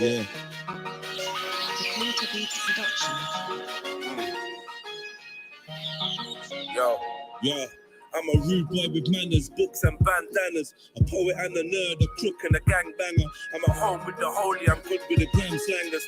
Yeah. Yo. I'm a rude boy with manners, books and bandanas, a poet and a nerd, a crook and a gangbanger. I'm at home with the holy, I'm good with the gram slangers.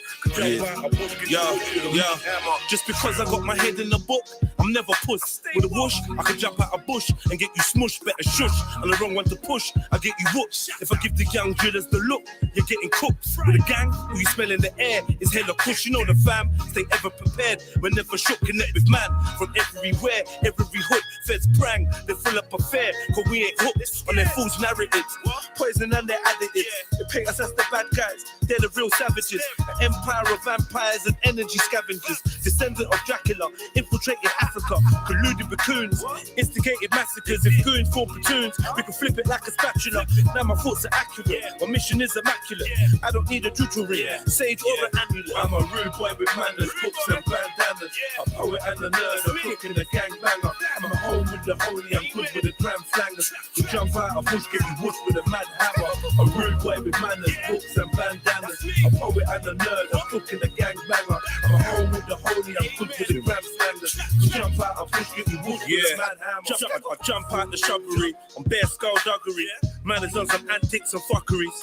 Just because I got my head in the book, I'm never puss. With a whoosh, I can jump out a bush and get you smushed, better shush. And the wrong one to push, I get you whooped. If I give the young drillers the look, you're getting cooked. With a gang, who you smell in the air, is hella kush. You know the fam, stay ever prepared. We're never shook, connect with man. From everywhere, every hood, feds prang. They fill up a fair, cause we ain't hooked on their fool's narratives. Poison and their additives. They paint us as the bad guys, they're the real savages. An empire of vampires and energy scavengers. Descendant of Dracula, infiltrated Africa. Colluded with coons, instigated massacres. If goons form platoons, we can flip it like a spatula. Now my thoughts are accurate, my mission is immaculate. I don't need a jewelry, sage or an amulet. I'm a rude boy with manners, books and bandanas. A poet and a nerd, a crook and a gangbanger. I'm at home with the holy, I'm good with the gram slangers. We jump out a bush, get you whoosh with a mad hammer. A rude boy with manners, books and bandanas. A poet and a nerd, a crook and a gangbanger. I'm at home with the holy, I'm good with the gram slangers. We jump out a bush, get you whoosh with a mad hammer. I jump out the shrubbery on bare skullduggery. Manners on some antics and fuckeries.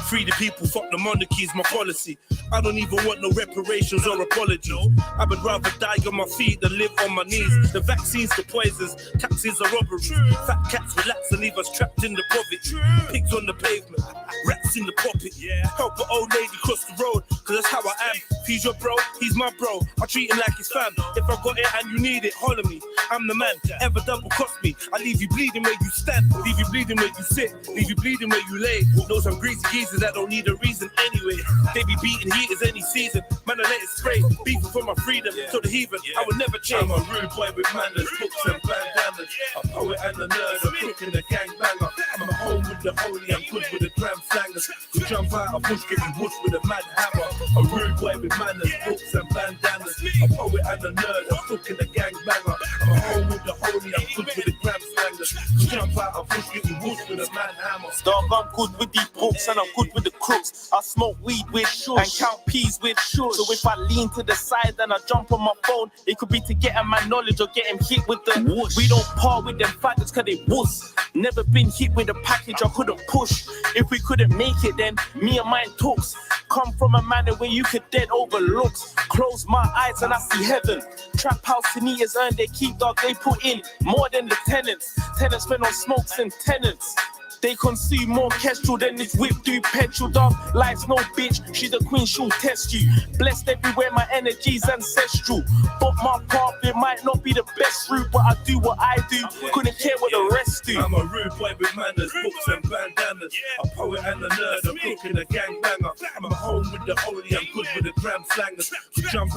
Free the people, fuck the monarchy is my policy. I don't even want no reparations or apologies. I would rather die on my feet than live on my knees. The vaccines, the poisons, taxes are robberies. Fat cats relax and leave us trapped in the poverty. Pigs on the pavement, rats in the pocket. Help an old lady cross the road, cause that's how I am. If he's your bro, he's my bro. I treat him like his fam. If I got it and you need it, holler me. I'm the man, ever double cost me. I leave you bleeding where you stand, leave you bleeding where you sit, leave you bleeding where you lay. Know some greasy geezers that don't need a reason anyway. They be beating heaters any season. Man, I let it spray. Beefing for my freedom. So the heathen, I will never change. I'm a rude boy with manners, books and bandanas. A poet and a nerd, a crook and a gangbanger. I'm at home with the holy, I'm good with the gram slangers. We jump out a bush, get you whoosh with a mad hammer. A rude boy with manners, books and bandanas. A poet and a nerd, a crook and a gangbanger. I'm at home with the holy, I'm good with the gram slangers. We jump out a bush, get you whoosh with a mad hammer. Dog, I'm good with these books and I'm good with the crooks. I smoke weed with shush and count peas with shush. So if I lean to the side and I jump on my phone, it could be to get him my knowledge or get him hit with the whoosh. We don't part with them faggots cause they wuss. Never been hit with a package I couldn't push. If we couldn't make it then me and mine talks. Come from a manner where you could dead overlooks. Close my eyes and I see heaven. Trap house seniors earn their keep, dog, they put in more than the tenants. Tenants spend on smokes and tenants. They consume more kestrel than this whip do petrol, dog. Life's no bitch, she's the queen, she'll test you. Blessed everywhere, my energy's ancestral. But my path, it might not be the best route, but I do what I do, couldn't care what the rest do. I'm a rude boy with manners, books and bandanas. A poet and a nerd, a crook and a gangbanger. I'm at home with the holy, I'm good with the gram slangers. We jump.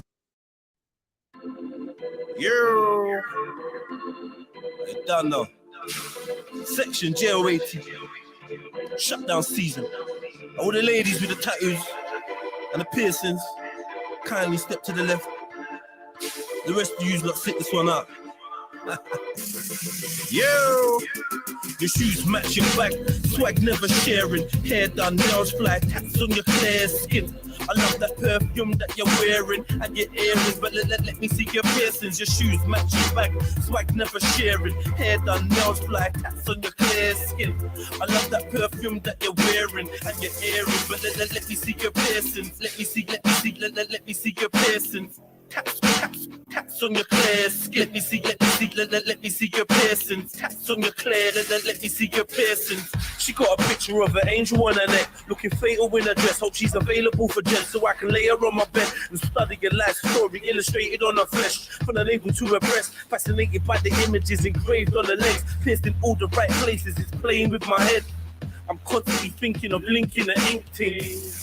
Yo, it's done now. Section J80, shutdown season. All the ladies with the tattoos and the piercings, kindly step to the left. The rest of you's not fit this one up. Yo, your shoes match your bag, swag never sharing. Hair done, nails fly, tats on your clear skin. I love that perfume that you're wearing and your earrings, but let me see your piercings. Your shoes match your bag, swag never sharing. Hair done, nails fly, tats on your clear skin. I love that perfume that you're wearing and your earrings, but let me see your piercings. Let me see your piercings. Tats on your clear skin. Let me see your piercings. Tats on your clear, let me see your piercings. She got a picture of an angel on her neck, looking fatal in her dress. Hope she's available for Jen, so I can lay her on my bed and study your life story illustrated on her flesh. From the navel to her breast, fascinated by the images engraved on her legs, pierced in all the right places. It's playing with my head. I'm constantly thinking of linking an ink ting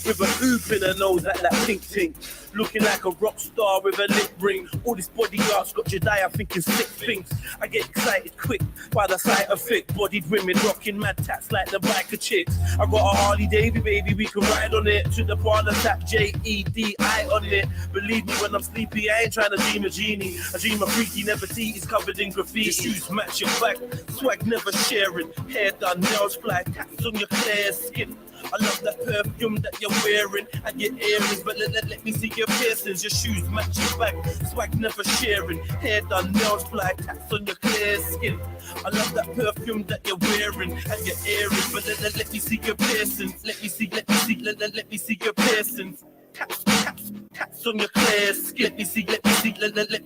with a hoop in her nose like that pink ting. Looking like a rock star with a lip ring. All this bodyguards got JEDI thinking sick things. I get excited quick by the sight of thick bodied women rocking mad tats like the biker chicks. I got a Harley Davidson, baby, we can ride on it. To the parlor tap JEDI on it. Believe me, when I'm sleepy, I ain't trying to dream a genie. I dream a freaky Nefertiti's covered in graffiti. Your shoes match your back, swag never sharing. Hair done, nails fly, tats on your clear skin. I love that perfume that you're wearing and your earrings, but let me see your piercings. Your shoes match your back, swag never sharing. Hair done, nails fly, tats on your clear skin. I love that perfume that you're wearing and your earrings, but let me see your piercings. Let me see your piercings. Tats on your clear skin. Let me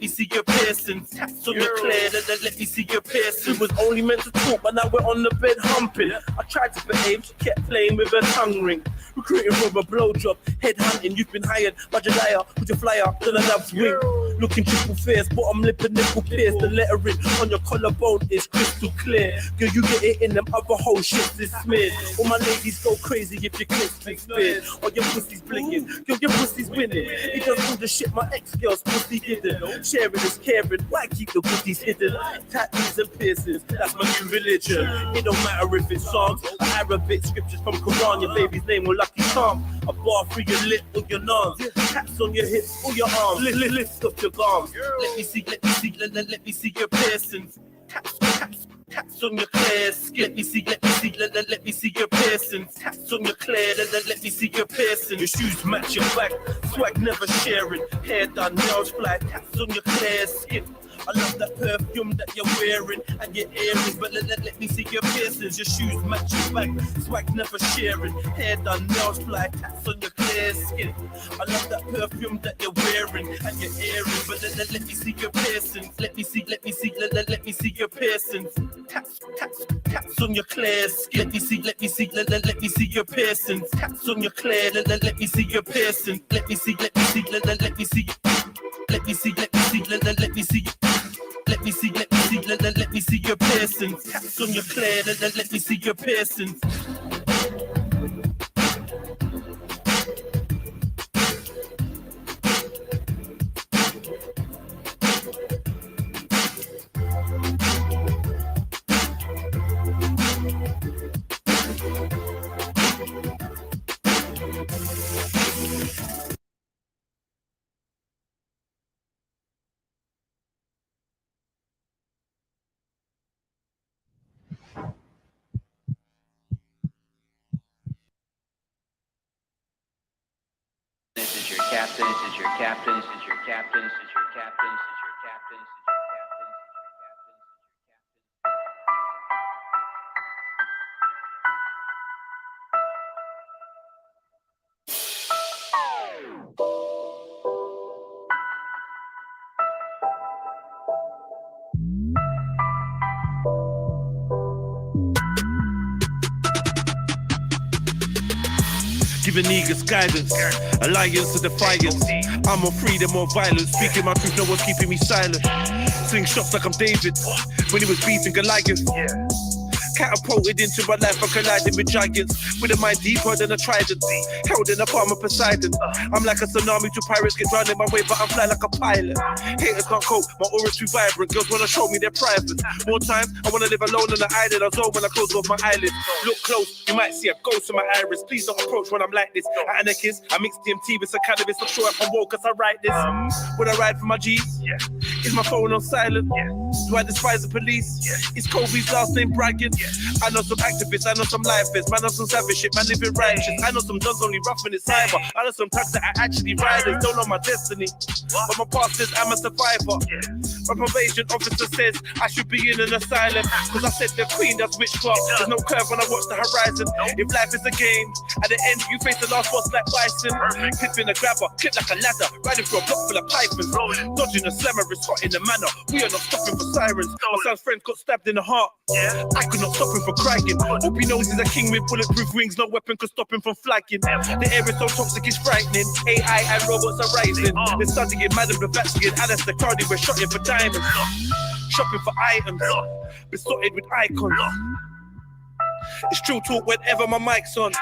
see your piercings. Tats on your clear, let me see your piercings. We was only meant to talk, but now we're on the bed humping. I tried to behave, she kept playing with her tongue ring. Recruiting for a blowjob, head hunting, you've been hired by Jediah, put your flyer, then a love's wing. Looking triple fierce, bottom lip and nipple pierce. The lettering on your collarbone is crystal clear. Girl, you get it in them other whole shits is smeared. All my ladies go crazy if your clips big speared. Or your pussy's blinking, girl, your pussy's winning. It does all the shit my ex-girl's pussy didn't. Sharing is caring, why keep the goodies hidden? Tattoos and piercings, that's my new religion. It don't matter if it's Psalms or Arabic scriptures from Quran. Your baby's name or Lucky Charm. A bar through your lip or your nose. Tats on your hips or your arms. Lift up your arms. Let me see your piercings. Tats on your clear skin. Let me see your piercings. Tats on your clear, let me see your piercings. Your shoes match your back, swag never sharing. Hair done, nails fly, tats on your clear skin. I love that perfume that you're wearing and your earrings, but let me see your piercings. Your shoes match your back, swag never sharing. Hair done, nails fly, tats on your clear skin. I love that perfume that you're wearing and your earrings, but let me see your piercings. Let me see your piercings. Tats on your clear skin. Let me see your piercings. Tats on your clear, let me see your piercings. Let me see your piercings. Tats on your clear, let me see your piercings. This is your captain, this is your captain, this is your captain, this is your captain, this is your captain, this is your captain, this is your Giving niggas guidance, alliance to defiance. I'm on freedom or violence, speaking my truth, no one's keeping me silent. Sling shots like I'm David, when he was beating Goliath. Catapulted into my life, I colliding with giants. With a mind deeper than a trident, held in a palm of Poseidon. I'm like a tsunami to pirates, get drowned in my way, but I fly like a pilot. Haters can't cope, my aura's too vibrant. Girls wanna show me their private. More times, I wanna live alone on the island. I zone when I close off my eyelids. Look close, you might see a ghost in my iris. Please don't approach when I'm like this. At anarchist, I mix DMT with some cannabis. Not sure if I'm woke cause I write this. Would I ride for my G's? Is my phone on silent? Do I despise the police? Is Kobe's last name bragging? I know some activists, I know some lifers, man, I know some savage shit, man, living righteous. I know some dogs only roughing it cyber. I know some thugs that are actually riders, don't know my destiny. But my past says I'm a survivor. My probation officer says I should be in an asylum. Cause I said the queen does witchcraft. There's no curve when I watch the horizon. If life is a game, at the end you face the last boss like bison. Clipping a grabber, clip like a ladder, riding through a block full of pythons. Dodging a slammer, it's hot in the manor. We are not stopping for sirens. My son's friend got stabbed in the heart. I could not stop him from crying. Hope he knows he's a king with bulletproof wings. No weapon could stop him from flagging. The air is so toxic, it's frightening. AI and robots are rising. They're studying Madame Blavatsky and Alistair Cardi. We're shotting for diamonds, shopping for items, besotted with icons. It's true talk whenever my mic's on.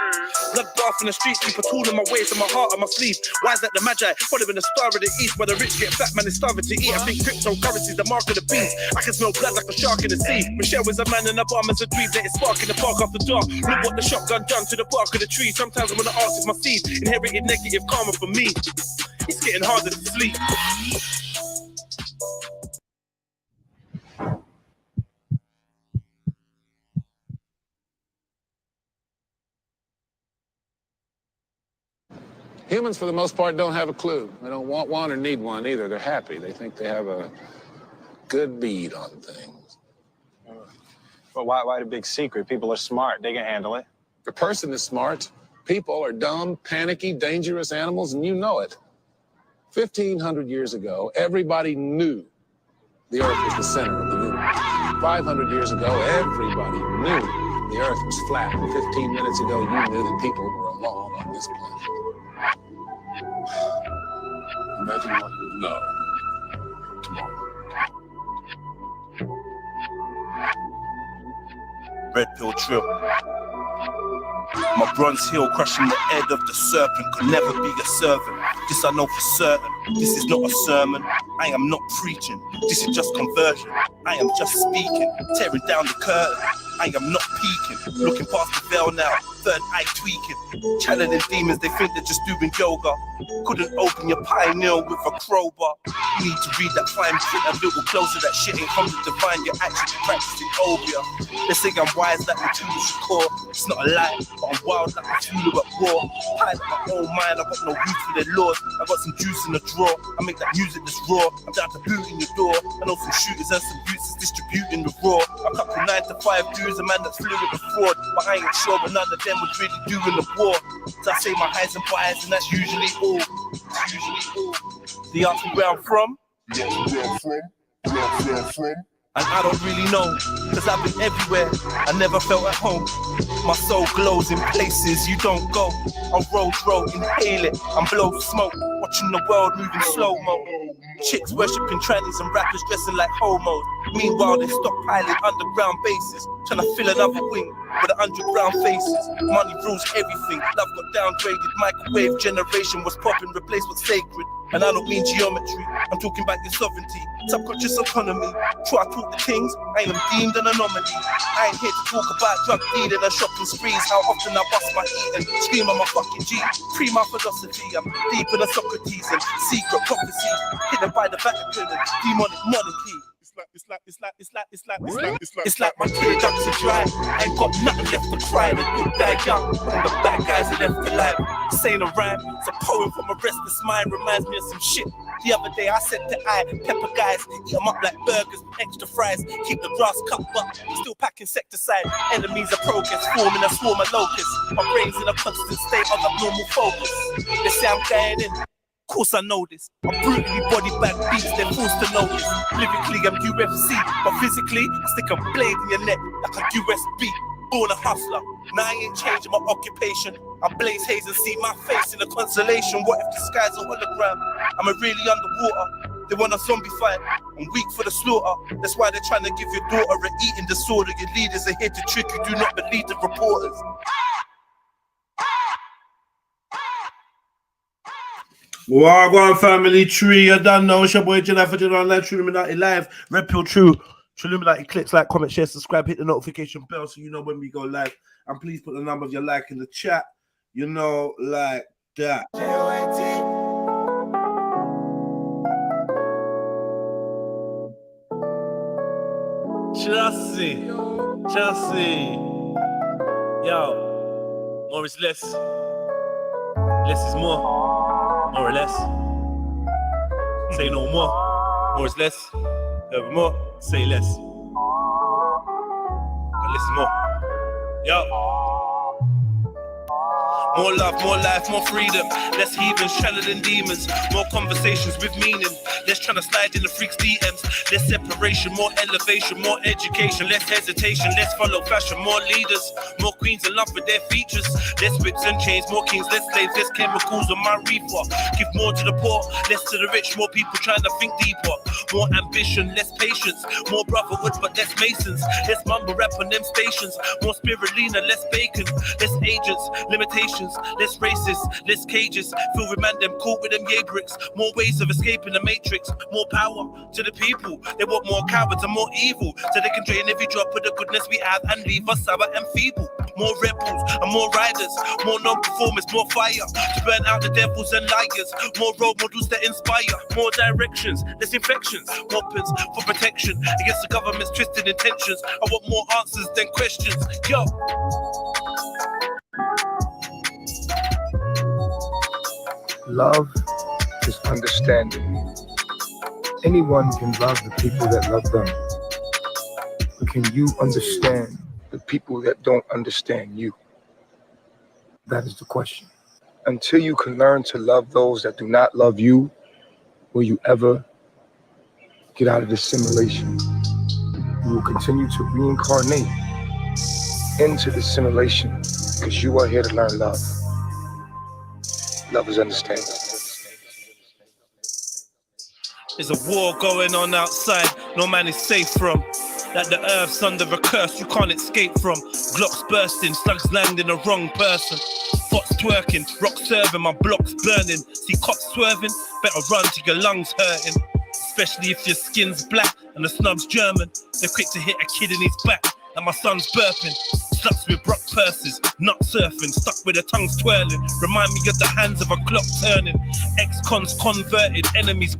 Bloodbath in the streets, keep a tool in my waist and my heart on my sleeve. Why is that the magi? Following the star of the east, where the rich get fat, man is starving to eat. I think cryptocurrency's the mark of the beast. I can smell blood like a shark in the sea. Michelle is a man and Obama's a dream. Let it spark in the park after dark. Look what the shotgun done to the bark of the tree. Sometimes I wanna ask if my seed inherited negative karma for me. It's getting harder to sleep. Humans, for the most part, don't have a clue. They don't want one or need one either. They're happy. They think they have a good bead on things. But why the big secret? People are smart. They can handle it. The person is smart. People are dumb, panicky, dangerous animals, and you know it. 1,500 years ago, everybody knew the Earth was the center of the universe. 500 years ago, everybody knew the Earth was flat. 15 minutes ago, you knew that people were alone on this planet. Imagine what you know tomorrow. Red pill trill. My bronze heel crushing the head of the serpent could never be a servant. This I know for certain. This is not a sermon. I am not preaching. This is just conversion. I am just speaking, tearing down the curtain. I am not peeking, looking past the veil now, third eye tweaking. Channeling demons, they think they're just doing yoga. Couldn't open your pineal with a crowbar. You need to read that fine print a little closer. That shit ain't from the divine, you're actually practicing obia. They say I'm wise like Matula Shakur. It's not a lie, but I'm wild like Matula at war. Pilot my own mind, I got no root for their laws. I got some juice in the drawer, I make that music that's raw. I'm down to boot in your door. I know some shooters and some youths is distributing the raw. A couple 9 to 5 dudes, a man that's fluid with fraud. But I ain't sure but none of them was really doing the war. So I say my highs and buys, and that's usually all. It's usually all. They ask me where I'm from. And I don't really know, cause I've been everywhere, I never felt at home. My soul glows in places you don't go. I roll, inhale it, and blow smoke. Watching the world moving slow-mo. Chicks worshipping trannies and rappers dressing like homos. Meanwhile they stockpiling underground bases, trying to fill another wing with 100 brown faces. Money rules everything, love got downgraded. Microwave generation was popping, replaced what's sacred. And I don't mean geometry, I'm talking about your sovereignty. Subconscious autonomy, try to talk the things, I am deemed an anomaly. I ain't here to talk about drug dealing and shopping sprees. How often I bust my eat and scream on my fucking G. Pre my philosophy, I'm deep in the Socrates and secret prophecies, hidden by the Vatican and demonic monarchy. It's like my teardrops are dry. I ain't got nothing left to cry. The good die young, and the bad guys are left alive. This ain't a rhyme, it's a poem from a restless mind. Reminds me of some shit. The other day I said to pepper guys, eat them up like burgers with extra fries. Keep the grass cut, but still pack insecticide. Enemies of progress, forming a swarm of locusts. My brain's in a constant state of abnormal focus. They say I'm dying in. Of course I know this. I'm brutally body bag beats, they're forced to notice. Lyrically I'm UFC, but physically I stick a blade in your neck like a USB. Born a hustler, now I ain't changing my occupation. I blaze haze and see my face in a constellation. What if the sky's a hologram? Am I really underwater? They want a zombie fight, I'm weak for the slaughter. That's why they're trying to give your daughter an eating disorder. Your leaders are here to trick you, do not believe the reporters. Wagwan family tree, I don't know. It's your boy Jedi for Jedi Online, Trilluminati live. Red Pill True, Trilluminati. Click, like, comment, share, subscribe, hit the notification bell so you know when we go live. And please put the number of your like in the chat. You know, like that. Chelsea. Yo, more is less. Less is more. More or less. Say no more. More is less. Ever more. Say less. And listen more. Yo. More love, more life, more freedom. Less heathens, channeling demons. More conversations with meaning. Less trying to slide in the freaks' DMs. Less separation, more elevation, more education. Less hesitation, less follow fashion. More leaders, more queens in love with their features. Less whips and chains, more kings, less slaves, less chemicals on my reefer. Give more to the poor, less to the rich. More people trying to think deeper. More ambition, less patience. More brotherhoods, but less masons. Less mumble rap on them stations. More spirulina, less bacon. Less agents, limitations. Less racist, less cages. Feel with man them caught with them yay bricks. More ways of escaping the matrix. More power to the people. They want more cowards and more evil, so they can drain every drop of the goodness we have and leave us sour and feeble. More rebels and more riders. More non-performers, more fire to burn out the devils and liars. More role models that inspire. More directions, less infections. Weapons for protection against the government's twisted intentions. I want more answers than questions. Yo. Love is understanding. Anyone can love the people that love them. But can you understand the people that don't understand you? That is the question. Until you can learn to love those that do not love you, will you ever get out of this simulation? You will continue to reincarnate into this simulation because you are here to learn love. Love is understanding. There's a war going on outside, no man is safe from. Like the earth's under a curse you can't escape from. Glocks bursting, slugs landing the wrong person. Pots twerking, rock serving, my block's burning. See cops swerving, better run till your lungs hurting. Especially if your skin's black and the snub's German. They're quick to hit a kid in his back, and my son's burping. Sluts with rock purses, nut surfing, stuck with their tongues twirling. Remind me of the hands of a clock turning. Ex-cons converted, enemies.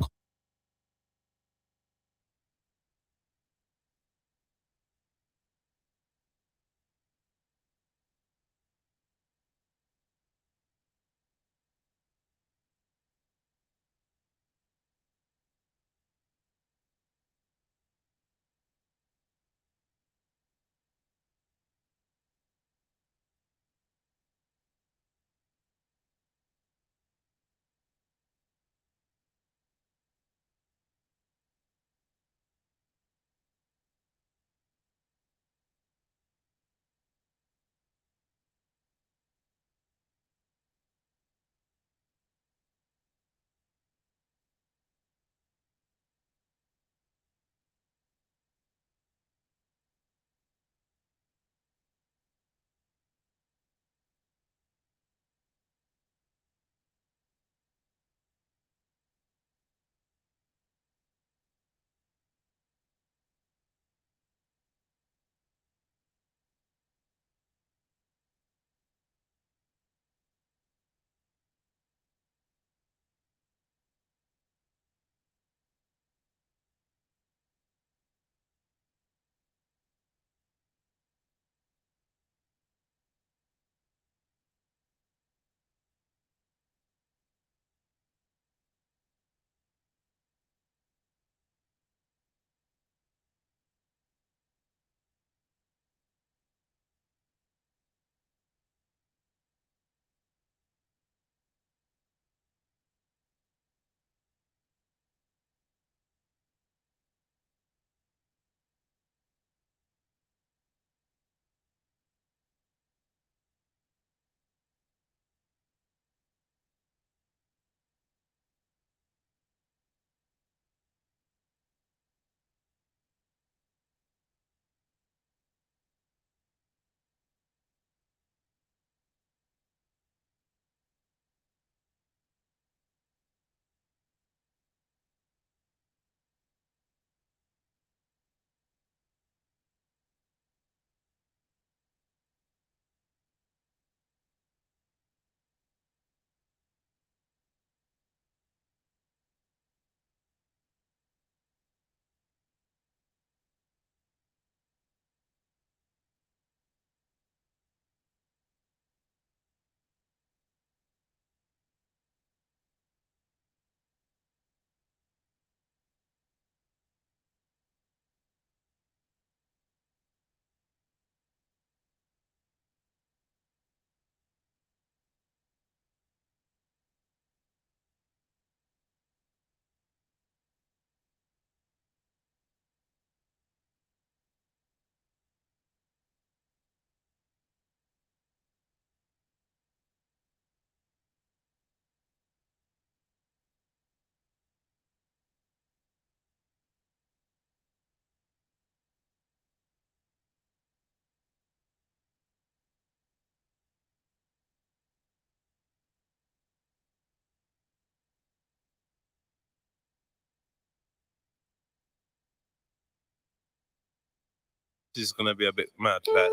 This is gonna be a bit mad, like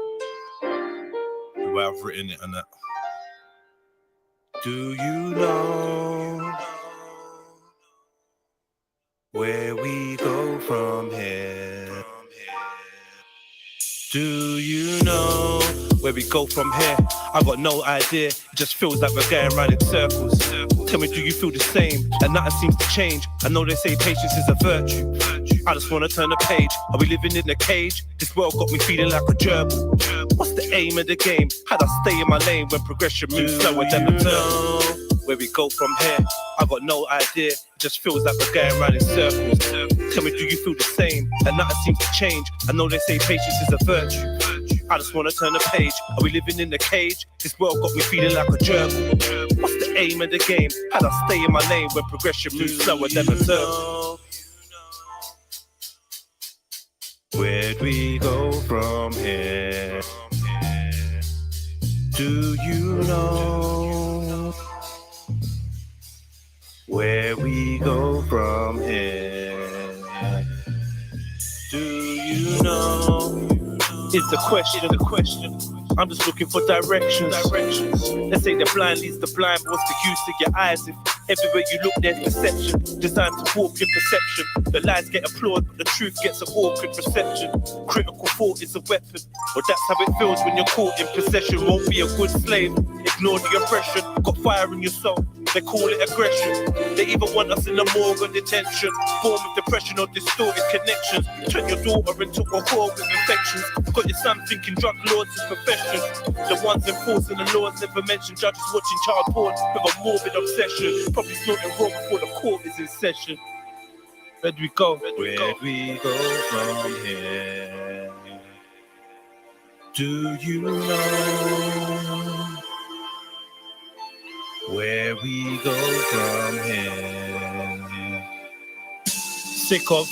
the way I've written it and that. Do you know where we go from here? Do you know where we go from here? I got no idea, it just feels like we're going round in circles. Tell me, do you feel the same? And nothing seems to change. I know they say patience is a virtue. I just wanna turn the page. Are we living in a cage? This world got me feeling like a gerbil. What's the aim of the game? How'd I stay in my lane when progression moves slower than the turn? Where we go from here, I got no idea. It just feels like we're going round in circles. Tell me, do you feel the same? And nothing seems to change. I know they say patience is a virtue. I just wanna turn the page. Are we living in a cage? This world got me feeling like a gerbil. What's the aim of the game? How'd I stay in my lane when progression moves slower than the turn? Where'd we go from here? Do you know? Where we go from here? Do you know? Is the question. I'm just looking for directions. They say the blind leads the blind, but what's the use of your eyes if everywhere you look there's perception? Designed to warp your perception. The lies get applauded, but the truth gets an awkward reception. Critical thought is a weapon. Well, that's how it feels when you're caught in possession. Won't be a good slave. Ignore the oppression. Got fire in your soul. They call it aggression. They even want us in the morgue or detention. Form of depression or distorted connections. Turn your daughter into a whore with infections. Got your son thinking drug lords is profession. The ones enforcing the laws never mentioned. Judges watching child porn with a morbid obsession. Probably snorting raw before the court is in session. Where'd we go? Where'd we go from here? Do you know? Where we go from here? Sick of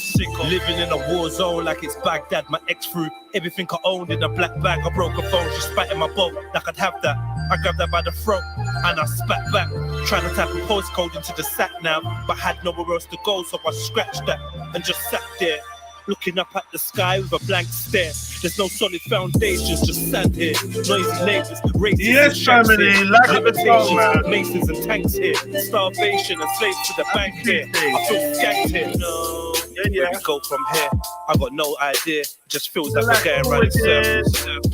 living in a war zone like it's Baghdad. My ex threw everything I owned in a black bag. I broke a phone, she spat in my boat like I'd have that. I grabbed her by the throat and I spat back, trying to type a postcode into the sat nav, but had nowhere else to go, so I scratched that and just sat there, looking up at the sky with a blank stare. There's no solid foundations, just sand here. Noisy neighbors, racists Yes, family, like the song, man. Masons and tanks here. Starvation and slaves to the bank here. I feel skanked here. No. Where we go from here? I got no idea. It just feels like we're going round in circles.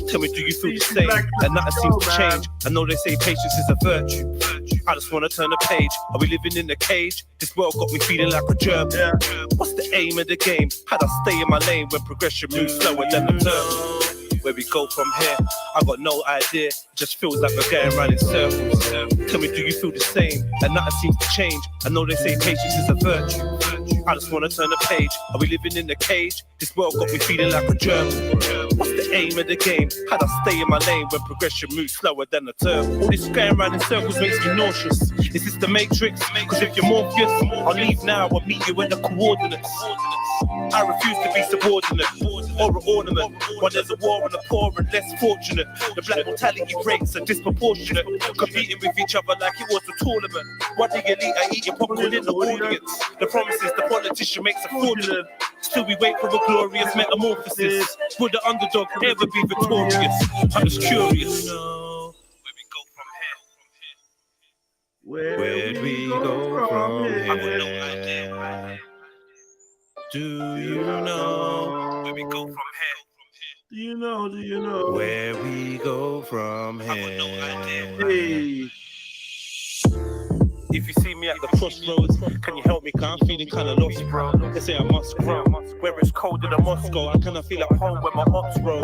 Tell me, do you feel the same? And nothing seems to change. I know they say patience is a virtue. I just wanna turn the page. Are we living in a cage? This world got me feeling like a gerbil. What's the aim of the game? How'd I stay in my lane when progression moves slower than the turn? Where we go from here? I got no idea. It just feels like we're going round in circles. Tell me, do you feel the same? And nothing seems to change. I know they say patience is a virtue. I just wanna turn the page. Are we living in a cage? This world got me feeling like a gerbil. What's the aim of the game? How'd I stay in my lane when progression moves slower than a turn? All this going round in circles makes me nauseous. Is this the Matrix? Cause if you're Morpheus, I'll leave now, I'll meet you in the coordinates. I refuse to be subordinate or an ornament. When there's a war on the poor and less fortunate, the black mortality rates are disproportionate, competing with each other like it was a tournament. While the elite are eating popcorn in the audience, the promises the politician makes a fortune. Still we wait for a glorious metamorphosis. Will the underdog ever be victorious? I'm just curious. Where'd we go from here? I got no idea. Do you know where we go from here? Do you know? Where we go from here? I got no idea. Hey. If you see me at the crossroads, can you help me? Cause I'm feeling kinda lost, bro. They say I must grow. Where it's cold in Moscow, I kinda feel at home when my ops roll.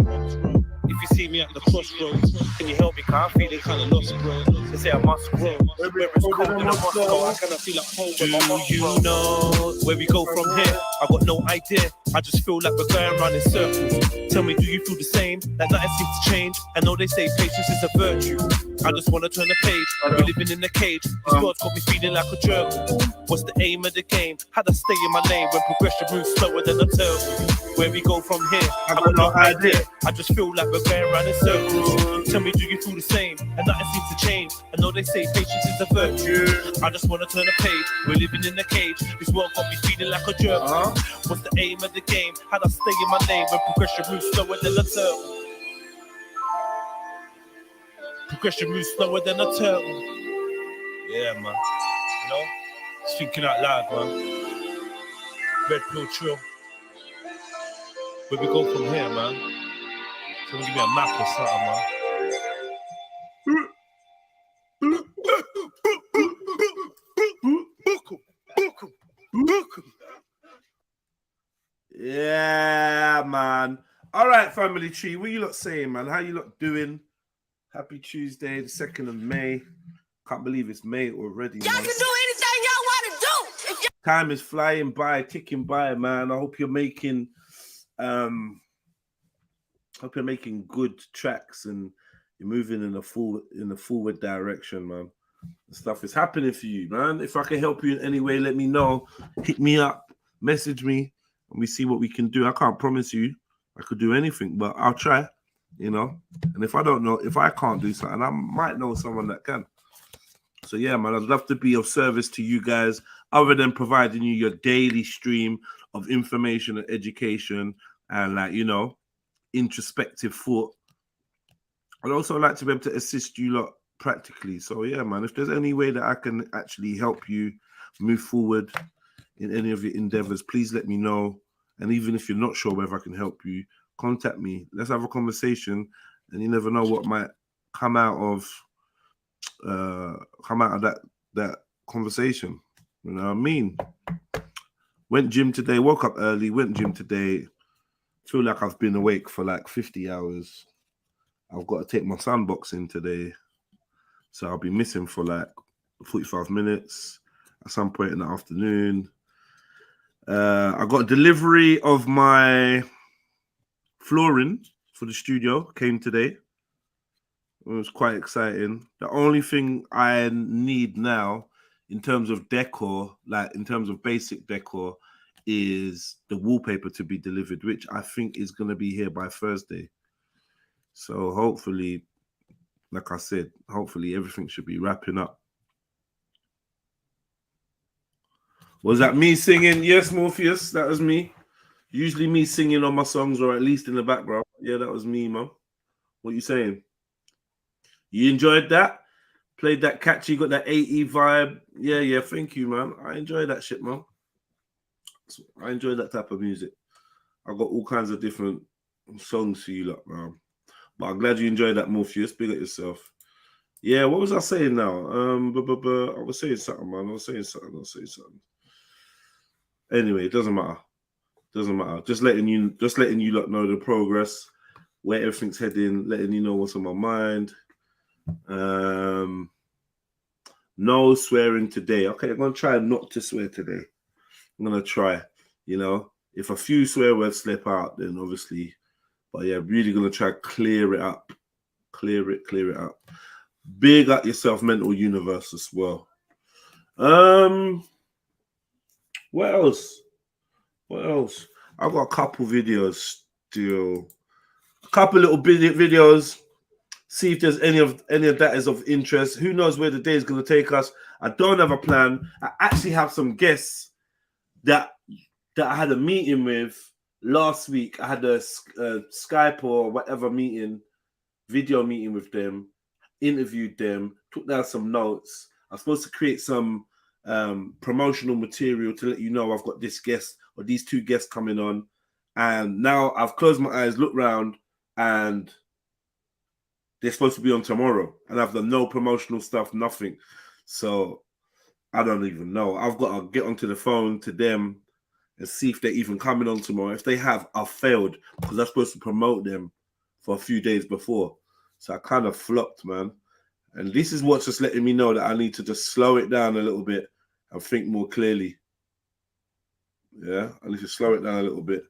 If you see me at the crossroads, can you help me? Cause I'm feeling kinda lost, bro. They say I must grow. Where it's cold in Moscow, I kinda feel at home when my ops roll. Do you know where we go from here? I got no idea. I just feel like we're going round in circles. Tell me, do you feel the same? Like nothing seems to change. I know they say patience is a virtue. I just wanna turn the page. We're living in a cage. This world's got me feeling like a gerbil. What's the aim of the game? How'd I stay in my lane when progression moves slower than a turtle? Where we go from here? I got no idea. I just feel like we're going round in circles. Tell me, do you feel the same? And nothing seems to change. I know they say patience is a virtue. I just wanna turn the page. We're living in a cage. This world got me feeling like a gerbil. What's the aim of the game? How'd I stay in my lane when progression moves slower than a turtle? Progression moves slower than a turtle. Yeah, man. You know? Just thinking out loud, man. Red pill trill. Where we go from here, man? Someone give me a map or something, man. right, family tree. What you lot saying, man? How you lot doing? Happy Tuesday, the 2nd of May. Can't believe it's May already. Y'all Man. can do anything y'all want to do. If Time is flying by, ticking by, man. I hope you're making good tracks and you're moving in a forward direction, man. Stuff is happening for you, man. If I can help you in any way, let me know. Hit me up, message me, and we see what we can do. I can't promise you I could do anything, but I'll try, you know. And if I don't know, if I can't do something, I might know someone that can. So yeah, man, I'd love to be of service to you guys, other than providing you your daily stream of information and education and, like, you know, introspective thought. I'd also like to be able to assist you lot practically. So yeah, man, if there's any way that I can actually help you move forward in any of your endeavors, please let me know. And even if you're not sure whether I can help you, contact me. Let's have a conversation, and you never know what might come out of that conversation. You know what I mean? Went gym today, woke up early, went gym today. Feel like I've been awake for like 50 hours. I've got to take my son boxing today, so I'll be missing for like 45 minutes at some point in the afternoon. I got a delivery of my flooring for the studio, came today. It was quite exciting. The only thing I need now in terms of decor, like in terms of basic decor, is the wallpaper to be delivered, which I think is going to be here by Thursday. So hopefully, like I said, hopefully everything should be wrapping up. Was that me singing? Yes, Morpheus, that was me. Usually me singing on my songs, or at least in the background. Yeah, that was me, man. What you saying? You enjoyed that? Played that catchy, got that 80 vibe. Yeah, thank you, man. I enjoy that shit, man. I enjoy that type of music. I've got all kinds of different songs for you lot, man. But I'm glad you enjoyed that, Morpheus. Big at yourself. Yeah, what was I saying now? I was saying something, man. I was saying something. Anyway, it doesn't matter. Just letting you lot know the progress, where everything's heading, letting you know what's on my mind. No swearing today. Okay, I'm gonna try not to swear today. I'm gonna try. You know, if a few swear words slip out, then obviously. But yeah, really gonna try to clear it up. Clear it up. Big up yourself, mental universe as well. What else? I've got a couple videos still. A couple little videos. See if there's any of that is of interest. Who knows where the day is going to take us? I don't have a plan. I actually have some guests that I had a meeting with last week. I had a Skype or whatever video meeting with them, interviewed them, took down some notes. I'm supposed to create some promotional material to let you know I've got this guest or these two guests coming on. And now I've closed my eyes, looked round, and they're supposed to be on tomorrow. And I've done no promotional stuff, nothing. So I don't even know. I've got to get onto the phone to them and see if they're even coming on tomorrow. If they have, I've failed because I'm supposed to promote them for a few days before. So I kind of flopped, man. And this is what's just letting me know that I need to just slow it down a little bit and think more clearly. Yeah, I need to slow it down a little bit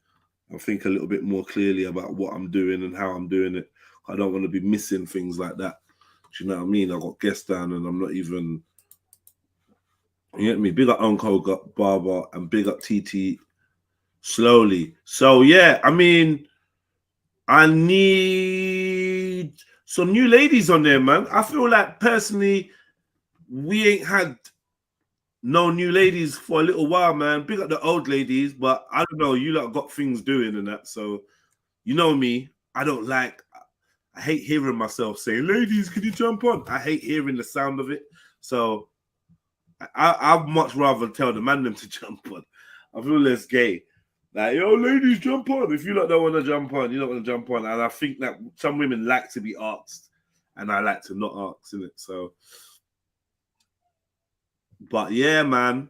and think a little bit more clearly about what I'm doing and how I'm doing it. I don't want to be missing things like that. Do you know what I mean? I got guests down and I'm not even... You get me? Big up Uncle, got Barber, and big up TT slowly. So yeah, I mean, I need some new ladies on there, man. I feel like personally, we ain't had no new ladies for a little while, man. Big up the old ladies, but I don't know, you lot got things doing and that. So you know me, I hate hearing myself saying, ladies, can you jump on? I hate hearing the sound of it. So I'd much rather tell the man them to jump on. I feel less gay. Like, yo, ladies, jump on. If you lot don't want to jump on, you don't want to jump on. And I think that some women like to be asked, and I like to not ask, innit? So, but yeah, man.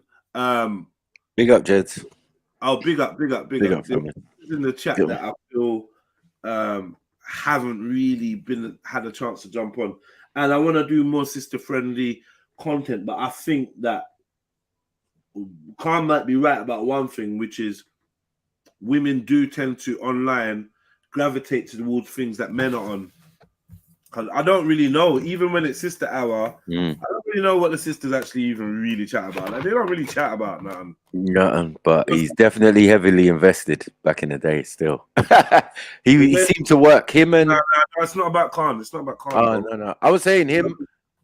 Big up, Jeds. Oh, big up. Big up, family. In the chat that I feel haven't really had a chance to jump on, and I want to do more sister friendly content. But I think that Khan might be right about one thing, which is women do tend to online gravitate towards things that men are on. Because I don't really know, even when it's sister hour, I don't really know what the sisters actually even really chat about. Like, they don't really chat about nothing. Nothing, but he's definitely heavily invested back in the day still. he seemed to work, him and... No, it's not about Khan. It's not about Khan. Oh, no. I was saying him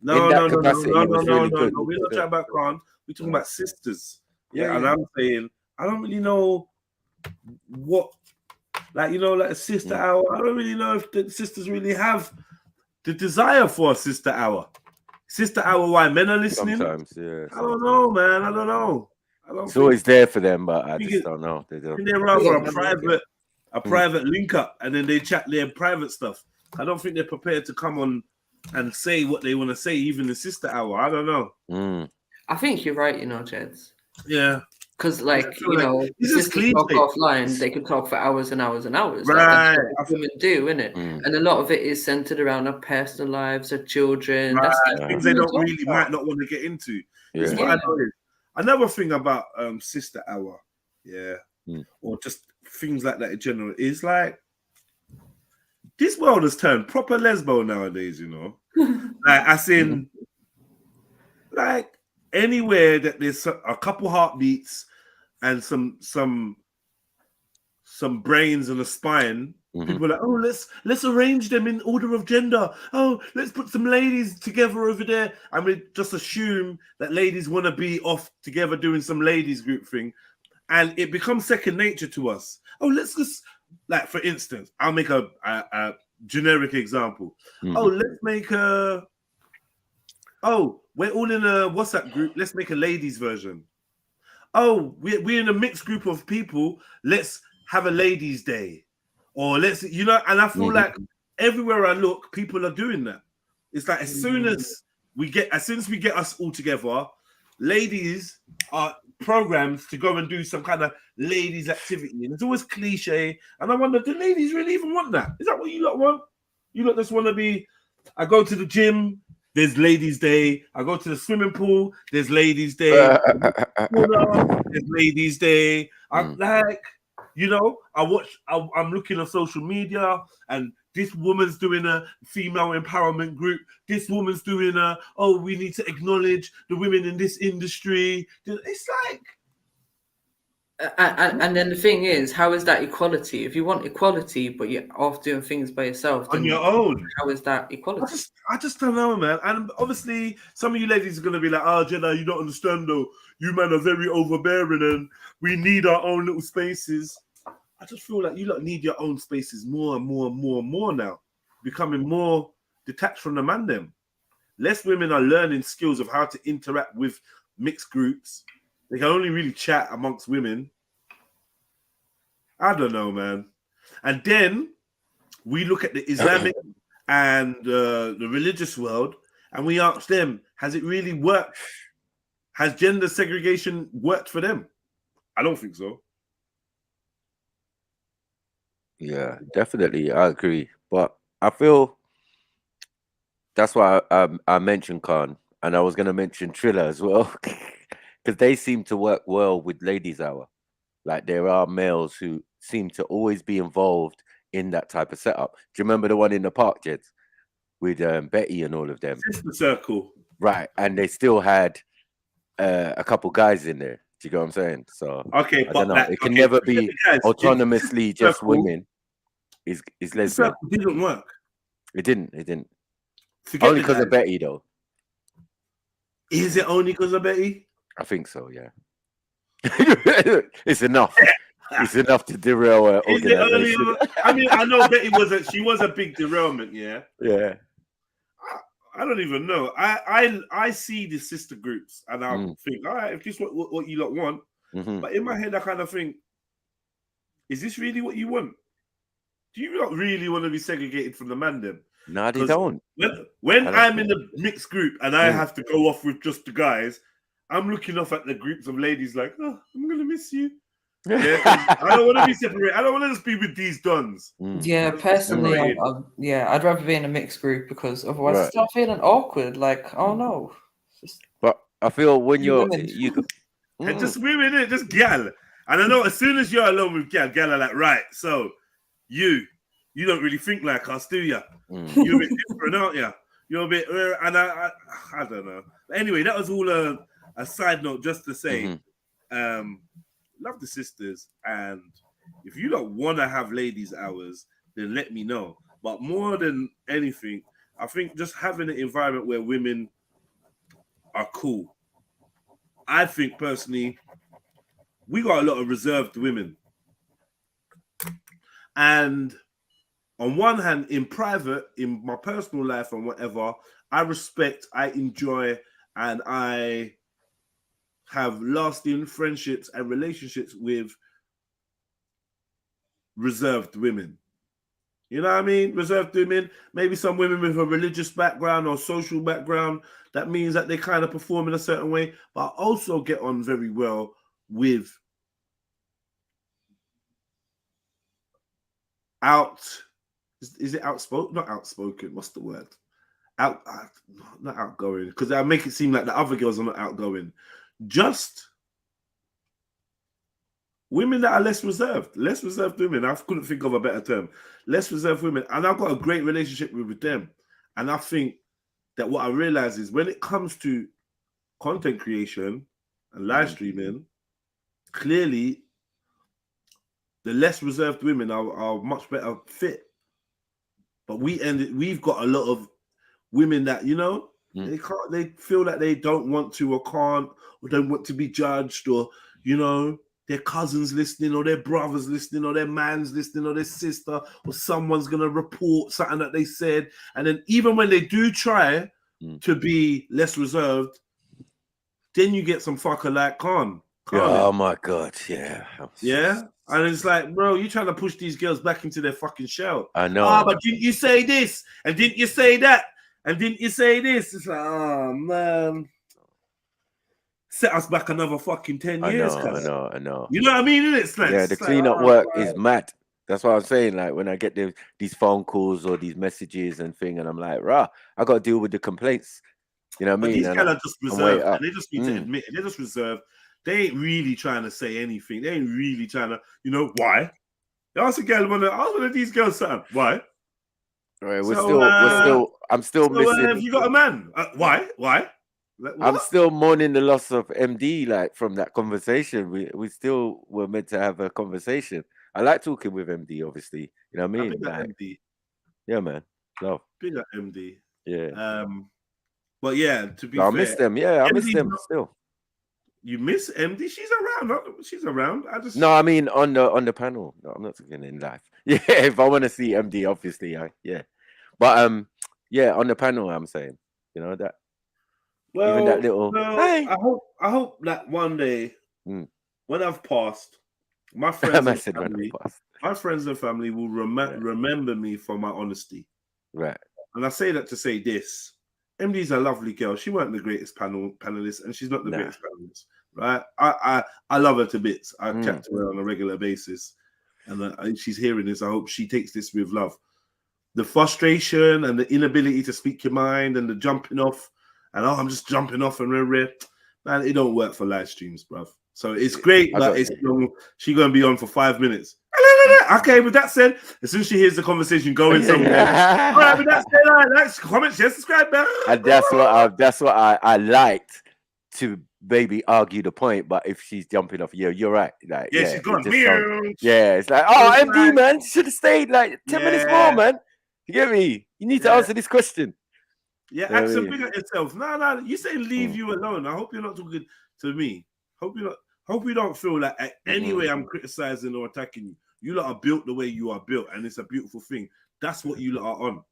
No, We're not talking about Khan. We're talking about sisters. Yeah, and I'm saying, I don't really know what... Like, you know, like a sister hour. I don't really know if the sisters really have the desire for a sister hour. Sister hour, why men are listening? Sometimes, yeah. I don't know, man. I don't know. It's always there for them, but I just don't know. They don't. They're rather a private link up, and then they chat their private stuff. I don't think they're prepared to come on and say what they want to say, even the sister hour. I don't know. I think you're right, you know, Jeds. Yeah. Because, like, you know, this is talk offline, they could talk for hours and hours and hours. Right. Like, that's what women do, innit? And a lot of it is centered around our personal lives, our children. Right. That's things they don't really might not want to get into. Yeah. What I know is, another thing about sister hour, or just things like that in general, is like, this world has turned proper lesbo nowadays, you know? Like, as in, like, anywhere that there's a couple heartbeats and some brains and a spine, people are like, oh, let's arrange them in order of gender. Oh, let's put some ladies together over there. I mean, just assume that ladies want to be off together doing some ladies group thing, and it becomes second nature to us. Oh, let's just, like, for instance, I'll make a generic example. Oh, let's make a... Oh, we're all in a WhatsApp group. Let's make a ladies version. Oh, we're in a mixed group of people. Let's have a ladies' day. Or let's, you know, and I feel like everywhere I look, people are doing that. It's like as soon as we get us all together, ladies are programmed to go and do some kind of ladies activity. And it's always cliche. And I wonder, do ladies really even want that? Is that what you lot want? You lot just want to be, I go to the gym, there's ladies' day. I go to the swimming pool, there's ladies' day. There's ladies' day. I'm like, you know, I'm looking on social media, and this woman's doing a female empowerment group. This woman's doing we need to acknowledge the women in this industry. It's like... And then the thing is, how is that equality? If you want equality, but you're off doing things by yourself on your own, how is that equality? I just don't know, man. And obviously, some of you ladies are gonna be like, "Oh, Jedi, you don't understand, though. You men are very overbearing, and we need our own little spaces." I just feel like you lot need your own spaces more and more and more and more now, becoming more detached from the man. Them less women are learning skills of how to interact with mixed groups. They can only really chat amongst women. I don't know, man. And then we look at the Islamic and the religious world, and we ask them, has it really worked? Has gender segregation worked for them? I don't think so. Yeah, definitely. I agree. But I feel that's why I mentioned Khan, and I was going to mention Triller as well. Because they seem to work well with ladies' hour. Like, there are males who seem to always be involved in that type of setup. Do you remember the one in the park, Jeds? With Betty and all of them? Sister Circle. Right. And they still had a couple guys in there. Do you get what I'm saying? So, okay, I don't know. It can never be autonomously just women. Is lesbian. It didn't work. It didn't. Only because of Betty, though. Is it only because of Betty? I think so, yeah. It's enough. It's enough to derail an organization. I mean, I know Betty was a big derailment, yeah. Yeah. I don't even know. I see the sister groups, and I think, all right, if this is what you lot want, but in my head I kind of think, is this really what you want? Do you not really want to be segregated from the man then? No, they don't. When I'm in the mixed group and I have to go off with just the guys, I'm looking off at the groups of ladies like, oh, I'm gonna miss you. Yeah, 'cause I don't want to be separated. I don't want to just be with these dons. Yeah, personally, Separated. I'd rather be in a mixed group because otherwise I Right. start feeling awkward. Like, oh no, it's just But I feel when you women. you go, And just women, innit? Just gal. And I know as soon as you're alone with gal are like, right, so you don't really think like us, do you? You're a bit different, aren't you? You're a bit, and I don't know. But anyway, that was all a side note just to say, love the sisters, and if you don't want to have ladies' hours, then let me know. But more than anything, I think just having an environment where women are cool. I think personally, we got a lot of reserved women. And on one hand, in private, in my personal life and whatever, I respect, I enjoy, and I have lasting friendships and relationships with reserved women. You know what I mean? Reserved women, maybe some women with a religious background or social background. That means that they kind of perform in a certain way, but I also get on very well with is it outspoken? Not outspoken. What's the word? Not outgoing, because I make it seem like the other girls are not outgoing. Just women that are less reserved women. I couldn't think of a better term. Less reserved women, and I've got a great relationship with them. And I think that what I realize is when it comes to content creation and live streaming, clearly the less reserved women are much better fit. But we've got a lot of women that, you know, they feel like they don't want to or can't, or don't want to be judged, or, you know, their cousins listening, or their brothers listening, or their man's listening, or their sister, or someone's gonna report something that they said. And then even when they do try to be less reserved, then you get some fucker like Khan. oh my God, yeah. Yeah. And it's like, bro, you're trying to push these girls back into their fucking shell. I know. Ah, but didn't you say this? And didn't you say that? And didn't you say this? It's like, oh man. Set us back another fucking 10 years. I know. You know what I mean? It's like, yeah, the cleanup work is mad. That's what I'm saying. Like when I get these phone calls or these messages and thing, and I'm like, rah, I got to deal with the complaints. You know what I mean? These guys are just reserved, and they just need to admit it. They're just reserved. They ain't really trying to say anything. They ain't really trying to, you know, why? They ask a girl, I was one of these girls, something. Why? All right, I'm still missing. Have you got a man? Why? Like, I'm still mourning the loss of MD, like from that conversation. We still were meant to have a conversation. I like talking with MD, obviously. You know what I mean? Like, MD. Yeah, man. Love. Big up MD. Yeah. But yeah, to be fair, I miss them. Yeah, I miss them still. You miss MD? She's around. She's around. No, I mean on the panel. No, I'm not talking in live. Yeah, if I want to see MD, obviously, yeah. But yeah, on the panel, I'm saying, you know that. Well, even that little. Hey. I hope that one day, when I've passed, my friends and family will remember me for my honesty. Right. And I say that to say this. MD's a lovely girl. She weren't the greatest panelist, and she's not the greatest panelist, right? I love her to bits. I chat to her on a regular basis, and she's hearing this. I hope she takes this with love. The frustration and the inability to speak your mind and the jumping off, and I'm just jumping off and man, it don't work for live streams, bruv. So it's great, but it's she's gonna be on for 5 minutes. Okay, with that said, as soon as she hears the conversation going somewhere, all right, with that said, like, comment, share, subscribe, man. And that's what I liked to maybe argue the point. But if she's jumping off, you're right. Like, yeah, she's gone. It's like, oh, MD, man, should have stayed like 10 minutes more, man. You get me? You need to answer this question. Yeah, ask and big at yourself. No, you say leave you alone. I hope you're not talking to me. Hope you don't feel like any way I'm criticizing or attacking you. You lot are built the way you are built, and it's a beautiful thing. That's what you lot are on.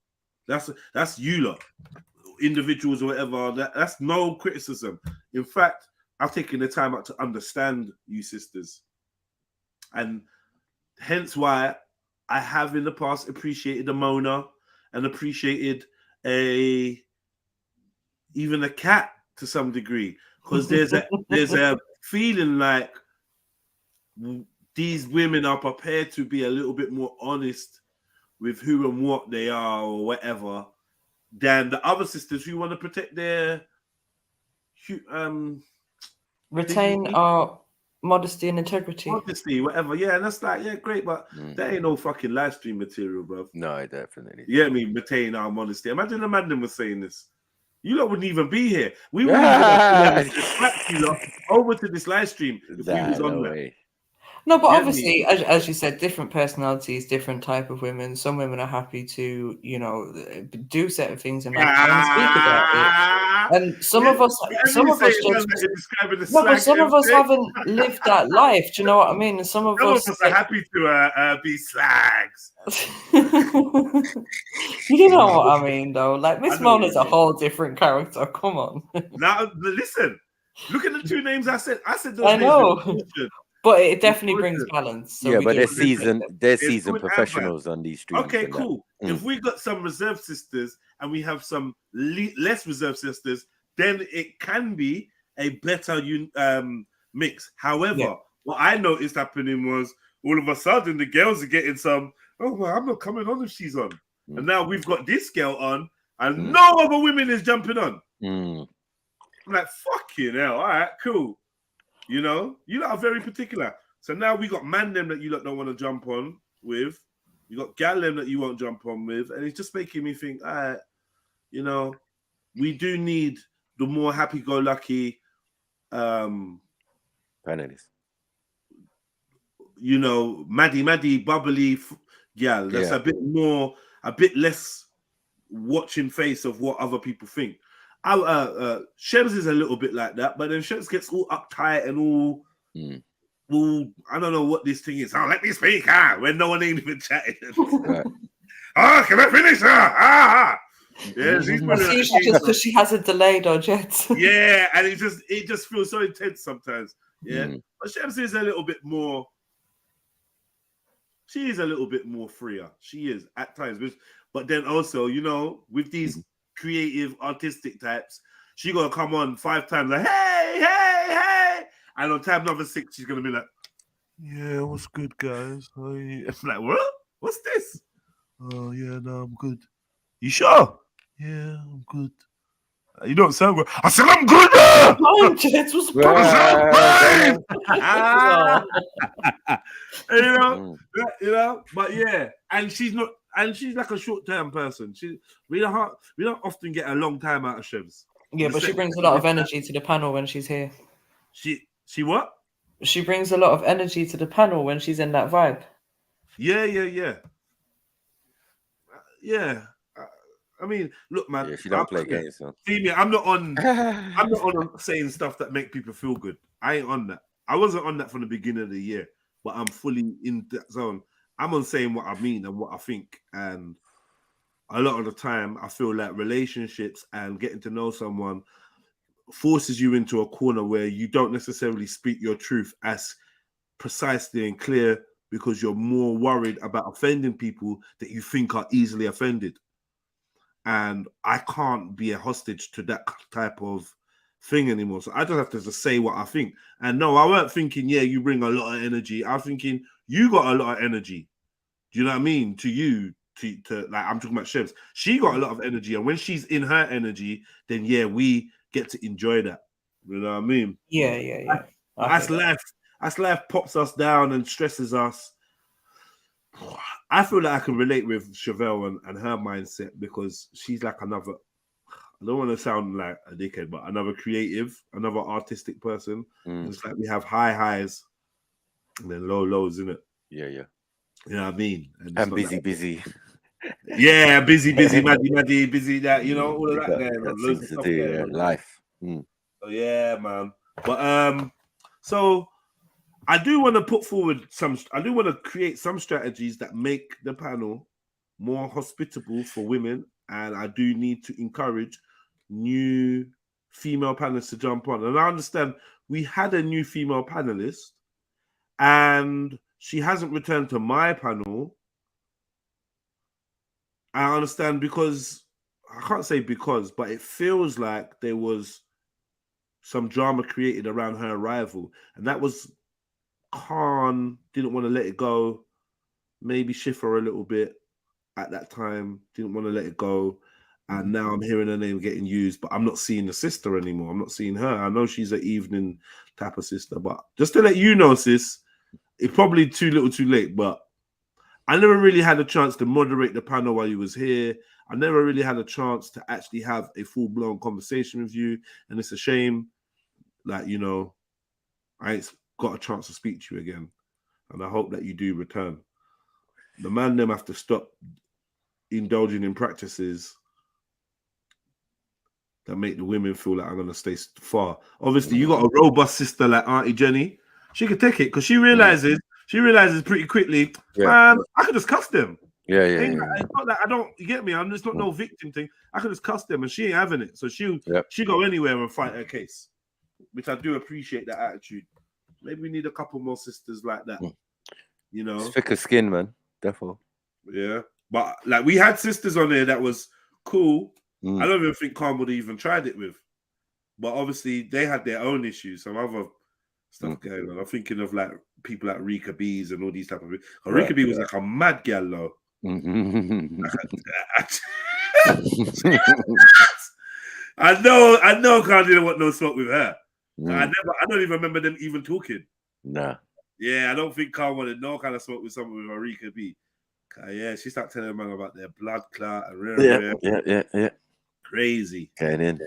That's you lot, individuals or whatever. That's no criticism. In fact, I've taken the time out to understand you sisters, and hence why I have in the past appreciated a Mona and appreciated even a cat to some degree, because there's a feeling like these women are prepared to be a little bit more honest with who and what they are or whatever than the other sisters who want to protect their retain our modesty and integrity. Modesty, whatever. Yeah, and that's like, yeah, great, but there ain't no fucking live stream material, bro. No, definitely. Yeah, I mean, retain our modesty. Imagine the man was saying this. You lot wouldn't even be here. We wouldn't even distract you lot over to this live stream if we was on there. No, but obviously, as you said, different personalities, different type of women. Some women are happy to, you know, do certain things and like speak about it. And some of us, some of us haven't lived that life. Do you know what I mean? And some of us are happy to be slags. You know what I mean, though. Like Miss Mona's a whole different character. Come on. Now listen, look at the two names I said. I said those I know. But it definitely brings balance. So yeah, but they're seasoned professionals on these streams. Okay, cool. If we got some reserved sisters and we have some less reserved sisters, then it can be a better mix. However, what I noticed happening was all of a sudden the girls are getting some, oh, well, I'm not coming on if she's on. And now we've got this girl on and no other women is jumping on. I'm like, fucking hell. All right, cool. You know, you lot are very particular. So now we got man them that you lot don't want to jump on with. You got gal them that you won't jump on with. And it's just making me think, all right, you know, we do need the more happy-go-lucky panelists. You know, Maddie, bubbly gal. That's a bit less watching face of what other people think. Shebs is a little bit like that, but then Shebs gets all uptight and all, I don't know what this thing is. Oh, let me speak, when no one ain't even chatting. Right. Oh, can I finish? Yeah, she's just because she has a delayed or jet. Yeah, and it just feels so intense sometimes. Yeah, but Shebs is a little bit more. She is a little bit more freer. She is at times, but then also, you know, with these creative, artistic types, she gonna come on 5 times like, hey, and on time number 6, she's gonna be like, yeah, what's good, guys? I'm like, what? What's this? Oh yeah, no, I'm good. You sure? Yeah, I'm good. You don't sound good. I said I'm good. Oh, Jets was you know, but yeah, and she's not. And she's like a short-term person. We don't often get a long time out of Shebs. Yeah, but she brings a lot of energy to the panel when she's here. She what? She brings a lot of energy to the panel when she's in that vibe. Yeah. Yeah. I mean, look, man. Yeah, she don't play games. So. See me, I'm not on saying stuff that make people feel good. I ain't on that. I wasn't on that from the beginning of the year, but I'm fully in that zone. I'm on saying what I mean and what I think, and a lot of the time I feel like relationships and getting to know someone forces you into a corner where you don't necessarily speak your truth as precisely and clear because you're more worried about offending people that you think are easily offended. And I can't be a hostage to that type of thing anymore. So I just have to just say what I think. And no, I weren't thinking, yeah, you bring a lot of energy. I was thinking, you got a lot of energy. Do you know what I mean? To you, to like, I'm talking about Shebs. She got a lot of energy. And when she's in her energy, then yeah, we get to enjoy that. You know what I mean? Yeah. As life pops us down and stresses us, I feel like I can relate with Chevelle and her mindset because she's like another, I don't want to sound like a dickhead, but another creative, another artistic person. It's like we have high highs and then low lows, isn't it? Yeah. You know what I mean? And busy. Yeah, busy, Maddie, busy, that, you know, all of that there. Loads of stuff there. Life. So yeah, man. But so I do want to put forward I do want to create some strategies that make the panel more hospitable for women, and I do need to encourage new female panelists to jump on. And I understand we had a new female panelist and she hasn't returned to my panel. I understand because, I can't say because, but it feels like there was some drama created around her arrival. And that was Khan didn't want to let it go. Maybe Schiffer a little bit at that time, didn't want to let it go. And now I'm hearing her name getting used, but I'm not seeing the sister anymore. I'm not seeing her. I know she's an evening type of sister, but just to let you know, sis, it's probably too little too late, but I never really had a chance to moderate the panel while you was here. I never really had a chance to actually have a full-blown conversation with you, and it's a shame that, you know, I ain't got a chance to speak to you again, and I hope that you do return. The man them have to stop indulging in practices that make the women feel like I'm going to stay far. Obviously, you got a robust sister like Auntie Jenny. She can take it because she realizes pretty quickly, man, I could just cuss them. It's not that I don't, you get me? It's not no victim thing. I could just cuss them and she ain't having it. So she go anywhere and fight her case, which I do appreciate that attitude. Maybe we need a couple more sisters like that. You know? It's thicker skin, man. Definitely. Yeah. But like we had sisters on there that was cool. I don't even think Khan would have even tried it with. But obviously they had their own issues, some other stuff going on. I'm thinking of like people like Rika Bees and all these type of people. Rika B was like a mad gal though. I know Khan didn't want no smoke with her. I don't even remember them even talking. Nah. Yeah, I don't think Khan wanted no kind of smoke with someone with a Rika B. Yeah, she started telling them about their blood clot and Yeah. Crazy. Getting in.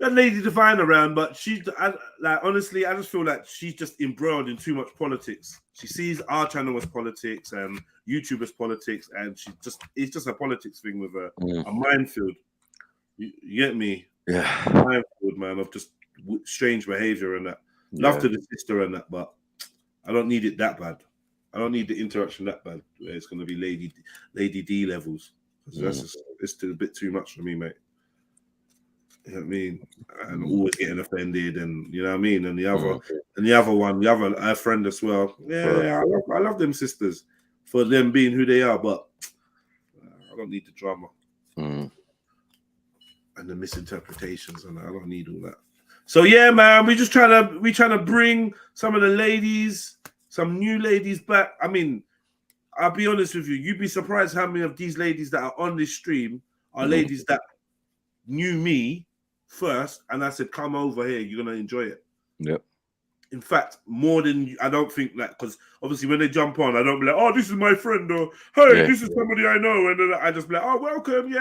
That Lady Divine around, but honestly, I just feel like she's just embroiled in too much politics. She sees our channel as politics and YouTube as politics, and it's just a politics thing with a minefield. You get me? Yeah. Minefield, man, of just strange behavior and that. Love to the sister and that, but I don't need it that bad. I don't need the interaction that bad where it's going to be Lady D levels. It's a bit too much for me, mate. You know what I mean? And always getting offended, and you know what I mean. And the other one, we have a friend as well. Yeah, I love them sisters for them being who they are, but I don't need the drama and the misinterpretations, and I don't need all that. So yeah, man, we trying to bring some of the ladies, some new ladies back. I mean, I'll be honest with you, you'd be surprised how many of these ladies that are on this stream are ladies that knew me first, and I said, come over here, you're gonna enjoy it. Yep. In fact, more than I don't think that, because obviously when they jump on, I don't be like, oh, this is my friend, or hey, this is somebody I know, and then I just be like, oh, welcome,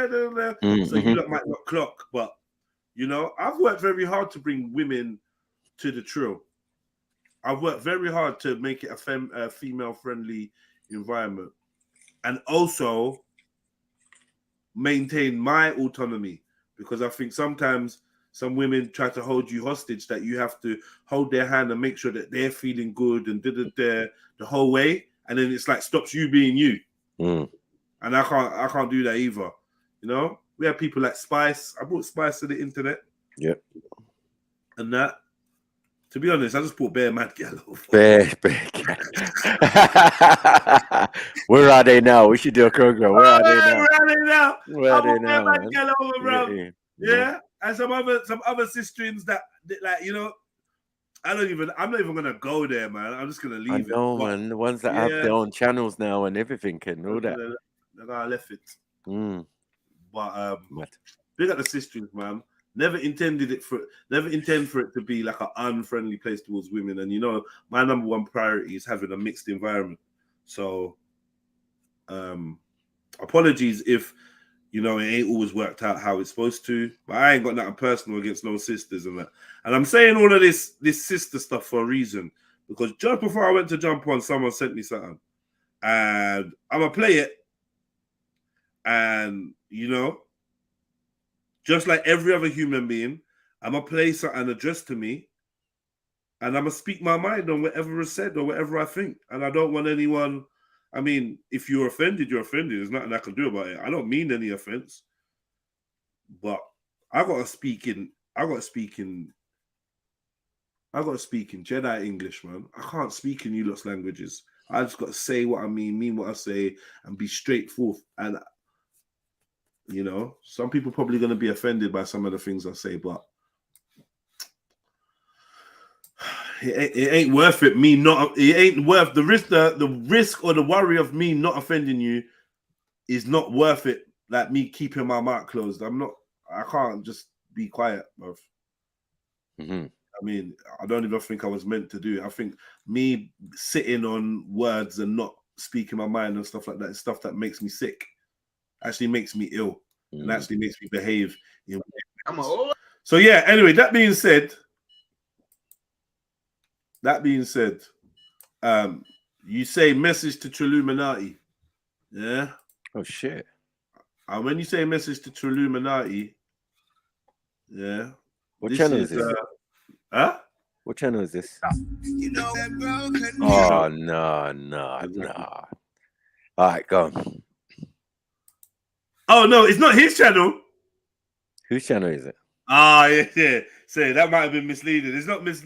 so you might not clock, but you know, I've worked very hard to bring women to the Trill. I've worked very hard to make it a female-friendly environment, and also maintain my autonomy, because I think sometimes some women try to hold you hostage, that you have to hold their hand and make sure that they're feeling good and the whole way, and then it's like stops you being you. And I can't do that either. You know, we have people like Spice. I brought Spice to the internet. Yep. And that, to be honest, I just brought bare mad gal over. Bare gal. Where are they now? We should do a program. Where are they now? Where are they now? Mad gal over, bro. Yeah. And some other sisterings that, like, you know, I'm not even gonna go there, man. I'm just gonna leave it. I know, man. The ones that have their own channels now and everything and all that. I left it. But big up the sisterings, man. Never intended for it to be like an unfriendly place towards women. And you know, my number one priority is having a mixed environment. So apologies if, you know, it ain't always worked out how it's supposed to, but I ain't got nothing personal against no sisters and that. And I'm saying all of this sister stuff for a reason, because just before I went to jump on, someone sent me something, and I'm gonna play it. And you know, just like every other human being, I'm gonna play something addressed to me, and I'm gonna speak my mind on whatever is said or whatever I think. And I don't want anyone. I mean, if you're offended, you're offended. There's nothing I can do about it. I don't mean any offense, but I gotta speak in JEDI English, man. I can't speak in you lot's languages. I just gotta say what I mean what I say, and be straightforward. And you know, some people probably gonna be offended by some of the things I say, but It ain't worth it. Me not. It ain't worth the risk. The risk or the worry of me not offending you is not worth it. Like me keeping my mouth closed. I can't just be quiet, bro. Mm-hmm. I mean, I don't even think I was meant to do it. I think me sitting on words and not speaking my mind and stuff like that is stuff that makes me sick. Actually makes me ill. And actually makes me behave. So yeah, anyway, that being said, you say message to Trilluminati. Yeah? Oh shit. And when you say message to Trilluminati, yeah. What channel is this? Huh? What channel is this? You know that broken. Oh no. All right, go on. Oh no, it's not his channel. Whose channel is it? Ah, yeah. Say that might have been misleading. It's not this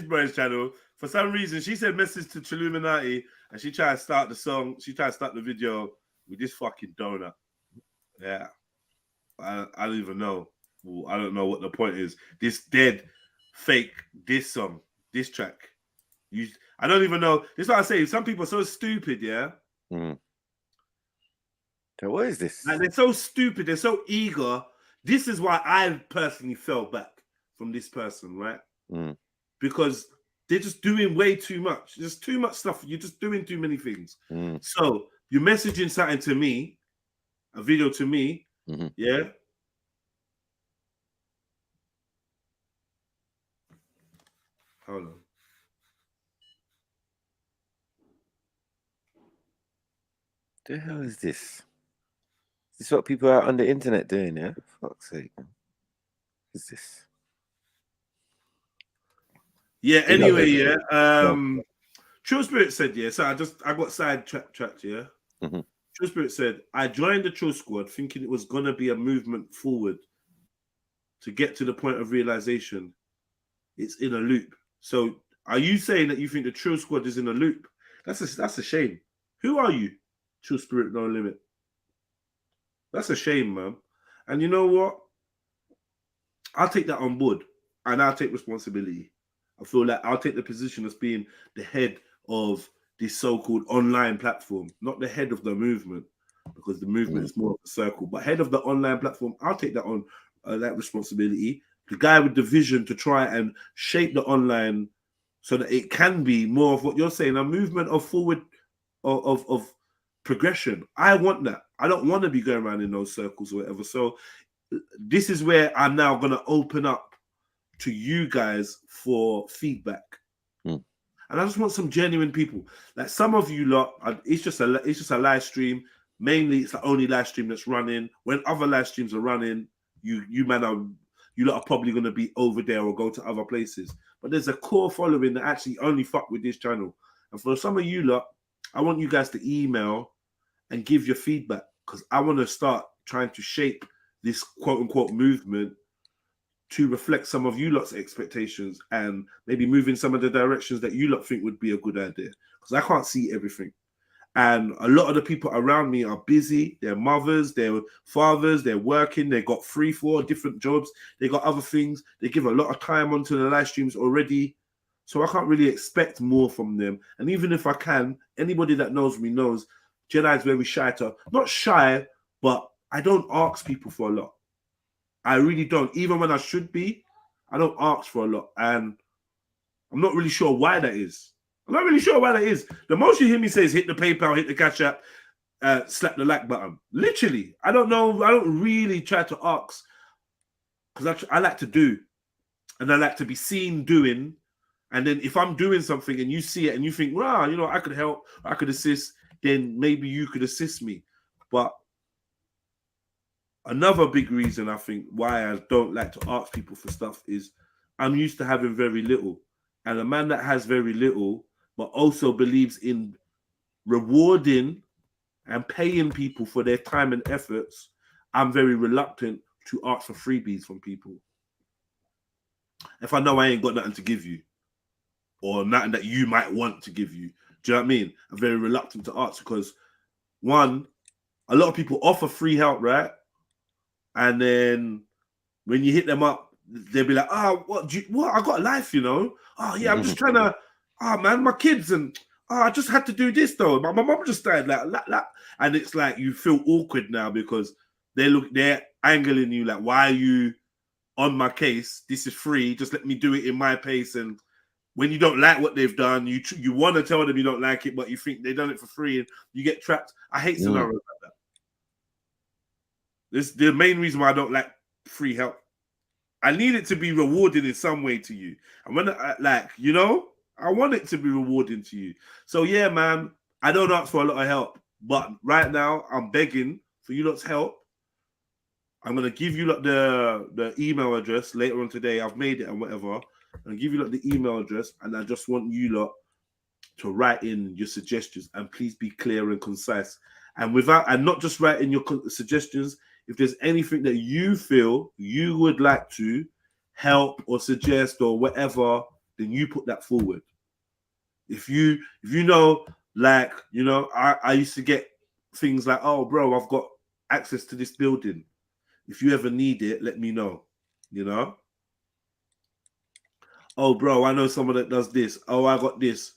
boy's channel. For some reason, she said message to Trilluminati, and she tried to start the song. She tried to start the video with this fucking donut. Yeah, I don't even know. I don't know what the point is. This dead, fake, this song, this track. I don't even know. This is what I say. Some people are so stupid, yeah. So what is this? Like, they're so stupid. They're so eager. This is why I personally fell back from this person, right? Because they're just doing way too much. There's too much stuff. You're just doing too many things. So you're messaging something to me, a video to me, yeah? Hold on. The hell is this? Is this what people out on the internet doing, yeah? For fuck's sake. What is this? Yeah, anyway, yeah. True Spirit said, yeah. So I got sidetracked, yeah. True Spirit said, I joined the True Squad thinking it was gonna be a movement forward to get to the point of realization. It's in a loop. So are you saying that you think the True Squad is in a loop? That's a shame. Who are you? True Spirit No Limit. That's a shame, man. And you know what? I'll take that on board and I'll take responsibility. I feel like I'll take the position as being the head of this so-called online platform, not the head of the movement, because the movement is more of a circle, but head of the online platform. I'll take that on, that responsibility. The guy with the vision to try and shape the online so that it can be more of what you're saying, a movement of forward, of progression. I want that. I don't want to be going around in those circles or whatever. So this is where I'm now going to open up to you guys for feedback. And I just want some genuine people. Like some of you lot, it's just a live stream. Mainly, it's the only live stream that's running. When other live streams are running, you lot are probably going to be over there or go to other places. But there's a core following that actually only fuck with this channel. And for some of you lot, I want you guys to email and give your feedback, because I want to start trying to shape this quote-unquote movement to reflect some of you lot's expectations and maybe move in some of the directions that you lot think would be a good idea. Because I can't see everything. And a lot of the people around me are busy. They're mothers, they're fathers, they're working, they've got 3-4 different jobs, they got other things. They give a lot of time onto the live streams already. So I can't really expect more from them. And even if I can, anybody that knows me knows Jedi is very shy to, not shy, but I don't ask people for a lot. I really don't. Even when I should be, I don't ask for a lot. And I'm not really sure why that is. The most you hear me say is hit the PayPal, hit the Cash App, slap the like button. Literally. I don't know. I don't really try to ask, because I like to do. And I like to be seen doing. And then if I'm doing something and you see it and you think, wow, you know, I could help, I could assist, then maybe you could assist me. But another big reason I think why I don't like to ask people for stuff is I'm used to having very little. And a man that has very little, but also believes in rewarding and paying people for their time and efforts, I'm very reluctant to ask for freebies from people. If I know I ain't got nothing to give you, or nothing that you might want to give you. Do you know what I mean? I'm very reluctant to ask because, one, a lot of people offer free help, right? And then when you hit them up, they'll be like, oh, what? I got a life, you know. Oh yeah, I'm just trying to. Oh man, my kids and I just had to do this though. My mom just died, like, and it's like you feel awkward now because they're angling you like, why are you on my case? This is free. Just let me do it in my pace. And when you don't like what they've done, you want to tell them you don't like it, but you think they've done it for free, and you get trapped. I hate scenarios like that. This is the main reason why I don't like free help. I need it to be rewarding in some way to you. And when I want it to be rewarding to you. So yeah, man, I don't ask for a lot of help, but right now I'm begging for you lot's help. I'm gonna give you like the email address later on today. I've made it and whatever. I'm gonna give you like the email address, and I just want you lot to write in your suggestions, and please be clear and concise. And not just write in your suggestions. If there's anything that you feel you would like to help or suggest or whatever, then you put that forward. If you know, like, you know, I used to get things like, oh, bro, I've got access to this building. If you ever need it, let me know, you know? Oh, bro, I know someone that does this. Oh, I got this.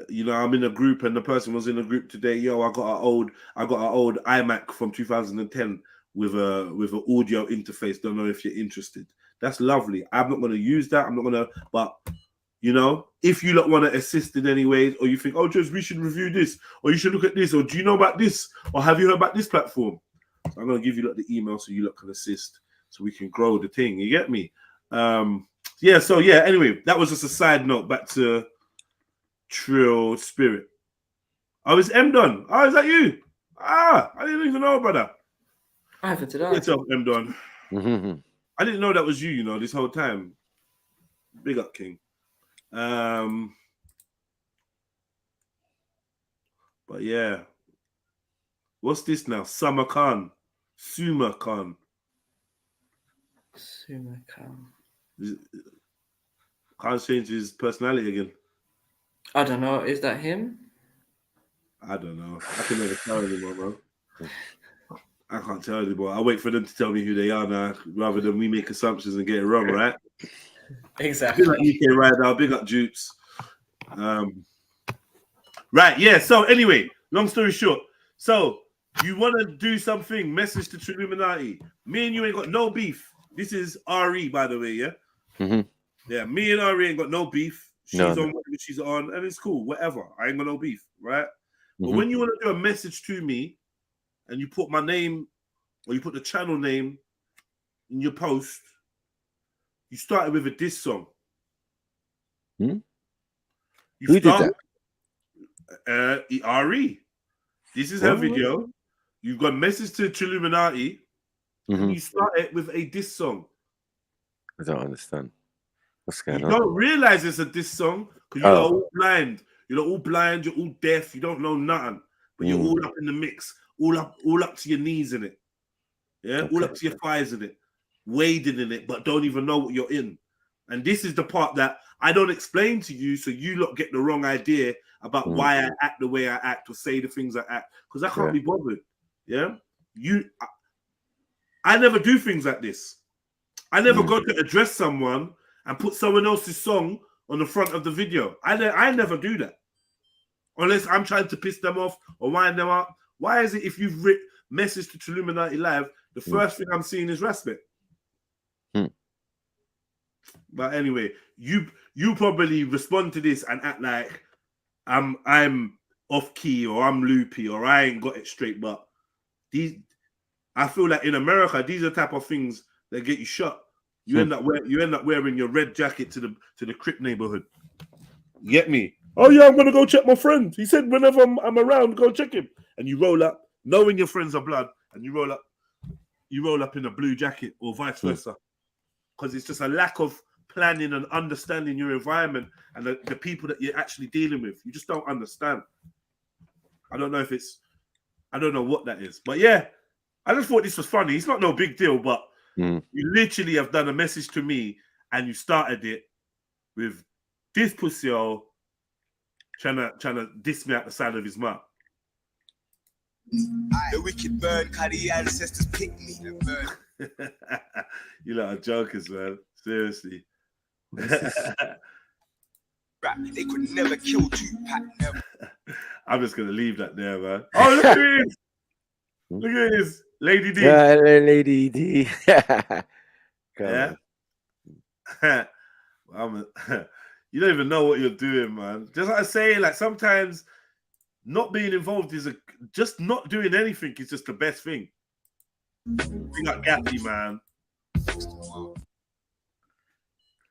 You know, I'm in a group and the person was in a group today. Yo, I got an old iMac from 2010 with an audio interface. Don't know if you're interested. That's lovely. I'm not going to use that. But you know, if you lot want to assist in any ways, or you think, oh, just we should review this, or you should look at this, or do you know about this, or have you heard about this platform? So I'm going to give you lot the email so you lot can assist, so we can grow the thing. You get me? Yeah. So yeah. Anyway, that was just a side note. Back to Trill Spirit. Oh, it's M Don. Oh, is that you? I didn't even know, brother. I haven't today. What's up, M Don? I didn't know that was you. You know, this whole time. Big up, King. But yeah, what's this now? Summer Khan, Suma Khan. Can't change his personality again. I don't know. Is that him? I don't know. I can never tell anymore, bro. I can't tell anymore. I wait for them to tell me who they are now, rather than we make assumptions and get it wrong, right? Exactly. Big up UK right now. Big up Dupes. Right, yeah. So anyway, long story short. So you want to do something, message to Trilluminati. Me and you ain't got no beef. This is RE, by the way, yeah? Yeah, me and RE ain't got no beef. She's on whatever she's on, and it's cool, whatever. I ain't got no beef, right? But when you want to do a message to me, and you put my name, or you put the channel name in your post, you started with a diss song. Who did that? RE. This is her video. You've got a message to Trilluminati, and you started with a diss song. I don't understand. What's going on? You don't realize it's a diss song because you're all blind. You're all blind. You're all deaf. You don't know nothing, but you're all up in the mix, all up to your knees in it. Yeah, all up to your thighs in it, wading in it, but don't even know what you're in. And this is the part that I don't explain to you, so you lot get the wrong idea about why I act the way I act or say the things I act, because I can't be bothered. Yeah, I never do things like this. I never go to address someone and put someone else's song on the front of the video. I never do that. Unless I'm trying to piss them off or wind them up. Why is it if you've messaged to Trilluminati Live, the first thing I'm seeing is respect? But anyway, you probably respond to this and act like I'm off key or I'm loopy or I ain't got it straight. But I feel like in America, these are the type of things that get you shot. You end up wearing your red jacket to the Crip neighborhood. You get me? Oh yeah, I'm gonna go check my friend. He said whenever I'm around, go check him. And you roll up, knowing your friends are blood, and you roll up in a blue jacket or vice versa. Because it's just a lack of planning and understanding your environment and the people that you're actually dealing with. You just don't understand. I don't know what that is. But yeah, I just thought this was funny. It's not no big deal, but you literally have done a message to me and you started it with this pussy trying to diss me out the side of his mouth. The wicked bird, cause the ancestors picked me. You lot are jokers, man. Seriously. They could never kill Tupac, never. I'm just gonna leave that there, man. Oh, look at this! Look at this, Lady D. Yeah, Lady D. Yeah. You don't even know what you're doing, man. Just like I say, like sometimes not being involved is just not doing anything is just the best thing. Bring up Gappy, man.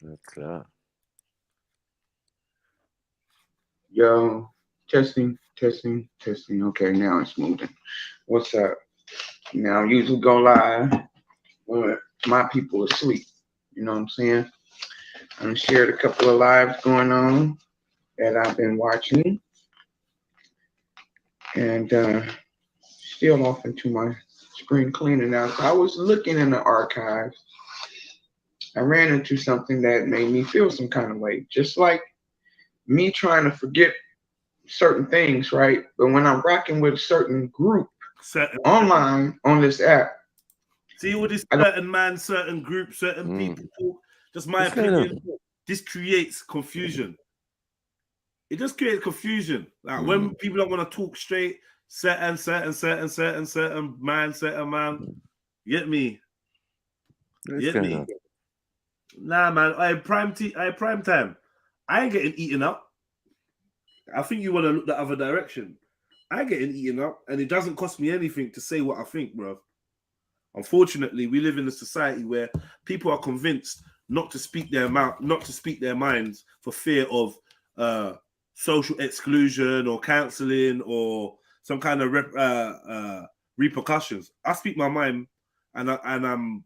That's klar. Yo, testing. Okay, now it's moving. What's up? Now I usually go live when my people are asleep. You know what I'm saying? I shared a couple of lives going on that I've been watching. And still off into my spring cleaning now. So I was looking in the archives. I ran into something that made me feel some kind of way. Just like me trying to forget certain things, right? But when I'm rocking with a certain group online on this app. See all this certain man, certain group, certain people talk. Just my opinion. This creates confusion. It just creates confusion. Like when people don't want to talk straight, certain man. Get me? Get me? Nah, man. I prime time. I ain't getting eaten up. I think you want to look the other direction. I ain't getting eaten up, and it doesn't cost me anything to say what I think, bro. Unfortunately, we live in a society where people are convinced not to speak their mouth, not to speak their minds for fear of social exclusion or counseling or some kind of repercussions. I speak my mind, and I'm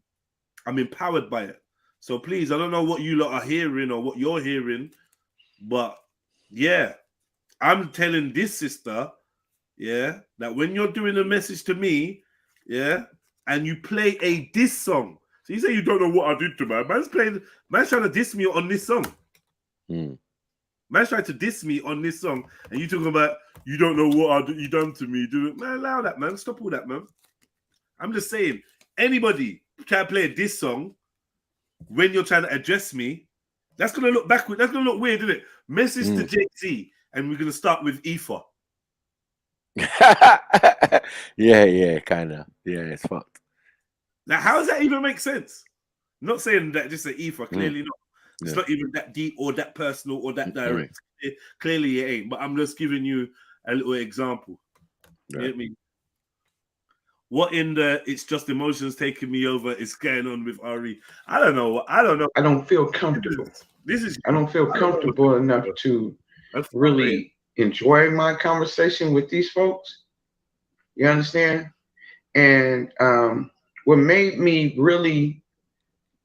empowered by it. So please, I don't know what you lot are hearing or what you're hearing, but yeah, I'm telling this sister, yeah, that when you're doing a message to me, yeah, and you play a diss song. So you say you don't know what I did to man. Man's trying to diss me on this song. Man's trying to diss me on this song, and you talking about you don't know what you done to me. Man, allow that, man. Stop all that, man. I'm just saying, anybody try to play a diss song when you're trying to address me, that's gonna look backward. That's gonna look weird, isn't it? Message to JT, and we're gonna start with Ether. yeah, kind of. Yeah, it's fucked. Now, how does that even make sense? I'm not saying that just an Ether, clearly not. It's not even that deep or that personal or that direct. Clearly it ain't, but I'm just giving you a little example. You get me? What in the it's just emotions taking me over is going on with Ari? I don't know. I don't feel comfortable. I don't feel comfortable enough to really enjoy my conversation with these folks. You understand? And what made me really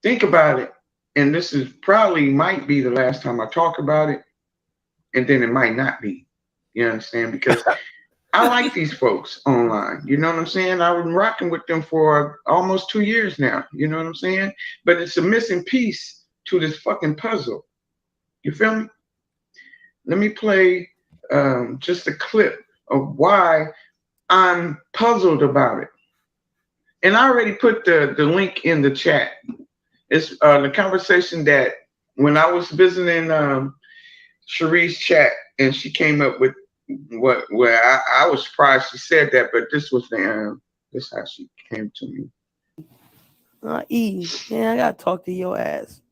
think about it, and this is probably might be the last time I talk about it, and then it might not be. You understand? Because I like these folks online. You know what I'm saying? I've been rocking with them for almost 2 years now. You know what I'm saying? But it's a missing piece to this fucking puzzle. You feel me? Let me play just a clip of why I'm puzzled about it. And I already put the link in the chat. It's the conversation that when I was visiting Cherie's chat, and she came up with where I was surprised she said that, but this was this how she came to me. E, man, I gotta talk to your ass,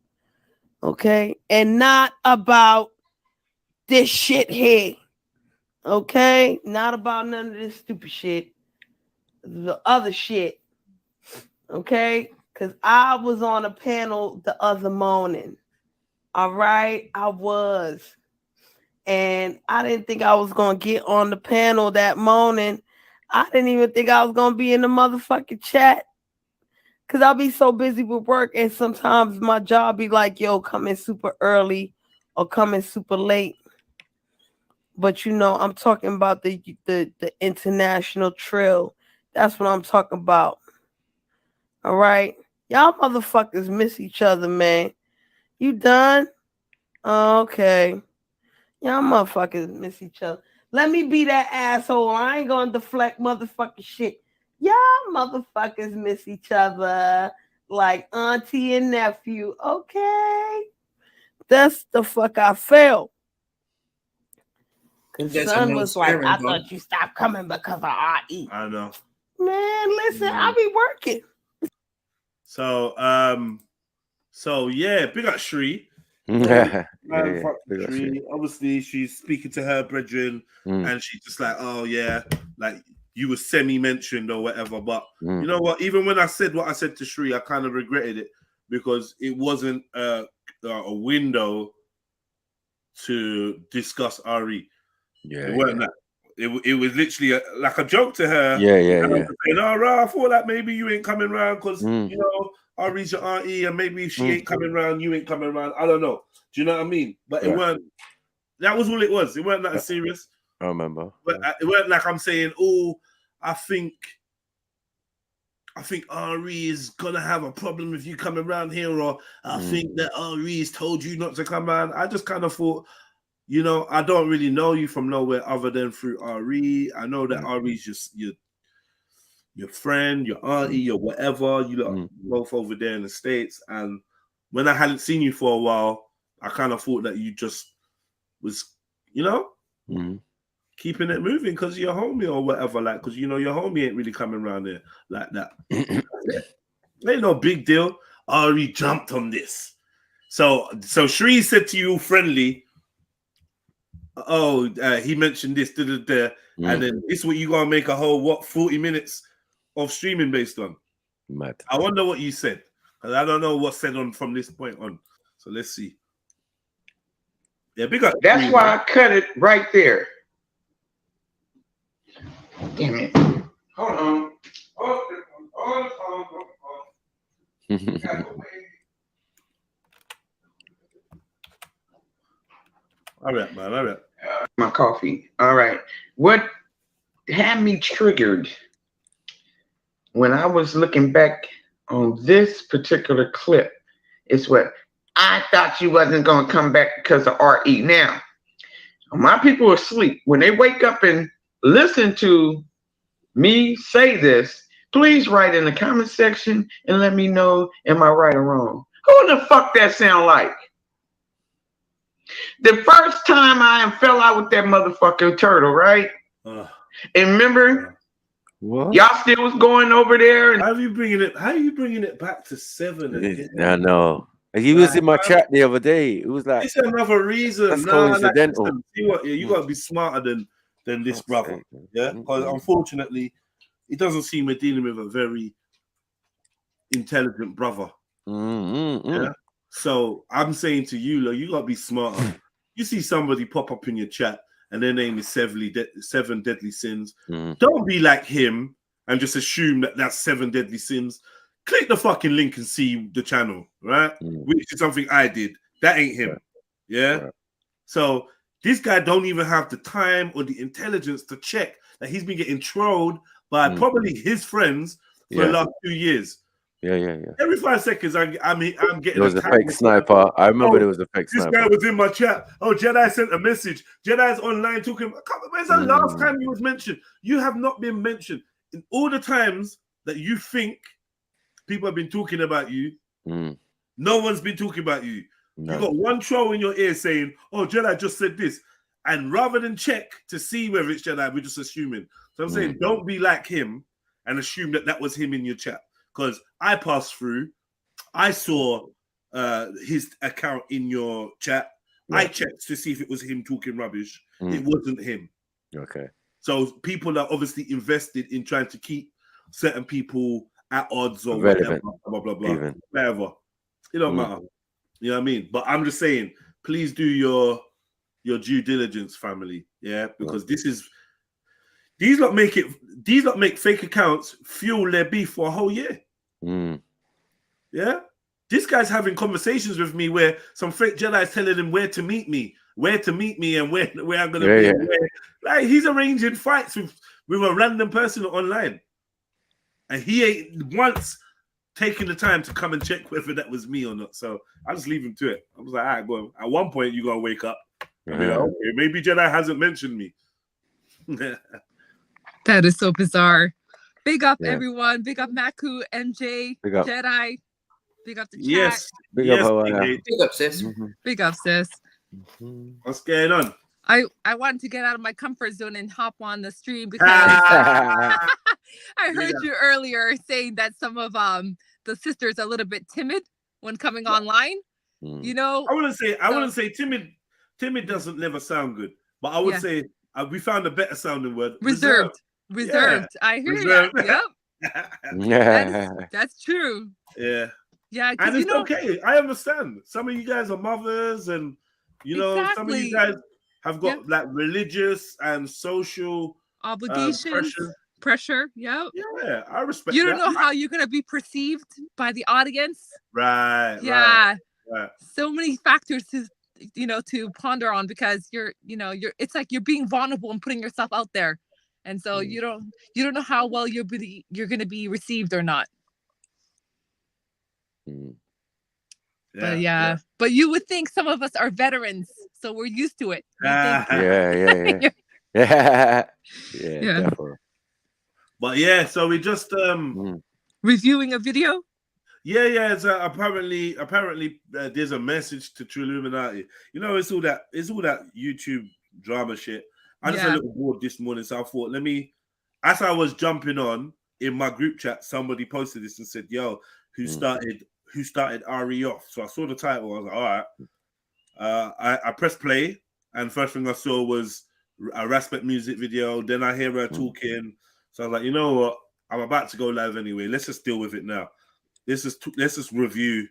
okay? And not about this shit here, okay? Not about none of this stupid shit, the other shit, okay? Because I was on a panel the other morning, all right? I was. And I didn't think I was going to get on the panel that morning. I didn't even think I was going to be in the motherfucking chat. Because I'll be so busy with work. And sometimes my job be like, yo, come in super early or come in super late. But, you know, I'm talking about the international trill. That's what I'm talking about. All right. Y'all motherfuckers miss each other, man. You done? Okay. Y'all motherfuckers miss each other. Let me be that asshole. I ain't gonna deflect motherfucking shit. Y'all motherfuckers miss each other. like auntie and nephew. Okay. That's the fuck I felt. Because son was like, I thought you stopped coming because of RE. I know. Man, listen, I be working. So, yeah, big up Shri. Shri. Obviously, she's speaking to her brethren, and she's just like, oh yeah, like you were semi-mentioned or whatever. But you know what? Even when I said what I said to Shri, I kind of regretted it because it wasn't a window to discuss RE. Yeah, it wasn't that. It was literally like a joke to her. Yeah. Saying, oh, I thought that maybe you ain't coming around because you know RE's your auntie, and maybe if she ain't coming around, you ain't coming around. I don't know. Do you know what I mean? But it weren't. That was all it was. It weren't that serious. I remember. But it weren't like I'm saying, oh, I think RE is gonna have a problem if you come around here, or I think that RE has told you not to come around. I just kind of thought, you know, I don't really know you from nowhere other than through RE. I know that RE's just your friend, your auntie, your whatever. You lot both over there in the States. And when I hadn't seen you for a while, I kind of thought that you just was, you know, keeping it moving because you're homie or whatever. Like, because you know your homie ain't really coming around there like that. Ain't no big deal. RE jumped on this. So Shri said to you friendly, oh, he mentioned this, and then this is what you gonna make a whole 40 minutes of streaming based on. Mad. I wonder what you said, because I don't know what's said on from this point on. So let's see. Yeah, big up. That's why I cut it right there. Damn it. Hold on. All right, man. All right. My coffee. All right. What had me triggered when I was looking back on this particular clip is what I thought you wasn't going to come back because of RE. Now, my people are asleep. When they wake up and listen to me say this, please write in the comment section and let me know, am I right or wrong? Who the fuck that sound like? The first time I fell out with that motherfucking turtle, right? And remember, y'all still was going over there. And how are you bringing it back to 7 again? I know. He was in my chat the other day. It was like, it's another reason. That's coincidental. Like, see what? Yeah, you gotta be smarter than this brother. Yeah, because unfortunately, it doesn't seem we're dealing with a very intelligent brother. Yeah. So I'm saying to you, like, you gotta be smarter. You see somebody pop up in your chat and their name is 7 deadly sins. Don't be like him and just assume that that's 7 deadly sins. Click the fucking link and see the channel, right? Which is something I did. That ain't him. Yeah. So this guy don't even have the time or the intelligence to check that he's been getting trolled by probably his friends for the last 2 years. Yeah. Every 5 seconds, I'm getting. There was a fake sniper. I remember there was a fake sniper. This guy was in my chat. Oh, Jedi sent a message. Jedi's online talking. When's the last time you was mentioned? You have not been mentioned in all the times that you think people have been talking about you. No one's been talking about you. No. You got one troll in your ear saying, "Oh, Jedi just said this," and rather than check to see whether it's Jedi, we're just assuming. So I'm saying, don't be like him and assume that that was him in your chat. Because I passed through, I saw his account in your chat. I checked to see if it was him talking rubbish. It wasn't him. Okay. So people are obviously invested in trying to keep certain people at odds or whatever, blah, blah, blah, whatever. It don't matter. You know what I mean? But I'm just saying, please do your due diligence, family. Yeah, because this is these lot make fake accounts fuel their beef for a whole year. Yeah, this guy's having conversations with me where some fake Jedi is telling him where to meet me, and where I'm gonna be. Where, like, he's arranging fights with a random person online, and he ain't once taking the time to come and check whether that was me or not. So I just leave him to it. I was like, all right, go on. At one point, you gotta wake up. I mean, okay, maybe Jedi hasn't mentioned me. That is so bizarre. Big up, everyone. Big up, Maku, MJ, Jedi. Big up the chat. Yes. Big up, Hawaii. Big up, sis. Big up, sis. What's going on? I wanted to get out of my comfort zone and hop on the stream because I heard you earlier saying that some of the sisters are a little bit timid when coming online. You know, I wouldn't say timid. Timid doesn't never sound good, but I would say we found a better sounding word. Reserved. Yeah. I hear Reserved. you. Yep. That's true. Yeah. Yeah, and it's okay. I understand. Some of you guys are mothers, and some of you guys have got like religious and social obligations, pressure. Yeah. Yeah, I respect. You don't know how you're gonna be perceived by the audience. Right. Yeah. Right. So many factors to ponder on because you're it's like you're being vulnerable and putting yourself out there, and so you don't know how well you're gonna be received or not. But you would think some of us are veterans, so we're used to it. Yeah. Definitely. But so we just reviewing a video. Yeah. It's, apparently, there's a message to Trilluminati. It's all that YouTube drama shit. I just a little bored this morning, so I thought, as I was jumping on in my group chat, somebody posted this and said, "Yo, who started RE off?" So I saw the title. I was like, all right. I pressed play, and first thing I saw was a Raspet music video. Then I hear her talking. So I was like, you know what? I'm about to go live anyway. Let's just deal with it now. Let's just review.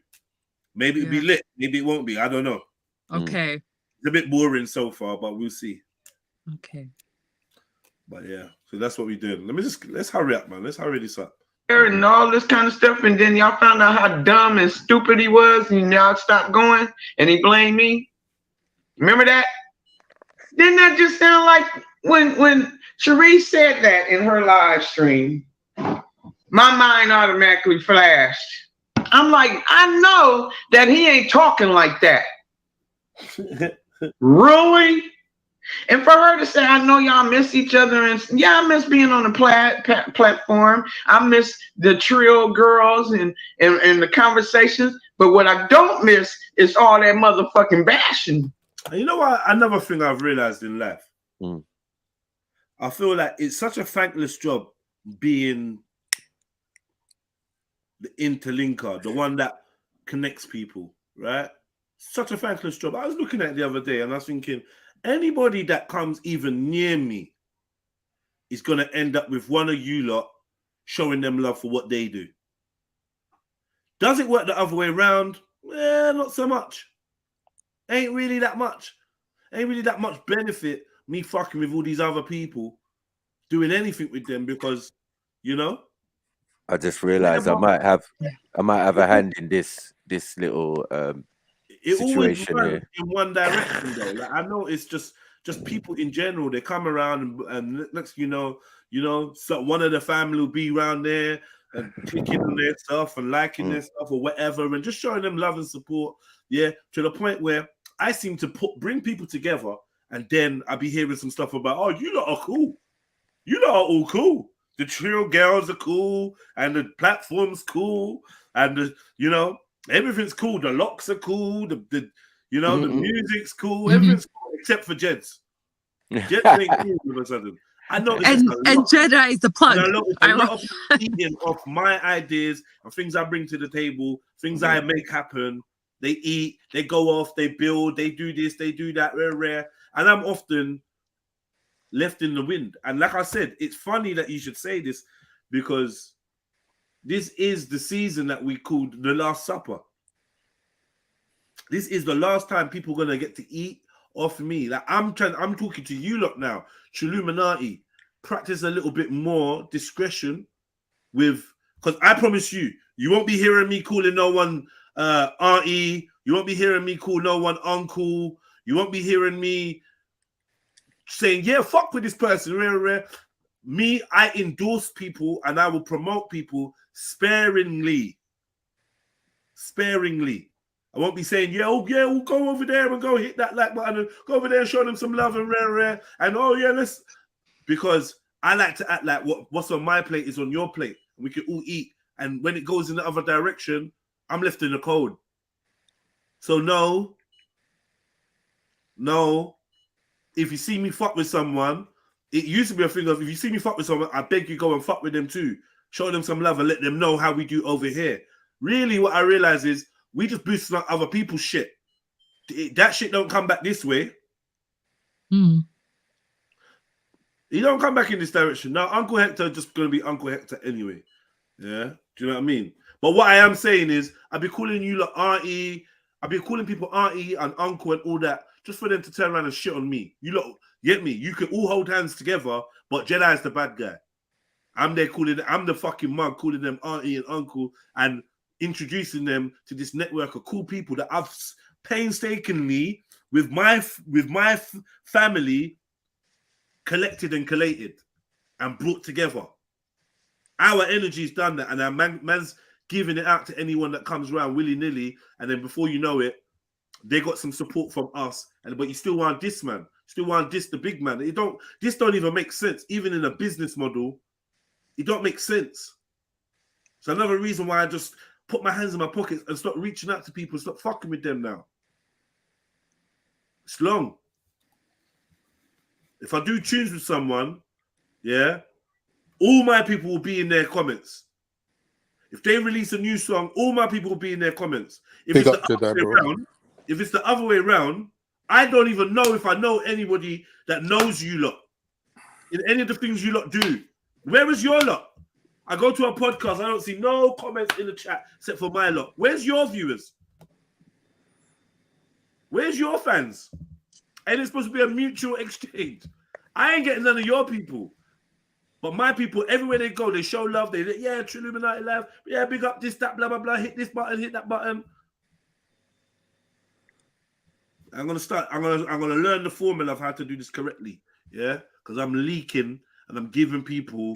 Maybe it'll be lit. Maybe it won't be. I don't know. Okay. It's a bit boring so far, but we'll see. Okay. But so that's what we're doing. Let's hurry up, man. Let's hurry this up. And all this kind of stuff, and then y'all found out how dumb and stupid he was, and y'all stopped going, and he blamed me. Remember that? Didn't that just sound like when Cherie said that in her live stream? My mind automatically flashed. I'm like, I know that he ain't talking like that. Really? And for her to say, I know y'all miss each other, and I miss being on the platform. I miss the Trill girls and the conversations. But what I don't miss is all that motherfucking bashing. And you know what? Another thing I've realized in life, I feel like it's such a thankless job being the interlinker, the one that connects people, right? Such a thankless job. I was looking at it the other day and I was thinking, anybody that comes even near me is going to end up with one of you lot showing them love for what they do. Does it work the other way around? Not so much. Ain't really that much. Ain't really that much benefit me fucking with all these other people doing anything with them because, I just realized I might have a hand in this little it always situation runs here. in one direction though. Like, I know it's just people in general. They come around and next so one of the family will be around there and clicking on their stuff and liking their stuff or whatever and just showing them love and support. Yeah, to the point where I seem to bring people together and then I'll be hearing some stuff about, oh, you lot are cool. You lot are all cool. The Trill girls are cool and the platform's cool and everything's cool. The locks are cool. The music's cool. Everything's cool except for Jeds. Jeds ain't cool all of a sudden. I know. And JEDI is the plug. And a lot of eating off my ideas and things I bring to the table, things I make happen. They eat, they go off, they build, they do this, they do that, rare. And I'm often left in the wind. And like I said, it's funny that you should say this because this is the season that we called the Last Supper. This is the last time people are gonna get to eat off me. Like I'm talking to you lot now. Trilluminati, practice a little bit more discretion with, because I promise you won't be hearing me calling no one auntie. You won't be hearing me call no one uncle. You won't be hearing me saying, yeah, fuck with this person. Me, I endorse people and I will promote people sparingly. Sparingly. I won't be saying, we'll go over there and go hit that like button and go over there and show them some love and rare. And let's, because I like to act like what's on my plate is on your plate. And we can all eat. And when it goes in the other direction, I'm left in the cold. So no, if you see me fuck with someone, it used to be a thing of if you see me fuck with someone, I beg you go and fuck with them too. Show them some love and let them know how we do over here. Really, what I realize is we just boosting up other people's shit. That shit don't come back this way. Hmm. He don't come back in this direction. Now, Uncle Hector just going to be Uncle Hector anyway. Yeah? Do you know what I mean? But what I am saying is, I'll be calling you like auntie. I'll be calling people auntie and uncle and all that just for them to turn around and shit on me. You lot, get me? You can all hold hands together, but Jedi is the bad guy. I'm the fucking mug calling them auntie and uncle and introducing them to this network of cool people that I've painstakingly, with my family, collected and collated and brought together. Our energy's done that, and our man's giving it out to anyone that comes around willy-nilly, and then before you know it, they got some support from us, but you still want this man, still want this the big man. This don't even make sense, even in a business model. It don't make sense. So another reason why I just put my hands in my pockets and stop reaching out to people, stop fucking with them now. It's long. If I do tunes with someone, yeah, all my people will be in their comments. If they release a new song, all my people will be in their comments. If it's the other way around, I don't even know if I know anybody that knows you lot in any of the things you lot do. Where is your lot? I go to a podcast, I don't see no comments in the chat except for my lot. Where's your viewers? Where's your fans? And it's supposed to be a mutual exchange. I ain't getting none of your people. But my people, everywhere they go, they show love. They yeah, Trilluminati love. Yeah, big up this, that, blah, blah, blah. Hit this button, hit that button. I'm gonna learn the formula of how to do this correctly. Yeah, because I'm leaking and I'm giving people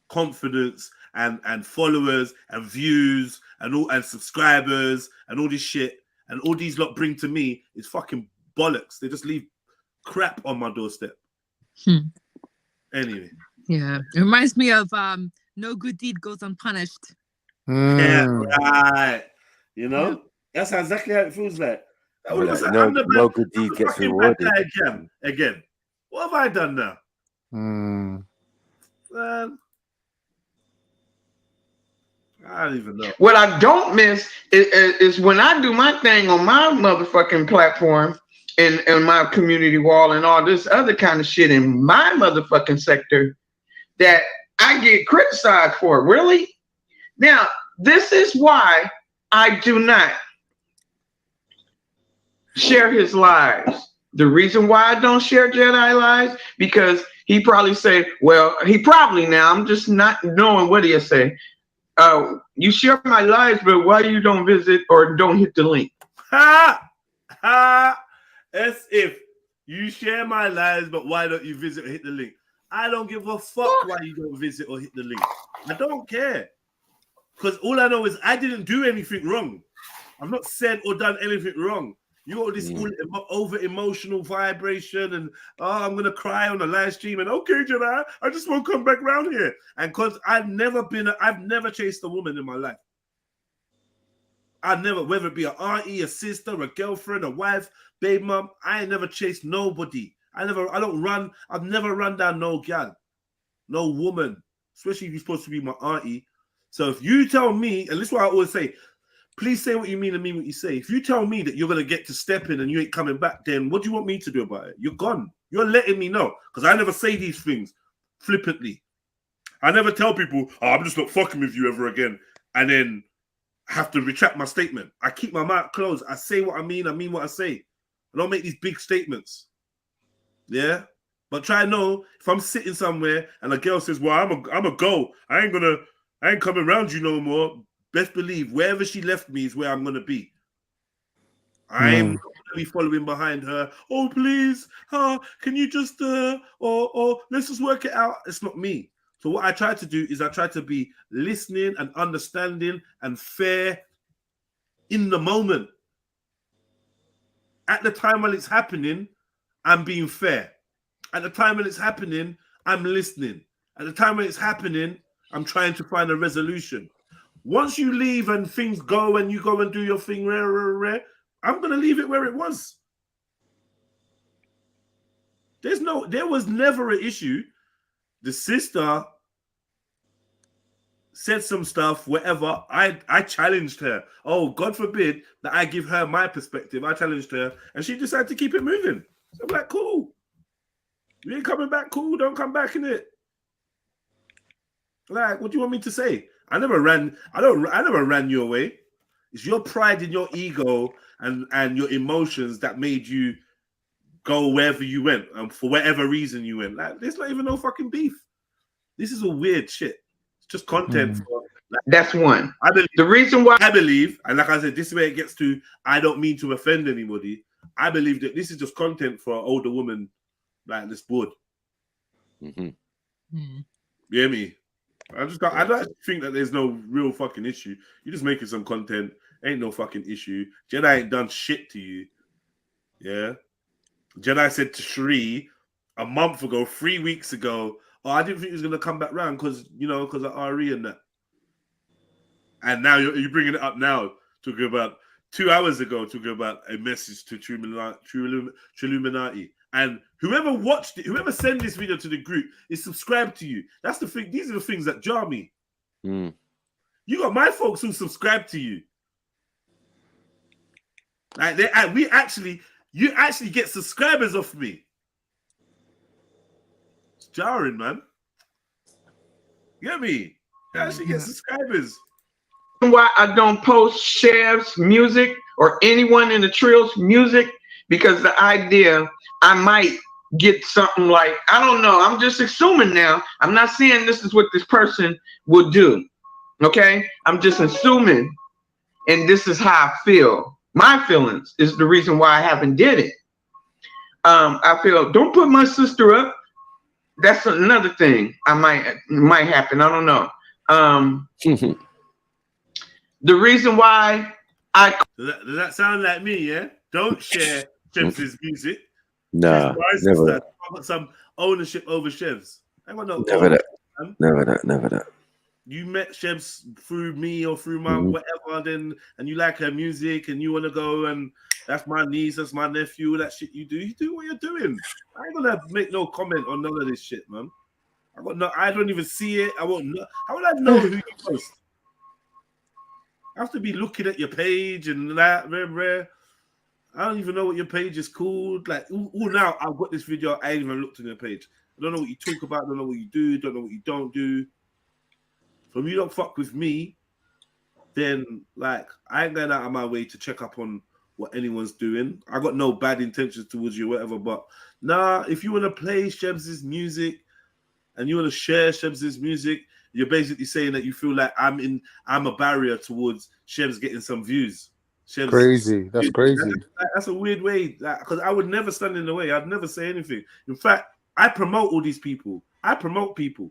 confidence and followers and views and subscribers and all this shit. And all these lot bring to me is fucking bollocks. They just leave crap on my doorstep. Anyway. Yeah. It reminds me of no good deed goes unpunished. Yeah, right. You know? That's exactly how it feels like. No good deed gets rewarded. Again. What have I done now? Man. I don't even know. What I don't miss is when I do my thing on my motherfucking platform and my community wall and all this other kind of shit in my motherfucking sector that I get criticized for. Really? Now, this is why I do not share his lives. The reason why I don't share Jedi lives, because he probably say, well, he probably now, I'm just not knowing what he'll say. You share my lives, but why you don't visit or don't hit the link? As if you share my lives, but why don't you visit or hit the link? I don't give a fuck why you don't visit or hit the link. I don't care. Because all I know is I didn't do anything wrong. I've not said or done anything wrong. You got this over emotional vibration and I'm gonna cry on the live stream and okay, Jedi, I just won't come back around here. And because I've never chased a woman in my life. I've never, whether it be an auntie, a sister, a girlfriend, a wife, babe mom, I ain't never chased nobody. I've never run down no gal, no woman, especially if you're supposed to be my auntie. So if you tell me, and this is what I always say, please say what you mean and mean what you say. If you tell me that you're going to get to step in and you ain't coming back, then what do you want me to do about it? You're gone. You're letting me know. Because I never say these things flippantly. I never tell people, oh, I'm just not fucking with you ever again. And then have to retract my statement. I keep my mouth closed. I say what I mean what I say. I don't make these big statements. Yeah? But try to know, if I'm sitting somewhere and a girl says, well, I'm a go. I ain't coming around you no more. Best believe wherever she left me is where I'm gonna be. I'm not gonna be following behind her. Oh, please, can you just or let's just work it out. It's not me. So what I try to do is I try to be listening and understanding and fair in the moment. At the time when it's happening, I'm being fair. At the time when it's happening, I'm listening. At the time when it's happening, I'm trying to find a resolution. Once you leave and things go and you go and do your thing, I'm gonna leave it where it was. There was never an issue. The sister said some stuff, whatever. I challenged her. Oh, God forbid that I give her my perspective. I challenged her, and she decided to keep it moving. So I'm like, cool. You ain't coming back, cool. Don't come back in it. Like, what do you want me to say? I never ran you away. It's your pride and your ego and your emotions that made you go wherever you went, and for whatever reason you went. Like, there's not even no fucking beef. This is a weird shit. It's just content. For, like, that's one. I believe, the reason why I believe, and like I said, this is where it gets to. I don't mean to offend anybody. I believe that this is just content for an older woman like this board. Mm-hmm. Mm. You hear me? I don't think that there's no real fucking issue. You're just making some content. Ain't no fucking issue. Jedi ain't done shit to you. Yeah. Jedi said to Shree a month ago, 3 weeks ago, oh, I didn't think he was gonna come back round because of RE and that. And now you're bringing it up now, talking about 2 hours ago, talking about a message to Trilluminati. And whoever watched it, whoever sent this video to the group is subscribed to you. That's the thing. These are the things that jar me. Mm. You got my folks who subscribe to you. Like you actually get subscribers off me. It's jarring, man. You get me? You actually get subscribers. Why I don't post Chev's music or anyone in the Trill's music, because the idea I might get something like, I don't know, I'm just assuming now. I'm not saying this is what this person would do. Okay? I'm just assuming, and this is how I feel. My feelings is the reason why I haven't did it. I feel, don't put my sister up. That's another thing might happen. I don't know. The reason why does that sound like me? Yeah. Don't share Chev's music. Nah, never. I've got some ownership over Chev's. Never that. You met Chev's through me or through my whatever, and you like her music and you want to go and that's my niece, that's my nephew, that shit you do what you're doing. I ain't gonna make no comment on none of this shit, man. I don't even see it. How would I know who you post? I have to be looking at your page and that, rare. I don't even know what your page is called. Like, now I've got this video. I ain't even looked on your page. I don't know what you talk about. Don't know what you do. Don't know what you don't do. From you don't fuck with me, then like I ain't going out of my way to check up on what anyone's doing. I got no bad intentions towards you, whatever. But nah, if you want to play Shebs' music and you want to share Shebs' music, you're basically saying that you feel like I'm a barrier towards Shebs getting some views. Shebs, crazy. That's crazy. That's a weird way. Because I would never stand in the way. I'd never say anything. In fact, I promote all these people. I promote people.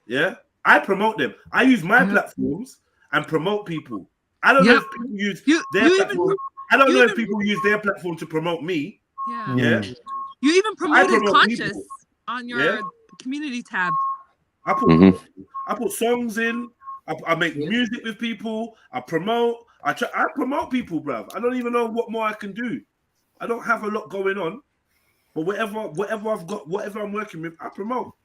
Yeah. I promote them. I use my platforms and promote people. I don't know if people use their platform. I don't know if people use their platform to promote me. Yeah. You even promoted Conscious people on your community tab. I put songs in. I make music with people. I promote. I promote people, bruv. I don't even know what more I can do. I don't have a lot going on, but whatever I've got, whatever I'm working with, I promote.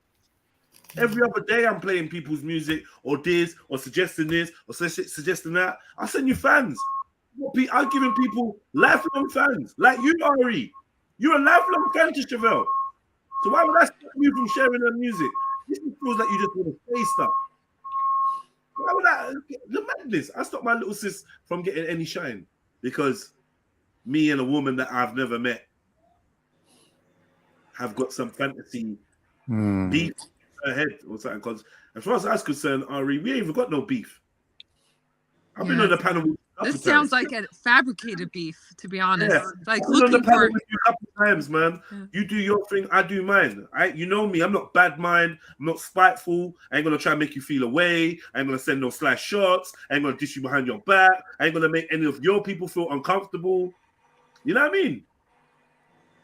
Every other day I'm playing people's music or this or suggesting this or suggesting that. I send you fans. I'm giving people lifelong fans like you, Ari. You're a lifelong fan to Chevelle. So why would I stop you from sharing her music? This feels like you just want to say stuff. Why would I? The madness. I stopped my little sis from getting any shine because me and a woman that I've never met have got some fantasy beef in her head or something. Because as far as I was concerned, Ari, we ain't even got no beef. I've been on the panel with you. This sounds like a fabricated beef, to be honest. Yeah. Like I've been on the looking panel for. with you a couple of times, man. Yeah. You do your thing, I do mine. You know me. I'm not bad mind. I'm not spiteful. I ain't gonna try and make you feel away. I ain't gonna send no slash shots. I ain't gonna dish you behind your back. I ain't gonna make any of your people feel uncomfortable. You know what I mean?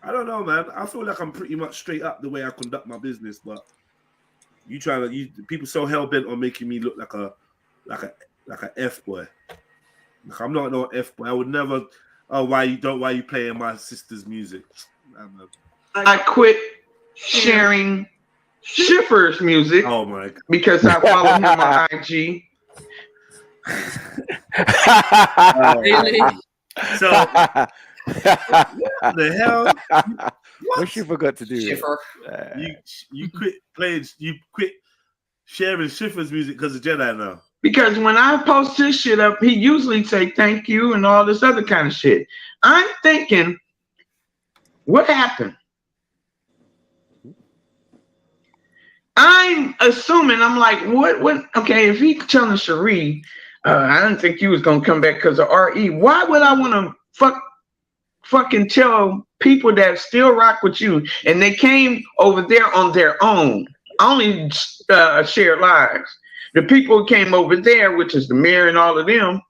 I don't know, man. I feel like I'm pretty much straight up the way I conduct my business, but people so hell bent on making me look like a like an F boy. Like, I'm not no F boy. I would never. Oh, why you playing my sister's music? I quit sharing Schiffer's music. Oh my God. Because I follow him on IG. Really? So what the hell? What she forgot to do? Schiffer. You quit sharing Schiffer's music because of Jedi now. Because when I post his shit up, he usually say thank you and all this other kind of shit. I'm thinking, what happened? I'm assuming, I'm like, what? Okay, if he telling Cherie, I didn't think you was gonna come back because of RE. Why would I want to fucking tell people that still rock with you and they came over there on their own? I only shared lives. The people who came over there, which is the mayor and all of them,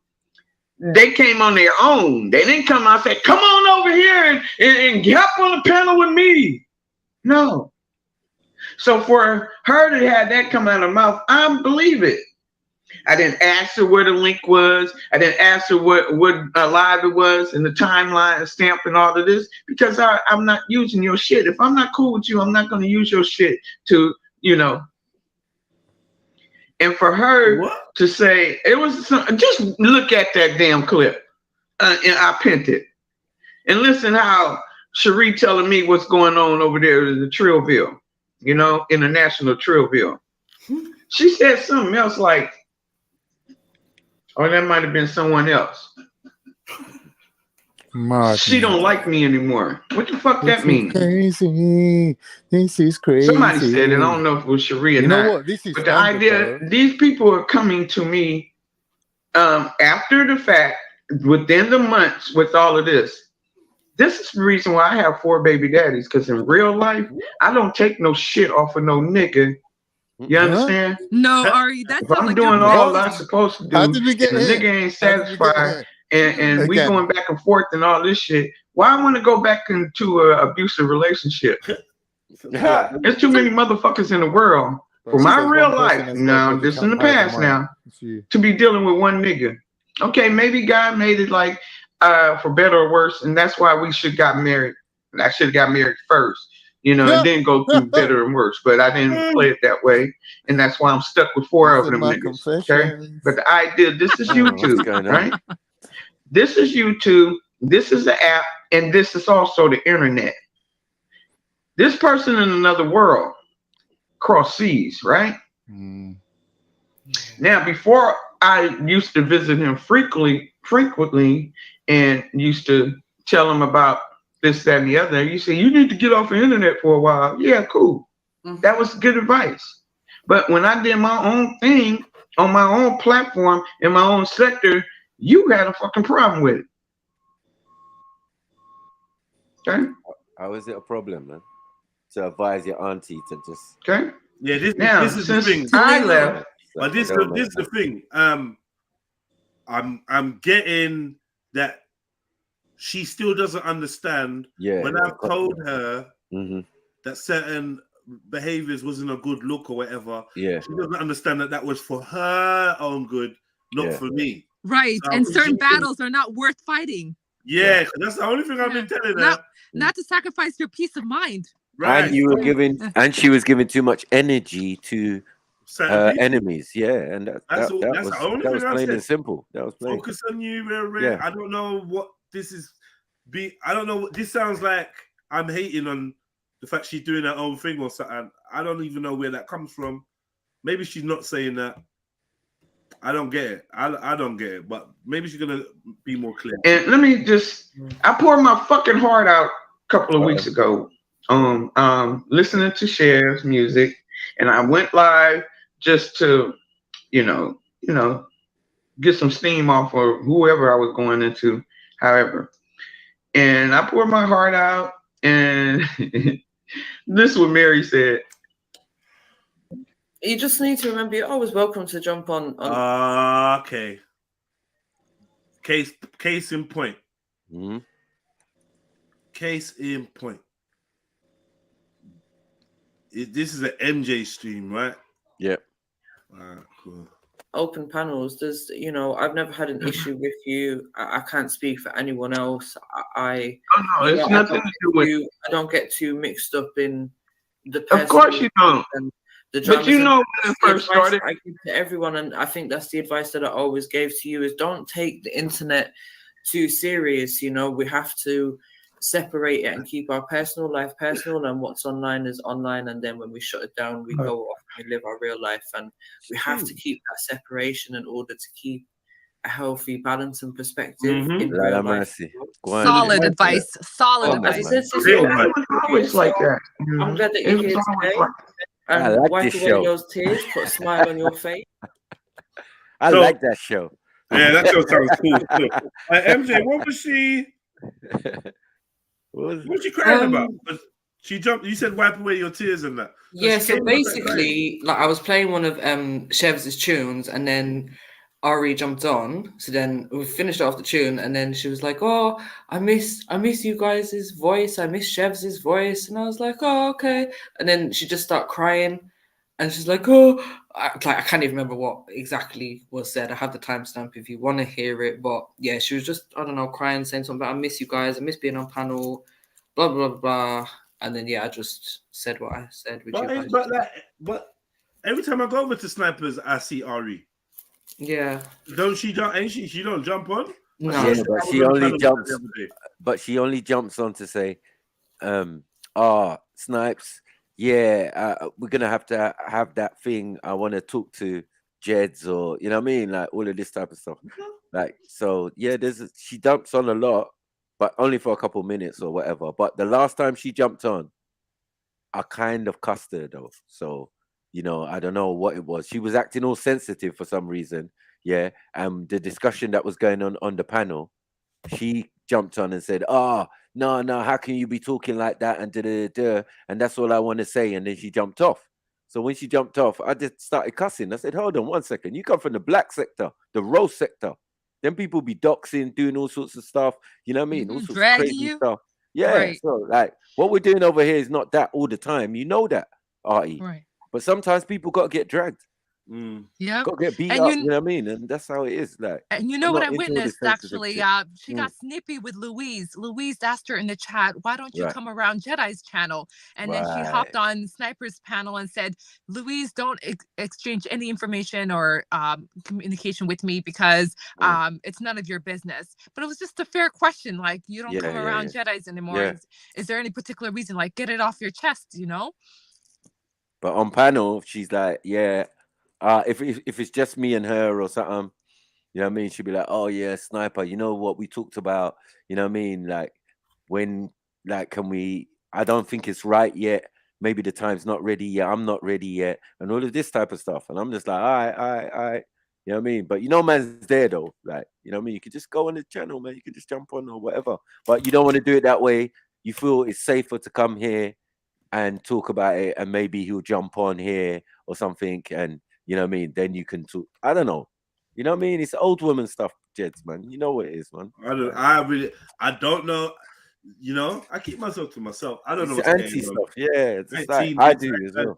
they came on their own. They didn't come out and say, come on over here and hop on the panel with me. No. So for her to have that come out of her mouth, I believe it. I didn't ask her where the link was. I didn't ask her what live it was and the timeline and stamp and all of this because I'm not using your shit. If I'm not cool with you, I'm not going to use your shit to, And for her to say, it was just look at that damn clip. And I pinned it. And listen how Cherie telling me what's going on over there in the Trillville, international Trillville. She said something else like, or that might have been someone else. She don't like me anymore. What the fuck that mean? Crazy. This is crazy. Somebody said it. I don't know if it was Cherie or not. You know what? This is but the idea, these people are coming to me after the fact, within the months with all of this. This is the reason why I have 4 baby daddies, because in real life, I don't take no shit off of no nigga. You understand? No, Ari, that's if I'm doing all I'm supposed to do, and the nigga ain't satisfied, and we going back and forth and all this shit, why I want to go back into an abusive relationship? There's too many motherfuckers in the world for my real life. Now, this in the past now, to be dealing with one nigga. Okay, maybe God made it like for better or worse, and that's why we should got married. I should have got married first. And then go through better and worse, but I didn't play it that way, and that's why I'm stuck with 4 of them niggas. Okay, but the idea, this is YouTube, right? This is YouTube. This is the app, and this is also the internet. This person in another world, cross seas, right? Now, before I used to visit him frequently, and used to tell him about this, that, and the other. You say, you need to get off the internet for a while. Yeah, cool. That was good advice. But when I did my own thing on my own platform in my own sector, you had a fucking problem with it. Okay? How is it a problem, man? To advise your auntie to just... Okay? Yeah, this is the since thing. I left... But this is the thing. I'm getting that she still doesn't understand when I've told her that certain behaviors wasn't a good look or whatever. Yeah, she doesn't understand that was for her own good, not for me. Right, so and certain battles are not worth fighting. Yeah, that's the only thing I've been telling her. Not to sacrifice your peace of mind. Right. And you were giving, and she was giving too much energy to her enemies. Yeah, and that was plain and simple. That was plain. Focus on you, Ray. I don't know what this is. I don't know what this sounds like. I'm hating on the fact she's doing her own thing or something. I don't even know where that comes from. Maybe she's not saying that. I don't get it. I don't get it. But maybe she's gonna be more clear. And let me just. I poured my fucking heart out a couple of weeks ago. Listening to Cher's music, and I went live just to, get some steam off of whoever I was going into, however. And I poured my heart out, and this is what Mary said. You just need to remember you're always welcome to jump on. Okay. Case in point. Case in point. This is an MJ stream, right? Yep. All right, cool. open panels. There's, you know, I've never had an issue with you. I can't speak for anyone else. I no, it's nothing to do with. I don't get too mixed up in the. Of course you don't. And the But you know, when it first started, I give to everyone, and I think that's the advice that I always gave to you: is don't take the internet too serious. You know, we have to separate it and keep our personal life personal, and what's online is online, and then when we shut it down, we go off and we live our real life, and we have to keep that separation in order to keep a healthy balance and perspective in real life. Solid advice. Solid advice. It was always like that. I'm glad that you're here today. I like wipe this away show. those tears, put a smile on your face. I like that show. Yeah, that show sounds cool. MJ, what was she? What was she crying about? She jumped. You said wipe away your tears and that. Yeah, so basically, like I was playing one of Chev's tunes, and then Ari jumped on. So then we finished off the tune, and then she was like, "Oh, I miss you guys' voice. I miss Chev's voice." And I was like, "Oh, okay." And then she just started crying, and she's like, "Oh," I can't even remember what exactly was said. I have the timestamp if you want to hear it. But yeah, she was just, I don't know, crying, saying something about, "I miss you guys. I miss being on panel." Blah blah blah. And then yeah, I just said what I said. But every time I go over to Snipers, I see Ari. Yeah. Don't she jump? Ain't she? She don't jump on. No, yeah, but she only jumps. But she only jumps on to say, Snipes. Yeah, we're gonna have to have that thing. I want to talk to Jeds, or you know what I mean, like all of this type of stuff. Like, so yeah, she jumps on a lot, but only for a couple minutes or whatever. But the last time she jumped on, I kind of cussed her though. So, you know, I don't know what it was. She was acting all sensitive for some reason. Yeah. And the discussion that was going on the panel, she jumped on and said, "Oh, no, how can you be talking like that?" And and that's all I want to say. And then she jumped off. So when she jumped off, I just started cussing. I said, "Hold on 1 second. You come from the black sector, the roast sector. Then people be doxing, doing all sorts of stuff. You know what I mean? All sorts of crazy stuff. Yeah. Right. So like what we're doing over here is not that all the time. You know that, Artie. Right. But sometimes people got to get dragged. Yeah, got to get beat up. You know what I mean? And that's how it is. Like, and you know what I witnessed actually? She got snippy with Louise. Louise asked her in the chat, "Why don't you come around Jedi's channel?" And then she hopped on Sniper's panel and said, "Louise, don't exchange any information or communication with me because it's none of your business." But it was just a fair question. Like, you don't come around Jedi's anymore. Yeah. Is there any particular reason? Like, get it off your chest, you know? But on panel, she's like, yeah. If it's just me and her or something, you know what I mean? She'd be like, "Oh yeah, Sniper, you know what we talked about? You know what I mean? Like when, like, can we? I don't think it's right yet. Maybe the time's not ready yet. I'm not ready yet, and all of this type of stuff." And I'm just like, all right. You know what I mean? But you know, man's there though. Like, you know what I mean? You could just go on the channel, man. You could just jump on or whatever. But you don't want to do it that way. You feel it's safer to come here and talk about it, and maybe he'll jump on here or something, and you know what I mean? Then you can talk. I don't know. You know what I mean? It's old woman stuff, Jeds, man. You know what it is, man. I don't know. You know, I keep myself to myself. I don't know what's anti stuff. Yeah, it's like, I do as well.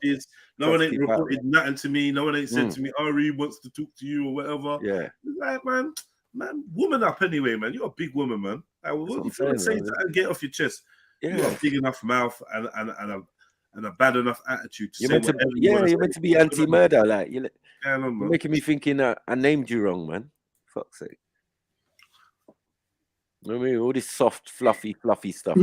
No one ain't reported nothing to me. No one ain't said to me, "Ari wants to talk to you" or whatever. Yeah, it's like, man, woman up anyway, man. You're a big woman, man. Like, what if you want to say and get off your chest? Yeah. You got a big enough mouth and a bad enough attitude to say whatever you want to say. You're meant to be anti-murder, like you're making me thinking I named you wrong, man. Fuck's sake. You know what I mean? All this soft, fluffy stuff.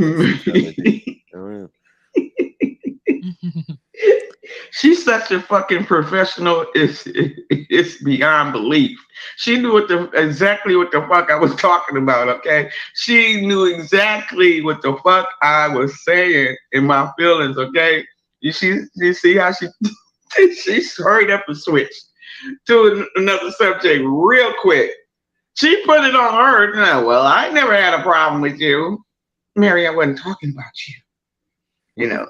She's such a fucking professional. It's beyond belief. She knew exactly what the fuck I was talking about. Okay, she knew exactly what the fuck I was saying in my feelings. Okay, you see how she hurried up and switched to another subject real quick. She put it on her. Now, well, I never had a problem with you, Mary. I wasn't talking about you. You know.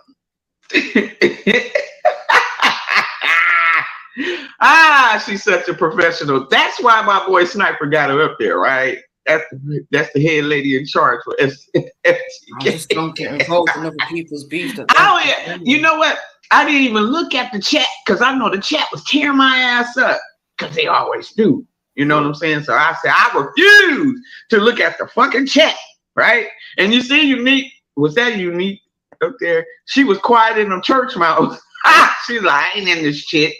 She's such a professional. That's why my boy Sniper got her up there, right? That's the head lady in charge for FTK. I just don't get involved in other people's beef. Oh yeah, you know what? I didn't even look at the chat because I know the chat was tearing my ass up. because they always do. You know what I'm saying? So I said, I refuse to look at the fucking chat, right? And you see Unique, was that Unique up there? She was quiet in them church mouths. She's like, I ain't in this shit.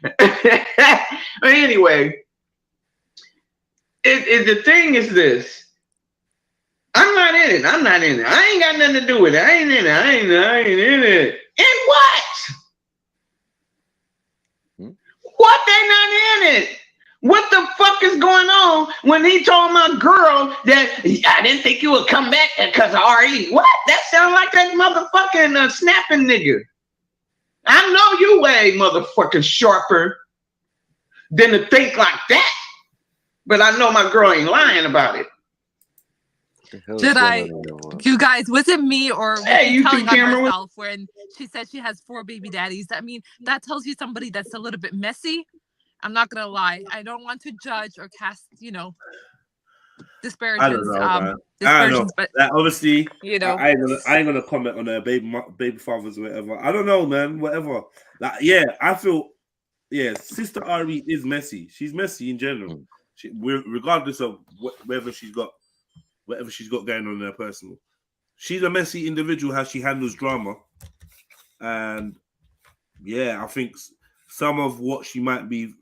But anyway, the thing is this. I'm not in it. I'm not in it. I ain't got nothing to do with it. I ain't in it. I ain't in it. And what? What they not in it? What the fuck is going on when he told my girl that I didn't think you would come back because of RE? What? That sound like that motherfucking snapping nigga. I know you way motherfucking sharper than to think like that. But I know my girl ain't lying about it. Did I, you guys, was it me or was Hey, she you telling two on camera. herself when she said she has 4 baby daddies? I mean, that tells you somebody that's a little bit messy. I'm not gonna lie. I don't want to judge or cast, you know, disparagements. I don't know, man. I don't know. Disparagements, but Like, obviously, you know, I ain't gonna comment on her baby fathers or whatever. I don't know, man. Whatever. Like, yeah, I feel, yeah, Sister Ari is messy. She's messy in general. Regardless of whatever she's got going on in her personal. She's a messy individual. How she handles drama, and yeah, I think some of what she might be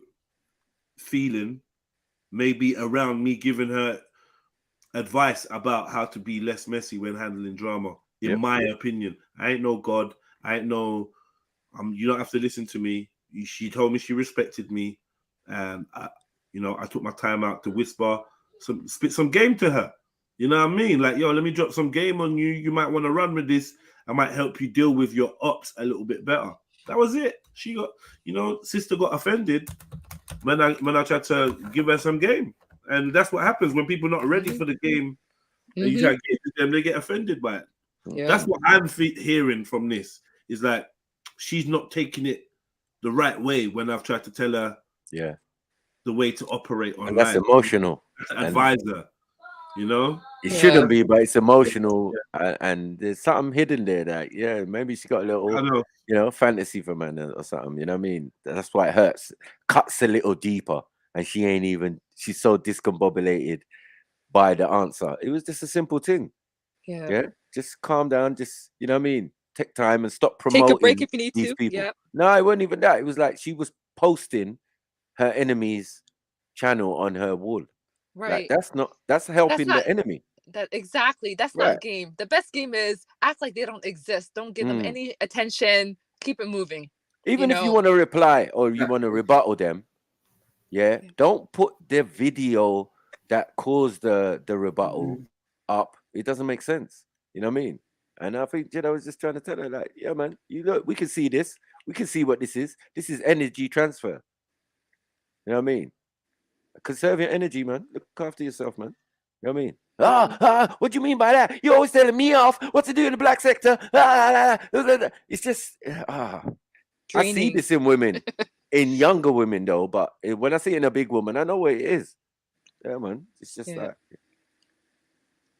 feeling maybe around me giving her advice about how to be less messy when handling drama, in my opinion. I ain't no God. I ain't no you don't have to listen to me. She told me she respected me, and I took my time out to whisper spit some game to her. You know what I mean? Like, yo, let me drop some game on you. You might want to run with this. I might help you deal with your ops a little bit better. That was it. She got, sister got offended when I tried to give her some game. And that's what happens when people are not ready for the game. And you try to get them, they get offended by it. Yeah. That's what I'm hearing from this. Is like she's not taking it the right way when I've tried to tell her the way to operate online. And that's emotional. Advise her, It shouldn't be, but it's emotional, and there's something hidden there that maybe she got a little fantasy for man or something. You know what I mean? That's why it hurts. Cuts a little deeper, and she's so discombobulated by the answer. It was just a simple thing. Yeah, just calm down. Just you know what I mean? Take time and stop promoting. Take a break if you need these to. people. Yep. No, it wasn't even that. It was like she was posting her enemy's channel on her wall. Right. Like, that's helping the enemy. That's Right. not game. The best game is act like they don't exist. Don't give them any attention. Keep it moving. Even if you want to reply or you want to rebuttal them, don't put the video that caused the rebuttal up. It doesn't make sense. You know what I mean? And I think Jedi was just trying to tell her, like, yeah, man, look, we can see this. We can see what this is. This is energy transfer. You know what I mean? Conserve your energy, man. Look after yourself, man. You know what I mean? What do you mean by that? You're always telling me off. What to do in the black sector? It's just, I see this in women, in younger women though. But when I see it in a big woman, I know what it is. Yeah, man. It's just like,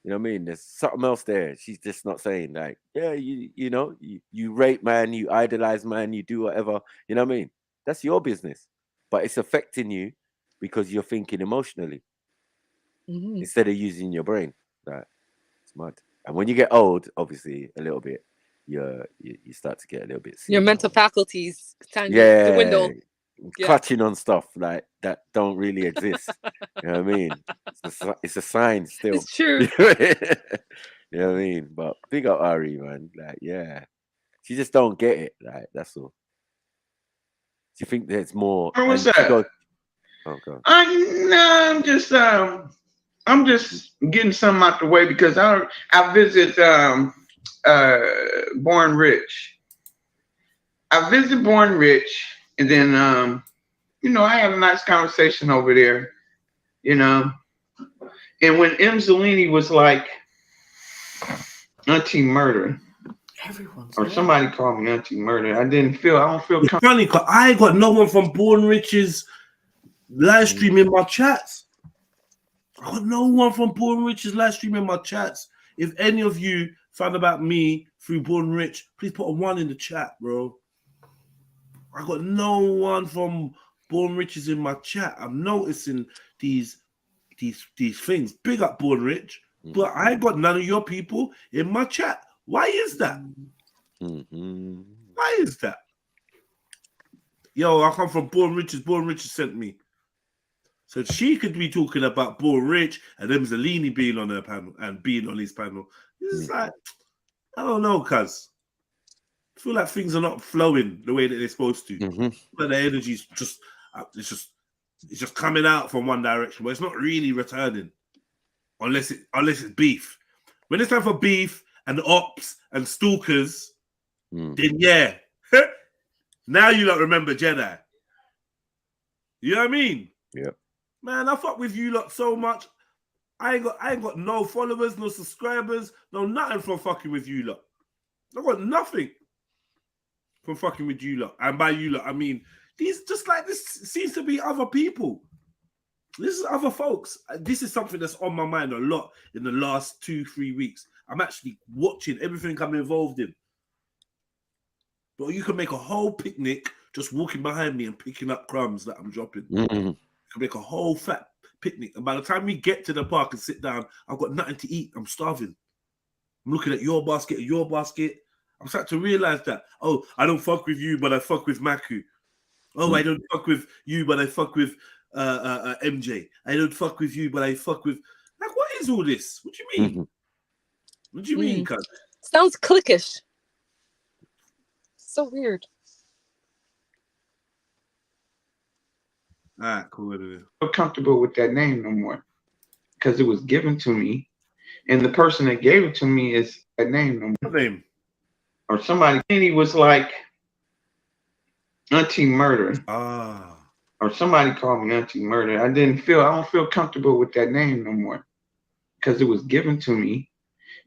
you know what I mean? There's something else there. She's just not saying like, you rape man, you idolize man, you do whatever. You know what I mean? That's your business, but it's affecting you because you're thinking emotionally instead of using your brain. Like, it's mad. And when you get old, obviously a little bit, you start to get a little bit. Your mental faculties time to dwindle. Clutching on stuff like that don't really exist. You know what I mean? It's a sign still. It's true. You know what I mean? But big up Ari, man. Like, she just don't get it. Like, that's all. Do you think there's more? What's that? I'm just getting something out the way because I visit Born Rich. I visit Born Rich, and then I had a nice conversation over there, And when M. Zellini was like Auntie Murder, or somebody called me Auntie Murder, I don't feel it's funny because I ain't got no one from Born Rich's live stream in my chats. I got no one from Born Rich's live stream in my chats. If any of you found about me through Born Rich, please put a 1 in the chat, bro. I got no one from Born Rich is in my chat. I'm noticing these things. Big up Born Rich, but I ain't got none of your people in my chat. Why is that? Why is that? Yo, I come from Born Riches. Born Riches sent me. So she could be talking about Born Rich and them Zellini being on her panel and being on his panel. This is like, I don't know, cuz. I feel like things are not flowing the way that they're supposed to. But the energy's just it's just coming out from one direction, but it's not really returning. Unless it's beef. When it's time for beef and ops and stalkers, then yeah. Now you don't remember Jedi. You know what I mean? Yeah. Man, I fuck with you lot so much. I ain't got no followers, no subscribers, no nothing from fucking with you lot. I got nothing from fucking with you lot. And by you lot, I mean these just like this seems to be other people. This is other folks. This is something that's on my mind a lot in the last 2-3 weeks. I'm actually watching everything I'm involved in. But you can make a whole picnic just walking behind me and picking up crumbs that I'm dropping. You can make a whole fat picnic. And by the time we get to the park and sit down, I've got nothing to eat. I'm starving. I'm looking at your basket and your basket. I'm starting to realize that, oh, I don't fuck with you, but I fuck with Maku. Oh, I don't fuck with you, but I fuck with MJ. I don't fuck with you, but I fuck with... Like, what is all this? What do you mean? What do you mean, cuz? Sounds cliquish. So weird. All right, cool. I'm not comfortable with that name no more because it was given to me, and the person that gave it to me is that name no more. What name? Or somebody, and he was like Auntie Murder. Or somebody called me Auntie Murder. I don't feel comfortable with that name no more because it was given to me,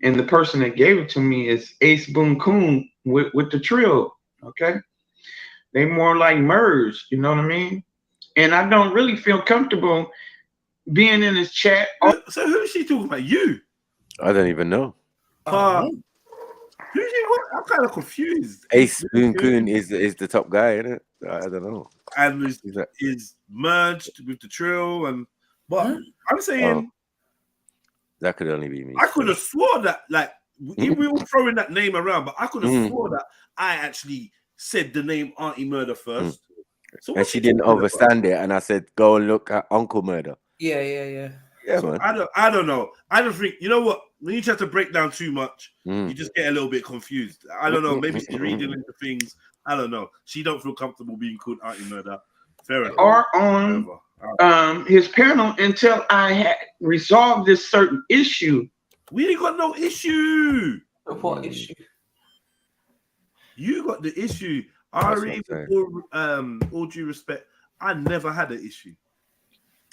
and the person that gave it to me is Ace Boon Coon with the Trill. Okay, they more like merged. You know what I mean? And I don't really feel comfortable being in this chat. So who is she talking about? You? I don't even know. Who's she? I'm kind of confused. Ace Boon Coon is the top guy, isn't it? I don't know. And is merged with the Trill, but I'm saying that could only be me. I could have swore that, like, we were throwing that name around, but I could have swore that I actually said the name Auntie Murder first. So and she didn't understand it, and I said, "Go and look at Uncle Murder." Yeah, so man. I don't know. I don't think, you know what? When you try to break down too much, you just get a little bit confused. I don't know. Maybe she's reading into things. I don't know. She don't feel comfortable being called Auntie Murder. Fair enough. Or on his panel until I had resolved this certain issue. We ain't got no issue. What issue? You got the issue. Ari, all due respect, I never had an issue.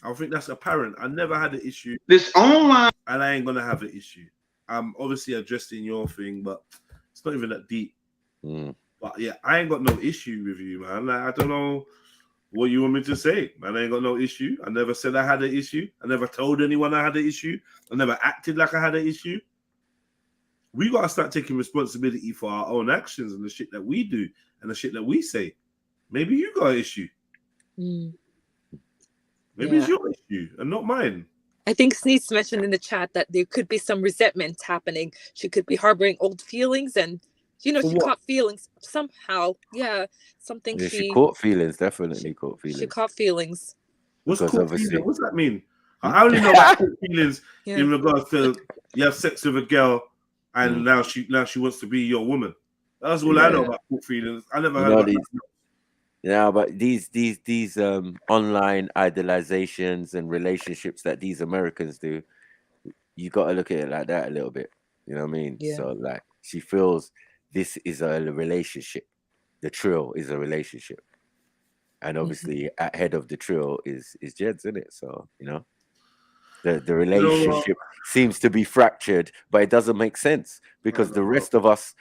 I think that's apparent. I never had an issue. This online, and I ain't gonna have an issue. I'm obviously addressing your thing, but it's not even that deep. But yeah, I ain't got no issue with you, man. Like, I don't know what you want me to say, man. I ain't got no issue. I never said I had an issue. I never told anyone I had an issue. I never acted like I had an issue. We gotta start taking responsibility for our own actions and the shit that we do and the shit that we say. Maybe you got an issue. Maybe it's your issue and not mine. I think Sneeze mentioned in the chat that there could be some resentment happening. She could be harboring old feelings, and she caught feelings somehow. Yeah, something. Yeah, she caught feelings. Definitely caught feelings. She caught feelings. What's caught feelings? What's that mean? I only know about caught feelings in regards to you have sex with a girl and now she wants to be your woman. That's all I know about caught feelings. I never heard about that. Yeah, but these online idolizations and relationships that these Americans do, you got to look at it like that a little bit. You know what I mean? Yeah. So like she feels this is a relationship. The Trill is a relationship, and obviously at head of the Trill is Jed's, isn't it? So you know, the relationship seems to be fractured, but it doesn't make sense because the rest of us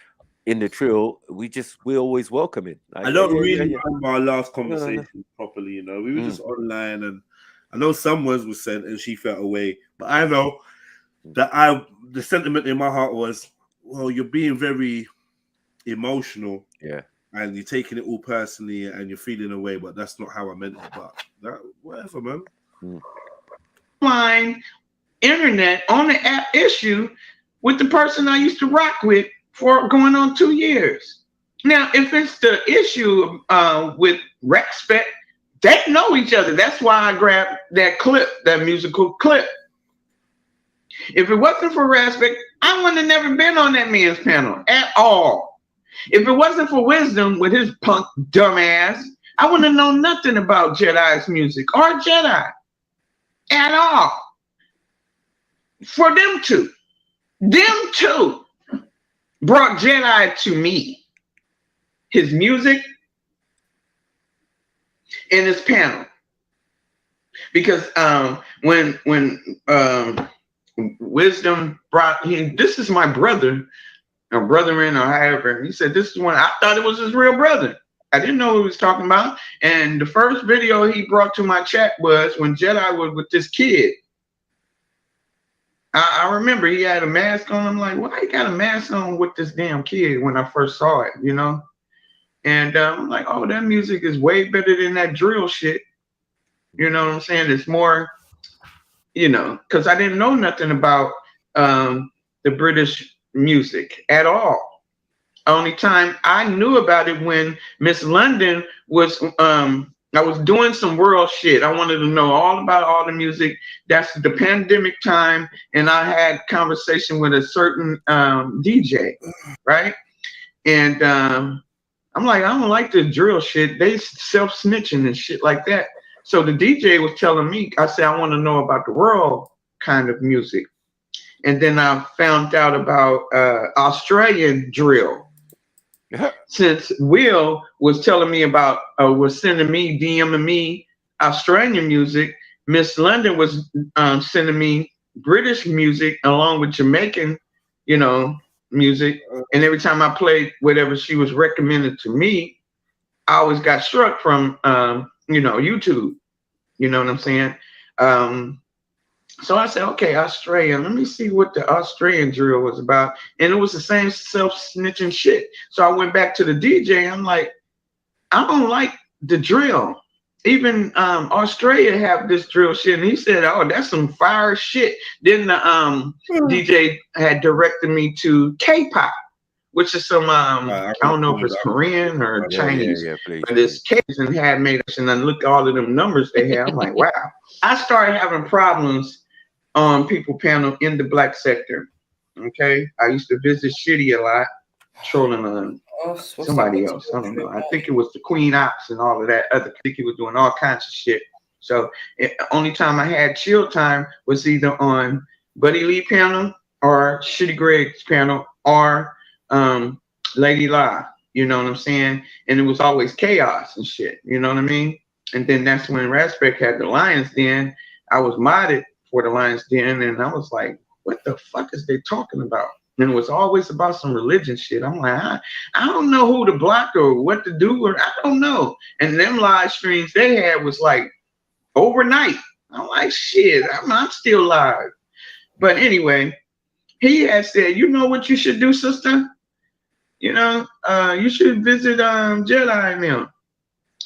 in the Trill, we always welcome it. Like, I don't really remember our last conversation properly, you know. We were just online, and I know some words were sent and she felt away, but I know that the sentiment in my heart was, well, you're being very emotional. Yeah. and you're taking it all personally and you're feeling away, but that's not how I meant it. But that, whatever, man. Line internet on the app issue with the person I used to rock with for going on 2 years. Now, if it's the issue with respect, they know each other. That's why I grabbed that clip, that musical clip. If it wasn't for respect, I wouldn't have never been on that man's panel at all. If it wasn't for Wisdom with his punk dumbass, I wouldn't have known nothing about Jedi's music or Jedi at all. For them two brought Jedi to me, his music and his panel. Because when Wisdom brought him, this is my brother, or brother-in, or however, he said, this is one, I thought it was his real brother. I didn't know what he was talking about. And the first video he brought to my chat was when Jedi was with this kid. I remember he had a mask on. I'm like, why he got a mask on with this damn kid when I first saw it, you know? And I'm like, oh, that music is way better than that drill shit. You know what I'm saying? It's more, you know, because I didn't know nothing about the British music at all. Only time I knew about it when Miss London was, I was doing some world shit. I wanted to know all about all the music. That's the pandemic time, and I had conversation with a certain DJ, right? And I'm like, I don't like the drill shit. They self-snitching and shit like that. So the DJ was telling me, I said, I want to know about the world kind of music. And then I found out about Australian drill. Since Will was telling me about, was sending me, DMing me Australian music, Miss London was sending me British music along with Jamaican, you know, music. And every time I played whatever she was recommended to me, I always got struck from, you know, YouTube. You know what I'm saying? So I said, okay, Australian, let me see what the Australian drill was about. And it was the same self-snitching shit. So I went back to the DJ. I'm like, I don't like the drill. Even Australia have this drill shit. And he said, oh, that's some fire shit. Then the DJ had directed me to K-pop, which is some, I don't know if it's Korean or Chinese, but it's K-pop, and had made us, and then look at all of them numbers they have. I'm like, wow. I started having problems on people panel in the black sector. Okay, I used to visit Shitty a lot, trolling on somebody else. I don't know. I think it was the Queen Ops and all of that other. I think he was doing all kinds of shit. So only time I had chill time was either on Buddy Lee panel or Shitty Greg's panel or Lady La. You know what I'm saying? And it was always chaos and shit. You know what I mean? And then that's when Raspek had the Lions Den. I was modded for the Lions Den, and I was like, what the fuck is they talking about? And it was always about some religion shit. I'm like, I don't know who to block or what to do, or I don't know. And them live streams they had was like overnight. I'm like, shit, I'm still live. But anyway, he had said, you know what you should do, sister? You know, you should visit Jedi now.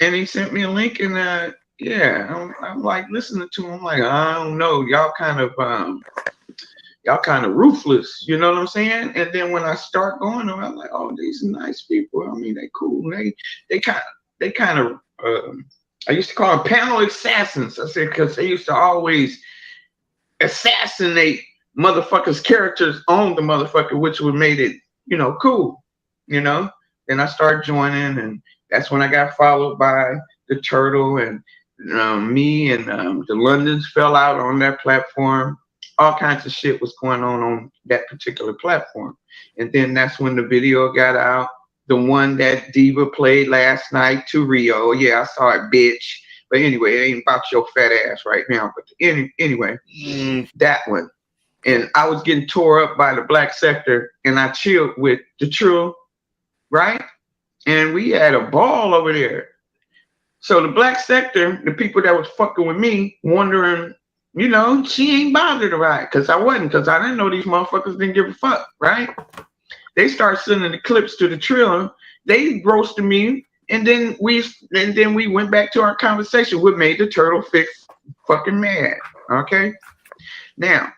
And he sent me a link, and yeah, I'm like listening to him. I'm like, I don't know, y'all kind of ruthless, you know what I'm saying? And then when I start going, I'm like, oh, these are nice people. I mean, they cool. They kind of I used to call them panel assassins. I said because they used to always assassinate motherfuckers' characters on the motherfucker, which would made it, you know, cool, you know. Then I started joining, and that's when I got followed by the Turtle, and me and the Londons fell out on that platform. All kinds of shit was going on that particular platform. And then that's when the video got out. The one that Diva played last night to Rio. Yeah, I saw it, bitch. But anyway, it ain't about your fat ass right now. But anyway, that one. And I was getting tore up by the black sector, and I chilled with the TRILL, right? And we had a ball over there. So the black sector, the people that was fucking with me, wondering, you know, she ain't bothered to ride, because I wasn't, because I didn't know these motherfuckers didn't give a fuck, right? They start sending the clips to the TRILL, they roasted me, and then we went back to our conversation. What made the turtle fix fucking mad? Okay, now,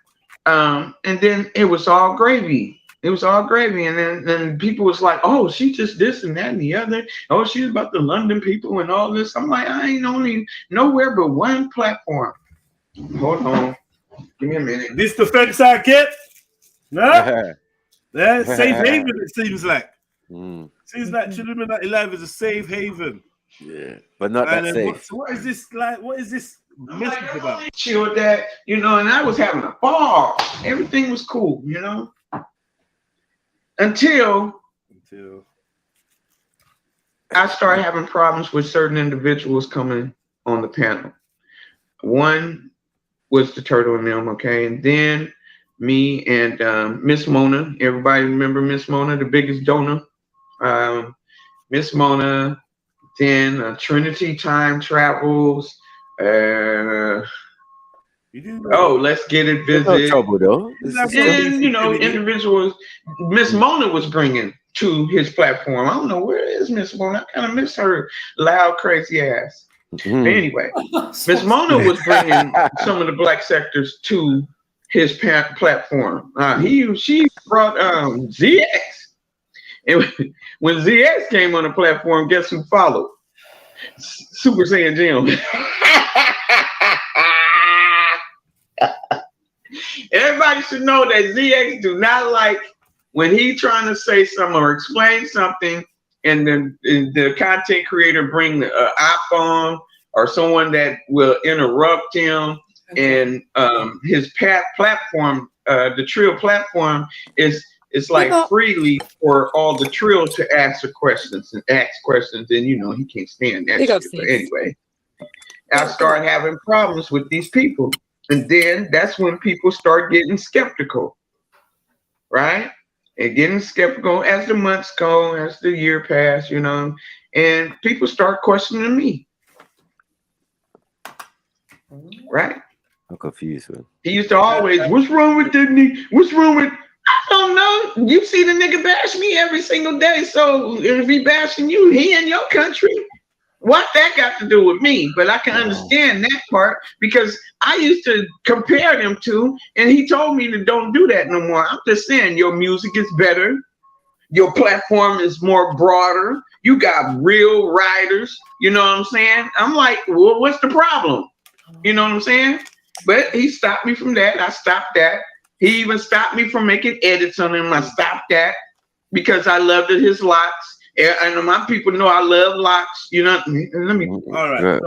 and then it was all gravy. It was all gravy, and then people was like, "Oh, she just this and that and the other. Oh, she's about the London people and all this." I'm like, I ain't only nowhere but one platform. Hold on, give me a minute. This the facts I get. No, yeah, safe haven. It seems like. Seems like Trilluminati Live is a safe haven. Yeah, but not that safe. What is this like? What is this message about? Chill that, and I was having a ball. Everything was cool, until I started having problems with certain individuals coming on the panel. One was the Turtle and them, okay, and then me and Miss Mona. Everybody remember Miss Mona, the biggest donor. Miss Mona, then Trinity Time Travels. Let's get it visit. No trouble though. And individuals Miss Mona was bringing to his platform. I don't know where is Miss Mona. I kind of miss her loud, crazy ass. But anyway, Miss Mona was bringing some of the black sectors to his platform. She brought ZX, and when ZX came on the platform, guess who followed? Super Saiyan Jim. Everybody should know that ZX do not like when he trying to say something or explain something, and then the content creator bring an iPhone or someone that will interrupt him. And his platform, the Trill platform, is like freely for all the Trill to answer questions and ask questions, and he can't stand that shit. But anyway, I started having problems with these people. And then that's when people start getting skeptical, right? And getting skeptical as the months go, as the year pass, and people start questioning me, right? I'm confused. He used to always, what's wrong with that? What's wrong with? I don't know. You see the nigga bash me every single day. So if he bashing you, he in your country. What that got to do with me? But I can understand that part because I used to compare them to, and he told me to don't do that no more. I'm just saying your music is better. Your platform is more broader. You got real writers. You know what I'm saying? I'm like, well, what's the problem? You know what I'm saying? But he stopped me from that. I stopped that. He even stopped me from making edits on him. I stopped that because I loved his locks. And my people know I love locks. Let me. All right.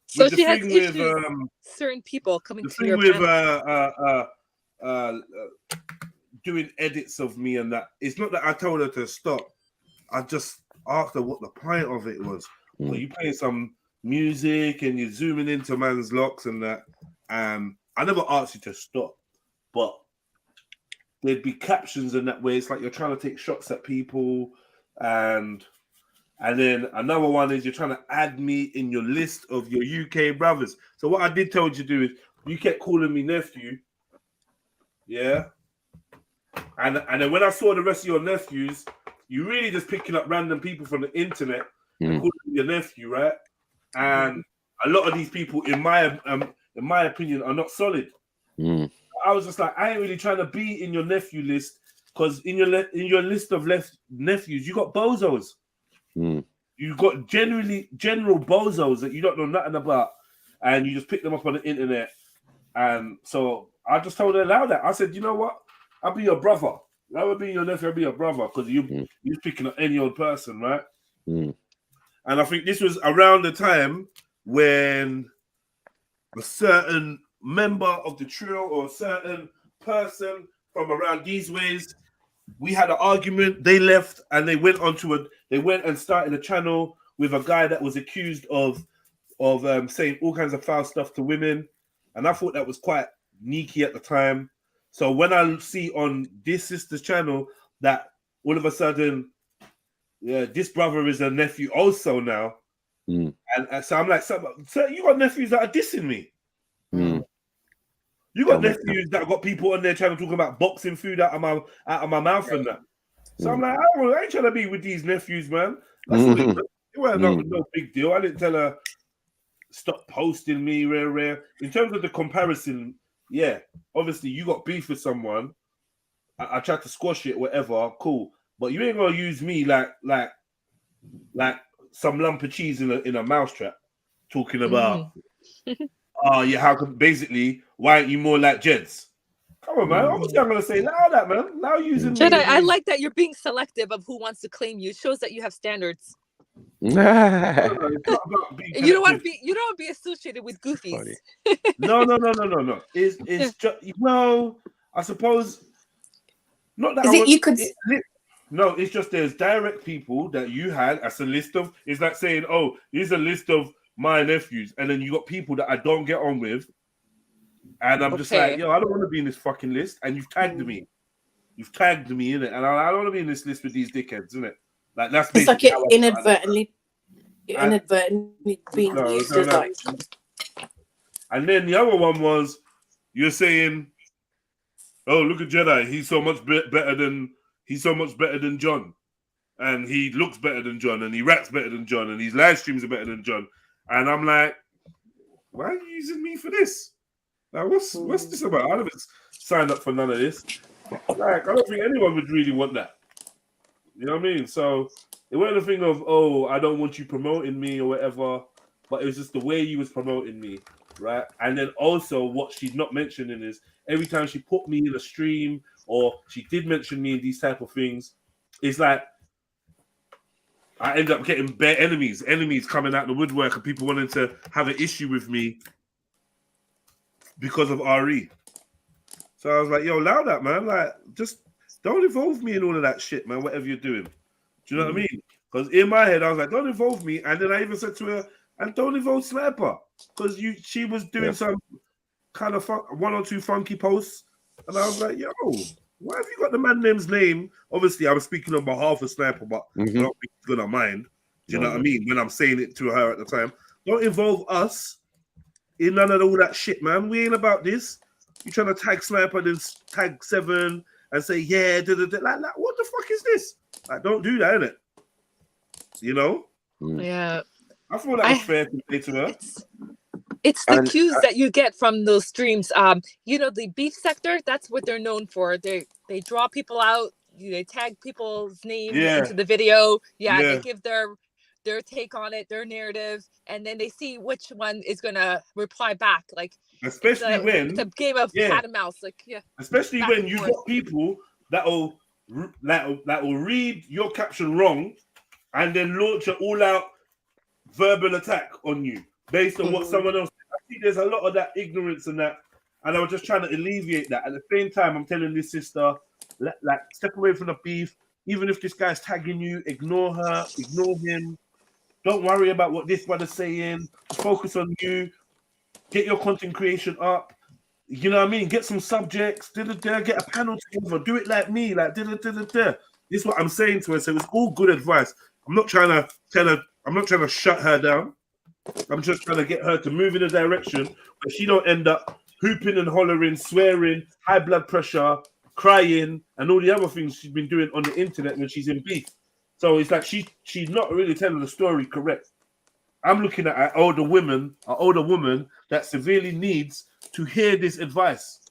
So she has issues with certain people coming to your panel. Doing edits of me and that. It's not that I told her to stop. I just asked her what the point of it was. Are you playing some music and you're zooming into man's locks and that? I never asked you to stop, but there'd be captions in that way. It's like you're trying to take shots at people. And then another one is you're trying to add me in your list of your UK brothers. So what I did tell you to do is you kept calling me nephew, yeah. And then when I saw the rest of your nephews, you really just picking up random people from the internet and calling me your nephew, right? And a lot of these people, in my opinion, are not solid. I was just like, I ain't really trying to be in your nephew list. Because in your list of nephews, you got bozos. You got general bozos that you don't know nothing about, and you just pick them up on the internet. And so I just told her allow that. I said, you know what? I'll be your brother. I would be your nephew. I'll be your brother because you're picking up any old person, right? And I think this was around the time when a certain member of the Trill or a certain person from around these ways. We had an argument. They left and they went and started a channel with a guy that was accused of saying all kinds of foul stuff to women, and I thought that was quite sneaky at the time. So when I see on this sister's channel that all of a sudden, this brother is a nephew also now, and so I'm like, so you got nephews that are dissing me. You got nephews that got people on their channel talking about boxing food out of my mouth and that. So I'm like, I ain't trying to be with these nephews, man. That's all it was. It wasn't no big deal. I didn't tell her stop posting me, rare. In terms of the comparison, yeah, obviously you got beef with someone. I tried to squash it, whatever, cool. But you ain't gonna use me like some lump of cheese in a mousetrap, talking about yeah, how come basically why aren't you more like Jeds? Come on, man. Obviously, I'm gonna say allow that, man. Now using me. Jedi, I like that you're being selective of who wants to claim you. It shows that you have standards. You don't want to be associated with goofies. No. It's just I suppose not that no, it's just there's direct people that you had as a list of. It's like saying, oh, here's a list of my nephews, and then you got people that I don't get on with, and I'm just like, yo, I don't want to be in this fucking list, and you've tagged me. You've tagged me in it, and I don't want to be in this list with these dickheads, isn't it? Like that's it's like you're inadvertently being used as like. And then the other one was you're saying, oh, look at Jedi, he's so much better than John, and he looks better than John, and he raps better than John, and his live streams are better than John, and I'm like, why are you using me for this? Like, what's this about? I haven't signed up for none of this. Like, I don't think anyone would really want that. You know what I mean? So it wasn't a thing of, oh, I don't want you promoting me or whatever, but it was just the way you was promoting me, right? And then also what she's not mentioning is every time she put me in a stream or she did mention me in these type of things, it's like I end up getting bare enemies coming out the woodwork and people wanting to have an issue with me because of RE. So I was like, yo, allow that, man. Like, just don't involve me in all of that shit, man, whatever you're doing. Do you know what I mean? Because in my head, I was like, don't involve me. And then I even said to her, and don't involve Sniper. Because she was doing some kind of one or two funky posts. And I was like, yo, why have you got the man name's name? Obviously, I was speaking on behalf of Sniper, but I don't think he's going to mind. Do you know what I mean? When I'm saying it to her at the time. Don't involve us in none of all that shit, man. We ain't about this. You trying to tag Sniper, then tag 7 and say, yeah, like, what the fuck is this? Like, don't do that, innit? You know? Yeah. I thought that was fair to say to her. It's the cues that you get from those streams. You know, the beef sector, that's what they're known for. They draw people out, they tag people's names into the video. They give their take on it, their narrative, and then they see which one is gonna reply back. Like especially when it's a game of cat and mouse. Like especially when you got people that will read your caption wrong and then launch an all-out verbal attack on you based on what someone else. I think there's a lot of that ignorance and that, and I was just trying to alleviate that. At the same time, I'm telling this sister, like, step away from the beef. Even if this guy's tagging you, ignore her, ignore him. Don't worry about what this one is saying. Focus on you. Get your content creation up. You know what I mean? Get some subjects. Get a panel together. Do it like me. Like This is what I'm saying to her. So it's all good advice. I'm not trying to tell her. I'm not trying to shut her down. I'm just trying to get her to move in a direction where she don't end up hooping and hollering, swearing, high blood pressure, crying, and all the other things she's been doing on the internet when she's in beef. So it's like she's not really telling the story correct. I'm looking at an older woman that severely needs to hear this advice.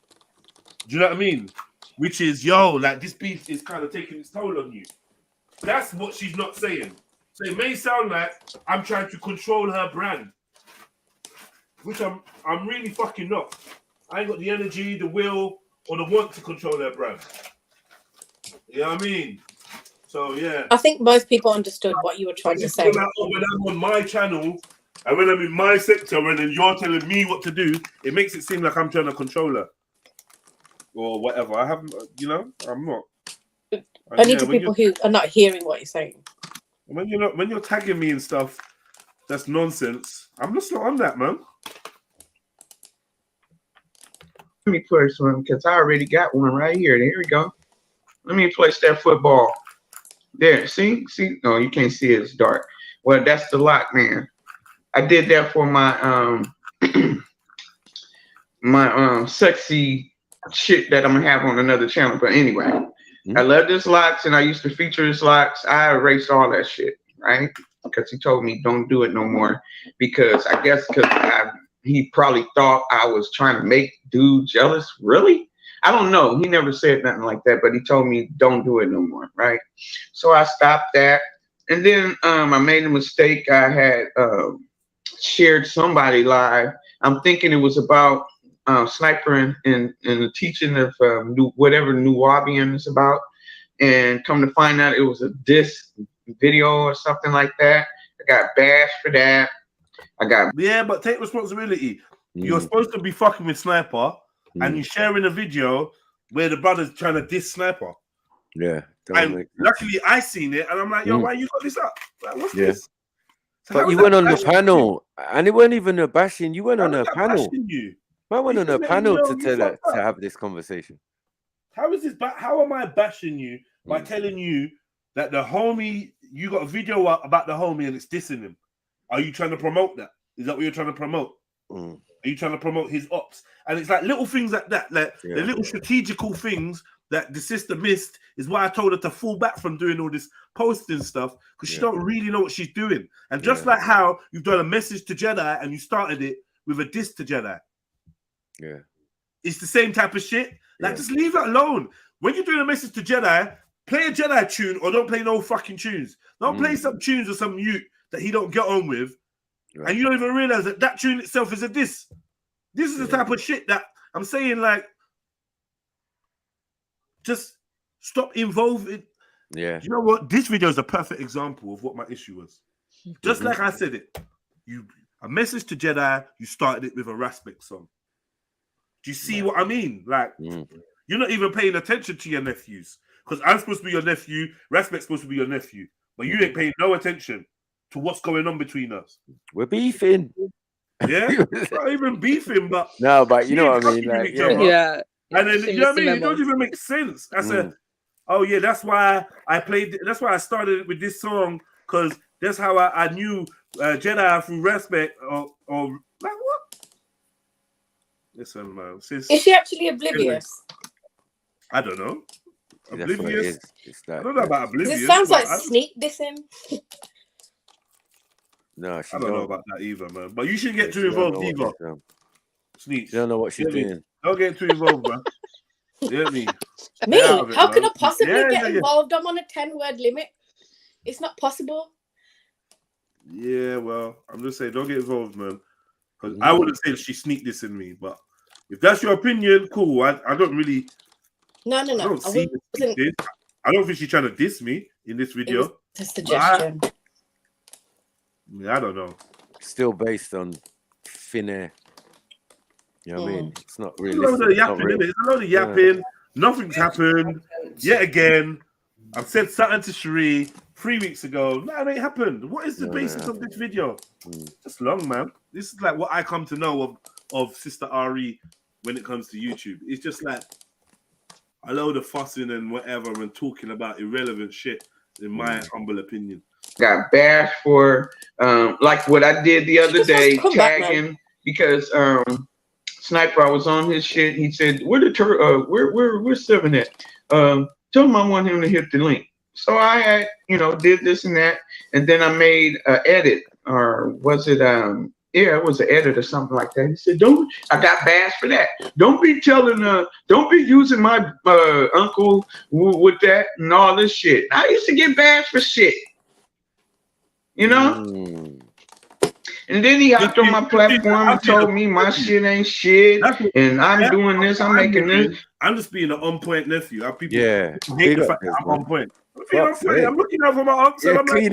Do you know what I mean? Which is, like, this beef is kind of taking its toll on you. That's what she's not saying. So it may sound like I'm trying to control her brand, which I'm really fucking not. I ain't got the energy, the will, or the want to control her brand. You know what I mean? So yeah. I think most people understood what you were trying to say. When I'm on my channel and when I'm in my sector and then you're telling me what to do, it makes it seem like I'm trying to control her. Or whatever. I haven't, I'm not. Only to people who are not hearing what you're saying. When you're tagging me and stuff, that's nonsense. I'm just not on that, man. Let me place one because I already got one right here. There we go. Let me place that football. There, see? No, you can't see it. It's dark. Well, that's the lock, man. I did that for my my sexy shit that I'm gonna have on another channel. But anyway, I love his locks, and I used to feature his locks. I erased all that shit, right? Because he told me don't do it no more. Because I guess he probably thought I was trying to make dude jealous. Really? I don't know. He never said nothing like that, but he told me don't do it no more, right? So I stopped that. And then I made a mistake. I had shared somebody live. I'm thinking it was about Sniper and the teaching of whatever Nuwabian is about. And come to find out it was a diss video or something like that. I got bashed for that. Yeah, but take responsibility. You're supposed to be fucking with Sniper, and you're sharing a video where the brother's trying to diss Sniper. Yeah. And luckily I seen it, and I'm like, yo, why you got this up? Like, what's this? So but you went on the panel, and it weren't even a bashing. You went on a panel. I went on a panel to have this conversation. How is this? How am I bashing you by telling you that the homie, you got a video up about the homie and it's dissing him? Are you trying to promote that? Is that what you're trying to promote? Are you trying to promote his ops? And it's like little things like that, like the little strategical things that the sister missed is why I told her to fall back from doing all this posting stuff, because she don't really know what she's doing. And just like how you've done a message to Jedi and you started it with a diss to Jedi. Yeah. It's the same type of shit. Like, just leave it alone. When you're doing a message to Jedi, play a Jedi tune or don't play no fucking tunes. Don't play some tunes or some mute that he don't get on with. Right. And you don't even realize that that tune itself is a diss. This is the type of shit that I'm saying, like, just stop involving. Yeah. You know what? This video is a perfect example of what my issue was. Just like I said it. A message to Jedi, you started it with a Raspek song. Do you see what I mean? Like, you're not even paying attention to your nephews. Because I'm supposed to be your nephew, Raspek's supposed to be your nephew. But you ain't paying no attention to what's going on between us. We're beefing. Yeah? Not even beefing, but... No, but you know what I mean? Like, Yeah. And then, you know what I mean? It don't even make sense. I said, oh yeah, that's why I started it with this song, because that's how I knew Jedi through Raspek, or like what? Listen, man. Is she actually oblivious? I don't know. Oblivious? I don't know about oblivious. It sounds like sneak dissing. No, I don't know about that either, man. But you shouldn't get too involved either. Sneak. You don't know what she's doing. Don't get too involved, man. You know what I mean? Me? How can I possibly get involved? I'm on a 10-word limit. It's not possible. Yeah, well, I'm just saying, don't get involved, man. Because I wouldn't say she sneaked this in me, but if that's your opinion, cool. I don't really. No. I don't see this. I don't think she's trying to diss me in this video. It's a suggestion. I don't know. Still based on thin air. You know what I mean? It's not really. It's a load of yapping, isn't it? It's a load of yapping. Nothing's happened. Yet again, I've said something to Cherie 3 weeks ago. No, it ain't happened. What is the basis of this video? Just long, man. This is like what I come to know of Sister RE when it comes to YouTube. It's just like a load of fussing and whatever and talking about irrelevant shit, in my humble opinion. Got bashed for like what I did the other day, tagging because Sniper, I was on his shit. He said, "Where's 7 at? Tell him I want him to hit the link." So I had, did this and that, and then I made an edit, or was it it was an edit or something like that. He said, I got bashed for that. Don't be using my uncle with that and all this shit. I used to get bashed for shit. And then he hopped on my platform and told me my shit ain't shit, and I'm doing this, I'm making this. I'm just being an on-point nephew. People hate the fact that I'm on point. I'm looking out for my uncle. Yeah, clean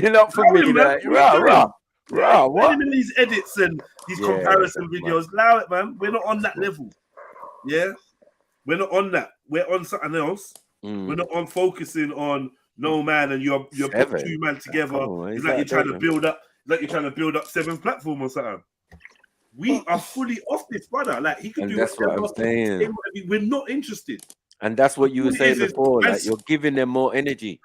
it up for me. What? In these edits and these comparison videos, allow it, man. We're not on that level. Yeah, we're not on that. We're on something else. We're not on focusing on no man, and you're putting 2 men together. It's like you're trying to build up. Like you're trying to build up 7 platform or something. We are fully off this, brother. Like he can do that's what I'm saying. We're not interested. And that's what you were saying before. Like you're giving them more energy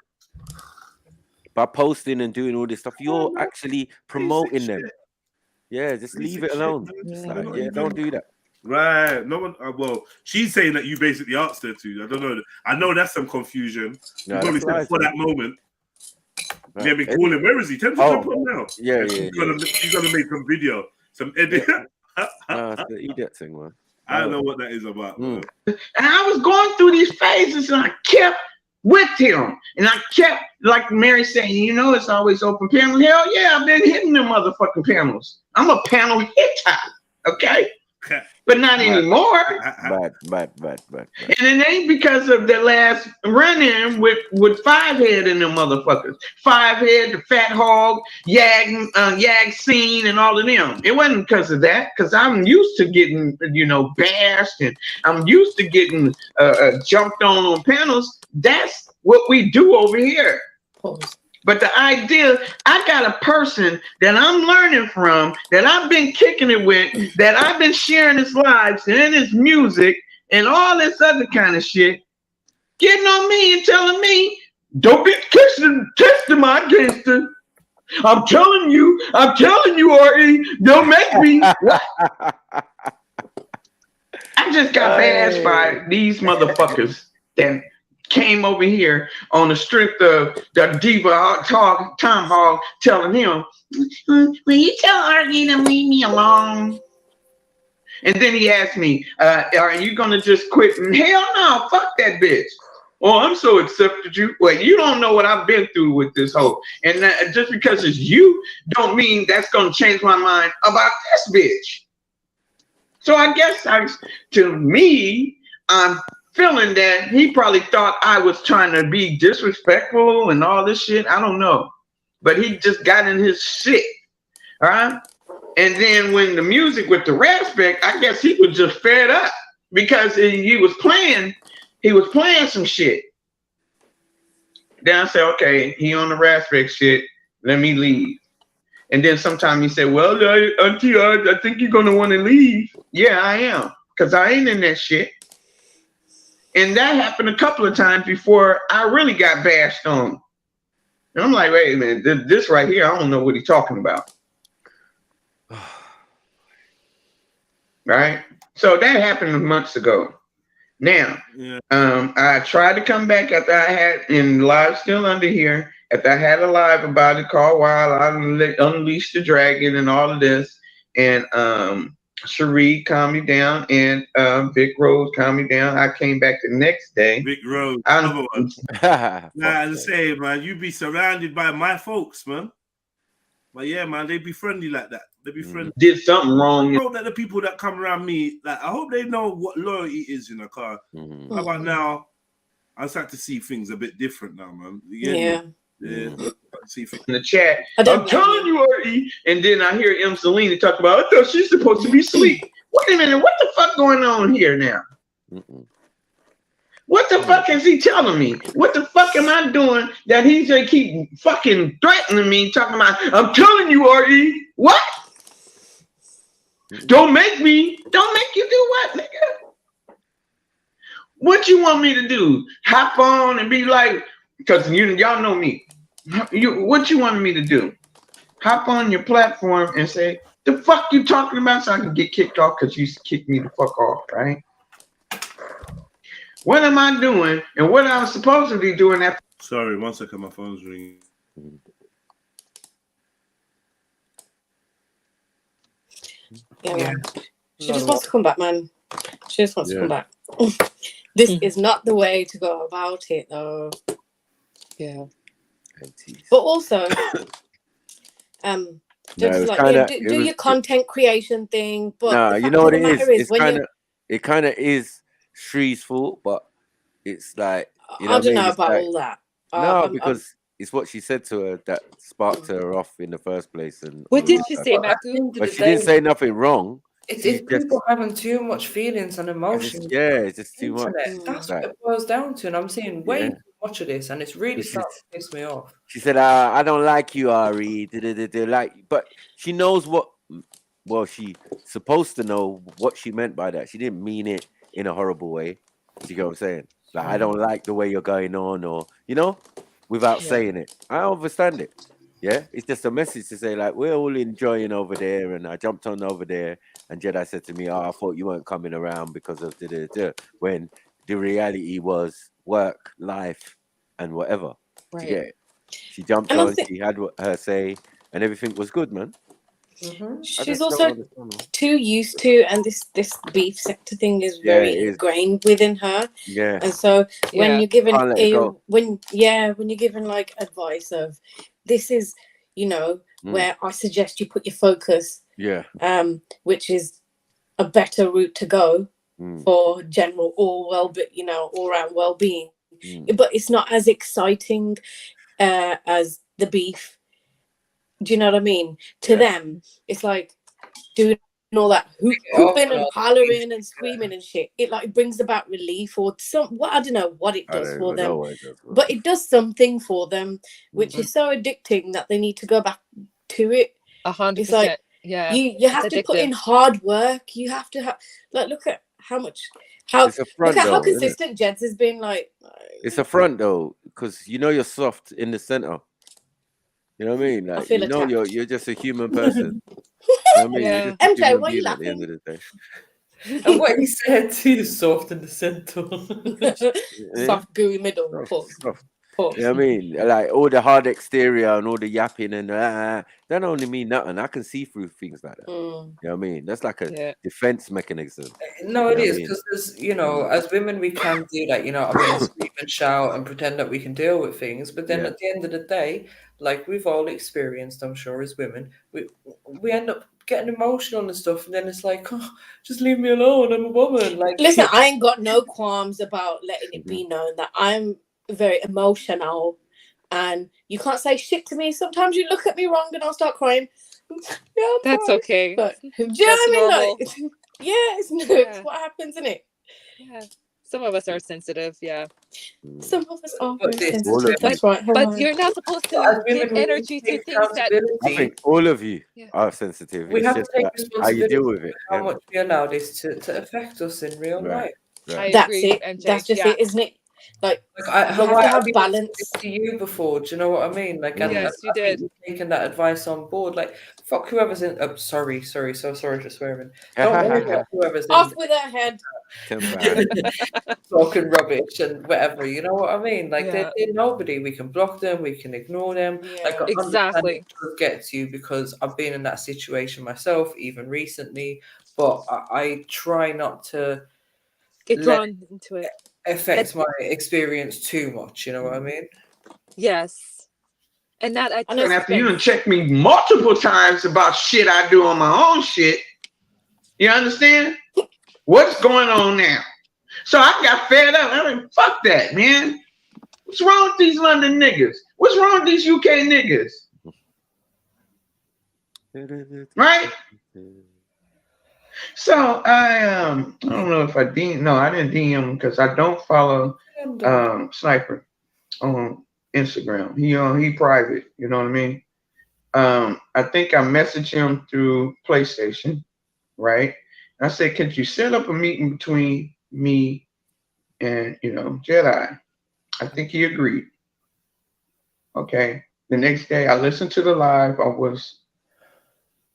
by posting and doing all this stuff. You're actually promoting them. Yeah, just leave it alone. Don't do that. Right. No one. Well, she's saying that you basically asked her to. I don't know. I know that's some confusion. You No, probably that's said lies, for man. that moment. Right. Get me calling. Where is he? Tell him to Oh, jump on now. yeah, She's gonna make some video, some edit. No, it's the idiot thing, man. I don't know what that is about. Man. And I was going through these phases, and I kept with him, and I kept, like Mary saying, you know, it's always open panel. Hell yeah, I've been hitting them motherfucking panels. I'm a panel hitter, okay? But not anymore. Bad. And it ain't because of the last run-in with Fivehead and them motherfuckers. Fivehead, the Fat Hog, Yag Scene, and all of them. It wasn't because of that, because I'm used to getting, you know, bashed, and I'm used to getting jumped on panels. That's what we do over here. But the idea, I got a person that I'm learning from, that I've been kicking it with, that I've been sharing his lives and his music and all this other kind of shit, getting on me and telling me, don't be testing my gangster. I'm telling you, RE, don't make me. I just got bashed by these motherfuckers that came over here on the strength of the diva Tom Hall telling him, will you tell RE to leave me alone? And then he asked me, are you gonna just quit? And hell no, fuck that bitch. Oh, I'm so accepted you. Well, you don't know what I've been through with this hoe. And just because it's you don't mean that's gonna change my mind about this bitch. So I guess to me, I'm feeling that he probably thought I was trying to be disrespectful and all this shit. I don't know. But he just got in his shit. All right. And then when the music with the respect, I guess he was just fed up because he was playing some shit. Then I said, okay, he on the respect shit. Let me leave. And then sometime he said, well, Auntie, I think you're going to want to leave. Yeah, I am. Because I ain't in that shit. And that happened a couple of times before I really got bashed on. And I'm like, wait a minute, this right here, I don't know what he's talking about. Right? So that happened months ago. Now, I tried to come back after I had, in live still under here, after I had a live about it called Wild, I Unleashed the Dragon and all of this. And Cherie calmed me down, and Vic Rose calmed me down. I came back the next day. Vic Rose, nah, I say, man, you be surrounded by my folks, man. But yeah, man, they be friendly like that. They be friendly. Did something wrong. I hope that the people that come around me, like, I hope they know what loyalty is in a car. How about now? I start to see things a bit different now, man. Yeah. See in the chat. I'm telling you, RE. And then I hear M. Selena talk about, I thought she's supposed to be asleep. Wait a minute, what the fuck going on here now? What the fuck is he telling me? What the fuck am I doing that he's gonna keep fucking threatening me, talking about, I'm telling you, RE. What? Don't make you do what, nigga? What you want me to do? Hop on and be like, because y'all know me. What you wanted me to do? Hop on your platform and say, the fuck you talking about, so I can get kicked off because you kicked me the fuck off, right? What am I doing and what I was supposed to be doing after? Sorry, 1 second, my phone's ringing. Yeah. She just wants to come back, man. She just wants to come back. This is not the way to go about it, though. Yeah. But also, do your content creation thing. But you know what it is? It kind of is Shree's fault, but it's like, you know, I don't know about all that. No, because it's what she said to her that sparked her off in the first place. And what did she say, Maku? But she didn't say nothing wrong. It's people having too much feelings and emotions. It's just too much. That's what it boils down to. And I'm seeing way too much of this, and it's really starting to piss me off. She said, I don't like you, RE. But she knows what, well, she's supposed to know what she meant by that. She didn't mean it in a horrible way. You get what I'm saying? Like, I don't like the way you're going on, or, you know, without saying it. I understand it. Yeah, it's just a message to say like we're all enjoying over there, and I jumped on over there, and Jedi said to me, "Oh, I thought you weren't coming around because of the when the reality was work, life, and whatever." Do you get it? She jumped And I on, think she had her say, and everything was good, man. I she's just don't also understand, man. too used to, and this beef sector thing is Yeah, very it is. ingrained within her. Yeah, And so when Yeah. you're given can't let it go. when you're given like advice of this is, you know, where I suggest you put your focus, Yeah. which is a better route to go Mm. for general all round well-being. Mm. But it's not as exciting as the beef. Do you know what I mean? To them, it's like doing all that hooping and hollering and screaming and shit. It like brings about relief or I don't know what it I does don't for even them, know what it does. but it does something for them, which is so addicting that they need to go back to it. 100%. It's like yeah, you have it's to put addictive. in hard work. You have to have like look at how It's a front how though, isn't it? consistent Jeds has been. Like It's a front though, because you know you're soft in the center. You know what I mean? I Like feel you know attacked. you're just a human person. You know what I mean? You're Yeah. just a MJ, human why are you being at the end laughing? of the day. And what he said too soft in the center. Yeah, Soft gooey middle. Pause. soft. Pause. You know what I mean? Like all the hard exterior and all the yapping and that don't only mean nothing. I can see through things like that. Mm. You know what I mean? That's like a Yeah. defense mechanism. No, You it know what I is mean? because there's, you know, as women we can do that, you know what I mean, scream and shout and pretend that we can deal with things, but then Yeah. at the end of the day, like we've all experienced, I'm sure, as women, we end up getting emotional and stuff, and then it's like, oh, just leave me alone, I'm a woman. Like, Listen, I ain't got no qualms about letting it be known that I'm very emotional, and you can't say shit to me. Sometimes you look at me wrong, and I'll start crying. Yeah, I'm That's fine. okay. But do you know That's what I mean? normal. Like, it's Yeah. what happens, isn't it? Yeah. Some of us are sensitive. Yeah. Some of us are but very this, All sensitive. of you. That's right. But Hello. you're not supposed but to as give women, we need to energy to take things that. I accountability. think all of you Yeah. are sensitive. We It's have to just take how you responsibility deal for with it. how Yeah. much we allow this to affect us in real Right. life. I Right. That's agree, it. MJ. That's just Yeah. it, isn't it? Like Like you have to have balance. this to you before. Do you know what I mean? Like, and Yes, you I think did. you've taken that advice on board. Like, fuck whoever's in. Oh, sorry, so sorry for swearing. Don't worry about whoever's Off in with her head. talking rubbish and whatever. You know what I mean? Like, Yeah. they're nobody. We can block them. We can ignore them. Like, I understand Exactly. it does get to you because I've been in that situation myself, even recently. But I try not to Get let drawn into it. affect my experience too much. You know what I mean? Yes. And that at And your after you done expense. checked me multiple times about shit I do on my own shit, you understand? What's going on now? So I got fed up. I mean, fuck that, man. What's wrong with these London niggas? What's wrong with these UK niggas? Right? So I don't know if I DM. No, I didn't DM because I don't follow Sniper on Instagram. He private. You know what I mean? I think I messaged him through PlayStation, right? And I said, could you set up a meeting between me and Jedi? I think he agreed. Okay. The next day I listened to the live.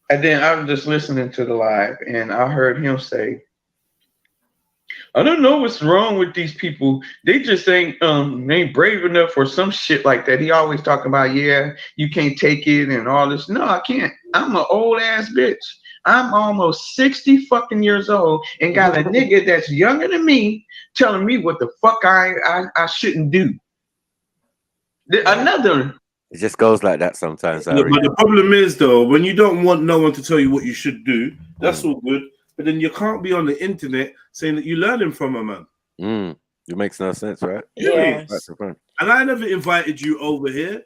And then I was just listening to the live and I heard him say, I don't know what's wrong with these people. They just ain't brave enough or some shit like that. He always talking about, yeah, you can't take it and all this. No, I can't. I'm an old ass bitch. I'm almost 60 fucking years old and got a nigga that's younger than me telling me what the fuck I shouldn't do. Another. It just goes like that sometimes. Yeah, but the problem is though, when you don't want no one to tell you what you should do, that's all good. But then you can't be on the internet saying that you're learning from a man. It makes no sense, right? Yeah. That's the point. And I never invited you over here.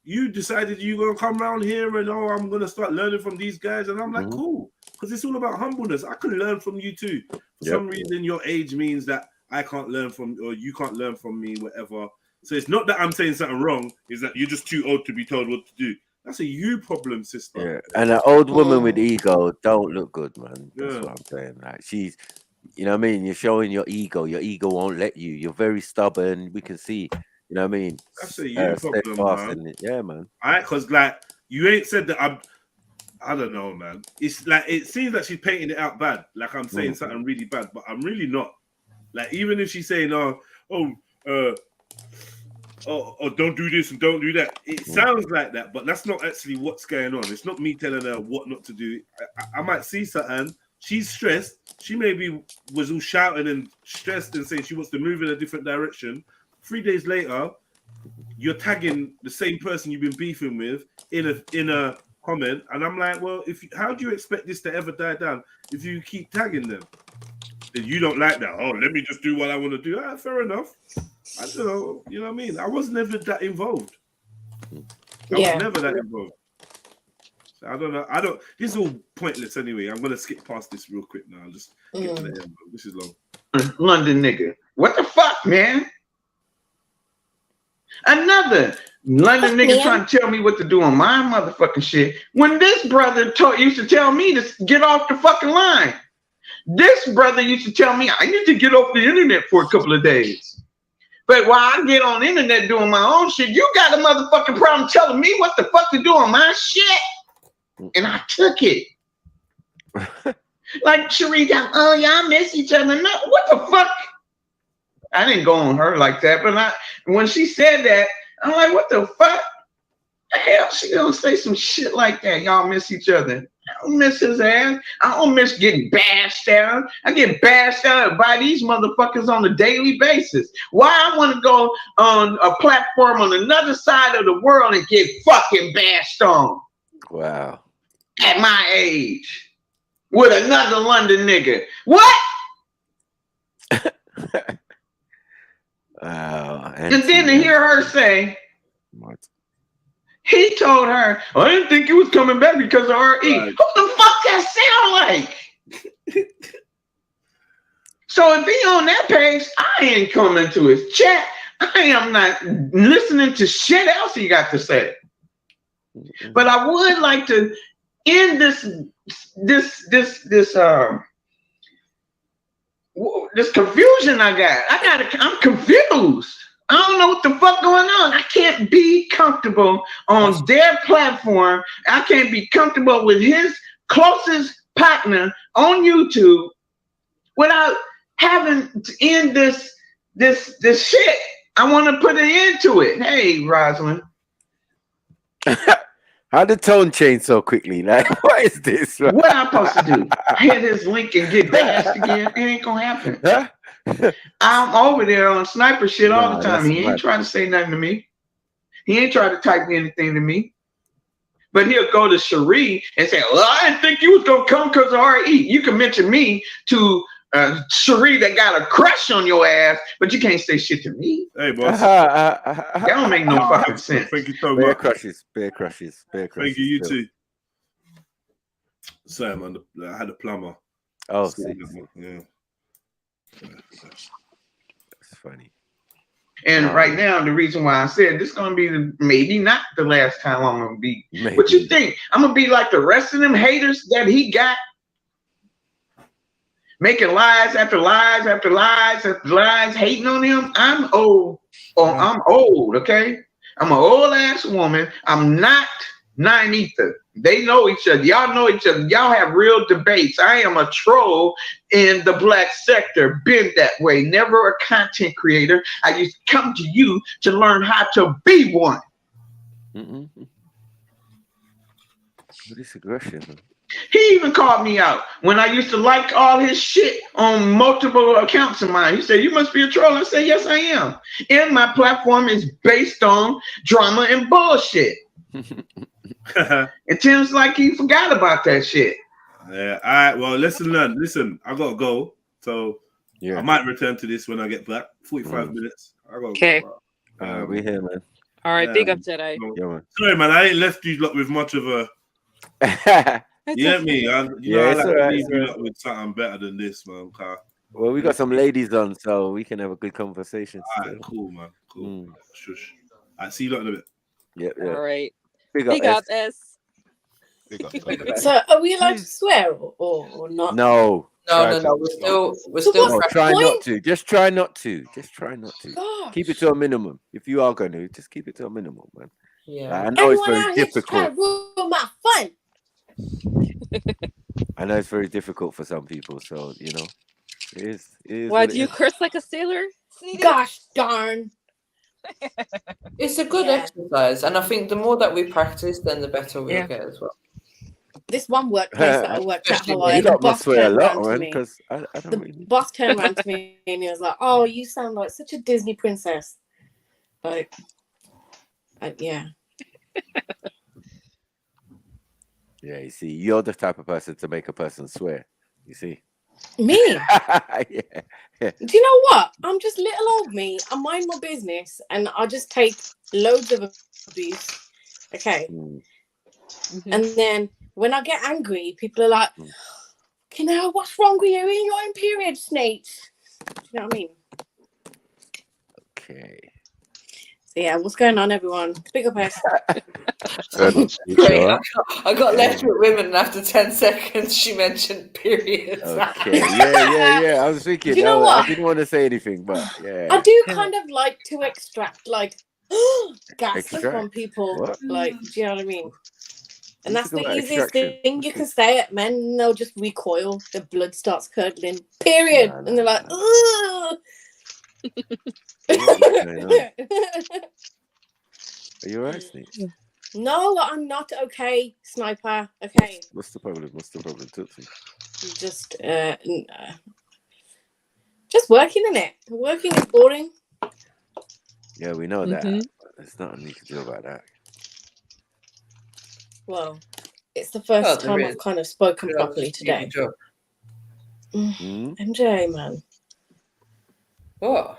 You decided you're gonna come around here and I'm gonna start learning from these guys, and I'm like, cool, because it's all about humbleness. I can learn from you too. For some reason, your age means that I can't learn from, or you can't learn from me, whatever. So it's not that I'm saying something wrong; it's that you're just too old to be told what to do. That's a you problem, sister. Yeah, and an old woman with ego don't look good, man. That's Yeah. what I'm saying. Like she's, you know what I mean? You're showing your ego. Your ego won't let you. You're very stubborn. We can see. You know what I mean? That's a you problem, Steadfast man. in it. Yeah, man. All right, because like you ain't said that I don't know, man. It's like it seems like she's painting it out bad. Like I'm saying something really bad, but I'm really not. Like even if she's saying, oh, don't do this and don't do that. It sounds like that, but that's not actually what's going on. It's not me telling her what not to do. I might see something. She's stressed. She maybe was all shouting and stressed and saying she wants to move in a different direction. 3 days later, you're tagging the same person you've been beefing with in a comment, and I'm like, well, how do you expect this to ever die down if you keep tagging them? Then you don't like that. Oh, let me just do what I want to do. Fair enough. I don't know. You know what I mean? I was never that involved. I was never that involved. So I don't know. This is all pointless anyway. I'm gonna skip past this real quick now. Just get to the end. This is long. London nigga. What the fuck, man? Another London nigga trying to tell me what to do on my motherfucking shit. When this brother used to tell me to get off the fucking line. This brother used to tell me I need to get off the internet for a couple of days. But while I get on the internet doing my own shit, you got a motherfucking problem telling me what the fuck to do on my shit. And I took it. Like Cherie, oh, y'all miss each other. No, what the fuck? I didn't go on her like that, but when she said that, I'm like, what the fuck? The hell, she gonna say some shit like that. Y'all miss each other. I don't miss his ass. I don't miss getting bashed out. I get bashed out by these motherfuckers on a daily basis. Why I want to go on a platform on another side of the world and get fucking bashed on? Wow. At my age. With another London nigga. What? And then to hear her say, he told her, I didn't think you was coming back because of RE. Who the fuck that sound like? So if he on that page, I ain't coming to his chat. I am not listening to shit else he got to say. But I would like to end this confusion I got. I'm confused. I don't know what the fuck going on. I can't be comfortable on their platform. I can't be comfortable with his closest partner on YouTube without having to end this shit. I want to put an end to it. Hey, Rosalind. How did tone change so quickly? Like, what is this? What am I supposed to do? Hit his link and get bashed again? It ain't gonna happen. Huh? I'm over there on sniper shit all the time. He ain't trying to say nothing to me. He ain't trying to type anything to me. But he'll go to Cherie and say, well, I didn't think you was gonna come because of RE. You can mention me to Cherie that got a crush on your ass, but you can't say shit to me. Hey, boss. That don't make no fucking sense. Thank you so Bear much. crushes. Thank you, you too. Sorry, man. I had a plumber. Oh, see. Yeah. That's funny. And right now, the reason why I said this is gonna be maybe not the last time I'm gonna be. Maybe. What you think? I'm gonna be like the rest of them haters that he got, making lies after lies after lies after lies, hating on him. I'm old. I'm old. Okay, I'm an old ass woman. I'm not nine ether. They know each other. Y'all know each other. Y'all have real debates. I am a troll in the black sector. Been that way. Never a content creator. I used to come to you to learn how to be one. What is aggression? He even called me out when I used to like all his shit on multiple accounts of mine. He said, you must be a troll. I said, yes, I am. And my platform is based on drama and bullshit. It seems like he forgot about that shit. Yeah, all right. Well, listen, I gotta go. So I might return to this when I get back. 45 minutes. I gotta okay. Go. We here, man. All right, big up, Jedi. Yeah, man. Sorry, man. I ain't left you lot with much of a. You get me? I like to leave you lot with something better than this, man. Well, we got some ladies on, so we can have a good conversation. All right, cool, man. Cool. Shush. I see you lot in a bit. Yeah. All right. Big up, S. So, are we allowed to swear or not? No. No. We're still. No, try not to. Just try not to. Just try not to. Gosh. Keep it to a minimum. If you are going to, just keep it to a minimum, man. Yeah. Like, I know it's Everyone very out here just trying difficult. to ruin my fun. I know it's very difficult for some people, so you know, it is. Why what do it you is. curse like a sailor? Sneaky? Gosh darn. It's a good exercise, and I think the more that we practice, then the better we'll get as well. This one workplace that I worked at, You Hawaii, the lot must boss swear a turned lot, around to man, me. because I don't The really. boss turned around to me and he was like, "Oh, you sound like such a Disney princess." Like, yeah. Yeah, you see, you're the type of person to make a person swear. You see. Me? yeah. Do you know what? I'm just little old me. I mind my business and I just take loads of abuse. Okay. And then when I get angry, people are like, "You know, what's wrong with you? You're in period, Snake." Do you know what I mean? Okay. So yeah, what's going on, everyone? Big up us. Great. I got left with women, and after 10 seconds, she mentioned periods. Okay. Yeah. I was thinking. Do you know I what? didn't want to say anything, but yeah. I do kind of like to extract like gas Extract? from people. What? Like, do you know what I mean? And You that's talking the about easiest extraction? thing you can say at men, and they'll just recoil. The blood starts curdling. Period. And they're like, "Ugh." Are you alright, Sneak? No, I'm not okay, sniper. Okay. What's the problem? Tootsie? Just working in it. Working is boring. Yeah, we know that. But there's nothing you can do about that. Well, it's the first time I've kind of spoken properly today. MJ, man. What?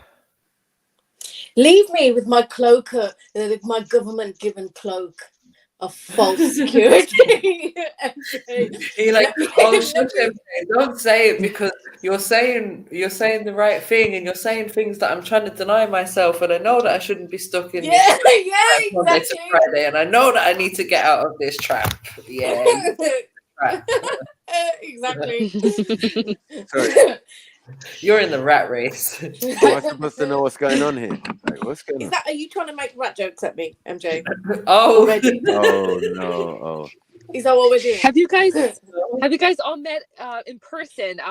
Leave me with my cloak, my government-given cloak of false security. You're like, oh, don't say it, because you're saying the right thing, and you're saying things that I'm trying to deny myself, and I know that I shouldn't be stuck in this Monday to Friday, and I know that I need to get out of this trap. Yeah. Exactly. Sorry. You're in the rat race. Am I supposed to know what's going on here? Like, what's going on? Are you trying to make rat jokes at me, MJ? Oh. Already? Oh no! Oh. Is that what we're doing? Have you guys all met in person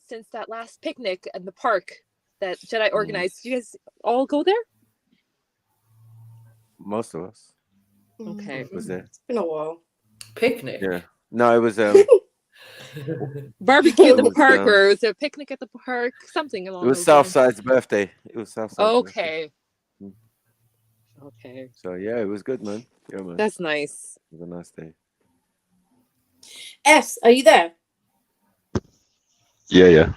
since that last picnic at the park that JEDI organized? Did you guys all go there? Most of us. Okay. Was there? It's been a while. Picnic? Yeah. No, it was barbecue at the It was, park, or it was a picnic at the park, something along it was those lines. Southside's birthday. Okay. Okay. So yeah, it was good, man. Yeah, man. That's nice. It was a nice day. S, are you there? Yeah.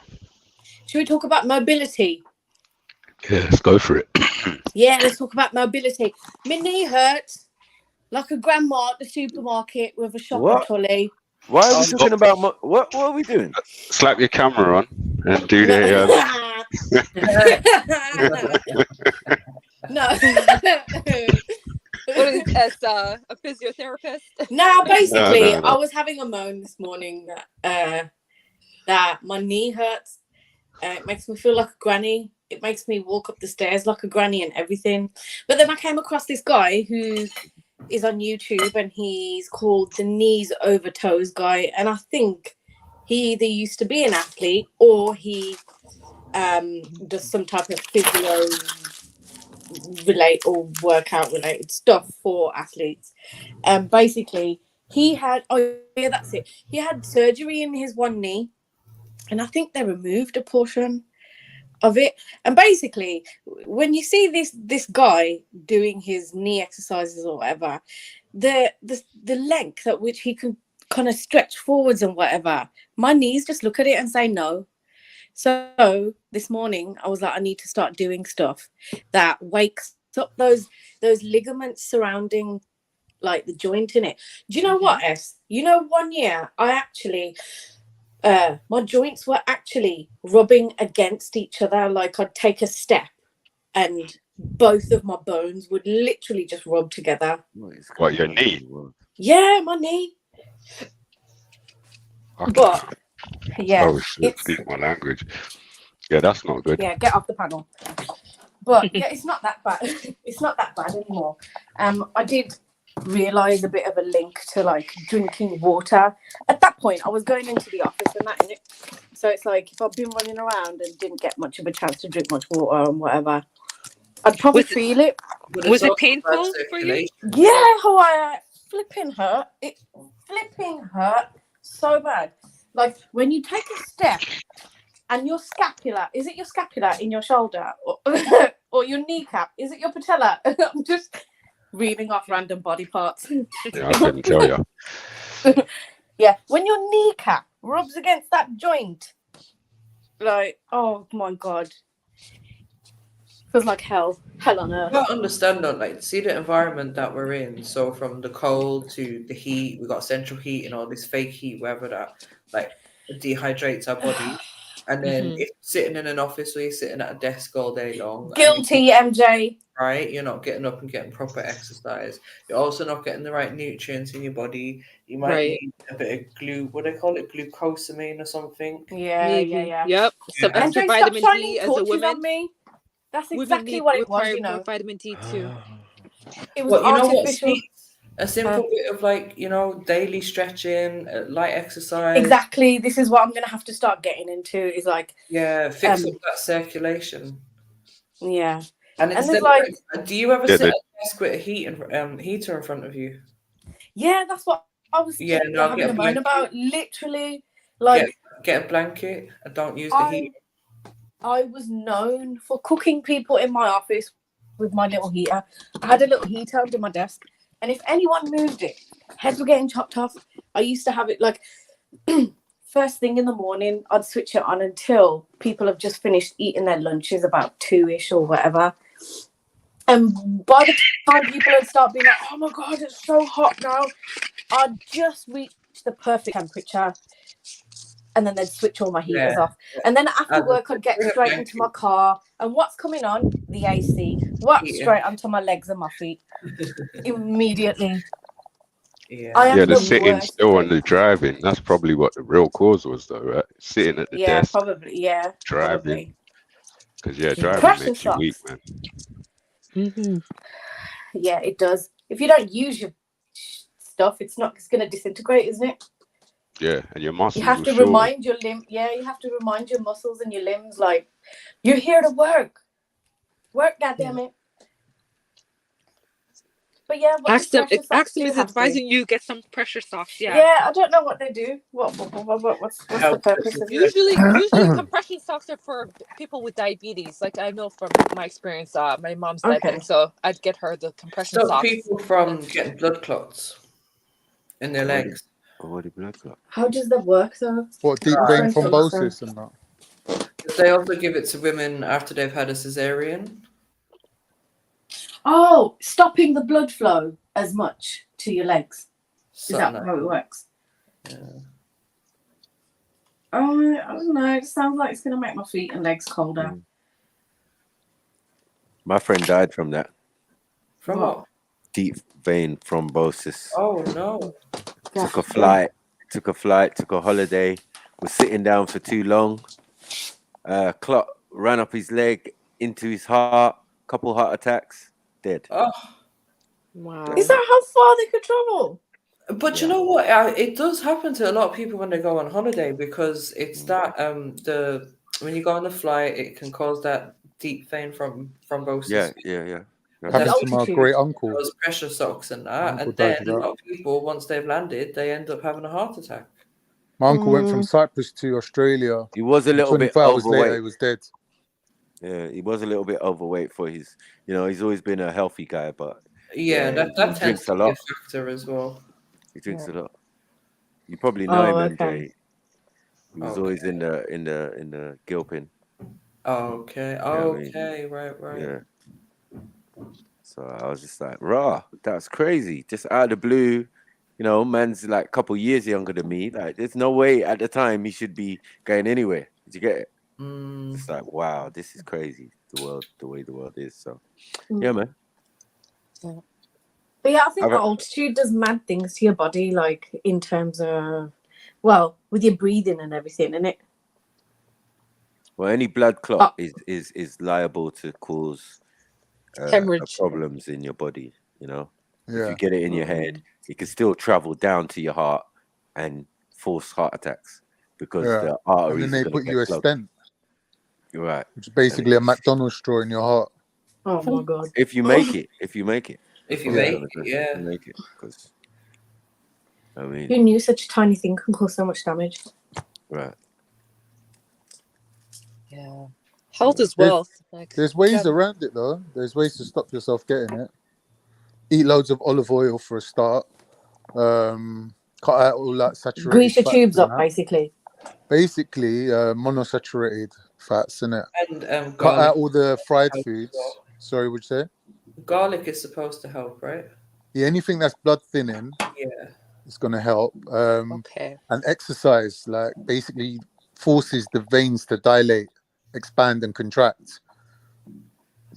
Should we talk about mobility? Yeah, let's go for it. Yeah, let's talk about mobility. My knee hurts like a grandma at the supermarket with a shopping trolley. Why are we talking about what are we doing? Slap your camera on and do the. No. What is as a physiotherapist? No, basically, No. I was having a moan this morning that my knee hurts. It makes me feel like a granny. It makes me walk up the stairs like a granny and everything. But then I came across this guy who is on YouTube, and he's called the Knees Over Toes Guy. And I think he either used to be an athlete or he does some type of physio relate or workout related stuff for athletes. Basically, he had that's it. He had surgery in his one knee, and I think they removed a portion of it. And basically, when you see this guy doing his knee exercises or whatever, the length at which he can kind of stretch forwards and whatever, my knees just look at it and say no. So this morning I was like, I need to start doing stuff that wakes up those ligaments surrounding like the joint in it. Do you know what, S? You know, 1 year I actually my joints were actually rubbing against each other. Like I'd take a step and both of my bones would literally just rub together. What, your knee? Yeah, my knee. Okay. But Yeah, Oh shit! it's Excuse my language. Yeah, that's not good. yeah. Get off the panel. But yeah, it's not that bad. It's not that bad anymore. I did realize a bit of a link to like drinking water. At that point, I was going into the office and that, innit? So it's like if I've been running around and didn't get much of a chance to drink much water and whatever, I'd probably feel it. Was it painful for you? Yeah, how I flipping hurt. It flipping hurt so bad. Like when you take a step and your scapula, is it your scapula in your shoulder or your kneecap? Is it your patella? I'm just reading off random body parts. Yeah, I couldn't tell you. Yeah, when your kneecap rubs against that joint, like, oh my God. Feels like hell on earth. I don't understand that. Like, see the environment that we're in. So from the cold to the heat, we got central heat and all this fake heat, whether that like dehydrates our body. And then if sitting in an office or you're sitting at a desk all day long, Guilty, MJ. Right, you're not getting up and getting proper exercise. You're also not getting the right nutrients in your body. You might need a bit of what do they call it, glucosamine or something. Yeah. Yep. Some extra MJ, vitamin stop D shining as a torches woman. on me. That's Women exactly what it was, require you know. more vitamin D too. It was Well, you know what? artificial. A simple bit of like, daily stretching, light exercise. Exactly. This is what I'm gonna have to start getting into. Is like fix up that circulation. Yeah. And there's instead, like, do you ever sit at a desk with a heater in front of you? yeah, that's what I was having a moan about. Literally, like get a blanket and don't use the heat. I was known for cooking people in my office with my little heater. I had a little heater under my desk, and if anyone moved it, heads were getting chopped off. I used to have it like first thing in the morning. I'd switch it on until people have just finished eating their lunches, about 2-ish or whatever. And by the time people would start being like, "Oh my God, it's so hot now," I'd just reach the perfect temperature. And then they'd switch all my heaters off. And then after work, I'd get straight into my car. And what's coming on? The AC. What's straight onto my legs and my feet? Immediately. Yeah, the sitting still and the driving. That's probably what the real cause was, though, right? Sitting at the desk. Probably. Yeah, driving. Because, driving Pressure makes you weak, socks. man. Yeah, it does. If you don't use your stuff, it's going to disintegrate, isn't it? Yeah, and your muscles You have to remind your you have to remind your muscles and your limbs, like, you're here to work. Work, goddammit. But yeah, Axum is advising you get some pressure socks. Yeah. Yeah, I don't know what they do. What's the purpose of it? Usually compression socks are for people with diabetes. Like I know from my experience, my mom's diabetic, so I'd get her the compression Stop socks. people from getting blood clots in their legs. Blood clot. How does that work, though? What, deep vein thrombosis and that? They also give it to women after they've had a cesarean. Oh, stopping the blood flow as much to your legs. Is that how it works? Yeah. Oh, I don't know. It sounds like it's going to make my feet and legs colder. My friend died from that. From what? Deep vein thrombosis. Oh no. Took a flight, took a holiday, was sitting down for too long. Clot ran up his leg into his heart, couple heart attacks, dead. Oh. Wow. Is that how far they could travel? But you know what? It does happen to a lot of people when they go on holiday, because it's that when you go on the flight, it can cause that deep vein thrombosis. Yeah. Happened to my great uncle. Those pressure socks and that, and then a lot of people, once they've landed, they end up having a heart attack. My uncle went from Cyprus to Australia. He was a little bit 24 hours overweight. later, he was dead. Yeah, he was a little bit overweight for his. He's always been a healthy guy, but that tends to be a factor as well. He drinks a lot. You probably know him, MJ. He was always in the gilpin. Okay. Right. Yeah. So I was just like, rah, that's crazy. Just out of the blue, man's like a couple years younger than me. Like, there's no way at the time he should be going anywhere. Did you get it? It's like, wow, this is crazy. The way the world is. So, yeah, man. Yeah. But yeah, I think altitude does mad things to your body, like in terms of Well, with your breathing and everything, innit? Well, any blood clot is liable to cause Hemorrhage. problems in your body. You know, if Yeah. you get it in your head, it can still travel down to your heart and force heart attacks because Yeah. the And arteries then are they going put to you get a clogged. stent, You're right. which is basically a McDonald's straw in your heart. Oh my god. If you make it, if you make it, If that's you what I was make gonna it, say. yeah. If you make it, because I mean, Who knew such a tiny thing can cause so much damage? right. Yeah. Health is wealth. Like, There's ways yeah. around it though. There's ways to stop yourself getting it. Eat loads of olive oil for a start. Cut out all that saturated Grease your fats tubes and up, that. basically. Basically, monosaturated fats in it. And Cut garlic out all the fried helps as foods. well. Sorry, would you say? Garlic is supposed to help, right? Yeah, anything that's blood thinning Yeah. is going to help. Okay. And exercise, like, basically forces the veins to dilate, expand, and contract.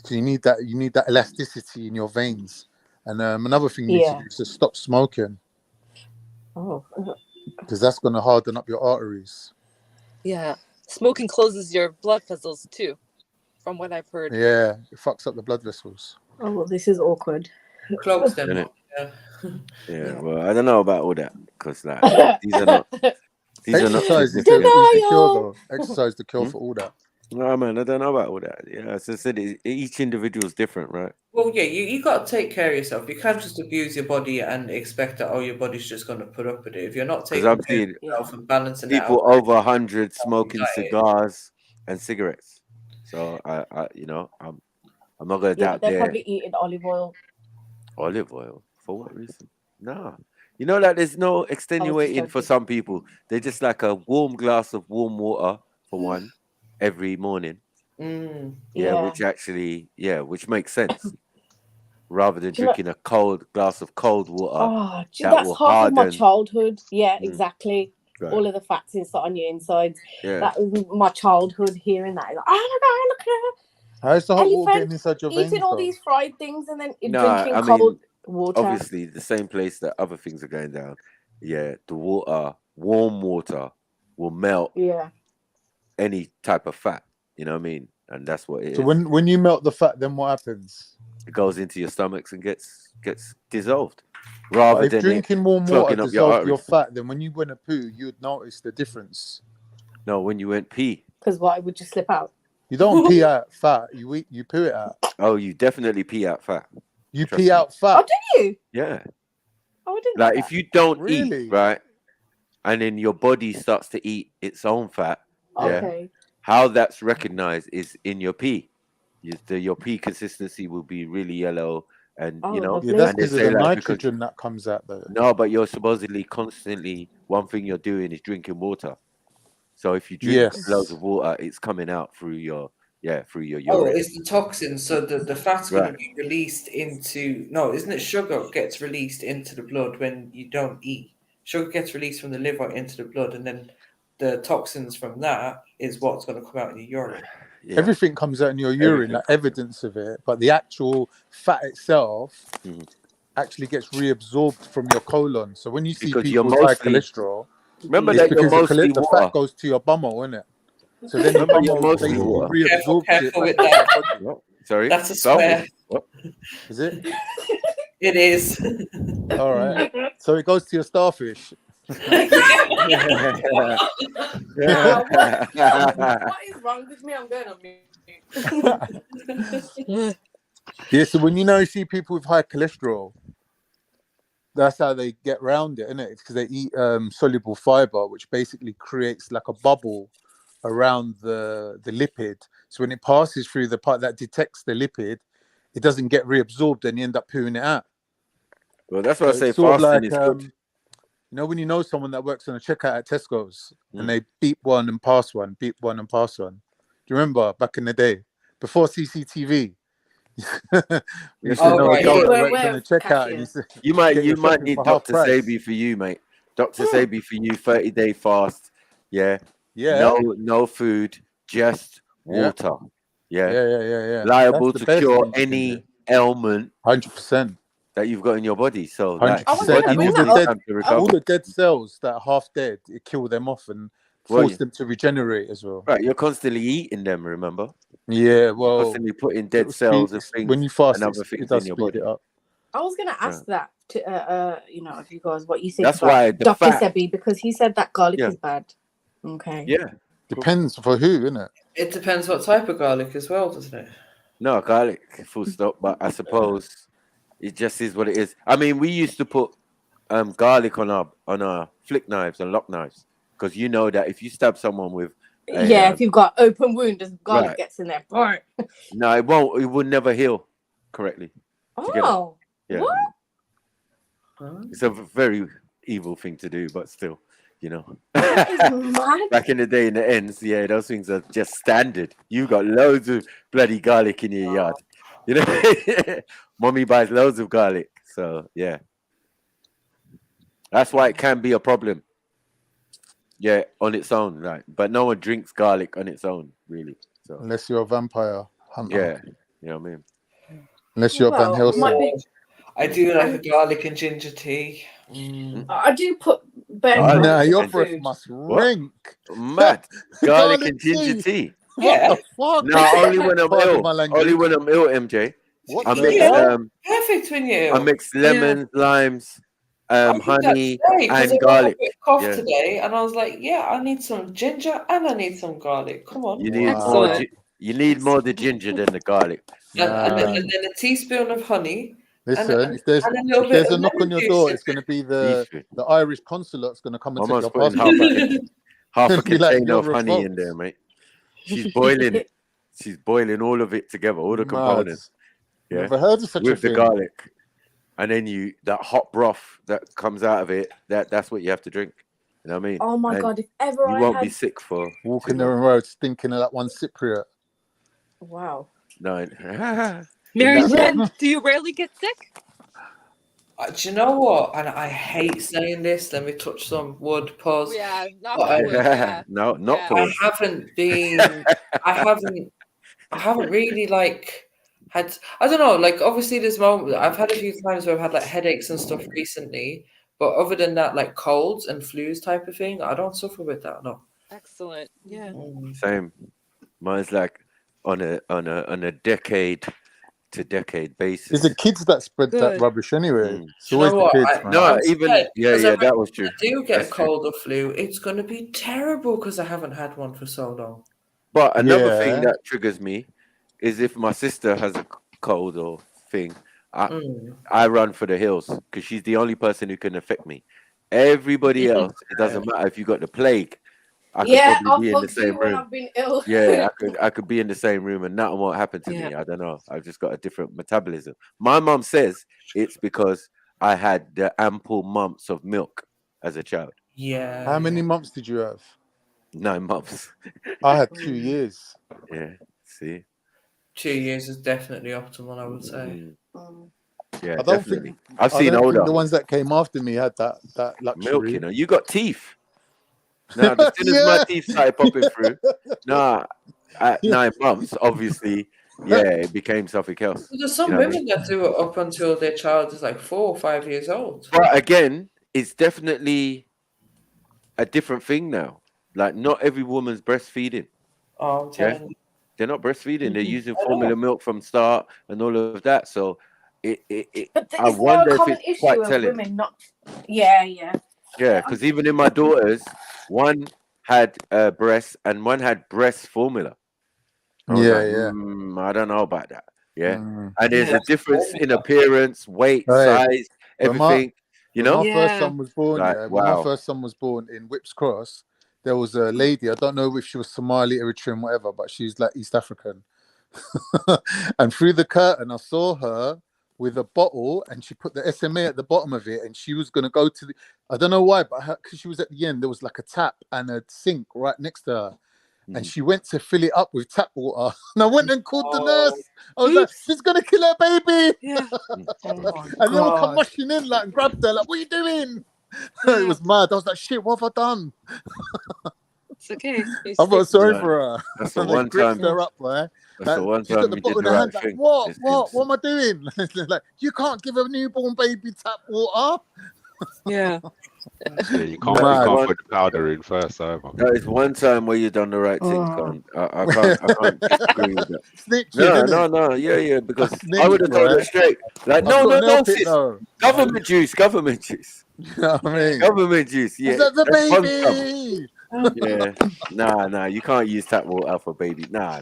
So you need that elasticity in your veins. And another thing you need to do is to stop smoking, Oh. because that's going to harden up your arteries. Yeah. Smoking closes your blood vessels too, from what I've heard. Yeah, it fucks up the blood vessels. Oh, well, this is awkward. Clogs them Isn't up. it? Yeah. Yeah. Well, I don't know about all that because like these are not Exercise is significant the things. cure, though. Exercise is the cure for all that. No, man, I don't know about all that. Yeah, as I said, each individual is different, right? Well, yeah, you got to take care of yourself. You can't just abuse your body and expect that, oh, your body's just going to put up with it. If you're not Because taking I'm care of seeing yourself and balancing it people out, over 100 smoking diet. cigars and cigarettes. So I you know, I'm not gonna Yeah, doubt but they're their probably eating olive oil. olive oil. For what reason? No. You know, like there's no extenuating for some people. They just like a warm glass of warm water for one every morning. Yeah, which actually, which makes sense. Rather than Do you know- drinking a cold glass of cold water Oh, that that's will half of my harden. childhood. Yeah, exactly. Right. All of the fats inside on your insides. Yeah. That was my childhood hearing that. Like, oh my god, look at How's the hot water elephant getting inside your veins, eating all though? these fried things and then No, drinking I cold mean, water. obviously, the same place that other things are going down. Yeah, the water, warm water, will melt any type of fat. You know what I mean? And that's what it So is. when you melt the fat, then what happens? It goes into your stomachs and gets dissolved, rather But if than drinking warm water clogging up your dissolved your arteries. fat, then when you went to poo, you'd notice the difference. No, when you went pee. Because why would you slip out? You don't pee out fat. You poo it out. Oh, you definitely pee out fat. You Trust pee me. out fat. Oh, do you? Yeah. Oh, I didn't know Like that. if you don't Really? eat, right, and then your body starts to eat its own fat, Okay. how that's recognized is in your pee. Your pee consistency will be really yellow, and you know, Yeah, that's and they because of say the like because nitrogen that comes out though. no, but you're supposedly constantly one thing you're doing is drinking water. So if you drink Yes. loads of water, it's coming out through your Oh, urine. it's the toxins. So the fat's going Right. to be released into... No, isn't it sugar gets released into the blood when you don't eat? Sugar gets released from the liver into the blood, and then the toxins from that is what's going to come out in your urine. Yeah. Everything comes out in your urine, like evidence of it, but the actual fat itself actually gets reabsorbed from your colon. So when you see Because you're people with high mostly cholesterol, remember it's that you're because mostly the water. fat goes to your bumhole, isn't it? So then the Remember you're bumhole mostly basically water. reabsorbs Careful it. with that. What? Sorry, That's a Stop swear. it. What? Is it? It is. All right. So it goes to your starfish. What is wrong with me? I'm going on mute. Yeah, so when you see people with high cholesterol, that's how they get around it, isn't it? It's because they eat soluble fiber, which basically creates like a bubble around the lipid. So when it passes through the part that detects the lipid, it doesn't get reabsorbed and you end up pooing it out. Well, that's why I So say it's sort of fasting like, is good. you know, when you know someone that works on a checkout at Tesco's and they beep one and pass one, beep one and pass one. Do you remember back in the day, before CCTV? We used to know a guy that worked on a checkout and he said, You might "Get your need shopping for half Dr. price." Sabi for you, mate. Dr. Sabi for you, 30-day fast. Yeah. Yeah. No food, just Yeah. water. Yeah. Yeah. Liable That's the to best cure thing you can do. any ailment. 100%. that you've got in your body. So, 100%. like, body And just needs time to recover. all the dead cells that are half dead, it kills them off and force them to regenerate as well. Right, you're constantly eating them. Remember? Yeah, well, constantly putting dead cells and things. When you fast, and other it things does in your speed body. it up. I was gonna ask that to you know, if you guys what you think That's about why the Dr. fat- Sebi, because he said that garlic is bad. Okay. Yeah. Depends for who, innit? It depends what type of garlic as well, doesn't it? No, garlic, full stop. But I suppose it just is what it is. I mean, we used to put garlic on our flick knives and lock knives because you know that if you stab someone with if you've got open wound, the garlic right. gets in there. Burn. No, it won't. It will never heal correctly. Oh, yeah. what? It's a very evil thing to do, but still, you know. Mad. Back in the day, in the ends, those things are just standard. You got loads of bloody garlic in your yard, you know. Mommy buys loads of garlic, so yeah. That's why it can be a problem. Yeah, on its own, right? But no one drinks garlic on its own, really. So Unless you're a vampire hunter. yeah, you know what I mean. Unless you're Van Helsing. I do like a garlic and ginger tea. I do put Nah, your breath must rink. Mad garlic and ginger tea. What the fuck? No, only when I'm Pardon ill. my language. Only when I'm ill, MJ. What I the mix hell? Perfect when you're ill. I mix lemons, limes, honey, Because I and got a garlic. bit cough Yeah. today, and I was like, "Yeah, I need some ginger and I need some garlic. Come on, You need more. You need more the ginger than the garlic. and then a teaspoon of honey. Listen, if there's and a little if there's bit a of knock on lemon your door, juice. it's going to be the Irish consulate's going to come and My take mum's your putting passport. half a Be like, container "You're of honey in revoked." there, mate. She's boiling it. She's boiling all of it together, all the components. Yeah, Never heard of such a with the thing. garlic, and then that hot broth that comes out of it. That's what you have to drink. You know what I mean? Oh my And god! If ever you I won't had be sick for Walking the road stinking of that one Cypriot. wow. no. Mary Jen, do you rarely get sick? Do you know what? And I hate saying this. Let me touch some wood. Pause. Yeah, not But wood. Yeah. No, not Yeah. pause. I haven't been. I haven't really like had. I don't know. Like obviously, this moment I've had a few times where I've had like headaches and stuff recently. But other than that, like colds and flus type of thing, I don't suffer with that. No. Excellent. Yeah. Same. Mine's like on a decade to decade basis. It's the kids that spread that Good. rubbish anyway. It's You always know the what? kids, man. No, I'm even scared, yeah, because that was true. If I do get That's a cold or flu, it's going to be terrible because I haven't had one for so long. But another thing Yeah. that triggers me is if my sister has a cold or thing, I run for the hills because she's the only person who can affect me. Everybody else, it doesn't matter if you got the plague. I could Yeah, probably I'll be in the fuck you same when room. I've been ill. Yeah, I could be in the same room and nothing won't happen to me. I don't know. I've just got a different metabolism. My mum says it's because I had the ample months of milk as a child. Yeah. How many months did you have? 9 months. I had 2 years. Yeah. See. 2 years is definitely optimal, I would say. Yeah, I don't definitely. think I've I seen don't older think the ones that came after me had that luxury. milk. You know, you got teeth. Now, as soon as my teeth started popping through, at 9 months, obviously, it became something else. There's some You know what I women that do it up until their child is like 4 or 5 years old. But again, it's definitely a different thing now. Like, not every woman's breastfeeding. Oh, I'm telling you. They're not breastfeeding. They're using I know. formula milk from start and all of that. So But I it's not wonder a if common it's issue quite of telling. women not. Yeah. Yeah, because even in my daughters, one had breast and one had breast formula. I was like, I don't know about that. Yeah. And there's a difference in appearance, weight, size, everything. You know? When my first son was born, Like, when my wow. first son was born in Whips Cross, there was a lady, I don't know if she was Somali, Eritrean, whatever, but she's like East African. And through the curtain, I saw her with a bottle and she put the SMA at the bottom of it and she was going to go to the, I don't know why, but because she was at the end, there was like a tap and a sink right next to her. And she went to fill it up with tap water. And I went and called the nurse. I was like, she's going to kill her baby. Yeah. And they all come rushing in like, and grabbed her, like, what are you doing? It was mad. I was like, shit, what have I done? It's okay. I felt sorry for her. That's the And they one gripped time. her up, right? So one She's got time the you did bottle in the her right hand, like, thing. what am I doing? Like, you can't give a newborn baby tap water. Yeah. Yeah, you can't Mad. put the powder in first either. That is one time where you done the right thing, Con. I can't disagree with that. Snitching, No, innit? yeah, because I Snitch, would have told her boy. straight. Like, I no, couldn't help it, sis. though. Government juice. You know what I mean? Government juice, yeah. Is that the That's fun stuff. baby? Yeah. Nah, you can't use tap water for baby. Nah.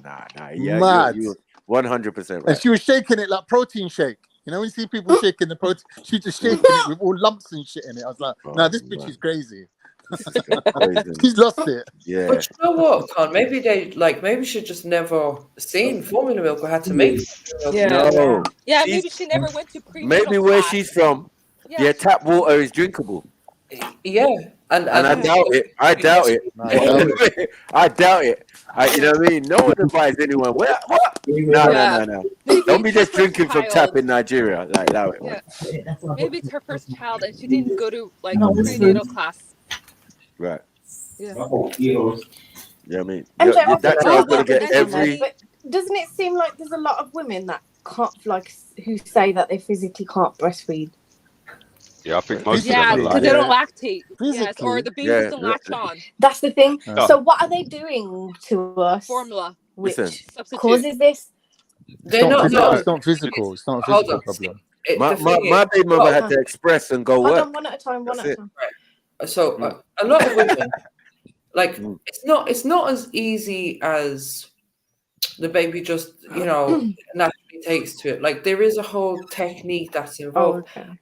Yeah, Mad. you're 100% And right. she was shaking it like protein shake. You know, when you see people shaking the protein, she just shaking it with all lumps and shit in it. I was like, nah, this bitch is crazy. She's lost it. Yeah. But you know what, Con? Maybe maybe she just never seen formula milk or had to make formula milk. No. Yeah, maybe she never went to prenatal Maybe where class. she's from, Yeah. tap water is drinkable. Yeah, and I doubt it. I doubt it. I doubt it. You know what I mean? No one advised anyone. What? No. Don't be just drinking from tap in Nigeria. Like that. Yeah. Maybe it's her first child and she didn't go to like prenatal class. Right. Yeah. Yeah, I mean, MJ, that child's gonna get every. But doesn't it seem like there's a lot of women that can't, like, who say that they physically can't breastfeed? Yeah, I think most of Yeah, them are because like they don't lactate. Yes, or the babies don't latch on. That's the thing. So what are they doing to us? Formula. Which Substitute. causes this? It's not physical. It's not a physical problem. My baby mother had to express and go Hold work. on, one at a time. So a lot of women, like, it's not as easy as the baby just naturally takes to it. Like, there is a whole technique that's involved. And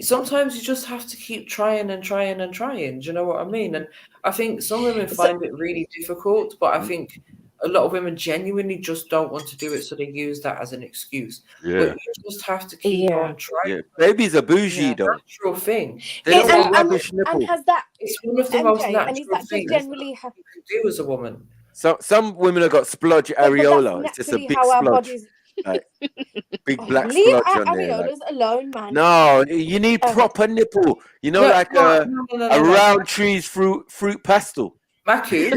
sometimes you just have to keep trying and trying and trying. Do you know what I mean? And I think some women find it really difficult, but I think a lot of women genuinely just don't want to do it, so they use that as an excuse. Yeah. But you just have to keep on trying. Yeah. Babies are bougie though. Natural thing. They don't want rubbish nipple. And has that? It's one of the most MJ, natural and is that just things generally that you can do as a woman. So some women have got splodge areola. It's just a big splodge. Like, big black Leave splodge on there. areolas alone, man. No, you need proper nipple. You know, like a round trees fruit pastel. Maku,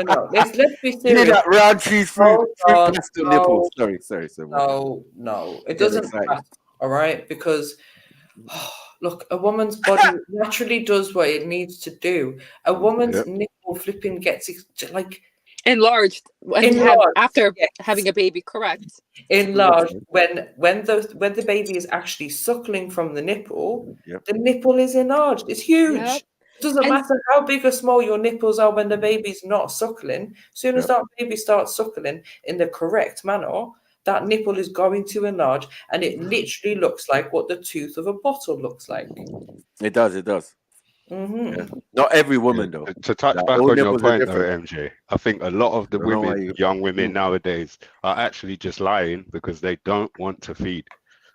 no. Let's be serious. You need that round trees fruit pastel nipple. Sorry. No. It doesn't matter, all right? Because look, a woman's body naturally does what it needs to do. A woman's nipple flipping gets like enlarged after having a baby, correct? Enlarged when the baby is actually suckling from the nipple, the nipple is enlarged. It's huge. Yep. It doesn't matter how big or small your nipples are when the baby's not suckling. As soon as that baby starts suckling in the correct manner, that nipple is going to enlarge, and it literally looks like what the tooth of a bottle looks like. It does. Mm-hmm. Yeah. Not every woman though. To touch back on your point though, MJ, I think a lot of the young women nowadays are actually just lying because they don't want to feed.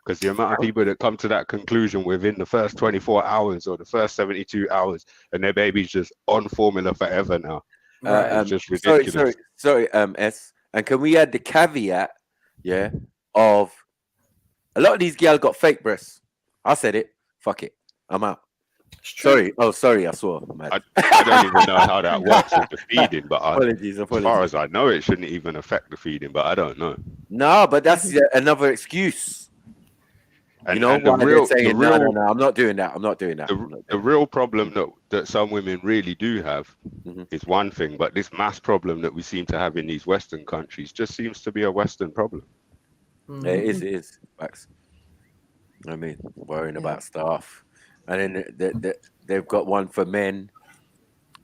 Because the amount of people that come to that conclusion within the first 24 hours or the first 72 hours, and their baby's just on formula forever now. It's just ridiculous. Sorry, S. And can we add the caveat, of a lot of these girls got fake breasts. I said it. Fuck it. I'm out. Sorry. I swore. I don't even know how that works with the feeding, but apologies. As far as I know, it shouldn't even affect the feeding, but I don't know. No, but that's another excuse. And, you know, and the why real, they're saying, the real, no, I'm not doing that. The real problem that some women really do have is one thing, but this mass problem that we seem to have in these Western countries just seems to be a Western problem. Yeah, it is. Facts. I mean, worrying about stuff. And then they've got one for men,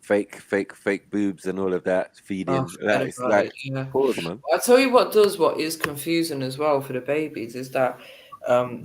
fake boobs and all of that, feeding. It's like, pause, man. I'll tell you what is confusing as well for the babies is that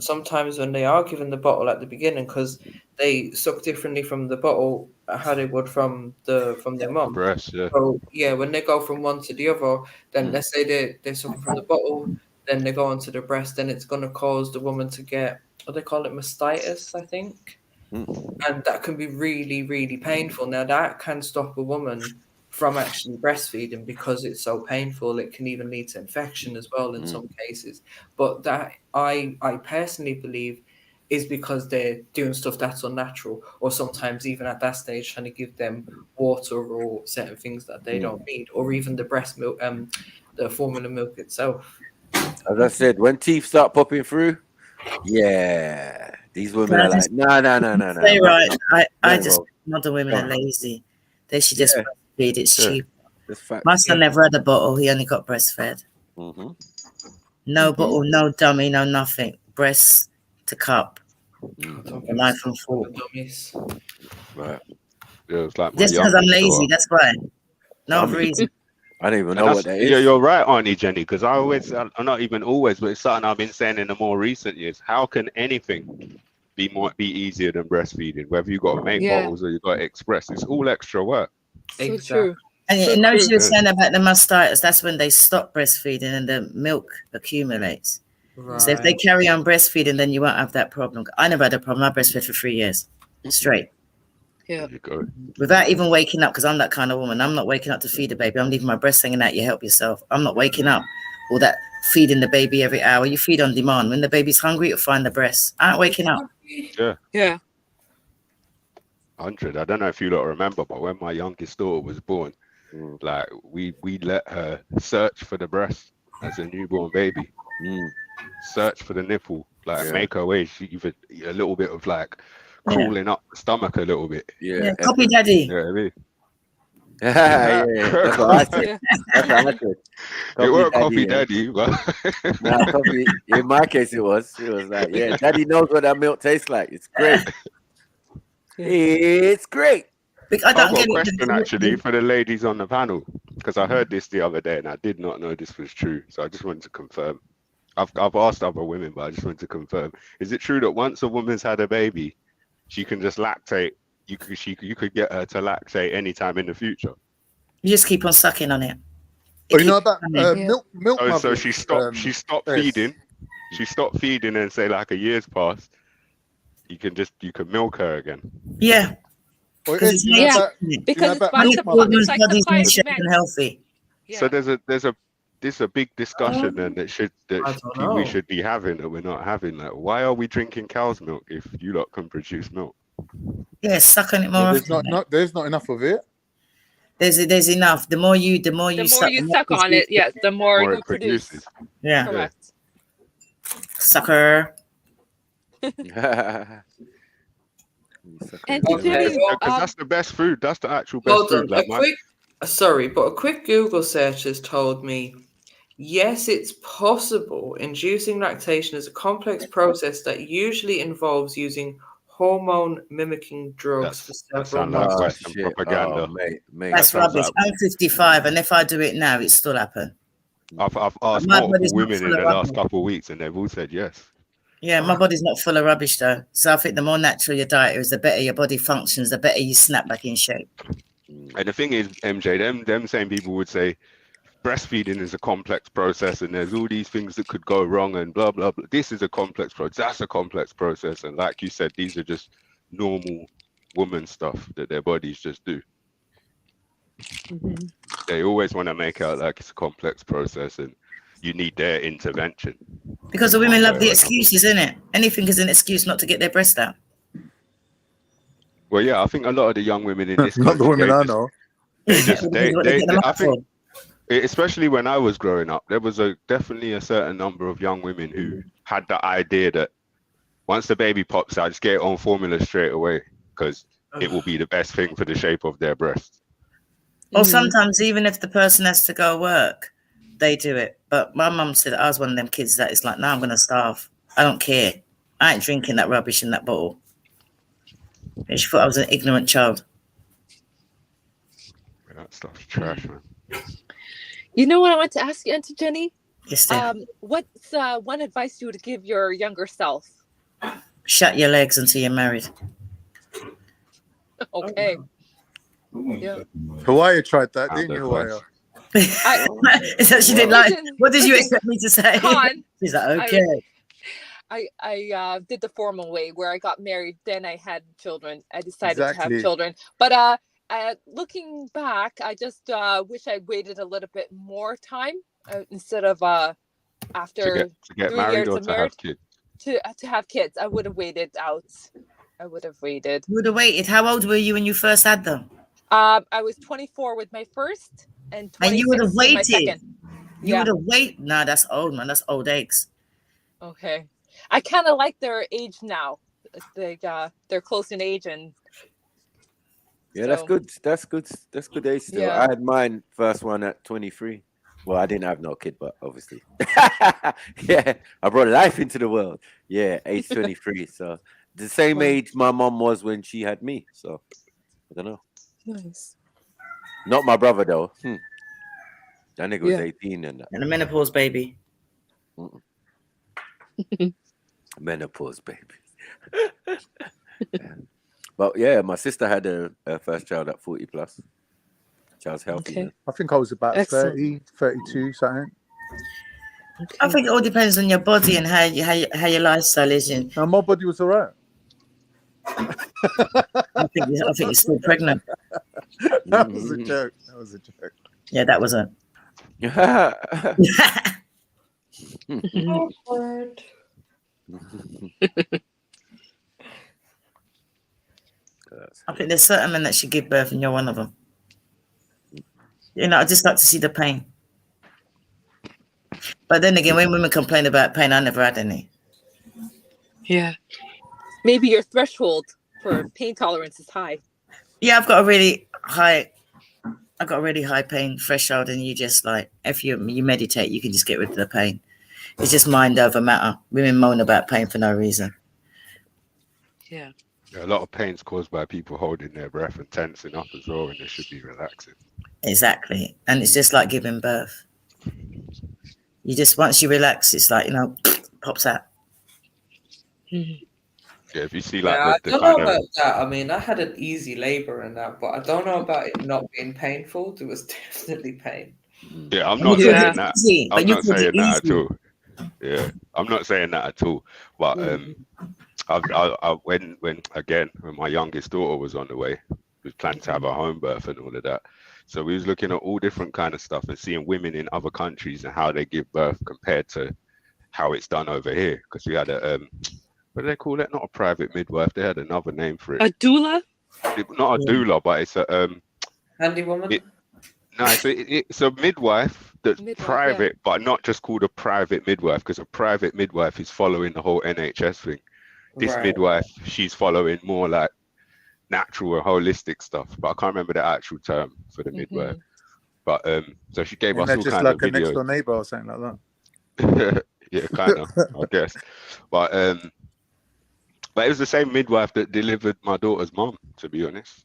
sometimes when they are given the bottle at the beginning, because they suck differently from the bottle how they would from their mum. Breast, yeah. So when they go from one to the other, then let's say they're sucking from the bottle, then they go onto the breast, then it's going to cause the woman to get what they call it, mastitis, I think. And that can be really, really painful. Now that can stop a woman from actually breastfeeding because it's so painful. It can even lead to infection as well in some cases. But that I personally believe is because they're doing stuff that's unnatural, or sometimes even at that stage trying to give them water or certain things that they don't need, or even the breast milk, the formula milk itself. As I said, when teeth start popping through, yeah, these women are like, no. Say right. I just modern women are lazy. They should just Yeah. breastfeed. It's Yeah. cheap. That's fact. My son never had a bottle. He only got breastfed. No bottle, no dummy, no nothing. Breast to cup. Knife and fork. Right. Yeah, it's like my Just because I'm youngest lazy, daughter. that's why. No other reason. I don't even And know that's, what that yeah, is. you're right, Auntie Jenny, because I'm not even always, but it's something I've been saying in the more recent years. How can anything be easier than breastfeeding? Whether you got to make bottles or you got to express, it's all extra work. So true. And So you know, true. she was saying about the mastitis, that's when they stop breastfeeding and the milk accumulates. So if they carry on breastfeeding, then you won't have that problem. I never had a problem. I breastfed for 3 years straight. Yeah. You go. Without even waking up, because I'm that kind of woman. I'm not waking up to feed a baby. I'm leaving my breast hanging out. You help yourself. I'm not waking up. All that feeding the baby every hour. You feed on demand. When the baby's hungry, you'll find the breast. I ain't waking up. Yeah. Yeah. 100. I don't know if you lot remember, but when my youngest daughter was born, like we let her search for the breast as a newborn baby. Search for the nipple, like make her way. She even a little bit of like crawling up the stomach a little bit. Yeah. Copy daddy. Yeah, I mean. Yeah, that's what I said. That's what I said. It weren't Copy coffee daddy, but nah, copy. In my case, it was like, yeah, daddy knows what that milk tastes like. It's great. It's great. I've got a question actually for the ladies on the panel, because I heard this the other day and I did not know this was true. So I just wanted to confirm. I've asked other women, but I just wanted to confirm. Is it true that once a woman's had a baby, she can just lactate? You could get her to lactate anytime in the future. You just keep on sucking on it. Oh, you know about milk So mothers, she stopped feeding. She stopped feeding and say like a year's passed. You can milk her again. Yeah. Because it's like healthy. So there's a big discussion and we should be having that we're not having. Like, why are we drinking cow's milk if you lot can produce milk? Yeah, suck on it more. There's not enough of it. There's enough. The more you suck on it, yes, the more you produce. Yeah. Correct. Sucker. And because that's the best food. That's the actual best food. Like a quick Google search has told me, yes, it's possible. Inducing lactation is a complex process that usually involves using hormone mimicking drugs for several months. Propaganda. That's rubbish. I'm 55, and if I do it now, it still happen. I've asked multiple women in the last couple of weeks, and they've all said yes. Yeah, my body's not full of rubbish though. So I think the more natural your diet is, the better your body functions, the better you snap back in shape. And the thing is, MJ, them same people would say breastfeeding is a complex process and there's all these things that could go wrong and blah, blah, blah. This is a complex process. That's a complex process. And like you said, these are just normal woman stuff that their bodies just do. They always want to make out like it's a complex process and you need their intervention. Because the women love the excuses, isn't it? Anything is an excuse not to get their breast out. Well, yeah, I think a lot of the young women in this not the women I know. I think, especially when I was growing up, there was definitely a certain number of young women who had the idea that once the baby pops out, just get it on formula straight away because it will be the best thing for the shape of their breast. Or sometimes even if the person has to go work, they do it. But my mum said I was one of them kids that is like, no, I'm going to starve. I don't care. I ain't drinking that rubbish in that bottle. And she thought I was an ignorant child. That stuff's trash, man. You know what I want to ask you, Auntie Jenny? Yes, dear. What's one advice you would give your younger self? Shut your legs until you're married. Okay. Yeah. Hawaii tried that, didn't you, Hawaii? Is that she didn't like? What did you expect me to say? She's like, okay. I did the formal way where I got married, then I had children. I decided to have children. But looking back, I just wish I'd waited a little bit more time instead of after to get married or to have kids. To have kids, I would have waited out. I would have waited. You would have waited. How old were you when you first had them? I was 24 with my first, and 26 you would have with my waited. second. You would have wait. Nah, that's old, man. That's old eggs. Okay. I kind of like their age now. They're close in age, and Yeah, that's so, good. That's good. That's good age still. Yeah. I had mine first one at 23. Well, I didn't have no kid, but obviously, yeah, I brought life into the world. Yeah, age 23. So the same Wow. age my mom was when she had me. So I don't know. Nice. Not my brother though. That nigga was Yeah. 18 and that. And a menopause baby. Menopause baby. But yeah, my sister had her first child at 40 plus. Child's healthy. Okay. Man. I think I was about Excellent. 30, 32, something. I think it all depends on your body and how your lifestyle is. And now, my body was all right. I think you're still pregnant. That was a joke. That was a joke. Yeah, that was a. Awkward. I think there's certain men that should give birth, and you're one of them. You know, I just like to see the pain. But then again, when women complain about pain, I never had any. Yeah. Maybe your threshold for pain tolerance is high. Yeah, I've got a really high pain threshold, and you just like if you meditate, you can just get rid of the pain. It's just mind over matter. Women moan about pain for no reason. Yeah. A lot of pain's caused by people holding their breath and tensing up as well, and they should be relaxing. Exactly, and it's just like giving birth. You just once you relax, it's like pops out. Yeah, if you see like I the don't know kind about of that. I mean, I had an easy labor and that, but I don't know about it not being painful. There was definitely pain. yeah, I'm not saying that. I'm not saying that at all. Yeah, I'm not saying that at all. But when my youngest daughter was on the way, we was planning to have a home birth and all of that. So we was looking at all different kind of stuff and seeing women in other countries and how they give birth compared to how it's done over here. Because we had a what do they call it? Not a private midwife. They had another name for it. A doula? Not a doula, but it's a handy woman. It's a midwife that's private, but not just called a private midwife, because a private midwife is following the whole NHS thing. This Right. midwife, she's following more like natural or holistic stuff, but I can't remember the actual term for the midwife. But so she gave us all just kinds like of a next videos. door neighbor or something like that. Yeah, kind of, I guess. But it was the same midwife that delivered my daughter's mom, to be honest.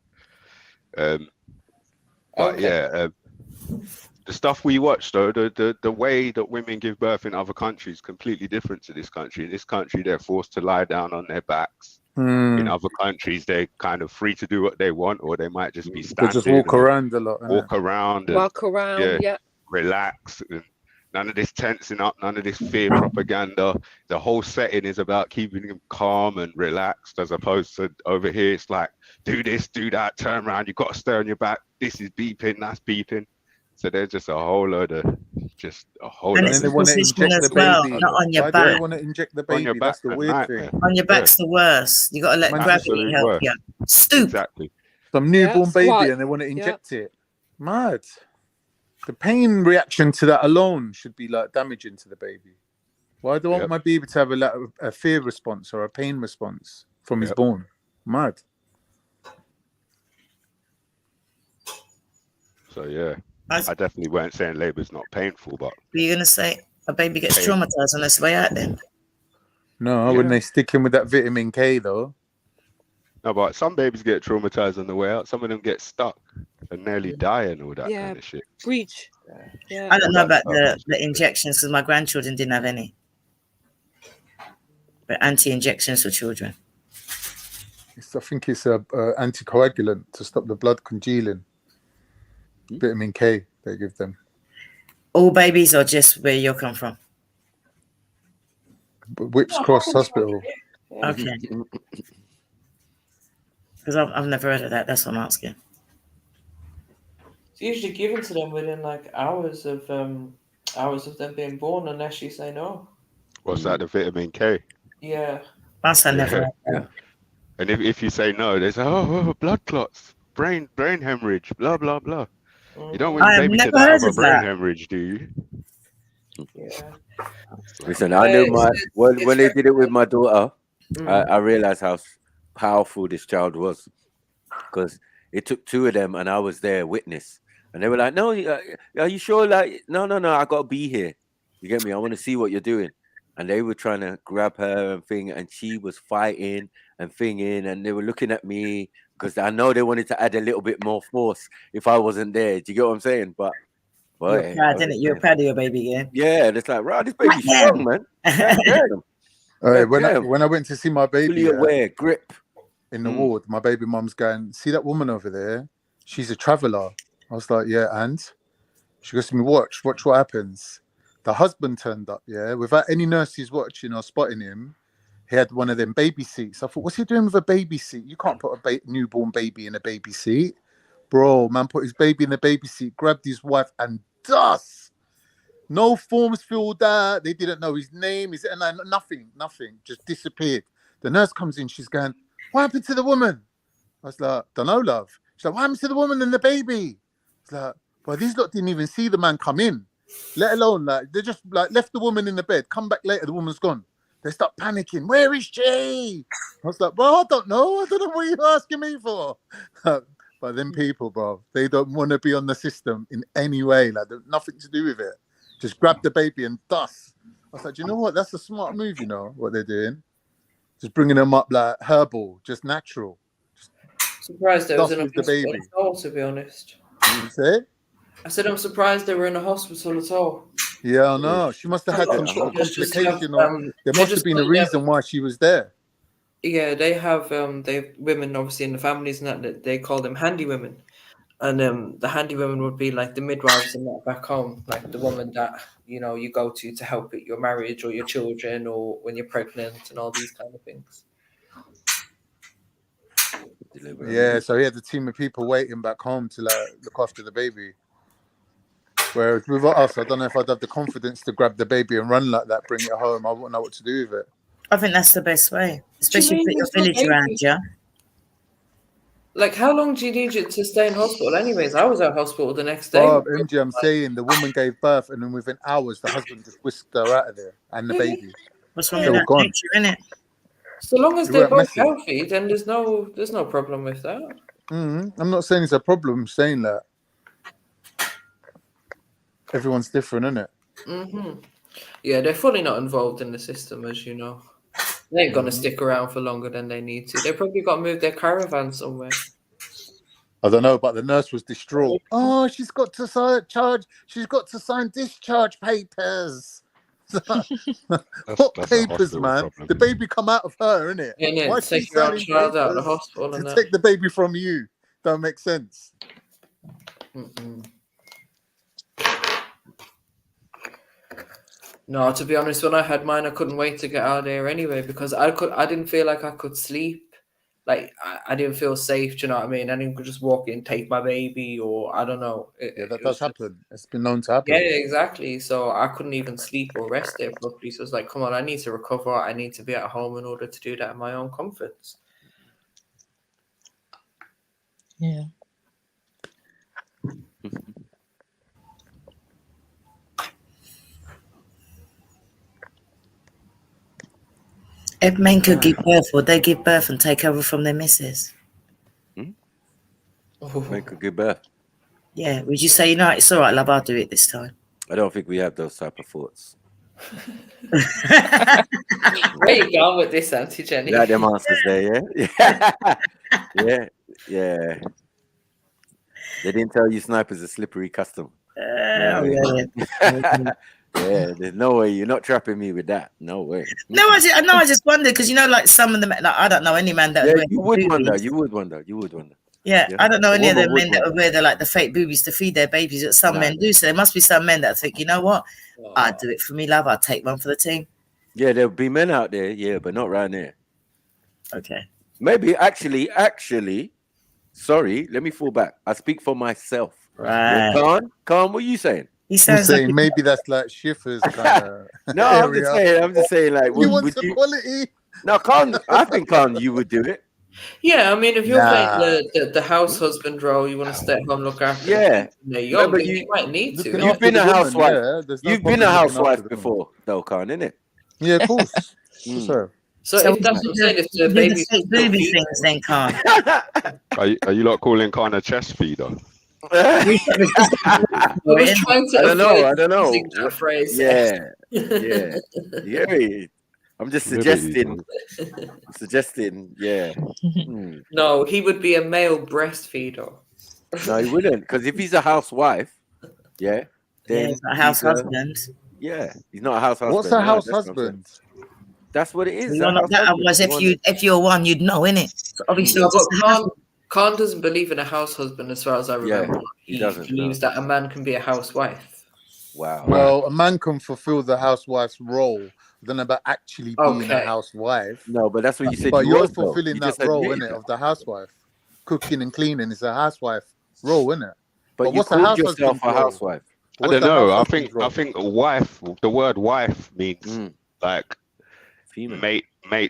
But yeah, the stuff we watch though, the way that women give birth in other countries completely different to this country. In this country, they're forced to lie down on their backs. In other countries, they're kind of free to do what they want, or they might just be They standing. just walk around a lot. Walk around. Walk around, yeah. Relax. And none of this tensing up, none of this fear propaganda. The whole setting is about keeping them calm and relaxed, as opposed to over here, it's like, do this, do that, turn around, you've got to stay on your back. This is beeping, that's beeping. So there's just a whole load of, And then they want to inject the baby. not on your Why do back. they want to inject the On your baby? back, That's the a weird nightmare. thing. On your back's the worst. You got to let Man, gravity absolute help worst. you. Stoop. Exactly. Some newborn baby squat. and they want to inject it. Mad. The pain reaction to that alone should be like damaging to the baby. Why do I want my baby to have a fear response or a pain response from his born? Mad. So yeah, I definitely weren't saying labour's not painful, but You're going to say a baby gets Pain. traumatized on its way out then? No, when they stick him with that vitamin K though. no, but some babies get traumatized on the way out. Some of them get stuck and nearly die and all that kind of shit. Breach. Yeah. I don't know about the injections because my grandchildren didn't have any. But anti-injections for children. I think it's a anticoagulant to stop the blood congealing. Vitamin K they give them. All babies or just where you come from? Whips Cross Hospital. Okay. Because I've never heard of that. That's what I'm asking. It's usually given to them within like hours of them being born, unless you say no. What's that? The vitamin K. Yeah. That's I never heard that. And if you say no, they say, oh, blood clots, brain hemorrhage, blah blah blah. You don't want I your have baby to never die heard of a of brain that. hemorrhage, do you? Yeah. Listen, I knew when they did it with my daughter, Mm. I realized how powerful this child was, because it took two of them, and I was there witness, and they were like, "No, are you sure? Like, no, I got to be here. You get me? I want to see what you're doing." And they were trying to grab her and thing, and she was fighting and thinging, and they were looking at me because I know they wanted to add a little bit more force if I wasn't there. Do you get what I'm saying? But You're boy, proud, isn't it? You're proud of your baby again. yeah, it's like, right, this baby's strong, man. Damn. When I went to see my baby, Fully aware, grip in the ward, my baby mum's going, "See that woman over there? She's a traveller." I was like, "Yeah," and she goes to me, watch what happens." The husband turned up, yeah, without any nurses watching or spotting him. He had one of them baby seats. I thought, what's he doing with a baby seat? You can't put a newborn baby in a baby seat. Bro, man put his baby in the baby seat, grabbed his wife, and dust. No forms filled out. They didn't know his name, nothing, just disappeared. The nurse comes in, she's going, "What happened to the woman?" I was like, "Don't know, love." She's like, "What happened to the woman and the baby?" I was like, "Well, these lot didn't even see the man come in. Let alone, like, they just like left the woman in the bed, come back later, the woman's gone." They start panicking. "Where is she?" I was like, "Bro, I don't know what you're asking me for." But them people, bro, they don't want to be on the system in any way. Like, there's nothing to do with it. Just grab the baby and dust. I was like, "Do you know what? That's a smart move, you know, what they're doing. Just bringing them up like herbal, just natural." Surprised there was in a the baby. hospital at all, to be honest. You say? I said I'm surprised they were in a hospital at all. Yeah, I know. She must have had some sort of complication, or there must have been a reason why she was there. Yeah, they have women obviously in the families and that they call them handy women, and the handy women would be like the midwives and that back home, like the woman that you go to help with your marriage or your children or when you're pregnant and all these kind of things. Yeah, so he had a team of people waiting back home to like look after the baby. Whereas with us, I don't know if I'd have the confidence to grab the baby and run like that, bring it home. I wouldn't know what to do with it. I think that's the best way, especially put your village around you. Like, how long do you need it to stay in hospital? Anyways, I was at hospital the next day. Bob, MJ, I'm saying the woman gave birth, and then within hours, the husband just whisked her out of there and the baby. What's wrong They with were that gone. nature, innit? So long as You they're weren't both messy. healthy, then there's no problem with that. I'm not saying it's a problem. I'm saying that everyone's different, innit? Yeah, they're fully not involved in the system, as you know. They ain't gonna stick around for longer than they need to. They probably got to move their caravan somewhere. I don't know, but the nurse was distraught. "Oh, she's got to sign discharge papers." What papers, man? problem. The baby come out of her, innit? Yeah, Why take she your own signing child out of the papers hospital and to that. take the baby from you? Don't make sense. No, to be honest, when I had mine, I couldn't wait to get out of there anyway because I didn't feel like I could sleep. Like I didn't feel safe. Do you know what I mean? I didn't just walk in, take my baby, or I don't know. That does happen. It's been known to happen. Yeah, exactly. So I couldn't even sleep or rest there properly. So it's like, come on, I need to recover. I need to be at home in order to do that in my own comforts. Yeah. If men could give birth, would they give birth and take over from their missus? Men could give birth. Yeah. Would you say, "No, it's all right, love, I'll do it this time"? I don't think we have those type of thoughts. Where you going with this, Auntie Jenny? Like them answers there, yeah? Yeah. They didn't tell you sniper's a slippery custom. Yeah. Yeah, there's no way you're not trapping me with that. No way. No, I just wondered because like some of them, like I don't know any man that. Yeah, you would wonder. Yeah, I don't know any of woman the would men that would wear like the fake boobies to feed their babies. That some men do. So there must be some men that think, you know what, I'd do it for me, love. I'd take one for the team. Yeah, there'll be men out there, yeah, but not right there. Okay. Maybe actually, sorry, let me fall back. I speak for myself. Right. Khan, what are you saying? He I'm saying maybe that's like Schiffer's kind of No, I'm just saying, like, you want equality? No, Khan, I think Khan, you would do it. Yeah, I mean, if you're Nah. playing the house husband role, you want to stay at home, look after Yeah. the kids when they're young, Remember, then you might need to. you've been a housewife. There's no You've been a problem looking after housewife the woman. before, though, Khan, innit? Yeah, of course. Mm. So if that's what I'm saying, if the do baby fake booby things, then can't. Are you lot calling Khan a chest feeder? I was trying to I don't know. avoid I don't know. using that phrase. Yeah, yeah, yeah. I'm just suggesting. Yeah. Hmm. No, he would be a male breastfeeder. No, he wouldn't, because if he's a housewife, yeah, then he's not a house husband. Yeah, he's not a house husband. What's a No, house that's what I'm saying. husband? That's what it is. You're not that, otherwise, if you're one, you'd know, innit? So obviously, No, just but Khan doesn't believe in a house husband, as far as I remember. Yeah, he doesn't, believes that a man can be a housewife. Wow. Well, a man can fulfill the housewife's role. I don't know about actually being a housewife. No, but that's what you said. But you you're was, though. fulfilling You that just role, admitted innit, that. of the housewife. Cooking and cleaning is a housewife role, innit? But you what's a called house yourself husband's a role? housewife. I What's don't the know. house I think husband's role? wife. The word wife means like mate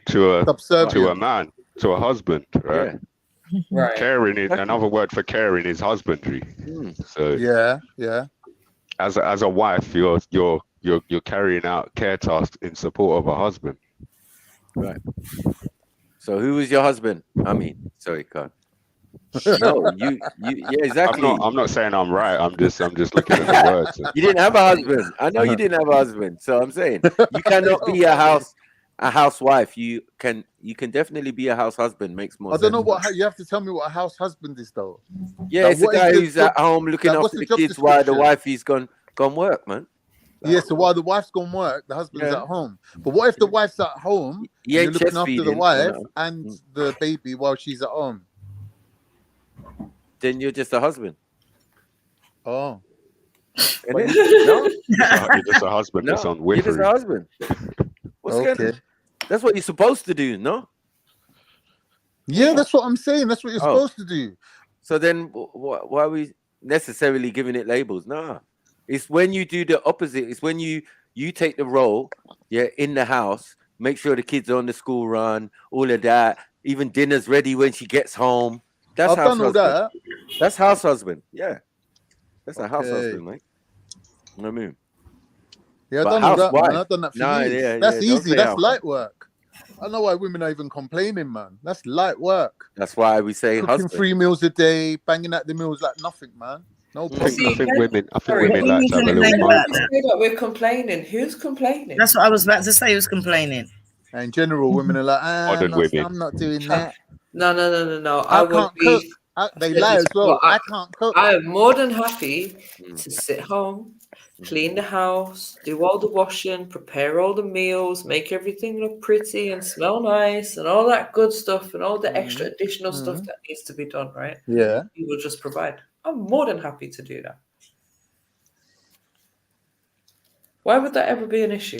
to a man, to a husband, right? Yeah. Right. Caring is another word for caring is husbandry. So yeah. As a wife, you're carrying out care tasks in support of a husband. Right. So who was your husband? I mean, sorry, Khan. No, you yeah, exactly. I'm not saying I'm right. I'm just looking at the words. You didn't have a husband. I know you didn't have a husband. So I'm saying you cannot be a housewife. You can definitely be a house husband. Makes more I sense. don't know what you have to tell me what a house husband is though. Yeah, Like, it's the what is guy the who's job- at home looking like, what's after the job kids while the description? wifey's gone work, man. Yeah, so while the wife's gone work, the husband's at home. But what if the wife's at home and He you're ain't looking after the chest-feeding, wife no. and the baby while she's at home? Then you're just a husband. Oh. No? You're just a husband that's on You're just Wi-Fi. a husband. What's going on? That's what you're supposed to do, no? Yeah, that's what I'm saying. That's what you're Oh. supposed to do. So then why are we necessarily giving it labels? No. It's when you do the opposite. It's when you take the role, in the house, make sure the kids are on the school run, all of that. Even dinner's ready when she gets home. That's I've house done all husband. that. That's house husband. Yeah. That's a house Okay. husband, mate. You know what I mean? Yeah, I've But done all that, man. housewife- I've done that for Nah, years. yeah, That's yeah, don't easy. say That's house. light work. I don't know why women are even complaining, man. That's light work. That's why we say Cooking husband. 3 meals a day, banging out the meals like nothing, man. No I problem. think women Sorry, like to have a complain little about fun. that? Say that we're complaining. Who's complaining? That's what I was about to say. Who's complaining? And in general, women are like, Modern women. I'm not doing that. No. I would can't be. cook. They lie as well. I can't cook. I am more than happy to sit home, clean the house, do all the washing, prepare all the meals, make everything look pretty and smell nice, and all that good stuff, and all the extra additional stuff that needs to be done, right? Yeah. You will just provide. I'm more than happy to do that. Why would that ever be an issue?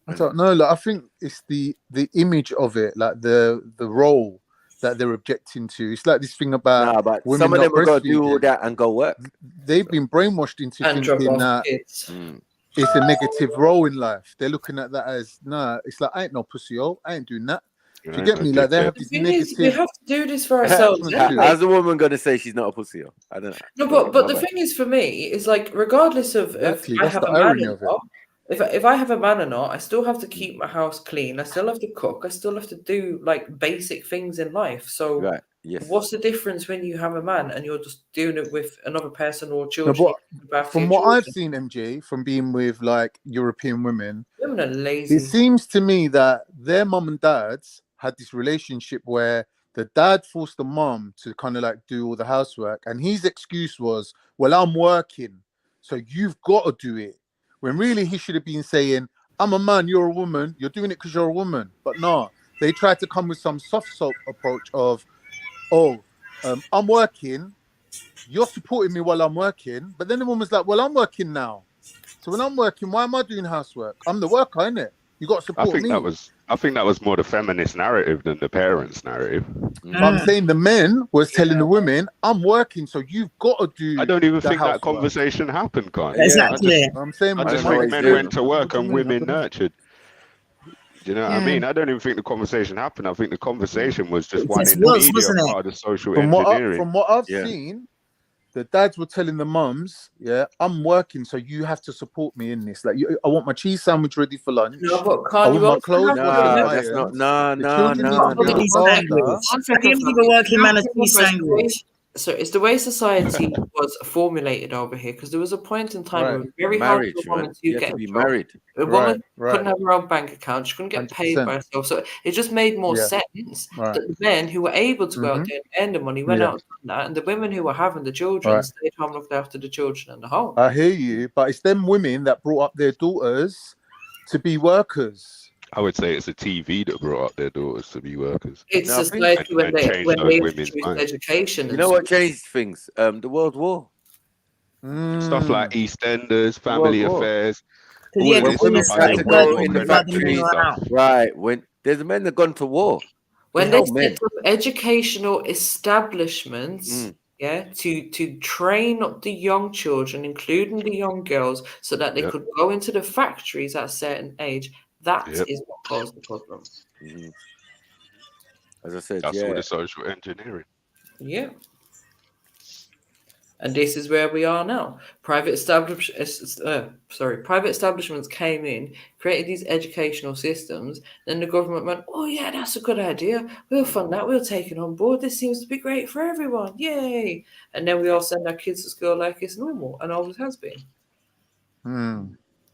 I don't know. Like, I think it's the image of it, like the role that they're objecting to. It's like this thing about but women some of not them are going to do all breastfeeding. that and go work. They've been brainwashed into And drop thinking off that kids. it's a negative role in life. They're looking at that as it's like I ain't no pussy, I ain't doing that. Do you get me? Like they have this The thing is, we negative. have to do this for ourselves. anyway. How's a woman going to say she's not a pussy? I don't know. No, but the thing is, for me, is like regardless of Exactly, if I that's have the a man irony or of it. not, if I have a man or not, I still have to keep my house clean. I still have to cook. I still have to do like basic things in life. So, Right. Yes. what's the difference when you have a man and you're just doing it with another person or No, children? but you look after from your what I've children? seen, MJ, from being with like European women, Women are lazy. it seems to me that their mum and dads had this relationship where the dad forced the mum to kind of like do all the housework, and his excuse was, "Well, I'm working, so you've got to do it." When really he should have been saying, "I'm a man, you're a woman, you're doing it because you're a woman." But no, they tried to come with some soft soap approach of, I'm working, you're supporting me while I'm working. But then the woman's like, "Well, I'm working now, so when I'm working, why am I doing housework? I'm the worker, innit? You got to I support think me." that was more the feminist narrative than the parents' narrative. But I'm saying the men was telling the women, "I'm working, so you've got to do." I don't even the think that housework." conversation happened, Kanye. Exactly. I'm saying, I just what think men went to work and women nurtured. Do you know what I mean? I don't even think the conversation happened. I think the conversation was just It one just in the was, media wasn't it? part of the social From engineering. what I've seen, the dads were telling the mums, "Yeah, I'm working, so you have to support me in this. Like, I want my cheese sandwich ready for lunch. No, but I can't want you my also clothes have washed and Nah, women? that's not. ironed. Nah, The nah, children need nah, to go nah. to daycare." One second, Give fam. the working man a It's cheese sandwich. So it's the way society was formulated over here, because there was a point in time where Right. it was very hard for Marriage, a woman man. to You have get to a be job. married. A Right, woman couldn't right. have her own bank account. She couldn't get paid 100%. by herself. So it just made more Yeah. sense Right. that the men who were able to go out Mhm. there and earn the money went Yeah. out and done that, and the women who were having the children Right. stayed home, looked after the children and the home. I hear you, but it's them women that brought up their daughters to be workers. I would say it's a TV that brought up their daughters to be workers. It's No, I think society when and they changed those women's introduced minds. education you and know what stuff. changed things? The World War. Stuff like EastEnders, The World family War. affairs, Because all yeah, of When the this women women stuff under had the to started Cold go War working in the while the credits men factories, were stuff. out. right? When there's men that gone to war. When They they held men. set up educational establishments, Mm. yeah, to train up the young children, including the young girls, so that they Yep. could go into the factories at a certain age, that is Yep. what caused the problem. Mhm. As I said, That's all yeah. the social engineering. Yeah. And this is where we are now. Private establishments came in, created these educational systems. Then the government went, "Oh yeah, that's a good idea. We'll fund that. We'll take it on board. This seems to be great for everyone. Yay!" And then we all send our kids to school like it's normal and always has been.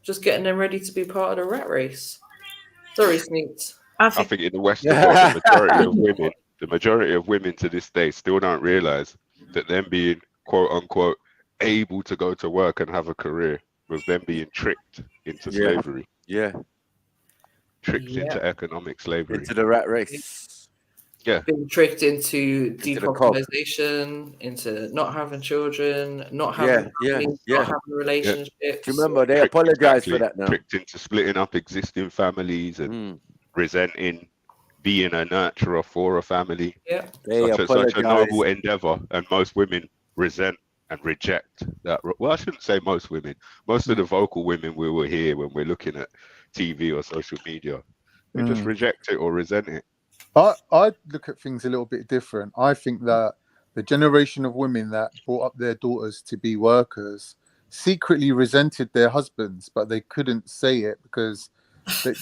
Just getting them ready to be part of the rat race. Sorry, Sneaks. I think in the Western world, the majority of women to this day still don't realize that them being quote unquote able to go to work and have a career was them being tricked into slavery. Yeah. Tricked into economic slavery. Into the rat race. Yeah. Being tricked into the cog. depopulation, into not having children, not Yeah, having yeah, families, yeah. not having relationships. Do you remember they apologized for that now? Tricked into splitting up existing families and resenting being a nurturer for a family. Yeah. Such a noble endeavor, and most women resent and reject that. Well, I shouldn't say most women. Most of the vocal women we will hear when we're looking at TV or social media, they just reject it or resent it. I look at things a little bit different. I think that the generation of women that brought up their daughters to be workers secretly resented their husbands, but they couldn't say it because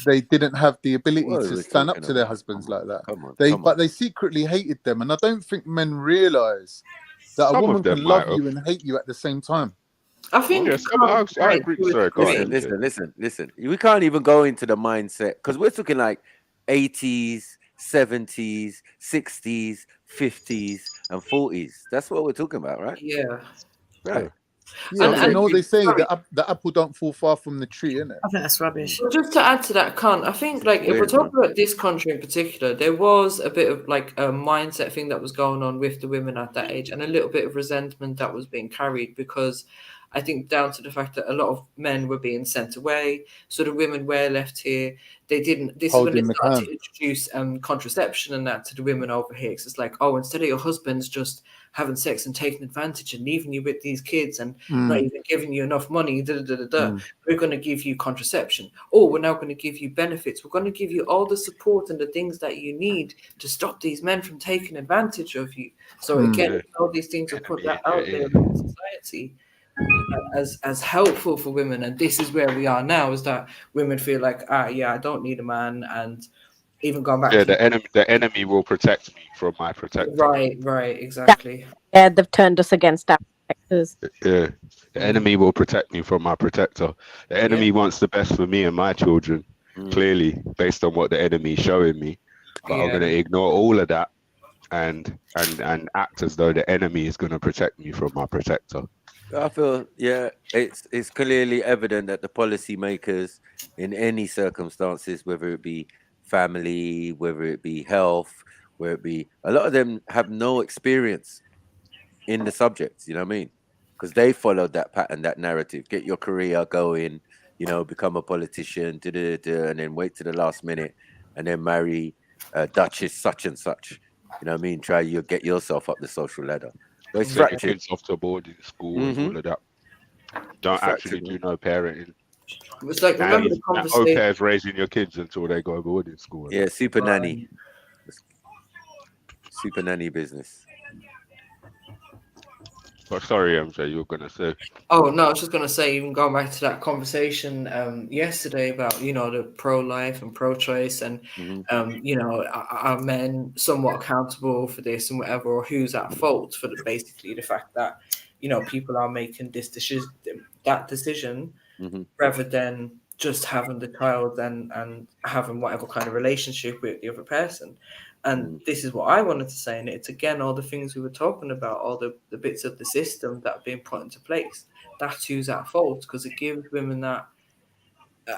they didn't have the ability to stand up to their husbands like that. But they secretly hated them, and I don't think men realize that a woman can love you and hate you at the same time. I think I agree. Sorry, go ahead. Listen. We can't even go into the mindset because we're talking like 80s, 70s, 60s, 50s, and 40s. That's what we're talking about, right? Yeah. Right. Yeah, you know they say the apple don't fall far from the tree, innit? I think that's rubbish. Well, just to add to that, I think like if we're talking about this country in particular, there was a bit of like a mindset thing that was going on with the women at that age, and a little bit of resentment that was being carried because I think down to the fact that a lot of men were being sent away, so the women were left here. They didn't. This is when they started to introduce contraception and that to the women over here. Because it's like, oh, instead of your husband's just having sex and taking advantage and leaving you with these kids and not even giving you enough money, we're going to give you contraception. Or we're now going to give you benefits. We're going to give you all the support and the things that you need to stop these men from taking advantage of you. So again, all these things are put that out there in society as helpful for women, and this is where we are now, is that women feel like I don't need a man, and even going back to the enemy will protect me from my protector. Right, exactly. Yeah, they've turned us against our protectors. Yeah, the enemy will protect me from my protector. The enemy wants the best for me and my children, clearly, based on what the enemy is showing me. But I'm going to ignore all of that and act as though the enemy is going to protect me from my protector. I feel, it's clearly evident that the policymakers in any circumstances, whether it be family, whether it be health, whether it be, a lot of them have no experience in the subjects, you know what I mean? Because they followed that pattern, that narrative, get your career going, become a politician, and then wait to the last minute and then marry Duchess such and such, you know what I mean? Try get yourself up the social ladder. But it's Take your fractured. kids off to boarding school and all of that. Don't actually do no parenting. It's like, Now remember the au conversation. pairs raising your kids until they go boarding school. Yeah, super nanny. Super nanny business. But sorry, MJ, you were gonna say. Oh no, I was just gonna say, even going back to that conversation yesterday about, you know, the pro-life and pro-choice, and you know, are men somewhat accountable for this and whatever, or who's at fault for basically the fact that, you know, people are making this decision, rather than just having the child and having whatever kind of relationship with the other person. And this is what I wanted to say, and it's again all the things we were talking about, all the bits of the system that are being put into place. That's who's at fault, because it gives women that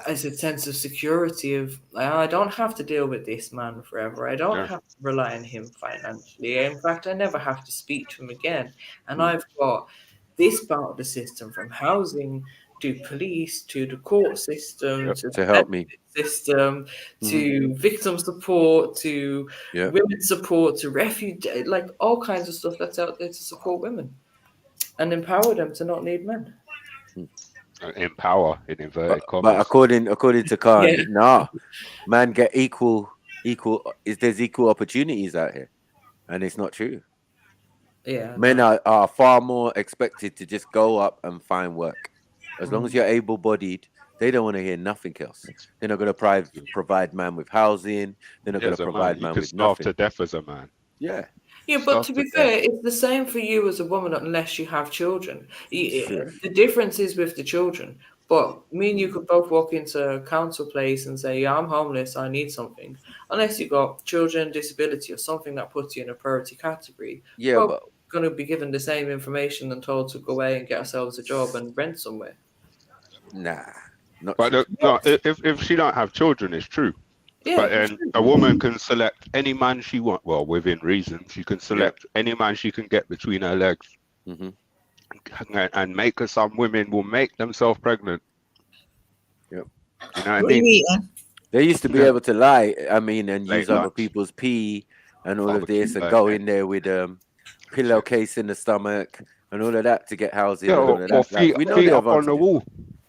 as a sense of security of, I don't have to deal with this man forever. I don't have to rely on him financially. In fact, I never have to speak to him again. And I've got this part of the system, from housing to police to the court system to the help me. system to victim support to women's support to refugee, like all kinds of stuff that's out there to support women and empower them to not need men. Empower in inverted commas. But according to Khan, nah, man get equal. There's equal opportunities out here, and it's not true. Yeah, men are far more expected to just go up and find work. As long as you're able-bodied, they don't want to hear nothing else. They're not going to provide man with housing. They're not going to provide man with nothing. To death as a man. Yeah, but to be fair, it's the same for you as a woman unless you have children. The difference is with the children. But me and you could both walk into a council place and say, yeah, I'm homeless, I need something. Unless you've got children, disability, or something that puts you in a priority category. Yeah, we're but going to be given the same information and told to go away and get ourselves a job and rent somewhere. Nah. But no, if she don't have children, it's true. Yeah, but then a woman can select any man she wants. Well, within reason, she can select any man she can get between her legs, and make her. Some women will make themselves pregnant. Yep. You know what I mean? They used to be able to lie. I mean, and use other people's pee and all of this, and go in there with pillowcase in the stomach and all of that to get housing. Yeah, and all of or that. feet up on the wall.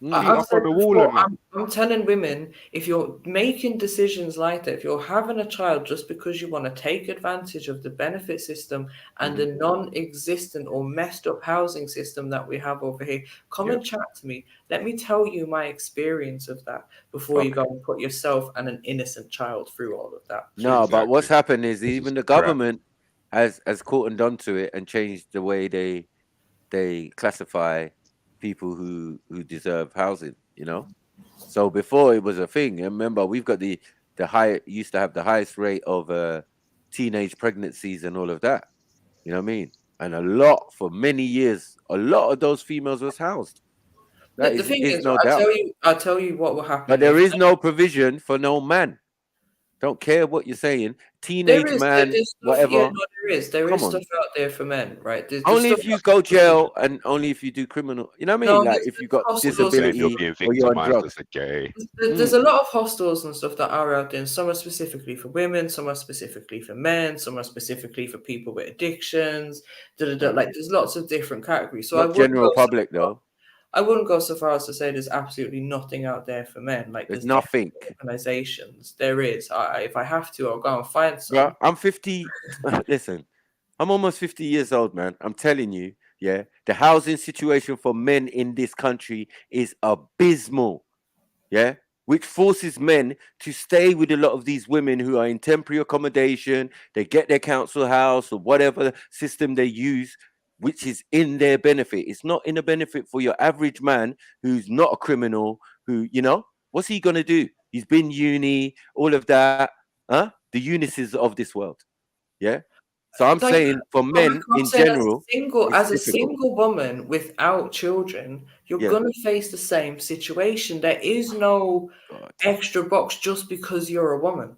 I'm telling women, if you're making decisions like that, if you're having a child just because you want to take advantage of the benefit system and the non-existent or messed up housing system that we have over here, come and chat to me. Let me tell you my experience of that before you go and put yourself and an innocent child through all of that. No, but what's happened is even the government has caught on to it and changed the way they classify people who deserve housing, you know. So before it was a thing. And remember, we've got used to have the highest rate of teenage pregnancies and all of that. You know what I mean? And for many years, a lot of those females was housed. The thing is, no doubt. I'll tell you what will happen. But there is no provision for no man. Don't care what you're saying. Teenage man, whatever. Yeah, no, there is stuff out there for men, right? There's only if you go jail and only if you do criminal. You know what I mean? Like if you got disability or you're on drugs. There's a lot of hostels and stuff that are out there, and some are specifically for women, some are specifically for men, some are specifically for people with addictions. Like there's lots of different categories. So Not general public though. I wouldn't go so far as to say there's absolutely nothing out there for men. Like there's nothing. Organizations, there is. If I have to, I'll go and find some. Bro, I'm 50. Listen, I'm almost 50 years old, man. I'm telling you, yeah, the housing situation for men in this country is abysmal. Yeah, which forces men to stay with a lot of these women who are in temporary accommodation. They get their council house or whatever system they use, which is in their benefit. It's not in a benefit for your average man who's not a criminal, who, you know, what's he going to do? He's been uni, all of that. The Eunices of this world. Yeah. So I'm saying for men in general, as a single woman without children, you're going to face the same situation. There is no extra box just because you're a woman.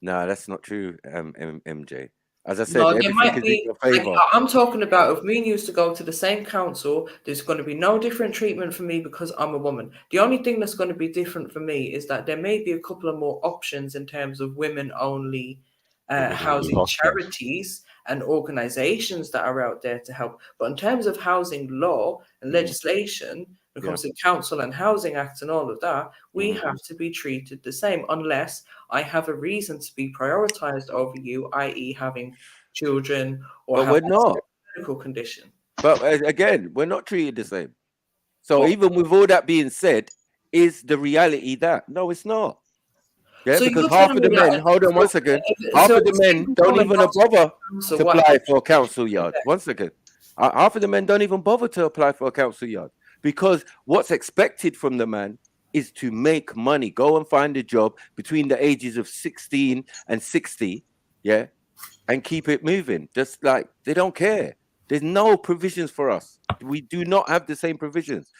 No, that's not true, MJ. As I said, no, everything might is be, in your favor. like, I'm talking about if me and you used to go to the same council, there's going to be no different treatment for me because I'm a woman. The only thing that's going to be different for me is that there may be a couple of more options in terms of women-only housing charities and organizations that are out there to help. But in terms of housing law and legislation, When it comes to Council and Housing Act and all of that, we Mm-hmm. have to be treated the same unless I have a reason to be prioritized over you, i.e. having children or But we're having not. a medical condition. But again, we're not treated the same. So even with all that being said, is the reality that? No, it's not. Yeah, So because you're half telling of me the men, that hold on one second, half so of the if a men single don't woman even wants bother so to what apply for a council yard. One second. Half of the men don't even bother to apply for a council yard because what's expected from the man is to make money, go and find a job between the ages of 16 and 60, yeah, and keep it moving. Just like they don't care. There's no provisions for us. We do not have the same provisions.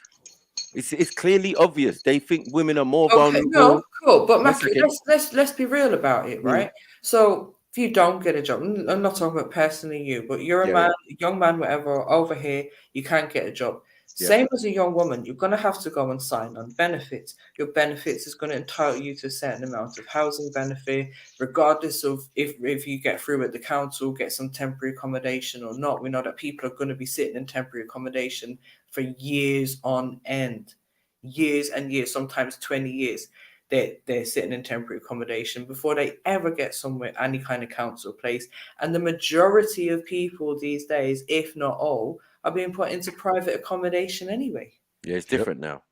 It's clearly obvious. They think women are more Okay, vulnerable. no, cool. But One Matthew, second. let's be real about it, right? So if you don't get a job, I'm not talking about personally you, but you're a Yeah, man, a young man, whatever, over here, you can't get a job. Yeah. Same as a young woman, you're gonna have to go and sign on benefits. Your benefits is gonna entitle you to a certain amount of housing benefit, regardless of if you get through at the council, get some temporary accommodation or not. We know that people are gonna be sitting in temporary accommodation for years on end. Years and years, sometimes 20 years, they're sitting in temporary accommodation before they ever get somewhere, any kind of council place. And the majority of people these days, if not all, are being put into private accommodation anyway. Yeah, it's different now.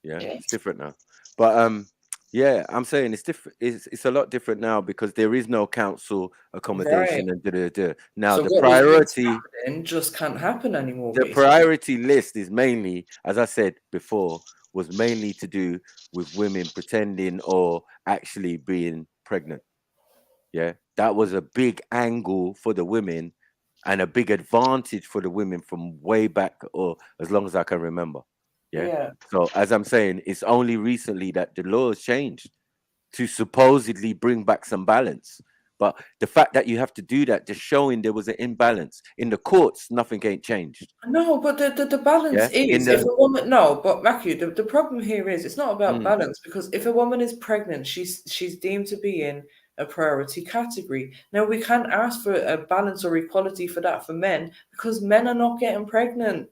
Yeah, it's different now. But yeah, I'm saying it's different. It's a lot different now because there is no council accommodation Right. and da. Now So the what was once priority, happening just can't happen anymore. the Basically. priority list is mainly, as I said before, was mainly to do with women pretending or actually being pregnant. Yeah, that was a big angle for the women and a big advantage for the women from way back or as long as I can remember. Yeah. So as I'm saying, it's only recently that the law has changed to supposedly bring back some balance. But the fact that you have to do that, just showing there was an imbalance in the courts, nothing ain't changed. No, but the balance Yeah, in is if the a woman no, but Matthew, the problem here is it's not about Mm. balance because if a woman is pregnant, she's deemed to be in a priority category. Now we can't ask for a balance or equality for that for men because men are not getting pregnant.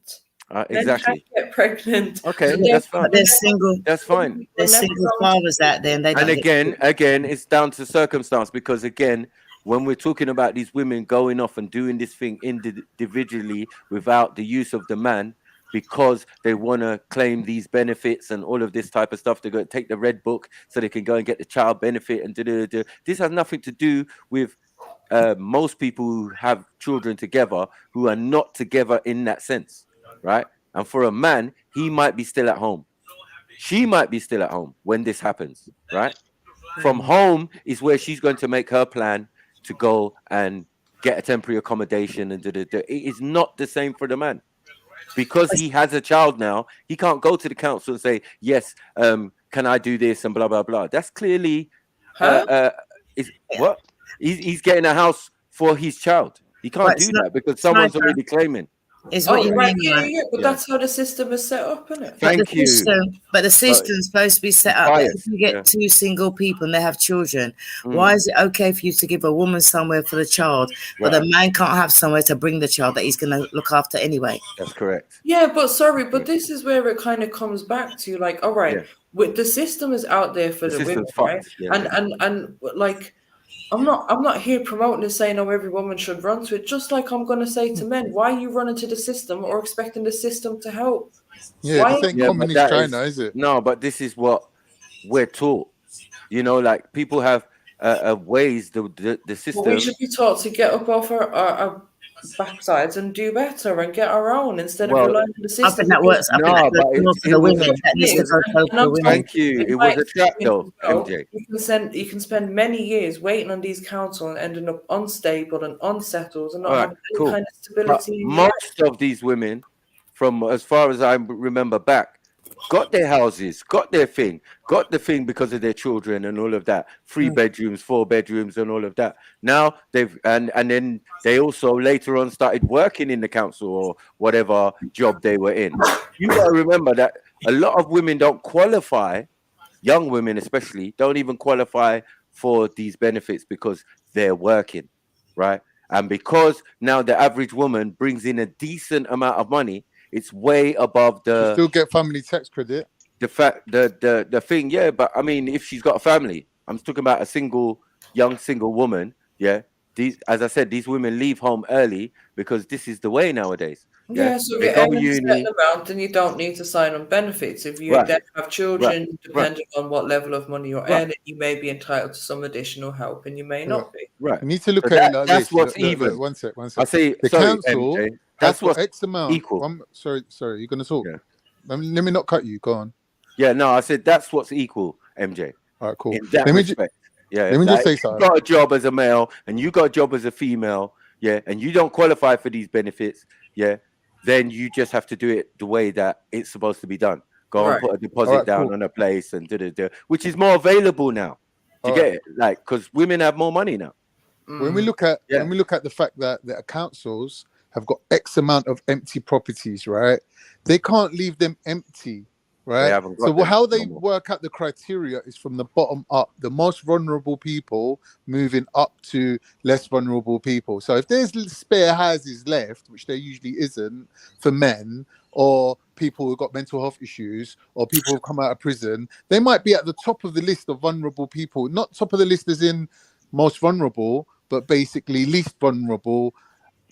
Men exactly. can't get pregnant. Okay, So that's therefore, fine. There's single, That's fine. there's never single going to fathers out there, and they And don't get again, it's down to circumstance because again, when we're talking about these women going off and doing this thing individually without the use of the man, because they want to claim these benefits and all of this type of stuff, they're going to take the red book so they can go and get the child benefit and do. This has nothing to do with most people who have children together who are not together in that sense, right? And for a man, he might be still at home. She might be still at home when this happens, right? From home is where she's going to make her plan to go and get a temporary accommodation and It is not the same for the man. Because he has a child now, he can't go to the council and say, yes, can I do this and blah, blah, blah. That's clearly what? He's getting a house for his child. He can't do that because someone's already claiming. Is what you right, mean, right? yeah, but that's how the system is set up, isn't it? Thank you. But the system's supposed to be set up that if biased, you get yeah. two single people and they have children, Mm. why is it okay for you to give a woman somewhere for the child, but the man can't have somewhere to bring the child that he's going to look after anyway? That's correct. Yeah, but sorry, but this is where it kind of comes back to like, all right, with the system is out there for the women, system's right? fucked, yeah. And like, I'm not here promoting and saying, oh, every woman should run to it. Just like I'm gonna say to men, why are you running to the system or expecting the system to help? Yeah, Why? this ain't Yeah, but communist that China, is it? No, but this is what we're taught. You know, like people have ways the system. Well, we should be taught to get up off our backsides and do better and get our own instead of relying on the system. I think that works. I think that goes more for the women. That needs to go for the women. Thank you. It was a trap, though, MJ. You can spend many years waiting on these councils and ending up unstable and unsettled and not All right, having any cool. kind of But stability. in your life. most of these women, from as far as I remember back, got their houses, got their thing, got the thing because of their children and all of that. 3 bedrooms, 4 bedrooms, and all of that. Now they've and then they also later on started working in the council or whatever job they were in. You got to remember that a lot of women don't qualify, young women especially, don't even qualify for these benefits because they're working, right? And because now the average woman brings in a decent amount of money, It's way above You the still get family tax credit. the thing. Yeah, but I mean, if she's got a family, I'm talking about a young single woman. Yeah, these, as I said, these women leave home early because this is the way nowadays. Yeah, so if they you're go earning a certain uni. amount, then you don't need to sign on benefits. If you Right. then have children, Right. depending on what level of money you're Right. earning, you may be entitled to some additional help and you may not be. Right. You need to look So at it like that's this. what's Look, even. one sec. I say, The sorry, council MJ, has that's got what's X amount. equal. Sorry, you're gonna talk. Yeah. Let me not cut you. Go on. Yeah, no, I said that's what's equal, MJ. All right, cool. In that respect. Yeah. Let me Like, just say if you something. got a job as a male and you got a job as a female, yeah, and you don't qualify for these benefits, yeah, then you just have to do it the way that it's supposed to be done. Go and Right. put a deposit All right, down cool. on a place and which is more available now. Do you All get it? Like, because women have more money now. When we look at the fact that the councils have got X amount of empty properties, right? They can't leave them empty, right? haven't got So them how they no more. work out the criteria is from the bottom up. The most vulnerable people moving up to less vulnerable people. So if there's spare houses left, which there usually isn't for men, or people who've got mental health issues, or people who've come out of prison, they might be at the top of the list of vulnerable people. Not top of the list as in most vulnerable, but basically least vulnerable,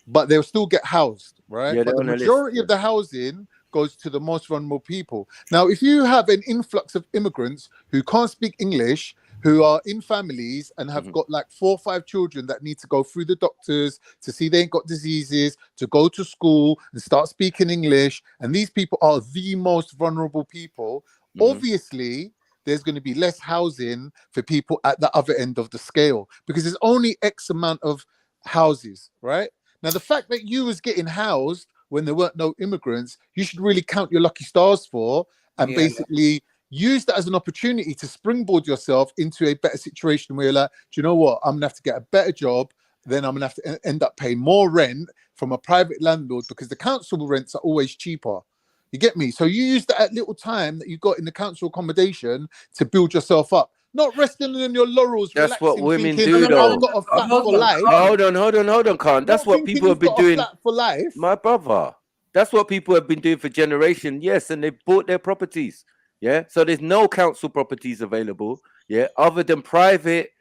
but they'll still get housed, right? Yeah, But they're the on the list, majority of the housing goes to the most vulnerable people. Now, if you have an influx of immigrants who can't speak English, who are in families and have got like 4 or 5 children that need to go through the doctors to see they ain't got diseases, to go to school and start speaking English, and these people are the most vulnerable people, obviously there's going to be less housing for people at the other end of the scale because there's only X amount of houses, right? Now, the fact that you was getting housed when there weren't no immigrants, you should really count your lucky stars for and basically use that as an opportunity to springboard yourself into a better situation where you're like, do you know what? I'm gonna have to get a better job. Then I'm gonna have to end up paying more rent from a private landlord because the council rents are always cheaper. You get me? So you use that little time that you got in the council accommodation to build yourself up. Not resting on your laurels, That's what relaxing, women thinking, do, though. I've got a flat for life. Hold on, Khan. That's Not what thinking people have you've been got a doing. flat for life. My brother. That's what people have been doing for generations. Yes, and they've bought their properties. Yeah. So there's no council properties available. Yeah, other than private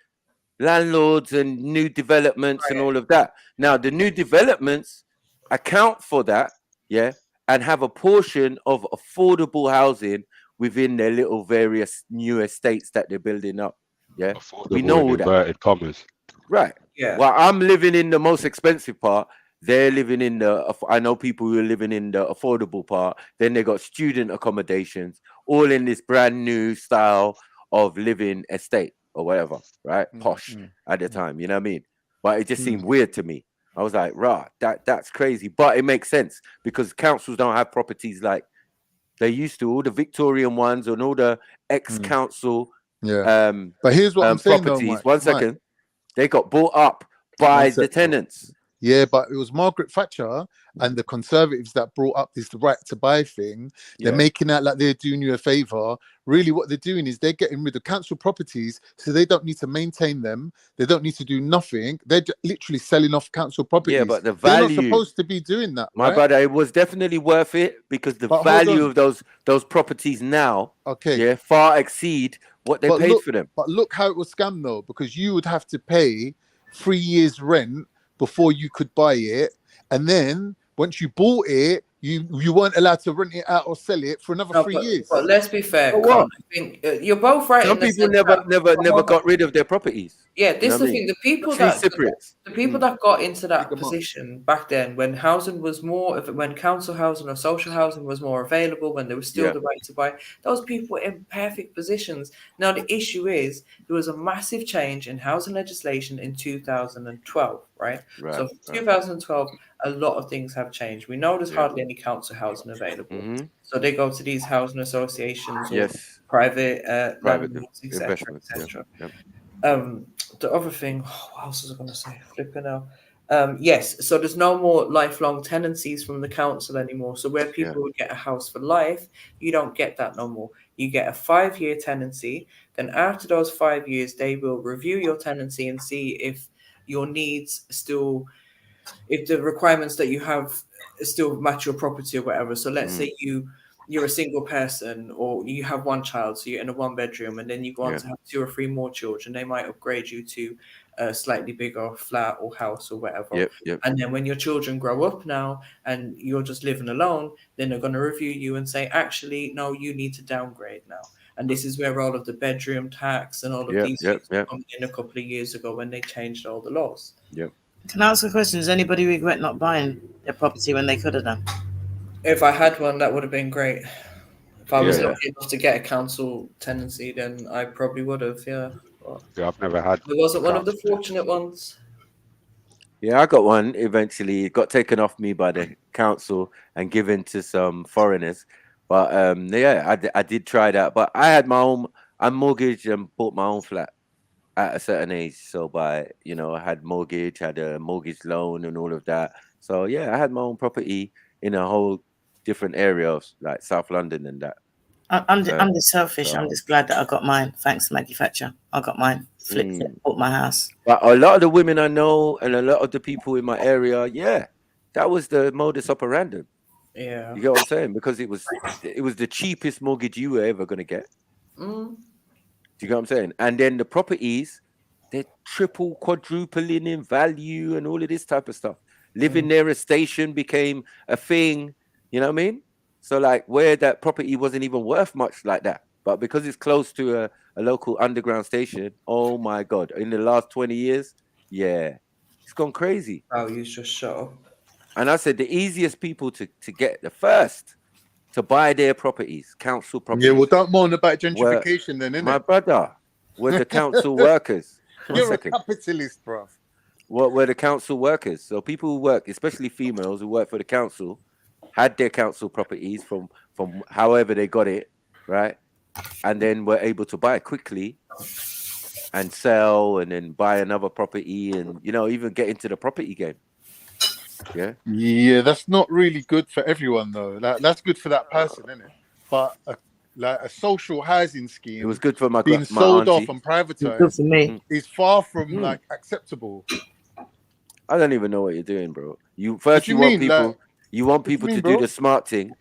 landlords and new developments and all of that. Now, the new developments account for that. Yeah, and have a portion of affordable housing within their little various new estates that they're building up. Yeah, we know all in that. inverted commas. Right. Yeah. Well, I'm living in the most expensive part. They're living in the. I know people who are living in the affordable part. Then they got student accommodations, all in this brand new style of living estate or whatever. Right, posh at the time. You know what I mean? But it just seemed weird to me. I was like, rah, that's crazy. But it makes sense because councils don't have properties like they used to. All the Victorian ones and all the ex-council. But here's what I'm saying though, properties. Mike. One second. They got bought up by the tenants. Yeah, but it was Margaret Thatcher and the Conservatives that brought up this right to buy thing. They're making out like they're doing you a favor. Really, what they're doing is they're getting rid of council properties so they don't need to maintain them. They don't need to do nothing. They're literally selling off council properties. Yeah, but the they're value. not supposed to be doing that, My right? brother, it was definitely worth it because the value of those properties now, far exceed what they paid for them. But look how it was scammed though, because you would have to pay 3 years rent before you could buy it, and then once you bought it, you weren't allowed to rent it out or sell it for another 3 years. But let's be fair, But Con, what? I think you're both right. Some in the people sense never got rid of their properties. Yeah, You this know is the what I thing. mean? The people Free that Cypriots. the people that got into that position back then, when housing was more, when council housing or social housing was more available, when there was still the right to buy, those people were in perfect positions. Now the issue is there was a massive change in housing legislation in 2012, right? So 2012, a lot of things have changed. We know there's hardly any council housing available, so they go to these housing associations or private landlords, etc., etc. The other thing, what else was I going to say? Flipping out. Yes, so there's no more lifelong tenancies from the council anymore. So where people would get a house for life, you don't get that no more. You get a 5-year tenancy. Then after those 5 years, they will review your tenancy and see if your needs still if the requirements that you have still match your property or whatever. So let's say you're a single person, or you have one child, so you're in a 1-bedroom, and then you go on to have 2 or 3 more children. They might upgrade you to a slightly bigger flat or house or whatever. And then when your children grow up now and you're just living alone, then they're going to review you and say, actually, no, you need to downgrade now. And this is where all of the bedroom tax and all of these things come in a couple of years ago when they changed all the laws. Can I ask a question? Does anybody regret not buying their property when they could have done? If I had one, that would have been great. If I was lucky enough to get a council tenancy, then I probably would have, But I've never had. it wasn't one of the fortunate ones. Yeah, I got one eventually. It got taken off me by the council and given to some foreigners. But I did try that. But I had my own, I mortgaged and bought my own flat at a certain age. So I had mortgage, had a mortgage loan and all of that. So yeah, I had my own property in a whole different area of like South London and that. I'm just selfish. I'm just glad that I got mine. Thanks, Maggie Thatcher. I got mine. Flipped it, bought my house. But a lot of the women I know and a lot of the people in my area, that was the modus operandi. Yeah. You get what I'm saying? Because it was the cheapest mortgage you were ever gonna get. Do you get what I'm saying? And then the properties, they're triple, quadrupling in value and all of this type of stuff. Living near a station became a thing, you know what I mean? So like where that property wasn't even worth much like that, but because it's close to a local underground station, oh my God, in the last 20 years, it's gone crazy. Oh, you just shut up. And I said the easiest people to get the first to buy their properties, council properties. Yeah, well, don't moan about gentrification then, innit? My brother, were the council workers. You're a capitalist, bruv. What were the council workers? So people who work, especially females who work for the council, had their council properties from however they got it, right? And then were able to buy it quickly and sell and then buy another property and, even get into the property game. Yeah, that's not really good for everyone though. That's good for that person, isn't it? But a social housing scheme, it was good for my being sold off and privatized. Good for me. Is far from like acceptable. I don't even know what you're doing, bro. You want people to do the smart thing,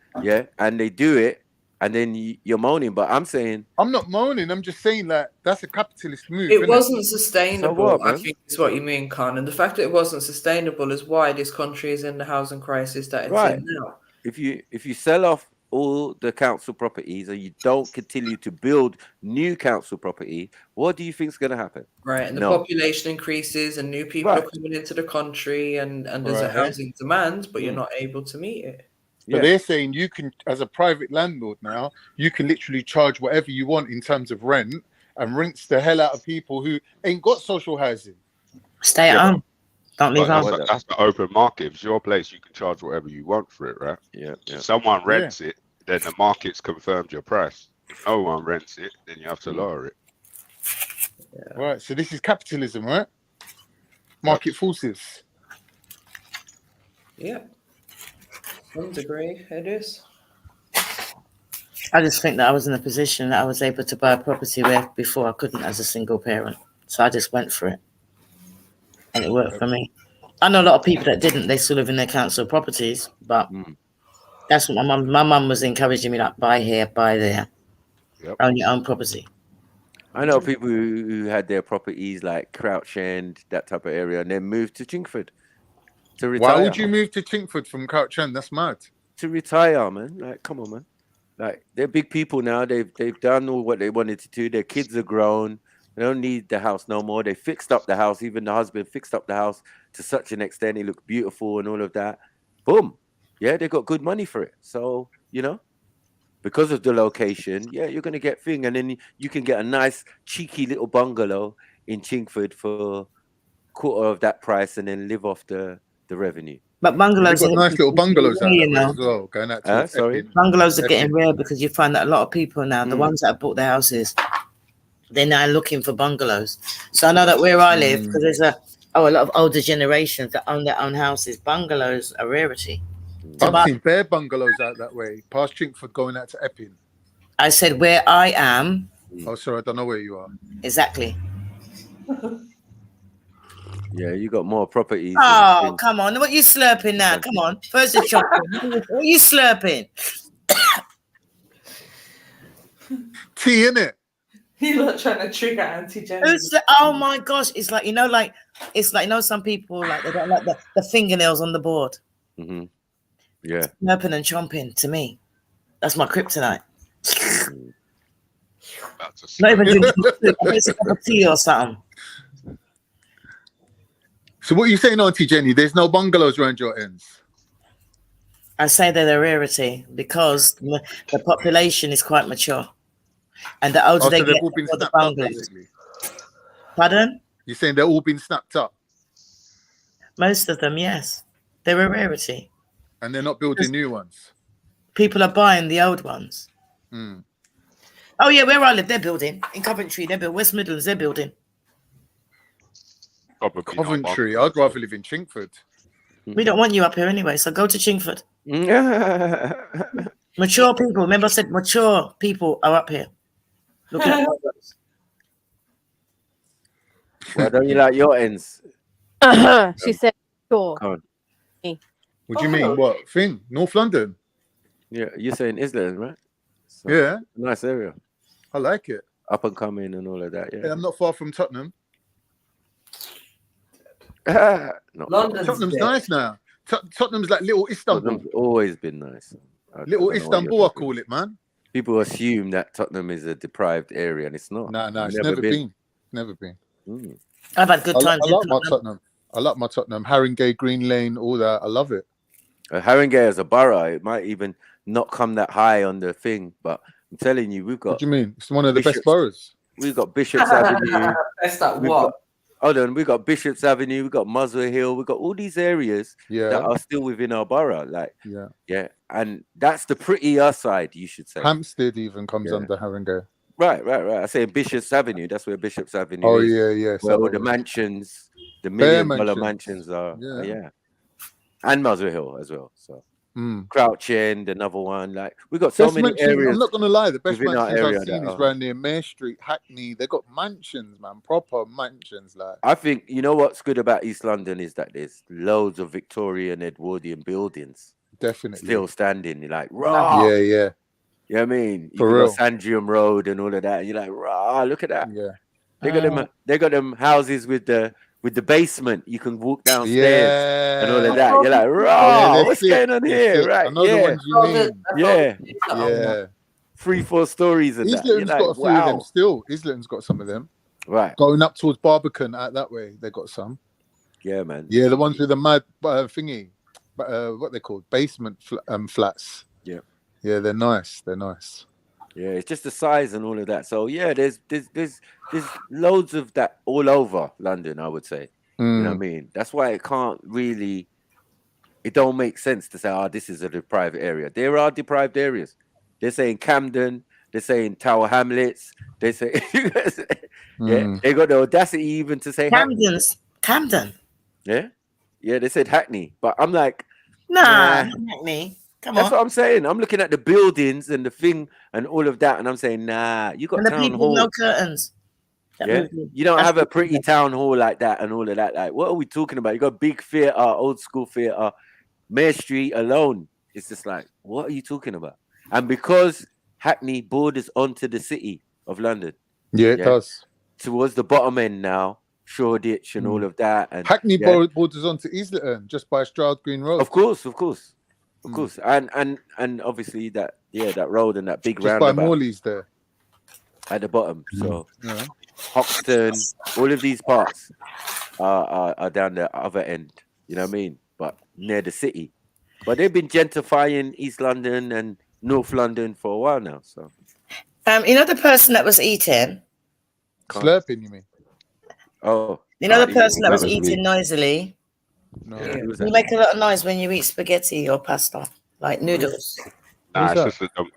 and they do it, and then you're moaning. But I'm saying I'm not moaning. I'm just saying that that's a capitalist move. It wasn't sustainable. So what, I think is what you mean, Khan. And the fact that it wasn't sustainable is why this country is in the housing crisis that it's in now. If you sell off all the council properties and you don't continue to build new council property, what do you think is going to happen? Right, and the population increases and new people are coming into the country and there's a housing demand, but you're not able to meet it. But they're saying you can, as a private landlord now, you can literally charge whatever you want in terms of rent and rinse the hell out of people who ain't got social housing. Stay at home. Don't leave home. That's the open market. If it's your place, you can charge whatever you want for it, right? If someone rents it, then the market's confirmed your price. If no one rents it, then you have to lower it. Right, so this is capitalism, right? Market forces. Yeah. Some degree, it is. I just think that I was in a position that I was able to buy a property where before I couldn't as a single parent. So I just went for it. And it worked for me. I know a lot of people that didn't. They still live in their council properties, but that's what my mum was encouraging me, like, buy here, buy there. Own your own property. I know people who had their properties like Crouch End, that type of area, and then moved to Chingford to retire. Why would you move to Chingford from Crouch End? That's mad. To retire, man. Like, come on, man. Like, they're big people now. They've done all what they wanted to do. Their kids are grown. They don't need the house no more. They fixed up the house. Even the husband fixed up the house to such an extent. It looked beautiful and all of that. Boom. Yeah, they got good money for it. So, because of the location, you're going to get thing. And then you can get a nice, cheeky little bungalow in Chingford for quarter of that price and then live off the revenue. But bungalows got nice little bungalows out there as well. Going out to sorry? Bungalows are getting rare because you find that a lot of people now, the ones that have bought their houses, they're now looking for bungalows. So I know that where I live, because there's a lot of older generations that own their own houses, bungalows are rarity. I've seen bare bungalows out that way, past Chingford going out to Epping. I said where I am. Oh, sorry, I don't know where you are. Exactly. Yeah, you got more properties. Oh, come on. What are you slurping now? Come on. First the chocolate. What are you slurping? Tea, innit? You're not trying to trigger Auntie Jenny. Oh my gosh. It's like, it's like, some people, like, they don't like the fingernails on the board. Mm-hmm. Yeah. Slurping and chomping, to me. That's my kryptonite. Not even drinking a cup of tea or something. So what are you saying, Auntie Jenny? There's no bungalows around your ends? I say they're a rarity because the population is quite mature. And the older Oh, they so they've get, all been the snapped up, bungalows. basically. Pardon? You're saying they're all been snapped up? Most of them, yes. They're a rarity. And they're not building new ones? People are buying the old ones. Mm. Oh, yeah, where I live, they're building. In Coventry, they're building. West Midlands, they're building. Coventry, I'd rather live in Chingford. We don't want you up here anyway, so go to Chingford. Mature people. Remember I said mature people are up here. Look at that. Why don't you like your ends? She said, sure. Come on. What do you mean? What thing? North London? Yeah, you're saying Islington, right? So, Yeah. Nice area. I like it. Up and coming and all of that, Yeah, yeah. I'm not far from Tottenham. Tottenham's nice now. Tottenham's like little Istanbul. Tottenham's always been nice. Little Istanbul, I call it, man. People assume that Tottenham is a deprived area, and it's not. No, it's never been. Never been. Mm. I've had good times. I like my Tottenham. I like my Tottenham. Haringey, Green Lane, all that. I love it. Haringey as a borough, it might even not come that high on the thing, but I'm telling you, we've got. What do you mean? It's one of the best boroughs. We've got Bishop's Avenue. That's like what? Hold on, we've got Bishop's Avenue, we've got Muswell Hill, we've got all these areas that are still within our borough. Like, yeah, and that's the prettier side, you should say. Hampstead even comes under Haringey. Right. I say Bishop's Avenue. That's where Bishop's Avenue Oh, is. yeah. Where all the mansions, the million-dollar mansions are. Yeah. And Muswell Hill as well. So Crouch End, another one. Like, we got so many areas. I'm not gonna lie, the best within our mansions area I've seen that is around near Mare Street, Hackney. They got mansions, man, proper mansions. Like, I think you know what's good about East London is that there's loads of Victorian, Edwardian buildings. Definitely. Still standing. You're like, raw. Yeah. You know what I mean? You For real. got Sandrium Road and all of that. And you're like, raw, look at that. Yeah. They got them houses with the basement. You can walk downstairs and all of that. You're like, raw, what's going on here? Right. I know the ones you mean. Yeah. 3-4 stories and that. You're Islington's like, got a few of them still. Islington's got some of them. Right. Going up towards Barbican out that way, they got some. Yeah, man. Yeah, the ones with the mad thingy. What they called? Basement flats. Yeah. Yeah, they're nice. They're nice. Yeah, it's just the size and all of that. So yeah, there's loads of that all over London, I would say. You know what I mean? That's why it don't make sense to say, oh, this is a deprived area. There are deprived areas. They're saying Camden, they're saying Tower Hamlets, they say yeah, they got the audacity even to say Camden. Yeah, they said Hackney, but I'm like, nah. Hackney. Come That's on. what I'm saying. I'm looking at the buildings and the thing and all of that, and I'm saying, nah, you got And the town people hall. no curtains. Yeah, you don't have a pretty town hall like that and all of that. Like, what are we talking about? You got big theater, old school theater, Mare Street alone. It's just like, what are you talking about? And because Hackney borders onto the city of London, yeah, it does. Towards the bottom end now, Shoreditch and all of that. And Hackney borders onto Islington just by Stroud Green Road. Of course. And obviously that road and that big just roundabout. by Morley's there. At the bottom. So Hoxton, all of these parts are down the other end, you know what I mean? But near the city. But they've been gentrifying East London and North London for a while now. So you know the person that was eating? Slurping, you mean? Oh. You know the person that was eating noisily? No. Yeah, You make a lot of noise when you eat spaghetti or pasta, like noodles. Nah,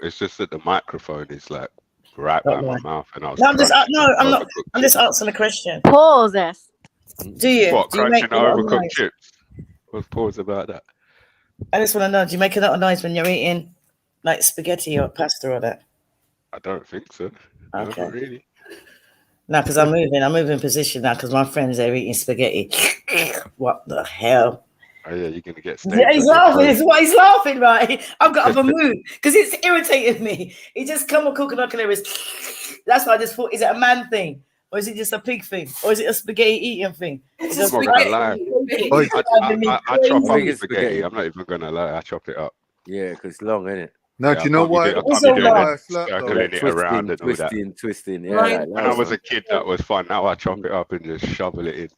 it's just that the microphone is like right by my mouth, and I was. No, I'm just asking a question. Pause this. Do you? What, Do you make crunching a lot of overcooked noise? chips? What's pause about that? I just want to know, do you make a lot of noise when you're eating like spaghetti or pasta or that? I don't think so. Okay. No, not really. No, because I'm moving position now because my friends, they're eating spaghetti. What the hell? Oh yeah, you're gonna get Yeah, stains. he's on your laughing. clothes. It's what he's laughing, right? I've got up a mood because it's irritated me. He just come and coconut canaries. That's why I just thought, is it a man thing? Or is it just a pig thing? Or is it a spaghetti eating thing? I'm not gonna lie. I chop up Biggest spaghetti. spaghetti. I'm not even gonna lie. I chop it up. Yeah, because it's long, isn't it? No, Yeah, do you know why? I can't It's be so doing long. that, circling Like it around and all that. twisting. Yeah, Right. like When I was a kid, that was fun. Now I chop it up and just shovel it in.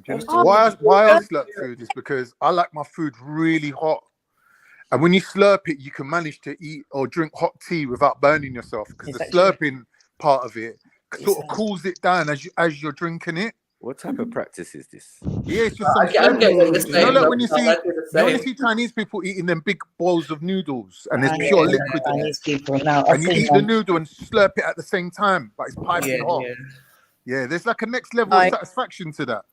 Why I slurp food is because I like my food really hot. And when you slurp it, you can manage to eat or drink hot tea without burning yourself because the slurping part of it sort of cools it down as you're drinking it. What type of practice is this? Yeah, it's just some I'm getting what you're you know, saying, like when you but see, I do the when you same. see Chinese people eating them big bowls of noodles and there's Yeah, pure yeah, liquid in it, Chinese people now. and you eat the noodle and slurp it at the same time, but it's piping Yeah, hot. yeah. Yeah, there's like a next level of satisfaction to that.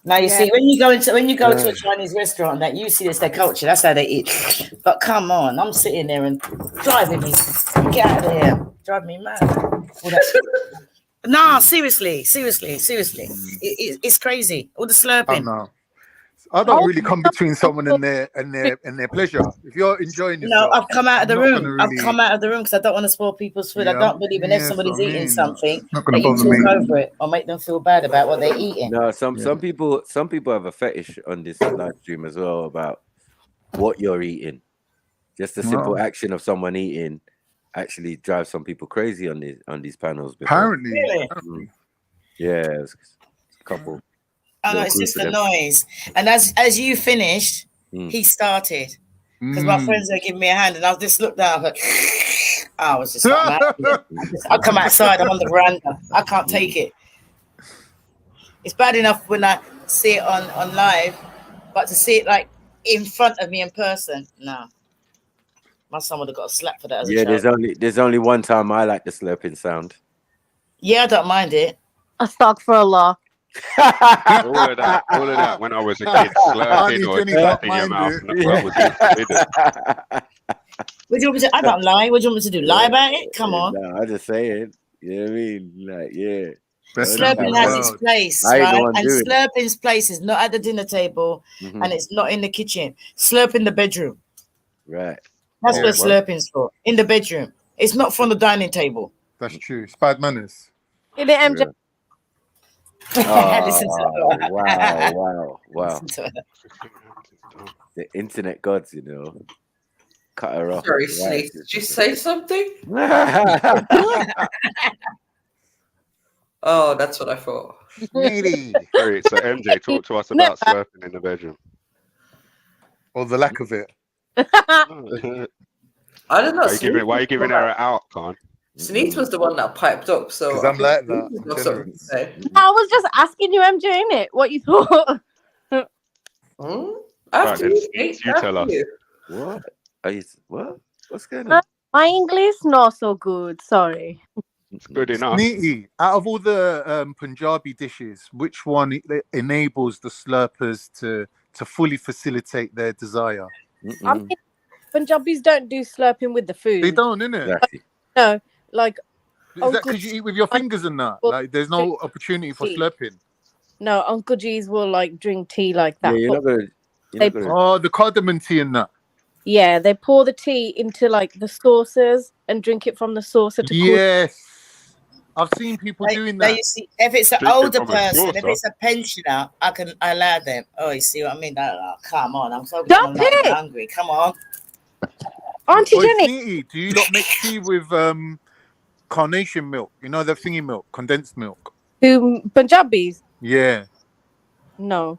Now you see when you go to a Chinese restaurant, that you see it's their culture. That's how they eat. But come on, I'm sitting there and driving me. Get out of here, drive me mad. Nah, seriously. It's crazy. All the slurping. No, I don't really come between someone and their pleasure. If you're enjoying yourself, No, I've come out of the I'm not room. gonna I've really- come out of the room because I don't want to spoil people's food. I Yeah, don't believe in if yeah, somebody's that's what I eating mean. something Not gonna that you bother talk me. over it or make them feel bad about what they're eating. No, some people have a fetish on this live stream as well about what you're eating. Just the simple action of someone eating actually drives some people crazy on these panels. Before. Apparently. Really? Yeah, it's a couple. Oh no, little it's group just of the them. noise. And as you finished, he started. Because my friends were giving me a hand and I just looked down. I was just like, I'll come outside. I'm on the veranda. I can't take it. It's bad enough when I see it on live, but to see it like in front of me in person, no. My son would have got a slap for that as a child. there's only one time I like the slurping sound. Yeah, I don't mind it. Astaghfirullah. all of that when I was a kid, slurping or stuff in your mouth, that was forbidden. What do you want me to? I don't lie. What do you want me to do? Lie about it? Come on. No, I just say it. You know what I mean? Like, yeah. Slurping has its place, I ain't the right? one And doing it. slurping's place is not at the dinner table and it's not in the kitchen. Slurp in the bedroom. Right. That's what slurping's for. In the bedroom. It's not from the dining table. That's true. It's bad manners. In the MJ. Listen to her. Wow. The internet gods, you know. Cut her off. Sorry, Right. Snape. Did you say something? Oh, that's what I thought. Sorry, so MJ, talk to us about slurping in the bedroom. Or the lack of it. I don't know. Why are you giving her an out, Khan? Sneeze was the one that piped up, so Because I'm like that. Sneeze got something to say. I was just asking you, MJ, innit? What you thought? After Right, you, you tell us. What? What? What's going on? My English not so good. Sorry. It's good enough. Neaty, out of all the Punjabi dishes, which one enables the slurpers to fully facilitate their desire? I mean, Punjabis don't do slurping with the food. They don't, innit? Exactly. No, like. Is that because you eat with your fingers and that? Like, there's no opportunity for slurping. No, Uncle G's will like drink tea like that. Yeah, you're not gonna. Oh, the cardamom tea and that. Yeah, they pour the tea into like the saucers and drink it from the saucer to cool. Yes. I've seen people doing that. You see, if it's an Drink it older from a person, saucer. if it's a pensioner, I can allow them. Oh, you see what I mean? Come on, I'm so Stop it! hungry. Come on. Auntie Oi, Jenny. Sneaky, do you not make tea with carnation milk? You know the thingy milk, condensed milk. Who Punjabis? Yeah. No.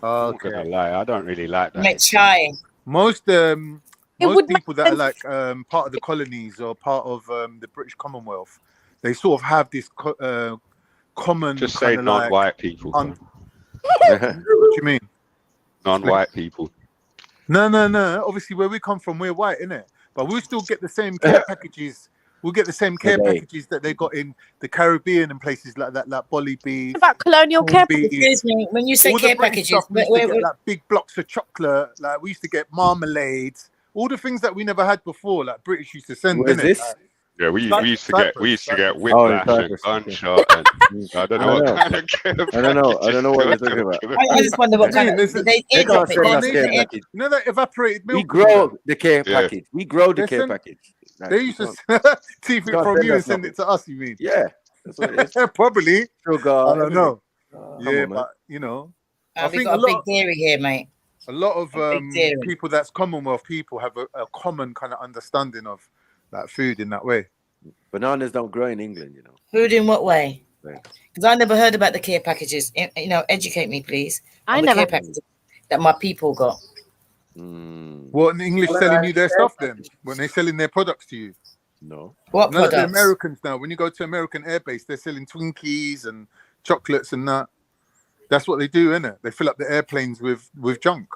I'm not gonna lie, I don't really like that. Make chai. Most would people that are like part of the colonies or part of the British Commonwealth, they sort of have this common. Just say kinda non-white people. what do you mean? Non-white people. No. Obviously, where we come from, we're white, innit? But we'll still get the same care packages. We'll get the same care packages that they got in the Caribbean and places like that, like Bolly beef. About colonial care packages. Excuse me, when you say All the care British packages, stuff, we used to get like big blocks of chocolate. Like we used to get marmalades. All the things that we never had before, like British used to send. Where's innit? this? Like, Yeah, we used to get Oh, in whiplash and Cyprus. gunshot and I don't know what kind of care I don't know what packages we're they talking were about. talking I just wonder what kind of they They airdrop can't it. send us They care send it. package. You know that evaporated milk. We and all grow that? the care Yeah. package. We grow the They care send- package. Like, They you used to can't- teeth you it can't from send you and us send nothing. it to us. You mean? Yeah, that's what it is. Probably. Sugar, I don't everything. know. Come Yeah, on, man. but you know, I We think got a a big lot. dairy here, mate. A lot of big dairy. people that's Commonwealth people have a common kind of understanding of that food in that way. Bananas don't grow in England, you know. Food in what way? Right. Because I never heard about the care packages. You know, educate me, please. I on the never- care packages that my people got. What, the English selling you their stuff then? When they're selling their products to you? No. What None of the products? Americans now, when you go to American airbase, they're selling Twinkies and chocolates and that. That's what they do, innit? They fill up the airplanes with junk.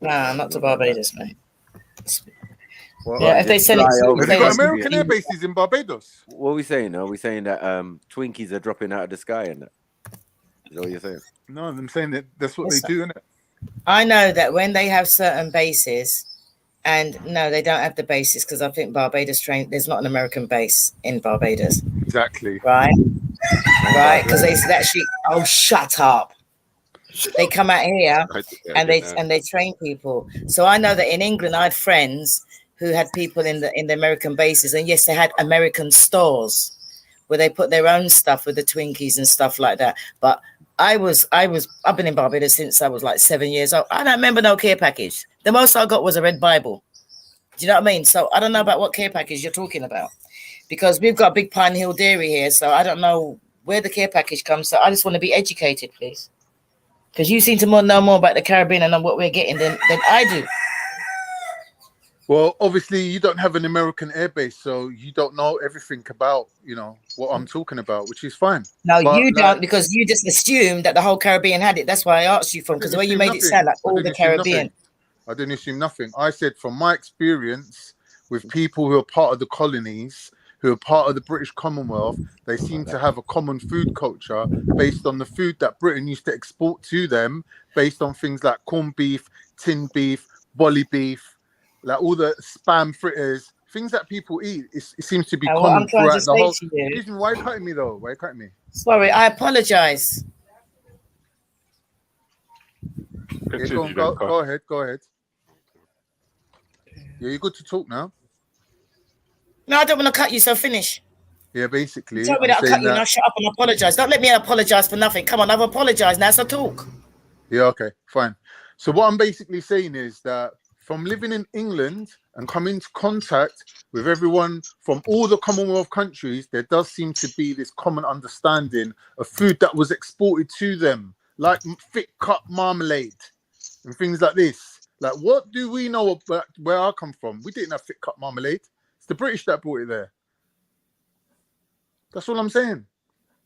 Nah, not to Barbados, mate. Well, Yeah, if they sell it to Have you got American air bases in Barbados? What are we saying? Are we saying that Twinkies are dropping out of the sky and that? Is that what you're saying? No, I'm saying that that's what they do, innit? I know that when they have certain bases, and no, they don't have the bases because I think Barbados there's not an American base in Barbados. Exactly. Right. Right, because they actually. Oh, shut up! They come out here and they train people. So I know that in England, I had friends who had people in the American bases, and yes, they had American stores where they put their own stuff with the Twinkies and stuff like that. But I've been in Barbados since I was like 7 years old. I don't remember no care package. The most I got was a red Bible. Do you know what I mean? So I don't know about what care package you're talking about, because we've got Big Pine Hill Dairy here. So I don't know where the care package comes. So I just want to be educated, please, because you seem to know more about the Caribbean and what we're getting than I do. Well, obviously, you don't have an American airbase, so you don't know everything about, what I'm talking about, which is fine. No, But, you don't, because you just assumed that the whole Caribbean had it. That's why I asked you from, because the way you made it sound like all the Caribbean. I didn't assume nothing. I said from my experience with people who are part of the colonies, who are part of the British Commonwealth, they seem to have a common food culture based on the food that Britain used to export to them, based on things like corned beef, tinned beef, bolly beef, like all the spam fritters, things that people eat. It seems to be And what common I'm trying to throughout the whole. say to you- Excuse me, why are you cutting me though? Why are you cutting me? Sorry, I apologize. Yeah, go ahead. Yeah, you're good to talk now. No, I don't want to cut you, so finish. Yeah, basically. Tell me I'm that I'll cut saying you and I'll shut up and apologize. Don't let me apologize for nothing. Come on, I've apologized now, so talk. Yeah, okay, fine. So what I'm basically saying is that from living in England and coming into contact with everyone from all the Commonwealth countries, there does seem to be this common understanding of food that was exported to them, like thick cut marmalade and things like this. Like, what do we know about where I come from? We didn't have thick cut marmalade. It's the British that brought it there. That's all I'm saying.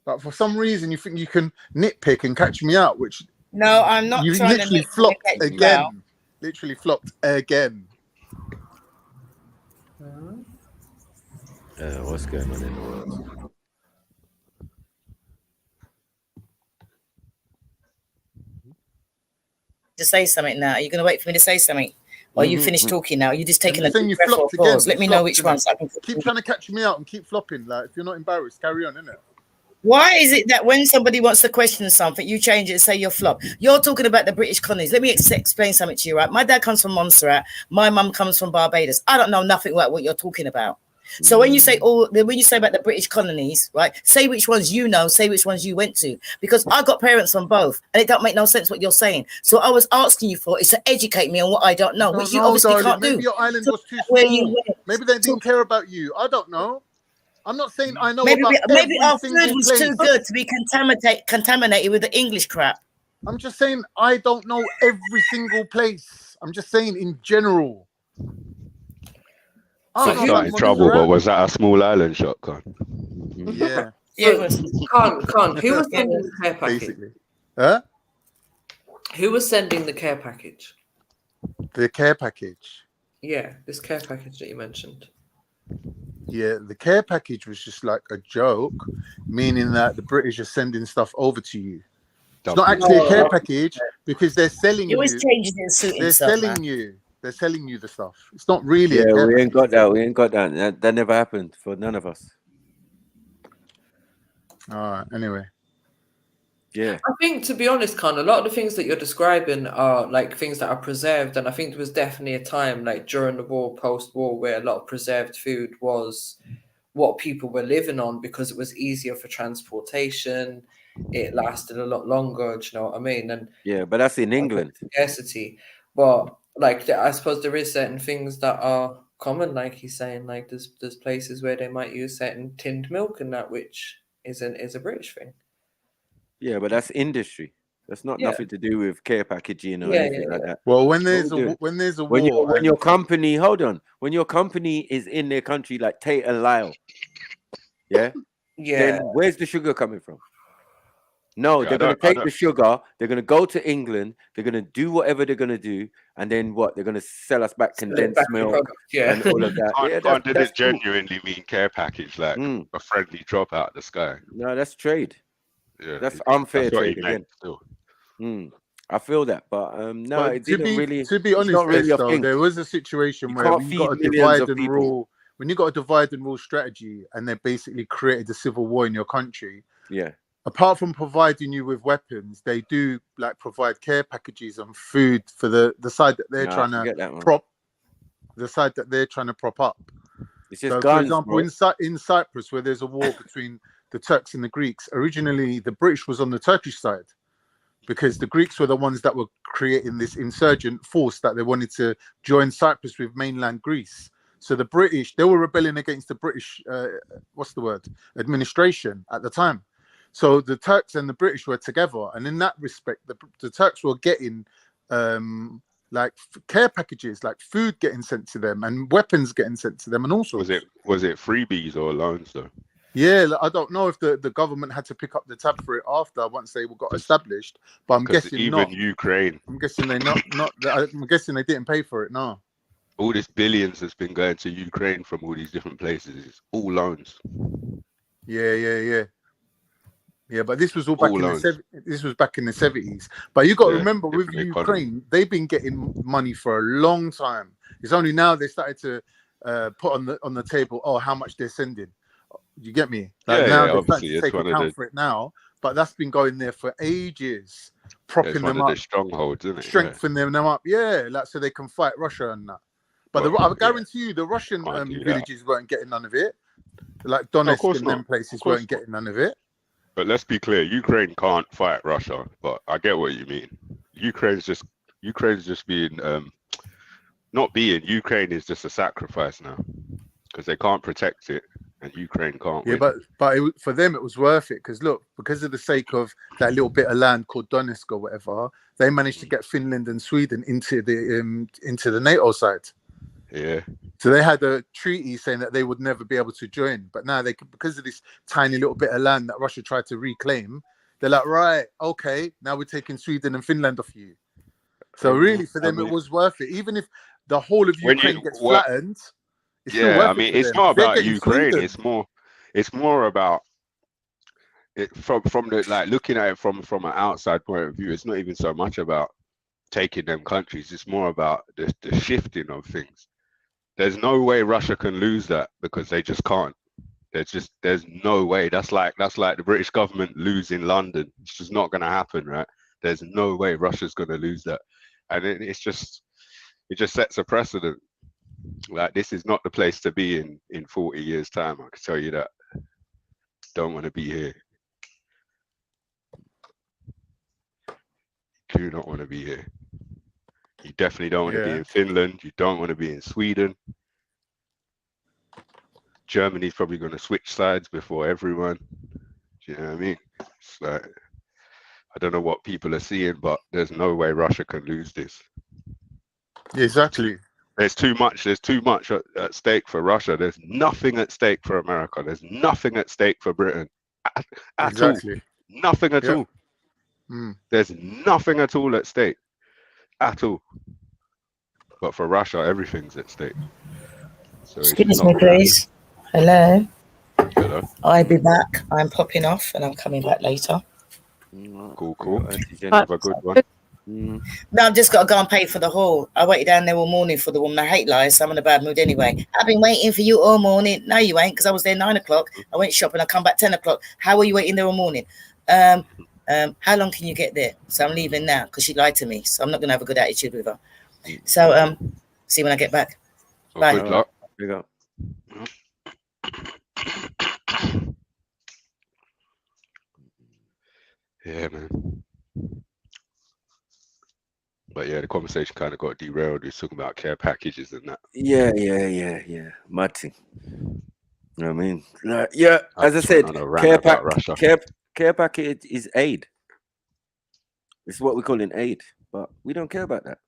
But for some reason, you think you can nitpick and catch me out, which No, I'm not you trying literally to flopped catch you again. out. Literally flopped again. What's going on in the world? To say something now. Are you going to wait for me to say something? Or you finished talking now? You're just taking a Saying deep you breath or flopped pause. again. Let me You know flopped, which innit? one. So I can... Keep trying to catch me out and keep flopping. Like, if you're not embarrassed, carry on, innit? Why is it that when somebody wants to question something, you change it and say you're flop? You're talking about the British colonies. Let me explain something to you, right? My dad comes from Montserrat. My mum comes from Barbados. I don't know nothing about what you're talking about. So when you say about the British colonies, right? Say which ones you know, say which ones you went to, because I got parents from both, and it don't make no sense what you're saying. So I was asking you for is to educate me on what I don't know, which you obviously darling. can't Maybe do. your island was too Where small. you went. Maybe they didn't care about you. I don't know. I'm not saying I know Maybe about maybe every our single food was place. too good to be contaminated with the English crap. I'm just saying I don't know every single place. I'm just saying in general. So got in trouble, but was that a small island shot, Con? Yeah. Con, who was sending the care package? Basically. Huh? Who was sending the care package? The care package. Yeah, this care package that you mentioned. Yeah, the care package was just like a joke, meaning that the British are sending stuff over to you. It's not actually a care package because they're selling You you. always changing it and suiting They're stuff, selling man. you. They're selling you the stuff. It's not really Yeah, a care we package. ain't got that. We ain't got that. That never happened for none of us. All right. Anyway. Yeah. I think, to be honest, Khan, a lot of the things that you're describing are like things that are preserved, and I think there was definitely a time, like during the war, post-war, where a lot of preserved food was what people were living on because it was easier for transportation. It lasted a lot longer. Do you know what I mean? And yeah, but that's in England. Scarcity, but like I suppose there is certain things that are common, like he's saying. Like there's places where they might use certain tinned milk and that, which is a British thing. Yeah, but that's industry. That's not nothing to do with care packaging or anything like that. Well, when there's a war, when your company, hold on, when your company is in their country like Tate and Lyle, then where's the sugar coming from? No, they're going to take the sugar. They're going to go to England. They're going to do whatever they're going to do, and then what? They're going to sell us back condensed milk and all of that. Did it genuinely mean care package, like a friendly drop out of the sky? No, that's trade. Yeah, that's unfair that's what trade he again. meant, I feel that, but no, But it didn't really. To be honest, not really a though, thing. there was a situation You where can't we feed got a millions divide of and people. rule. When you got a divide and rule strategy, and they basically created a civil war in your country. Yeah. Apart from providing you with weapons, they do like provide care packages and food for the side that they're trying to prop. The side that they're trying to prop up. It's just so, guns, for example, bro. in Cyprus, where there's a war between the Turks and the Greeks, originally the British was on the Turkish side because the Greeks were the ones that were creating this insurgent force that they wanted to join Cyprus with mainland Greece. So the British, they were rebelling against the British, administration at the time. So the Turks and the British were together. And in that respect, the Turks were getting like care packages, like food getting sent to them and weapons getting sent to them and all sorts. Was it freebies or loans though? Yeah, I don't know if the government had to pick up the tab for it after once they got established, but I'm guessing even not. Ukraine. I'm guessing they not. I'm guessing they didn't pay for it. No. All this billions that's been going to Ukraine from all these different places is all loans. Yeah, but this was all back in the 70s. But you got to remember, with Ukraine, they've been getting money for a long time. It's only now they started to put on the table, how much they're sending. You get me? Like now they're starting to take account for it now, but that's been going there for ages, propping them up, the strongholds, isn't it? Strengthening them up. Yeah, like so they can fight Russia and that. But I guarantee you, the Russian villages weren't getting none of it. Like Donetsk and them places weren't getting none of it. But let's be clear, Ukraine can't fight Russia. But I get what you mean. Ukraine's just being Ukraine is just a sacrifice now because they can't protect it and Ukraine can't. Yeah, win. but for them it was worth it because look, because of the sake of that little bit of land called Donetsk or whatever, they managed to get Finland and Sweden into the NATO side. Yeah. So they had a treaty saying that they would never be able to join, but now they could, because of this tiny little bit of land that Russia tried to reclaim. They're like, right, okay, now we're taking Sweden and Finland off you. So really, for them, it was worth it, even if the whole of Ukraine gets flattened. It's still worth it it's them. not They're about getting Ukraine. Sweden. It's more about it from the like looking at it from an outside point of view. It's not even so much about taking them countries. It's more about the shifting of things. There's no way Russia can lose that because they just can't. There's no way. That's like the British government losing London. It's just not going to happen, right? There's no way Russia's going to lose that, and it just sets a precedent. Like this is not the place to be in 40 years' time. I can tell you that. Don't want to be here. Do not want to be here. You definitely don't want to be in Finland. You don't want to be in Sweden. Germany's probably going to switch sides before everyone. Do you know what I mean? It's like, I don't know what people are seeing, but there's no way Russia can lose this. Exactly. There's too much at stake for Russia. There's nothing at stake for America. There's nothing at stake for Britain. At all. Nothing at all. There's nothing at all at stake. At all. But for Russia, everything's at stake. So excuse me, please. Hello. Hello. I'll be back. I'm popping off and I'm coming back later. Cool. Have a good one. No, I've just got to go and pay for the hall. I waited down there all morning for the woman. I hate lies, so I'm in a bad mood anyway. I've been waiting for you all morning. No, you ain't, because I was there 9 o'clock. I went shopping. I come back 10 o'clock. How were you waiting there all morning? How long can you get there? So I'm leaving now because she lied to me. So I'm not going to have a good attitude with her. So see you when I get back. Well, Bye. good luck. Big up. Yeah, man. But yeah, the conversation kind of got derailed. We was talking about care packages and that. Yeah. Mad thing. You know what I mean? Like, yeah, as I said, care package is aid. It's what we call an aid, but we don't care about that.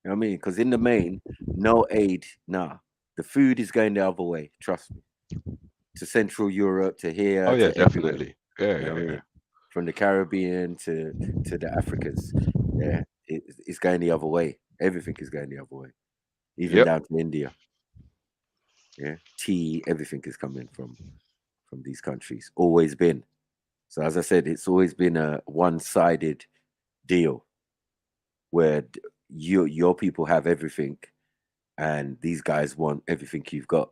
You know what I mean? Because in the main, no aid. Nah, the food is going the other way. Trust me. To Central Europe, to here. Oh yeah, to everywhere. definitely. Yeah, You know what I yeah. mean? From the Caribbean to the Africans. Yeah, it's going the other way. Everything is going the other way. Even down to India. Yeah, tea, everything is coming from these countries. Always been. So as I said, it's always been a one-sided deal where your people have everything and these guys want everything you've got.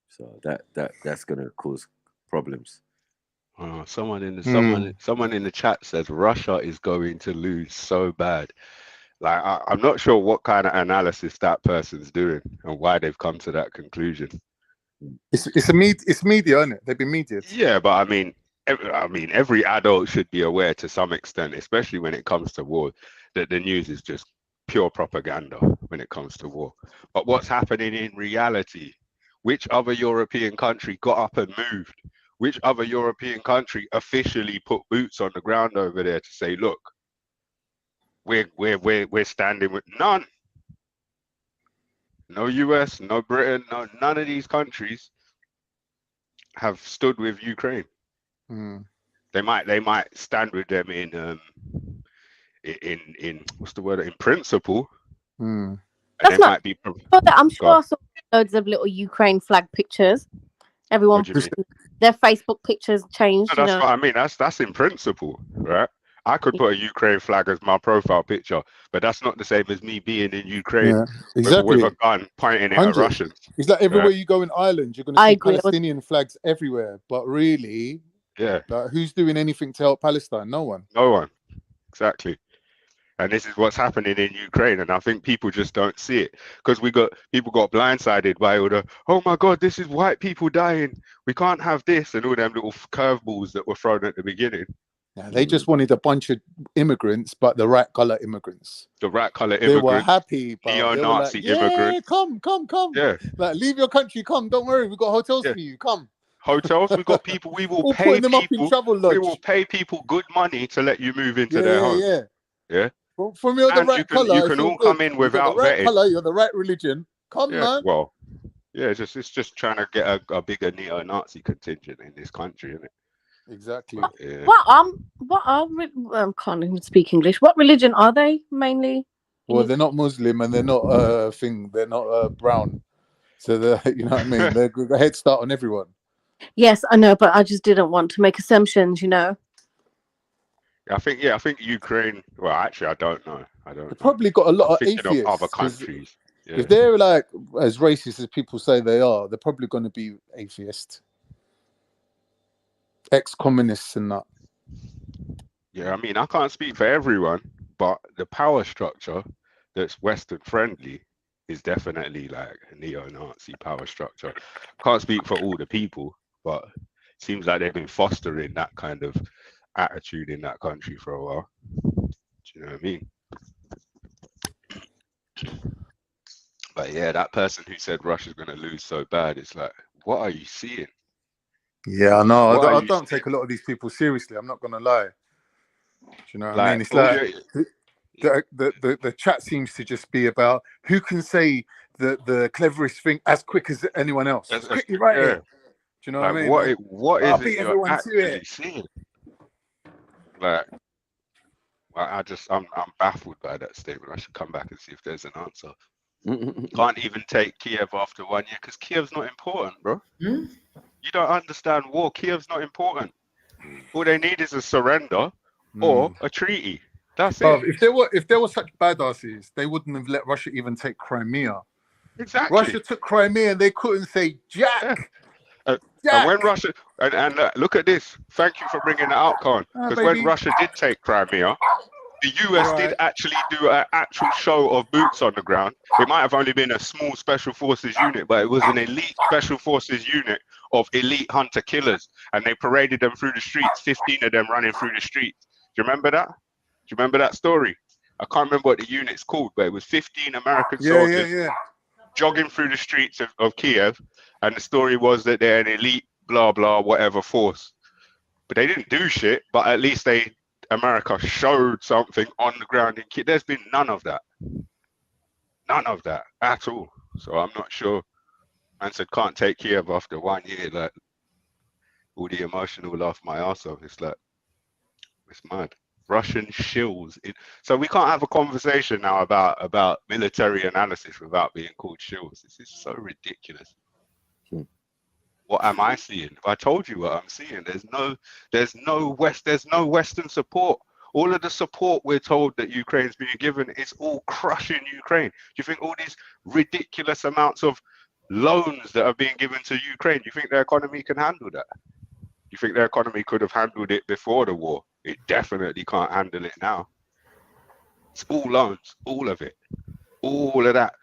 So that's gonna cause problems. Someone in the chat says Russia is going to lose so bad. Like I'm not sure what kind of analysis that person's doing and why they've come to that conclusion. It's media, isn't it? They've been media. Yeah, but I mean, every adult should be aware to some extent, especially when it comes to war, that the news is just pure propaganda when it comes to war. But what's happening in reality? Which other European country got up and moved? Which other European country officially put boots on the ground over there to say, look, we're standing with none? No US, no Britain, none of these countries have stood with Ukraine. They might stand with them in what's the word, in principle. And That's they not. might be. I'm sure I saw loads of little Ukraine flag pictures. Everyone, their Facebook pictures changed. No, that's what I mean. That's in principle, right? I could put a Ukraine flag as my profile picture, but that's not the same as me being in Ukraine with a gun pointing it at Russians. It's like everywhere right? you go in Ireland, you're going to see Palestinian flags everywhere. But really, like, who's doing anything to help Palestine? No one. No one. Exactly. And this is what's happening in Ukraine, and I think people just don't see it because people got blindsided by all the, oh my God, this is white people dying. We can't have this, and all them little curveballs that were thrown at the beginning. Yeah, they just wanted a bunch of immigrants, but the right color immigrants. The right color immigrants. They were happy, but neo-Nazi they were like, immigrants. Come. Yeah. Like, leave your country, come. Don't worry, we've got hotels for you. Come. Hotels, we got people. We will pay putting them people. Up in travel lodge. We will pay people good money to let you move into their home. Yeah. Well, from you're the right color, you can all come in without the right vetting. color, you're the right religion. Come, man. Well, yeah, it's just trying to get a bigger neo-Nazi contingent in this country, isn't it? Exactly. Yeah. Can't even speak English. What religion are they mainly? Well, they're not Muslim and they're not they're not brown. So they're, you know what I mean? They're a head start on everyone. Yes, I know, but I just didn't want to make assumptions, you know. I think Ukraine. Well, actually, I don't know. They've probably got a lot of atheists. Of other countries. Yeah. If they're like as racist as people say they are, they're probably going to be atheists, ex-communists, and that. Yeah, I mean, I can't speak for everyone, but the power structure that's Western friendly is definitely like a neo-Nazi power structure. Can't speak for all the people, but it seems like they've been fostering that kind of attitude in that country for a while. Do you know what I mean? But yeah, that person who said Russia's going to lose so bad, it's like, what are you seeing? Yeah, I know. I don't take a lot of these people seriously. I'm not going to lie. Do you know what I mean? It's like the chat seems to just be about who can say the cleverest thing as quick as anyone else. Quickly, right here. Do you know what I mean? What is it you're actually actually seeing? Like, I'm baffled by that statement. I should come back and see if there's an answer. Can't even take Kiev after 1 year because Kiev's not important, bro. You don't understand war. Kiev's not important. All they need is a surrender, or a treaty. That's Bruv, it. if there were such badasses, they wouldn't have let Russia even take Crimea. Exactly. Russia took Crimea and they couldn't say jack. And when Russia and look at this. Thank you for bringing that out, Khan. Because when baby. Russia did take Crimea, the US did actually do an actual show of boots on the ground. It might have only been a small special forces unit, but it was an elite special forces unit of elite hunter killers, and they paraded them through the streets. 15 of them running through the streets. Do you remember that? Do you remember that story? I can't remember what the unit's called, but it was 15 American soldiers jogging through the streets of Kiev, and the story was that they're an elite blah blah whatever force, but they didn't do shit. But at least America showed something on the ground in Kiev. There's been none of that at all. So I'm not sure. Man said can't take Kiev after 1 year. Like all the emotional laugh my ass off. It's like it's mad. Russian shills. So we can't have a conversation now about military analysis without being called shills. This is so ridiculous. What am I seeing? I told you what I'm seeing. There's no Western support. All of the support we're told that Ukraine's being given is all crushing Ukraine. Do you think all these ridiculous amounts of loans that are being given to Ukraine, do you think their economy can handle that? Do you think their economy could have handled it before the war? It definitely can't handle it now. It's all loans, all of it, all of that.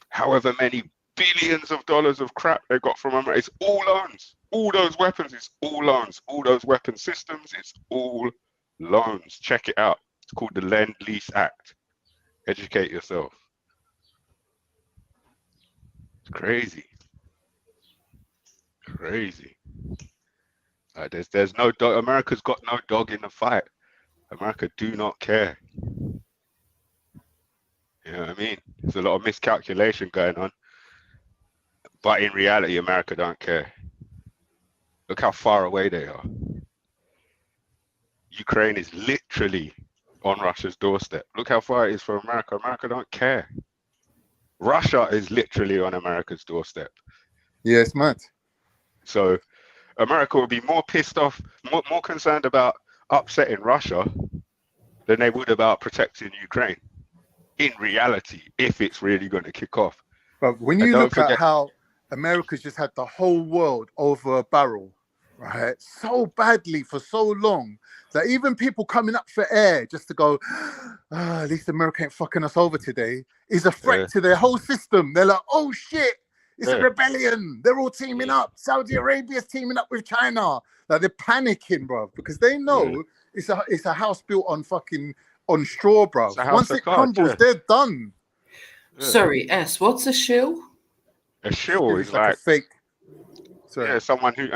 However many billions of dollars of crap they got from America, it's all loans. All those weapons, it's all loans. All those weapon systems, it's all loans. Check it out. It's called the Lend-Lease Act. Educate yourself. It's crazy. Crazy. There's no dog. America's got no dog in the fight. America do not care. You know what I mean? There's a lot of miscalculation going on. But in reality, America don't care. Look how far away they are. Ukraine is literally on Russia's doorstep. Look how far it is from America. America don't care. Russia is literally on America's doorstep. Yes, mad. So America would be more pissed off, more concerned about upsetting Russia than they would about protecting Ukraine. In reality, if it's really going to kick off. But when you look at how America's just had the whole world over a barrel, right? So badly for so long that even people coming up for air just to go, at least America ain't fucking us over today, is a threat to their whole system. They're like, oh shit, it's a rebellion. They're all teaming up. Saudi Arabia's teaming up with China. Like they're panicking, bro, because they know it's a house built on straw, bro. Once it crumbles, they're done. Sorry, S, what's a shill? A shill is like a fake. Yeah, someone who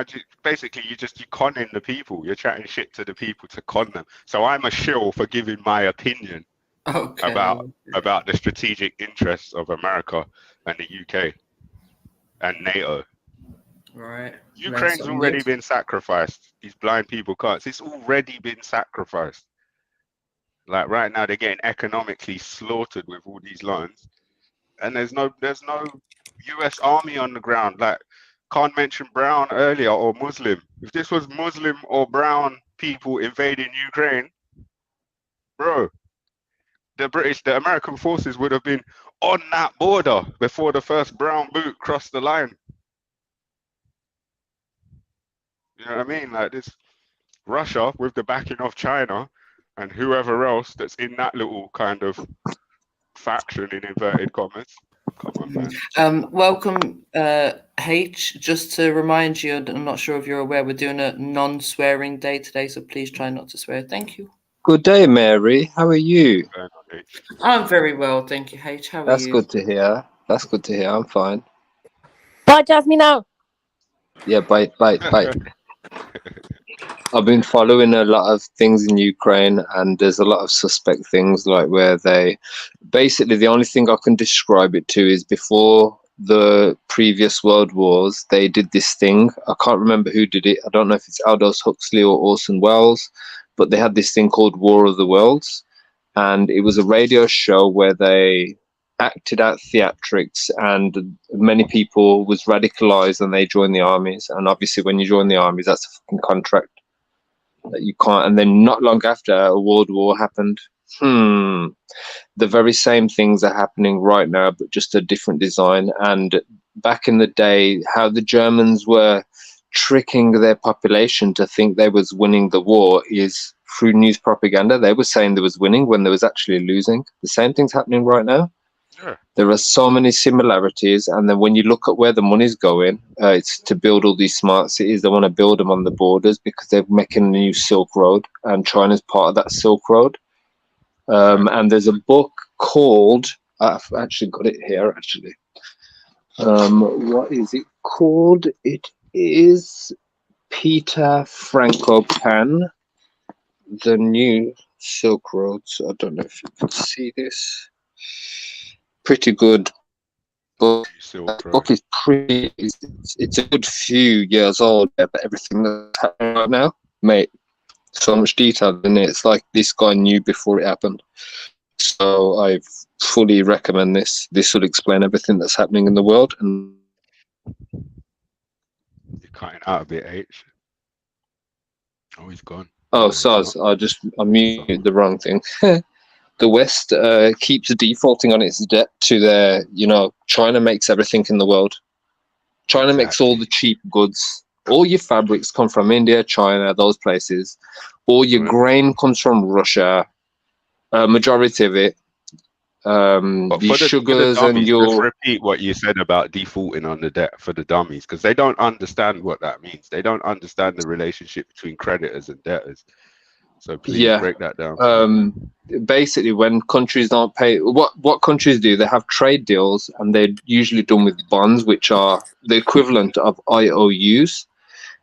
basically you conning the people. You're chatting shit to the people to con them. So I'm a shill for giving my opinion about the strategic interests of America and the UK and NATO. Right. Ukraine's already been sacrificed. These blind people can't. It's already been sacrificed. Like right now, they're getting economically slaughtered with all these loans, and there's no U.S. army on the ground. Like, can't mention brown earlier or Muslim. If this was Muslim or brown people invading Ukraine, bro, the American forces would have been on that border before the first brown boot crossed the line. You know what I mean? Like this, Russia with the backing of China and whoever else that's in that little kind of faction in inverted commas. Come on, man. Welcome, H. Just to remind you, I'm not sure if you're aware, we're doing a non-swearing day today, so please try not to swear. Thank you. Good day, Mary. How are you? I'm very well, thank you, H. How are you? That's good to hear. That's good to hear. I'm fine. Bye, Jasmine, now. Yeah, bye. I've been following a lot of things in Ukraine, and there's a lot of suspect things, like where they basically, the only thing I can describe it to is before the previous world wars, they did this thing. I can't remember who did it. I don't know if it's Aldous Huxley or Orson Welles, but they had this thing called War of the Worlds, and it was a radio show where they acted out theatrics, and many people was radicalized and they joined the armies. And obviously when you join the armies, that's a fucking contract. that you can't. And then not long after, a world war happened. The very same things are happening right now, but just a different design. And back in the day, how the Germans were tricking their population to think they was winning the war is through news propaganda. They were saying they was winning when they was actually losing. The same thing's happening right now. Sure. There are so many similarities, and then when you look at where the money's going, it's to build all these smart cities. They want to build them on the borders because they're making a new Silk Road, and China's part of that Silk Road. And there's a book called, I've actually got it here, actually. What is it called? It is Peter Franco Pan, The New Silk Road. So I don't know if you can see this. Pretty good book. That book is pretty, it's a good few years old, but everything that's happening right now, mate, so much detail in it. It's like this guy knew before it happened. So I fully recommend this. This will explain everything that's happening in the world. And you're cutting out a bit, H. Oh, he's gone. oh, Saz, I muted the wrong thing. The West keeps defaulting on its debt to their, China makes everything in the world. China makes all the cheap goods. All your fabrics come from India, China, those places. All your grain comes from Russia. Majority of it. The sugars and your... Just repeat what you said about defaulting on the debt for the dummies, because they don't understand what that means. They don't understand the relationship between creditors and debtors. So please break that down. Basically, when countries don't pay, what countries do, they have trade deals, and they're usually done with bonds, which are the equivalent of IOUs.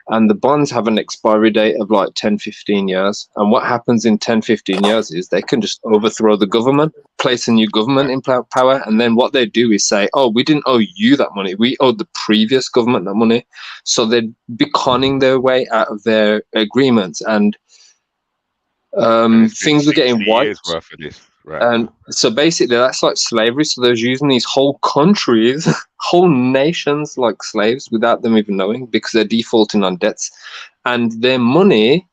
And the bonds have an expiry date of like 10, 15 years. And what happens in 10, 15 years is they can just overthrow the government, place a new government in power. And then what they do is say, oh, we didn't owe you that money. We owed the previous government that money. So they'd be conning their way out of their agreements. And things were getting wiped. And so basically that's like slavery. So they're using these whole countries, whole nations like slaves without them even knowing, because they're defaulting on debts. And their money,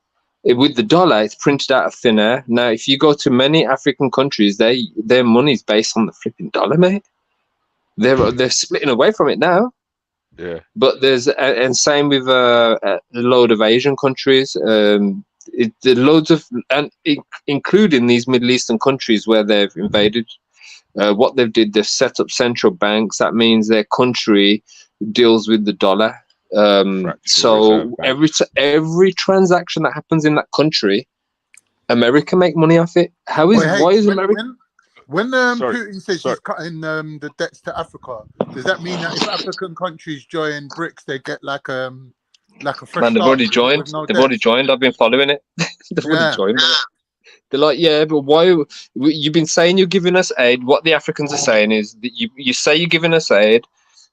with the dollar, it's printed out of thin air. Now, if you go to many African countries, their money is based on the flipping dollar, mate. They're splitting away from it now. Yeah. But there's, and same with a load of Asian countries. Loads of, and including these Middle Eastern countries where they've invaded, what they've set up central banks. That means their country deals with the dollar. So every transaction that happens in that country, America make money off it. Why is America? When Putin says he's cutting the debts to Africa, does that mean that if African countries join BRICS, they get like a fresh Man, they've already joined. They've already joined. I've been following it. They've already joined. They're like, yeah, but why? You've been saying you're giving us aid. What the Africans are saying is that you say you're giving us aid.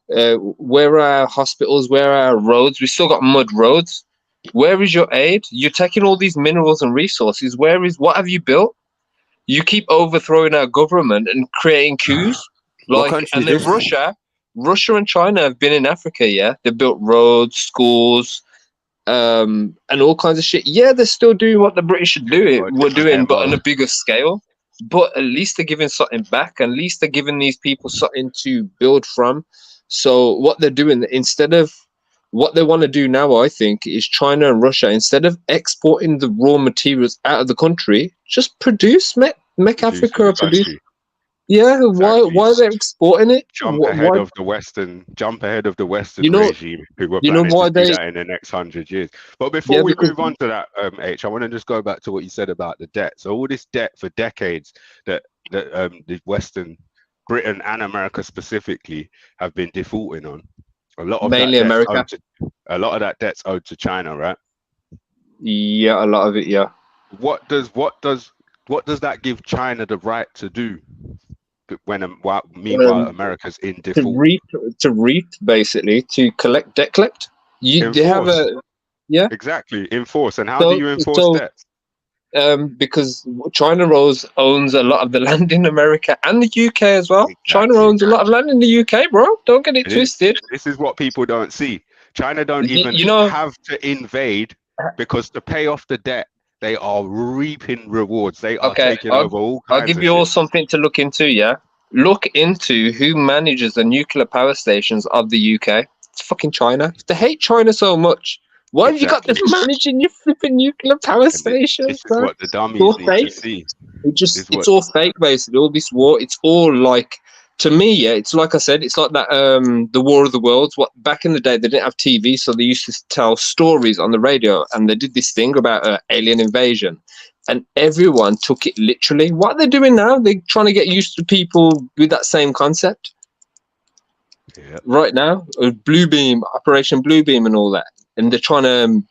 Where are our hospitals? Where are our roads? We still got mud roads. Where is your aid? You're taking all these minerals and resources. What have you built? You keep overthrowing our government and creating coups. And then Russia and China have been in Africa, yeah? They've built roads, schools, and all kinds of shit. Yeah, they're still doing what the British were doing, but on a bigger scale. But at least they're giving something back. At least they're giving these people something to build from. So what they're doing, instead of what they want to do now, I think, is China and Russia, instead of exporting the raw materials out of the country, just make Africa produce. Yeah, why are they exporting it? Jump ahead of the Western regime, who were planning to do that in the next 100 years. But before we move on to that, H, I want to just go back to what you said about the debt. So all this debt for decades that the Western, Britain and America specifically, have been defaulting on. A lot of mainly America. A lot of that debt's owed to China, right? Yeah, a lot of it. Yeah. What does that give China the right to do? Meanwhile, America's in default. To reap, basically, to debt collect. They have exactly enforce. And how do you enforce debt? Because China owns a lot of the land in America and the UK as well. Exactly. China owns a lot of land in the UK, bro. Don't get it twisted. This is what people don't see. China don't even have to invade because to pay off the debt, they are reaping rewards. They are Okay, taking over all I'll kinds give of you all shit. something to look into, yeah? Look into who manages the nuclear power stations of the UK. It's fucking China. If they hate China so much, why have you got them managing your flipping nuclear power stations, This is bro? what the It's dummies all need to fake. see. It's all fake, basically. All this war, it's all like, to me, yeah, it's like I said, it's like that, the War of the Worlds. What back in the day, they didn't have TV, so they used to tell stories on the radio, and they did this thing about alien invasion, and everyone took it literally. What are they doing now? They're trying to get used to people with that same concept. Yeah. Right now, Blue Beam, Operation Blue Beam, and all that, and they're trying to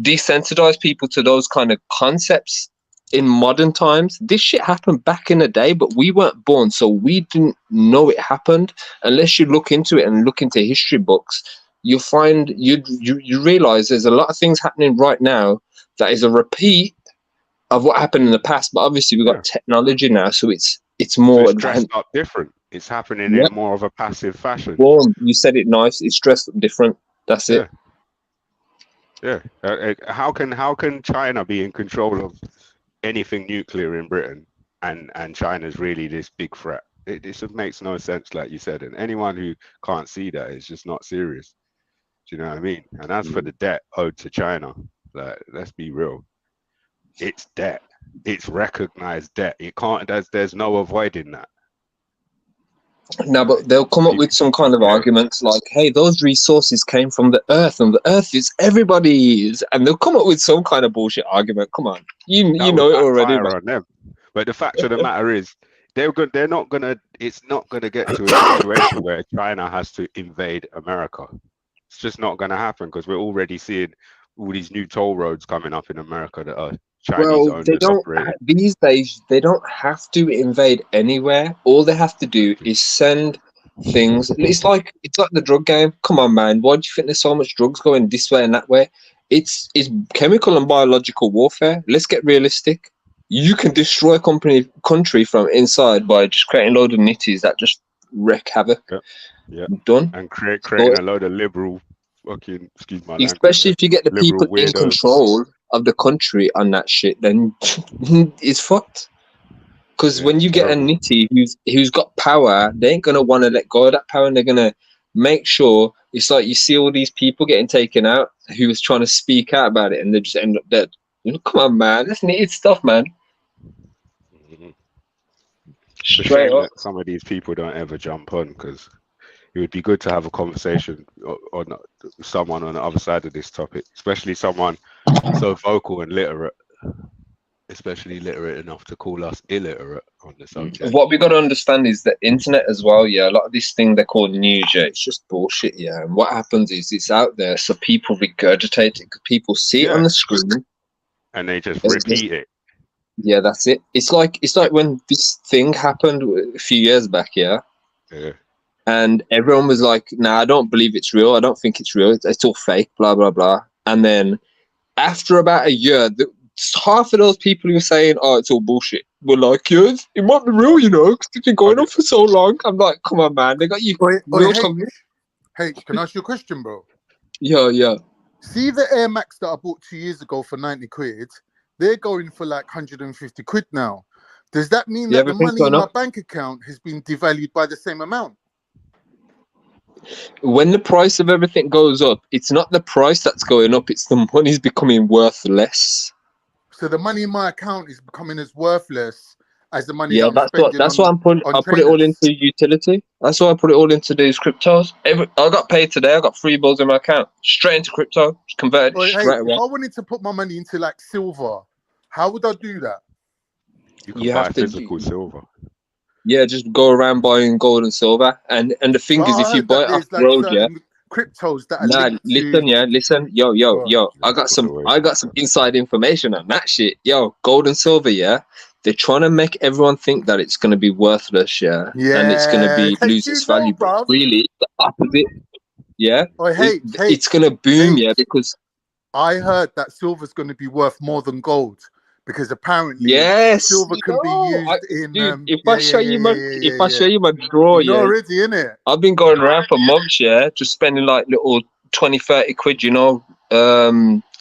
desensitize people to those kind of concepts. In modern times, this shit happened back in the day, but we weren't born, so we didn't know it happened. Unless you look into it and look into history books, you'll find you realize there's a lot of things happening right now that is a repeat of what happened in the past. But obviously, we've got technology now, so it's more It's advanced. dressed up different. It's happening Yep. in more of a passive fashion. Boom, you said it nice. It's dressed up different. That's it. Yeah. How can China be in control of anything nuclear in Britain, and China's really this big threat? It just makes no sense, like you said. And anyone who can't see that is just not serious. Do you know what I mean? And as for the debt owed to China, like, let's be real, it's debt. It's recognized debt. You can't. There's no avoiding that. No, but they'll come up with some kind of arguments like, hey, those resources came from the earth and the earth is everybody's. And they'll come up with some kind of bullshit argument. Come on. You know it already. On them. But the fact of the matter is, they're not gonna. It's not gonna get to a situation where China has to invade America. It's just not gonna happen, because we're already seeing all these new toll roads coming up in America that are Chinese Well, owned they and don't operated. these days. They don't have to invade anywhere. All they have to do is send things. It's like the drug game. Come on, man. Why do you think there's so much drugs going this way and that way? It's chemical and biological warfare. Let's get realistic. You can destroy a country from inside by just creating a load of nitties that just wreak havoc. Yeah. Done. And creating a load of liberal fucking, excuse my language, Especially if you get the liberal people in weirdos. control of the country on that shit, then it's fucked. Because when you get a nitty who's got power, they ain't gonna want to let go of that power, and they're gonna make sure. It's like you see all these people getting taken out who was trying to speak out about it, and they just end up dead. Come on, man, that's needed stuff, man. It's a shame that some of these people don't ever jump on, because it would be good to have a conversation on someone on the other side of this topic, especially someone so vocal and literate, especially literate enough to call us illiterate on the subject. What we got to understand is the internet as well. Yeah, a lot of this thing they call news, yeah, it's just bullshit. Yeah, and what happens is it's out there, so people regurgitate it. People see it on the screen, and they just repeat it. Yeah, that's it. It's like when this thing happened a few years back. Yeah. And everyone was like, "Nah, I don't believe it's real. I don't think it's real. It's all fake." Blah blah blah. And then after about a year, half of those people who were saying, "Oh, it's all bullshit," were like, "Yes, it might be real, you know, because it's been going on for so long." I'm like, "Come on, man, they got you." Hey, can I ask you a question, bro? Yeah. See the Air Max that I bought 2 years ago for 90 quid? They're going for like 150 quid now. Does that mean that the money in my bank account has been devalued by the same amount? When the price of everything goes up, it's not the price that's going up, it's the money's becoming worth less. So the money in my account is becoming as worthless as the money Yeah, that I'm spending that's why I put it all into utility. That's why I put it all into these cryptos. I got paid today, I got 3 bills in my account. Straight into crypto, converted straight away. If I wanted to put my money into like silver, how would I do that? You can buy physical silver. Yeah, just go around buying gold and silver. And the thing is, if you buy it off the road, cryptos that are listen, yo. I got some inside information on that shit. Yo, gold and silver, yeah. They're trying to make everyone think that it's gonna be worthless, and it's gonna lose its value. But really, the opposite. Yeah. It's gonna boom, because I heard that silver's gonna be worth more than gold. Because apparently, silver can be used in. If I show you my drawer, you know already, innit? I've been going around for months, just spending like little 20, 30 quid,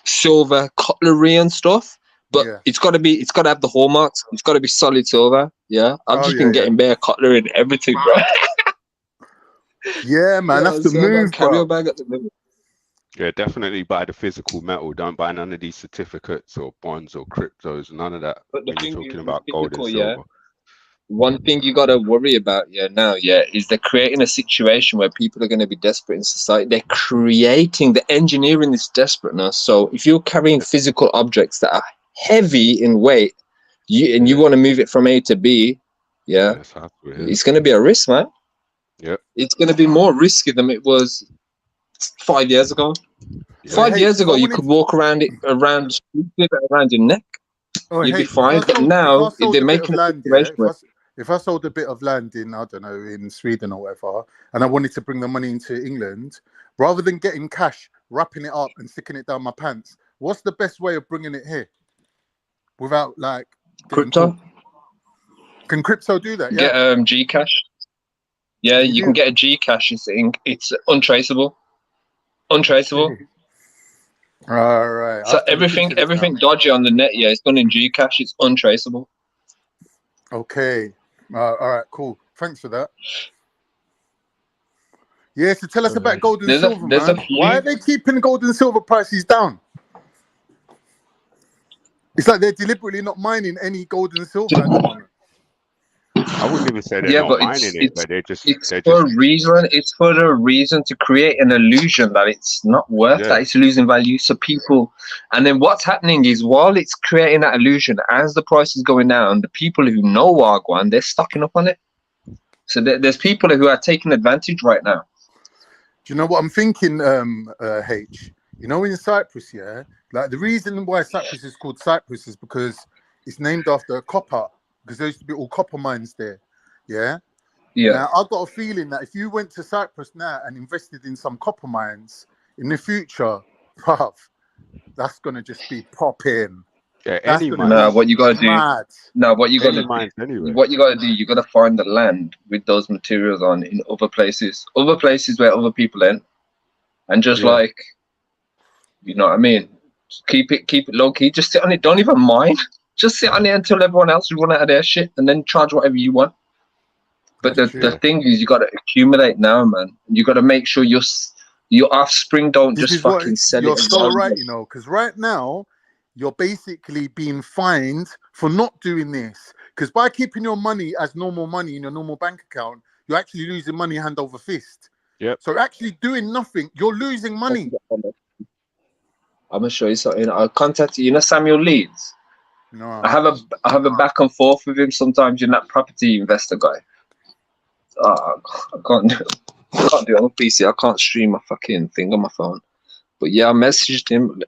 silver cutlery and stuff. But Yeah. it's gotta have the hallmarks. It's gotta be solid silver. Yeah. I've just been getting bare cutlery and everything, bro. Yeah, man, that's the move, carry bro. a bag at the minute. Yeah, definitely buy the physical metal. Don't buy none of these certificates or bonds or cryptos. None of that But the when you're thing talking is, about gold and physical, silver. One thing you gotta worry about, is they're creating a situation where people are gonna be desperate in society. They're creating, the engineering this desperateness. So if you're carrying physical objects that are heavy in weight, you want to move it from A to B, it's gonna be a risk, man. Yep. It's gonna be more risky than it was 5 years ago. 5 years ago, you could walk around the street with it around your neck. You'd be fine. But now they're making a situation where if I sold a bit of land in, I don't know, in Sweden or whatever, and I wanted to bring the money into England, rather than getting cash, wrapping it up and sticking it down my pants, what's the best way of bringing it here without like crypto? Caught? Can crypto do that? Get Gcash. Yeah, you can get a Gcash. It's untraceable. Untraceable. All right. So everything dodgy on the net, it's done in Gcash. It's untraceable. Okay. All right. Cool. Thanks for that. Yeah. So tell us about gold and silver, man. Why are they keeping gold and silver prices down? It's like they're deliberately not mining any gold and silver at the moment. I wouldn't even say they're not mining it, but it's for a reason. It's for a reason to create an illusion that it's not worth that, it's losing value. So people, and then what's happening is while it's creating that illusion, as the price is going down, the people who know Wagwan, they're stocking up on it. So there's people who are taking advantage right now. Do you know what I'm thinking, H? You know, in Cyprus, like the reason why Cyprus is called Cyprus is because it's named after a copper. Because there used to be all copper mines there, yeah. Now I've got a feeling that if you went to Cyprus now and invested in some copper mines in the future, bruv, that's gonna just be popping. Yeah, what you gotta do? What you gotta do? You gotta find the land with those materials on in other places where other people ain't, and just like, you know what I mean? Just keep it low key. Just sit on it. Don't even mind. Just sit on it until everyone else run out of their shit, and then charge whatever you want. But the thing is, you got to accumulate now, man. You got to make sure your offspring don't just fucking sell it. You're so right, you know, because right now you're basically being fined for not doing this. Because by keeping your money as normal money in your normal bank account, you're actually losing money hand over fist. Yep. So actually doing nothing, you're losing money. I'm gonna show you something. I'll contact you. You know Samuel Leeds? No. I have a back and forth with him sometimes. You're that property investor guy. I can't do it. On the PC. I can't stream my fucking thing on my phone. But yeah, I messaged him.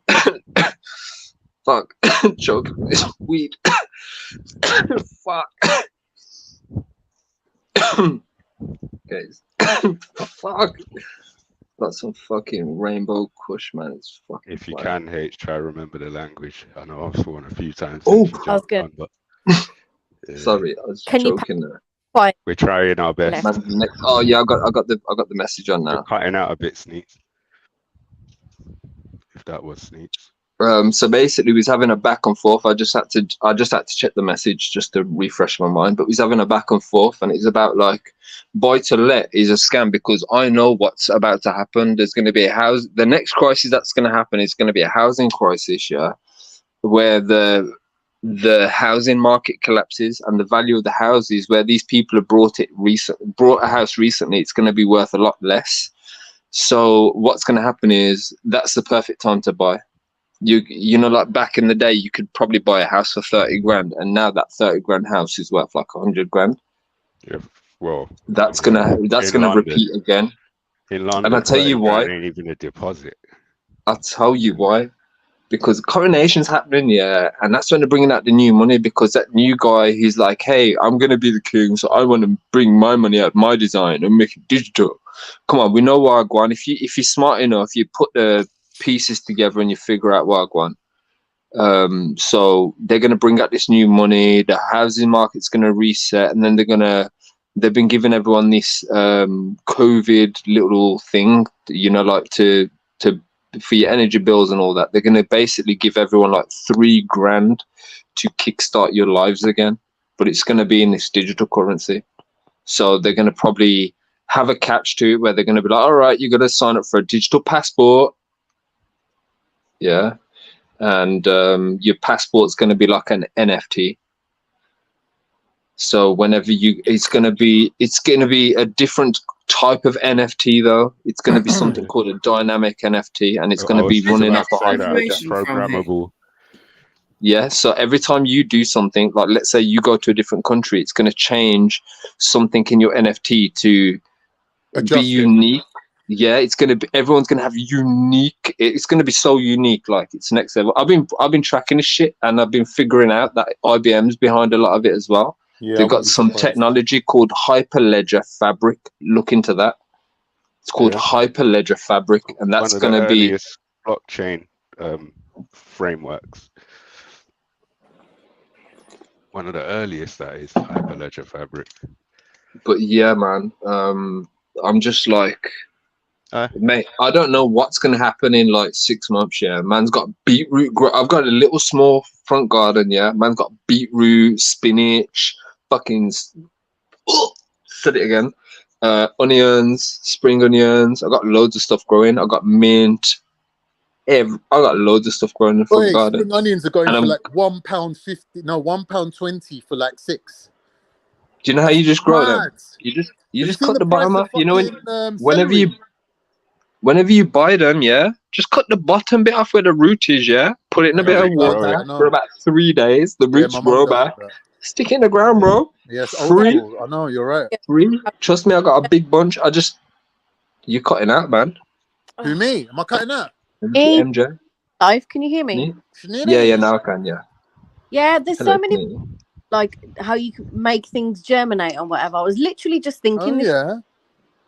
Fuck, joking with this weed. Fuck. Guys, fuck. Got some fucking rainbow kush, man. It's fucking. If you can, H, try to remember the language. I know I've sworn a few times. Oh, I was good. Sorry, I was Can joking there. We're trying our best. Oh yeah, I got the message on now. You're cutting out a bit, Sneaks. If that was Sneaks. So basically, we was having a back and forth. I just had to check the message just to refresh my mind. But we was having a back and forth, and it's about like buy to let is a scam because I know what's about to happen. There's going to be the next crisis that's going to happen is going to be a housing crisis, where the housing market collapses and the value of the houses where these people have brought a house recently, it's going to be worth a lot less. So what's going to happen is that's the perfect time to buy. You know, like back in the day, you could probably buy a house for 30 grand, and now that 30 grand house is worth like 100 grand. Yeah, well, that's gonna repeat again. In London, and I tell you why. Ain't even a deposit. I'll tell you why. Because coronation's happening, and that's when they're bringing out the new money. Because that new guy, he's like, "Hey, I'm gonna be the king, so I want to bring my money out, my design, and make it digital." Come on, we know Wagwan. If you're smart enough, you put the pieces together and you figure out Wagwan. So they're gonna bring out this new money. The housing market's gonna reset, and then they've been giving everyone this COVID little thing, you know, like to for your energy bills and all that. They're going to basically give everyone like $3,000 to kickstart your lives again, but it's going to be in this digital currency. So they're going to probably have a catch to it where they're going to be like, all right, you're going to sign up for a digital passport. Yeah. And your passport's going to be like an NFT. So whenever it's going to be a different type of NFT though. It's going to be something called a dynamic NFT, and it's going to be running off a programmable. Yeah, so every time you do something, like let's say you go to a different country, it's going to change something in your NFT to be unique. Yeah, it's going to be, everyone's going to have unique. It's going to be so unique, like it's next level. I've been tracking this shit, and I've been figuring out that IBM's behind a lot of it as well. Yeah, they've got some technology called Hyperledger Fabric. Look into that. It's called Hyperledger Fabric, and that's going to be blockchain frameworks. One of the earliest, that is Hyperledger Fabric. But yeah, man, I'm just like, mate, I don't know what's gonna happen in like 6 months. Yeah, man's got beetroot. I've got a little small front garden. Yeah, man's got beetroot, spinach, fucking. Said it again. Onions, spring onions. I got loads of stuff growing. I got mint. I got loads of stuff growing in the front garden. Spring onions are going for like £1.50. No, £1.20 for like 6. Do you know how you just grow them? You just cut the bottom off. You know, whenever you buy them, yeah, just cut the bottom bit off where the root is, yeah. Put it in a bit of water for about 3 days. The roots grow back. Stick it in the ground, bro. Yes, free. I know, you're right. Free. Trust me, I got a big bunch. You're cutting out, man. Who, me? Am I cutting out? MJ. Live, can you hear me? Yeah, now I can, yeah. Yeah, there's so many, like how you can make things germinate and whatever. I was literally just thinking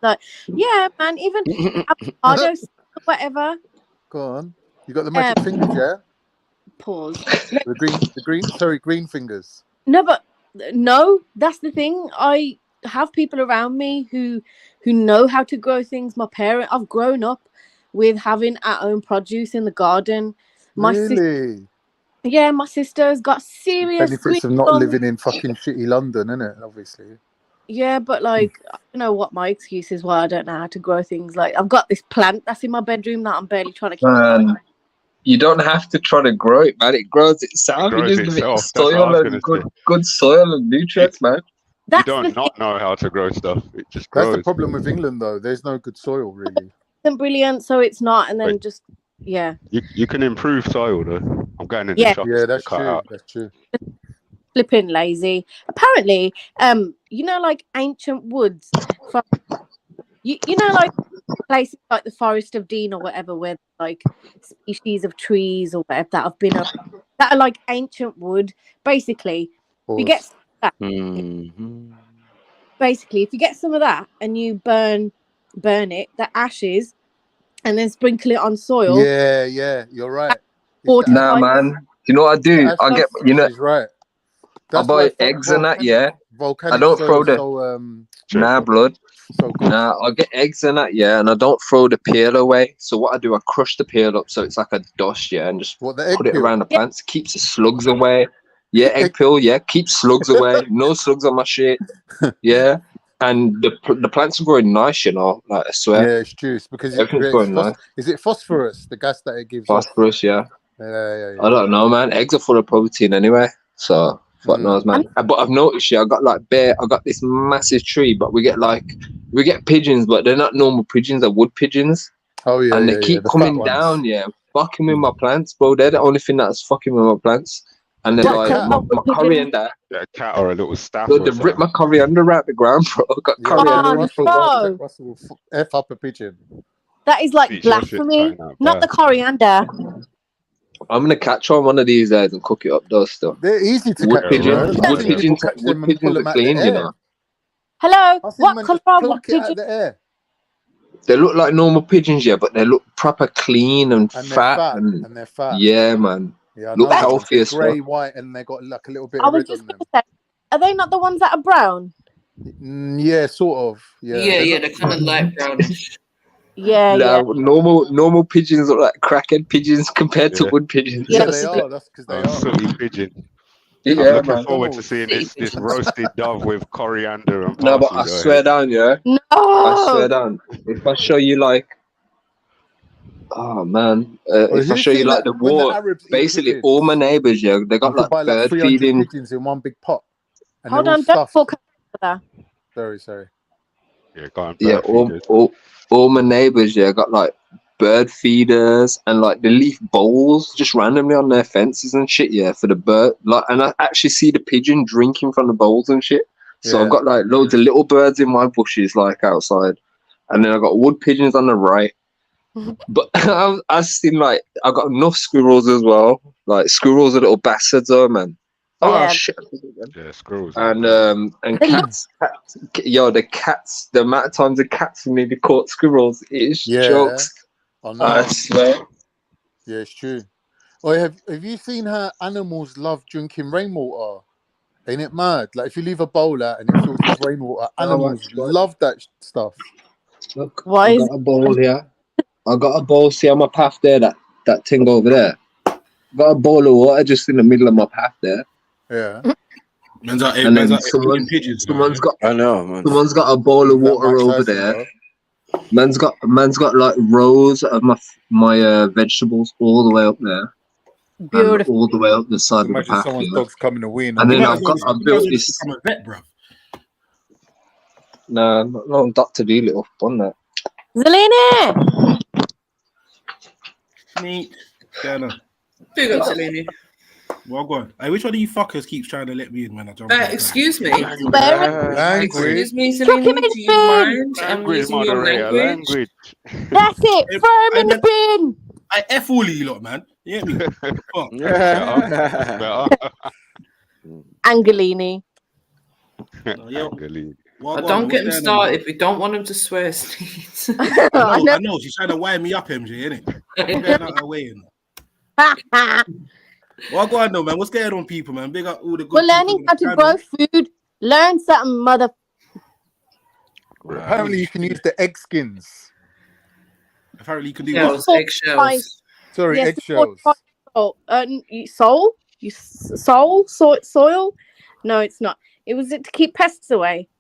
like, yeah, man, even avocados, whatever. Go on. You got the magic fingers, yeah? Pause. the green fingers. No, but no, that's the thing. I have people around me who know how to grow things. I've grown up with having our own produce in the garden. My sister's got serious benefits of not living in fucking shitty London, innit? Obviously. Yeah, but like, I don't know what my excuse is why I don't know how to grow things. Like, I've got this plant that's in my bedroom that I'm barely trying to keep alive. You don't have to try to grow it, man. It grows itself. You just give it soil and good soil and nutrients, man. You don't not know how to grow stuff. It just grows. That's the problem with England, though. There's no good soil, really. Isn't brilliant, so it's not, and then You can improve soil, though. I'm going in the shop. Yeah, that's true. That's true. Flipping lazy. Apparently, you know, like ancient woods from you know, like places like the Forest of Dean or whatever, where like species of trees or whatever that have been that are like ancient wood. Basically, if you get that, basically, if you get some of that and you burn it, the ashes, and then sprinkle it on soil. Yeah, you're right. Nah, man. You know what I do? I get, you know, right. I buy eggs and that, yeah. I don't throw the blood. Nah, I get eggs and that, yeah, and I don't throw the peel away. So what I do, I crush the peel up so it's like a dust, yeah, and just put it around the plants. Keeps the slugs away. Yeah, egg peel, yeah, keeps slugs away. No slugs on my shit. Yeah. And the plants are growing nice, you know. Like I swear. Yeah, it's juice because it's growing nice. Is it phosphorus? The gas that it gives. Phosphorus, yeah. Yeah. I don't know, man. Eggs are full of protein anyway, so fuck knows, man. But I've noticed, yeah, I got this massive tree, but we get pigeons, but they're not normal pigeons. They're wood pigeons. Oh yeah. And they keep coming down, yeah, fucking with my plants, bro. They're the only thing that's fucking with my plants. And then like my coriander. Yeah, a cat or a little staff. So they ripped my coriander out the ground, bro. Got coriander. F up a pigeon. That is like blasphemy. Not the coriander. I'm gonna catch one of these days and cook it up, though. Still, they're easy to wood catch. Pigeons, wood pigeons are clean, you know. Hello, what colour are wood pigeons? They look like normal pigeons, yeah, but they look proper clean and fat. And they're fat. Yeah, man. Yeah, look healthy as well. Grey, white, and they got like a little bit of red on them. Are they not the ones that are brown? Yeah, sort of. Yeah, they're kind of light brownish. Yeah, Now, normal pigeons look like crackhead pigeons compared to wood pigeons. Yeah, they are. That's because they are. Sooty pigeon. I'm Yeah, looking man. forward to seeing this roasted dove with coriander and No, but parsley. I swear down, yeah. No. I swear down. If I show you like, oh man, if I who's show you seen like that the when the war, Arabs eat basically pigeons? all my neighbors, yeah, they You got could like buy like bird 300 feeding. pigeons in one big pot, and Hold they're all on, don't stuffed. fuck that. Sorry. Yeah, go on, Yeah, bird feeders. all my neighbors, yeah, got like bird feeders and like they leave bowls just randomly on their fences and shit, yeah, for the bird. Like, and I actually see the pigeon drinking from the bowls and shit. So I've got like loads of little birds in my bushes, like outside, and then I got wood pigeons on the right. But I've seen like I got enough squirrels as well. Like squirrels are little bastards, though, man. Oh Yeah. shit. Yeah, squirrels. And cats, yo, the cats. The amount of times the cats have maybe caught squirrels is jokes. I know. I swear. Yeah, it's true. Oh, have you seen how animals love drinking rainwater? Ain't it mad? Like if you leave a bowl out and it fills with rainwater, animals love that stuff. Look, I got a bowl here. I got a bowl. See on my path there, that thing over there. Got a bowl of water just in the middle of my path there. Yeah. And then someone's got. I know, man. Someone's got a bowl of water over there. Man's got like rows of my vegetables all the way up there. Beautiful. And all the way up the side of the Imagine path. someone's Yeah. dog's coming to win. And then I've built this. I'm a vet, bro. Nah, not Dr. Dolittle on that. Zelina! Neat. Dana. Big up, Selene. Well, go on. Hey, which one of you fuckers keeps trying to let me in when I jump? Excuse me. Language. Excuse me, Selene. Do you mind? I'm using your language. That's it. Firm in the bin. I F all of you lot, man. You get me? Fuck. Angelini. Angelini. Don't get him started. We don't want him to swear, Steve. I know. She's trying to wire me up, MJ, innit? I'm getting out of her way. Well, go on, though, man. What's going on, people, man? Big up all the good We're learning how to grow food. Learn something, mother. Apparently, you can use the egg skins. Apparently, you can do Eggshells, what? eggshells. Sorry, Yes, eggshells. Soil? No, it's not. It was to keep pests away.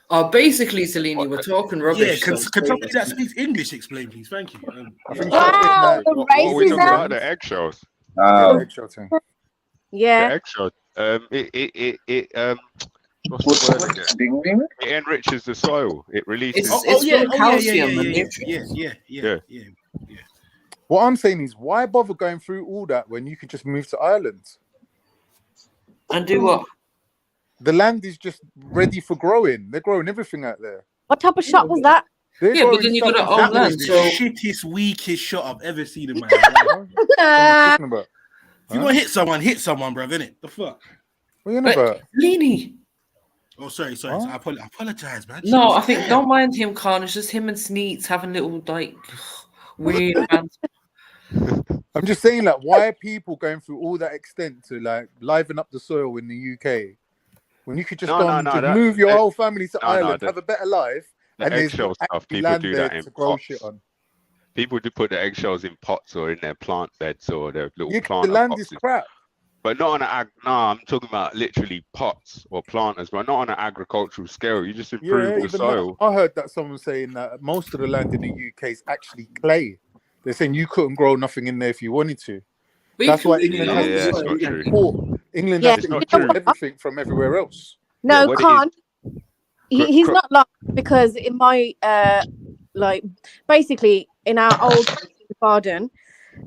Oh, basically, Selene, we're talking rubbish. Yeah, can somebody that speaks English explain, please? Thank you. I think Wow, the What are we talking racism. about? The eggshells. the eggshell thing. Yeah. The eggshell. What's the word again? It enriches the soil. It releases. Yeah. What I'm saying is, why bother going through all that when you could just move to Ireland? And do what? The land is just ready for growing. They're growing everything out there. What type of shot was that? Yeah, but then you got to own land. The So shittest, weakest shot I've ever seen in my life. If you want to hit someone, bruv, innit? The fuck? What are you on about? Leany. Oh, sorry. I apologize, man. No, I think don't mind him, Khan. It's just him and Sneets having little like weird bands. I'm just saying, like, why are people going through all that extent to like liven up the soil in the UK when you could just move your whole family to Ireland, have a better life, and there's eggshell stuff. People do that in pots. Shit on. People do put the eggshells in pots or in their plant beds or their little plant. The land boxes. is crap. But not on an I'm talking about literally pots or planters, but not on an agricultural scale. You just improve the soil. I heard that someone saying that most of the land in the UK is actually clay. They're saying you couldn't grow nothing in there if you wanted to. That's why England has to import. England has to import everything from everywhere else. No, can't. He's not like, because in my like basically in our old garden,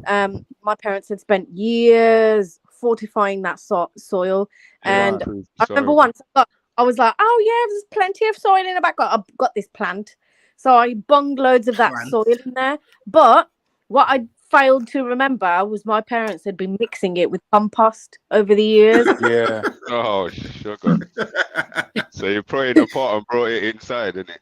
my parents had spent years fortifying that soil, and I remember once I was like, oh yeah, there's plenty of soil in the back. I've got this plant, so I bunged loads of that soil in there. But what I failed to remember was my parents had been mixing it with compost over the years. Yeah. Oh, sugar. So you put it in a pot and brought it inside, innit?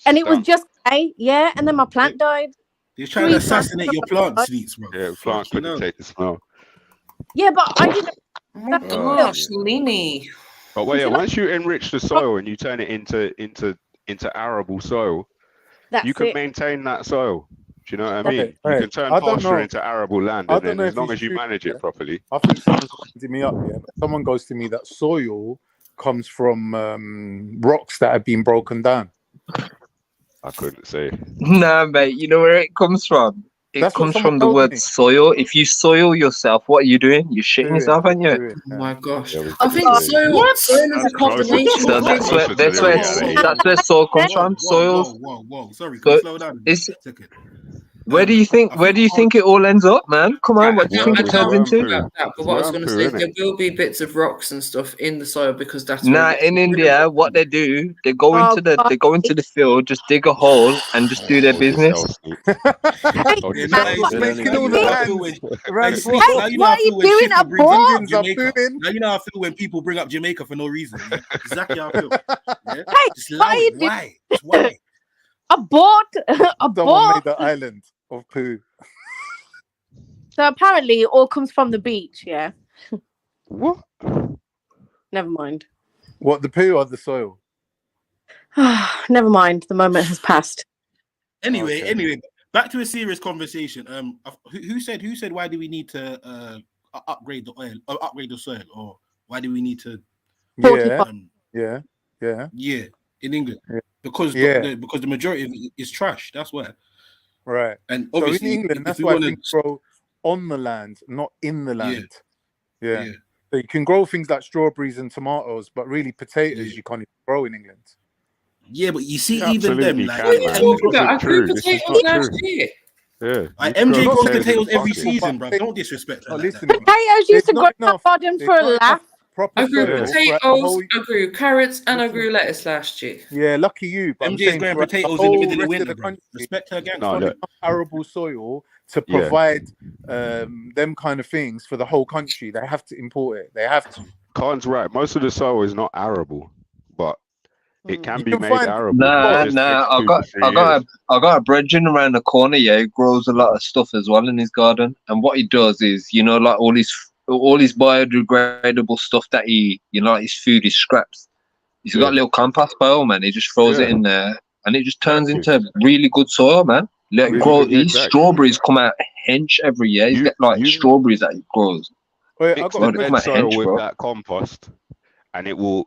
And it was just clay, yeah. And then my plant died. You're trying to assassinate your plant seeds, bro. Yeah, plant couldn't take the smell. Yeah, but I didn't. Oh my gosh, Lini. But wait, once you enrich the soil and you turn it into arable soil, That's you can it. maintain that soil. Do you know what I That's mean? it. You can turn I don't pasture know. into arable land, I and don't then know as if long it's as you true. manage Yeah? it properly. I think someone's winding me up. Yeah, someone goes to me that soil comes from rocks that have been broken down. I couldn't say. Nah, mate. You know where it comes from? It That's what comes someone from the told word me. soil. If you soil yourself, what are you doing? You're shitting Do it, yourself, aren't you? do it. Oh my gosh. Yeah, we I could think say. soil What? soil is a That's closer. combination So of that's where Closer to the reality. that's where soil comes from. Soils. Whoa. Sorry, can we So slow down it's a second? where do you think I think it all ends up, man? Come on, what It's do you worm, think it it's turns worm into? poo. that, but It's what I was worm going to poo, say is isn't there it? will be bits of rocks and stuff in the soil because that's where Nah, it gets in its minerals India, what from. they do, they go Oh, into the field, just dig a hole and just do their Hold yourself, business. Snoop. Hey, Hold Yeah, yourself. Just making now all you the know how I feel lands when around Sleep. hey, Now you know what how I are you feel when doing, Shifter a brings up boat? Indians are Jamaica. booming. Now you know how I feel when people bring up Jamaica for no reason. Yeah, exactly how I feel. Yeah, Hey, just what allow are it. you doing? Why? Just why? A boat? A Someone boat? made the island of poo. So apparently it all comes from the beach, yeah? What? Never mind. What, the poo or the soil? Never mind. The moment has passed. Anyway, back to a serious conversation. Who said why do we need to upgrade the oil or upgrade the soil, or why do we need to? Yeah, yeah, in England yeah. because Yeah. because the majority of it is trash. That's why. Right. And So in obviously, England, if that's we why want things to, grow on the land, not in the land. Yeah. yeah. So you can grow things like strawberries and tomatoes, but really potatoes you can't even grow in England. Yeah, but you see, You even them, absolutely like, can, What are man. you This talking about? isn't I grew true. This is potatoes not last true. year. Yeah, like, you MJ grow grows potatoes in potatoes every buckets. season, bro. Don't disrespect her like that. Listen, Potatoes used there's to grow not in my enough. garden There's for a not enough laugh. proper I grew soil throughout the potatoes, whole. I grew carrots, and I Listen, grew lettuce last year. yeah, lucky you. But I'm MJ's saying growing throughout the potatoes in the whole middle of rest of winter, the bro. country, Respect her there's gangster. not No, look. enough arable soil to Yeah. provide them kind of things for the whole country. They have to import it. They have to. Khan's right. Most of the soil is not arable, but it can You be can made find arable. It just takes Nah. 2 to 3 years. I got a brethren around the corner. Yeah, he grows a lot of stuff as well in his garden. And what he does is, like all his biodegradable stuff that like his food, his scraps. He's got a little compost pile, man. He just throws it in there, and it just turns into really good soil, man. Let it grow. These strawberries come out hench every year. He's got like strawberries that he grows. Mix the dead soil with that compost, and it will.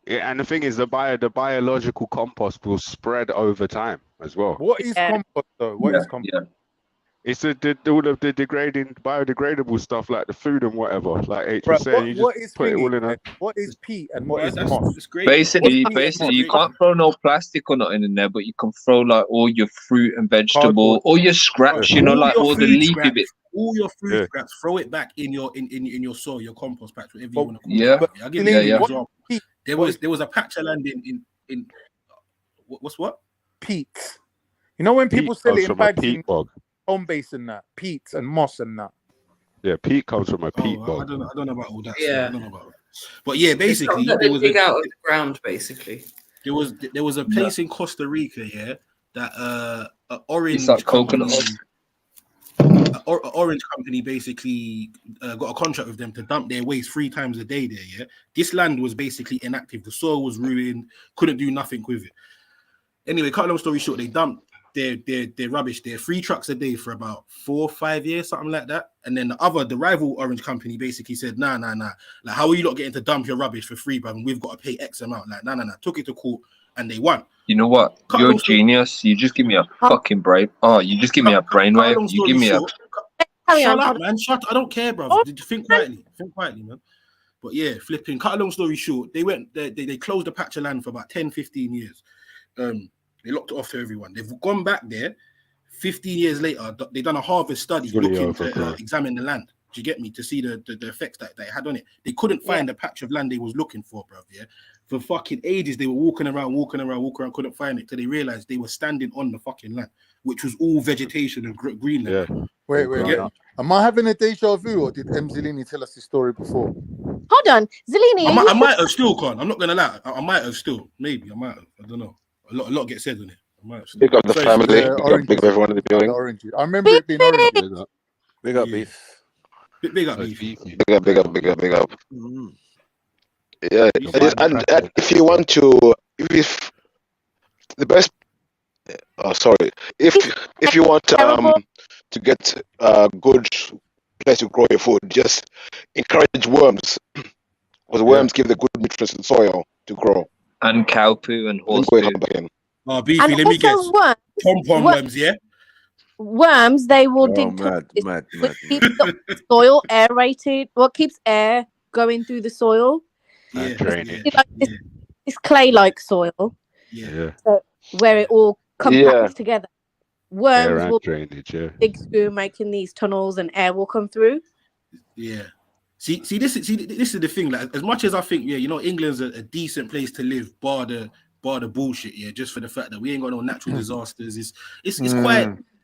And the thing is, the biological compost will spread over time as well. What is compost though? What is compost? Yeah. It's all of the biodegradable stuff like the food and whatever. Like H was Right. saying, you What just is put it all in a. What is peat and what is moss? Basically, you can't throw no plastic or nothing in there, but you can throw like all your fruit and vegetable, all your scraps. Like all the leafy bits. All your food scraps, throw it back in your soil, your compost patch, whatever you want to call it. I'll give you an example. There was a patch of land in what's what? Peat. You know when people Peat sell comes it in from a bags peat in bog. home base and that, peat and moss and that. Yeah, peat comes from a peat I bog. don't know about all that. Yeah. I don't know about that. But yeah, It's something basically that there they was dig out of the ground, basically. there was a place in Costa Rica, that an orange It's like company, coconut. an orange company basically got a contract with them to dump their waste 3 times a day there. Yeah, this land was basically inactive. The soil was ruined. Couldn't do nothing with it. Anyway, cut a long story short, they dumped their rubbish there 3 trucks a day for about 4 or 5 years, something like that. And then the rival orange company basically said, nah. Like, how are you not getting to dump your rubbish for free, bruv? And we've got to pay X amount. Like, nah. Took it to court and they won. You know what? You're a genius. You just give me a fucking brain. Oh, you just give me a brainwave. You give me a. Shut up, man. Shut up. I don't care, bro. Think quietly, man. But yeah, flipping. Cut a long story short, they closed the patch of land for about 10, 15 years. They locked it off to everyone. They've gone back there 15 years later. They've done a harvest study looking to examine the land. Do you get me? To see the effects that they had on it. They couldn't find the patch of land they was looking for, bro. Yeah. For fucking ages, they were walking around, couldn't find it till they realized they were standing on the fucking land, which was all vegetation and green land. Yeah. Wait. Am I having a deja vu, or did M. Zellini tell us this story before? Hold on, Zellini. I might have still gone. I'm not gonna lie. I might have still. Maybe I might have. I don't know. A lot gets said on it. I might have still. Big up the family. Big up everyone in the building. Orange. I remember it being orange. Big up, beef. Big up, beef. Big up. Mm-hmm. Yeah, and if you want to, if the best, Sorry. If you want to get a good place to grow your food, just encourage worms, because worms give the good nutrients to the soil to grow. And cow poo and horse Go poo. and come back in. Oh, Beefy, And let me guess. also worms, Pom-pom worms, yeah? worms, they will dig mad. which keeps the soil aerated. What keeps air going through the soil? And drainage. It's like this clay-like soil, Yeah. so where it all compacts together. Air Worms and will drainage, yeah. dig through, making these tunnels, and air will come through. Yeah. See, this is the thing. Like, as much as I think, yeah, you know, England's a decent place to live, bar the bullshit, yeah, just for the fact that we ain't got no natural disasters. It's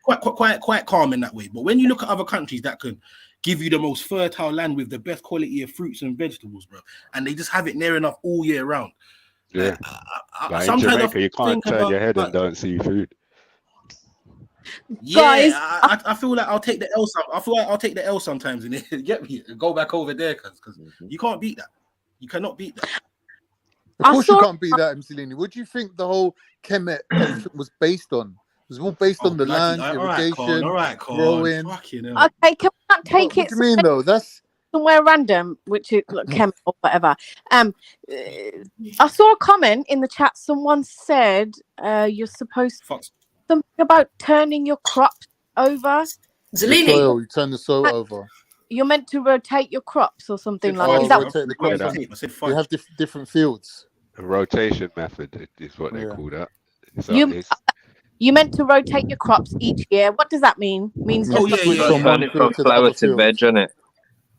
quite calm in that way. But when you look at other countries that can give you the most fertile land with the best quality of fruits and vegetables, bro, and they just have it near enough all year round. Yeah. Like in sometimes Jamaica, you can't turn your head and don't see food. Yeah, Guys, I feel like I'll take the L. I feel like I'll take the L sometimes and get me and go back over there because you can't beat that. You cannot beat that. Of course, you can't beat that, Mussolini. What do you think the whole Kemet everything was based on? It was all based on the land, irrigation, growing. Okay, can we not take What it do you mean though? That's somewhere random, which is like chem or whatever. I saw a comment in the chat. Someone said you're supposed to something about turning your crops over. the soil. You turn the soil over. You're meant to rotate your crops or something like. Oh, Is that rotate the crops. You have different fields. A rotation method is what they call that. So you meant to rotate your crops each year. What does that mean? Means Oh, just yeah, like- turn it from flower to veg, innit?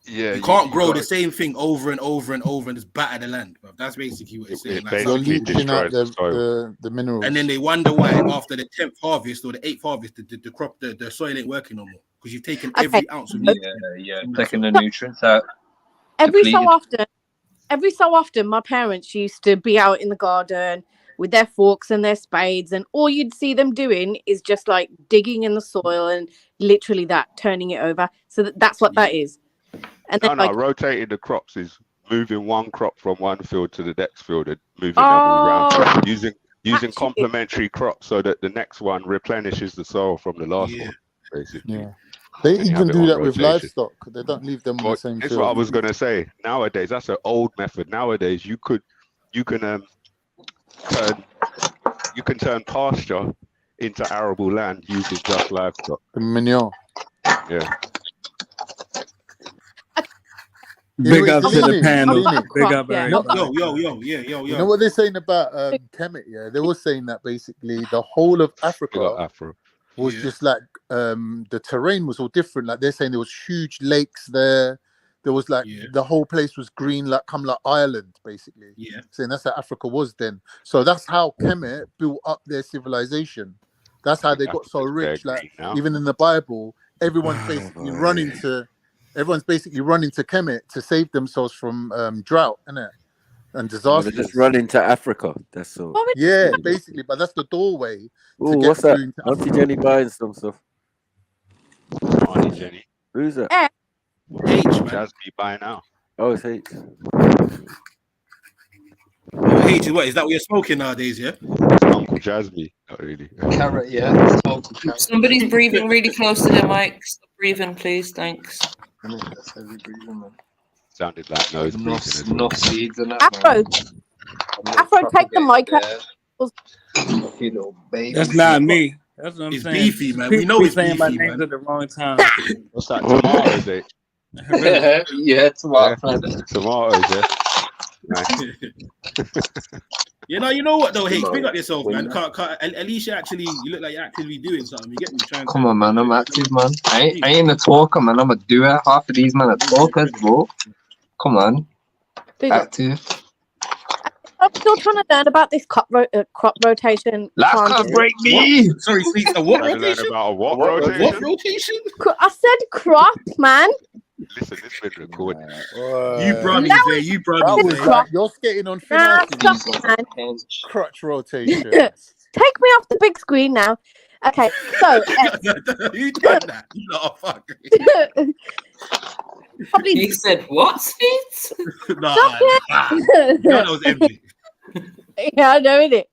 Yeah, you can't grow the same thing over and over and over and just batter the land, bro. That's basically what it's saying. You're leaching out the minerals. And then they wonder why after the 10th harvest or the 8th harvest, the soil ain't working no more because you've taken every ounce of Taking the nutrients out. every so often, my parents used to be out in the garden with their forks and their spades, and all you'd see them doing is just like digging in the soil and literally turning it over. So that's what that is. And then rotating the crops is moving one crop from one field to the next field and moving them all around using complementary crops so that the next one replenishes the soil from the last one, basically. Yeah. They even do that with livestock. They don't leave them on the same That's field. what I was gonna say. Nowadays, that's an old method. Nowadays, you can turn pasture into arable land using just livestock. The manure. Yeah. Big up to the panel. Big up, yo. You know what they're saying about Kemet? Yeah, they were saying that basically the whole of Africa was just like the terrain was all different. Like they're saying there was huge lakes there. There was like the whole place was green, like Ireland, basically. Yeah, saying that's how Africa was then. So that's how Kemet built up their civilization. That's how they got so rich. Like even in the Bible, everyone's basically running to Kemet to save themselves from drought, innit? And disasters. Just run into Africa. That's all. Yeah, basically, but that's the doorway. Oh, what's that? Auntie Jenny buying some stuff. Auntie Jenny. Who's that? H, man. Jasmine by now. Oh, it's H. Oh, H, what is that? What you're smoking nowadays? Yeah. Uncle Jasmine, not really. Carrot, yeah. Somebody's breathing really close to their mic. Stop breathing, please. Thanks. Sounded like nose breathing. No seeds and that. Afro, take the mic out. That's not me. That's what I'm it's saying. Beefy, man. We know it's saying my beefy, names man. at the wrong time. What's that? Tomatoes, eh? Yeah, tomatoes. Tomatoes, yeah. Nice. You know what though, H, big up yourself, man. At least you look like you're actively doing something. You get me? Come on, man. I'm active, man. I ain't a talker, man. I'm a doer. Half of these men are talkers, bro. Come on. Active. I'm still trying to learn about this crop rotation. Last can't break me. Sorry, Sweet. A what rotation? About a what rotation? What rotation? I said crop, man. Listen, this been recorded. You brought me there. You brought me there. You're skating on thin Nah, ice. stop, man. Crutch rotation. Take me off the big screen now. Okay, so you done that? You lot are fucking. Probably He said, what, Speeds? Nah, that was empty. Yeah, I know, innit?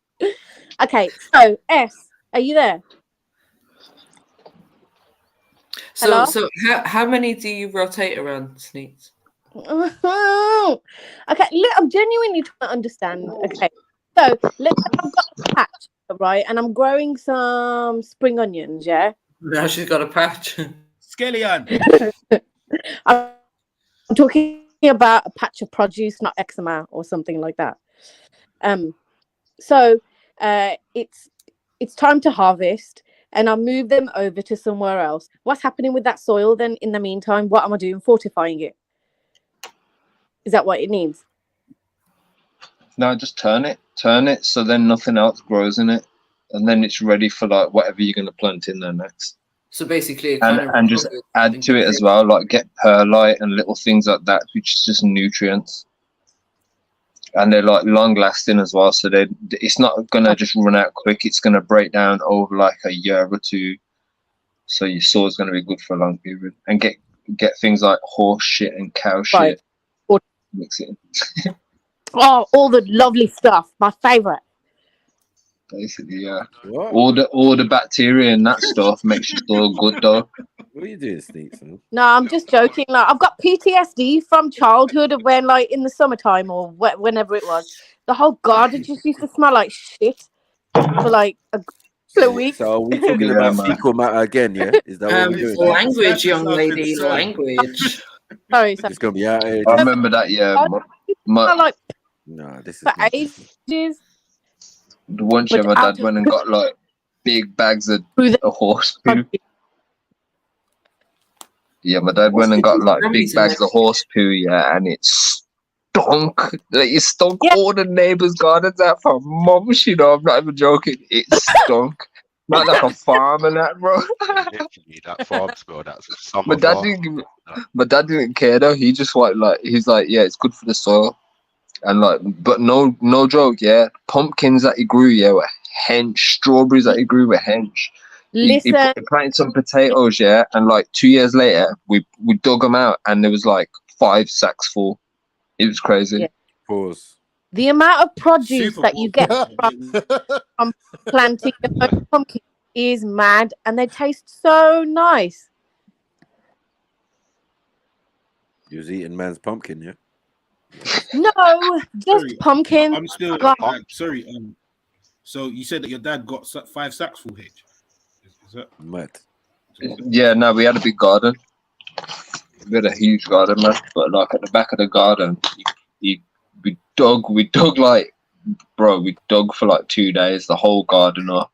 Okay, so S, Are you there? So, Hello? how many do you rotate around, Sneaks? Okay, look, I'm genuinely trying to understand. Okay, so let's say I've got a patch, right, and I'm growing some spring onions, yeah? Now she's got a patch. Skeleton. I'm talking about a patch of produce, not eczema or something like that. So it's time to harvest, and I move them over to somewhere else. What's happening with that soil then? In the meantime, what am I doing? Fortifying it? Is that what it needs? No, just turn it so then nothing else grows in it, and then it's ready for like whatever you're gonna plant in there next. So basically, it And just add to it as well, like get perlite and little things like that, which is just nutrients. And they're like long lasting as well, so it's not gonna just run out quick. It's gonna break down over like a year or two, so your soil's gonna be good for a long period. And get things like horse shit and cow shit, mix it in. Oh, all the lovely stuff. My favorite. Basically, yeah. All the bacteria and that stuff makes your soil good though. What are you doing, Steve? No, I'm just joking. Like, I've got PTSD from childhood of when, like, in the summertime or whenever it was, the whole garden just used to smell like shit for like a couple of weeks. So are we talking about fecal matter again? Yeah, is that what we're doing? Language, young lady, language. Sorry. It's gonna be out here. I remember that. Yeah, Like no, this is for not ages. The one year my dad went and got like big bags of a horse poo. Yeah, my dad went and got like big bags of horse poo, yeah, and it stunk. Like, it stunk all the neighbors' gardens out for months, you know. I'm not even joking. It stunk. Not like a farm and that, bro. Literally, that farm smell, that's a summer My dad farm. my dad didn't care though. He just he's like, yeah, it's good for the soil. And like, but no joke, yeah. Pumpkins that he grew, yeah, were hench. Strawberries that he grew were hench. He planted some potatoes, yeah, and like 2 years later, we dug them out, and there was like 5 sacks full. It was crazy. Yeah. Pause. The amount of produce that you get from planting your own pumpkin is mad, and they taste so nice. You was eating man's pumpkin, yeah? No, just pumpkin. I'm still sorry. So you said that your dad got 5 sacks full, H. Is that mad? Yeah, no, we had a big garden. We had a huge garden, man. But like at the back of the garden, we dug like, bro, we dug for like 2 days, the whole garden up.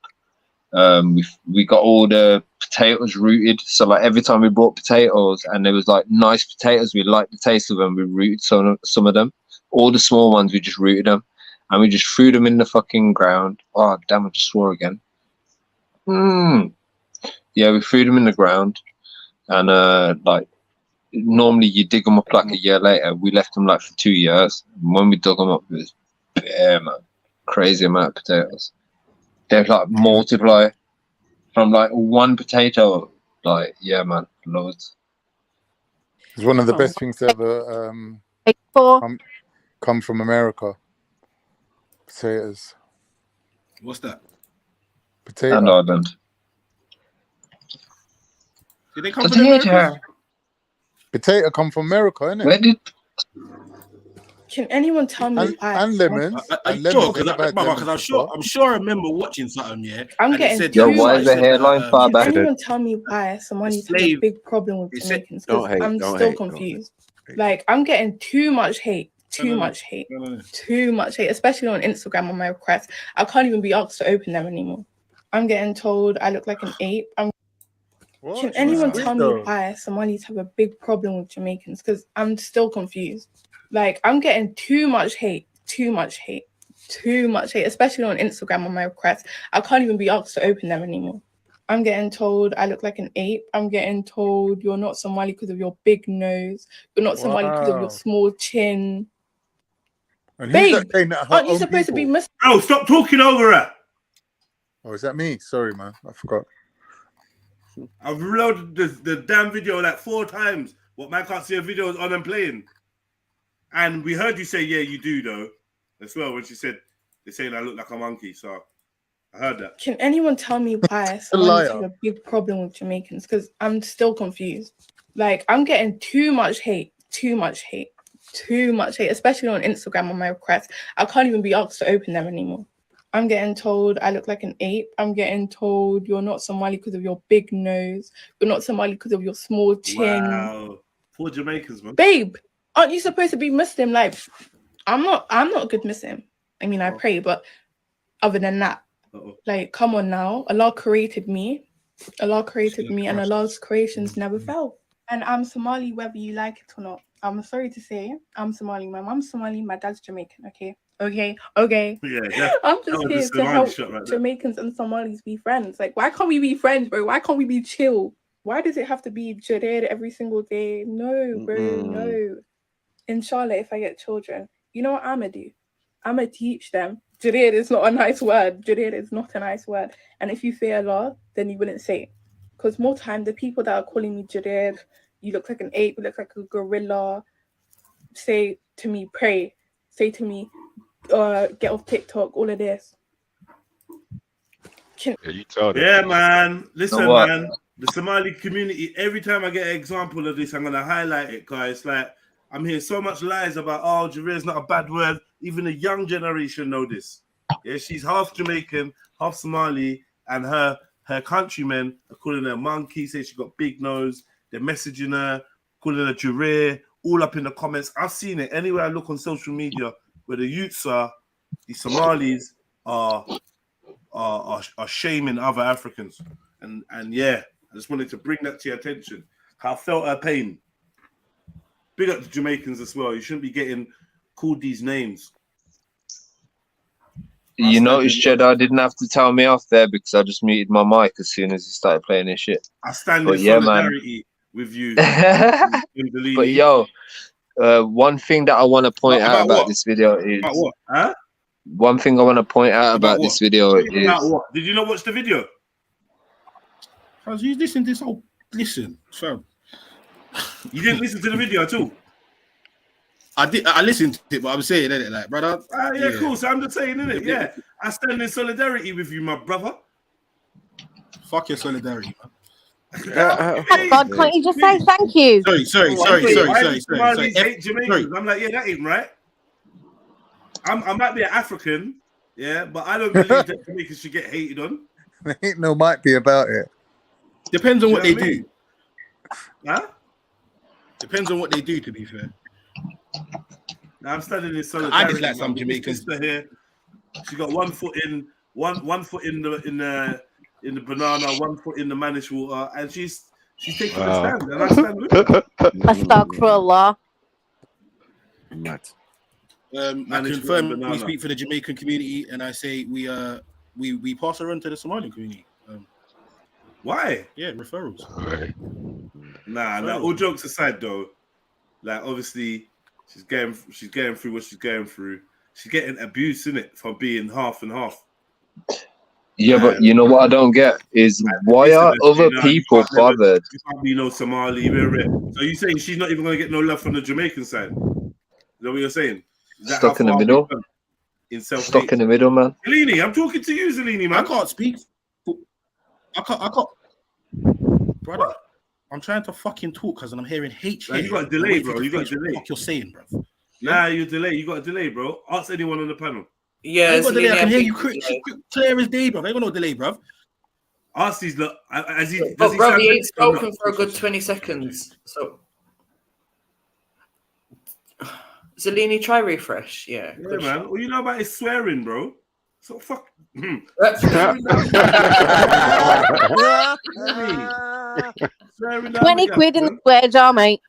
We got all the potatoes rooted. So like every time we brought potatoes and there was like nice potatoes, we liked the taste of them, we rooted some of them. All the small ones, we just rooted them. And we just threw them in the fucking ground. Oh, damn, I just swore again. Yeah, we threw them in the ground. And like, normally you dig them up like a year later. We left them like for 2 years. And when we dug them up, it was bare, man. Crazy amount of potatoes. They've like multiply from like one potato. Like, yeah, man, loads. It's one of the best things to ever come from America. Potatoes. What's that? Potato. And Ireland. Did they come from America? Potato come from America, innit? Where did? Can anyone tell me why? And lemons. Because I'm sure I remember watching something. Yeah, I'm getting. Said, yo, why is the hairline far back? Can anyone tell me why somebody has a big problem with Jamaicans? Because I'm still confused. Like, I'm getting too much hate. Too much hate, especially on Instagram on my requests. I can't even be asked to open them anymore. I'm getting told I look like an ape. Can anyone tell me why Somalis have a big problem with Jamaicans? Because I'm still confused. Like, I'm getting too much hate, especially on Instagram on my requests. I can't even be asked to open them anymore. I'm getting told I look like an ape. I'm getting told you're not Somali because of your big nose. You're not Somali because of your small chin. And babe, aren't you supposed to be Muslim? Oh, stop talking over her. Oh, is that me? Sorry, man. I forgot. I've reloaded the damn video like 4 times. What, man can't see a video is on and playing. And we heard you say, yeah, you do, though, as well, when she said, they're saying I look like a monkey. So I heard that. Can anyone tell me why someone is a big problem with Jamaicans? Because I'm still confused. Like, I'm getting too much hate, especially on Instagram on my requests. I can't even be asked to open them anymore. I'm getting told I look like an ape. I'm getting told you're not Somali because of your big nose. You're not Somali because of your small chin. Wow. Poor Jamaicans, man. Babe, aren't you supposed to be Muslim? Like, I'm not a good Muslim. I mean, I pray, but other than that, like, come on now. Allah created me. And Allah's creations never fell. And I'm Somali, whether you like it or not. I'm sorry to say, I'm Somali. My mom's Somali, my dad's Jamaican. Okay. Yeah, I'm just here to help Jamaicans and Somalis be friends. Like, why can't we be friends, bro? Why can't we be chill? Why does it have to be Jared every single day? No, bro, no. Inshallah, if I get children, you know what I'm gonna do? I'm gonna teach them. Jared is not a nice word. Jared is not a nice word. And if you fear Allah, then you wouldn't say it. Because more time, the people that are calling me Jared, you look like an ape, you look like a gorilla, say to me, pray. Say to me, get off TikTok, all of this. Yeah, man. Listen, man. The Somali community, every time I get an example of this, I'm going to highlight it, guys. Like, I'm hearing so much lies about, oh, Jareer's not a bad word. Even the young generation know this. Yeah, she's half Jamaican, half Somali, and her countrymen are calling her monkey, say she got big nose. They're messaging her, calling her Jareer, all up in the comments. I've seen it anywhere I look on social media where the youths are, the Somalis are shaming other Africans. And yeah, I just wanted to bring that to your attention. I felt her pain. Big up the Jamaicans as well. You shouldn't be getting called these names. You notice, Jedi didn't have to tell me off there because I just muted my mic as soon as he started playing his shit. I stand in solidarity with you. But yo, one thing that I want to point out about this video is... About what? Huh? One thing I want to point out about this video is... What? Did you not watch the video? How's you listen to this whole... Listen, fam. You didn't listen to the video at all? I did. I listened to it, but I'm saying, innit, like, brother. Yeah, cool. So I'm just saying, innit? Yeah, I stand in solidarity with you, my brother. Fuck your solidarity, man. Oh God, can't you just say thank you? Sorry. Hate Jamaicans. I'm like, yeah, that ain't right. I might be an African, yeah, but I don't believe that Jamaicans should get hated on. There ain't no might be about it. Depends on what they do. Huh? Depends on what they do, to be fair. Now I'm standing in solidarity. I dislike some Jamaicans. Sister here, she got one foot in the banana, 1 foot in the Manish water, and she's taking a stand, and I stand with her. Astaghfirullah. I confirm we speak for the Jamaican community, and I say we pass her on to the Somali community. Why? Yeah, referrals. Nah. All jokes aside, though, like obviously she's going through what she's going through. She's getting abuse in it for being half and half. Yeah, but you know what I don't get is why are other people bothered? You can't be no Somali. So you saying she's not even going to get no love from the Jamaican side? Is that what you're saying? Stuck in the middle. Stuck in the middle, man. Zelini, I'm talking to you, Zelini, man. I can't speak. I can't. Brother, I'm trying to fucking talk because I'm hearing H. You got a delay, bro. You got a delay. What you're saying, bro? Nah, you delay. You got a delay, bro. Ask anyone on the panel. Yeah, I can hear you clear as day, bro. I ain't got no delay, bro. Ask these. Look, bro, he ain't spoken for a good 20 seconds. So, Zelini, try refresh. Yeah, man. Shot. Well, you know about his swearing, bro. So fuck. When he quid in the swear jar, mate.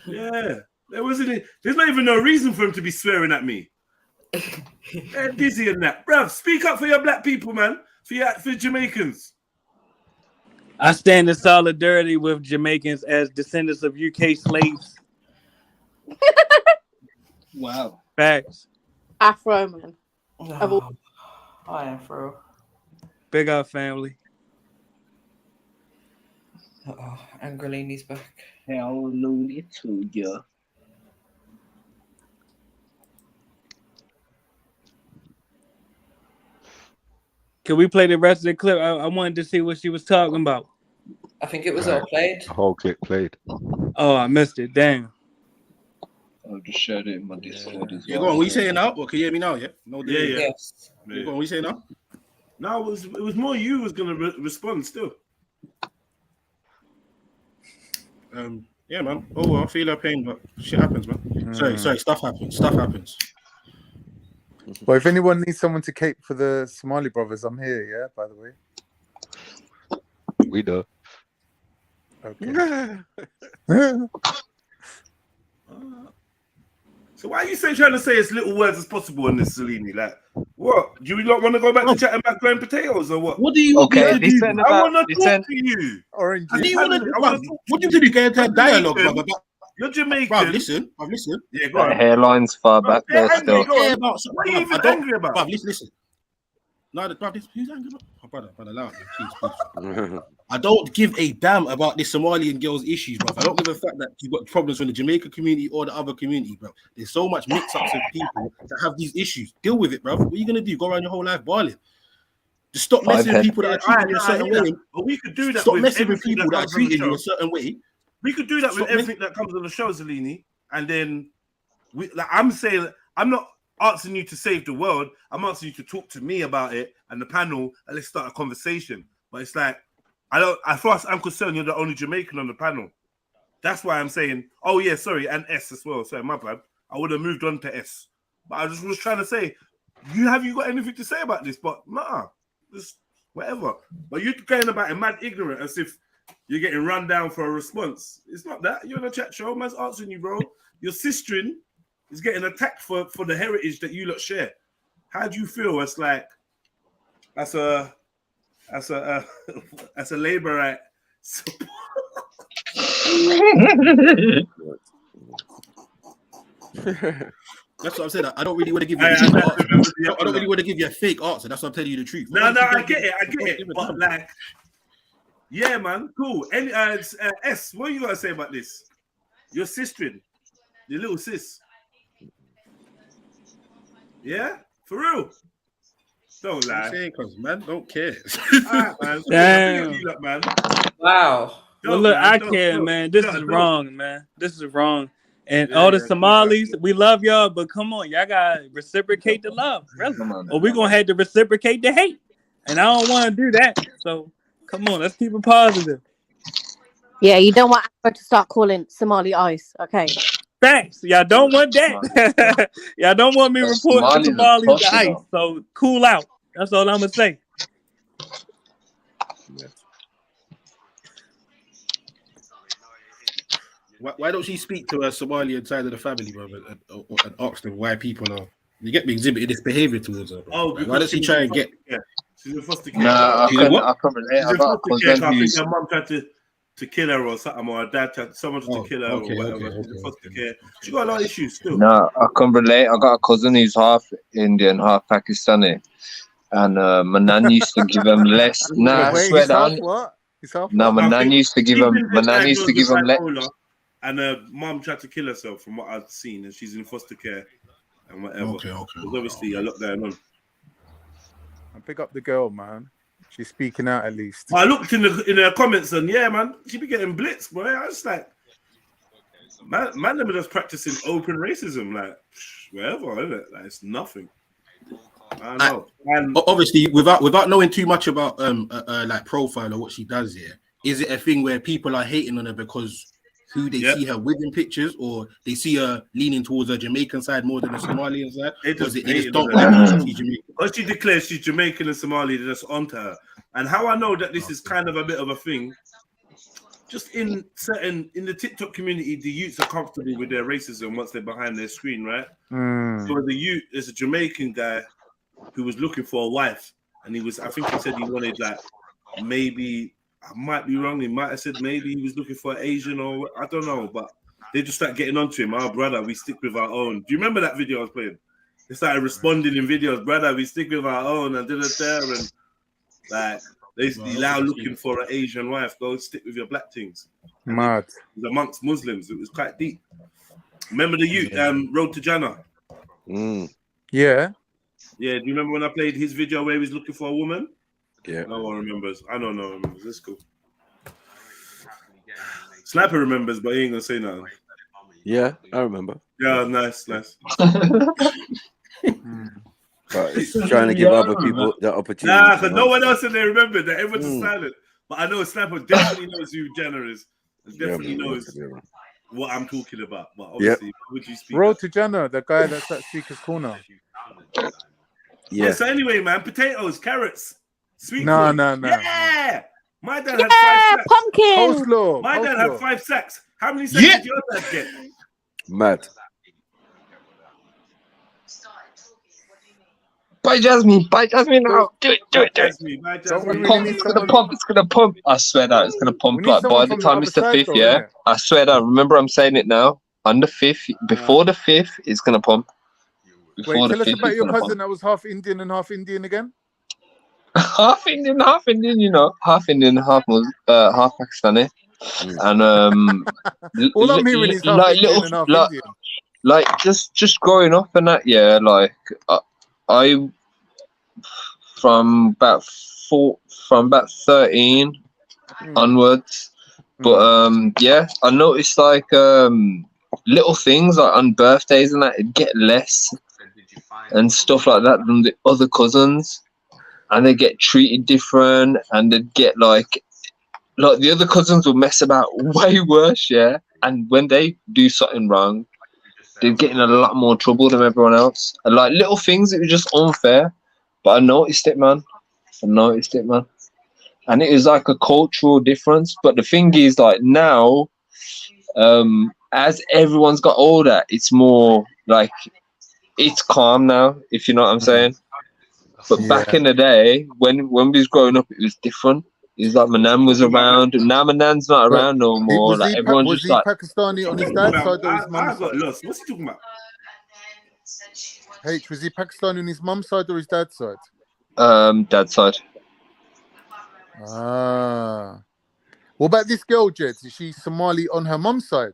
Yeah, there's not even no reason for him to be swearing at me. They're dizzy and that, bruv. Speak up for your black people, man. For Jamaicans. I stand in solidarity with Jamaicans as descendants of UK slaves. Wow. Facts. Afro, man. Hi, Afro. Big up, family. Angelini's back. Hallelujah to you. Can we play the rest of the clip? I wanted to see what she was talking about. I think it was all played. The whole clip played. Oh, I missed it. Damn. I'll just share it in my Discord as Yeah, well. go on. What you saying now? Well, can you hear me now? Yeah. No. Yeah. Yes. Yeah. Go on. What you saying now? No, it was more you was gonna respond still. Yeah, man. Oh, well, I feel her pain, but shit happens, man. Sorry. Stuff happens. Well, if anyone needs someone to cape for the Somali brothers, I'm here. Yeah, by the way. We do. Okay. So why are you trying to say as little words as possible in this, Salini? Like, what? Do you not want to go back to chatting about growing potatoes or what? What do you want me to do? I want to talk to you. Orange. What do you want to? What do you get into a dialogue, brother? You're Jamaican. Bruv, listen. Yeah, go That on. hairline's far back there still. What are you even angry about? Bruv, listen. No, bruv, who's angry about? Oh, brother, allow me, please. I don't give a damn about this Somalian girl's issues, bruv. I don't give a fuck that you've got problems from the Jamaican community or the other community, bruv. There's so much mix-ups of people that have these issues. Deal with it, bruv. What are you gonna do? Go around your whole life bawling? Just stop messing with people that are treating you a certain way. But we could do that. Stop messing with people that are treating you a certain way. We could do that with everything that comes on the show, Zalini, and then I'm saying I'm not asking you to save the world. I'm asking you to talk to me about it and the panel, and let's start a conversation. But it's like as far as I'm concerned, you're the only Jamaican on the panel. That's why I'm saying, oh yeah, sorry, and S as well. Sorry, my bad. I would have moved on to S, but I just was trying to say, have you got anything to say about this? But nah, just whatever. But you're going about it mad ignorant, as if you're getting run down for a response. It's not that. You're in a chat show. Man's answering you, bro. Your sister is getting attacked for the heritage that you lot share. How do you feel? It's like as a Labourite. That's what I'm saying. I don't really want to give you. I don't really want to give you a fake answer. That's what I'm telling you the truth. No, I get it. But like. Yeah, man, cool. Any S, what you gotta say about this? Your sister, your little sis. Yeah, for real. Don't lie. Because man, don't care. Right, man. Damn. Man. Wow. Well, look, I care, man. This is wrong, man. This is wrong. And all the Somalis, we love y'all, but come on, y'all gotta reciprocate the love, really. Or we're gonna have to reciprocate the hate. And I don't want to do that. So come on, let's keep it positive. Yeah, you don't want Afro to start calling Somali ice, okay? Thanks. Y'all don't want that. Y'all don't want me reporting Somalis to ice. So cool out. That's all I'm gonna say. Why don't she speak to her Somalian side of the family, brother, and ask them why people are exhibiting this behavior towards her? Oh, why does she try and get? She's in foster care. Nah, I can't relate. I got a cousin I think who's. her mum tried to kill her or something, or her dad tried someone to kill her or whatever. She's in foster care. She got a lot of issues still. No, I can relate. I got a cousin who's half Indian, half Pakistani, and my nan used to give him less. Nah, I swear down. No, my nan used to give him. My nan used to give him less. And her mum tried to kill herself, from what I've seen, and she's in foster care and whatever. Okay. There's obviously a lot going on. And pick up the girl, man. She's speaking out at least. I looked in her comments and yeah, man, she be getting blitzed, boy. I was like, man, them are just practicing open racism, like wherever, isn't it? Like it's nothing. I know. And obviously, without knowing too much about like profile or what she does here, is it a thing where people are hating on her because who they see her with in pictures, or they see her leaning towards her Jamaican side more than the Somalian side? They just don't like she's Jamaican. Once she declares she's Jamaican and Somali, they're just onto her. And how I know that this is kind of a bit of a thing, just in the TikTok community, the youths are comfortable with their racism once they're behind their screen, right? So there's a Jamaican guy who was looking for a wife, and I think he said he wanted like maybe. I might be wrong. He might have said maybe he was looking for an Asian or I don't know, but they just start getting onto him. Oh, brother, we stick with our own. Do you remember that video I was playing? They started responding in videos, brother, we stick with our own and and like they now looking for an Asian wife. Go stick with your black things. Mad. It was amongst Muslims. It was quite deep. Remember the youth, Road to Jannah? Yeah. Yeah, do you remember when I played his video where he was looking for a woman? Yeah. No one remembers. I don't know. That's cool. Sniper remembers, but he ain't gonna say nothing. Yeah, I remember. Yeah, nice. But it's trying to give other people the opportunity. Nah, because no one else in there remembered that. Everyone's just silent. But I know Sniper definitely knows who Jenner is. Definitely knows what I'm talking about. But obviously, would you speak? Road to Jenner, the guy that's at Seeker's Corner. Yeah. So anyway, man, potatoes, carrots, sweet No. Yeah. My dad had 5 sacks. Pumpkin. Coleslaw. My dad had 5 sacks. How many sacks did your dad get? Mad. Bye, Jasmine now. Do it. Jasmine. It's gonna pump. I swear that it's gonna pump. Like by the time it's the 5th, yeah. I swear that. Remember, I'm saying it now. On the 5th, before the 5th, it's gonna pump. Wait, tell us about your cousin that was half Indian and half Indian again. half Indian, you know, half Indian, half Pakistani, and all I'm hearing is half like Indian and half Indian. Like just growing up and that, yeah. Like I from about 13 onwards, but yeah, I noticed like little things like on birthdays and that, it'd get less and stuff like that than the other cousins. And they get treated different, and they'd get like the other cousins will mess about way worse, yeah. And when they do something wrong, they're getting a lot more trouble than everyone else. And like little things, it was just unfair. But I noticed it, man. And it is like a cultural difference. But the thing is, like now, as everyone's got older, it's more like it's calm now. If you know what I'm saying. But back in the day, when we was growing up, it was different. It was like my nan was around, and now my nan's not around no more. Like everyone was just he like Pakistani on his dad's side or his mum's I got side? lost. What's he talking about? H, was he Pakistani on his mum's side or his dad's side? Dad's side. Ah. What about this girl, Jed? Is she Somali on her mum's side?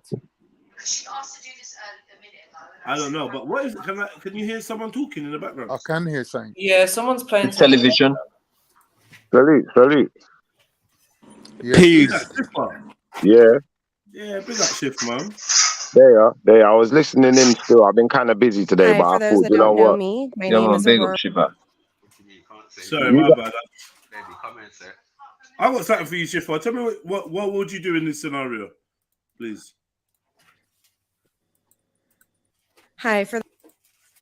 I don't know, but what is it? Can you hear someone talking in the background? I can hear something. Yeah, someone's playing television. Salute. Yeah. Peace. Yeah. Yeah, big up Shift, man. There. I was listening in still. I've been kind of busy today, Hi, but for I those thought, that you know don't know what? me, my name is Aurora. Sorry, my bad. I got something for you, Shift. Tell me what would you do in this scenario, please? Hi, for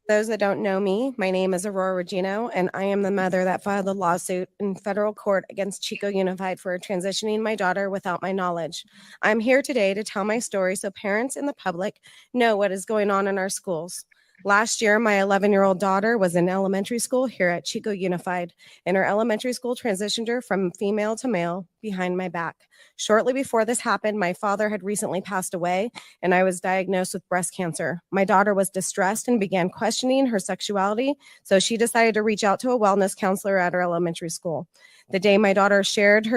those that don't know me, my name is Aurora Regino, and I am the mother that filed a lawsuit in federal court against Chico Unified for transitioning my daughter without my knowledge. I'm here today to tell my story so parents and the public know what is going on in our schools. Last year, my 11-year-old daughter was in elementary school here at Chico Unified, and her elementary school transitioned her from female to male behind my back. Shortly before this happened, my father had recently passed away, and I was diagnosed with breast cancer. My daughter was distressed and began questioning her sexuality, so she decided to reach out to a wellness counselor at her elementary school. The day my daughter shared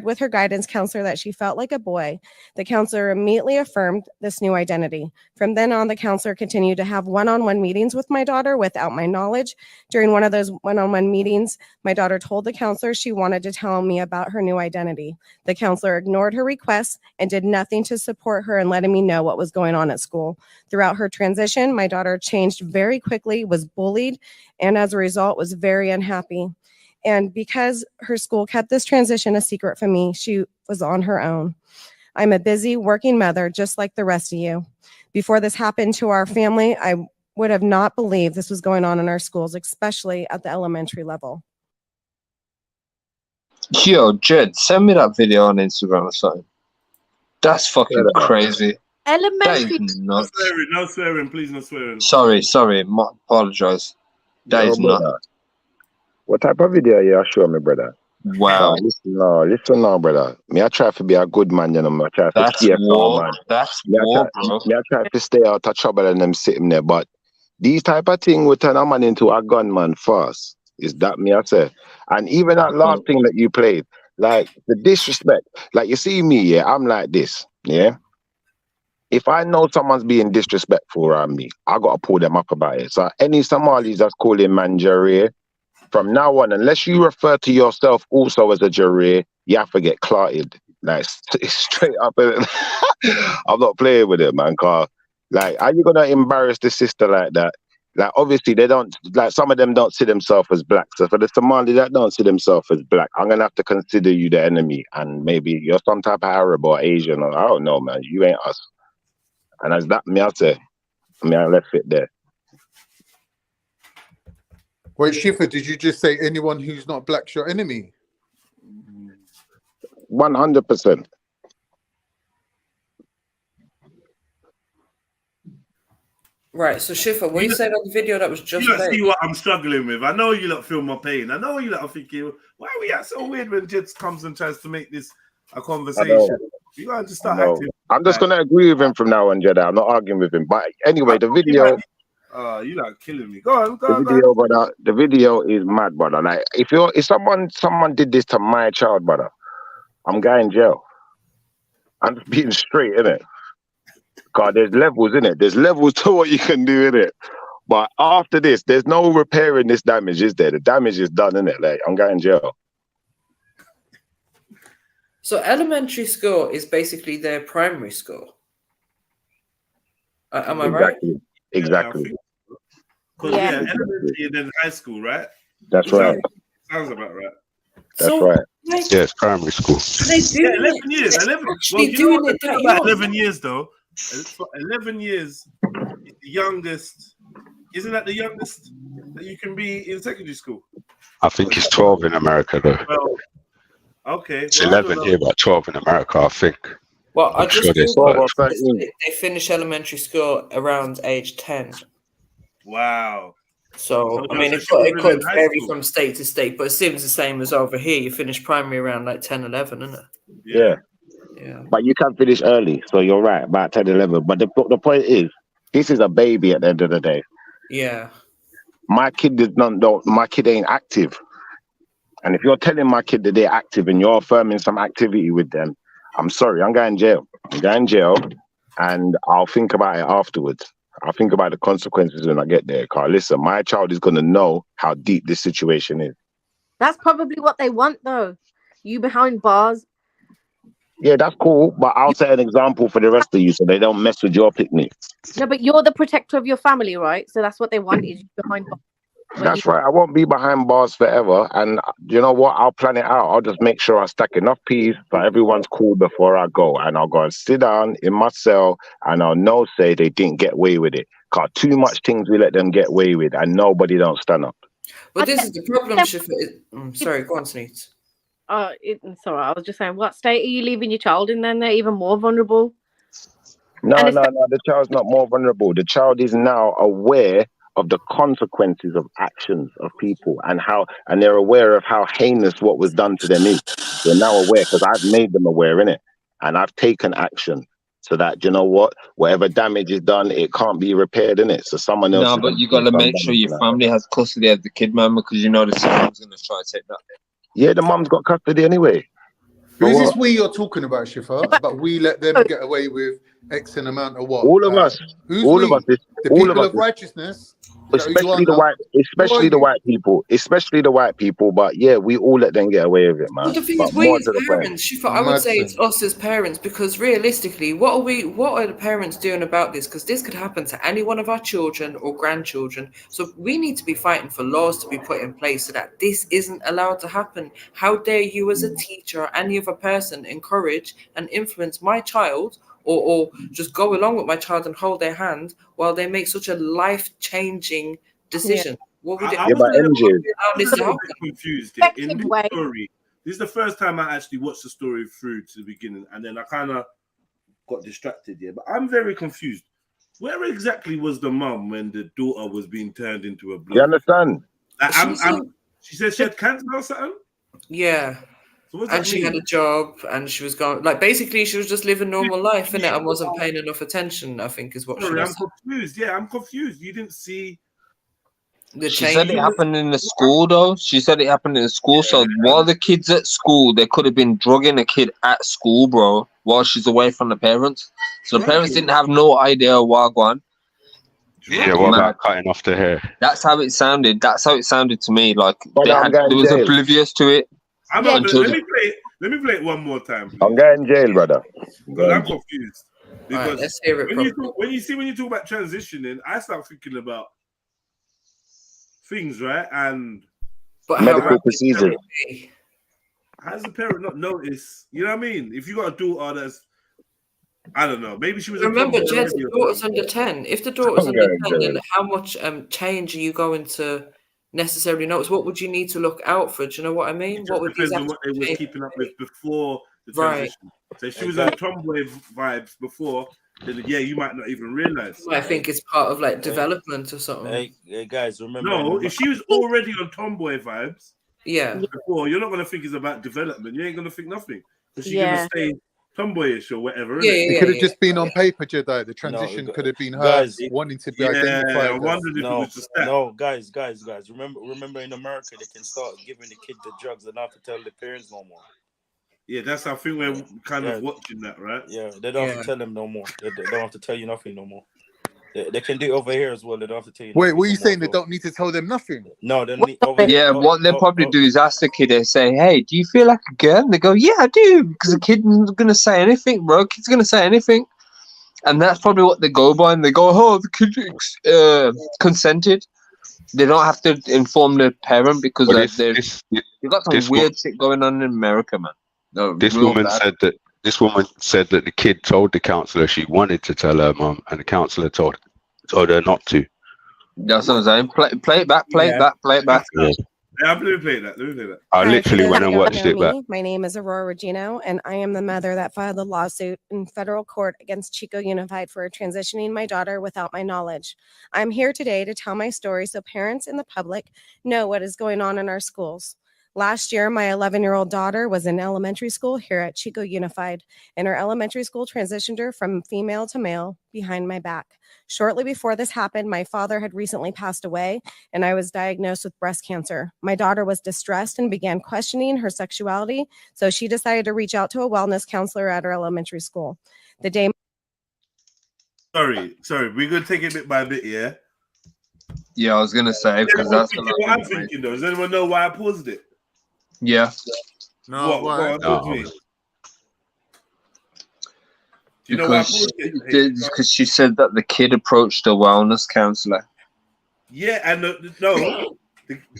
with her guidance counselor that she felt like a boy, the counselor immediately affirmed this new identity. From then on, the counselor continued to have one-on-one meetings with my daughter without my knowledge. During one of those one-on-one meetings, my daughter told the counselor she wanted to tell me about her new identity. The counselor ignored her requests and did nothing to support her in letting me know what was going on at school. Throughout her transition, my daughter changed very quickly, was bullied, and as a result, was very unhappy. And because her school kept this transition a secret from me, she was on her own. I'm a busy working mother, just like the rest of you. Before this happened to our family, I would have not believed this was going on in our schools, especially at the elementary level. Yo, Jed, send me that video on Instagram or something. That's fucking crazy. Elementary. That is nuts. No swearing, please, no swearing. Sorry, apologize. That is nuts. What type of video you show me, brother? Wow. Listen now, brother. Me I try to be a good man, you know. Me I try to stay calm, man. That's war, bro. Me I try to stay out of trouble and them sitting there. But these type of thing will turn a man into a gunman first. Is that me I say? And even that last thing that you played, like the disrespect. Like you see me, yeah, I'm like this, yeah. if I know someone's being disrespectful around me, I gotta pull them up about it. So any Somalis that's calling man Jareer, from now on, unless you refer to yourself also as a Jareer, you have to get clarted. Like straight up. I'm not playing with it, man. Cause like, are you gonna embarrass the sister like that? Like, obviously they don't, like, some of them don't see themselves as black. So for the Somali that don't see themselves as black, I'm gonna have to consider you the enemy, and maybe you're some type of Arab or Asian, or I don't know, man. You ain't us. And as that me, I say, I left it there. Wait, Shifa, did you just say anyone who's not black's your enemy? 100%. Right, so Shifa, what you said on the video that was just You lot played? see what I'm struggling with. I know you lot feel my pain. I know you lot are thinking, why are we at so weird when Jets comes and tries to make this a conversation? You gotta just start acting. I'm just gonna agree with him from now on, Jedi. I'm not arguing with him. But anyway, the video. You like killing me. Go on, The video, brother. The video is mad, brother. Like, if someone did this to my child, brother, I'm going jail. I'm just being straight, innit? God, there's levels, innit? There's levels to what you can do, innit? But after this, there's no repairing this damage, is there? The damage is done, innit? Like, I'm going jail. So elementary school is basically their primary school. Am I right? Exactly. Because elementary and then high school, right? That's right. Sounds about right. That's right. Yeah, it's primary school. They do 11 years. 11. Well, you know what the thing about 11 years, though? 11 years is the youngest. Isn't that the youngest that you can be in secondary school? I think it's 12 in America, though. Well, okay. It's 11 here, but 12 in America, I think. Well, I just sure they finish elementary school around age 10. Wow. So I mean, it could vary from state to state, but it seems the same as over here. You finish primary around like 10, 11, isn't it? Yeah. But you can finish early, so you're right, about 10, 11. But the point is, this is a baby at the end of the day. Yeah. My kid my kid ain't active. And if you're telling my kid that they're active and you're affirming some activity with them, I'm sorry, I'm going jail. I'm going jail, and I'll think about it afterwards. I'll think about the consequences when I get there. Because listen, my child is going to know how deep this situation is. That's probably what they want, though. You behind bars. Yeah, that's cool, but I'll set an example for the rest of you so they don't mess with your picnic. No, but you're the protector of your family, right? So that's what they want, is you behind bars. That's right. I won't be behind bars forever. And you know what? I'll plan it out. I'll just make sure I stack enough peas so everyone's cool before I go. And I'll go and sit down in my cell and I'll know say they didn't get away with it. Because too much things we let them get away with and nobody don't stand up. But this is the problem, Shifa. Sorry, go on, Sneed. It's all right. I was just saying, what state are you leaving your child in then? They're even more vulnerable. No. The child's not more vulnerable. The child is now aware of the consequences of actions of people and they're aware of how heinous what was done to them is. They're now aware because I've made them aware, innit? And I've taken action so that, you know what, whatever damage is done, it can't be repaired, innit? So someone else. No, but you got to make sure your family has custody of the kid, man, because you know the son's going to try to take that. Yeah, the mum's got custody anyway. Who's this we you're talking about, Shifa? But we let them get away with X amount of what? All of us. Who's all we? of us. The all people of us. righteousness. Especially the white people, but yeah, we all let them get away with it, man. But the thing but is, we as parents, Shifa, I would say it's us as parents, because realistically, what are the parents doing about this? Because this could happen to any one of our children or grandchildren. So we need to be fighting for laws to be put in place so that this isn't allowed to happen. How dare you as a teacher or any other person encourage and influence my child or just go along with my child and hold their hand while they make such a life-changing decision? What would I was a little bit confused in this story. This is the first time I actually watched the story through to the beginning, and then I kind of got distracted here. But I'm very confused. Where exactly was the mum when the daughter was being turned into a blood? You understand? She said she had cancer or something? Yeah. So and she had a job and she was going, like, basically she was just living normal life, innit? And wasn't paying enough attention, I think is what she was. I'm confused. Yeah, I'm confused. You didn't see She said it happened in the school, though. She said it happened in the school. So while the kid's at school, they could have been drugging a kid at school, bro, while she's away from the parents. So the parents didn't have no idea what going on. Yeah, what about cutting off the hair? That's how it sounded. That's how it sounded to me. Like But I'm they going was jail. oblivious to it. I'm not, let me play it one more time, please. I'm going jail, brother. Because I'm confused. Because Right, let's hear it when you talk about transitioning, I start thinking about things, right? And medical procedure. How does the parent not notice? You know what I mean? If you got a daughter that's, I don't know, maybe she was. Remember, a Jed's daughter's under 10. If the daughter's under 10, then how much change are you going to necessarily notice? What would you need to look out for? Do you know what I mean? What would depends on what they were keeping up with before the transition. Right. So if she was on tomboy vibes before, then yeah, you might not even realize. I think it's part of like development or something. Hey guys, remember? No, if she was already on tomboy vibes, yeah, before, you're not gonna think it's about development. You ain't gonna think nothing because she's Yeah. gonna stay tomboyish or whatever. It could have just been on paper, Jedi. The transition could have been her guys, wanting to be identified. I wondered if it was just that. No, guys. Remember in America they can start giving the kid the drugs and not have to tell the parents no more. Yeah, that's I think we're kind of watching that, right? Yeah, they don't have to tell them no more. They don't have to tell you nothing no more. They can do it over here as well. They don't have to tell you. Wait, what are you saying? They don't need to tell them nothing? No, they need over Yeah, here. what they'll probably do is ask the kid and say, "Hey, do you feel like a girl?" And they go, "Yeah, I do," because the kid's gonna say anything, bro. Kid's gonna say anything, and that's probably what they go by. And they go, "Oh, the kid consented." They don't have to inform the parent because they've got some weird shit going on in America, man. No, this woman said that the kid told the counselor she wanted to tell her mum, and the counselor told her not to. That's what I'm saying. Play it back. Play it back. Yeah, let me play that. I Hi, literally for went those and who watched don't it know back. me, my name is Aurora Regino, and I am the mother that filed the lawsuit in federal court against Chico Unified for transitioning my daughter without my knowledge. I'm here today to tell my story so parents and the public know what is going on in our schools. Last year, my 11-year-old daughter was in elementary school here at Chico Unified, and her elementary school transitioned her from female to male behind my back. Shortly before this happened, my father had recently passed away, and I was diagnosed with breast cancer. My daughter was distressed and began questioning her sexuality, so she decided to reach out to a wellness counselor at her elementary school. The day. Sorry, we're gonna take it bit by bit, yeah. Yeah, I was gonna say because that's what I'm thinking though. Does anyone know why I paused it? Yeah. No, why? Do you know why I paused it? Because she said that the kid approached a wellness counselor. Yeah, and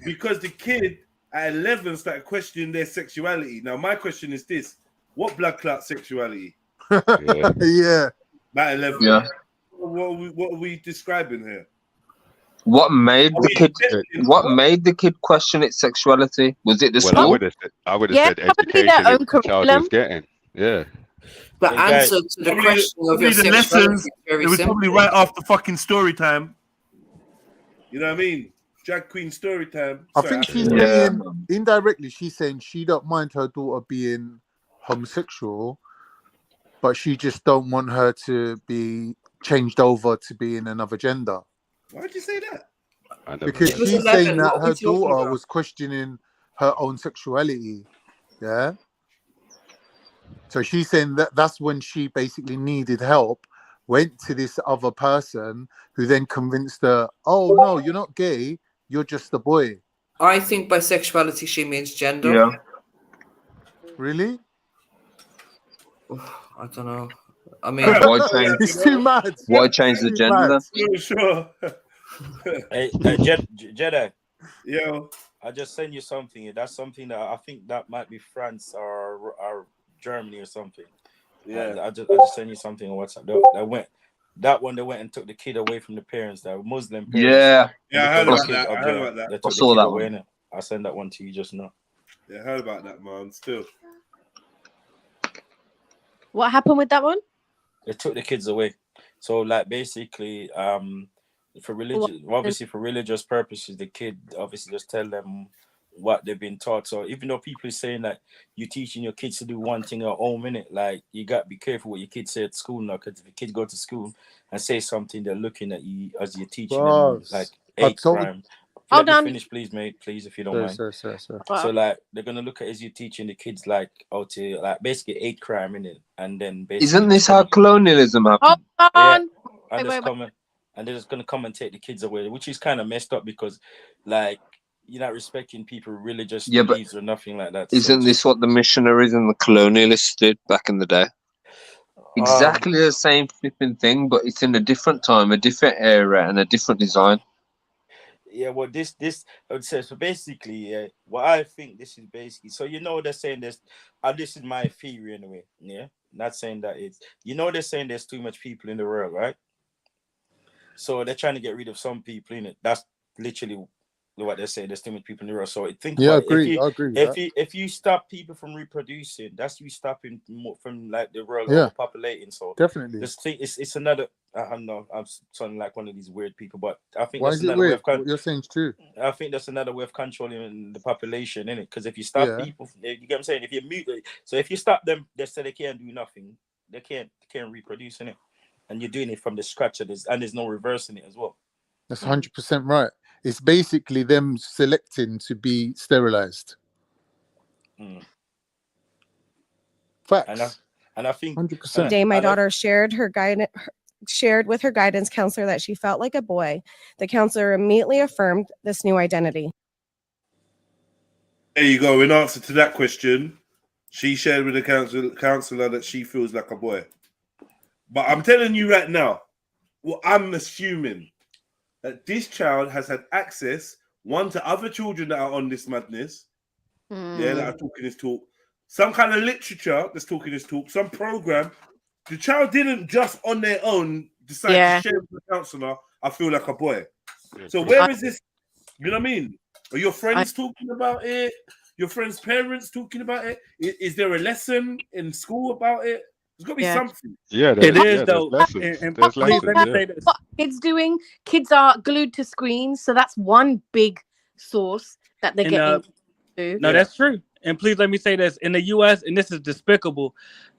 because the kid at 11 started questioning their sexuality. Now, my question is this: what blood clot sexuality? Yeah. At 11. Yeah. What are we describing here? What made the kid question its sexuality? Was it the school? I would have said education the child was getting. Yeah. The answer to the question of your sexuality is very it was simple. probably right after fucking story time. You know what I mean? Drag queen story time. I think she's saying indirectly. She's saying she don't mind her daughter being homosexual, but she just don't want her to be changed over to being another gender. Why'd you say that? Because she's saying that her daughter was questioning her own sexuality. Yeah. So she's saying that that's when she basically needed help, went to this other person who then convinced her, "Oh no, you're not gay, you're just a boy." I think by sexuality she means gender. Yeah. Really? I don't know. I mean, it's too mad. Why change the gender? Sure. Hey, Jedi. Yo, I just sent you something. That's something that I think that might be France or Germany or something. Yeah. I just sent you something on WhatsApp. They went and took the kid away from the parents. That were Muslim parents. Yeah. I heard about that. They took the kid away, innit? I sent that one to you just now. Yeah, I heard about that, man. Still. What happened with that one? They took the kids away. So like basically, for religious purposes, the kid obviously just tell them what they've been taught. So even though people are saying that you're teaching your kids to do one thing at home, innit, like you got to be careful what your kids say at school now, because if your kids go to school and say something, they're looking at you as you're teaching them like hate crime. Hold on. Finish, please, mate. Please, if you don't mind. Sir. So, like, they're gonna look at as you teaching the kids, like, how to, like, basically hate crime in it, and then basically. Isn't this how colonialism happened? Hold on. Yeah, and they're just gonna come and take the kids away, which is kind of messed up because, like, you're not respecting people's religious beliefs or nothing like that. Isn't this what the missionaries and the colonialists did back in the day? Exactly the same flipping thing, but it's in a different time, a different era, and a different design. Yeah, well, this I would say so. Basically, what I think this is basically. So they're saying this. This is my theory anyway. Yeah, not saying that it's. They're saying there's too much people in the world, right? So they're trying to get rid of some people in it. That's literally what they're saying. There's too many people in the world. So I think. Yeah, I agree. If you stop people from reproducing, that's you stopping more from like the world overpopulating. So definitely, this thing it's another. I don't know. I'm sounding like one of these weird people, but I think why that's is it another weird? way of What you're saying is true. I think that's another way of controlling the population, innit? Because if you stop people, you get what I'm saying. If you mute, so if you stop them, they say they can't do nothing. They can't reproduce in it, and you're doing it from the scratch of this, and there's no reversing it as well. That's 100% right. It's basically them selecting to be sterilized. Facts. And I think 100%. Day, my daughter shared with her guidance counselor that she felt like a boy. The counselor immediately affirmed this new identity. There you go. In answer to that question, she shared with the counselor that she feels like a boy. But I'm telling you right now, well, I'm assuming that this child has had access, one, to other children that are on this madness, that are talking this talk, some kind of literature that's talking this talk, some program. The child didn't just on their own decide to share with the counselor, I feel like a boy. So where is this? You know what I mean? Are your friends talking about it? Your friends' parents talking about it? Is there a lesson in school about it? There's got to be something. Yeah, it is though. There's Please let me lessons, say this. What kids doing? Kids are glued to screens, so that's one big source that they're getting to. No, that's true. And please let me say this: in the U.S., and this is despicable,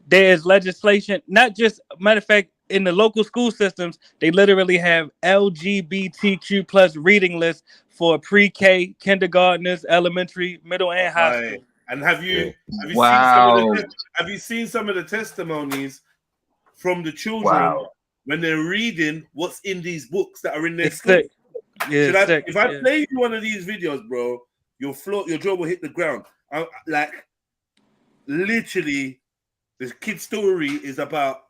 there is legislation. Not just matter of fact, in the local school systems, they literally have LGBTQ plus reading lists for pre-K, kindergartners, elementary, middle, and high school. And have you seen some of the testimonies from the children when they're reading what's in these books that are in their school? If I play you one of these videos, bro, your jaw will hit the ground. Like literally, the kid's story is about.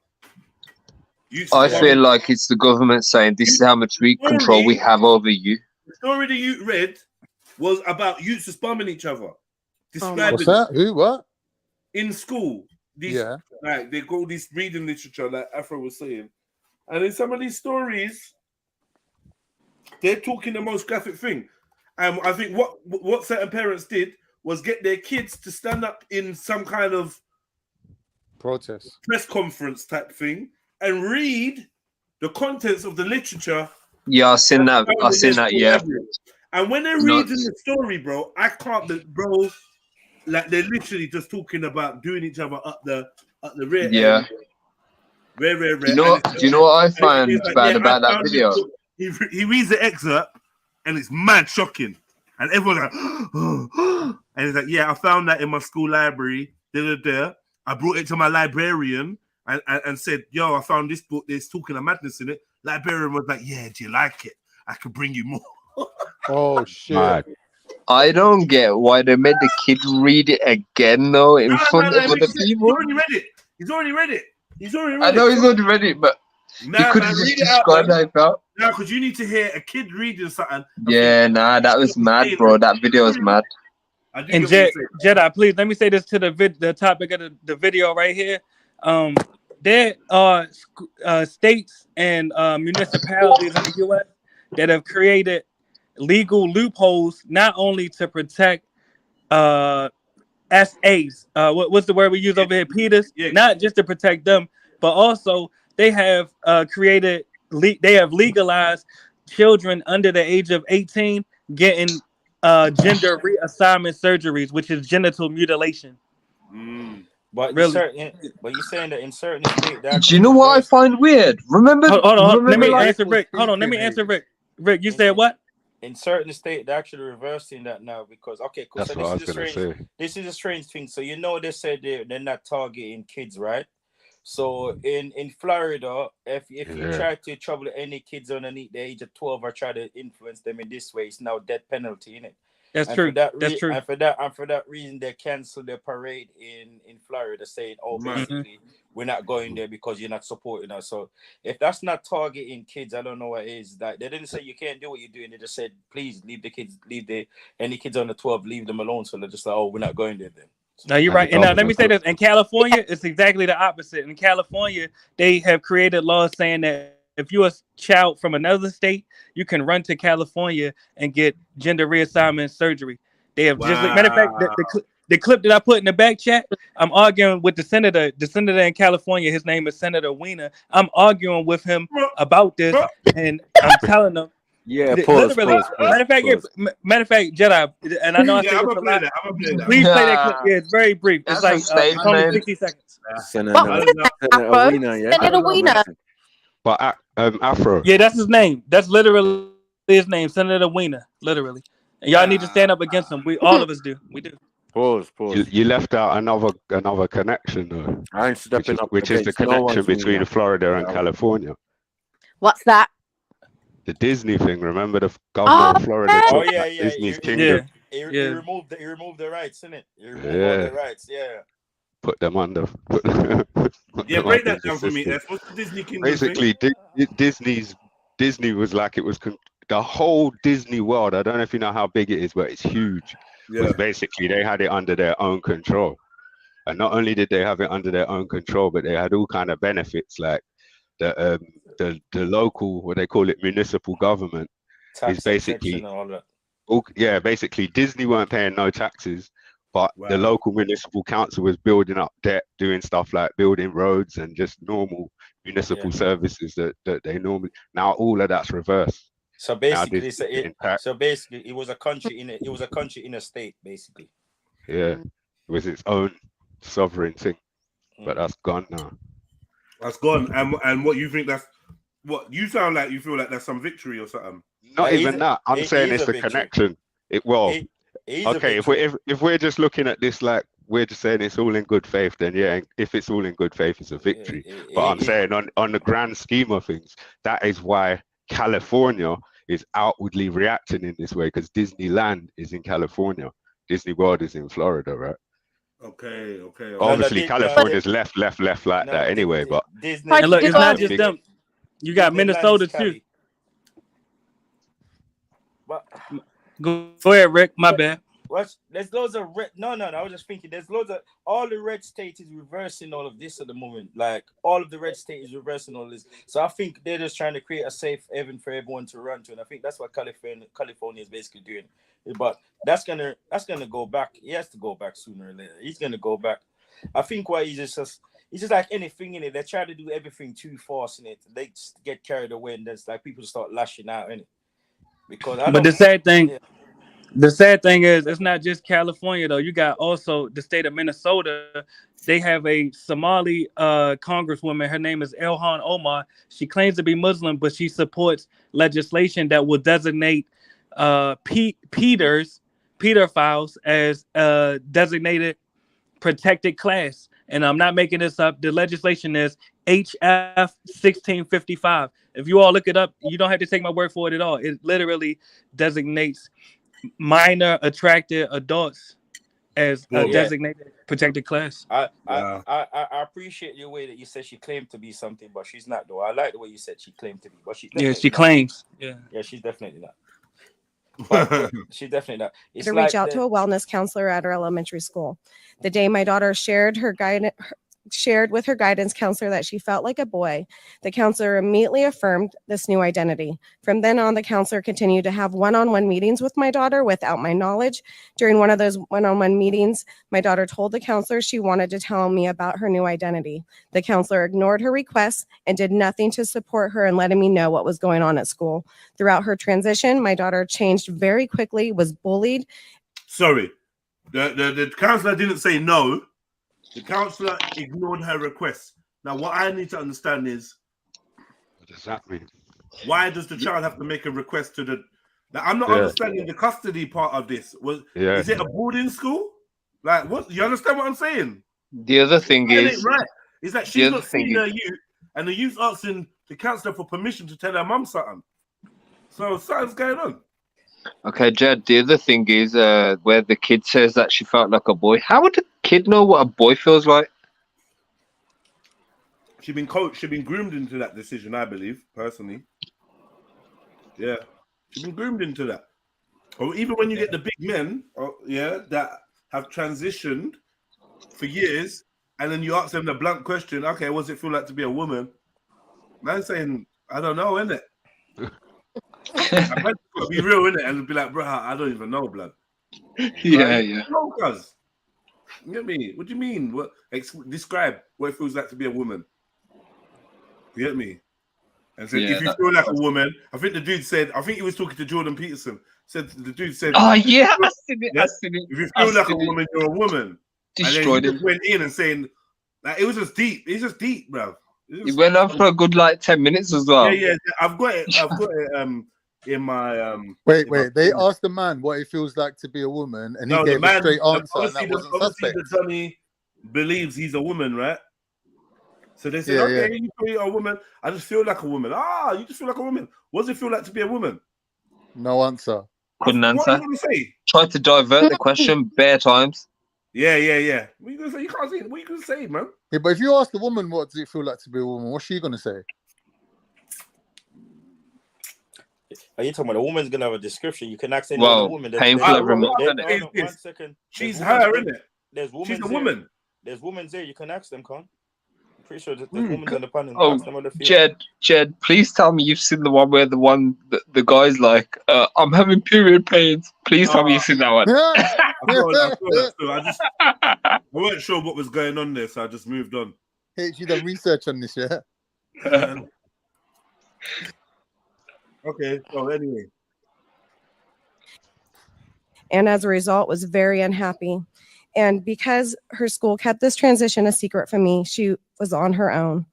I feel like it's the government saying this is how much control we have over you. The story that you read was about youths just bombing each other. What's that? Who? What? In school. Like they go this reading literature, like Afro was saying. And in some of these stories, they're talking the most graphic thing. And I think what certain parents did was get their kids to stand up in some kind of protest press conference type thing and read the contents of the literature. Yeah, I've seen that. Yeah. And when they're reading the story, bro, I can't, bro. Like they're literally just talking about doing each other up the rear. Yeah. Rare. Do you know what I find bad about that video? He reads the excerpt and it's mad shocking. And everyone's like, and he's like, yeah, I found that in my school library. I brought it to my librarian and said, yo, I found this book. There's talking of madness in it. Librarian was like, yeah, do you like it? I could bring you more. Oh, shit. I don't get why they made the kid read it again, though, in front of other people. He's already read it. I know he's already read it, but he could have just described how he felt. No, because you need to hear a kid reading something. Yeah, that was mad, bro. That video was mad. And Jedi, please let me say this to the topic of the video right here. There are states and municipalities in the U.S. that have created legal loopholes not only to protect SAs, what's the word we use over here, Peters, not just to protect them, but also they have legalized children under the age of 18 getting gender reassignment surgeries, which is genital mutilation. But really, you're saying that in certain states. Do you know what I find weird? Remember? Hold on. Let me answer Rick. Hold on. Let me answer Rick. Rick, you said what? in certain state, they're actually reversing that now because okay, cool. That's So what I was gonna say. this is a strange thing. So you know they said they're not targeting kids, right? So in Florida, if you try to trouble any kids underneath the age of 12 or try to influence them in this way, it's now death penalty, innit? That's and true. For that That's true. And for that reason, they canceled the parade in Florida, saying, "Oh, basically, we're not going there because you're not supporting us." So if that's not targeting kids, I don't know what is. That they didn't say you can't do what you're doing. They just said, "Please leave the kids, any kids under 12, leave them alone." So they're just like, "Oh, we're not going there then." No, you're right. And now let me say this: in California, it's exactly the opposite. In California, they have created laws saying that if you're a child from another state, you can run to California and get gender reassignment surgery. They have just, matter of fact, the clip that I put in the back chat, I'm arguing with the senator in California. His name is Senator Weiner. I'm arguing with him about this, and I'm telling him. Yeah, pause. Matter of fact, Jedi, and I know I say this a lot. Please play that clip. Yeah, it's very brief. It's like it's only 60 seconds. Senator Weiner. But Afro. Yeah, that's his name. That's literally his name, Senator Weiner. Literally, and y'all need to stand up against him. All of us do. We do. Pause. You left out another connection though. I ain't stepping up, which is the connection between Florida and California. What's that? The Disney thing. Remember the governor of Florida took Disney's kingdom. He removed the rights, innit? He removed all the rights. Yeah. Put them under. Break that down for me. What's the Disney kingdom? Basically, Disney was like it was the whole Disney world. I don't know if you know how big it is, but it's huge. Was basically they had it under their own control, and not only did they have it under their own control, but they had all kind of benefits like the local, what they call it, municipal government Tax is basically and all that. basically Disney weren't paying no taxes, but the local municipal council was building up debt, doing stuff like building roads and just normal municipal services that they normally. Now all of that's reversed. So basically, it was a country in a state, basically. Yeah, it was its own sovereign thing, but that's gone now. That's gone. And what you think what you sound like? You feel like that's some victory or something? Not even that. I'm saying it's the connection. Okay, if we're just looking at this like we're just saying it's all in good faith, then yeah, if it's all in good faith, it's a victory. But I'm saying on the grand scheme of things, that is why California is outwardly reacting in this way, because Disneyland is in California, Disney World is in Florida, right? Okay. Obviously, California's left like that anyway. But Disney, and look, it's not just them. You got Minnesota too. Go ahead, Rick. My bad. There's loads of red. No. I was just thinking. There's loads of all the red states is reversing all of this at the moment. Like all of the red states is reversing all this. So I think they're just trying to create a safe haven for everyone to run to, and I think that's what California is basically doing. But that's gonna go back. He has to go back sooner or later. He's gonna go back. I think why he's just like anything in it. They try to do everything too fast in it. They just get carried away, and there's like people start lashing out in it. Because the sad thing is, it's not just California though. You got also the state of Minnesota. They have a Somali congresswoman. Her name is Ilhan Omar. She claims to be Muslim, but she supports legislation that will designate pedophiles as designated protected class. And I'm not making this up. The legislation is HF 1655. If you all look it up, you don't have to take my word for it at all. It literally designates minor attracted adults as a designated protected class. I appreciate your way that you said she claimed to be something, but she's not though. I like the way you said she claimed to be, but she claims. Yeah, she's definitely not. She's definitely not. It's to reach out to a wellness counselor at her elementary school. The day my daughter shared with her guidance counselor that she felt like a boy, the counselor immediately affirmed this new identity. From then on, the counselor continued to have one-on-one meetings with my daughter without my knowledge. During one of those one-on-one meetings, my daughter told the counselor she wanted to tell me about her new identity. The counselor ignored her requests and did nothing to support her in letting me know what was going on at school. Throughout her transition, my daughter changed very quickly, was bullied. Sorry, the counselor didn't say no. The counselor ignored her request. Now, what I need to understand is, what does that mean? Why does the child have to make a request to Now, I'm not understanding the custody part of this. Is it a boarding school? Like, what? You understand what I'm saying? The other thing is, right. Is that she's not seeing her youth, and the youth's asking the counselor for permission to tell her mum something. So something's going on. okay, Jed, the other thing is where the kid says that she felt like a boy. How would the kid know what a boy feels like? She's been coached, she's been groomed into that decision, I believe, personally. Yeah. She's been groomed into that. Or even when you get the big men, that have transitioned for years, and then you ask them the blunt question, okay, what does it feel like to be a woman? Man's saying, I don't know, innit? I might be real, innit? And be like, bro, I don't even know, blood. Yeah, like, yeah. No, cuz. You get me? What do you mean? What? Describe what it feels like to be a woman. You get me? And said, if you feel like a woman, I think the dude said, I think he was talking to Jordan Peterson. The dude said, oh yeah, I seen it. I seen it. If you feel like a woman, you're a woman. Destroyed and then he him. just went in and saying, like, it was just deep. It's just deep, bro. He went on for a good like 10 minutes as well. Yeah. I've got it in my Wait. They asked the man what it feels like to be a woman, and he gave a straight answer, and that wasn't suspect. The dummy believes he's a woman, right? So they said, okay, you feel you're a woman. I just feel like a woman. You just feel like a woman. What does it feel like to be a woman? No answer. Couldn't answer. What are you going to say? Tried to divert the question bare times. Yeah. What are you going to say? You can't say it. What are you going to say, man? Yeah, but if you ask the woman what does it feel like to be a woman, what's she going to say? Are you talking about a woman's going to have a description? You can ask any other woman. Painful every month. 1 second. She's her, isn't it? She's a woman. There's women there. You can ask them, Con. I'm pretty sure there's women on the panel. Oh, Jed, please tell me you've seen the one where the guy's like, I'm having period pains. Please tell me you've seen that one. I weren't sure what was going on there, so I just moved on. Hey, you done research on this, yeah? Okay, so anyway. And as a result, was very unhappy. And because her school kept this transition a secret from me, she was on her own.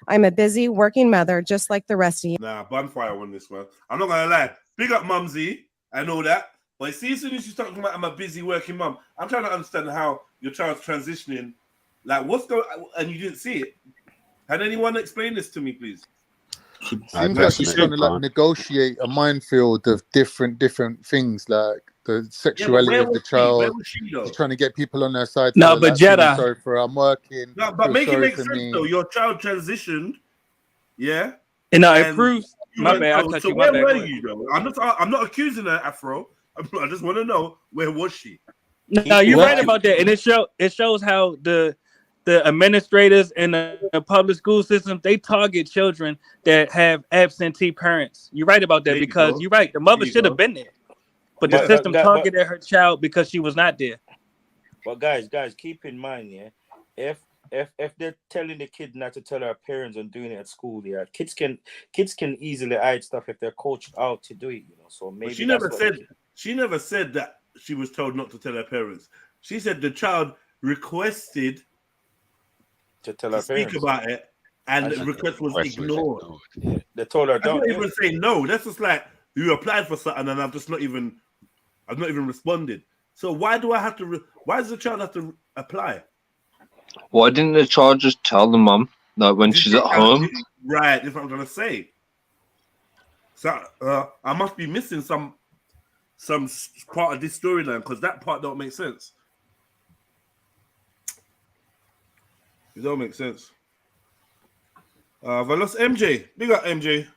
I'm a busy working mother, just like the rest of you. Nah, bonfire on this one. I'm not gonna lie. Big up Mumsy. I know that. But see, as soon as you start talking about I'm a busy working mum, I'm trying to understand how your child's transitioning. Like, what's going on? And you didn't see it. Had anyone explain this to me, please? Seems like she's trying to like negotiate a minefield of different things, like the sexuality of the child. She's trying to get people on her side. No, but Jedi. Sorry for I'm working. No, but make it make sense though. Your child transitioned, yeah. And no, it proves. My bad. I touched you. My bad. Where were you though? I'm not accusing her, Afro. I just want to know, where was she? No, you're right about that, and it shows how the administrators in the public school system, they target children that have absentee parents. You're right about that, because you're right. The mother should have been there, but the system targeted her child because she was not there. But guys, keep in mind, if they're telling the kid not to tell her parents and doing it at school, kids can easily hide stuff if they're coached out to do it, So maybe she never said that she was told not to tell her parents. She said the child requested to tell her parents. Speak about it, and the request was ignored. Yeah. They told her don't even say no. That's just like you applied for something, and I've not even responded. So why do I have to? Why does the child have to apply? Why didn't the child just tell the mum that when she's at home? Right, that's what I'm trying to say. So I must be missing some part of this storyline, because that part don't make sense. It don't make sense. I've lost MJ. Big up MJ.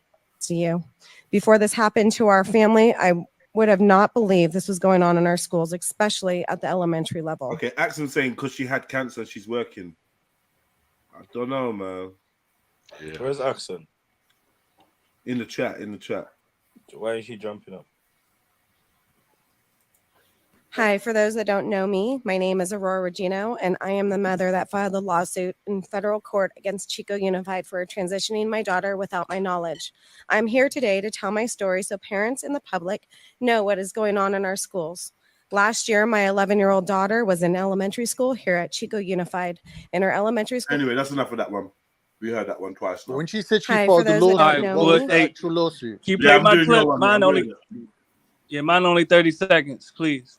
To you. Before this happened to our family, I would have not believed this was going on in our schools, especially at the elementary level. Okay, Axel's saying because she had cancer, she's working. I don't know, man. Yeah. Where's Axel? In the chat. Why is he jumping up? Hi, for those that don't know me, my name is Aurora Regino, and I am the mother that filed a lawsuit in federal court against Chico Unified for transitioning my daughter without my knowledge. I'm here today to tell my story so parents and the public know what is going on in our schools. Last year, my 11-year-old daughter was in elementary school here at Chico Unified. In her elementary school. Anyway, that's enough of that one. We heard that one twice now. When she said she filed the lawsuit, what was the actual lawsuit? You play my clip, mine only. Yeah, mine only 30 seconds, please.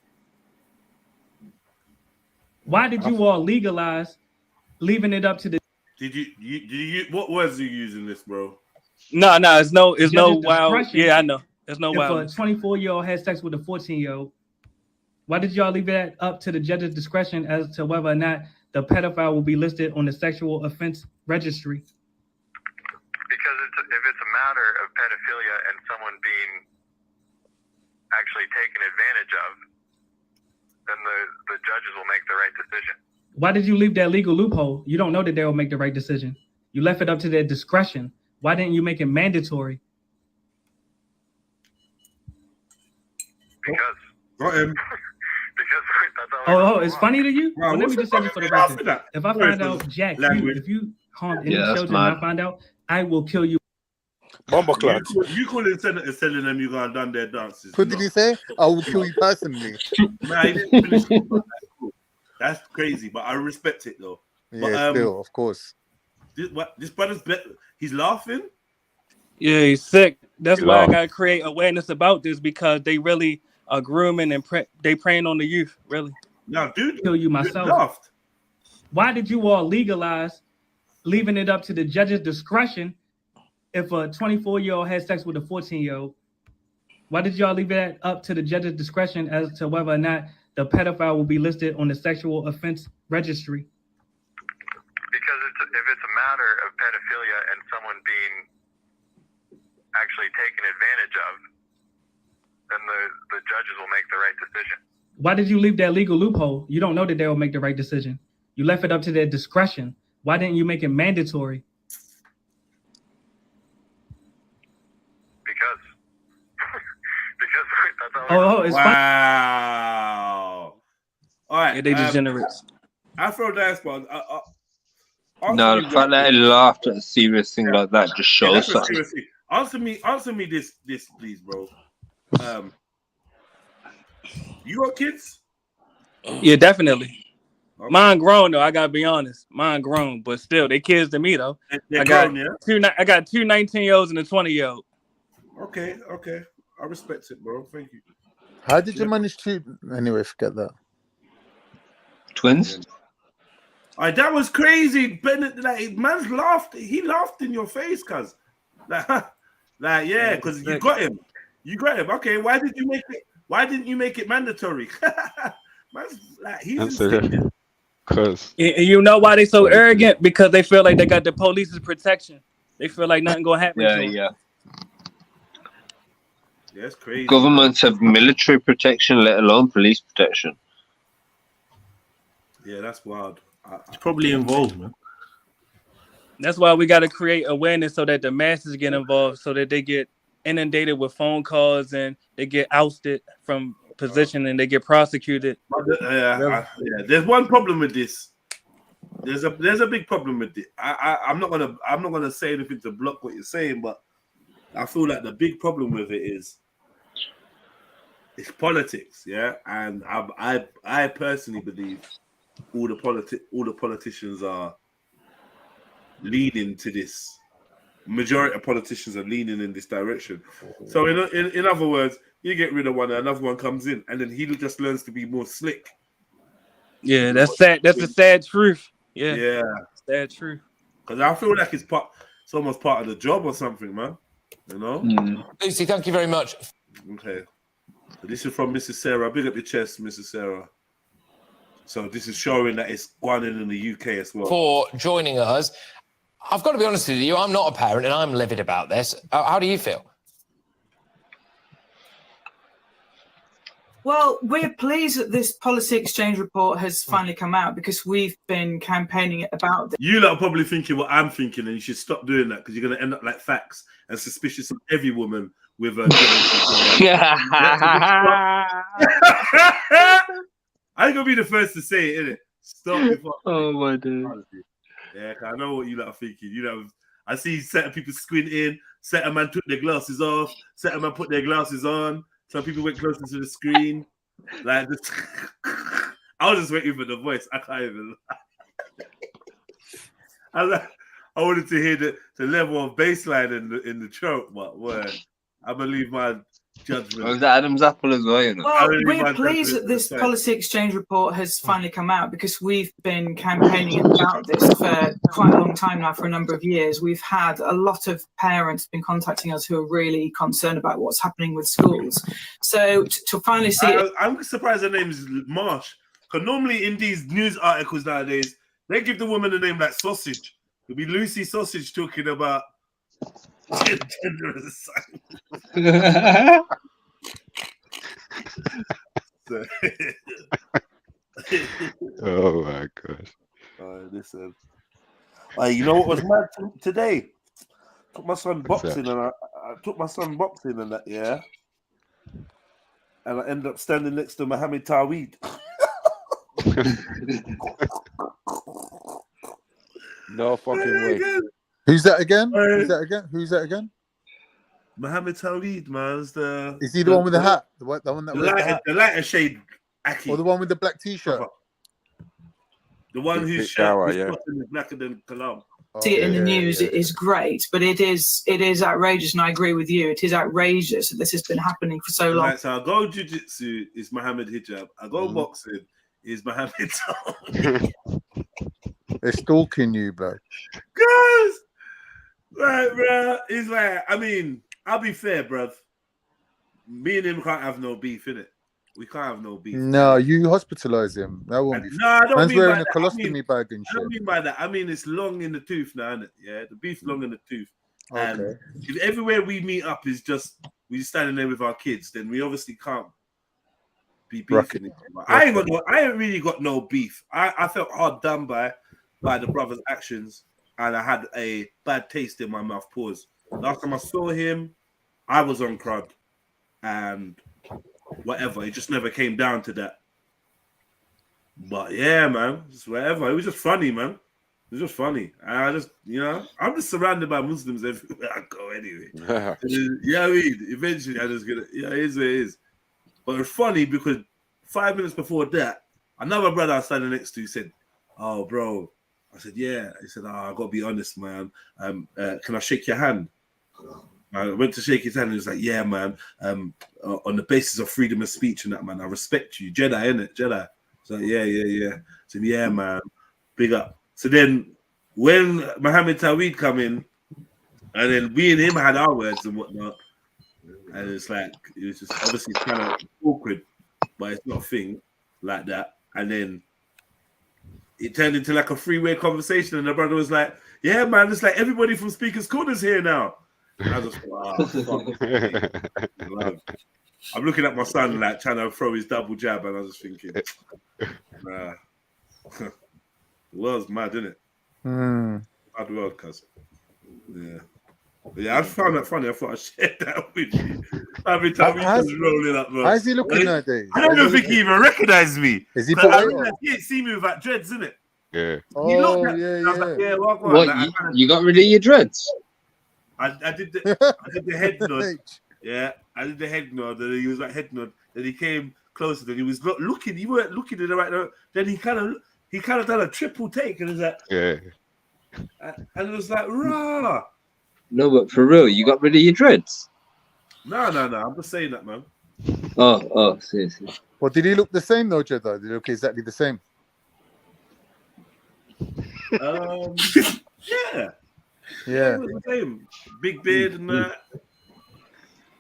Why did you all legalize leaving it up to the? Did you what words are you using this, bro? No, it's no wild. Discretion Yeah, I know. There's no if wild. a 24-year-old had sex with a 14-year-old? Why did y'all leave that up to the judge's discretion as to whether or not the pedophile will be listed on the sexual offense registry? Because if it's a matter of pedophilia and someone being actually taken advantage of, then the judges will make the right decision. Why did you leave that legal loophole? You don't know that they will make the right decision. You left it up to their discretion. Why didn't you make it mandatory? Because. Got him. Because that's all. Oh, it's funny to you? Wow, Well, let me just say this for the record. If I find Sorry, out, Jack, language. if you harm any Yeah, that's children, and mad. I find out, I will kill you. You calling senators telling them you gone done their dances. What did he say? I will kill you personally. Nah, he didn't finish it, but that's cool. That's crazy, but I respect it though. Yeah, But, still, of course. This brother's he's laughing. Yeah, he's sick. That's He why laughed. I gotta create awareness about this, because they really are grooming and they preying on the youth. Really. Now, dude, kill you myself. laughed. Why did you all legalize leaving it up to the judge's discretion if a 24-year-old had sex with a 14-year-old? Why did y'all leave that up to the judge's discretion as to whether or not the pedophile will be listed on the sexual offense registry? Because if it's a matter of pedophilia and someone being actually taken advantage of, then the judges will make the right decision. Why did you leave that legal loophole? You don't know that they will make the right decision. You left it up to their discretion. Why didn't you make it mandatory? Because that's all. It's wow. All right. Yeah, they degenerates. Afro diaspora. No, the fact that he laughed at a serious thing like that just shows that's a something. serious thing. Answer me this, please, bro. You got kids? Yeah, definitely. Okay. Mine grown though. I gotta be honest. Mine grown, but still, they kids to me though. They're grown, yeah? I got two 19-year-olds and a 20-year-old. Okay. I respect it, bro. Thank you. How did you manage to? Anyway, forget that. Twins. That was crazy. Bennett, like, man's laughed. He laughed in your face, cuz. Yeah, because you got him. You got him. Okay, why didn't you make it mandatory? Man's like, he's because you know why they so arrogant? Because they feel like they got the police's protection. They feel like nothing gonna happen. Yeah, to them. yeah. That's crazy. Governments have military protection, let alone police protection. Yeah, that's wild. It's probably involved, man. That's why we got to create awareness so that the masses get involved, so that they get inundated with phone calls and they get ousted from position and they get prosecuted. There's one problem with this. There's a big problem with it. I'm not gonna say anything to block what you're saying, but I feel like the big problem with it is it's politics, yeah. And I personally believe all the politicians are leaning to this. Majority of politicians are leaning in this direction. So in other words, you get rid of one, another one comes in, and then he just learns to be more slick. Yeah, that's sad. That's a sad truth. Yeah, sad truth. Because I feel like it's almost part of the job or something, man. You know. Lucy, thank you very much. Okay. So this is from Mrs. Sarah. Big up your chest, Mrs. Sarah. So this is showing that it's going in the UK as well. For joining us. I've got to be honest with you, I'm not a parent and I'm livid about this. How do you feel? Well, we're pleased that this policy exchange report has finally come out because we've been campaigning about this. You lot are probably thinking what I'm thinking, and you should stop doing that because you're going to end up like facts and suspicious of every woman with a. I ain't gonna be the first to say it, innit? Stop it. Oh my dude. Yeah, I know what you lot are thinking. You know, I see certain people squinting. Certain man took their glasses off. Certain man put their glasses on. Some people went closer to the screen. Like this. I was just waiting for the voice. I can't even. I wanted to hear the level of bass line in the throat, but word. I believe my judgment. Oh, is that Adam's apple as well, you know? Well, we're pleased that this policy exchange report has finally come out because we've been campaigning about this for quite a long time now, for a number of years. We've had a lot of parents been contacting us who are really concerned about what's happening with schools. So to finally see it. I'm surprised her name is Marsh, because normally in these news articles nowadays, they give the woman a name like Sausage. It'll be Lucy Sausage talking about gender as a sign. Oh my gosh. Listen. You know what was mad today? Took my son boxing and I took my son boxing and that, yeah. And I ended up standing next to Mohammed Taweed. No fucking way. Who's that again? Who's that again? Who's that again? Mohammed Taweed, man. Is he the one with the hat? The one that wears the hat? The lighter shade Aki. Or the one with the black t-shirt? The one whose shirt is blacker than Kalam. See it in the news, it is great, but it is outrageous, and I agree with you. It is outrageous that this has been happening for so long. Like, so I go jiu-jitsu is Mohammed hijab. I go boxing is Mohammed Taweed. They're stalking you, bro. Guys, right, bro. It's like, I mean, I'll be fair, bruv. Me and him can't have no beef, innit? We can't have no beef. No, you hospitalize him. That won't be. No, I don't Man's mean wearing by a that. colostomy bag and I shit. don't mean by that. I mean it's long in the tooth now, innit? Yeah, the beef's long in the tooth. And Okay. if everywhere we meet up is just we standing there with our kids, then we obviously can't be beefing. I ain't really got no beef. I felt hard done by the brother's actions, and I had a bad taste in my mouth. Pause. Last time I saw him, I was on crud, and whatever. It just never came down to that. But yeah, man, just whatever. It was just funny, man. It was just funny. And I just, I'm just surrounded by Muslims everywhere I go anyway. Yeah, I mean, eventually I just get it. Yeah, it is what it is. But it's funny because 5 minutes before that, another brother I was standing next to said, "Oh, bro." I said, "Yeah." He said, "Oh, I gotta be honest, man. Can I shake your hand?" I went to shake his hand and he was like, "Yeah, man. On the basis of freedom of speech and that, man, I respect you. Jedi, innit? Jedi." So yeah. I said, "Yeah, man. Big up." So then when Mohammed Taweed come in, and then we and him had our words and whatnot, and it's like, it was just obviously kind of awkward, but it's not a thing like that. And then it turned into like a three-way conversation, and the brother was like, "Yeah, man, it's like everybody from Speaker's Corner's here now." And I just thought, I'm looking at my son like trying to throw his double jab, and I was just thinking, nah. The world's mad, isn't it? Mad world, cuz. Yeah. But yeah, I found that funny. I thought I'd share that with you. Every time he was rolling up, bro. How's he looking nowadays? I don't even think he even recognized me. Is he I realized he didn't see me without dreads, innit? Yeah. Oh, What, you got rid of your dreads? I did the head nod. Yeah, I did the head nod. And he was like head nod. Then he came closer. Then he was not looking. You weren't looking in the right direction. Then he kind of done a triple take, and it was like, yeah. And it was like, rah. No, but for real, you got rid of your dreads? No. I'm just saying that, man. Oh, see. Well, did he look the same though, Jedi? Did he look exactly the same? Yeah. Yeah. It was the same. Big beard and that.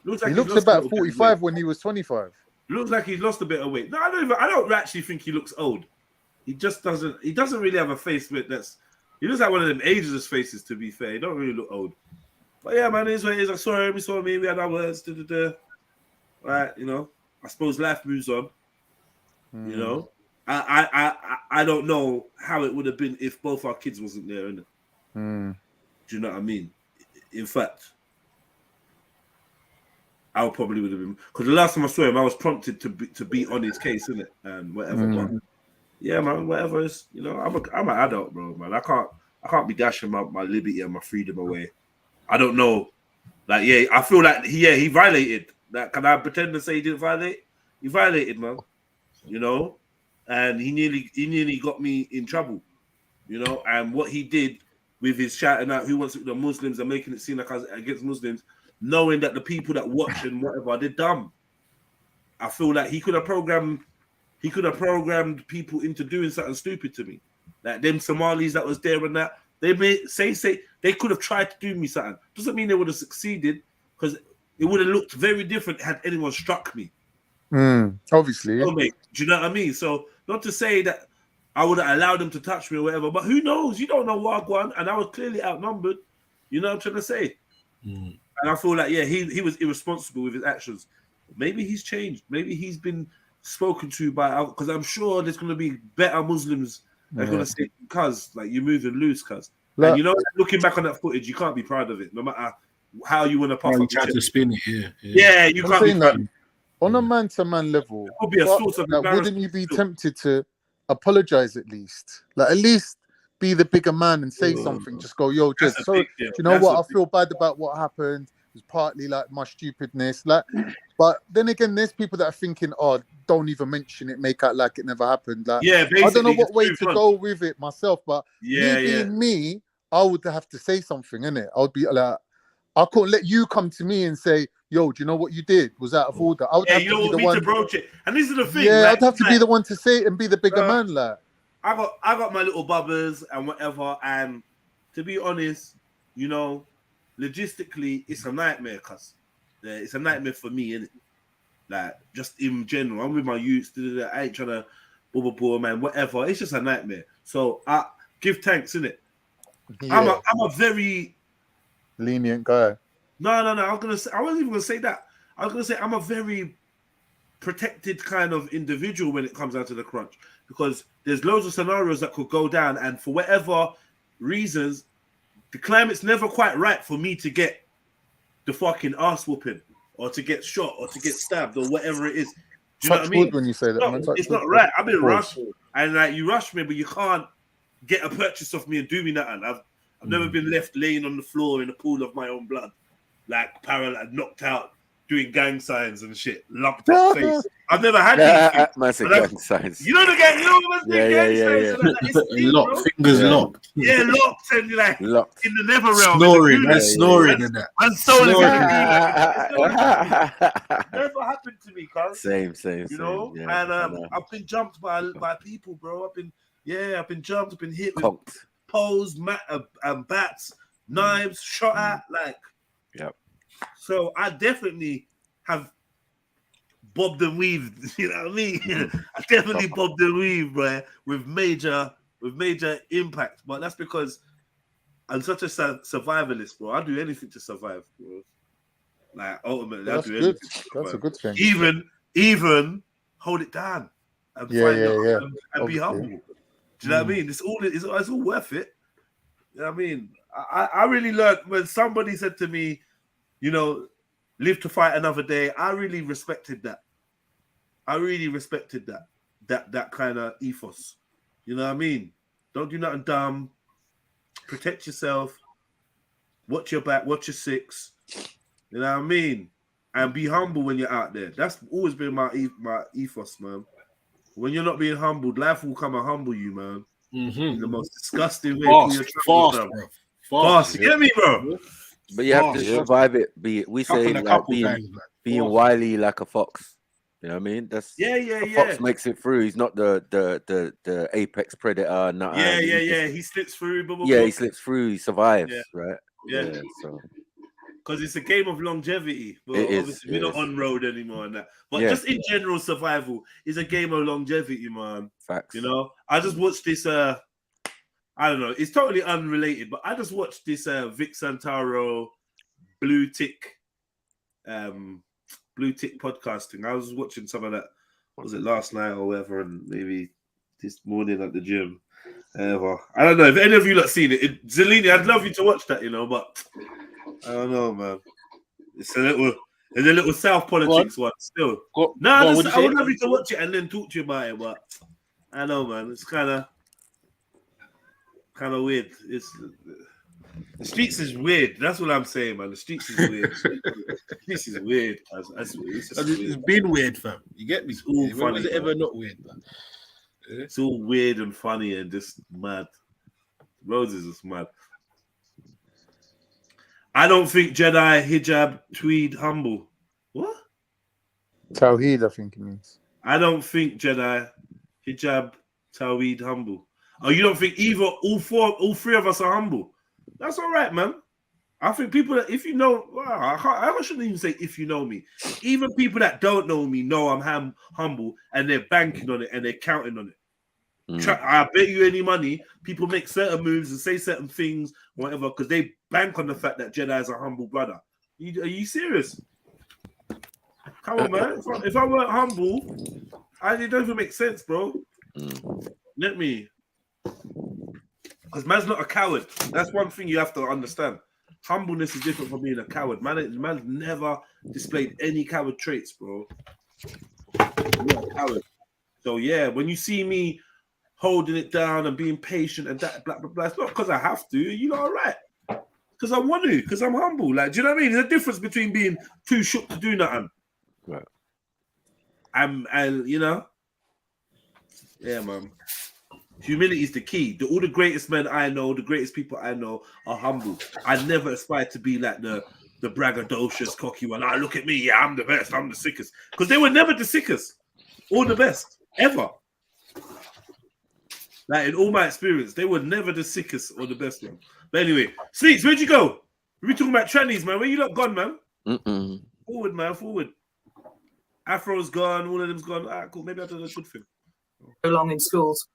He looks about 45 when he was 25. Looks like he's lost a bit of weight. No, I don't actually think he looks old. He just doesn't. He doesn't really have a face that's. He looks like one of them ageless faces. To be fair, he don't really look old. But yeah, man, it is what it is. I saw him. He saw me. We had our words. Right, I suppose life moves on. I don't know how it would have been if both our kids wasn't there, innit? Do you know what I mean? In fact, I probably would have been, because the last time I saw him, I was prompted to be on his case, innit? And whatever. But yeah, man, whatever is, I'm an adult, bro, man. I can't be dashing my liberty and my freedom away. I don't know. Like, yeah, I feel like he violated. Like, can I pretend to say he didn't violate? He violated, man. And he nearly got me in trouble. And what he did with his shouting out who wants the Muslims and making it seem like I was against Muslims, knowing that the people that watch and whatever, they're dumb. I feel like he could have programmed people into doing something stupid to me. Like them Somalis that was there and that. They may say they could have tried to do me something. Doesn't mean they would have succeeded, because it would have looked very different had anyone struck me. Obviously. Oh, mate, do you know what I mean? So not to say that I would have allowed them to touch me or whatever, but who knows? You don't know what I want, and I was clearly outnumbered. You know what I'm trying to say? And I feel like, yeah, he was irresponsible with his actions. Maybe he's changed. Maybe he's been spoken to by, because I'm sure there's going to be better Muslims that are going to say, cuz, like, you're moving loose, cuz. And you know, looking back on that footage, you can't be proud of it, no matter how you want to puff up. Try to spin it, yeah, you can't be proud. On a man-to-man level, could be a source of wouldn't you be tempted to apologize at least? Like, at least be the bigger man and say something. Just go, yo, just so you know what? I feel bad about what happened. It was partly like my stupidness. Like, but then again, there's people that are thinking, oh, don't even mention it, make out like it never happened. Like, yeah, basically, I don't know what way to go with it myself, but me, I would have to say something, innit? I would be like, I couldn't let you come to me and say, yo, do you know what you did was out of order? I would have you to don't be want the me one to broach it. And this is the thing. Yeah, like, I'd have to be the one to say it and be the bigger man, like. I got my little bubbers and whatever, and to be honest, you know, logistically, it's a nightmare, cuz. It's a nightmare for me, innit? Like, just in general, I'm with my youths, I ain't trying to bubble, man, whatever. It's just a nightmare. So I give thanks, innit? Yeah. I'm a very lenient guy. No. I wasn't even gonna say that. I was gonna say I'm a very protected kind of individual when it comes down to the crunch, because there's loads of scenarios that could go down, and for whatever reasons, the climate's never quite right for me to get the fucking ass whooping, or to get shot, or to get stabbed, or whatever it is. Do you know what I mean? When you say that, it's not right. I've been rushed, and like you rush me, but you can't get a purchase of me and do me nothing. I've never been left laying on the floor in a pool of my own blood, like paralyzed, knocked out, doing gang signs and shit, lumped up face. I've never had these things. Massive gang signs. You know the gang, gang signs. Locked, fingers locked. Yeah, locked and like locked in the nether realm. Snoring, that's snoring and that. And soul is never happened to me, cuz. Same. You know, yeah, and I've been jumped by people, bro. I've been jumped, I've been hit with poles, bats, knives, shot at, like. Yep. So I definitely have bobbed and weaved, you know what I mean? I definitely bobbed and weaved, bro, with major impact. But that's because I'm such a survivalist, bro. I do anything to survive, bro. Like ultimately, that's I do good. anything. That's a good thing. Even hold it down and and be humble. Do you know what I mean? It's all worth it. You know what I mean? I really learned when somebody said to me, you know, live to fight another day. I really respected that. I really respected that kind of ethos. You know what I mean? Don't do nothing dumb. Protect yourself. Watch your back. Watch your six. You know what I mean? And be humble when you're out there. That's always been my ethos, man. When you're not being humbled, life will come and humble you, man. In the most disgusting way. Fast. You get me, bro? But you have to survive it. We say like being wily like a fox. You know what I mean? That's fox makes it through. He's not the apex predator. He slips through. He slips through. He survives. Right. Yeah. So. Because it's a game of longevity. But obviously we're not on road anymore and that. But just in general, survival is a game of longevity, man. Facts. You know, I just watched this. I don't know. It's totally unrelated, but I just watched this Vic Santaro blue tick podcasting. I was watching some of that. Was it last night or whatever, and maybe this morning at the gym. I don't know if any of you lot seen it. Zelini, I'd love you to watch that, you know, but I don't know, man. It's a little South politics one still. I would love you to watch it and then talk to you about it, but I know, man. It's kind of weird. The streets is weird. That's what I'm saying, man. The streets is weird. This is weird. It's been weird, fam. You get me? It's all when funny. was it ever not weird, man? It's all weird and funny and just mad. Roses is mad. I don't think Jedi, hijab, tweed, humble. What? Tawheed, I think it means. I don't think Jedi, hijab, Tawheed, humble. Oh, you don't think either all three of us are humble? That's all right, man. I think people that, if you know, I shouldn't even say if you know me. Even people that don't know me know I'm humble, and they're banking on it and they're counting on it. I bet you any money, people make certain moves and say certain things, whatever, because they bank on the fact that Jedi is a humble brother. Are you serious? Come on, man. If I weren't humble, it don't even make sense, bro. Let me. Because man's not a coward. That's one thing you have to understand. Humbleness is different from being a coward. Man's never displayed any coward traits, bro. I'm not a coward. So yeah, when you see me holding it down and being patient and that blah blah blah, it's not because I have to. You know, all right? Because I want to. Because I'm humble. Like, do you know what I mean? There's a difference between being too shook to do nothing. Right. And you know, yeah, man. Humility is the key. All the greatest men I know, the greatest people I know are humble. I never aspired to be like the braggadocious, cocky one. Ah, look at me. Yeah, I'm the best. I'm the sickest. Because they were never the sickest or the best, ever. Like, in all my experience, they were never the sickest or the best one. But anyway, Sleeps, where'd you go? We talking about trannies, man. Where you lot gone, man? Forward, man, forward. Afro's gone. All of them's gone. Ah, cool. Maybe I did a good thing. Along in schools.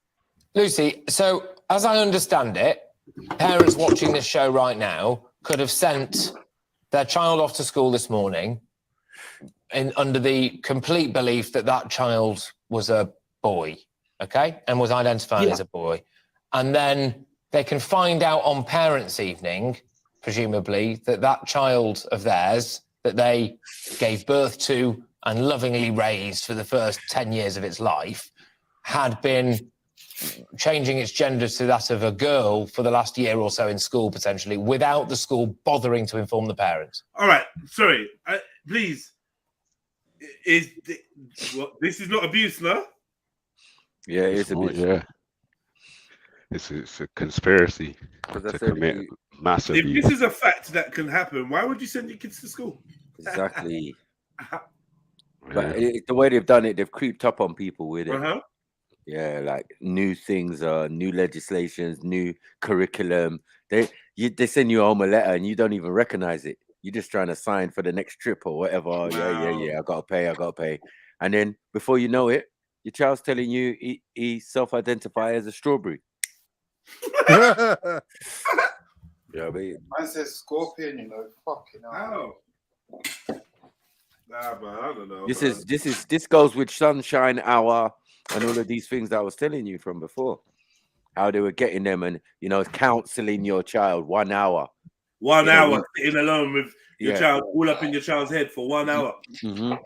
Lucy, so as I understand it, parents watching this show right now could have sent their child off to school this morning under the complete belief that that child was a boy, okay, and was identifying as a boy. And then they can find out on parents' evening, presumably, that that child of theirs that they gave birth to and lovingly raised for the first 10 years of its life had been changing its gender to that of a girl for the last year or so in school, potentially, without the school bothering to inform the parents. All right, sorry, please. This is not abuse, no? Yeah, it is abuse. Yeah, it's a conspiracy to commit mass abuse. If this is a fact that can happen, why would you send your kids to school? Exactly. But the way they've done it, they've creeped up on people with it. Yeah, like new things, new legislations, new curriculum. They send you home a letter and you don't even recognize it. You're just trying to sign for the next trip or whatever. Wow. Yeah. I gotta pay. And then before you know it, your child's telling you he self-identifies as a strawberry. Yeah, but mine says scorpion, you know. Fucking hell. Nah, man, I don't know. This goes with Sunshine Hour and all of these things that I was telling you from before. How they were getting them and, you know, counseling your child 1 hour. 1 hour sitting alone with your child, all up in your child's head for 1 hour. Trying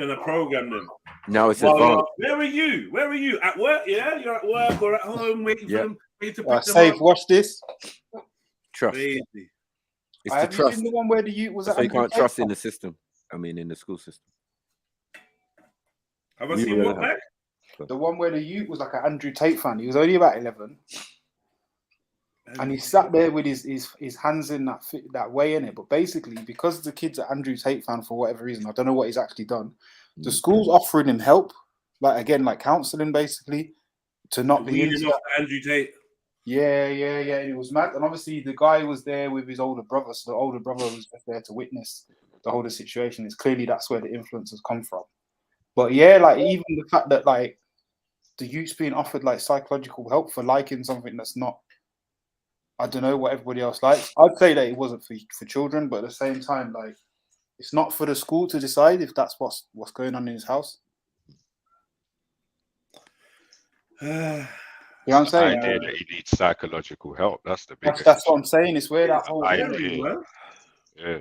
to program them. Now it's advanced. Where are you? Where are you? At work? Yeah, you're at work or at home waiting for them to pick them Safe, up. watch this. Trust. Crazy. It's the trust. Seen the one where the youth was so you can't trust in the system. I mean, in the school system. Have I seen what back? The one where the youth was like an Andrew Tate fan. He was only about 11. And he sat there with his hands in that way in it. But basically, because the kid's an Andrew Tate fan for whatever reason, I don't know what he's actually done. The school's offering him help, like counselling basically, to not be into Andrew Tate. Yeah. It was mad. And obviously the guy was there with his older brother, so the older brother was just there to witness the whole situation. It's clearly that's where the influence has come from. But yeah, like even the fact that like the youth's being offered like psychological help for liking something that's not, I don't know, what everybody else likes. I'd say that it wasn't for children, but at the same time, like it's not for the school to decide if that's what's going on in his house. You know what I'm saying? The idea that he needs psychological help. That's the biggest. That's what I'm saying. It's where that whole idea. Yeah.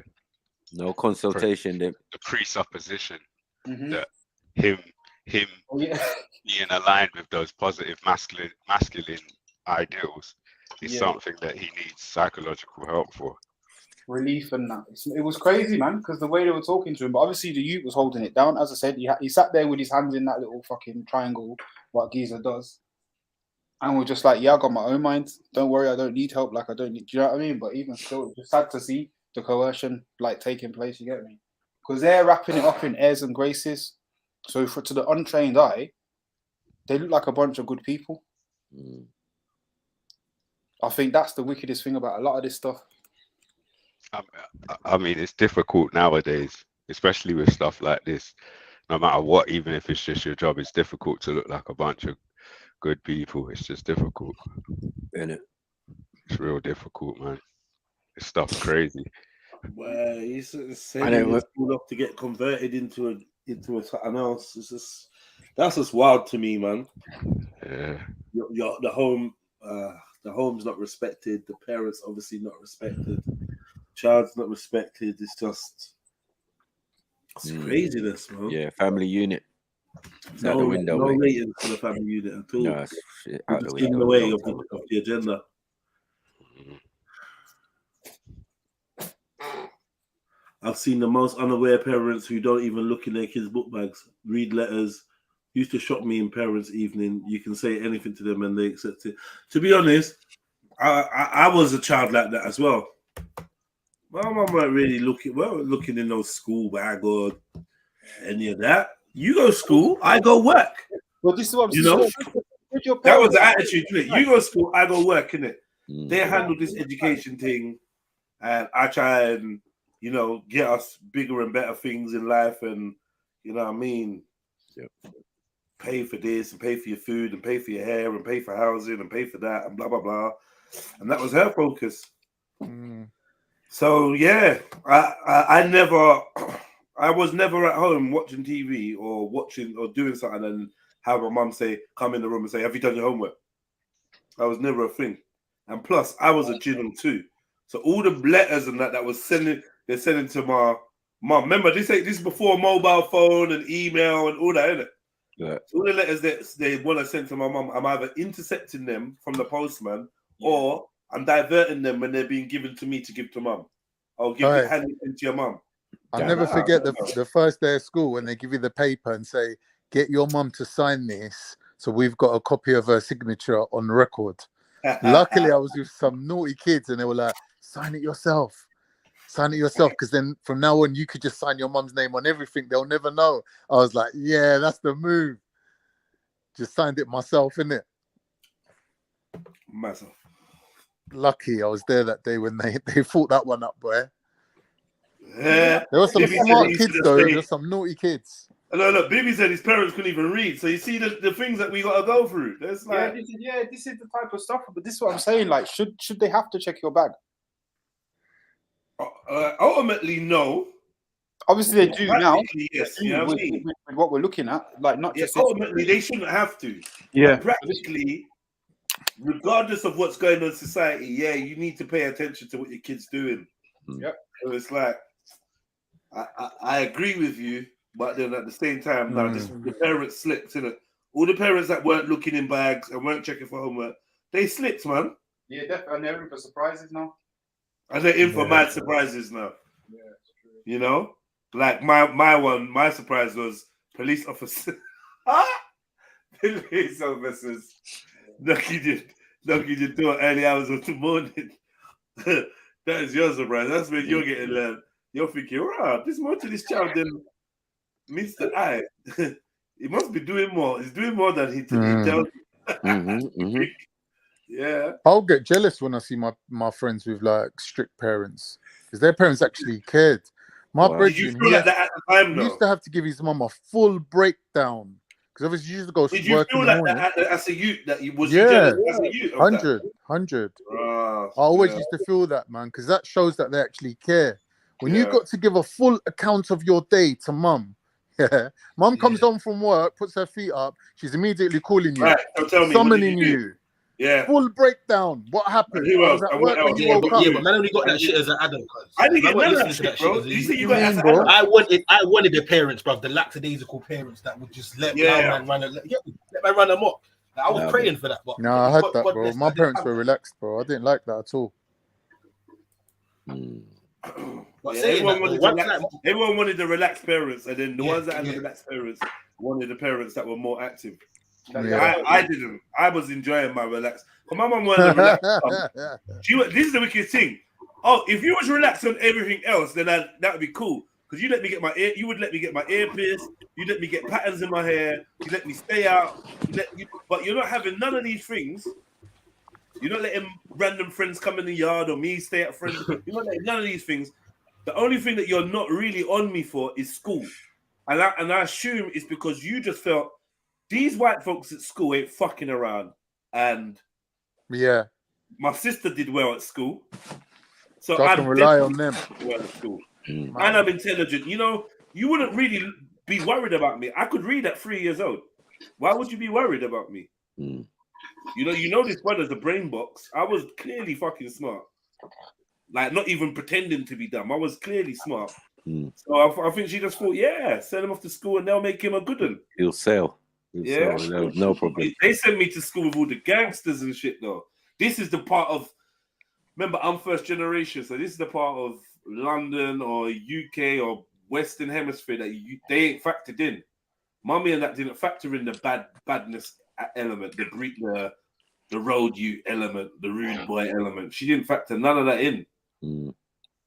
No consultation. The presupposition that him being aligned with those positive masculine ideals is something that he needs psychological help for. Relief and that. It was crazy, man, because the way they were talking to him, but obviously the youth was holding it down. As I said, he sat there with his hands in that little fucking triangle, what Giza does. And we're just like, yeah, I got my own mind. Don't worry, I don't need help. Like, I don't need, do you know what I mean? But even still, it's just sad to see the coercion like taking place. You get me? Because they're wrapping it up in airs and graces. So to the untrained eye, they look like a bunch of good people. I think that's the wickedest thing about a lot of this stuff. I mean, it's difficult nowadays, especially with stuff like this. No matter what, even if it's just your job, it's difficult to look like a bunch of good people. It's just difficult. Innit? It's real difficult, man. This stuff's crazy. Well, he's saying it's cool enough to get converted into a something else. It's just that's just wild to me, man. Yeah. The home's not respected. The parents obviously not respected. Child's not respected. It's craziness, man. Yeah, family unit. It's out No, the window. no mate. ratings for the family unit at all. No, it's out the It's window. in the way of the agenda. I've seen the most unaware parents who don't even look in their kids' book bags, read letters. Used to shock me in parents' evening. You can say anything to them and they accept it. To be honest, I was a child like that as well. My mum weren't really looking in no school bag or any of that. You go school, I go work. Well, this is what I'm you know. saying. That was the attitude, innit? You go school, I go work, innit? They handle this education thing, and I try and get us bigger and better things in life, and you know what I mean. Pay for this and pay for your food and pay for your hair and pay for housing and pay for that and blah blah blah, and that was her focus. So yeah, I was never at home watching TV or watching or doing something and have my mum say, come in the room and say, have you done your homework? That was never a thing. And plus, I was a Jinnum too. So all the letters and that they're sending to my mum. Remember, this is before mobile phone and email and all that, isn't it? Yeah. So all the letters that they want to send to my mum, I'm either intercepting them from the postman or I'm diverting them when they're being given to me to give to mum. I'll hand it into your mum. I'll never forget the first day of school when they give you the paper and say, get your mum to sign this. So we've got a copy of her signature on record. Luckily, I was with some naughty kids and they were like, sign it yourself. Sign it yourself. Because then from now on, you could just sign your mum's name on everything. They'll never know. I was like, yeah, that's the move. Just signed it myself, innit? Myself. Lucky I was there that day when they thought that one up, boy. Yeah. There were some smart kids though. There were some naughty kids. Look, Bibi said his parents couldn't even read. So you see the things that we got to go through. That's like, this is the type of stuff. But this is what I'm saying. Like, should they have to check your bag? Ultimately, no. Obviously, they do now. Yes, you know what I mean? With what we're looking at, like not just ultimately, they shouldn't have to. Yeah. But practically, regardless of what's going on in society, you need to pay attention to what your kid's doing. Yep. So it's like, I agree with you, but then at the same time, now the parents slipped in it. All the parents that weren't looking in bags and weren't checking for homework, they slipped, man. Yeah, definitely. And they're in for surprises now. And they're in for mad surprises now. Yeah, it's true. You know, like my surprise was police officer. Police officers knocking your door early hours of the morning. That is your surprise. That's when you're getting you're thinking, wow, there's more to this child than meets the eye. He must be doing more. He's doing more than he tells you. Yeah. I'll get jealous when I see my friends with like strict parents because their parents actually cared. My brother Did you feel like that at the time, though? used to have to give his mum a full breakdown because obviously he used to go Did to you work feel in the like morning. that as a youth that you was Yeah, jealous as a youth? Of that? 100. Ah, I always yeah. used to feel that, man, because that shows that they actually care. When you got to give a full account of your day to mum, mum comes home from work, puts her feet up, she's immediately calling you, Right, so tell me, summoning what did you you. do? Yeah. Full breakdown. What happened? Who I else? was at And work what when else? you Yeah, woke up. Yeah, but man only got that shit as an adult. I didn't get Man none of wasn't that listening to shit, bro. as a You see, you youth. got as an adult. I wanted the parents, bro, the lackadaisical parents that would just let man run amok. Like, I was praying for that, but No, I had God that, bro. bless, My I didn't parents have were that. relaxed, bro. I didn't like that at all. But Yeah, saying everyone, that, wanted though, relaxed, everyone wanted the relaxed parents, and then the ones that had the relaxed parents wanted the parents that were more active. I didn't. I was enjoying my relaxed. But my mum wasn't relaxed. This is the wicked thing. Oh, if you was relaxed on everything else, then that would be cool. Because you let me get my ear, you would let me get my ear pierced. You let me get patterns in my hair. You let me stay out. But you're not having none of these things. You're not letting random friends come in the yard or me stay at friends. You're not letting none of these things. The only thing that you're not really on me for is school. And I assume it's because you just felt these white folks at school ain't fucking around. And yeah, my sister did well at school. So I can rely on them. Well at school. And I'm intelligent. You know, you wouldn't really be worried about me. I could read at 3 years old. Why would you be worried about me? You know this brother's a brain box. I was clearly fucking smart. Like, not even pretending to be dumb. I was clearly smart. So I think she just thought, yeah, send him off to school and they'll make him a good one. He'll sail. Yeah. No problem. They sent me to school with all the gangsters and shit, though. This is the part of, remember, I'm first generation, so this is the part of London or UK or Western Hemisphere that they ain't factored in. Mummy and that didn't factor in the badness element, the road you element, the rude boy element. She didn't factor none of that in.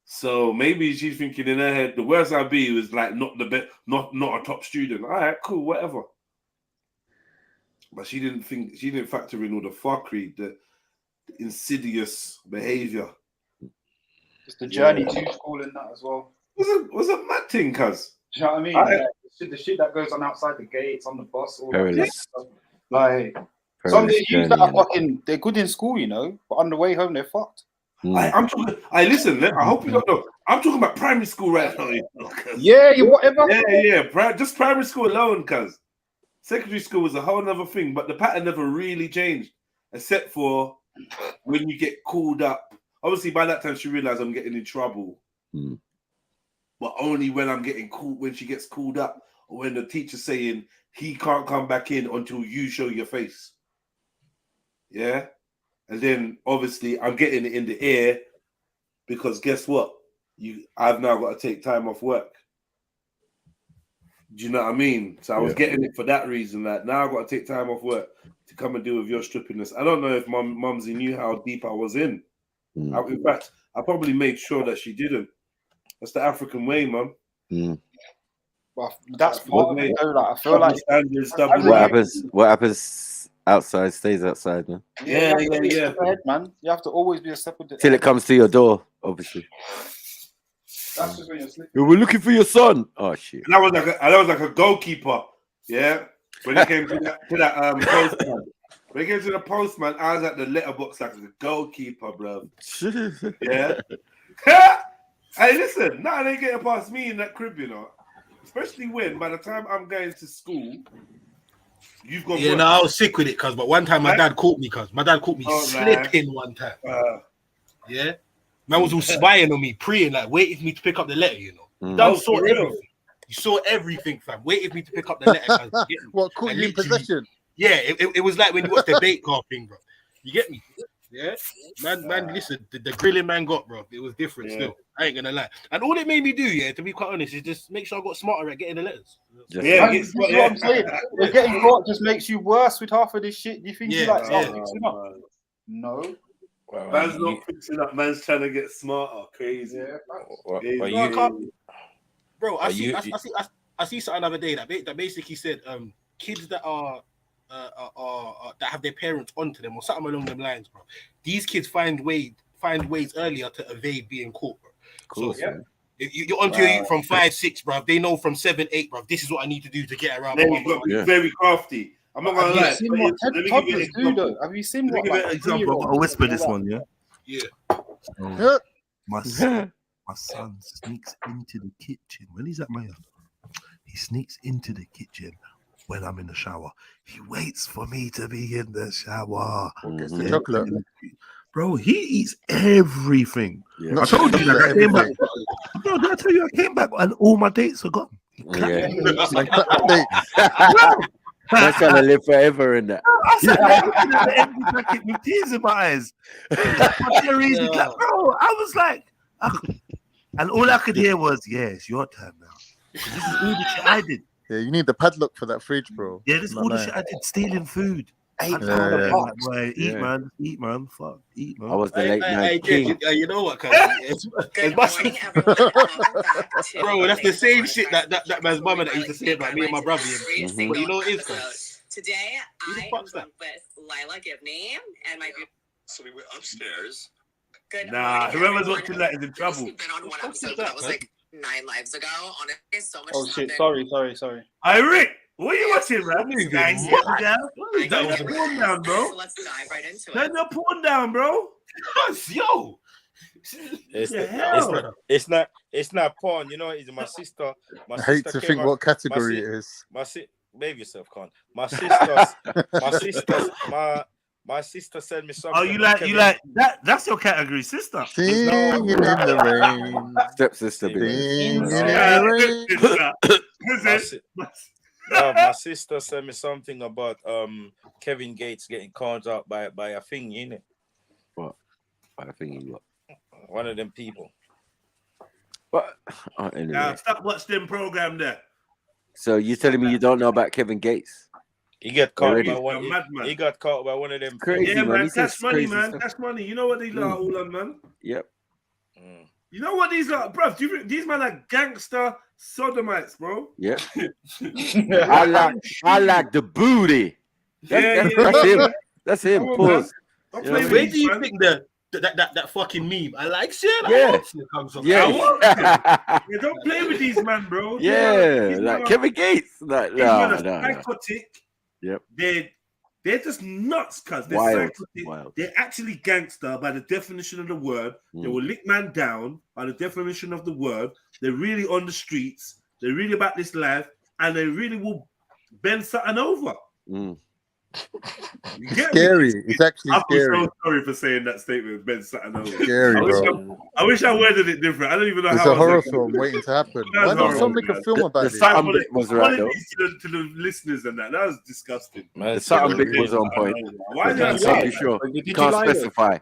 So maybe she's thinking in her head, the worst I'd be was like not the best, not a top student. All right, cool, whatever. But she didn't factor in all the fuckery, the insidious behavior. It's the journey to school and that as well. Was a mad thing, cuz. Do you know what I mean? The shit that goes on outside the gates, on the bus, all that stuff. Like some of the youth that are fucking, they're good in school, you know, but on the way home they're fucked. I'm talking. Listen. I hope you don't know. I'm talking about primary school right now. Yeah, whatever. Yeah. Just primary school alone, cuz secondary school was a whole other thing. But the pattern never really changed, except for when you get called up. Obviously, by that time she realized I'm getting in trouble. But only when I'm getting called, when she gets called up, or when the teacher's saying he can't come back in until you show your face. Yeah. And then obviously I'm getting it in the air because guess what? I've now got to take time off work. Do you know what I mean? So I was getting it for that reason. That now I've got to take time off work to come and deal with your strippiness. I don't know if Mumsy knew how deep I was in. In fact, I probably made sure that she didn't. That's the African way, man. Well, that's part of it. I feel like what happens outside stays outside, man. Yeah. Man, you have to always be a step with till it comes to your door, obviously. That's just when you're sleeping. We're looking for your son. Oh shit! And I was like a goalkeeper. Yeah. When it came to that postman. When it came to the postman, I was at the letterbox like a goalkeeper, bro. Yeah. Hey, listen, now they getting past me in that crib, you know. Especially when by the time I'm going to school, you've got no, I was sick with it, cuz. But one time my dad caught me, slipping one time. Yeah, man was all spying on me, praying, like waiting for me to pick up the letter. You know, saw everything. You saw everything, fam. Waited for me to pick up the letter. What caught you in possession? Yeah, it was like when you watch the date car thing, bro. You get me? Yeah, man. Listen, the grilling man got, bro. It was different still. I ain't gonna lie. And all it made me do, to be quite honest, is just make sure I got smarter at getting the letters. That's what I'm saying. Getting caught just makes you worse with half of this shit. You think you like fixing up? No. Man's not fixing up. Man's trying to get smarter. Crazy. Bro, I see something the other day that basically said kids that are that have their parents onto them or something along them lines, bro. These kids find ways earlier to evade being caught, bro. Cool, so if you're onto your youth from 5, 6, bro. They know from 7, 8, bro. This is what I need to do to get around. Very crafty. I'm not gonna lie. Have you seen what? Example. I'll whisper this one, Yeah. My son sneaks into the kitchen when he's at my house. He sneaks into the kitchen when I'm in the shower. He waits for me to be in the shower. Gets the chocolate. Bro, he eats everything. Yeah. I told you that I came back. Bro, did I tell you I came back and all my dates are gone? I'm trying to live forever in that. I said, I'm in the empty bracket with tears in my eyes. Bro, I was like, and all I could hear was, yeah, it's your turn now. This is all the shit I did. Yeah, you need the padlock for that fridge, bro. Yeah, this is all the shit I did, stealing food. Boy, eat, man. Eat, man. Fuck. Eat, man. I was the late night king. You know what, cuz? Bro, that's the same shit that man's mama that used to say about me and my brother. But you know what it is, cuz? Today, I am with Lila Gibney and my... So we went upstairs. Good nah, whoever's watching that is in trouble. Been on one episode that was like 9 lives ago. Honestly, so much. Oh shit! Sorry. Hey Rick, what are you watching, man? Turn the porn down, bro. So let's dive right into it. Turn the porn down, bro. Yo, it's not porn. You know, it's my sister. I hate to think what category it is. Behave yourself, Con. My sister sent me something. Oh, you like that? That's your category, sister. Singing in the rain, stepsister. Singing in the rain. My sister sent me something about Kevin Gates getting called out by a thing, innit? What? By a thing, what? One of them people. What? Oh, anyway. Now stop watching them program there. So you telling me you don't know about Kevin Gates? He got caught by one. He got caught by one of them. Crazy, yeah, man. He Cash money, man. Stuff. Cash money. You know what these are all on, man. Yep. You know what these are, bro? Do you think these men are gangster sodomites, bro? Yep. I like the booty. That's him. That's him. Pause. Where do you think that fucking meme? I like shit. Yeah. Comes from. Yeah, don't play with these man, bro. Yeah, like Kevin Gates. Like, no. Psychotic. Yep. They're just nuts, cuz they're psychotic. Wild. They're actually gangster by the definition of the word. They will lick man down by the definition of the word. They're really on the streets. They're really about this life, and they really will bend something over. Scary. It's actually scary. I'm so sorry for saying that statement. Ben Saturn over. Scary, bro. I wish I worded it different. I don't even know it's how. It's a horror film waiting to happen. Why not someone make a film about this? Bit was right, though. To the listeners and that was disgusting. The Saturn bit was on point. Why did I lie? Sure. You can't specify.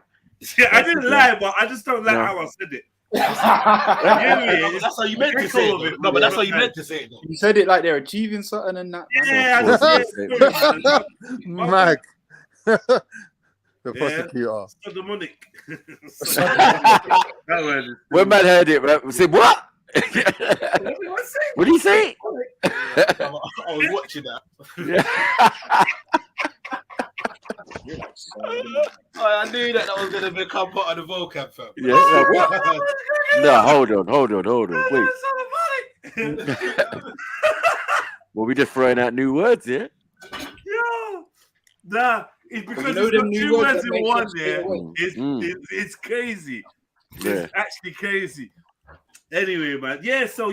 Yeah, I didn't lie, but I just don't like how I said it. That's how you meant to say it. No, but that's how you meant to say it. You said it like they're achieving something and that. Yeah, I just Mag. The prosecutor. So demonic. When man heard it, man, said what? What did he say? I was watching that. I knew that was going to become part of the vocab, fam. Yeah. Like, no, hold on. Wait. Well, we just throwing out new words here. Yeah. Nah, it's because there's got two words in one there. It's crazy. Yeah. It's actually crazy. Anyway, man. Yeah, so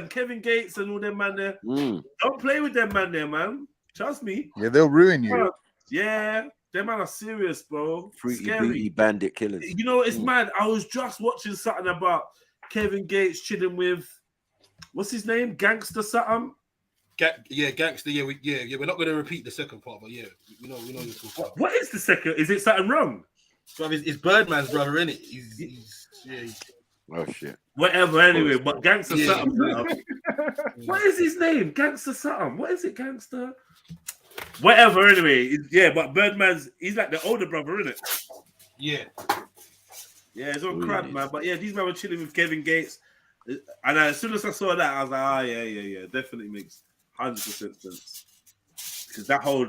Kevin Gates and all them man there. Don't play with them man there, man. Trust me. Yeah, they'll ruin you. Yeah, them man are serious, bro. Freaky Scary. booty bandit killers. You know, it's mad. I was just watching something about Kevin Gates chilling with, what's his name? Gangster something? Gangster. Yeah, we're not going to repeat the second part, but yeah, we know you're talking about. What is the second? Is it something wrong? So it's Birdman's brother, innit? He's oh shit. Whatever. Anyway, but Gangster something. What is his name? Gangster something. What is it? Gangster. Whatever. Anyway, but Birdman's he's like the older brother, isn't it? Yeah. Yeah, it's on crap, man. But yeah, these men were chilling with Kevin Gates, and as soon as I saw that, I was like, yeah, definitely makes 100% sense. Because that whole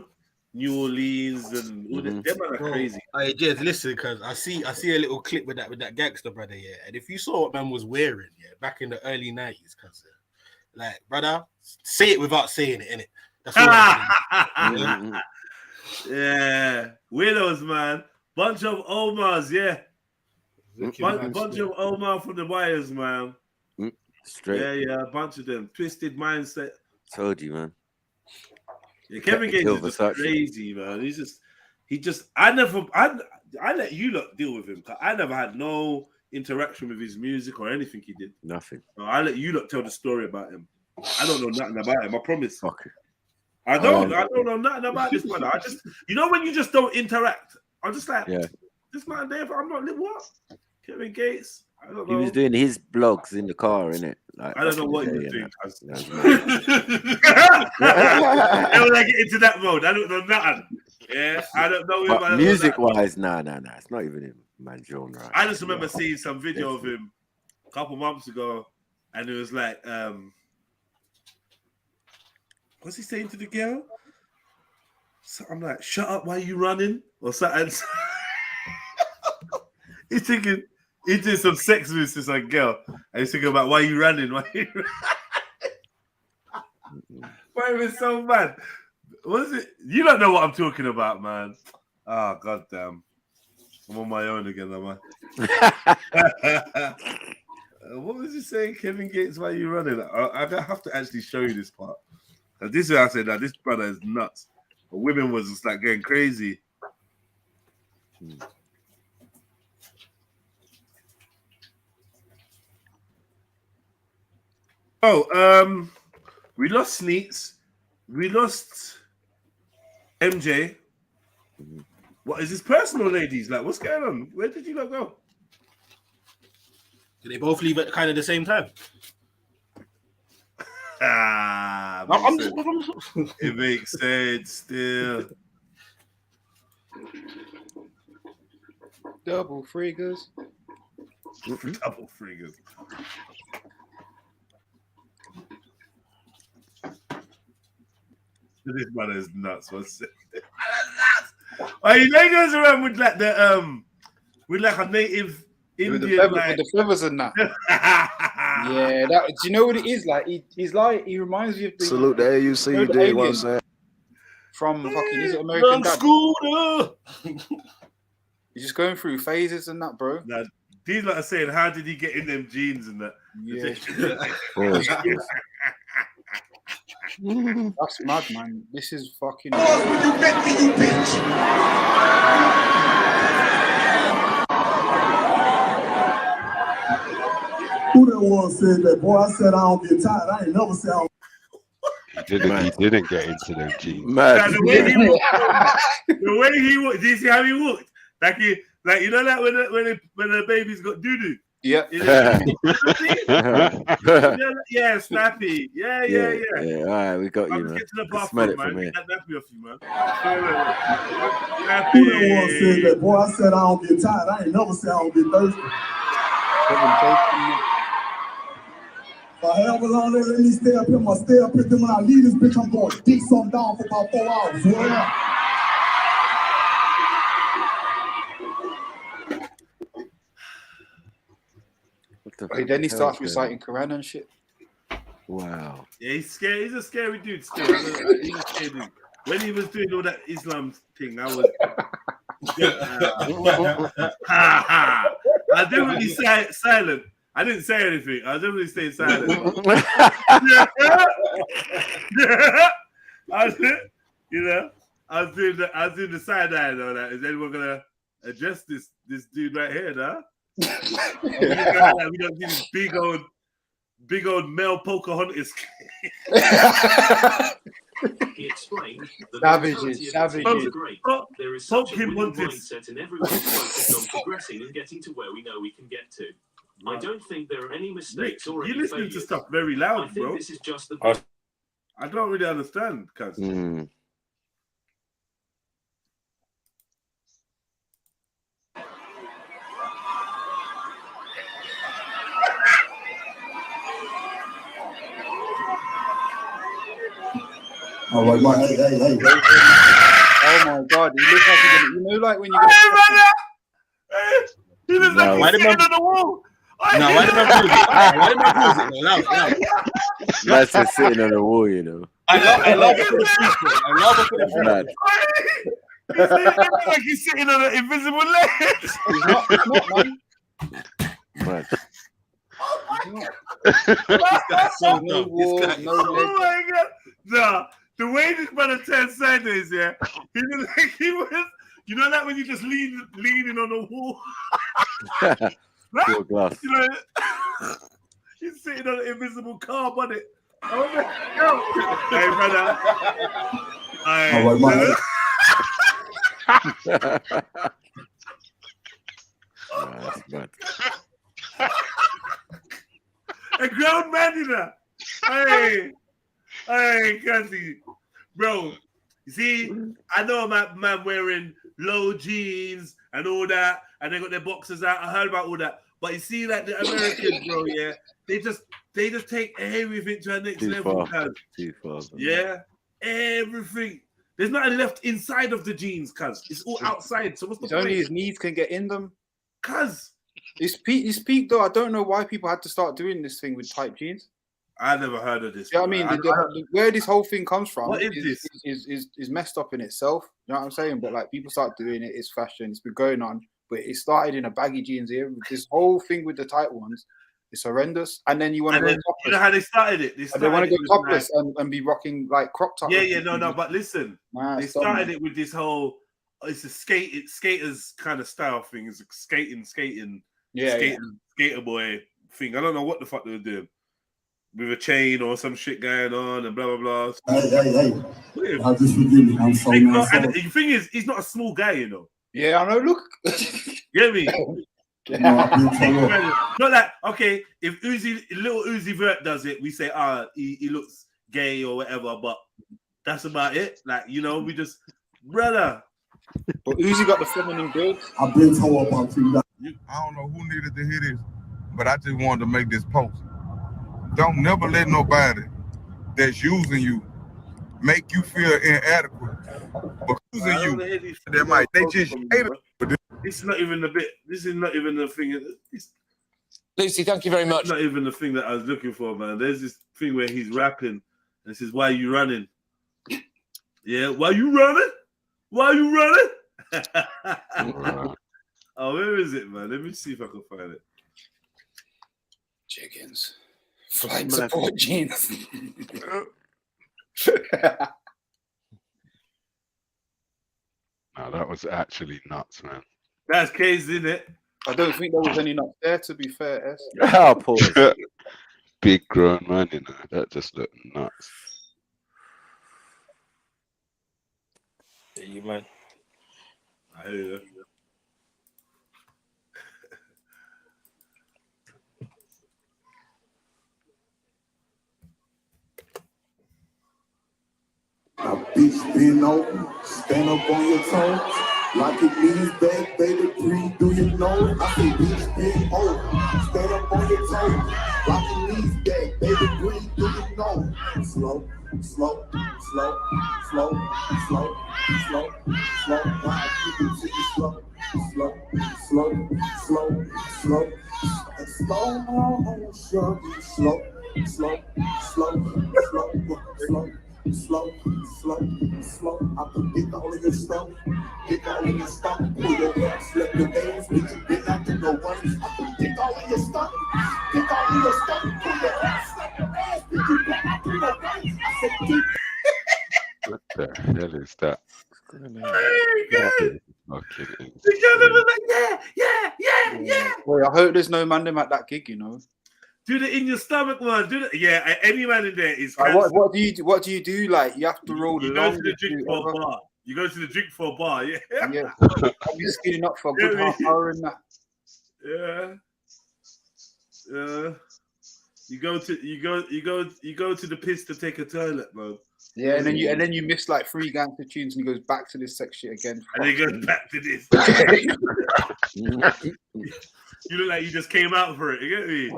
New Orleans and all them men are crazy. Hey, Jez, listen, because I see a little clip with that gangster brother, yeah. And if you saw what man was wearing, back in the early 90s, cause like, brother, say it without saying it, innit? That's all. Yeah, widows, man. Bunch of Omars, yeah. Bunch of Omar from the Wires, man. Straight. Yeah, a bunch of them. Twisted mindset. Told you, man. Yeah, Kevin Gates is just crazy, man. I let you lot deal with him, because I never had no interaction with his music or anything he did. Nothing. So I let you lot tell the story about him. I don't know nothing about him, I promise. Fuck. I don't know nothing about this man. I just, when you just don't interact, I'm just like, this man there, I'm not, what? Kevin Gates? I don't know. He was doing his blogs in the car, innit? Like, I don't know what he was doing. When I get into that mode, I don't know nothing. Yeah, I don't know him. But music wise, nah, it's not even him, man. Genre. I just remember seeing some video of him a couple months ago, and it was like, what's he saying to the girl? So I'm like, shut up, why are you running? Or something. He's thinking, he did some sex moves to some girl, and he's thinking about why are you running? Why are you running? Why it was so mad? What is it? You don't know what I'm talking about, man. Oh, goddamn. I'm on my own again, am I? What was he saying? Kevin Gates, why are you running? I have to actually show you this part. This is where I said that this brother is nuts. But women was just like getting crazy. Oh, we lost Sneaks. We lost MJ. What is this personal, ladies? Like, what's going on? Where did you not go? Did they both leave at kind of the same time? It makes sense still. Double friggers. Double friggers. This brother is nuts. What's it? Oh, you know he goes around with like with like a native Indian, with the feathers and that. Yeah, that. Do you know what it is? Like he's like he reminds me of the salute the AUC. You did what I'm saying. From fucking is it American Dad? Scooter. He's just going through phases and that, bro. Now, these like are saying, how did he get in them jeans and that? Yeah. That's mad, man. This is fucking. You bet me, you bitch. Who that was said that? Boy, I said I don't get tired. I ain't never said I don't. He didn't get into them jeans. Now, the way he walked, do you see how he walked? Like you know that when the baby's got doo-doo. Yeah. Yeah, snappy. Yeah. All right, we got you, man. Get to the bathroom, Smell it man. from here. Get that nappy off you, man. Who that was said that? Boy, I said I don't get tired. I ain't never said I don't get thirsty. If I have a long there, let me stay up here. My stay up here. Then when I leave this bitch, I'm going to dick something down for about 4 hours. Yeah. Then he starts reciting Quran and shit. Wow. Yeah, he's scary. He's a scary dude still. He's a scary dude. When he was doing all that Islam thing, I was. I didn't really say silent. I didn't say anything. I didn't really stay silent. I was doing the side eye and all that. Is anyone gonna address this dude right here, nah? We don't see this big old male Pocahontas. He explained that Savages. there is such a winning mindset and everyone's focused on progressing and getting to where we know we can get to. I don't think there are any mistakes or You're any listening failures. to stuff very loud, I think bro. this is just the I don't really understand, cuz. All right, man. Hey. Oh my God, he looks like he's gonna, you know, like when you get. He looks like he's sitting on the wall. No, why did I pause it? That's just sitting on the wall, you know. I love it for the people. I love it for the people. He looks like he's sitting on an invisible legs. He's not, man. So no wall, no Oh my God. Nah, the way this brother turned sideways, yeah, he looked like he was, you know that when you just leaning on the wall? Pure glass. You know, he's sitting on an invisible car bonnet. Oh my God. Hey, brother. All right, That's bad. A grown man in that. Hey, Cassie. Bro, you see, I I know man wearing low jeans and all that, and they got their boxers out. I heard about all that. But you see, like the Americans, bro, yeah, they just take everything to the next level. Too far. Yeah, everything. There's nothing left inside of the jeans, cuz it's all outside. So what's the It's point? only his knees can get in them. Cuz it's peak though. I don't know why people had to start doing this thing with tight jeans. I never heard of this. Yeah, you know I mean, where this whole thing comes from what is this? Is messed up in itself. You know what I'm saying? But like people start doing it. It's fashion. It's been going on. But it started in a baggy jeans here. This whole thing with the tight ones, it's horrendous. And then you want to go topless. You know how they started it? They want to go topless and be rocking like crop top. Yeah, no. But listen, they started it with this whole. It's a skaters kind of style thing. It's a skating, skater boy thing. I don't know what the fuck they were doing with a chain or some shit going on and blah blah blah. Hey. I just forgive me. I'm so and the thing is, he's not a small guy, you know. Yeah, I know. Look, get me. Not that okay. If little Uzi Vert does it, we say, he looks gay or whatever. But that's about it. Like we just brother. But Uzi got the feminine build. I've been told about that. I don't know who needed to hear this, but I just wanted to make this post. Don't never let nobody that's using you make you feel inadequate. But using you, they just hate it. This is not even the bit. This is not even the thing. Lucy, thank you very much. Not even the thing that I was looking for, man. There's this thing where he's rapping and says, "Why are you running?" Yeah, why you running? Why are you running? Oh, where is it, man? Let me see if I can find it. Chickens. Flight support jeans. No, that was actually nuts, man. That's crazy, isn't it? I don't think there was any nuts there, to be fair. Big grown man, that just looked nuts. Yeah, you man. I hear you. Now, bitch, bend over, stand up on your toes. Like it means back, baby, breathe through your nose. I say, bitch, bend over, stand up on your toes. Like it means back, baby, breathe through your nose. Slow, slow, slow, slow, slow, slow, slow. I keep it to you slow, slow, slow, slow, slow. Slow, slow, slow, slow. I put dick all in your stomach, dick all in your stomach. Pull your ass, let your ass, bitch, you been out to no one. I put dick all in your stomach, dick all in your stomach. Pull your ass, let your ass, bitch, you been out to no one. I said dick. What the hell is that? Yeah. Boy, I hope there's no man them at that gig, Do the in your stomach one. Do the any man in there is. What do you do? Like you have to roll. You go to the drink for a bar. You go to the drink for a bar. Yeah. Yeah. I'm just getting up for a good half hour in that. Yeah. You go to the piss to take a toilet, man. Yeah, and then you miss like 3 gangster tunes and he goes back to this sex shit again. And he goes back to this. You look like you just came out for it. You get me?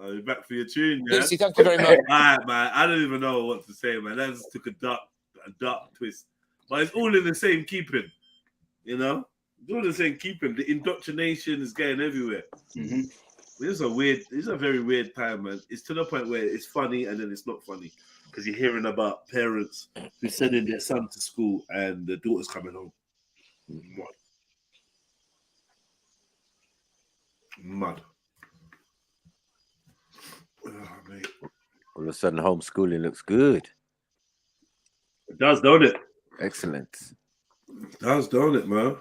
You're back for your tune, yeah? Lucy, thank you very much. All right, man. I don't even know what to say, man. That just took a dark twist. But it's all in the same keeping, It's all in the same keeping. The indoctrination is going everywhere. Mm-hmm. This is a very weird time, man. It's to the point where it's funny and then it's not funny. Because you're hearing about parents who sending their son to school and the daughter's coming home. Mud. Oh, mate. All of a sudden, homeschooling looks good. It does, don't it? Excellent. It does, don't it, man?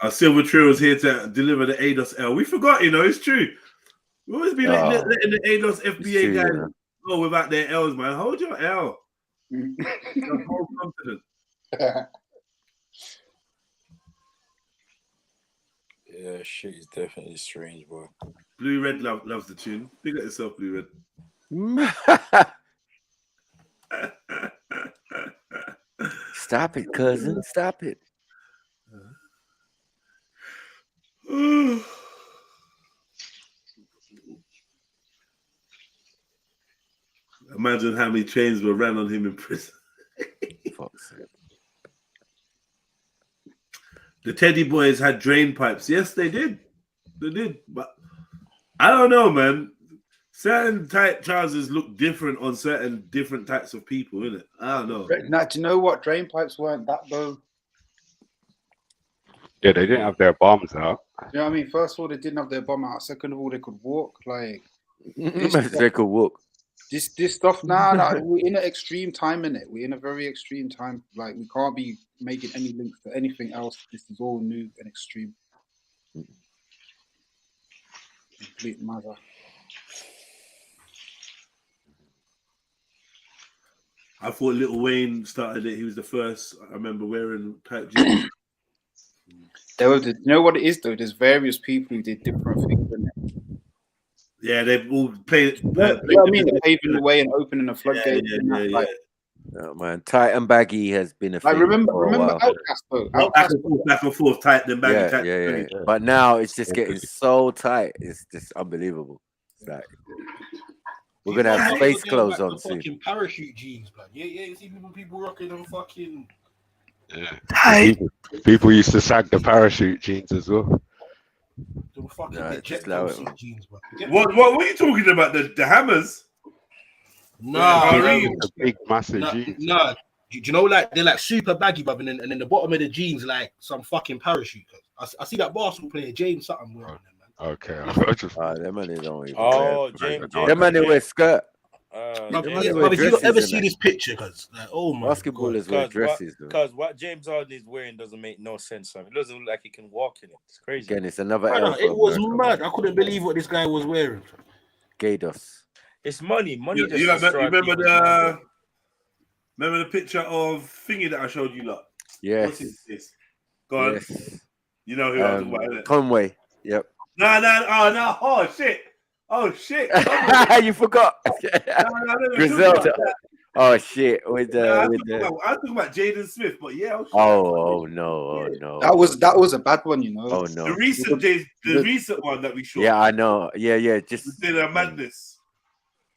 Our Silver Trio is here to deliver the ADOS L. We forgot, it's true. We always be letting the ADOS FBA guys go without their L's, man. Hold your L. You're whole confident. Yeah, shit is definitely strange, boy. Blue Red loves the tune. Big up yourself, Blue Red. Stop it, cousin. Stop it. Imagine how many chains were ran on him in prison. Fuck's sake. The Teddy boys had drain pipes. Yes, they did. They did. But I don't know, man. Certain tight trousers look different on certain different types of people, innit? I don't know. Now, do you know what? Drain pipes weren't that though. Yeah, they didn't have their bombs out. You know what I mean? First of all, they didn't have their bum out. Second of all, they could walk. Like They could walk. this stuff now. We're in an extreme time in it. We're in a very extreme time. Like we can't be making any links to anything else. This is all new and extreme. Complete matter. I thought Lil Wayne started it. He was the first. I remember wearing tight jeans. There was, you know what it is though? There's various people who did different things in it. Yeah, they've all played. You know what I mean? They're paving the way and opening the floodgates. Oh, man, tight and baggy has been a thing. Like remember for a while. Outkast though. Back and forth, tight then baggy, tight. Yeah. But now it's just getting so tight. It's just unbelievable. It's like we're gonna have space clothes on soon. Fucking parachute jeans, blood. Yeah. You see people rocking them fucking. Yeah. People used to sag the parachute jeans as well. Jeans, What are you talking about? The hammers? The big massive jeans. No, do you know like they're like super baggy, bruv, and then the bottom of the jeans like some fucking parachute. I see that basketball player James something wearing them, man. Okay, I just. Them man don't even. Oh, James. Them man they wear skirt. If you ever see this picture, because like, oh my basketballers wear dresses. Because what James Harden is wearing doesn't make no sense. It doesn't look like he can walk in it. It's crazy. Again, it's another. It was mad. I couldn't believe what this guy was wearing. Gados. It's money. Money. You remember the picture of thingy that I showed you, lot? Yes. What's this? Go on. Yes. You know who I'm talking about, innit? Conway. Yep. No. Oh shit. You forgot. Griselda. Oh shit. I'm talking about Jaden Smith, but yeah. Oh no. That was a bad one, you know. Oh no. The recent one that we shot. Yeah, I know. Yeah. Just madness.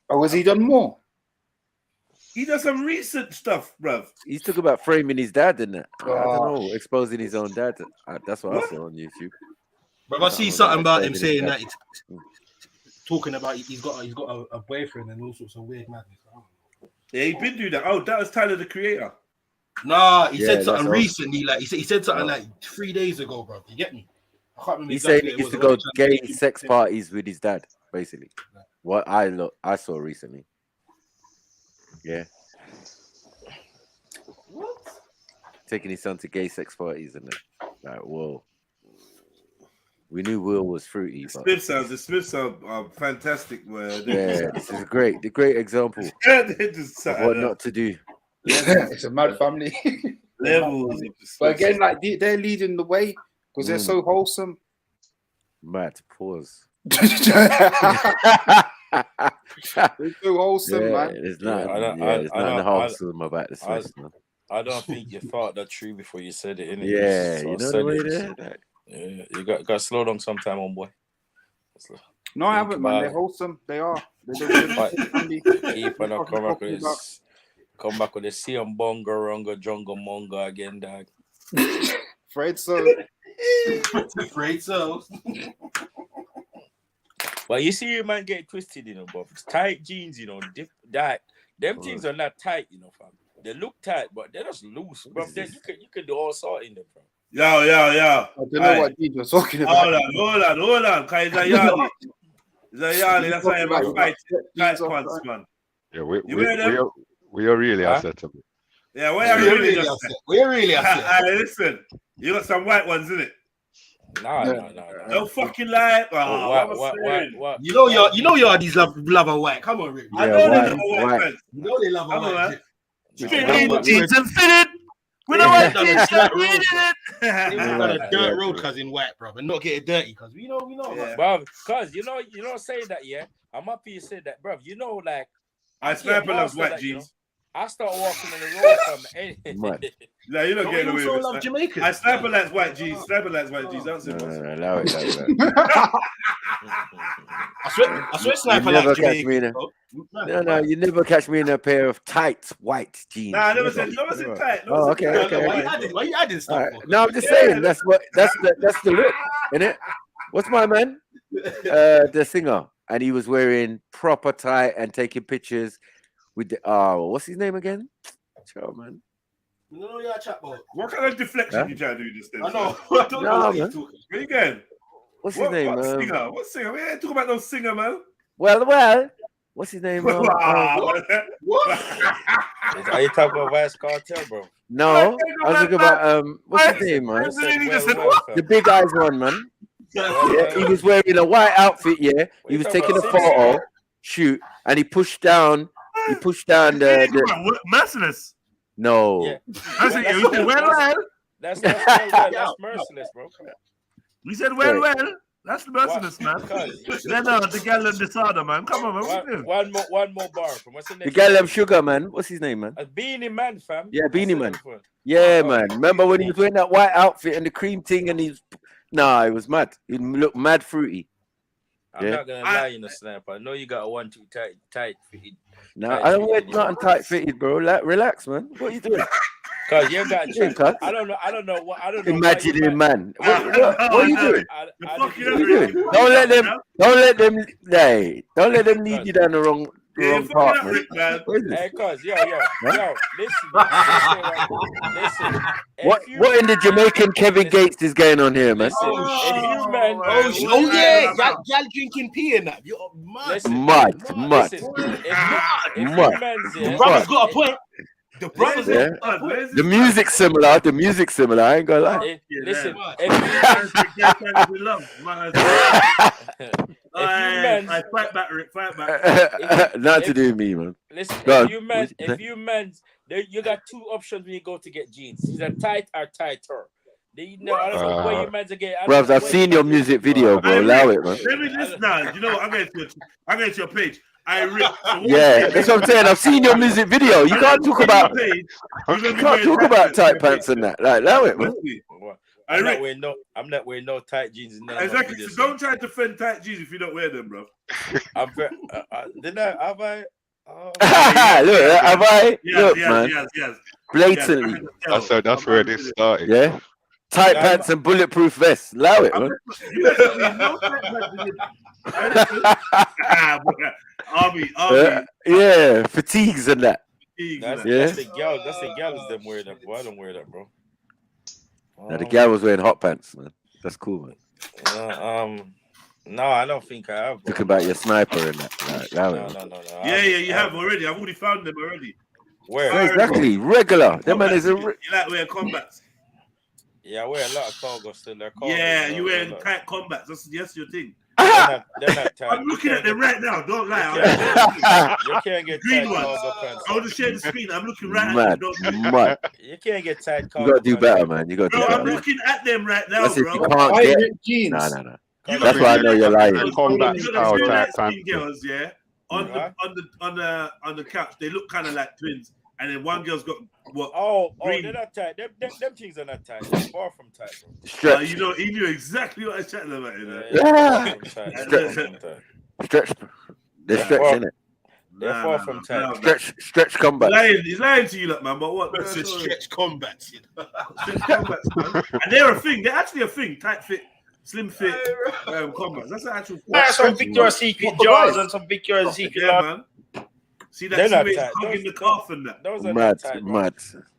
Oh, has he done more? He does some recent stuff, bruv. He's talking about framing his dad, didn't it? I don't know, exposing his own dad. That's what I saw on YouTube. But I see something about him saying that it's talking about he's got a boyfriend and all sorts of weird madness. Yeah, he been doing that. Oh, that was Tyler the Creator. Nah, he said something recently. Like he said something like 3 days ago, bro. You get me? I can't remember. He said he used to go gay sex parties with his dad, basically. What I saw recently. Yeah. What? Taking his son to gay sex parties and like, whoa. We knew Will was fruity. The Smiths are fantastic. Yeah, this is a great example of what not to do. It's a mad family. Levels. But again, like they're leading the way because they're so wholesome. Mad pause. They're so wholesome, man. There's nothing wholesome about this place, man. I don't think you thought that true before you said it, innit? Yeah, you know the way there. Yeah, you got to slow down sometime, homeboy. No, I haven't, man. They're wholesome. They are. Keep on come back with the CM Bongo Rongo Jungle Mongo again, dog. Afraid so. Afraid so. Well, you see, your man get twisted, you know, but tight jeans, you know, them things are not tight, you know, fam. They look tight, but they're just loose, bro. You can do all sorts in them, bro. Yo. I don't know what you're talking about. Hold on. Because it's a yardie. It's a yardie. That's why I'm fight. Tight pants, man. Yeah, we are really upset. Yeah, we're really upset. We're really upset. Listen, you got some white ones, innit? No. Don't fucking lie. What? You know you're these love and white. Come on, Rick. I know they love white. You know they love white. Straight jeans and fitted. We don't want jeans and fitted. We got a dirt road cousin white, bro, and not get it dirty, cause we know. Bro, cause you know, say that, yeah. I'm happy you said that, bro. You know, like I sniper loves white jeans. I start walking on the road from Mad. No, you're not Don't getting you away also with love it. Jamaican? I Sniper likes white G's. Sniper likes white G's. That's it. No, boss. allow it. I swear You Sniper never likes catch me in Jamaican. a, no, you never catch me in a pair of tight white jeans. Nah, I never Never. said tight. Oh, okay. Why you adding All stuff? right. No, I'm just saying that's the look, innit? What's my man? The singer, and he was wearing proper tight and taking pictures with the what's his name again? Chill, man. No, yeah, chat about. What kind of deflection you trying to do this? I know. I don't know what you're man. talking. Where you going? What's his name? What singer? What singer? We ain't talking about no singer, man. Well. What's his name? What? Are you talking about Vice Cartel, bro? No, I was talking about what's his name, man? The big eyes one, man. Yeah, he was wearing a white outfit. Yeah, he was taking a photo shoot, and he pushed down the merciless. no. Yeah. That's That's merciless, bro. We said that's merciless, man. Then the gal and the Sada, man. Come on, man. What you doing? One more bar from what's the The next? gal Sugar, man. What's his name, man? A Beanie Man, fam. Yeah, Beanie Man. Yeah, man. Remember when he was wearing that white outfit and the cream thing, and he's it was mad. He looked mad fruity. I'm not gonna lie, you know, Sniper. I know you got a 1-2 tight fitted. No, I don't wear nothing tight fitted, bro. Like, relax, man. What are you doing? Cause you got Yeah, cuz. I don't know Imagining man. What are you doing? What are you doing? Don't let them lead you down the wrong path, man. Hey, cuz, yo, listen. What in the Jamaican Kevin Gates is going on here, man? Y'all drinking pee and that. You're mad. Mad. Brother's got a point. The brothers, the music's similar. I ain't gonna lie. Listen, I fight back, Rick. Fight back. Not to do with me, man. Listen, if you men, you got two options when you go to get jeans. Either tight or tighter. I don't know where you men get. Bro, I've seen your music video, bro. Allow it, man. Let me listen now. You know what? I'm going to your page. Yeah, that's what I'm saying. I've seen your music video. You can't talk about tight pants and that. Like, allow it, man. I'm not wearing no tight jeans. Exactly. So don't try to defend tight jeans if you don't wear them, bro. Have I? Look, have I? Look, man. Yes. Blatantly. That's where this started. Yeah. Tight pants and bulletproof vests. Allow it, man. Army. Yeah, fatigues and that. That's the gals them wear that. Boy, I don't wear that, bro. Now the gal was wearing hot pants, man. That's cool, man. No, I don't think I have. Talk about your sniper and that. No. Yeah, you have already. I've already found them already. Where? Yeah, exactly. Regular. That man is a. You like wearing combats? Yeah, I wear a lot of cargo still. Yeah, you wearing tight combats. That's your thing. They're not tight. I'm looking at them right now. Don't lie. You can't get green tight ones. cargo pants. I want to share the screen. I'm looking right at them. Mad. You can't get tight cargo. You gotta do better, man. You gotta do Bro, better. I'm looking at them right now, That's if bro. you can't get jeans. No. That's why I know you're lying. Combat style tight pants. Girls, yeah, on the couch, they look kind of like twins, and then one girl's got what? Oh, they're not tight. Them things are not tight. They're far from tight, bro. Stretch. He knew exactly what I was chatting about. You know? Yeah. Stretch. They're stretch, innit? They're far from tight. Stretch combat. He's lying to you, look, man. But what? It's a stretch combats. Stretch combats, man. And they're a thing. They're actually a thing. Tight fit. Slim fit combats. That's an actual. Some Victoria's Secret jars and some Victoria's Secret. Man. See that hugging the calf and that. Those are mad.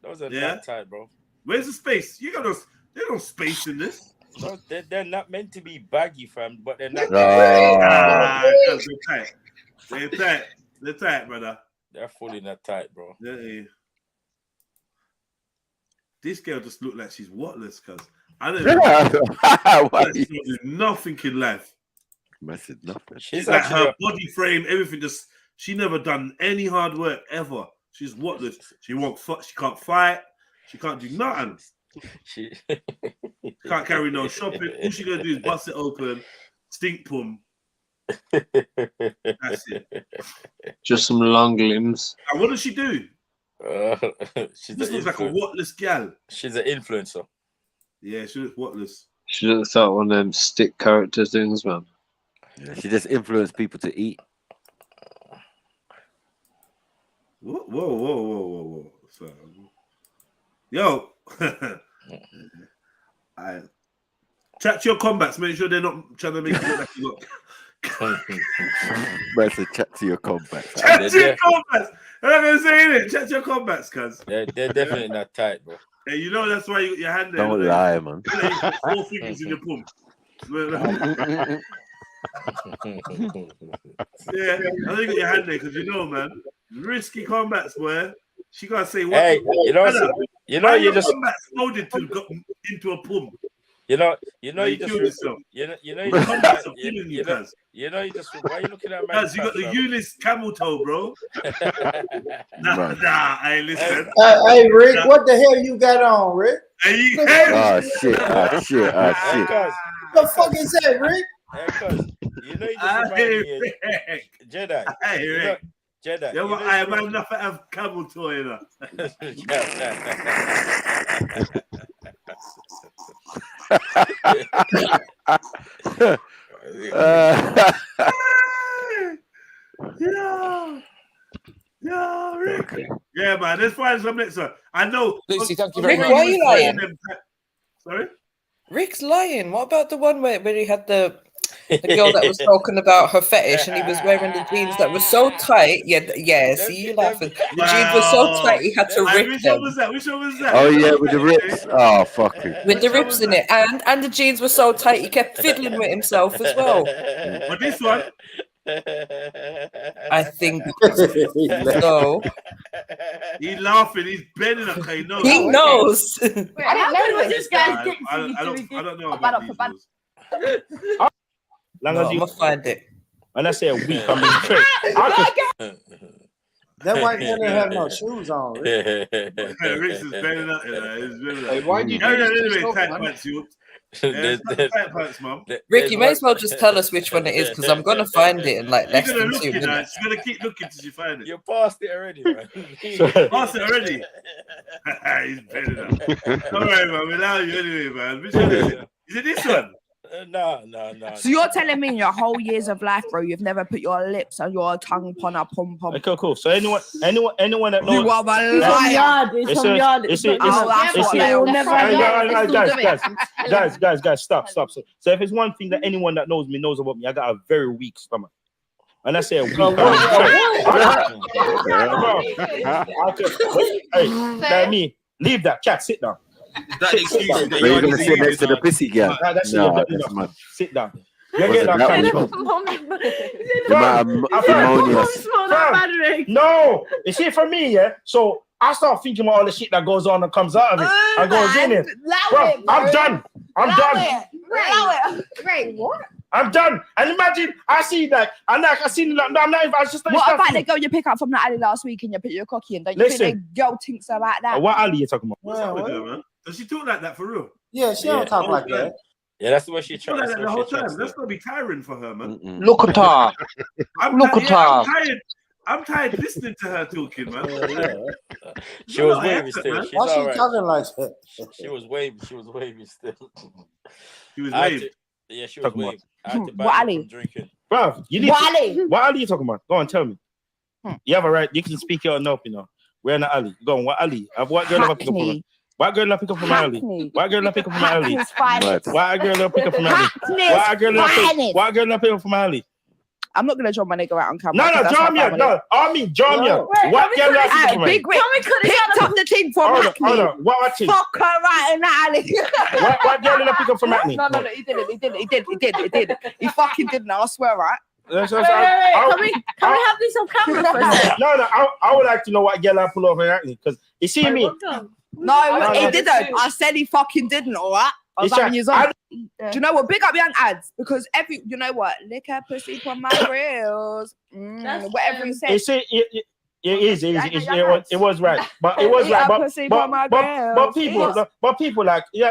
Those are not tight, bro. Where's the space? You got no. There's no space in this. No, they're not meant to be baggy, fam. But they're not. They're tight. They're tight, brother. They're fully not tight, bro. Yeah. This girl just looked like she's whatless, cuz. I don't know. She's nothing in life. Massive nothing. She's like her body frame, everything. She never done any hard work ever. She's whatless. She won't. She can't fight. She can't do nothing. She can't carry no shopping. All she gonna do is bust it open, stink pum. That's it. Just some long limbs. And what does she do? She's This looks like a whatless gal. She's an influencer. Yeah, she looks whatless. She looks like one of them stick character things, man. Yeah, she just influenced people to eat. Whoa. So, yo. I chat to your combats. Make sure they're not trying to make it look like you got. That's a chat to your combats. Chat to your combats. I'm not gonna say it. Chat to your combats, cuz. They're definitely not tight, bro. Hey, you know that's why you got your hand there. Don't lie, man. Four fingers in your palm. Yeah, I think you got your hand there because you know, man. Risky combats, boy. She gotta say what? Hey, you know, you just combats folded into a pump. You know, you Why you just why are you looking at my Cuz you got the Eunice camel toe, bro. Nah, hey, listen. Hey, Rick, what the hell you got on, Rick? Hey, Oh shit! What the fuck is that, Rick? Hey, cuz, you know, you just remind me of Jedi. Hey, You know, Rick. Jedi. Yeah, you but know, I am enough to have camel toe, you know. Yeah, Rick. Yeah, man. Let's find some next one. I know. Lucy, thank you Rick, why are you lying? Sorry? Rick's lying. What about the one where he had the girl that was talking about her fetish and he was wearing the jeans that were so tight? Yeah, see you laughing. The jeans were so tight he had to rip Which them. one was that? Which one was that? Oh yeah, with the rips. Oh fuck it. With the rips in it. And the jeans were so tight he kept fiddling with himself as well. But this one? I think so. He's laughing. He's bending up. He knows. He knows. I didn't know this guy's dick. I don't know Bad about up these for bad. Long No, as I'm you gonna find it. when I say a week, I mean trick. That white man didn't have no shoes on, Rick. Rick's is bending up. Hey, why do you do this to yourself, tight man? pants, you? Tight pants, mom. Rick, you may as well just tell us which one it is because I'm gonna find it in like less You're than gonna 2 look it, minutes. You're gonna keep looking till you find it. You passed it already, man. Passed it already. He's bending up. All right, man. We allow you anyway, man. Which one is it? Is it this one? No. So you're telling me in your whole years of life, bro, you've never put your lips and your tongue upon a pom pom. Okay, cool. So anyone that knows, You are a liar. It's from yard. Guys, stop. So if it's one thing that anyone that knows me knows about me, I got a very weak stomach. And I say a weak Hey, that me. Leave that cat. Sit down. That excuse Are you gonna sit next to the pissy girl? No, that's mad. Sit down. No, you see, for me, yeah. So I start thinking about all the shit that goes on and comes out of it. and goes in it. Bro, I'm done. Wait, what? I'm done. And imagine I see that, and like I seen that. I'm not even. I just. What about the girl you pick up from the alley last week and you put your cocky in? Don't you think the girl thinks about that? What alley you talking about? What's up with her, man? Does she talk like that for real? Yeah, she don't talk like that. Yeah, that's the way she Talk tries. like that the whole time. That's gonna be tiring for her, man. Look at her. I'm tired listening to her talking, man. She was wavy still. She's Why she alright. talking like that? She was wavy still. She was wavy. Yeah, she was wavy. I had to buy What her alley? from drinking. Bro, you need. What alley you talking about? Go on, tell me. You have a right. You can speak your own up, you know. We're in the alley. Go on. What alley? What girl have I pick up from? What girl have I pick up from my alley? What girl have I pick up from my alley? What girl have I pick up from my alley? What girl have I pick up from my alley? I'm not gonna draw my nigga out on camera. No, Jamia. No, I mean Jamia. What girl have I pick up from my alley? Big Rick picked up the thing from Hackney. Hold on. What thing? Fuck her right in the alley. What girl did I pick up from Hackney? No, he did. He fucking didn't. I swear, right? Wait, can we have this on camera for a second? No, I would like to know what girl I pull over Hackney because you see me. No, he didn't. I said he fucking didn't. All right. I was having his own. Do you know what? Big up young ads because you know what? Lick her pussy from my grills. Whatever he said. It was right, but it was right. But people like you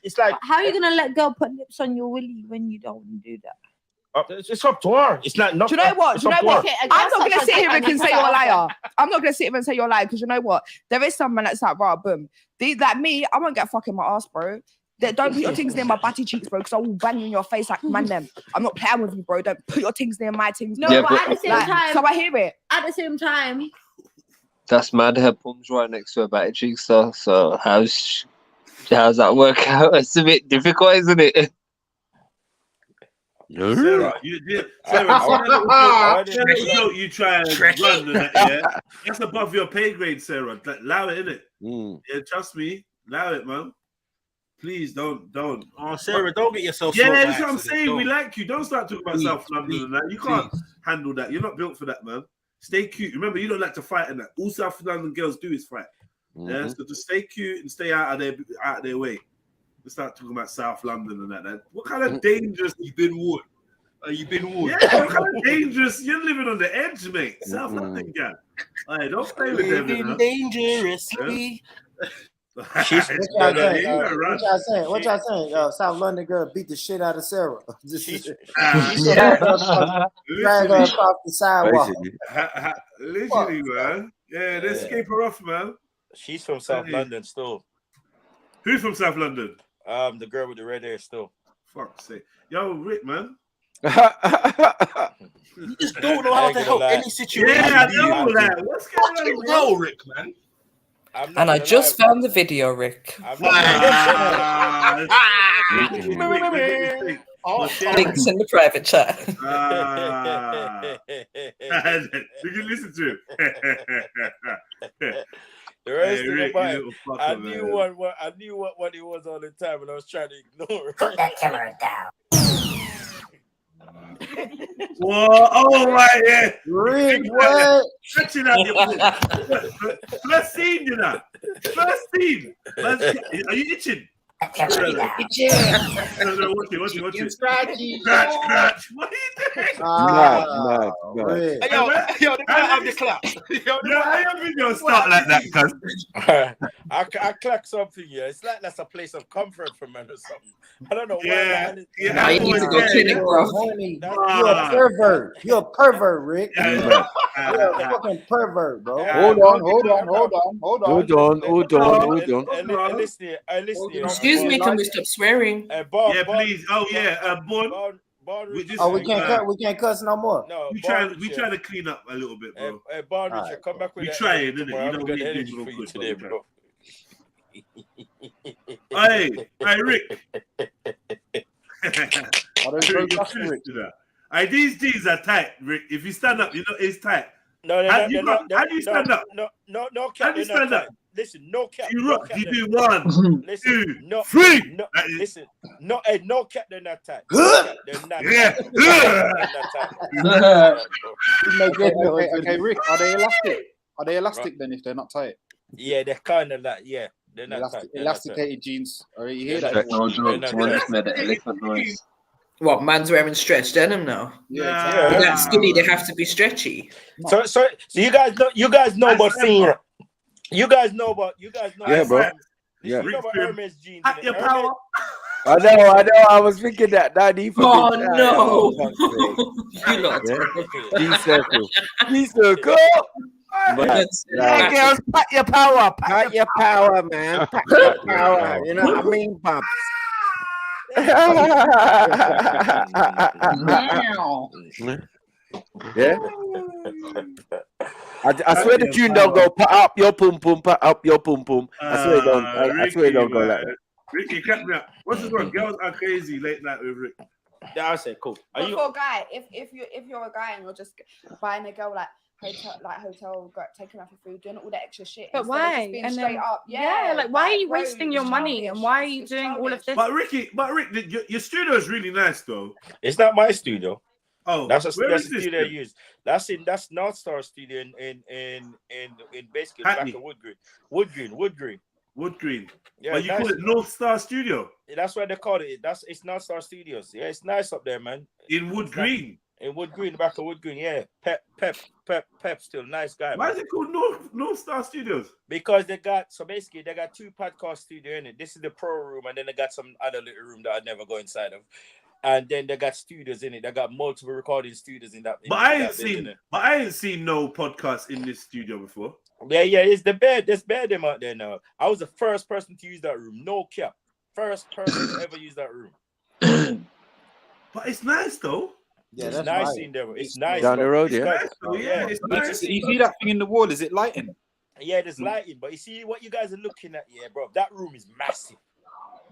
it's like how are you gonna let girl put lips on your willy when you don't do that? It's up to her. It's not. Do you know what? It's Do you up know to what? her. I'm not gonna sit here and say you're a liar. I'm not gonna sit here and say you're a liar because you know what? There is some man that's like, right, boom. Like me, I won't get fucking my ass, bro. Don't put your things near my batty cheeks, bro, because I will bang you in your face like man them. I'm not playing with you, bro. Don't put your things near my things. No, bro. but at the same time, so I hear it. At the same time, That's mad. Her pum's right next to her batty cheeks, though. So how's that work out? It's a bit difficult, isn't it? Sarah, you did. Sarah, you try and run and that, yeah? That's above your pay grade, Sarah. Allow it, innit? Yeah, trust me. Allow it, man. Please don't. Oh, Sarah, don't get yourself. Yeah, smoked by that's what I'm accident, saying. don't. We like you. Don't start talking about South London and that. You can't handle that. You're not built for that, man. Stay cute. Remember, you don't like to fight and that. All South London girls do is fight. Yeah, so just stay cute and stay out of their way. Let's start talking about South London and that. What kind of dangerous you been warned? You been warned? Yeah, what kind of dangerous? You're living on the edge, mate. South London gang. Hey, don't play with them. Living dangerously. What y'all saying? What y'all saying? South London girl beat the shit out of Sarah. Drag her across the sidewalk. Literally, man. Yeah, let's escape her off, man. She's from South London still. Who's from South London? The girl with the red hair still. Fuck's sake. Yo, Rick, man. You just don't know how to help any situation. Yeah, I know that. What's going on? No, Rick, man. And I just found the video, Rick. Links in the private chat. Did you listen to it? The rest Hey, of Rick, the you time, little fucker, I man. knew what it was all the time, and I was trying to ignore it. Put that camera down. Whoa, oh right, yeah. Rick, what? Stretching out your First scene, you know. First scene. Are you itching? Itching. No, watch it. Scratchy. Scratch. What are you doing? Rick. Yo, they might have the clap. I don't think you'll start like that, cuz. I clack something, yeah. It's like that's a place of comfort for men or something. I don't know why. Yeah. Now you need to go clinic, bro. You're a pervert. You're a pervert, Rick. You're a fucking pervert, bro. hold on. Listen. Excuse me, can we stop swearing? Yeah, please. Oh yeah, Born. We can't cuss no more. No, we try to clean up a little bit, bro. Born, Richard, come back with we that. try it, innit? You know, we energy for you today, bro. Hey, Rick. These jeans are tight, Rick. If you stand up, you know it's tight. How do you stand up? No cap. How do you stand up? Listen, no cap. You rock. You do 1, 2, 3. Listen, no cap. They're not tight. They're not. Yeah. Okay, Rick. Are they elastic? Are they elastic then? If they're not tight? Yeah, they're kind of like they're not tight. Elasticated jeans. Or you hear that? Someone just made an elephant noise. What, man's wearing stretched denim now? Yeah. That skinny, they have to be stretchy. So you guys know about scene. You guys know. Yeah, bro. You know about Hermes jeans. Your power. I know. I was thinking that. Oh no! You lot. D-circle. Yeah, girls, pack your power. Pack your power, man. Pack your power. You know what I mean, pops? Yeah. I swear the tune don't go pat up your pum pum, pat up your pum pum. I swear it don't. I swear it don't go like that. Ricky, cut me up. What's this one? Girls are crazy late night with Rick. Yeah, I said cool. But for a guy, if you're a guy and you're just buying a girl hotel, taking her for food, doing all that extra shit. But why? And straight up, like why are you wasting your money and why are you doing all of this? But Rick, your studio is really nice though. It's not my studio. Oh, that's a studio I then? use. That's North Star Studio in basically back of Wood Green. Yeah, but you call it North Star Studio. That's what they call it. It's North Star Studios. Yeah, it's nice up there, man. In Wood Green. In Wood Green, the back of Wood Green, yeah. Pep, still nice guy. Why man. is it called North Star Studios? Because they got 2 podcast studio in it. This is the pro room, and then they got some other little room that I never go inside of. and then they got studios in it. They got multiple recording studios in that. But I ain't seen no podcast in this studio before. Yeah, it's the bed. There's bed them out there now. I was the first person to use that room. No cap. First person to ever use that room. But it's nice though. Yeah, it's that's nice right. in there. It's nice down the road. It's Yeah, nice though. Yeah, it's nice. You see that thing in the wall? Is it lighting? Yeah, there's lighting, but you see what you guys are looking at, yeah, bro. That room is massive.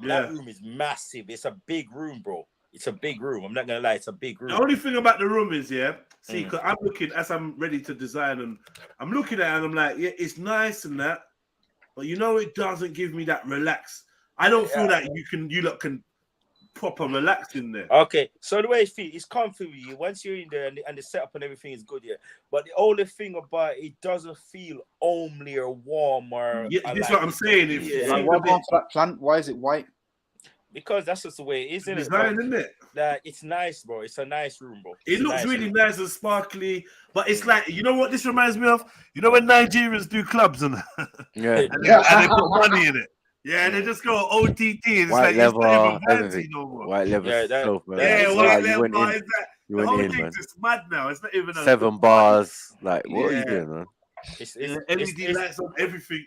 Yeah. That room is massive. It's a big room, bro. It's a big room. I'm not gonna lie, it's a big room. The only thing about the room is, see, because I'm looking as I'm ready to design, and I'm looking at it and I'm like, yeah, it's nice and that, but you know, it doesn't give me that relax. I don't feel that you lot can proper relax in there. Okay, so the way it feels, it's comfy with you once you're in there, and the setup and everything is good, yeah. But the only thing about it doesn't feel homely or warm or. Yeah, that's what I'm saying. Why that plant? Why is it white? Because that's just the way it is, isn't it? Design, isn't it? That it's nice, bro. It's a nice room, bro. It looks really nice and sparkly, but it's like, you know what this reminds me of? You know when Nigerians do clubs and and they put money in it. Yeah, they just go OTT. It's white like level, it's not even fancy everything. no more. White level stuff, man. White level. You The whole went in, thing man. is mad now. It's not even 7 bars. Like, what are you doing, man? It's LED lights on everything.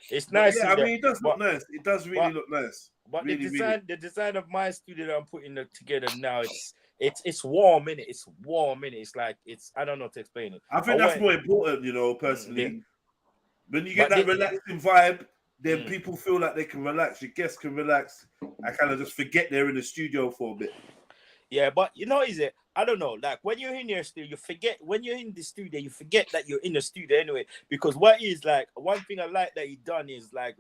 It's nice. Yeah, I mean, it does look nice. It does really look nice. But really, the design of my studio that I'm putting together now, it's warm in it. It's warm in it. It's like I don't know how to explain it. I think that's more important, you know, personally. When you get that relaxing vibe, then people feel like they can relax. Your guests can relax. I kind of just forget they're in the studio for a bit. Yeah, but you know, is it? I don't know. Like when you're in your studio, you forget when you're in the studio, you forget that you're in the studio anyway. Because what is like one thing I like that he done is like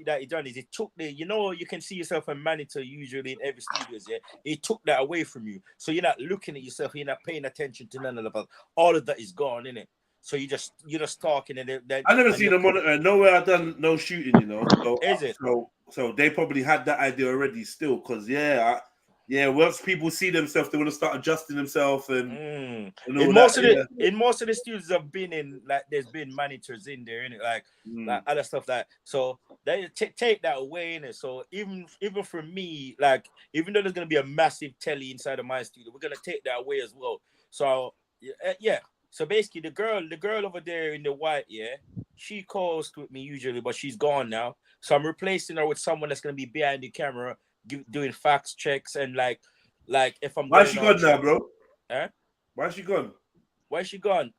that he done is it took the, you know, you can see yourself a monitor usually in every studios, yeah. He took that away from you, so you're not looking at yourself, you're not paying attention to none of that. All of that is gone, innit? So you're just talking and then I never seen a monitor. Nowhere I've done no shooting, you know. So, is it? So they probably had that idea already still, because once people see themselves, they want to start adjusting themselves and in most of the studios I've been in, like there's been monitors in there, innit? Like other stuff like so they take that away, innit? So even for me, like even though there's gonna be a massive telly inside of my studio, we're gonna take that away as well. So yeah. So basically, the girl over there in the white, she calls with me usually, but she's gone now. So I'm replacing her with someone that's gonna be behind the camera, doing fact checks and like if I'm. Why's she gone now, bro? Eh? Why's she gone? Why's she gone?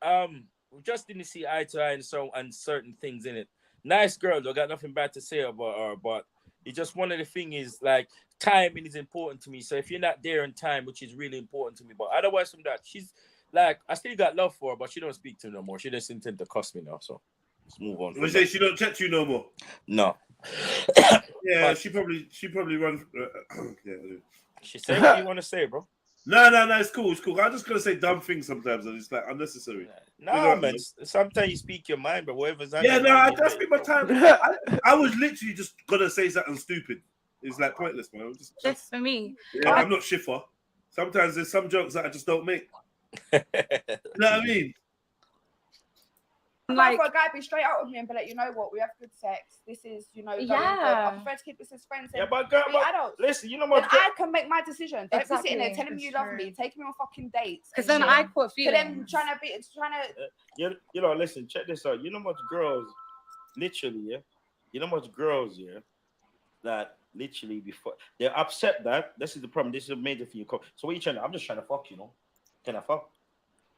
We just didn't see eye to eye and certain things in it. Nice girl, though. Got nothing bad to say about her, but it's just one of the things is like timing is important to me. So if you're not there in time, which is really important to me, but otherwise from that, she's. Like I still got love for her, but she don't speak to me no more. She doesn't intend to cuss me now, so let's move on. You say she don't chat to you no more? No. Yeah, she probably runs. She say what you want to say, bro. No, it's cool. It's cool. I'm just gonna say dumb things sometimes, and it's like unnecessary. Nah, man. Sometimes you speak your mind, but whatever's. Yeah, no, I just speak my time. I was literally just gonna say something stupid. It's like pointless, man. Just for me. Yeah, I'm not shiffer. Sometimes there's some jokes that I just don't make. You know what I mean? Like, for a guy, be straight out with me and be like, you know what, we have good sex. This is, you know, I prefer to keep this as friends. Yeah, but girl, adults. Listen, you know what? I can make my decision. Don't be sitting there telling me you love me, taking me on fucking dates. Because then I caught feelings. But then trying to. You know, listen, check this out. You know much girls, literally, yeah. You know much girls, yeah, that literally before they're upset that this is the problem. This is a major thing. So what are you trying to? I'm just trying to fuck, you know. Can I fuck?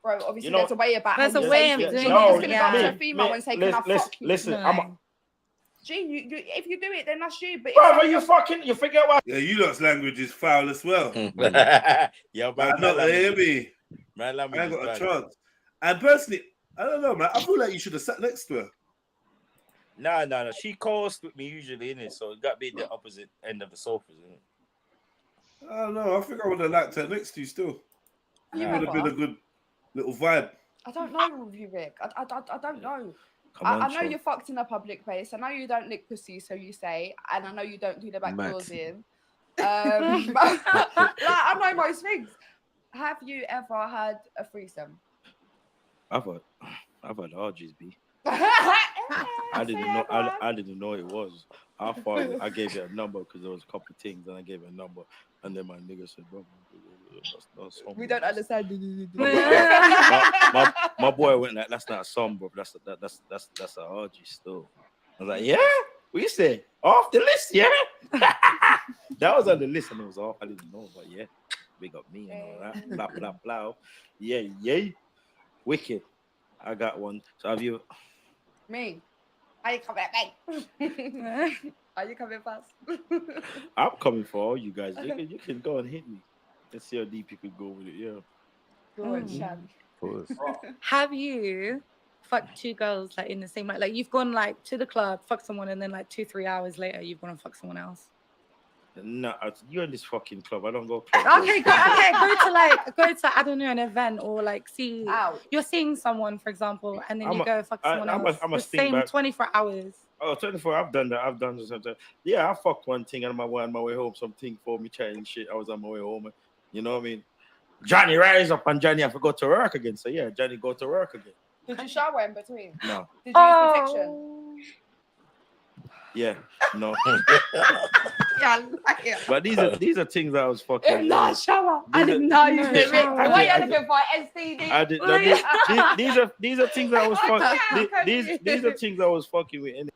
Bro, obviously there's a way about there's a way of doing it. You're just gonna go to a female and say, "Can I fuck you?" Listen, Gene, you if you do it, then that's you. But bro, you fucking, you forget what? Yeah, you lot's language is foul as well. Yeah, man, I'm not hear me. Man, I ain't got a chance. And personally, I don't know, man. I feel like you should have sat next to her. No. She calls with me usually, innit? So it got to be the opposite end of the sofa, isn't it? I don't know. I think I would have liked her next to you still. It would have been a good little vibe. I don't know with you, Rick. I don't know. I know you're fucked in a public place. I know you don't lick pussy, so you say, and I know you don't do the back doors in. Like, I know most things. Have you ever had a threesome? I've had orgies, B. I didn't know. I didn't know it was. I thought I gave it a number because there was a couple of things, and I gave it a number, and then my nigga said, "Bro, that's We don't understand. my boy went like, "That's not a song, bro. That's an RG still." I was like, "Yeah." We said off the list, yeah. That was on the list, and it was off. I didn't know, but yeah, big up me and all that. Blah blah blah. Yeah, yeah. Wicked. I got one. So have you? Me. Are you coming, Are you coming fast? I'm coming for all you guys. You can go and hit me. Let's see how deep you could go with it. Yeah. Go on, Shan. Have you fucked two girls like in the same night? Like you've gone like to the club, fuck someone, and then like 2-3 hours later you've gone and fuck someone else. No, you're in this fucking club. I don't go club. Okay, go to I don't know, an event or like see you're seeing someone, for example, and then you go fuck someone else. I'm a the same 24 hours. Oh, 24. I've done that. I've done this sometimes. Yeah, I fucked one thing on my way home. Something for me chatting shit. I was on my way home. You know what I mean? Johnny rise up and Johnny have to go to work again. So yeah, Johnny go to work again. Did you shower in between? No. Did you use protection? Yeah, no. Yeah. But these are things that I was fucking. Not shower. I didn't know you did it. What are you looking for? STD. I did. These are things that I was fucking. These are things I was fucking with.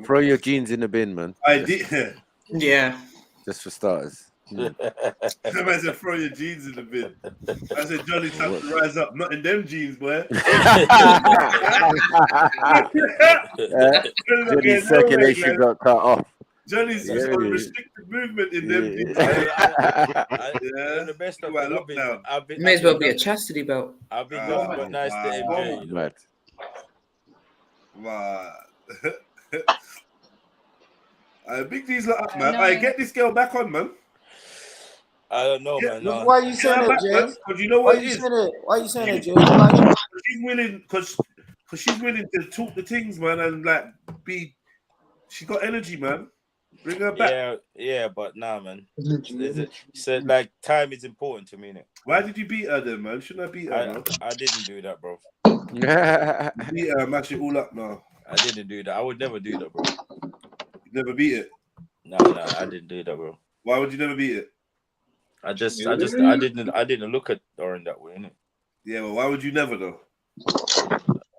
Throw your jeans in the bin, man. I did. Yeah. Just for starters. I said throw your jeans in the bin. I said Johnny time to rise up, not in them jeans, boy. Johnny's circulation got cut off. Johnny's just on restricted movement in them jeans. The best of it. May as well be a chastity belt. I've been nothing but nice to MJ. Big D's lot up, man. I get this girl back on, man. I don't know, man. No. Why are you saying that, James? Because you know what it is. Why are you saying that, James? She's willing, because she's willing to talk the things, man, and like be. She got energy, man. Bring her back. Yeah, but nah, man. So like time is important to me, innit? Why did you beat her then, man? Shouldn't I beat her, man? I didn't do that, bro. Beat her, mash it all up now. I didn't do that. I would never do that, bro. You never beat it? No, I didn't do that, bro. Why would you never beat it? I didn't look at her in that way, innit? Yeah, well, why would you never though?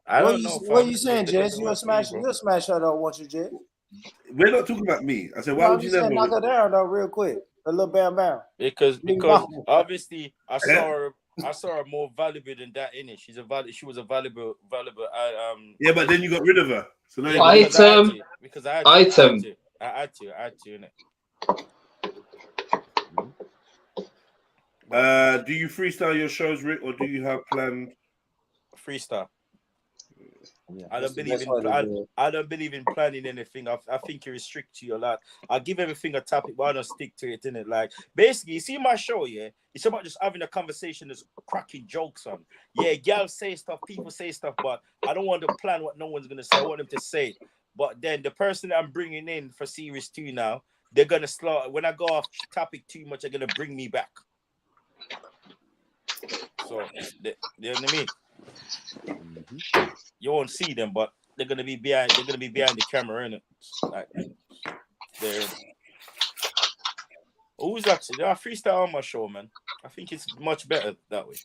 I don't know. What are you saying, Jess? You'll smash her though, won't you, Jess? We're not talking about me. I said, why would you never? Knock her down though, real quick. A little bam bam. Because obviously I saw her more valuable than that, innit? She was a valuable Yeah, but then you got rid of her. So now I had to, innit? Do you freestyle your shows, Rick, or do you have planned freestyle? Yeah, I don't believe in planning anything. I think you restrict you a lot. I give everything a topic, but I don't stick to it, innit? Like basically, you see my show, yeah. It's about just having a conversation, that's cracking jokes on. Yeah, girls say stuff, people say stuff, but I don't want to plan what no one's gonna say. I want them to say it. But then the person that I'm bringing in for series 2 now, they're gonna slaughter. When I go off topic too much, they're gonna bring me back. So you know what I mean? Mm-hmm. You won't see them, but they're gonna be behind. They're gonna be behind the camera, innit? Like, who's actually? I freestyle on my show, man. I think it's much better that way.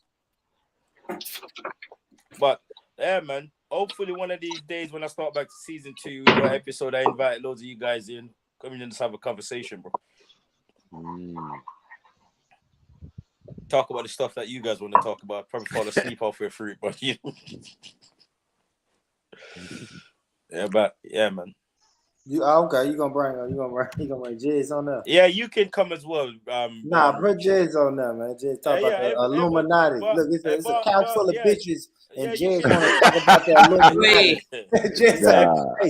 But yeah, man. Hopefully, one of these days when I start back to season 2, the episode, I invite loads of you guys in. Come in and just have a conversation, bro. Talk about the stuff that you guys want to talk about. Probably fall asleep halfway through, but you know. Yeah, man. Okay? You gonna bring Jizz on there? Yeah, you can come as well. Nah, bring Jizz on there, man. Jizz talk about the Illuminati. Look, it's a couch full of bitches, and Jizz want to talk about that Illuminati.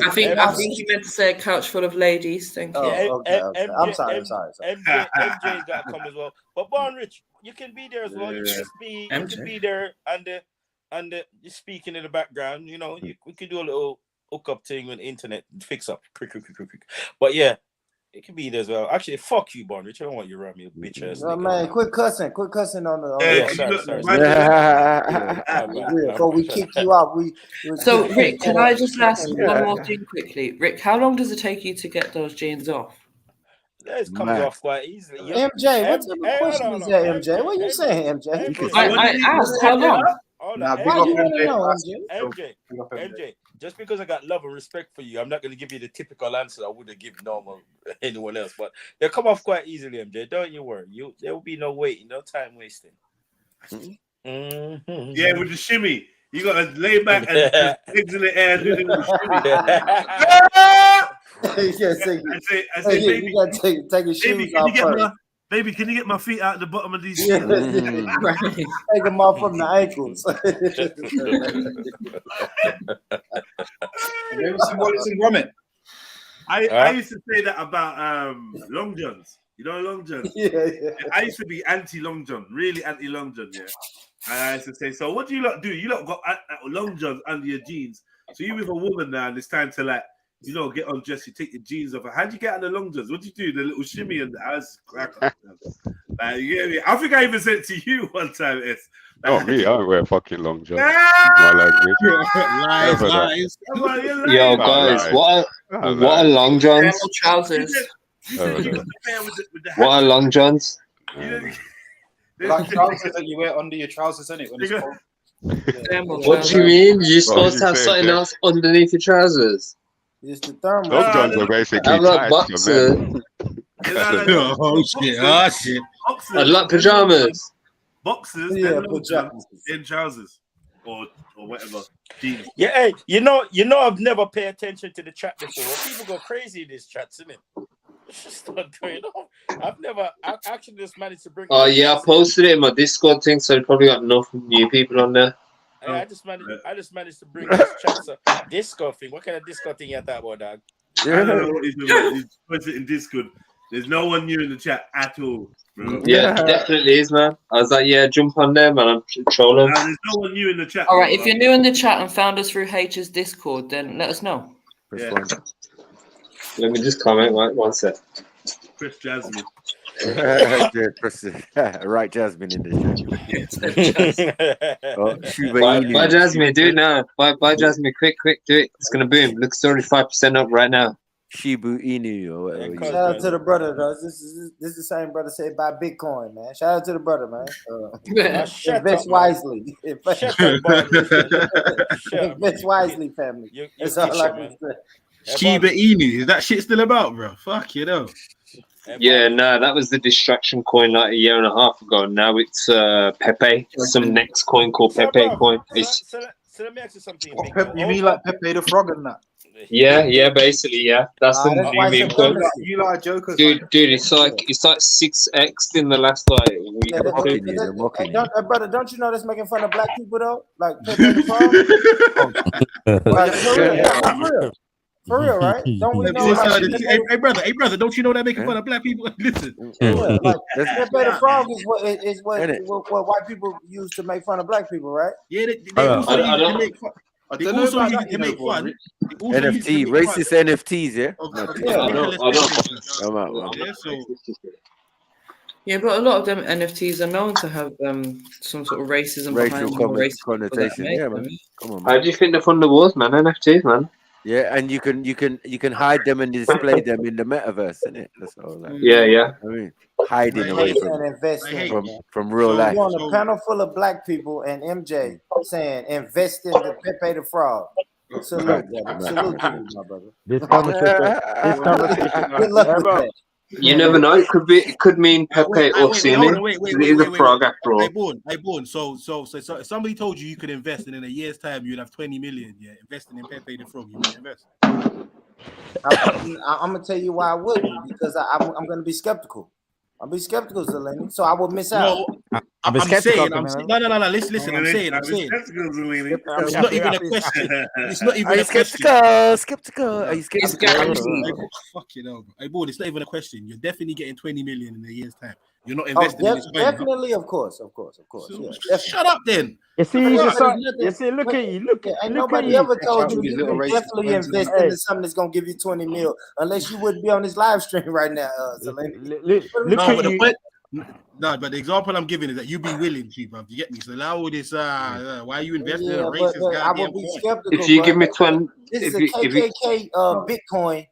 I think you meant to say a couch full of ladies. Thank you. Okay. I'm sorry. MJ's got to come as well. But Born Rich, you can be there as well. You can be there and just speaking in the background. You know, we could do a little hookup thing with the internet, fix up. But yeah, It can be either as well. Actually, fuck you, Bon Rich. I don't want you around me, bitch ass nigga. Man, quit cussing on the. Before we kick you out, So, Rick, can I just ask one more thing quickly? Rick, how long does it take you to get those jeans off? It comes off quite easily. MJ, what type of question is that, MJ? What are you saying, MJ? I asked how long. MJ, just because I got love and respect for you, I'm not going to give you the typical answer I would have given normal anyone else. But they come off quite easily, MJ. Don't you worry. There will be no waiting, no time wasting. Mm-hmm. Yeah, with the shimmy, you got to lay back and legs in the air and do the little shimmy. I say, baby, you got to take your shoes off first. Baby, can you get my feet out the bottom of these? Yeah. Take them off from the ankles. I used to say that about long johns. You know long johns? Yeah. I used to be anti-long john, really anti-long john, yeah. And I used to say, so what do you lot do? You lot got long johns under your jeans. So you with a woman now and it's time to like, you know, get undressed, you take your jeans off. How'd you get out the long johns? What do you do? The little shimmy and the ass crack up. Like, you get me? I think I even said it to you one time, S. Not me, I don't wear fucking long johns. My language. Lies. Yo, guys, what are long johns? Trousers. What are long johns? Like trousers that you wear under your trousers, isn't it? When it's cold. What do you mean? You're supposed to have something else underneath your trousers? It's the thermal. Long johns are basically I'm like tights for men. Oh shit! I like pajamas. Boxers, yeah, pajamas, in trousers, or whatever. Jeans. Yeah, hey, you know, I've never paid attention to the chat before. People go crazy in these chats, isn't it? Just not going on. I actually just managed to bring. Oh yeah, I posted it in my Discord thing, so probably got enough new people on there. Hey, I just managed to bring this chat. So, Discord thing. What kind of Discord thing you thought about, dog? I don't know what he's doing. He's put it in Discord. There's no one new in the chat at all, bro. Yeah, definitely is, man. I was like, yeah, jump on there, man. I'm trolling. There's no one new in the chat. All right, if you're new in the chat and found us through H's Discord, then let us know. Yeah. Let me just comment, right? One sec. Chris Jasmine. Right, Jasmine in the chat. Buy Jasmine, do it now. Buy Jasmine, quick, do it. It's gonna boom. Looks 35% up right now. Shibu Inu or whatever. Shout out to the brother, though. This is the same brother said buy Bitcoin, man. Shout out to the brother, man. Invest wisely. Invest wisely, family. That's all I can say. Shiba Inu, is that shit still about, bro? Fuck you know. Yeah, no, that was the distraction coin like a year and a half ago. Now it's Pepe, some next coin called Pepe coin. So let me ask you something. You mean like Pepe the Frog and that? Yeah, basically, yeah. That's the new meme coin. You like jokers, dude. It's like 6x in the last like week. Yeah, brother, don't you know that's making fun of black people though? Like Pepe the Frog. Like, for real, right? Don't we know? Hey, brother, don't you know that making fun of black people? Listen, like Pepe the Frog is what white people use to make fun of black people, right? Yeah, they also use to make fun. They also use to make fun. NFT, racist NFTs, yeah? Yeah, but a lot of them NFTs are known to have some sort of racism behind them. Racial connotation. Yeah, man. Come on, man. How do you think they fund the wars, man? NFTs, man. Yeah, and you can hide them and display them in the metaverse, isn't it? That's all. Like, yeah. I mean, hiding away from real life. You're on a panel full of black people and MJ saying invest in the Pepe the Frog. Salute, brother. Salute to you, my brother. This conversation. Good luck with that. You never know. It could mean Pepe or Simi. It is a frog after all. Hey, Born. So if somebody told you could invest and in a year's time you'd have 20 million, yeah, investing in Pepe the Frog, you would invest. I'm gonna tell you why I wouldn't, because I'm gonna be skeptical. I'll be skeptical, Zeleny, so I would miss out. I'm saying, no. Listen. I'm saying. It's not even a question. It's not even a question. Skeptical. Are you It's skeptical? fucking hell, bro. Hey, boy, it's not even a question. You're definitely getting 20 million in a year's time. You're not investing in this. Definitely, of course. Yeah. Shut up, then. You see, look at you. Ain't nobody ever told you you can definitely invest into something that's gonna give you 20 mil, unless you wouldn't be on this live stream right now. No, but the example I'm giving is that you be willing to, bro. You get me? So now all this, why are you investing in a racist guy? I would be skeptical. If you give me 20, this is a KKK Bitcoin.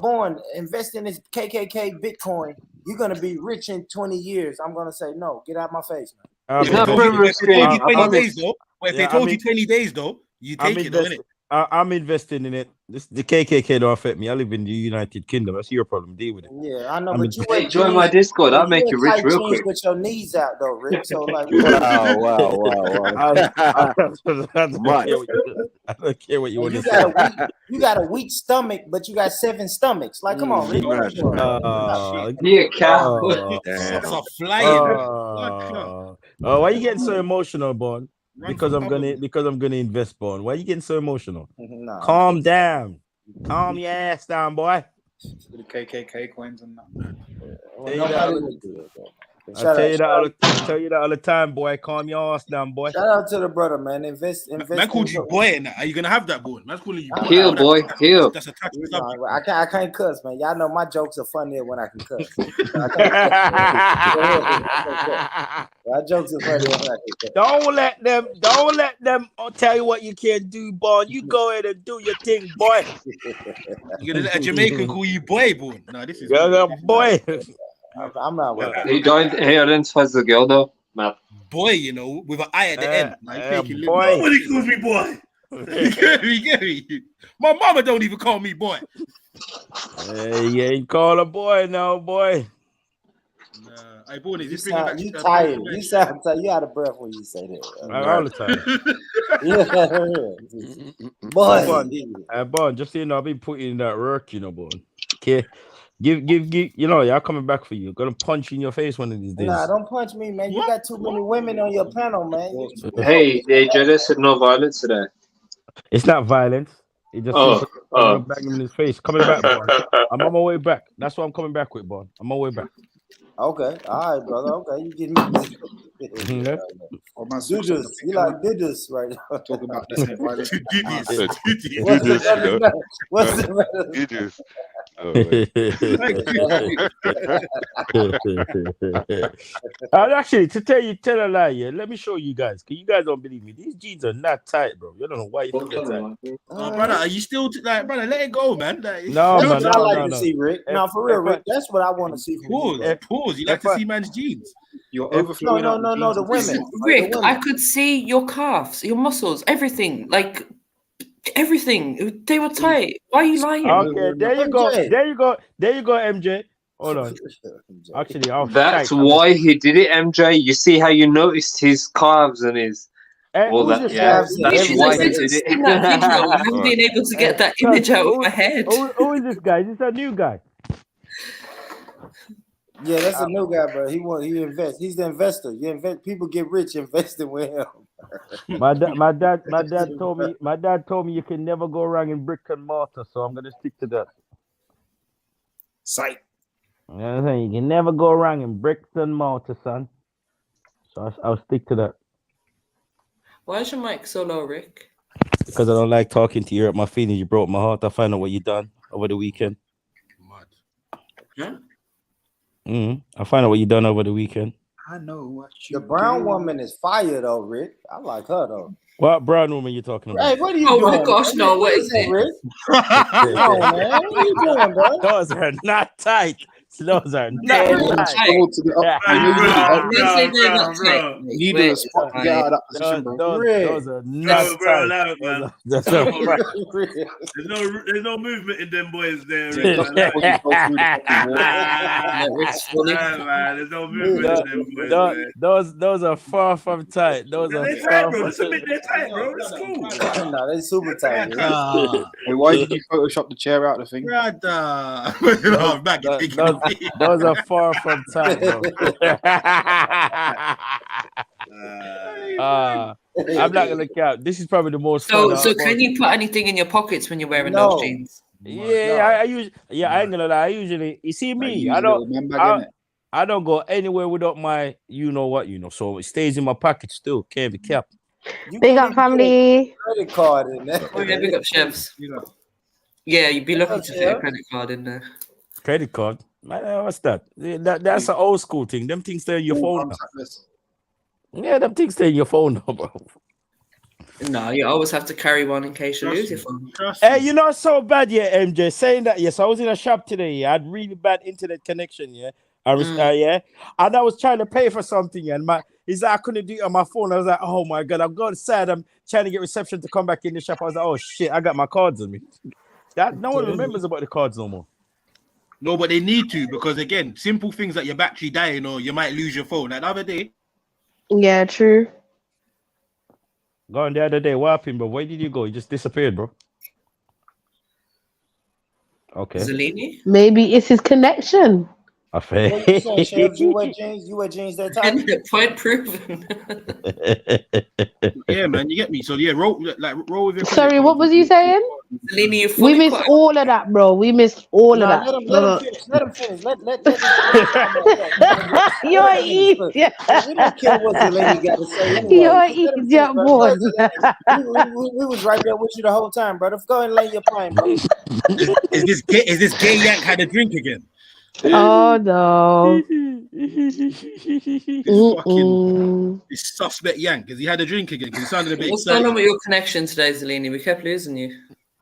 Born invest in this KKK Bitcoin. You're gonna be rich in 20 years. I'm gonna say no. Get out my face, man. It's not privilege. If they told you 20 days, though. If they told you 20 days, though, you take it, though, innit? I'm investing in it. The KKK don't affect me. I live in the United Kingdom. That's your problem. Deal with it. Yeah, I know. But you join my Discord. I'll make you rich real quick. With your knees out, though, Rick. So like, wow. I don't care what you want to say. You got a weak stomach, but you got 7 stomachs. Like, come on, Rick. Yeah, cow. That's flying. Why you getting so emotional, Bon? Because I'm gonna invest, Bon. Why are you getting so emotional? No. Calm down. Calm your ass down, boy. The KKK coins and that. I tell you that all the time, boy. Calm your ass down, boy. Shout out to the brother, man. Invest. Man called you boy. Now. Are you gonna have that, boy? Man's calling you boy. Heal, boy. Heal. That's a touch. I can't cuss, man. Y'all know my jokes are funnier when I can cuss. My jokes are funnier when I can cuss. Don't let them tell you what you can't do, boy. You go ahead and do your thing, boy. You're gonna let a Jamaican call you boy, boy. No, this is boy. I'm not with it. He identifies the girl though, man. Boy, you know, with an I at the end. Like, boy. Nobody calls me boy. You get me? My mama don't even call me boy. You ain't call a boy now, boy. Hey, boy, you tired. You sound tired. You out of breath when you say that. All the time. Boy. Bon, just so you know, I've been putting in that work, you know, Bon. Okay. Give, you know, y'all coming back for you. Gonna punch you in your face one of these days. Nah, don't punch me, man. You got too many women on your panel, man. Hey, JEDI said no violence today. It's not violence. It just bang him in his face. Coming back, Bon. I'm on my way back. That's what I'm coming back with, Bon. I'm on my way back. Okay, all right, brother. Okay, you get me. Do this. You like did this right now. Talking about this. What's the actually, to tell a lie, yeah, let me show you guys, because you guys don't believe me. These jeans are not tight, bro. You don't know why you think they're tight. Brother, are you still like, brother? Let it go, man. Like, no, man. I like to see, Rick. No, for real, Rick. That's what I want to see from you. Pause. You like to see man's jeans. You're overflowing. No, the women. Rick, I could see your calves, your muscles, everything. Like everything. They were tight. Why are you lying? Okay, there you go, MJ. Hold on. Actually, that's why he did it, MJ. You see how you noticed his calves and his all that. Yeah, that's why he did it. I haven't been able to get that image out of my head. Who is this guy? Is this a new guy? Yeah, that's a new guy, bro. He invests. He's the investor. You invest. People get rich investing with him. My dad told me you can never go wrong in brick and mortar, so I'm gonna stick to that. Sight. You know what I'm saying? You can never go wrong in bricks and mortar, son. So I'll stick to that. Why is your mic so low, Rick? Because I don't like talking to you. Hurt my feelings. You broke my heart. I find out what you done over the weekend. Yeah. I find out what you done over the weekend. I know what you. The brown woman is fire though, Rick. I like her though. What brown woman you talking about? Hey, what are you doing? Oh my gosh, no! What is it, Rick? Come on, man. What are you doing, bro? Those are not tight. Those are not tight. Neither spot to get out of that position, bro. Those are not tight. There's no movement in them boys there. There's no movement in them boys. Those are far from tight. Those are tight, bro. Just admit they're tight, bro. It's cool. No, they super tight. Hey, why did you Photoshop the chair out of the thing? Those are far from tight, bro. I'm not gonna count. This is probably the most fun. So can you put anything in your pockets when you're wearing those jeans? Yeah, I usually. Yeah, I ain't gonna lie. I usually. You see me. I don't go anywhere without my. You know what? So it stays in my pocket still. Can't be kept. Big up, family. Credit card in there. Oh yeah, big up chefs. Yeah, you'd be lucky to fit a credit card in there. Credit card? Man, what's that? That's an old school thing. Them things stay in your phone now. Yeah, them things stay in your phone now, bro. No, you always have to carry one in case you lose your phone. Hey, you know it's so bad, yeah, MJ. Saying that, yes, I was in a shop today. Yeah, I had really bad internet connection, yeah. And I was trying to pay for something, and I couldn't do it on my phone. I was like, oh my god, I'm going sad. I'm trying to get reception to come back in the shop. I was like, oh shit, I got my cards on me. No one remembers about the cards no more. No, but they need to, because again, simple things like your battery dying or you might lose your phone. Like the other day. Yeah, true. Gone the other day. What happened, bro? Where did you go? You just disappeared, bro. Okay. Zellini? Maybe it's his connection. What you saying, Chef? You wear jeans that time? Point proven. Yeah, man, you get me. So yeah, roll with your. Sorry, what was you saying? Zellini, we missed all of that, bro. We missed all of that. Let him finish. Let You're an idiot. We don't care what the lady got to say. Anyway. You're an idiot, boy. We was right there with you the whole time, brother. Go and lay your pine, bro. Is this gay yank had a drink again? Oh no. This suspect yank, because he had a drink again, because he sounded a bit What's excited. going on with your connection today, Zellini? We kept losing you.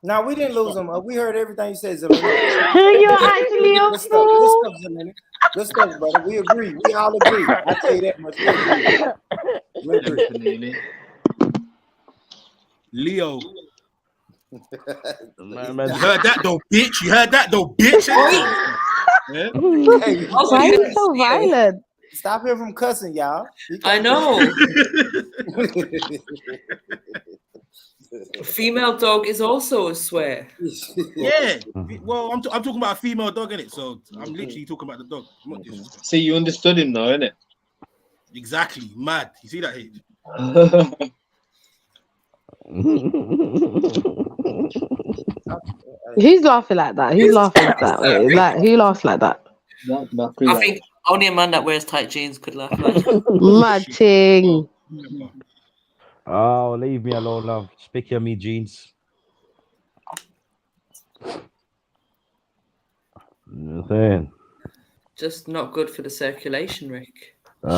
No, we didn't lose him. We heard everything you said, Zellini. You're actually a fool. Good stuff, brother. We agree. We all agree. I tell you that much. We agree. Leo. Man, you heard that though, bitch. You heard that though, bitch. Hey, why are you so violent? Stop him from cussing, y'all. I know. Female dog is also a swear. Yeah. Well, I'm talking about a female dog, innit? So I'm literally talking about the dog. See, you understood him now, innit? Exactly. Mad. You see that H? Who's laughing like that? Who's laughing like that? Wait, like who laughs like that? I think only a man that wears tight jeans could laugh like that. Mad thing. Oh, leave me alone, love. Speak of me jeans. Saying. Just not good for the circulation, Rick. We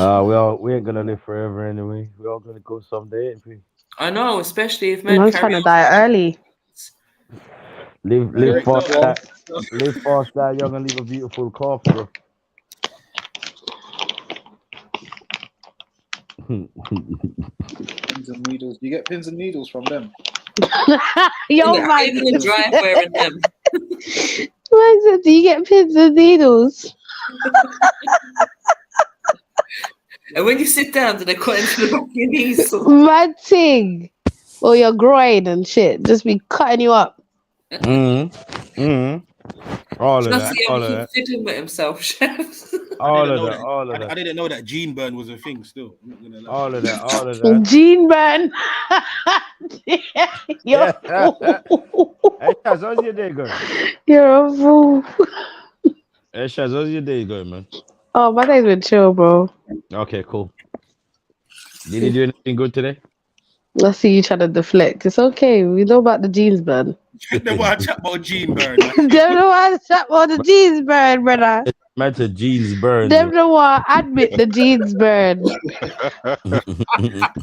ain't gonna live forever anyway. We all gonna go someday, ain't we? I know, especially if men I'm trying to die early. Live fast, die young, and leave a beautiful corpse, bro. Pins and needles. You get pins and needles from them. Yo, yeah, man. even the drive wearing them. Do you get pins and needles? And when you sit down, do they cut into the back of your knees? Mad thing. Or your groin and shit. Just be cutting you up. All of Just that. see All him of that. fiddling with himself, chef. All of that. All of I that. didn't know that gene burn was a thing still. I'm not gonna lie. All of that. All of that. Gene burn. Yeah. Hey, Shaz, how's your day going? You're a fool. Hey, Shaz, how's your day going, man? Oh, my day's been chill, bro. Okay, cool. Did you do anything good today? I see you trying to deflect. It's okay. We know about the jeans burn. They want to chat about gene burn. Them don't want to chat about the jeans burn, brother. Matter jeans burn. Them don't want to admit the jeans burn.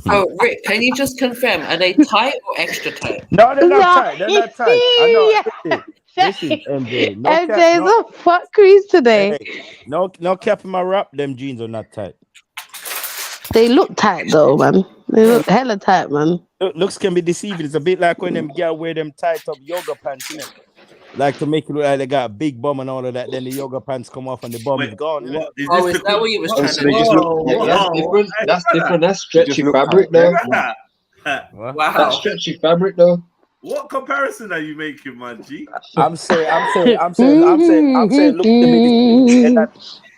So, Rick, can you just confirm, are they tight or extra tight? No, they're not tight. They're not tight. I know. Listen, MJ. No MJ's a fuck crease today. Hey, no cap in my wrap. Them jeans are not tight. They look tight though, man. They look hella tight, man. Looks can be deceiving. It's a bit like when them girls wear them tight up yoga pants, innit? Like to make it look like they got a big bum and all of that. Then the yoga pants come off and the bum is gone. Innit? Oh, is that what you was trying to do? That's different. That's stretchy fabric, though. Wow. That stretchy fabric though. What comparison are you making, man, G? I'm saying, look to me,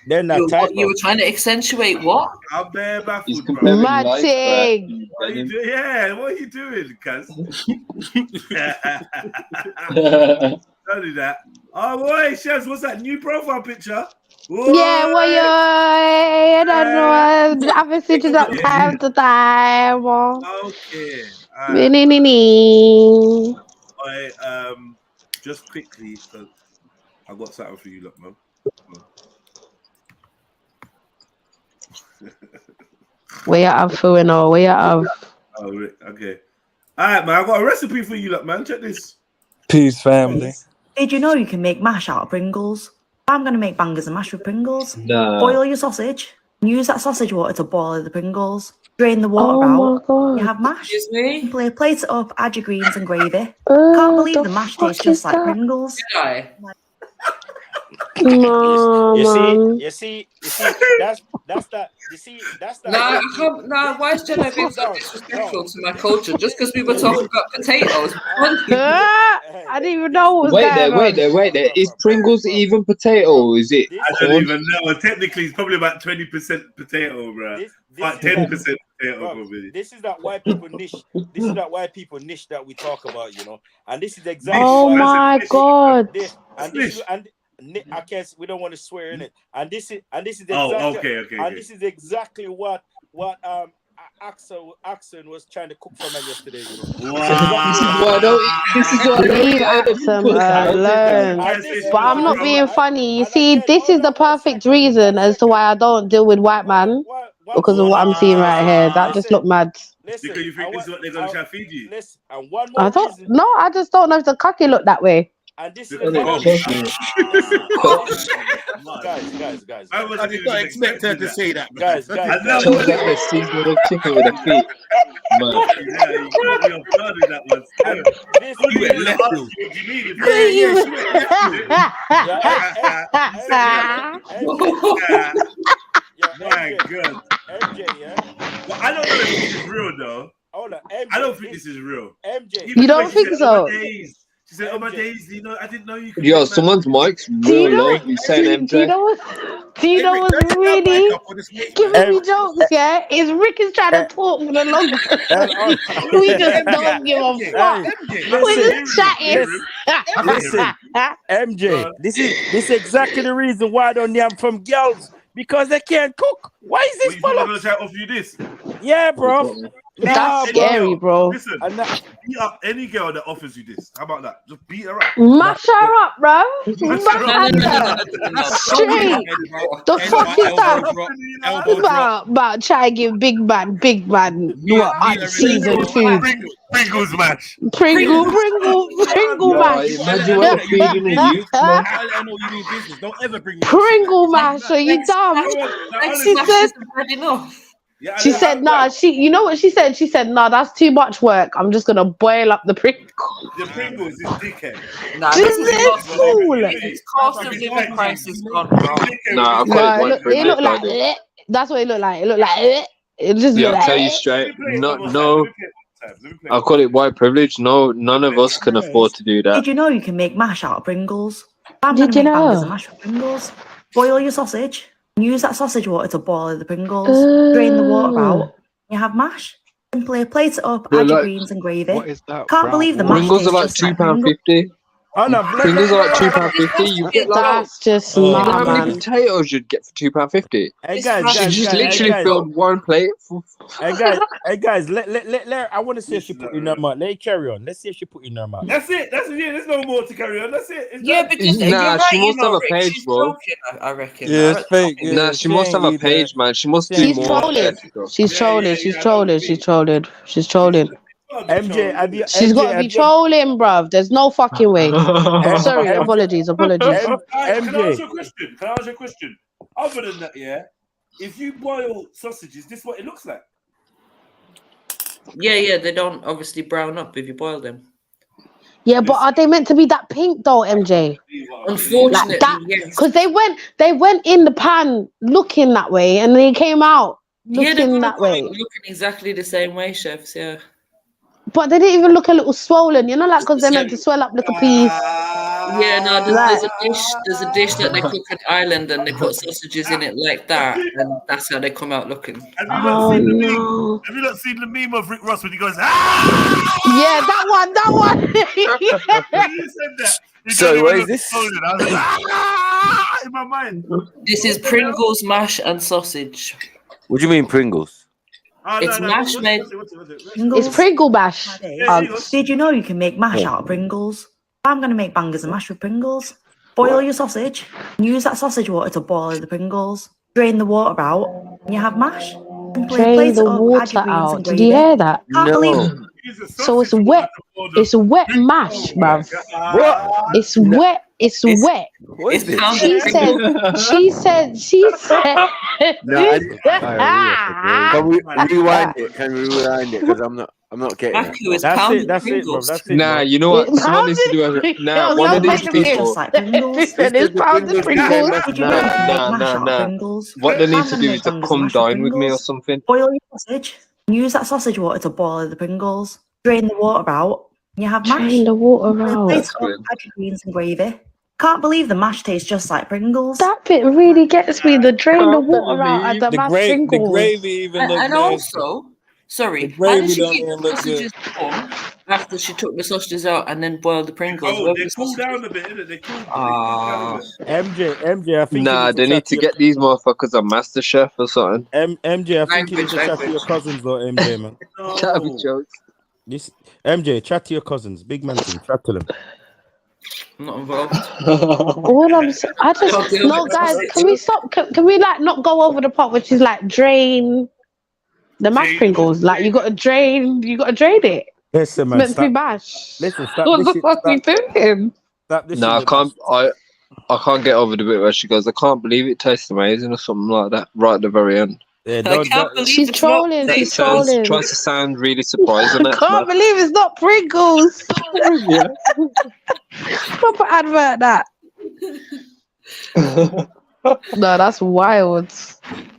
they're not tight. You were trying to accentuate what? I'm bare baffled, bro. Matting. What are you doing? Yeah, what are you doing, cuz? Don't do that. Oh, boy, Chefs, what's that new profile picture? Yeah, well, I don't know. I've seen it that time to time. Okay. Just quickly, because I got something for you, look, man. Where you have for where you have? Oh, okay. All right, man. I got a recipe for you, look, man. Check this. Peace, family. Did you know you can make mash out of Pringles? I'm going to make bangers and mash with Pringles. Nah. Boil your sausage. Use that sausage water to boil the Pringles. Drain the water out. You have mash. Simply plate it up, add your greens and gravy. Can't believe the mash tastes just like Pringles. You see, that's that. You see, that's that. No, I can't. No, why is Jenna being so disrespectful to my culture? Just because we were talking about potatoes. I didn't even know what was Wait there. Is Pringles even potato? Is it? I don't even know. Technically, it's probably about 20% potato, bro. Like 10% potato, probably. This is that white people niche. This is that white people niche that we talk about, you know. And this is exactly. Oh my God. I guess we don't want to swear in it, and this is exactly. Oh, okay. This is exactly what Axon was trying to cook for me yesterday. You know? Wow. This is what leave Axon alone. But I'm not being funny. You see, this is the perfect reason as to why I don't deal with white man, because of what I'm seeing right here. That just looked mad. Because you think this is what they're gonna try to feed you? Listen, and one more I don't. No, I just don't know if the cocky look that way. And this is guys. I did not expect her to say that. Guys. That seasoned chicken with a feet. Man. My God. MJ, yeah. Well, I don't know if this is real though. Hold on, MJ, I don't think this is real. MJ, you don't think so? She said, "Oh my days, you know, I didn't know you could." Yo, someone's mic's real low. You saying MJ? Do you know what's really giving me jokes? Yeah, is Rick is trying to talk for the longest. We just don't give a fuck. We're just chatting. Listen, MJ, this is exactly the reason why I don't yam from girls, because they can't cook. Why is this for? Gonna try to offer you this? Yeah, bro. That's scary, bro. Listen, beat up any girl that offers you this. How about that? Just beat her up. Mash her up, bro. Mash her straight. The fuck is that? About try to give big man what unseasoned food. Pringles mash. Pringle mash. Imagine what you're feeding the youth, man. I know you mean business. Don't ever bring me Pringle mash. Are you dumb? She said. Yeah, she said, "Nah." You know what she said? She said, "Nah, that's too much work. I'm just gonna boil up the Pringles." The Pringles is dickhead. Nah, this is cool. It's cost of living crisis gone wrong. Nah, it looked like that's what it looked like. It looked like it just. Yeah, I'll tell you straight. No. I'll call it white privilege. No, none of us can afford to do that. Did you know you can make mash out of Pringles? I'm gonna Did you make know? bangers and mash with Pringles. Boil your sausage. Use that sausage water to boil the Pringles. Drain the water out. You have mash. Simply plate it up, add your greens and gravy. What is that? Can't believe the mash Pringles are like tastes just £2.50. Oh no, Pringles are like £2.50. You get like that's just you know how mad, many potatoes you'd get for £2.50? Hey guys, she just literally filled one plate. Hey guys, let I want to see if she put in her mouth. Let it carry on. Let's see if she put in her mouth. That's it. There's no more to carry on. That's it. Because nah, she must have a page, bro. I reckon. Yeah, it's fake. Yeah, nah, she must have a page, man. She must do more. She's trolling. She's trolling. MJ, she's got to be trolling, bruv. There's no fucking way. Sorry, apologies. Can I ask you a question? Other than that, yeah, if you boil sausage, is this what it looks like? Yeah, they don't obviously brown up if you boil them. Yeah, but are they meant to be that pink though, MJ? Unfortunately, like that, yes. Because they went in the pan looking that way, and they came out looking that way. Looking exactly the same way, chefs. Yeah. But they didn't even look a little swollen, you know, like because they're meant to swell up like a piece. Yeah, no, there's a dish. There's a dish that they cook in Ireland, and they put sausages in it like that, and that's how they come out looking. Have you not seen the meme? Have you not seen the meme of Rick Ross when he goes, ah? Yeah, that one. You said that. So where is this? I was like, ah! In my mind. This is Pringles mash and sausage. What do you mean Pringles? It's mash made. It's Pringle mash. Did you know you can make mash out of Pringles? I'm going to make bangers and mash with Pringles. Boil your sausage. Use that sausage water to boil the Pringles. Drain the water out. And you have mash. Drain the water out. Did you hear that? No. So it's wet. It's wet mash, bruv. It's wet. It's wet. She said. Can we rewind it? Can we rewind it? Because I'm not getting it. That's it, bro. That's it. Nah, you know what? Someone needs to do it. Nah, one of these people. Nah. What they need to do is to come down with me or something. Boil your sausage. Use that sausage water to boil the Pringles. Drain the water out. You have mash. Drain the water out. Add greens and gravy. Can't believe the mash tastes just like Pringles. That bit really gets me. The drain the water out and the mashed Pringles. The gravy even looks And nice. also, sorry, The how gravy did she don't keep even the look sausages warm after she took the sausages out and then boiled the Pringles? Oh, they cool down a bit, innit? They cool MJ, I think. Nah, they need to get these motherfuckers on MasterChef or something. MJ, I think you need to chat to your cousins though, MJ, man. That'd be jokes. This MJ, chat to your cousins. Big man thing, chat to them. I'm not involved. What I just no, guys. Can we stop? Can we like not go over the part which is like drain the mashed Pringles? Like you got to drain. You got to drain it. Listen, man. It's meant to be mashed. Listen, stop. What the fuck are you doing? Nah, I can't get over the bit where she goes, I can't believe it tastes amazing or something like that right at the very end. Yeah, she's trolling. She's trolling. Tries to sound really surprised. I can't believe it's not Pringles. Yeah. Proper advert that. No, that's wild.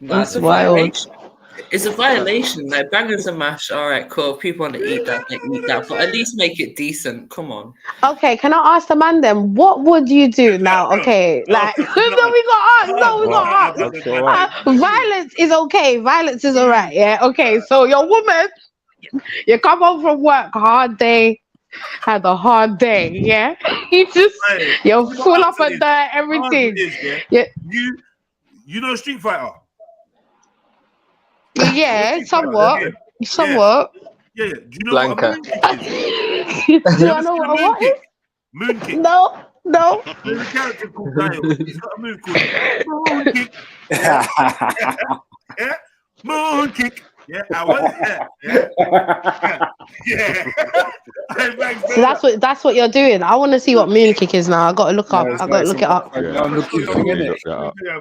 That's wild. It's a violation. Like bangers and mash. All right, cool. People want to eat that, they eat that, but at least make it decent. Come on. Okay, can I ask the man then? What would you do now? Okay, like no, we got asked. No, we got asked. Violence is okay. Violence is alright. Yeah. Okay. So your woman, you come home from work, hard day, had a hard day. Yeah. You're full of dirt, everything. Yeah. You know Street Fighter. Yeah, somewhat. Somewhat. Yeah. Do you know Blanca. what a moon kick is? Do I know what is? Moon kick. No. There's a character called Dale. He's got a move called Moon Kick. Yeah. Moon Kick. Yeah. I want it. Yeah. So that's what you're doing. I want to see what moon kick is now. I got to look up. I got to look it up.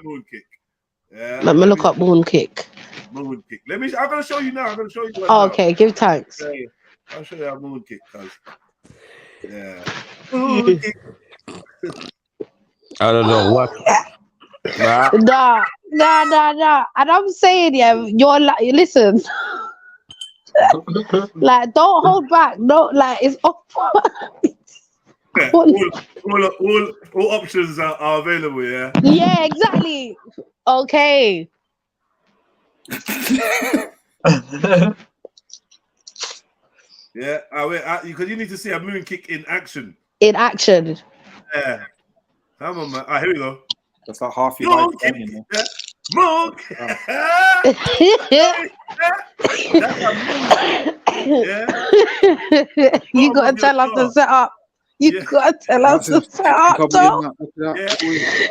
Moon Kick. Yeah. Let me look up moon kick. Moon kick. I'm gonna show you now. I'm gonna show you. Oh, okay, give thanks. Okay. I'll show you how moon kick does. Yeah. Moon kick. I don't know what. Nah. And I'm saying, yeah, you're like, listen. Like, don't hold back. No, like it's all options are available. Yeah. Yeah, exactly. Okay. Yeah, because you need to see a moon kick in action. In action. Yeah. Come on, man. Here we go. That's like half your moon life. Kick. Yeah. Moon kick. Yeah. You gotta tell us to set up. You gotta tell us to set up, though.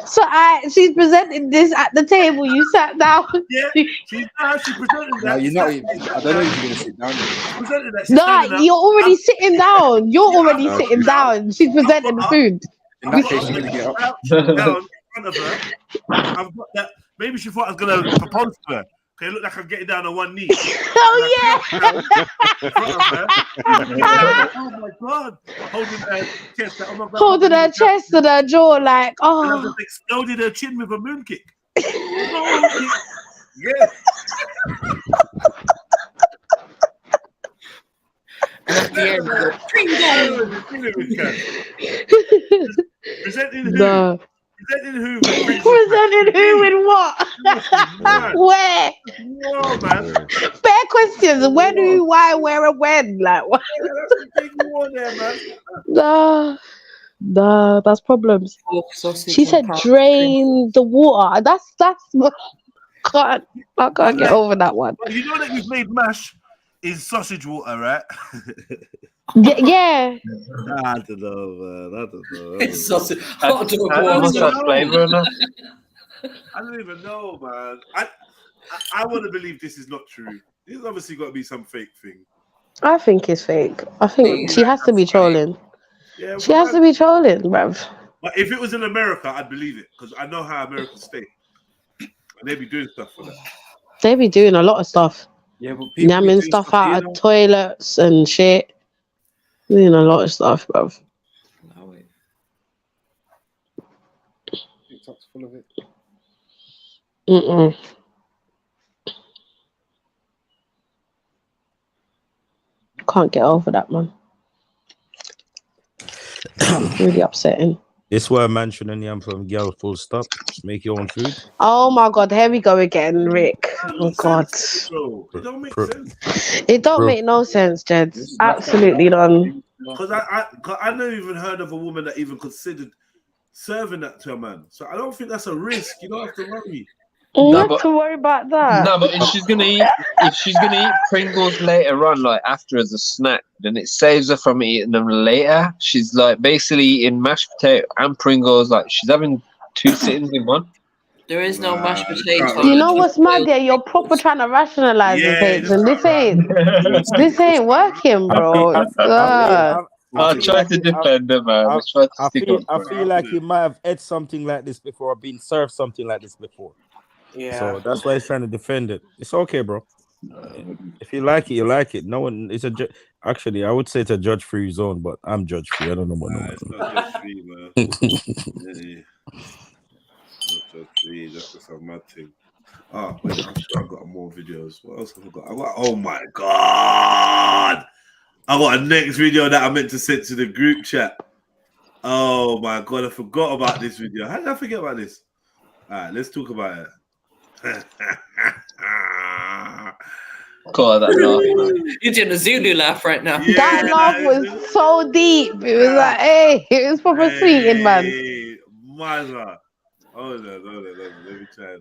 So she's presenting this at the table. You sat down. Yeah, she presented that. No, you're not even. I don't know if you're gonna sit down. She presented that. No, you're already sitting down. You're already sitting down. She's presenting the food. In that case, you're gonna get up. Down in front of her. I've got that. Maybe she thought I was gonna propose to her. Okay, look like I'm getting down on one knee. Oh yeah! Oh my god! Holding her chest. Oh my god. Holding her chest and her jaw, like And I just exploded her chin with a moon kick. Yeah. Presenting who? Nah. Presenting who with Pringles? Presenting who with what? Where? Whoa, man. Fair questions. When, who, why, where, and when? Like what? Yeah, that's the big war there, man. Nah, that's problems. She said drain the water. That's I can't get over that one. But you know that you've made mash is sausage water, right? Yeah. I don't know, man. I don't know. It's sausage. I don't Flavor. even know, man. I want to believe this is not true. There's obviously got to be some fake thing. I think it's fake. I think she has to be trolling. Yeah, She has to be trolling, bruv. But if it was in America, I'd believe it because I know how Americans stay. And they be doing stuff for that. They be doing a lot of stuff. Yeah, but people Yamming stuff out of toilets and shit. Doing a lot of stuff, bruv. TikTok's full of it. Can't get over that, man. Really upsetting. This why man shouldn't yam from girl full stop. Just make your own food. Oh my god, here we go again, Rick. Oh god. It don't make sense. It don't make no sense, Jed. Absolutely none. Because I never even heard of a woman that even considered serving that to a man. So I don't think that's a risk. You don't have to worry. Not to worry about that. No, but if she's gonna eat Pringles later on, like after as a snack, then it saves her from eating them later. She's like basically eating mashed potato and Pringles, like she's having two sittings in one. There is no mashed potato. You know what's mad there? You're proper trying to rationalize the things, and this ain't working, bro. God. I tried to defend her, man. I feel like you might have ate something like this before, or been served something like this before. Yeah. So that's why he's trying to defend it. It's okay, bro. If you like it, you like it. No one. It's a actually, I would say it's a judge-free zone, but I'm judge-free. I don't know what no It's not judge-free, man. Yeah. Not judge-free. That's just a mad thing. Oh, wait, I'm sure I've got more videos. What else have I got? Oh my god! I got a next video that I meant to send to the group chat. Oh my god, I forgot about this video. How did I forget about this? All right, let's talk about it. God, that laugh. You're doing a Zulu laugh right now. Yeah, that laugh was so deep. It was like, hey, it was proper sweet, man. Mother. Hold on. Let me try.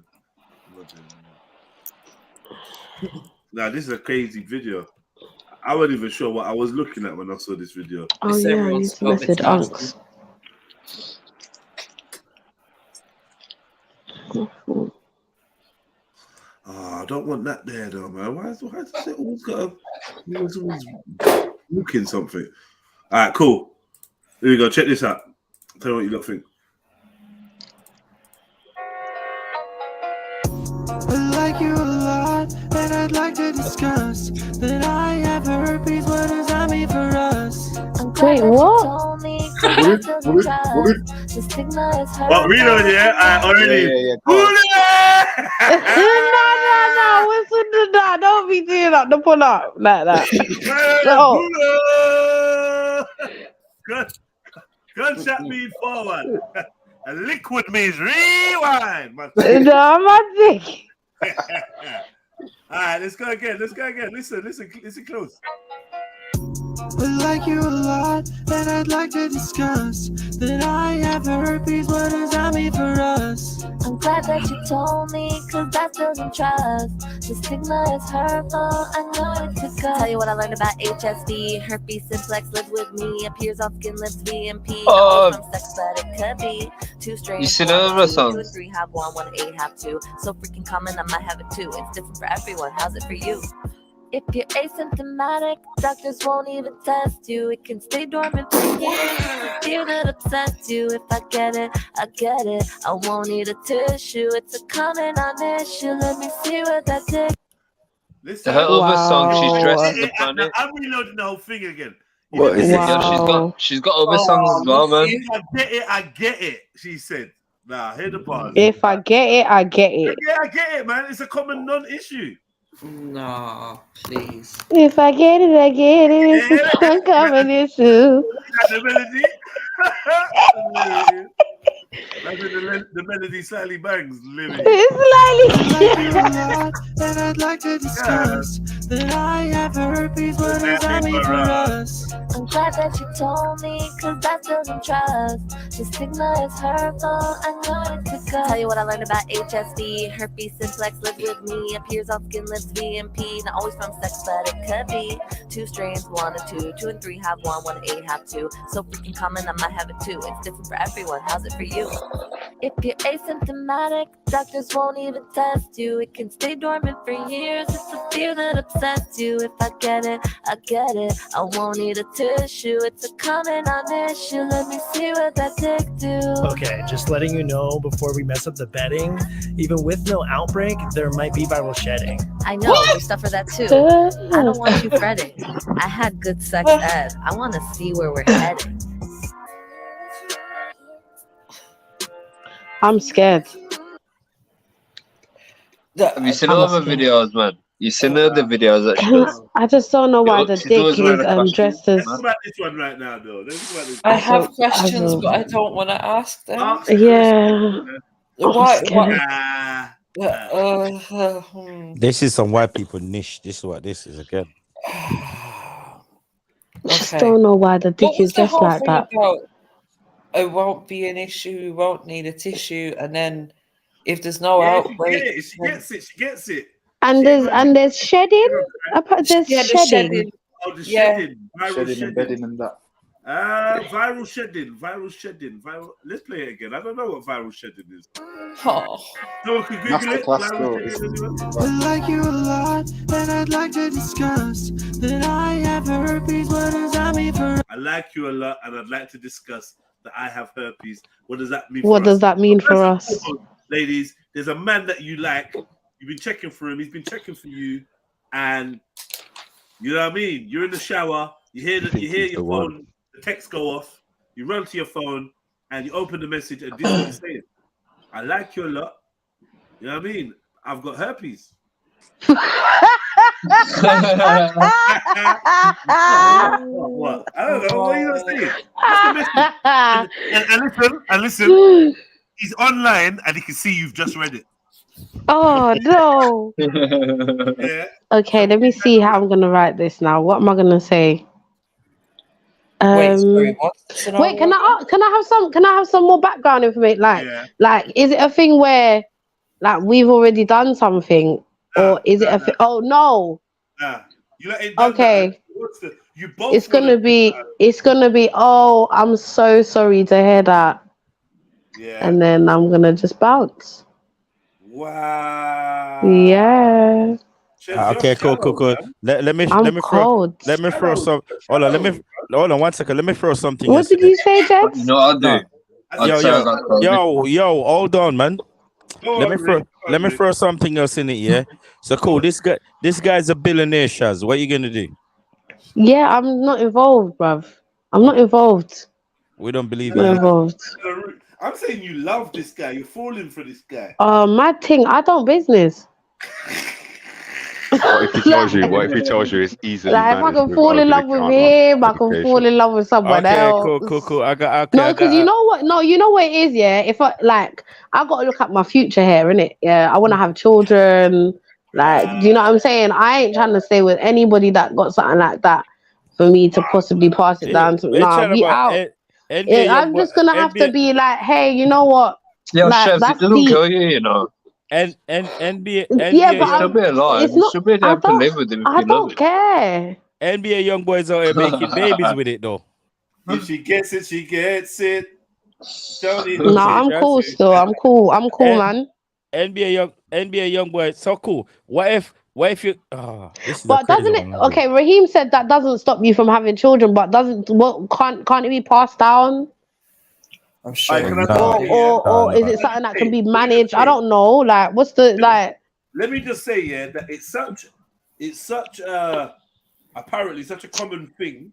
Now, this is a crazy video. I wasn't even sure what I was looking at when I saw this video. Oh, yeah, he's method unks. Oh, I don't want that there though, man. Why does it always got always looking something? All right, cool. Here we go. Check this out. Tell me what you lot think. I like you a lot, and I'd like to discuss that I have herpes. What does that mean for us? Wait, what? What we know, yeah? Already. No. What's with that? Don't be doing that. Don't pull up like that. No. Gunshot means forward. A liquid means rewind. No, I'm not sick. All right, let's go again. Listen close. I like you a lot, and I'd like to discuss that I have herpes. What does that mean for us? I'm glad that you told me, cause that's building trust. The stigma is hurtful, I know it could cut. Tell you what I learned about HSV. Herpes simplex lives with me, appears on skin, lips, VMP. From sex, but it could be two straight. You see none of the songs? 2 and 3 have 1, 1 and 8 have 2. So freaking common, I might have it too. It's different for everyone. How's it for you? If you're asymptomatic, doctors won't even test you. It can stay dormant for years. It's fear that obsessed you. If I get it, I get it. I won't need a tissue. It's a common issue. Let me see what that did. Listen, her other song, she's dressed the planet. I'm reloading the whole thing again. What is it? Yeah, she's got other songs as well, man. If I get it, she said. Nah, hear the part. If I get it, I get it. Yeah, I get it, man. It's a common non-issue. No, please. If I get it, I get it. I'm coming in soon. The melody. the melody slightly bangs. Living. I'd like you a lot, and I'd like to discuss that I have herpes. What does that mean for us? I'm glad that you told me, cause that's building trust. The stigma is hurtful, I know it could go. Tell you what I learned about HSV. Herpes simplex lives with me, appears on skin, lips, VMP. Not always from sex, but it could be. 2 strains, 1 or 2. 2 and 3 have 1, 1 and 8 have 2. So freaking common, I might have it too. It's different for everyone, how's it for you? If you're asymptomatic, doctors won't even test you. It can stay dormant for years. It's a fear that obsesses you. If I get it, I get it. I won't need a tissue. It's a common issue. Let me see what that dick do. Okay, just letting you know before we mess up the bedding, even with no outbreak, there might be viral shedding. I know, you suffer that too. I don't want you fretting. I had good sex ed. I want to see where we're heading. I'm scared. Have you seen all the videos, man? You seen all the videos that she does? I just don't know why the dick is dressed as. Let's talk about this one right now, though. Let's talk about this. I have questions, but I don't want to ask them. Yeah. Why? This is some white people niche. This is what this is again. I just don't know why the dick is dressed like that. It won't be an issue. We won't need a tissue, and then if there's no outbreak, she gets it. And there's shedding. There's shedding. Oh, the shedding. Viral Shedding and bedding and that. Viral shedding. Let's play it again. I don't know what viral shedding is. Oh. No one can Google it. Viral shedding. I'd like you a lot, and I'd like to discuss that I have herpes. What does that mean for? I like you a lot, and I'd like to discuss that I have herpes. What does that mean? What does that mean for us? Ladies, there's a man that you like. You've been checking for him. He's been checking for you, and you know what I mean. You're in the shower. You hear your phone, the text go off. You run to your phone and you open the message, and this is what he's saying: "I like you a lot." You know what I mean? I've got herpes. What? I don't know. What are you saying? What's the message? And listen. He's online and he can see you've just read it. Oh no. Yeah. Okay, let me see how I'm gonna write this now. What am I gonna say? Wait, what? Wait, can I have some more background information? Like, is it a thing where like we've already done something, or is it a oh no? Okay. It's gonna be. Oh, I'm so sorry to hear that. Yeah. And then I'm gonna just bounce. Wow. Yeah. Okay, cool. Let me throw some. Hold on 1 second. Let me throw something. What did you say, Jed? You know what I'll do? Yo, hold on, man. Let me throw something else in it, yeah. So cool. This guy's a billionaire, Shaz. What are you gonna do? Yeah, I'm not involved, bruv. I'm not involved. We don't believe I'm you. involved. I'm saying you love this guy. You're falling for this guy. Mad thing. I don't business. What if he tells you it's easily like if I can fall in love with him, I can fall in love with someone else. Cool. No, because you know what? No, you know what it is, yeah. If I got to look at my future here, innit? Yeah, I want to have children. Like, do you know what I'm saying? I ain't trying to stay with anybody that got something like that for me to possibly pass it down to. Nah, be out. I'm just gonna have to be like, hey, you know what? Yeah, like, chefs, it doesn't kill you, you know. And NBA, yeah, but still be alive. It's not, still be able to live with him if I you love don't it. care. NBA young boys out here making babies with it though. If she gets it, she gets it. No, I'm cool still. I'm cool, man. NBA young boy, so cool. What if you? This is but doesn't it? Okay, Raheem said that doesn't stop you from having children, but can't it be passed down? I'm sure. Or is it something that can be managed? I don't know. Like, what's the like? Let me just say, yeah, that it's such apparently such a common thing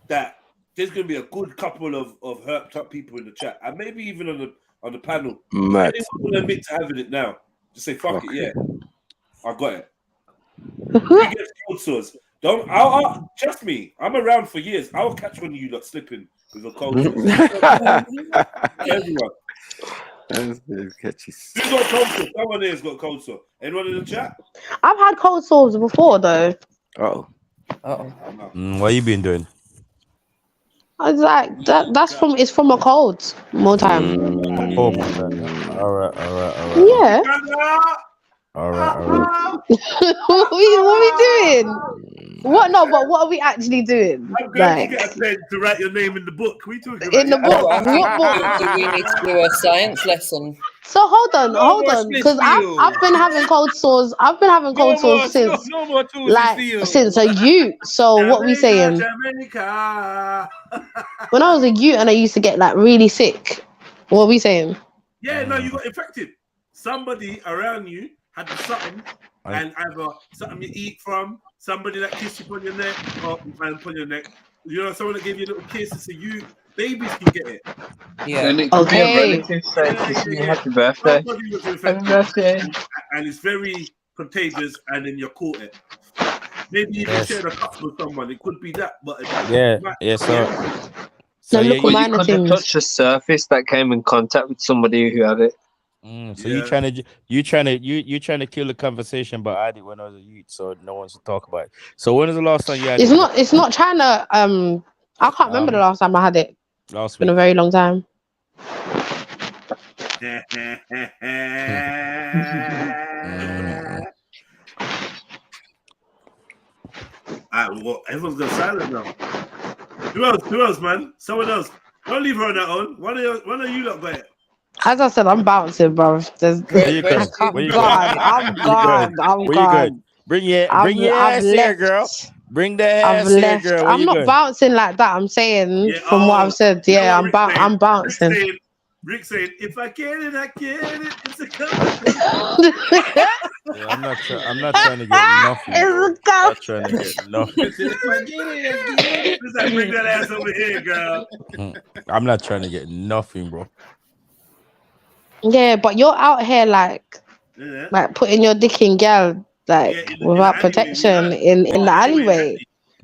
that there's gonna be a good couple of herped up people in the chat, and maybe even on the panel. Mad. Anyone will admit to having it now? Just say fuck it, yeah. I got it. Who gets cold sores? Don't. I'll trust me. I'm around for years. I'll catch one of you lot slipping with a cold sore. Everyone. Who's got cold sore? Someone here's got cold sore. Anyone in the chat? I've had cold sores before though. Oh. What you been doing? I was like, it's from a cold more time. Oh, more time. Yeah. All right. Yeah. All right. what are we doing? What? No, but what are we actually doing? I'm going to get a pen to write your name in the book. We talking about in the book? What book? Do we need to do a science lesson? So hold on, because I've been having cold sores. I've been having cold sores since since a youth. So what are we saying? When I was a youth and I used to get like really sick. What are we saying? Yeah, no, you got infected. Somebody around you had something, and either something you eat from, somebody that kissed you on your neck, or upon your neck. You know, someone that gave you a little kiss. So you babies can get it. Yeah. And it could be a relative saying, happy birthday. Happy birthday. And it's very contagious, and then you caught it. Maybe you can share a cup with someone. It could be that, but So you could have touched the surface that came in contact with somebody who had it. So you trying to kill the conversation, but I did when I was a youth, so no one's to talk about it. So when was the last time you had it? It's not trying to I can't remember the last time I had it. Last week. Been a very long time. Well, everyone's got silent now. Who else, man? Someone else. Don't leave her on that own. One of you lot got it. As I said, I'm bouncing, bro. I'm gone. Bring your ass here, girl. Bring the ass here, girl. I'm not bouncing like that. I'm saying from what I've said. Yeah, I'm bouncing. Rick saying, if I get it, I get it. It's a come. I'm not trying to get nothing. I'm not trying to get nothing. If I get it, I get it. Bring that ass over here, girl. I'm not trying to get nothing, bro. Yeah, but you're out here like putting your dick in girl without protection in the alleyway.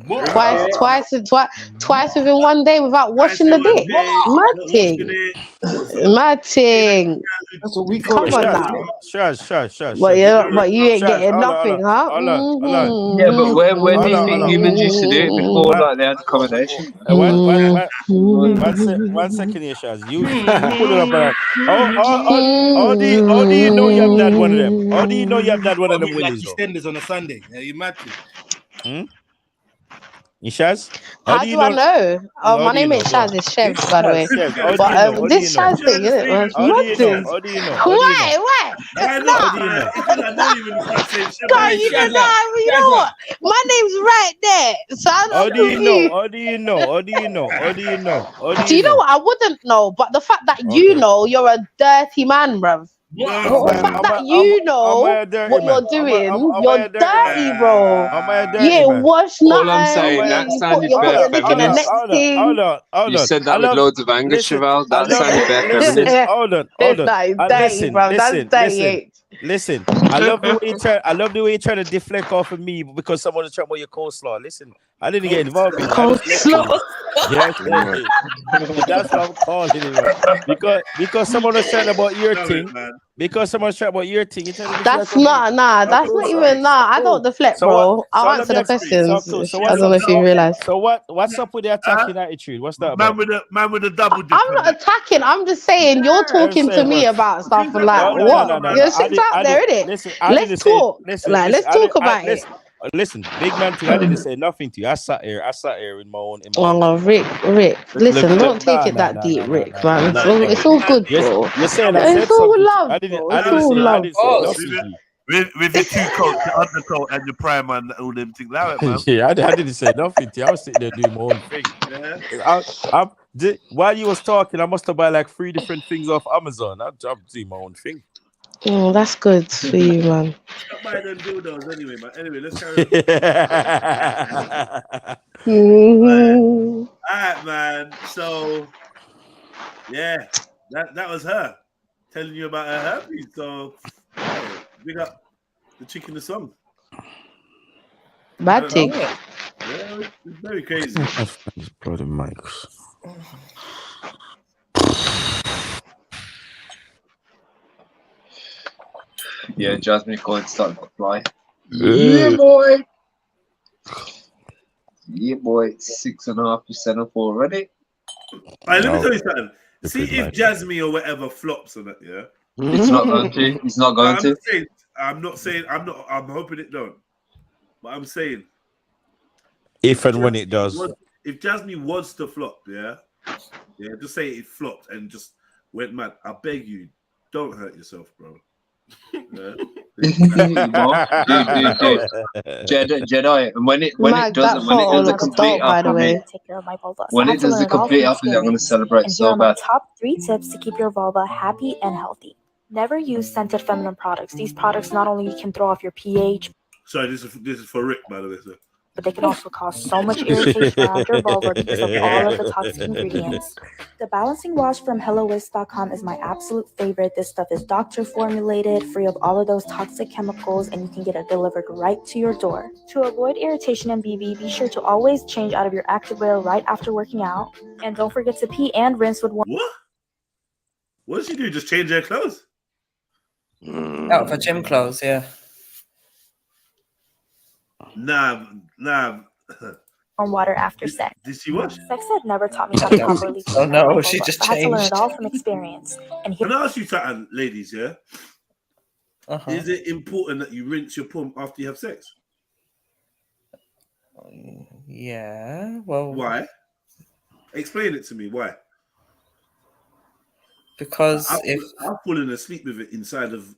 Twice within one day without washing the dick. Mad thing. That's what we call it. Come on now. Shush. But you ain't getting nothing, huh? Yeah, but where do you think humans used to do it before they had accommodation? One second here, Shaz. You pull it up. How do you know you have not one of them? How do you know you have not one of them willies? Extenders on a Sunday. Yeah, you mad too. Shaz? How do I know? Oh, my name ain't Shaz, it's Chev, by the way. But this Shaz thing, isn't it? How do you know? Why? It's not. God, you know what? My name's right there. So How do you know? Do you know what? I wouldn't know, but the fact that you know, you're a dirty man, bruv. The fact that you know what you're doing, you're dirty, bro. You ain't washed nothing. All I'm saying, that sounded very feminist. You said that with loads of anger, Chevelle. That sounded very feminist. Hold on. Listen, I love the way you try to deflect off of me because someone is trying about your coleslaw. Listen, I didn't get involved in coleslaw. Yes, that's what I'm calling it. Because someone was trying about your thing. Because someone's trying about your thing. That's not even. I don't deflect, bro. I'll answer the questions. I don't know if you realize. So what's up with the attacking attitude? What's that about? Man with the double dip. I'm not attacking. I'm just saying you're talking to me about stuff like what? Your shit's out there, innit? Let's talk. Let's talk about it. Listen, big man thing, I didn't say nothing to you. I sat here in my own. Rick. Listen, don't take it that deep, Rick, man. It's all good, bro. You're saying it's all love, bro. It's all love. With your two coats, your undercoat, and your primer and all them things. Yeah, I didn't say nothing to you. I was sitting there doing my own thing. While you was talking, I must have bought like 3 different things off Amazon. I'm doing my own thing. Oh, that's good for you, man. Stop buying them dildos anyway, man. Anyway, let's carry on. All right, man. So, yeah, that was her telling you about her herpes. So, big up the chick in the song. Bad thing. Yeah, it's very crazy. Bloody mics. Yeah, Jasmine Coin starting to fly. Yeah, boy. Yeah, boy. 6.5% up already. Alright, let me tell you something. See if Jasmine or whatever flops on it, yeah? It's not going to. It's not going to. I'm hoping it don't. But I'm saying If and when it does. If Jasmine was to flop, yeah, just say it flopped and just went mad. I beg you, don't hurt yourself, bro. Yeah. Jedi, and when it doesn't, when it does a complete opposite, when it does a complete opposite, I'm going to celebrate And so here are my bad. top 3 tips to keep your vulva happy and healthy. Never use scented feminine products. These products not only can throw off your pH, Sorry, this is for Rick, by the way, sir. but they can also cause so much irritation around your vulva because of all of the toxic ingredients. The balancing wash from HelloWhisk.com is my absolute favorite. This stuff is doctor formulated, free of all of those toxic chemicals, and you can get it delivered right to your door. To avoid irritation and BV, be sure to always change out of your activewear right after working out, and don't forget to pee and rinse with warm. What does she do? Just change her clothes? Out for gym clothes, yeah. Nah. Warm water after sex. Did she wash? Sex ed never taught me how to properly Oh clean my no, vulva, she just so I had to learn changed. it all from experience. And Can I ask you something, ladies, yeah? Is it important that you rinse your pump after you have sex? Yeah, well... Why? Explain it to me, why? Because I've fallen asleep with it inside of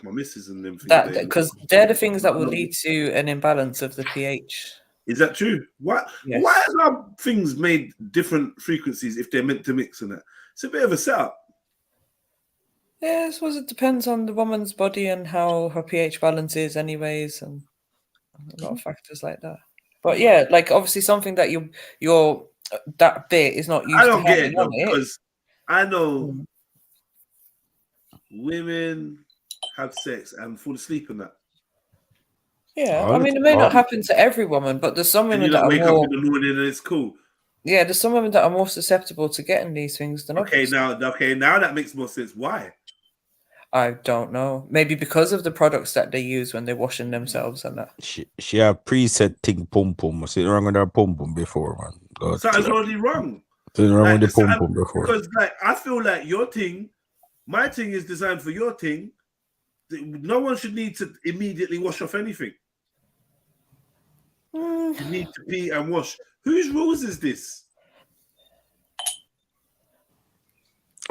my missus and them things. because they're the things that will lead to an imbalance of the pH. Is that true? Why? Yes. Why are things made different frequencies if they're meant to mix and that? It's a bit of a setup. Yeah, I suppose it depends on the woman's body and how her pH balance is, anyways, and a lot of factors like that. But yeah, like obviously something that your that bit is not used. I don't to get having it though, on it. because I know women have sex and fall asleep and that. Yeah, I mean, it may not happen to every woman, but there's some And women you that don't are wake more. up in the morning and it's cool. Yeah, there's some women that are more susceptible to getting these things than others. Now that makes more sense. Why? I don't know. Maybe because of the products that they use when they're washing themselves and that. She have preset thing pum pum. I see wrong with her pum pum before, man. God. Something's already wrong. Something wrong with the pum pum before. Because like I feel like your thing, my thing is designed for your thing. No one should need to immediately wash off anything. You need to pee and wash. Whose rules is this?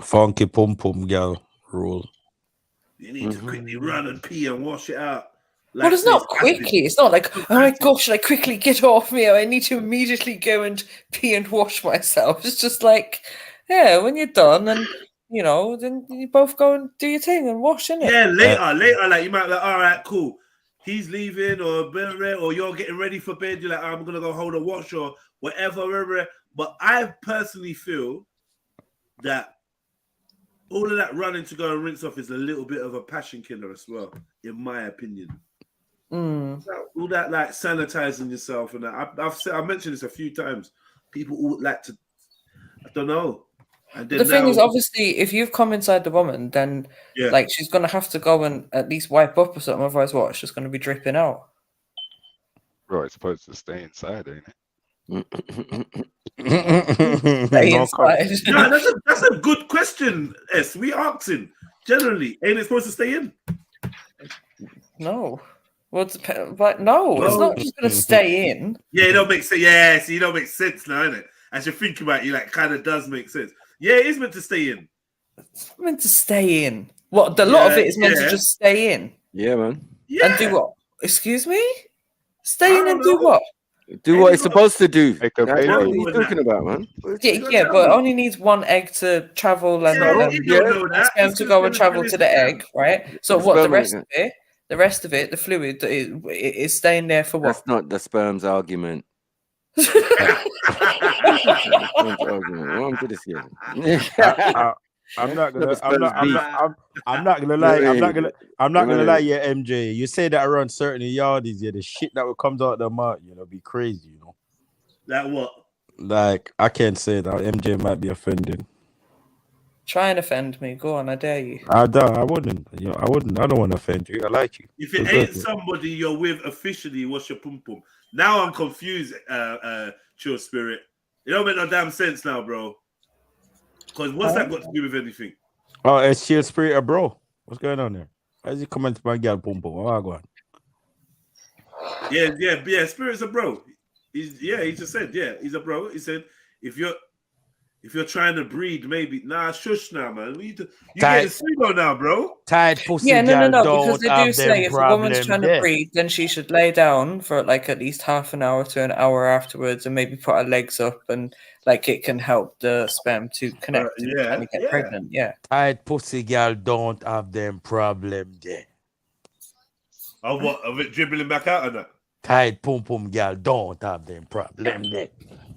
Funky pum pum girl rule. You need to quickly run and pee and wash it out. Well, it's not quickly. It's not like, oh my gosh, should I quickly get off me? I need to immediately go and pee and wash myself. It's just like, yeah, when you're done, and you know, then you both go and do your thing and wash, innit? Yeah, later, like you might be like, all right, cool. He's leaving, or you're getting ready for bed. You're like, I'm gonna go hold a wash or whatever. But I personally feel that all of that running to go and rinse off is a little bit of a passion killer as well, in my opinion. All that like sanitizing yourself and that. I've mentioned this a few times. People all like to, I don't know. And then The thing is, obviously, if you've come inside the woman, then like she's gonna have to go and at least wipe up or something. Otherwise, what? It's just gonna be dripping out. Bro, it's supposed to stay inside, ain't it? Stay inside. No, that's a good question. S. We asking generally, ain't it supposed to stay in? No. Well, but no, it's not just gonna stay in. Yeah, it don't make sense. Yeah, see, it don't make sense now, innit? As you think about it, you like kind of does make sense. Yeah, it is meant to stay in. It's meant to stay in. What? The lot of it is meant to just stay in. Yeah, man. And do what? Excuse me? Stay in and do what? Do what it's supposed to do. Make a That's baby. what are you talking about, man? Yeah, but it only needs one egg to travel and sperm to go and travel to the egg, right? So what? The rest of it, the fluid is staying there for what? That's not the sperm's argument. I'm not gonna. Never I'm not. spells I'm beef. not. I'm not gonna You know lie. what I I'm not mean? gonna. I'm not You know gonna what I lie. mean? Yeah, MJ. You say that around certain yardies. Yeah, the shit that comes out of the mouth, be crazy. That what? Like I can't say that. MJ might be offended. Try and offend me. Go on, I dare you. I don't. I wouldn't. I wouldn't. I don't want to offend you. I like you. If it ain't somebody you're with officially, what's your pum pum? Now I'm confused, Chill Spirit. It don't make no damn sense now, bro. Because what's that got to do with anything? Oh, it's Chill Spirit, bro. What's going on there? Why is he coming to my girl pum pum? Oh, go on. Yeah. Spirit's a bro. He just said, he's a bro. He said, if you're trying to breed, maybe shush now, man. You getting pseudo now, bro. Tight pussy. Yeah, no, girl because don't they do have say them if a woman's problem trying to there. breathe, then she should lay down for like at least half an hour to an hour afterwards, and maybe put her legs up, and like it can help the sperm to connect and kind of get pregnant. Yeah. Tight pussy girl don't have them problem there. Of what? Of it dribbling back out of that? Tight pum pum girl don't have them problem there.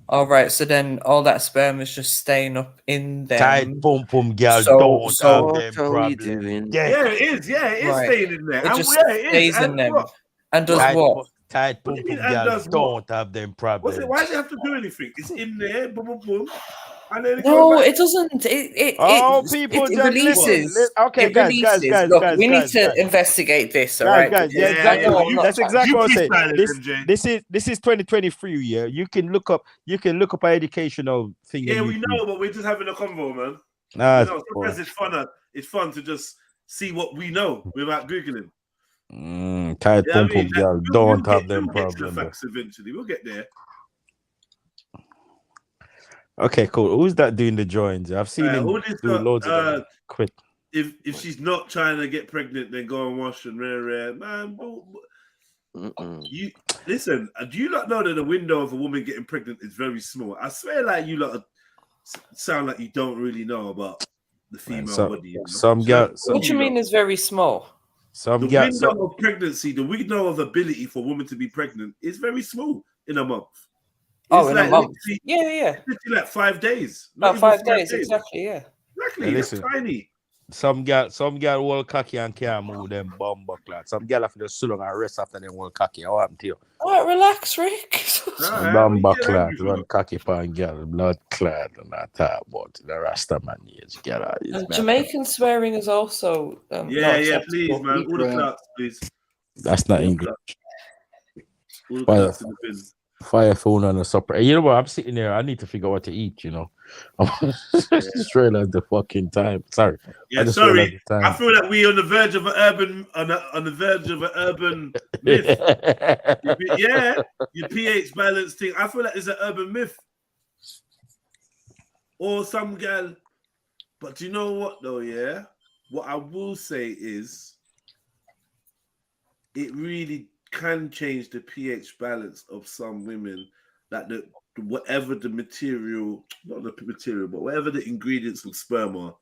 All right, so then all that sperm is just staying up in them. Tight pum pum girl don't have them problem. Yeah, it is. Yeah, it is staying in there. It just it stays is. in them. What? And does what? Tight pum pum girl don't have them What's problem. it? Why does it have to do anything? It's in there, boom, boom, boom. And then No, it doesn't. People it just releases. Okay, it guys. releases. Look, we need to investigate this. All right, guys. That's exactly what I'm saying. This is 2023. Yeah, you can look up an educational thing. Yeah, we know, but we're just having a convo, man. Sometimes it's fun to just see what we know without googling. Tight pum pum girl don't have them We'll get to the problem. facts eventually. We'll get there. Okay, cool. Who's that doing the joins? I've seen him All this do loads of them. Quit. If she's not trying to get pregnant, then go and wash and rare, man. You listen. Do you not know that the window of a woman getting pregnant is very small? I swear, like you lot sound like you don't really know about the female body. What do you mean is very small? The window of pregnancy, the window of ability for a woman to be pregnant is very small in a month. Oh, in a month. Yeah. It's like 5 days. About 5 days, exactly. Yeah. Exactly. That's tiny. Some girl will cocky and can't move them bomb buckler. Some girl have to just sit down and rest after them will cocky. What happened to you? All right, relax, Rick. Bomb buckler, run cocky pan girl, blood clad and I talk about the Rasta man years. Jamaican swearing is also please, man. All the claps, please. That's not English. All the claps in the bin. Fire phone on a supper. You know what? I'm sitting there. I need to figure out what to eat. I'm just realized the fucking time. Sorry. Yeah, sorry. I feel like we're on the verge of an urban myth. Your pH balance thing. I feel like it's an urban myth. Or some gal. But you know what though? Yeah. What I will say is, it really can change the pH balance of some women, that whatever the material, not the material, but whatever the ingredients of sperm are,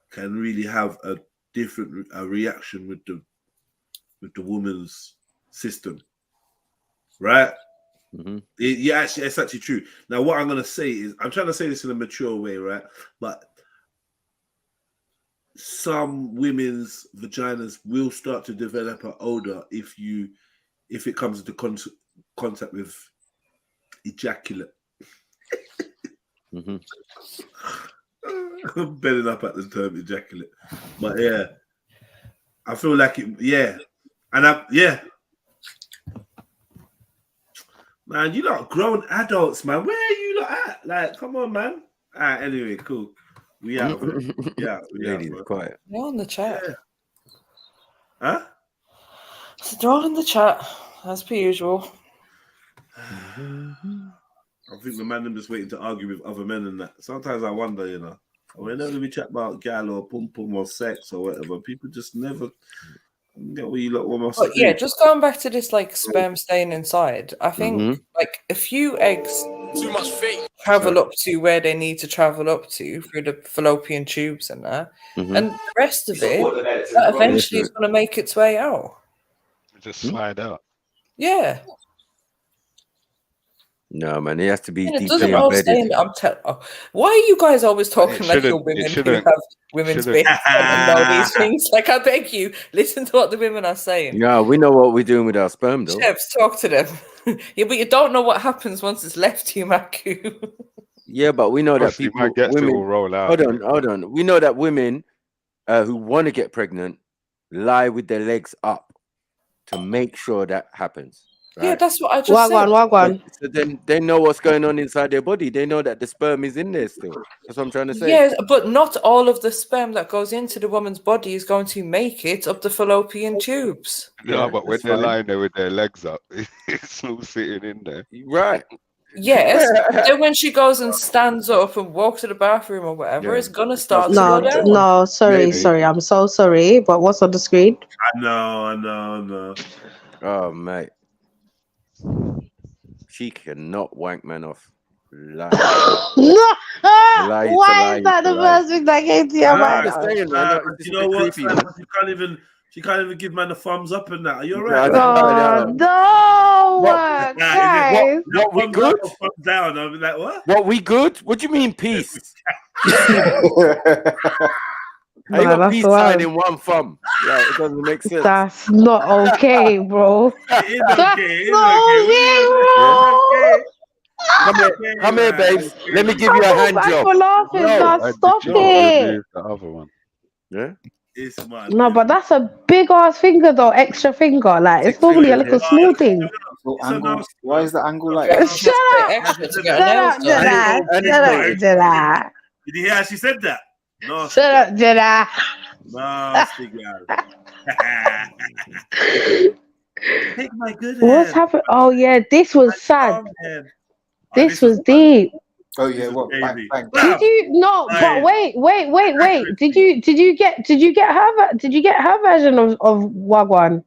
can really have a different reaction with the woman's system, right? It's actually true. Now, what I'm gonna say is, I'm trying to say this in a mature way, right? But some women's vaginas will start to develop an odor if it comes into contact with ejaculate. I'm bending up at the term ejaculate, but yeah, I feel like it. Yeah, and man, you lot grown adults, man. Where are you lot at? Like, come on, man. Anyway, cool. We out. Yeah, quiet. They're on the chat. Yeah. Huh? So they're all in the chat, as per usual. I think the man them just waiting to argue with other men and that. Sometimes I wonder, whenever we chat about gal or pum pum or sex or whatever, people just never get what you lot want to Yeah, just going back to this like sperm staying inside. I think like a few eggs travel up to where they need to travel up to through the fallopian tubes and that, and the rest of it that eventually is going to make its way out. Just slide out. Yeah. No, man, it has to be And it deeply doesn't all stay embedded. in. Why are you guys always talking like you're shouldn't- women it who shouldn't- have women's shouldn't- bits and know these things? Like, I beg you, listen to what the women are saying. Yeah, we know what we're doing with our sperm, though. Chefs, talk to them. Yeah, but you don't know what happens once it's left you, Maku. Yeah, but we know that Obviously, people, man gets it women. will roll out. Hold on. We know that women who want to get pregnant lie with their legs up to make sure that happens. Right? Yeah, that's what I just said. Wagwan. So then they know what's going on inside their body. They know that the sperm is in there still. That's what I'm trying to say. Yes, but not all of the sperm that goes into the woman's body is going to make it up the fallopian tubes. No, but when that's they're fine. lying there with their legs up, it's all sitting in there. Right. Yes, then when she goes and stands up and walks to the bathroom or whatever, it's gonna start to go down. No, sorry. I'm so sorry. But what's on the screen? I know. Oh, mate. She cannot wank man off. Lie. No. Lie, it's a Why lie, is that it's a the lie. first thing that came to your mind? You know what? She can't even give man a thumbs up and that. Are you alright? Oh, no, guys. What we good? Thumbs down. I'll be like, what? What we good? What do you mean peace? I Nah, got that's peace wild. sign in one thumb. Like, it doesn't make sense. That's not okay, bro. It is That's okay. not okay, bro. Come here, babes. Let me give you a hand Back job. for laughing. Nah, stop it. The other one. Yeah. It's man. No, but that's a big ass finger though, extra finger. Like it's normally a little small thing. Why is the angle like Shut that? up! Shut up, Jedi! Did you hear how she said that? No. Shut up, Jedi! Nasty girl. Take my good What's happened? Oh yeah, this was sad. This was deep. Oh yeah, what? Bang, bang. Did you no? But wait. Did you get her version of Wagwan?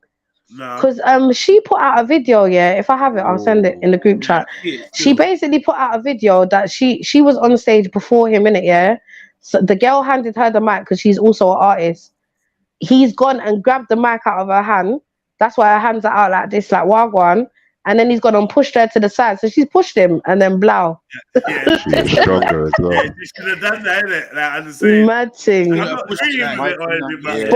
No. Because she put out a video. Yeah, if I have it, I'll send it in the group chat. She basically put out a video that she was on stage before him, innit? Yeah. So the girl handed her the mic because she's also an artist. He's gone and grabbed the mic out of her hand. That's why her hands are out like this, like Wagwan. And then he's gone and pushed her to the side. So she's pushed him and then blow. Yeah. She's stronger as well. Yeah, she should have done that, innit? Like, I'm just saying. Mad thing. I'm not agreeing with it or anything, but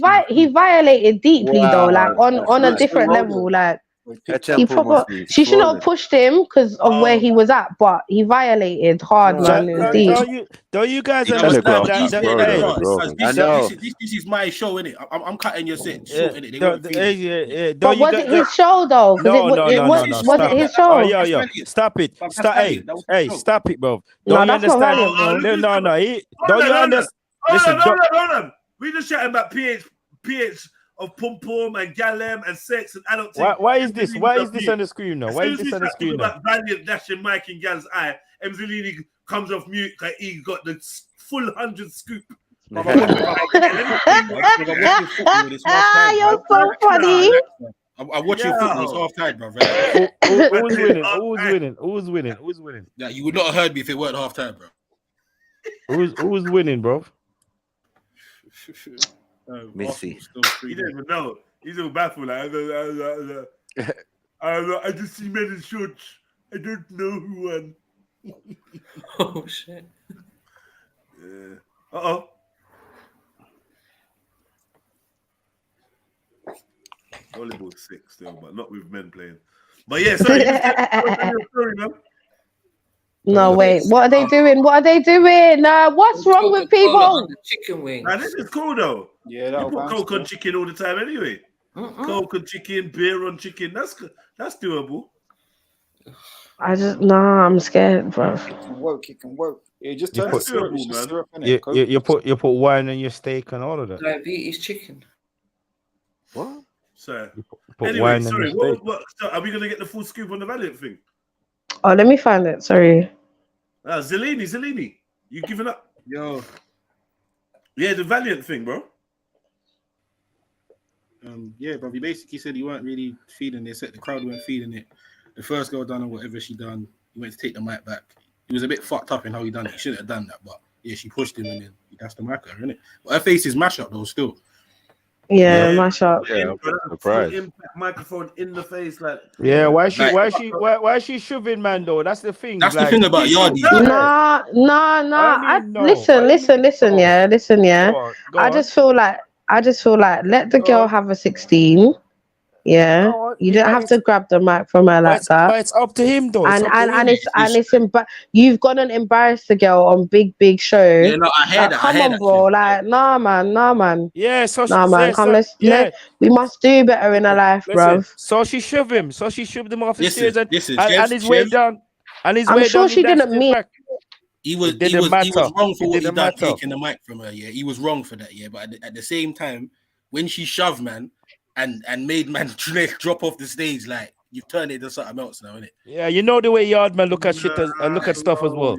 But he violated deeply though, like on a different level. Like he proper, she shouldn't have pushed him because of where he was at, but he violated hard, man. It was deep. Don't you guys You know, understand it's that? this is my show, innit? I'm cutting your set short, innit? They won't feel it. But was it his show though? No. Was it his show? Yo. Stop it. Stop it, bro. No, Don't you that's not understand? valid, bro. No. Don't you understand? Listen, Hold on. We just chatting about pH of pum pum and galem and sex and adult. Why is this? Why is this on the screen now? Why is this on the screen now? Valiant dashing Mike in Gal's eye. Emzalini comes off mute. Like he got the full 100 scoop. You're so funny. I'm watching football. It's half time, bro. Who's winning? Yeah, you would not have heard me if it weren't half time, bro. Who's winning, bro? Missy. He didn't even know. He's all baffled. Like, I just see men in shorts. I don't know who won. Oh shit. Yeah. Uh-oh. Volleyball 6 still, but not with men playing. But yeah, sorry. Sorry, man. No, wait. What are they doing? What's wrong with people? Chicken wings. Nah, this is cool though. Yeah, you put Coke on chicken all the time anyway. Coke on chicken, beer on chicken. That's doable. I'm scared, bro. It can work. Yeah, just You turn put- syrup, it's just syrup, innit? You put wine in your steak and all of that. Diabetes chicken. What? So, Put anyway, wine in sorry. your steak. So are we gonna get the full scoop on the Valiant thing? Oh, let me find it. Sorry. Zellini, you giving up? Yo. Yeah, the Valiant thing, bro. Yeah, but he basically said he weren't really feeding it. The crowd weren't feeding it. The first girl done or whatever she done, he went to take the mic back. He was a bit fucked up in how he done it. He shouldn't have done that, but yeah, she pushed him and then that's the mic, innit? But her face is mash up though, still. Yeah, mash up. Yeah, Full surprise. impact microphone in the face, like Yeah, why she Like- why she shoving, man, though? That's the thing. That's the like, thing about Yardies. Nah. Listen, yeah. Go on, go I on. just feel like let the girl have a 16. Yeah, No, you don't have to grab the mic from her like that. But it's up to him, though. And you've gone and embarrassed the girl on big show. Yeah, no, I hear that. Come on, bro. Like, nah, man. Yeah, so nah, man. Come, we must do better in our life, bruv. So she shoved him. So she shoved him off the stairs and Chev, his way down. And his I'm way sure down. she didn't mean. He was wrong for what he done taking the mic from her. Yeah, he was wrong for that. Yeah, but at the same time, when she shoved man and made man drop off the stage, like you've turned it into something else now, innit? Yeah, you know the way yard man look at shit look at stuff as well.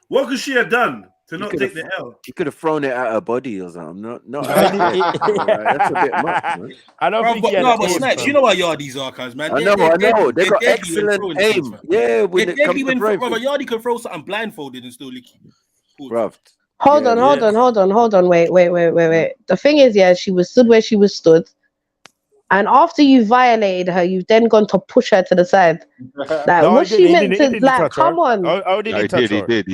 What could she have done to not take the L? He could have thrown it at her body or something. Not that's a bit much, man. I don't think but Snatch, you know what Yardies are, cuz, man. I know. They got excellent aim. Yeah, when it comes to throwing. Brother, Yardie can throw something blindfolded and still lick you. Bruv. Hold on. Wait. The thing is, yeah, she was stood where she was stood. And after you violated her, you've then gone to push her to the side. Like, what's she meant to, like, come on. He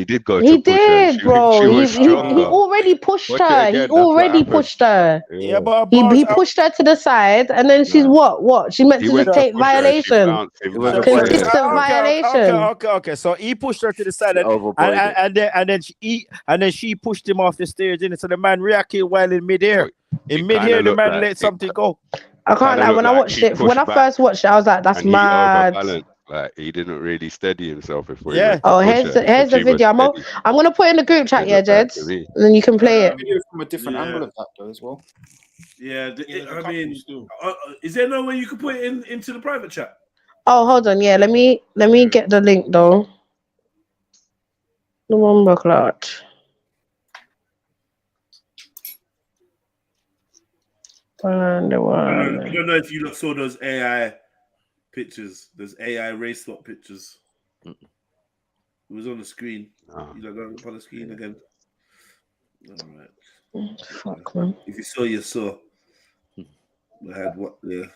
did go He to push her. did, bro. She was He already pushed her. He already pushed her. Yeah, but he pushed her to the side, and then she's what? She meant to just take violation. Consistent violation. Okay. So he pushed her to the side, and then she pushed him off the stairs, innit? So the man reacted while in midair. In midair, the man let something go. I can't lie. When I watched it, when I first watched it, I was like, "That's mad." Like he didn't really steady himself before. Yeah. Oh, here's the video. I'm gonna put it in the group chat, yeah, Jed. And then you can play it. Video from a different angle of that though as well. Yeah, I mean, is there no way you could put it into the private chat? Oh, hold on. Yeah, let me get the link though. The one cloud. I don't know if you saw those AI pictures. Those AI race swap pictures. It was on the screen. You don't go up on the screen again. All right. Fuck, man. If you saw, you saw. I had what there.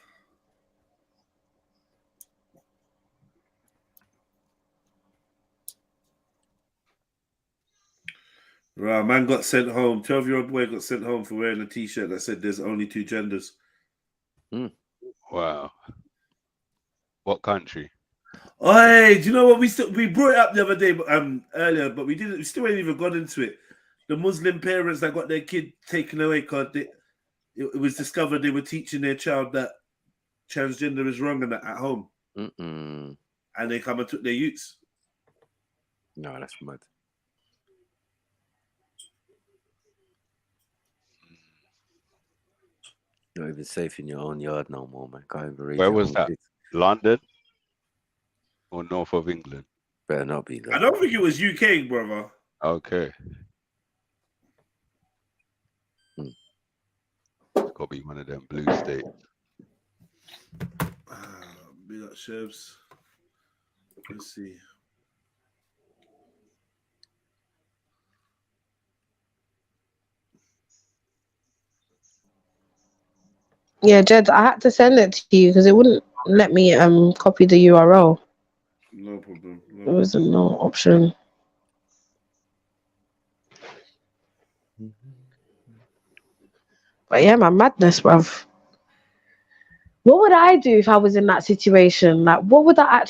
Right, man got sent home. 12-year-old boy got sent home for wearing a t-shirt that said there's only two genders. Wow. What country? Hey, do you know what we brought it up the other day, earlier, but we still ain't even got into it. The Muslim parents that got their kid taken away because it was discovered they were teaching their child that transgender is wrong and that at home. And they come and took their youths. No, that's mad. Not even safe in your own yard no more, man. Can't even read. Where was that? London or north of England? Better not be there. I don't think it was UK, brother. Okay. It's got to be one of them blue states. Big up, Chefs. Let's see. Yeah, Jed, I had to send it to you because it wouldn't let me copy the URL. No problem. There was no option. But yeah, my madness, bruv. What would I do if I was in that situation? Like, would I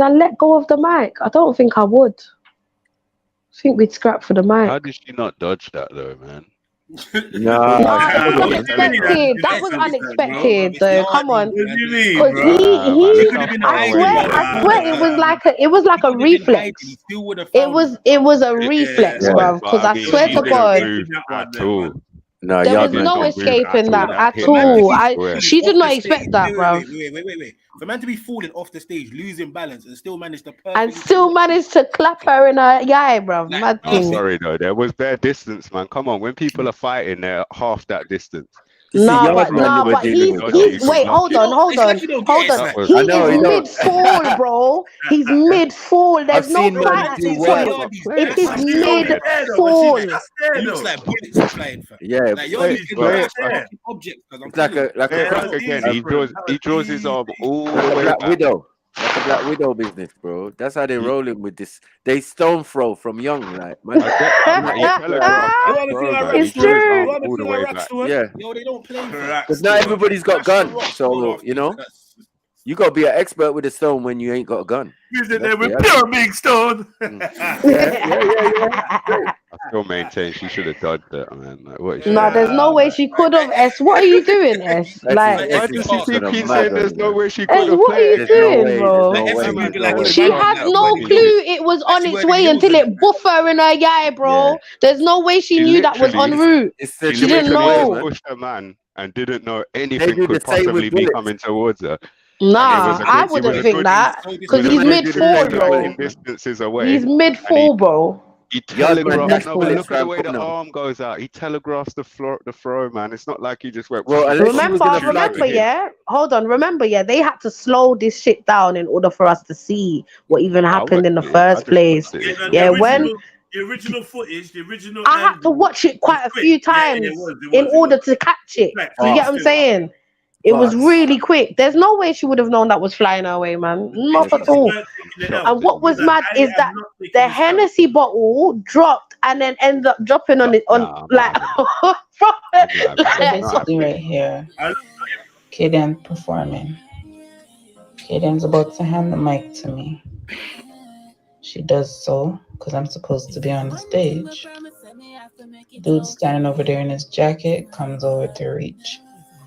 let go of the mic? I don't think I would. I think we'd scrap for the mic. How did she not dodge that though, man? No, that was unexpected. That was unexpected, though. Come on, because I swear, it was like a reflex. It was a reflex, bruv. Because I swear to God, no, there was no escaping that at all. She did not expect that, bruv. Wait. For man to be falling off the stage, losing balance, and still manage to clap her in her eye, bruv. Mad thing. Sorry though, there was bare distance, man. Come on, when people are fighting, they're half that distance. Nah, but he's wait, hold on. I know, He is you know. mid-fall, bro. He's mid-fall. There's no seen man fight do point. what? It is mid-fall. It looks like bullets are flying. Fam. Yeah, like you're looking at fucking objects. It's like a again. He draws his arm all like the a way Black back. Widow. Like a Black Widow business, bro. That's how they're rolling with this. They stone throw from young, like man. It's true. All the way back. Yeah. Yo, they don't play. Because not everybody's got guns, so you know, you gotta be an expert with a stone when you ain't got a gun. He's in there with pure big stone. I still maintain she should have dodged that, man. Like, what is No, there's no way she could have. S, what are you doing, S? Like, why does she keep saying there's no way she could S, have what are you doing, bro? bro? She had no clue it was on its way until it buffed her in her eye, bro. There's no way she knew that was en route. She didn't know. Pushed her man and didn't know anything could possibly be coming towards her. Nah, I wouldn't think that because he's mid-fall, bro. Distances away. He's mid-fall, bro. He telegraphs. No, but look at the way the arm goes out. He telegraphs the throw, man. It's not like he just went. Remember, yeah. Hold on, remember, yeah. They had to slow this shit down in order for us to see what even happened in the first place. Yeah, when the original footage, the original. I had to watch it quite a few times in order to catch it. You get what I'm saying? It was really quick. There's no way she would have known that was flying her way, man. Not at all. And what was mad is that the Hennessy bottle dropped and then ended up dropping on it like. So basically, right here, Kaden performing. Kaden's about to hand the mic to me. She does so because I'm supposed to be on the stage. Dude standing over there in his jacket comes over to reach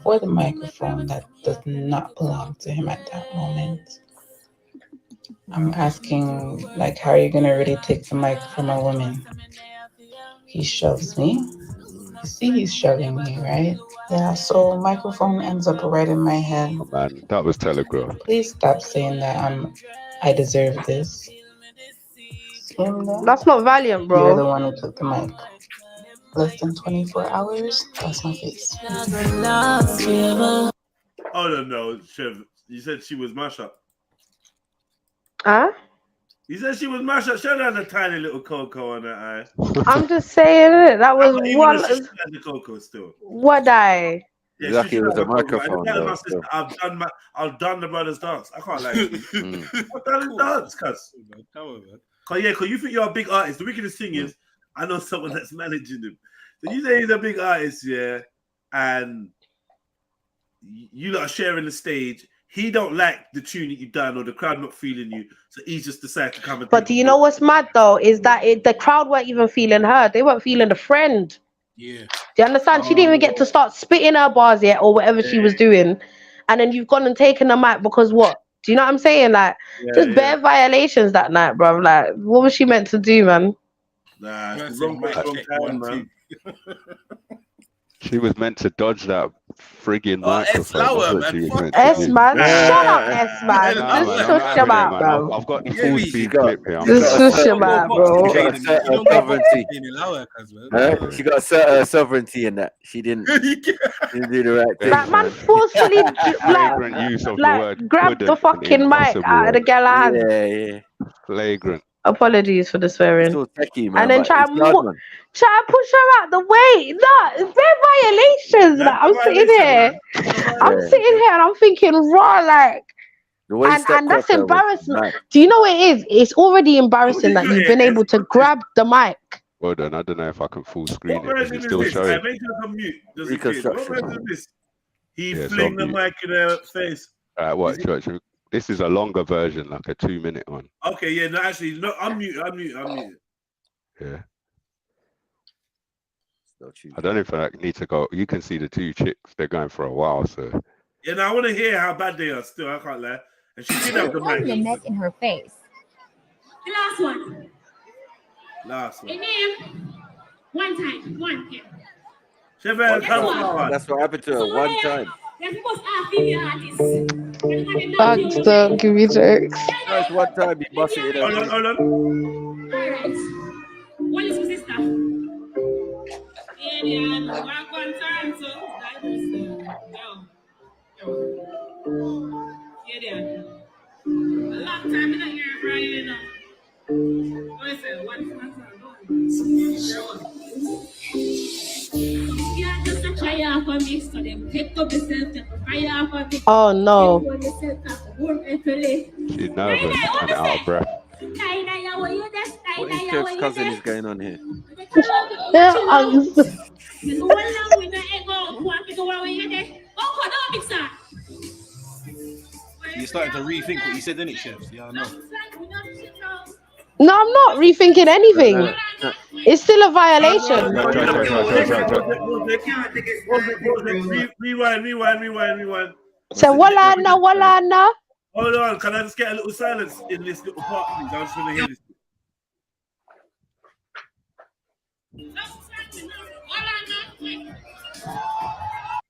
for the microphone that does not belong to him at that moment. I'm asking, like, how are you gonna really take the mic from a woman? He shoves me. You see he's shoving me, right? Yeah, so microphone ends up right in my head. Oh, man, that was telegraphed. Please stop saying that I deserve this. That's not Valiant, bro. You're the one who took the mic. Less than 24 hours, that's my face. Oh no, Chev. You said she was mash up. Huh? You said she was mash up. She had a tiny little cocoa on her eye. I'm just saying it. That was one. The cocoa still. What I? Yeah, lucky it was a microphone. I've done the brother's dance. I can't lie. I've done the dance, cuz. Yeah, because you think you're a big artist. The wickedest thing is, I know someone that's managing him. So you say he's a big artist, yeah, and you lot are sharing the stage. He don't like the tune that you've done, or the crowd not feeling you, so he just decided to come and. But do you know what's mad though? Is that the crowd weren't even feeling her. They weren't feeling the friend. Yeah. Do you understand? She didn't even get to start spitting her bars yet, or whatever she was doing, and then you've gone and taken the mic because what? Do you know what I'm saying? Like, just bare violations that night, bro. Like, what was she meant to do, man? Nah, it's the wrong time, man. She was meant to dodge that friggin' microphone. Man. Shut up, S man. Just shush your mouth, bro. I've got the full speed clip here. Just shush your mouth, bro. She got her sovereignty in that. She didn't do the right thing. That man forcefully grabbed the fucking mic out of the GALA hand. Yeah. Flagrant. Apologies for the swearing. Techie, and then try and push her out the way. No, they're violations. Like, I'm sitting here. I'm sitting here and I'm thinking, raw, like, and that's embarrassment. Do you know what it is? It's already embarrassing that you've been able to grab the mic. Well done. I don't know if I can full screen it. It's still showing. He fling the mic in her face. Alright, what, Church? This is a longer version, like a 2-minute one. Okay, yeah, no, actually, no, I'm mute. Yeah. I don't know if I need to go. You can see the two chicks, they're going for a while, so. Yeah, no, I want to hear how bad they are still, I can't lie. And she did have the mic. Your neck in her face. The last one. Last one. In name. One time. One. Yeah. That's what happened to her one time. Thanks, don't give me jokes. That's one time you bust it in. Hold on. Alright. What is your sister? Yeah, one time, so Yeah, there. A long time in the year, Friday now. What is it? What's yeah, just a try off a mix so them pick up yourself, take a fry off a mix. Oh no. She's nervous and out of breath. What is Jeff's cousin is going on here? You started to rethink what you said, didn't it, Chefs? Yeah, I know. No, I'm not rethinking anything. It's still a violation. Rewind. So Walana. Hold on, can I just get a little silence in this little part, please? I just want to hear this.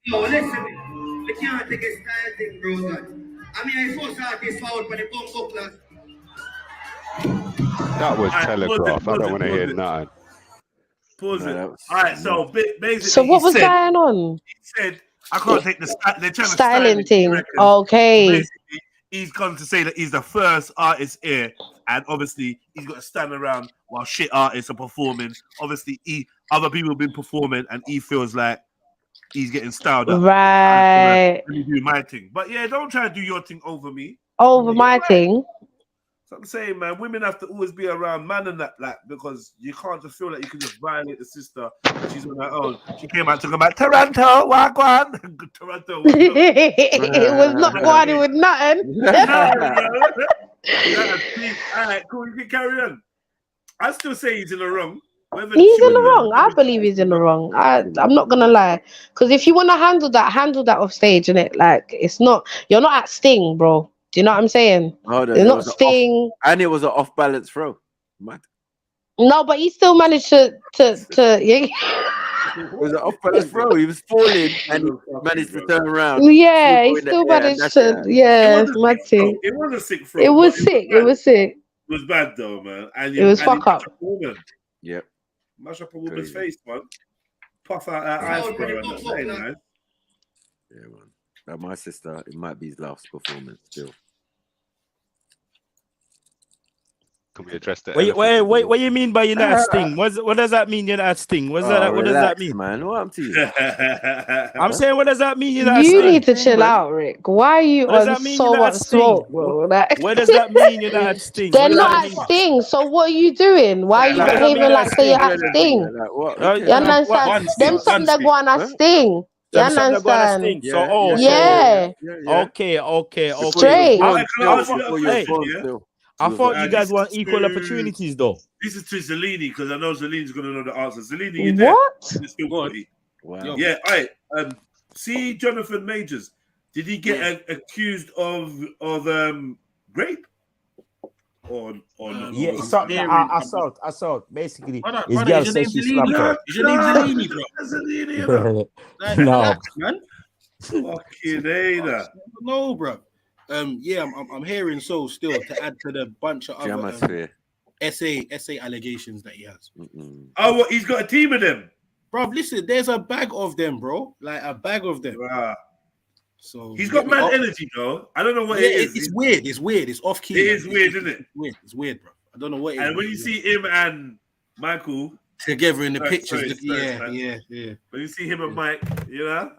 No, listen, we can't take a style thing, bro. I mean, I first artist out for the Congo class. That was telegraph. I don't want to hear nothing. Pause it. All right, so basically, So what was going on? He said, I can't take the they're trying to Styling thing. Okay. Basically, he's gone to say that he's the first artist here, and obviously he's got to stand around while shit artists are performing. Obviously, other people have been performing, and he feels like he's getting styled up. Right. Let me do my thing. But yeah, don't try to do your thing over me. Over my thing. So I'm saying, man, women have to always be around man and that, like, because you can't just feel like you can just violate the sister. She's on her own. She came out talking about Toronto, Wagwan. Toronto. It was not going with nothing. All right, cool. You can carry on. I still say he's in the wrong. He's in the wrong. I believe he's in the wrong. I'm not gonna lie, because if you want to handle that off stage, and it like it's not. You're not at Sting, bro. Do you know what I'm saying? Oh, no, it's not Sting, and it was an off-balance throw. Mad. No, but he still managed to yeah. It was an off-balance throw. He was falling and he managed to turn around. Yeah, he still managed to. Yeah, it's mad thing. It was a sick throw. It was sick. It was sick. It was bad though, man. And it was fuck up. Yep. Mash up a woman's face, man. Puff out her eyes, bro. And that's very nice. Yeah, man. Like my sister, it might be his last performance still. Can we address that? Wait, what you mean by you're not at Sting? What does that mean you're not at Sting? What does that mean? Man, what I'm to you? I'm saying, what does that mean you're not at You Sting? need to chill out, Rick. Why are you on so much smoke, bro? Like, What does that mean you're not at Sting? they're not at Sting, so what are you doing? Why are you behaving like say you're at Sting? You understand? Them some that go on at Sting. You understand? So, yeah. Okay. Straight. I thought you guys want equal opportunities, though. This is to Zelini, because I know Zelini's going to know the answer. Zelini, you there? What? Wow. Yeah, all right. See Jonathan Majors. Did he get accused of rape? Or no? Yeah, assault. Basically, his girl says she slapped her. Is your name Zelini, bro? Zelini, No. Man. Fucking Ada. No, bro. Yeah, I'm hearing still to add to the bunch of other SA allegations that he has. Oh, what? He's got a team of them, bro. Listen, there's a bag of them, bro. Like a bag of them. Wow. So he's got mad energy, though. I don't know what it is. It's weird. It's weird. It's off key. It is weird, isn't it? It's weird, bro. I don't know what it is. And when you see him and Michael together in the pictures, yeah. When you see him and Mike, you know,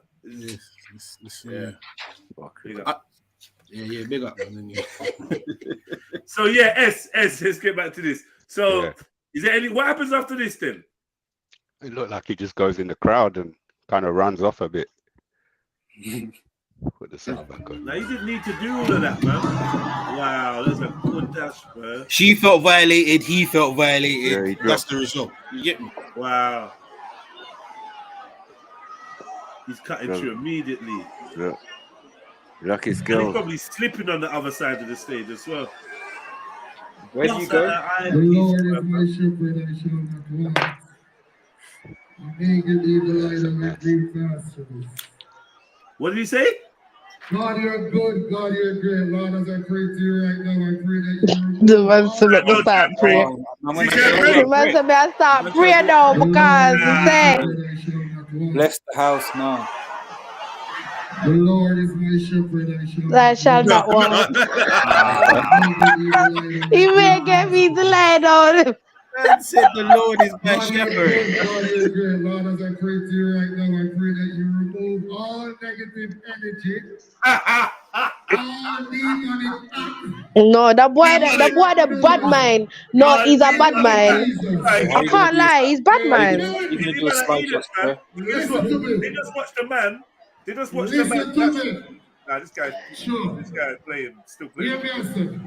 Yeah, big up, man. So yeah, S. Let's get back to this. So, is there any? What happens after this then? It looked like he just goes in the crowd and kind of runs off a bit. Put the sound back on. Now you didn't need to do all of that, man. Wow, that's a good dash, bro. She felt violated. He felt violated. That's the result. You get me? Wow. He's cutting through immediately. Yeah. Lucky And skill. he's probably slipping on the other side of the stage as well. Where do you go? What did he say? God, you're good. God, you're great. Lord, as I pray to you right now, I pray that you... The man said let me start praying. The man said I start praying now because he said... Bless the house now. The Lord is my shepherd, I shall not want. He may get me to lie down. Man said the Lord is my shepherd. God, you're great. Lord, as I pray to you right now, I pray that you remove all negative energy. No, the bad mind. No, he's a bad mind. I can't lie, he's bad mind. You're gonna do a slide watch, bro. They just watch the man. They just watch the man. Nah, this guy playing, still playing.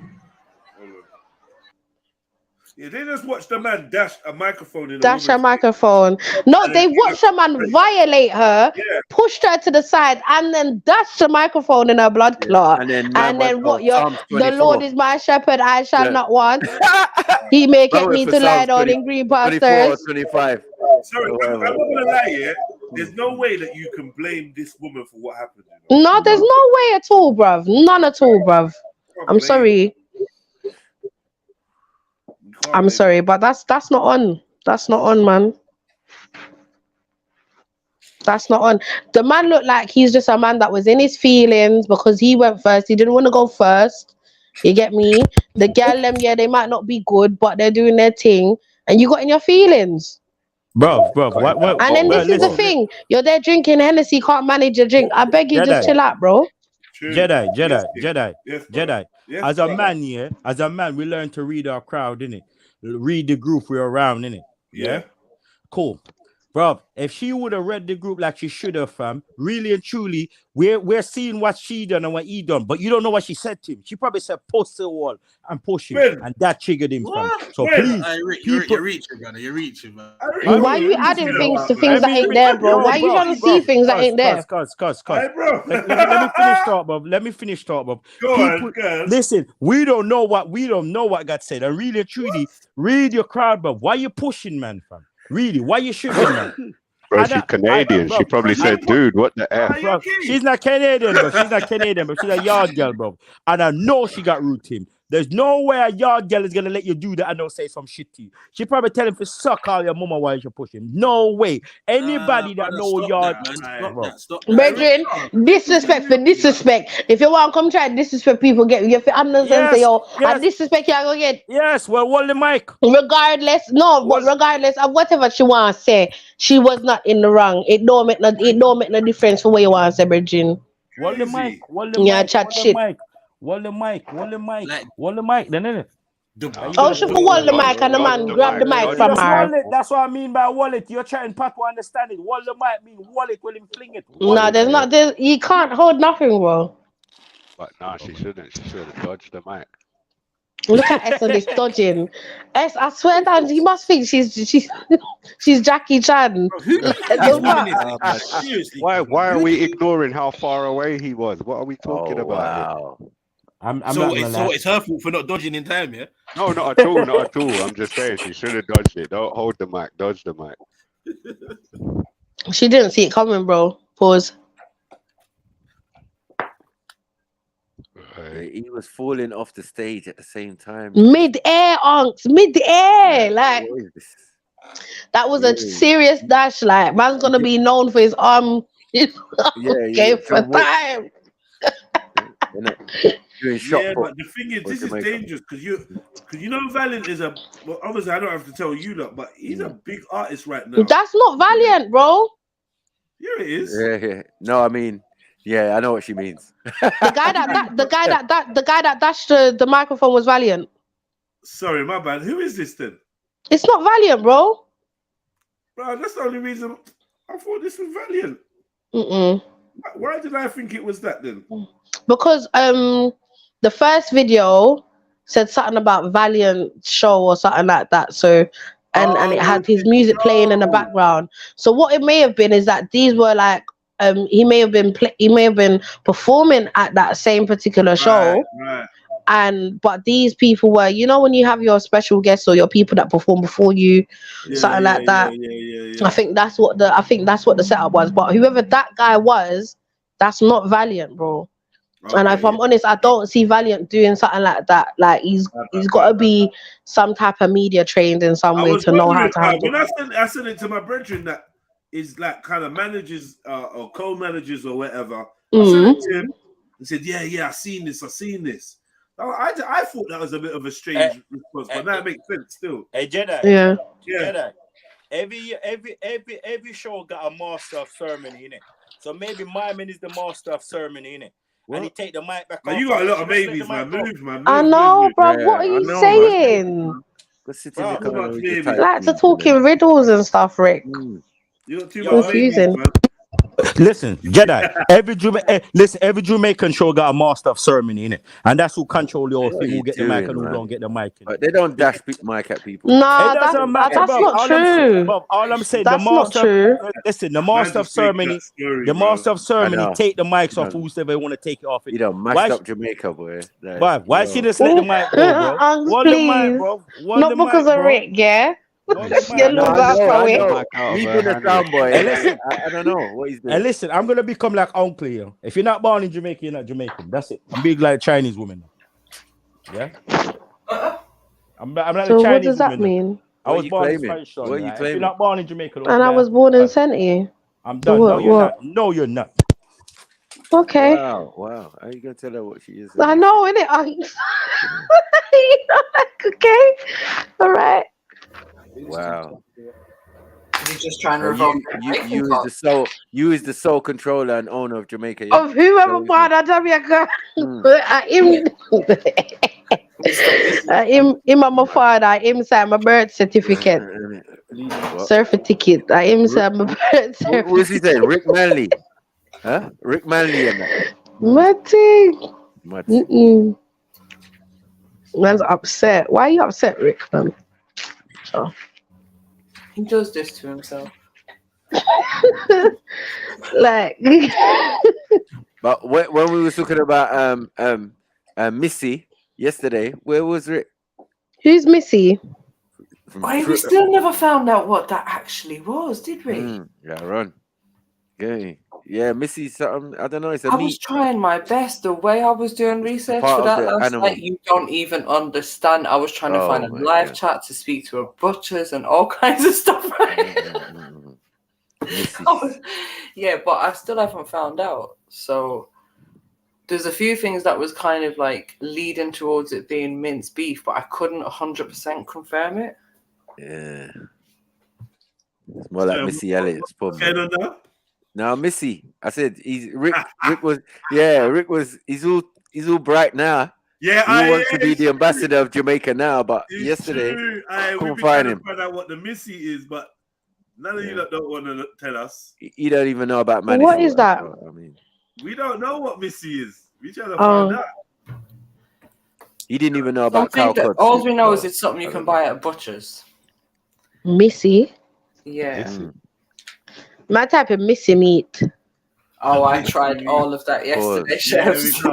Yeah, they just watch the man dash a microphone in Dash a microphone. No, they watched a man violate her, pushed her to the side, and then dashed the microphone in her blood clot. And then what? Psalms The 24. Lord is my shepherd; I shall not want. He may get me to lie down in green pastures. 25. Sorry, I'm not gonna lie. Yeah, there's no way that you can blame this woman for what happened. No, there's no way at all, bruv. None at all, bruv. I'm sorry. I'm sorry, but that's not on. That's not on, man. That's not on. The man looked like he's just a man that was in his feelings because he went first. He didn't want to go first. You get me? The girl, them, yeah, they might not be good, but they're doing their thing, and you got in your feelings. Bro, what? And then this is the thing. You're there drinking Hennessy, can't manage your drink. I beg you, just chill out, bro. Jedi. As a man, yeah, as a man, we learn to read our crowd, innit? Read the group we're around, innit? Yeah. Cool. Bro, if she would have read the group like she should have, fam, really and truly, we're seeing what she done and what he done, but you don't know what she said to him. She probably said post the wall and push him, and that triggered him, fam. So please, You're reaching, brother. You're reaching, man. Why are you adding things to things that ain't there, bro? Why are you trying to see things that ain't there? Cuz. Let me finish talk, bro. Go on. Listen, we don't know what got said. And really and truly, read your crowd, bro. Why you pushing, man, fam? Really, why you shooting, man? Bro, she's Canadian. She probably said, dude, what the F? Bro, she's not Canadian, bro. She's a yard girl, bro. And I know she got rude to him. There's no way a yard girl is gonna let you do that and don't say some shit to you. She probably tell him to suck all your mama while you push him. No way. Anybody that know yard, Brethren, disrespect for disrespect. If you want to come try and disrespect people, get you understand? I disrespect you, I go get. Yes, well, hold the mic. Regardless of whatever she want to say, she was not in the wrong. It don't make no difference for what you want to say, brethren. Hold the mic. Chat shit. Hold the mic, then innit? Oh, she for hold the mic and the man grab the mic from her. That's what I mean by wallet. You're trying Pat to understand it. Hold the mic mean wallet when him fling it. No, there's you can't hold nothing, bro. But nah, she shouldn't. She should have dodged the mic. Look at S on this dodging. S, I swear down, you must think she's Jackie Chan. Why are we ignoring how far away he was? What are we talking about? Wow. So it's her fault for not dodging in time, yeah? No, not at all. I'm just saying she should have dodged it. Don't hold the mic, dodge the mic. She didn't see it coming, bro. Pause. He was falling off the stage at the same time. Mid-air, like that was a serious dash. Like man's gonna be known for his arm. For time. But the thing is, this is dangerous because you know Valiant is obviously I don't have to tell you that, but he's a big artist right now. That's not Valiant, bro. Yeah, it is. Yeah. No, I mean, yeah, I know what she means. The guy that dashed the microphone was Valiant. Sorry, my bad. Who is this then? It's not Valiant, bro. Bro, that's the only reason I thought this was Valiant. Why did I think it was that then? Because the first video said something about Valiant show or something like that. So and it had his music playing in the background. So what it may have been is that these were like he may have been performing at that same particular show. Right. But these people were, you know, when you have your special guests or your people that perform before you, something like that. I think that's what the setup was. But whoever that guy was, that's not Valiant, bro. Okay, and if I'm honest, I don't see Valiant doing something like that. Like he's got to be some type of media trained in some way to know how to handle. When I sent it to my brethren that is like kind of managers or co-managers or whatever, I sent it to him and said, yeah, I seen this. I thought that was a bit of a strange response, but now it makes sense still. Hey, Jedi. Yeah. Jedi. Every show got a master of ceremony in it. So maybe my man is the master of ceremony in it. And he take the mic back. Man, you got a lot of babies, man. Move, man. I know, bro. What are you saying? Like to talk in riddles and stuff, Rick. You're too confusing. Listen, Jedi. Every Jamaican show got a master of ceremony in it, and that's who control the whole thing. Who get the mic and who don't get the mic. But they don't dash mic at people. No, that's not true. All I'm saying, that's not true. Listen, the master of ceremony, take the mics off whoever want to take it off. You know, mashed up Jamaica, boy. Why she just let the mic go, bro? Please. Not because of Rick, yeah. He's been a sound boy. I don't know what he's doing. And listen, I'm gonna become like uncle here. If you're not born in Jamaica, you're not Jamaican. That's it. I'm big like Chinese women. Yeah. I'm like so a Chinese what does that woman. mean? I was born in Spanish. What are you If claiming? you're not born in Jamaica, And I was born in Sent you. I'm done. What, No, you're not. No, you're not. Okay. Wow. How are you gonna tell her what she is? I know, innit? Okay. All right. Wow. You're just trying to So revoke. you is the sole controller and owner of Jamaica. Yeah? Of whoever born in Jamaica. Him my father, him say my birth certificate. Certificate. Him say my birth certificate. Who's he saying? Rick Manley. Huh? Rick Manley and that. Nothing. Man's upset. Why are you upset, Rick, man? Oh. He does this to himself. Like But when we were talking about Missy yesterday, where was Rick? Who's Missy? Why we still never found out what that actually was, did we? Yeah, run. Yeah, Missy something. I don't know. It's a I meat. was trying my best. The way I was doing research part for of that the last animal. night, you don't even understand. I was trying to find a live chat to speak to a butchers and all kinds of stuff. Yeah, but I still haven't found out. So there's a few things that was kind of like leading towards it being minced beef, but I couldn't 100% confirm it. Yeah. It's more like Missy Elliott's pub. No, Missy. I said Rick was he's all bright now. Yeah, he wants to be the ambassador of Jamaica now, but yesterday couldn't find him. Find out what the Missy is, but none of you don't want to tell us. You don't even know about Manny. What is that? I mean, we don't know what Missy is. We trying to find out. He didn't even know about cow cuts. All we know is it's something you can buy at butchers. Missy? Yeah. My type of Missy meat. Oh, I tried all of that yesterday, chefs.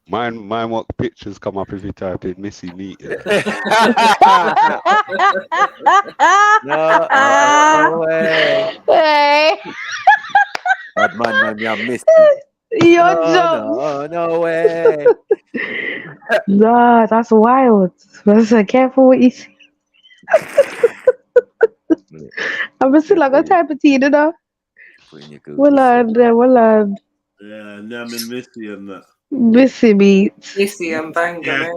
Mine, what pictures come up if you type in Missy meat? No way. Hey. Bad man, you're Missy. You're jokes. No way. No, that's wild. So careful what you see. I'm still like a type of tea, you know. Well on. Yeah, now I'm in Missy and that. Missy meat. Missy and Banga.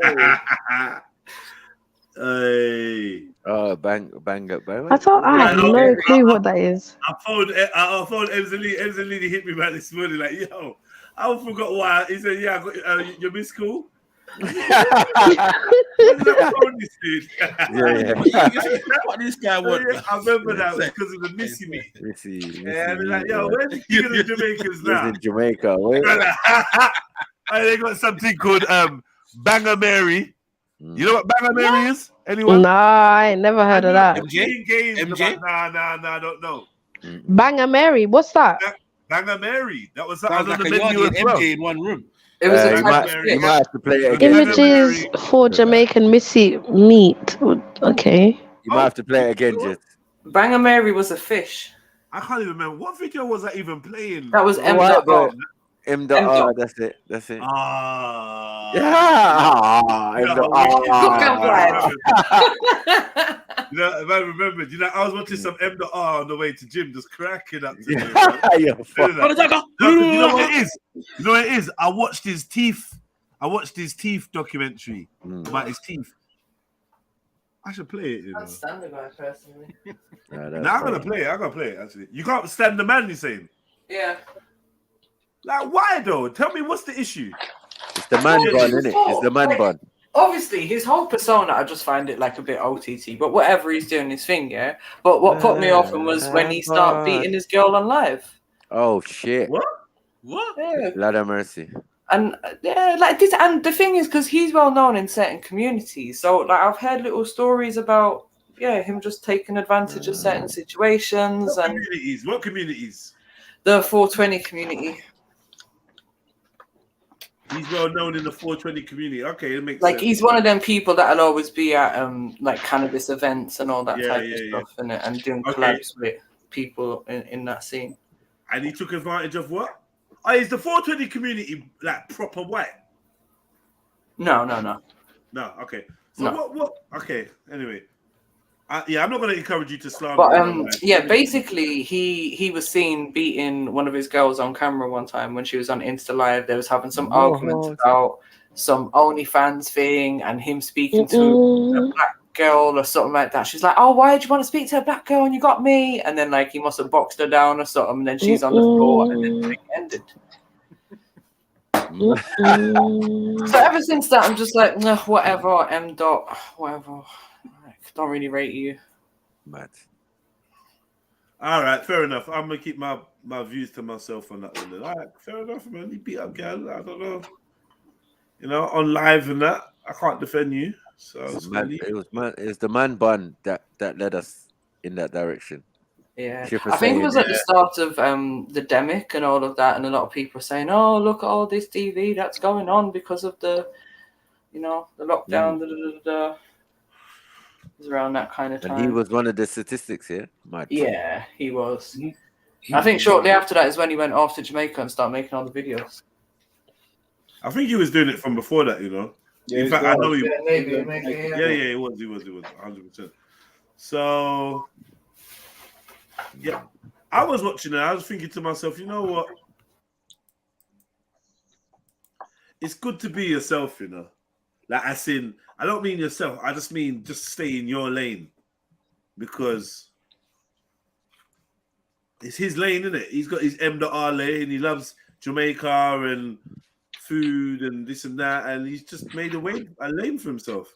Hey. Oh, bang. I thought I had no clue what that is. I phoned Emsley. Emsley hit me back this morning like, yo, I forgot why. He said, yeah, I got your miss call. What this guy want? I remember that because of the Missy meat. Yeah, they're like, yo, where's the Jamaicans now? In Jamaica. They got something called Banger Mary. You know what Banger Mary is? Anyone? Nah, I ain't never heard of that. MJ? Nah, I don't know. Banger Mary, what's that? Banger Mary. That was on Sounds the like a menu yardie as and well. MJ in one room. It was a you might have to play it again. Images for Jamaican Missy meat. Okay. You might have to play it again, just. Banger Mary was a fish. I can't even remember. What video was I even playing? That was M. M.R. That's it. Ah. Yeah. M.R. You know, if I remember, you know, I was watching some M.R. on the way to gym, just cracking up to me. Yeah, You know what it is? You know what it is? I watched his teeth documentary about his teeth. I should play it, you know. I'm standing by personally. Now I'm gonna play it. I'm gonna play it actually. You can't stand the man, you're saying? Yeah. Like why though? Tell me what's the issue? It's the man bun, isn't it? It's the man bun. Obviously, his whole persona, I just find it like a bit OTT. But whatever, he's doing his thing, yeah. But what put me off him was when he started beating his girl on live. Oh shit! What? Yeah. Lord have mercy. And yeah, like this, and the thing is, because he's well known in certain communities, so like I've heard little stories about him just taking advantage of certain situations. What communities? What communities? The 420 community. He's well known in the 420 community. Okay, it makes like sense. He's one of them people that'll always be at like cannabis events and all that type of stuff, and doing collabs with people in that scene. And he took advantage of what? Oh, is the 420 community like proper white? No. No, okay. So what? Okay, anyway. I'm not going to encourage you to slam. But basically, he was seen beating one of his girls on camera one time when she was on Insta Live. They was having some arguments about some OnlyFans thing and him speaking to a black girl or something like that. She's like, "Oh, why did you want to speak to a black girl and you got me?" And then like he must have boxed her down or something. And then she's on the floor and then it ended. So ever since that, I'm just like, nah, whatever, whatever. Don't really rate you. Mad. All right, fair enough. I'm gonna keep my views to myself on that one. All right, fair enough, man. You beat up gal. I don't know. You know, on live and that, I can't defend you. So it's the man bun that led us in that direction. Yeah, I think it was at the start of the demic and all of that, and a lot of people were saying, "Oh, look at all this TV that's going on because of the, the lockdown." It was around that kind of time. And he was one of the statistics here. Yeah, he was. I think shortly after that is when he went off to Jamaica and started making all the videos. I think he was doing it from before that, you know. Yeah, in fact, I know he. maybe. He was 100%. So. Yeah, I was watching it. I was thinking to myself, you know what? It's good to be yourself, you know. Like, as in, I don't mean yourself. I just mean just stay in your lane, because it's his lane, isn't it? He's got his M.R. lane. He loves Jamaica and food and this and that, and he's just made a lane for himself.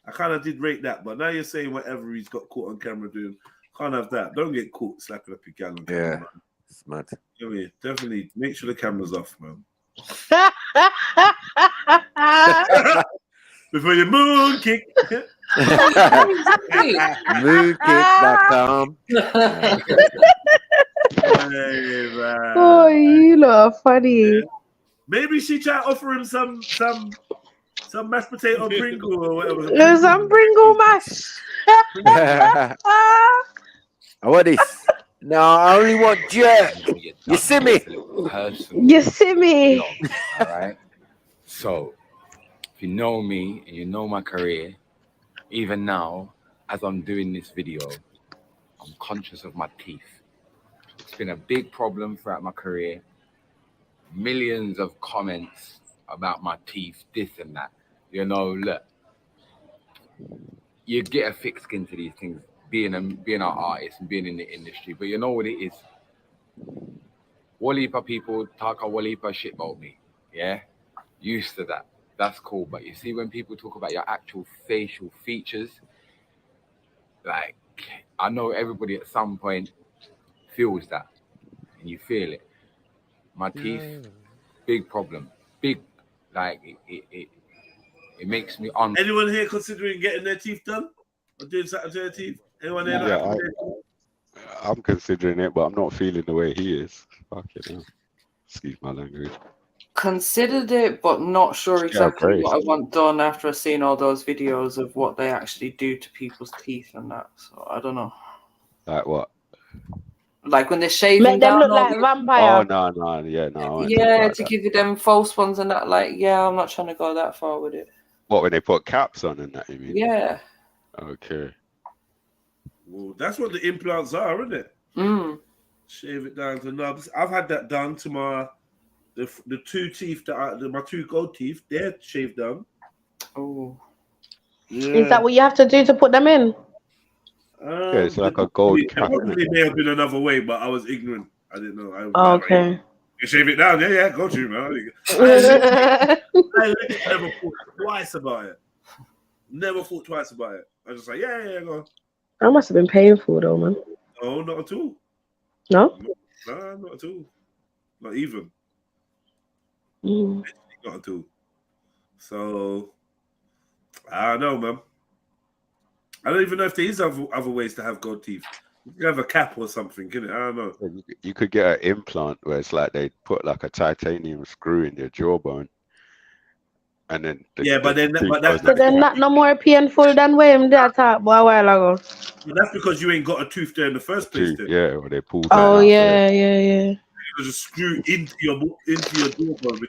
I kind of did rate that, but now you're saying whatever he's got caught on camera doing. Can't have that. Don't get caught slapping up your gal on camera. Yeah, it's mad. I mean, definitely make sure the camera's off, man. Before you moon kick. Moonkick.com. Oh, you lot are funny. Yeah. Maybe she tried to offer him some mashed potato Pringle or whatever. Some Pringle mash. I want this. No, I only want jerk. You see me? You see me? All right. So, if you know me and you know my career, even now, as I'm doing this video, I'm conscious of my teeth. It's been a big problem throughout my career. Millions of comments about my teeth, this and that. You know, look, you get a thick skin to these things, being an artist and being in the industry. But you know what it is? Wallipa people talk a Wallipa shit about me. Yeah? Used to that. That's cool. But you see, when people talk about your actual facial features, like, I know everybody at some point feels that. And you feel it. My teeth, big problem. Big, like, it makes me on. Anyone here considering getting their teeth done? Or doing something to their teeth? Anyone here? Yeah, I'm considering it, but I'm not feeling the way he is. Fuck it now. Excuse my language. Considered it, but not sure exactly what I want done after I've seen all those videos of what they actually do to people's teeth and that. So I don't know. Like what? Like when they're shaving Make them down look like vampire. Oh no, yeah, no. Yeah, to give you them false ones and that. Like, yeah, I'm not trying to go that far with it. What, when they put caps on and that, you mean? Yeah. Okay. Well, that's what the implants are, isn't it? Shave it down to nubs. I've had that done to my the two teeth my two gold teeth. They're shaved down. Oh, yeah. Is that what you have to do to put them in? Yeah, it's like a gold cap. Probably may have been another way, but I was ignorant. I didn't know. Okay. You shave it down, yeah, go to man. I literally never thought twice about it. Never thought twice about it. I was just like, yeah, go on. That must have been painful though, man. No, not at all. No? No, not at all. Not even. Not at all. So, I don't know, man. I don't even know if there is other ways to have gold teeth. You can have a cap or something, can it? I don't know. You could get an implant where it's like they put like a titanium screw in your jawbone. And then but then not no more painful than what him did talk about a while ago. But that's because you ain't got a tooth there in the first place. Yeah, or they pulled. Oh that yeah. You just screw into your jawbone.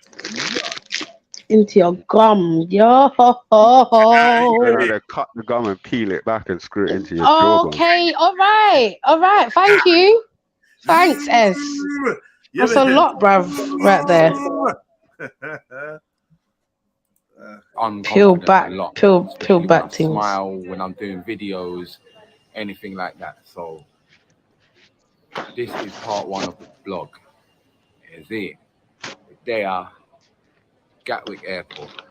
Into your gum, yo. They cut the gum and peel it back and screw it into your jawbone. Okay, all right. Thank you. Thanks, S. That's a lot, bruv, right there. Peel back things. Smile when I'm doing videos, anything like that. So this is part one of the blog. Is it? They are Gatwick Airport.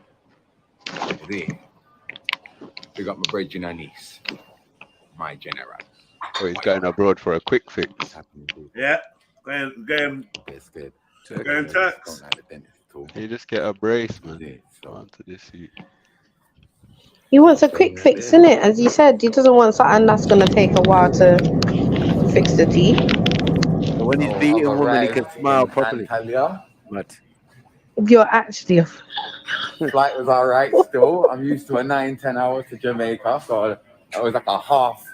Is it? We got my bridge in niece, my general. Oh, he's going abroad for a quick fix. Yeah, going. It's good. Going tax. You just get a brace, man. Onto this seat. He wants a quick fix, innit? As you said, he doesn't want something that's gonna take a while to fix the teeth. So when he's beating a woman, he can smile properly. But you're actually a flight was all right still. I'm used to a 9-10 hours to Jamaica, so it was like a half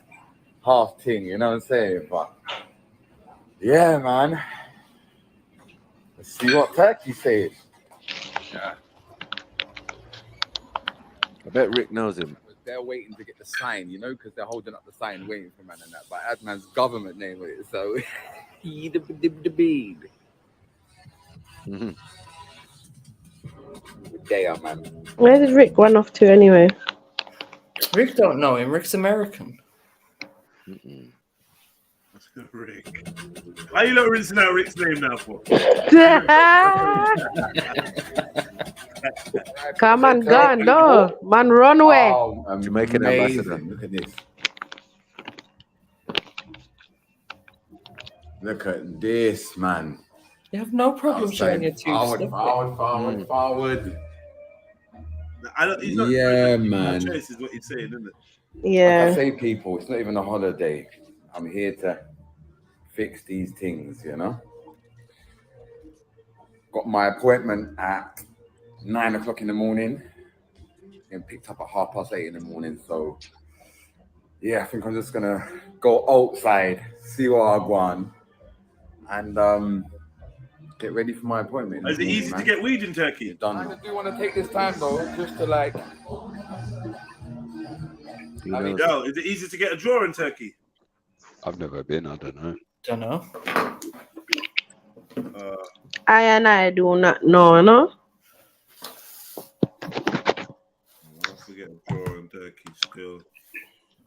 thing, you know what I'm saying? But yeah, man. Let's see what Turkey says. Yeah. I bet Rick knows him. They're waiting to get the sign, you know, because they're holding up the sign waiting for man and that. But Adman's government name with it, so he the bead. They are, man. Where did Rick run off to anyway? Rick don't know him. Rick's American. Rick. Why are you not rinsing out Rick's name now for? Come on, gun, no. Man, run away. Oh, Jamaican ambassador. Look at this. Look at this, man. You have no problem showing your tooth. Forward. Yeah, man. Choice is what he's saying, isn't it? Yeah. Like I say, people, it's not even a holiday. I'm here to fix these things, you know. Got my appointment at 9 o'clock in the morning and picked up at 8:30 in the morning. So yeah, I think I'm just gonna go outside, see what I want, and get ready for my appointment. Is it easy to get weed in Turkey? I do want to take this time though, just to like. Yo, is it easy to get a draw in Turkey? I've never been. I don't know. I do not know, no? Once we get a draw in Turkey still.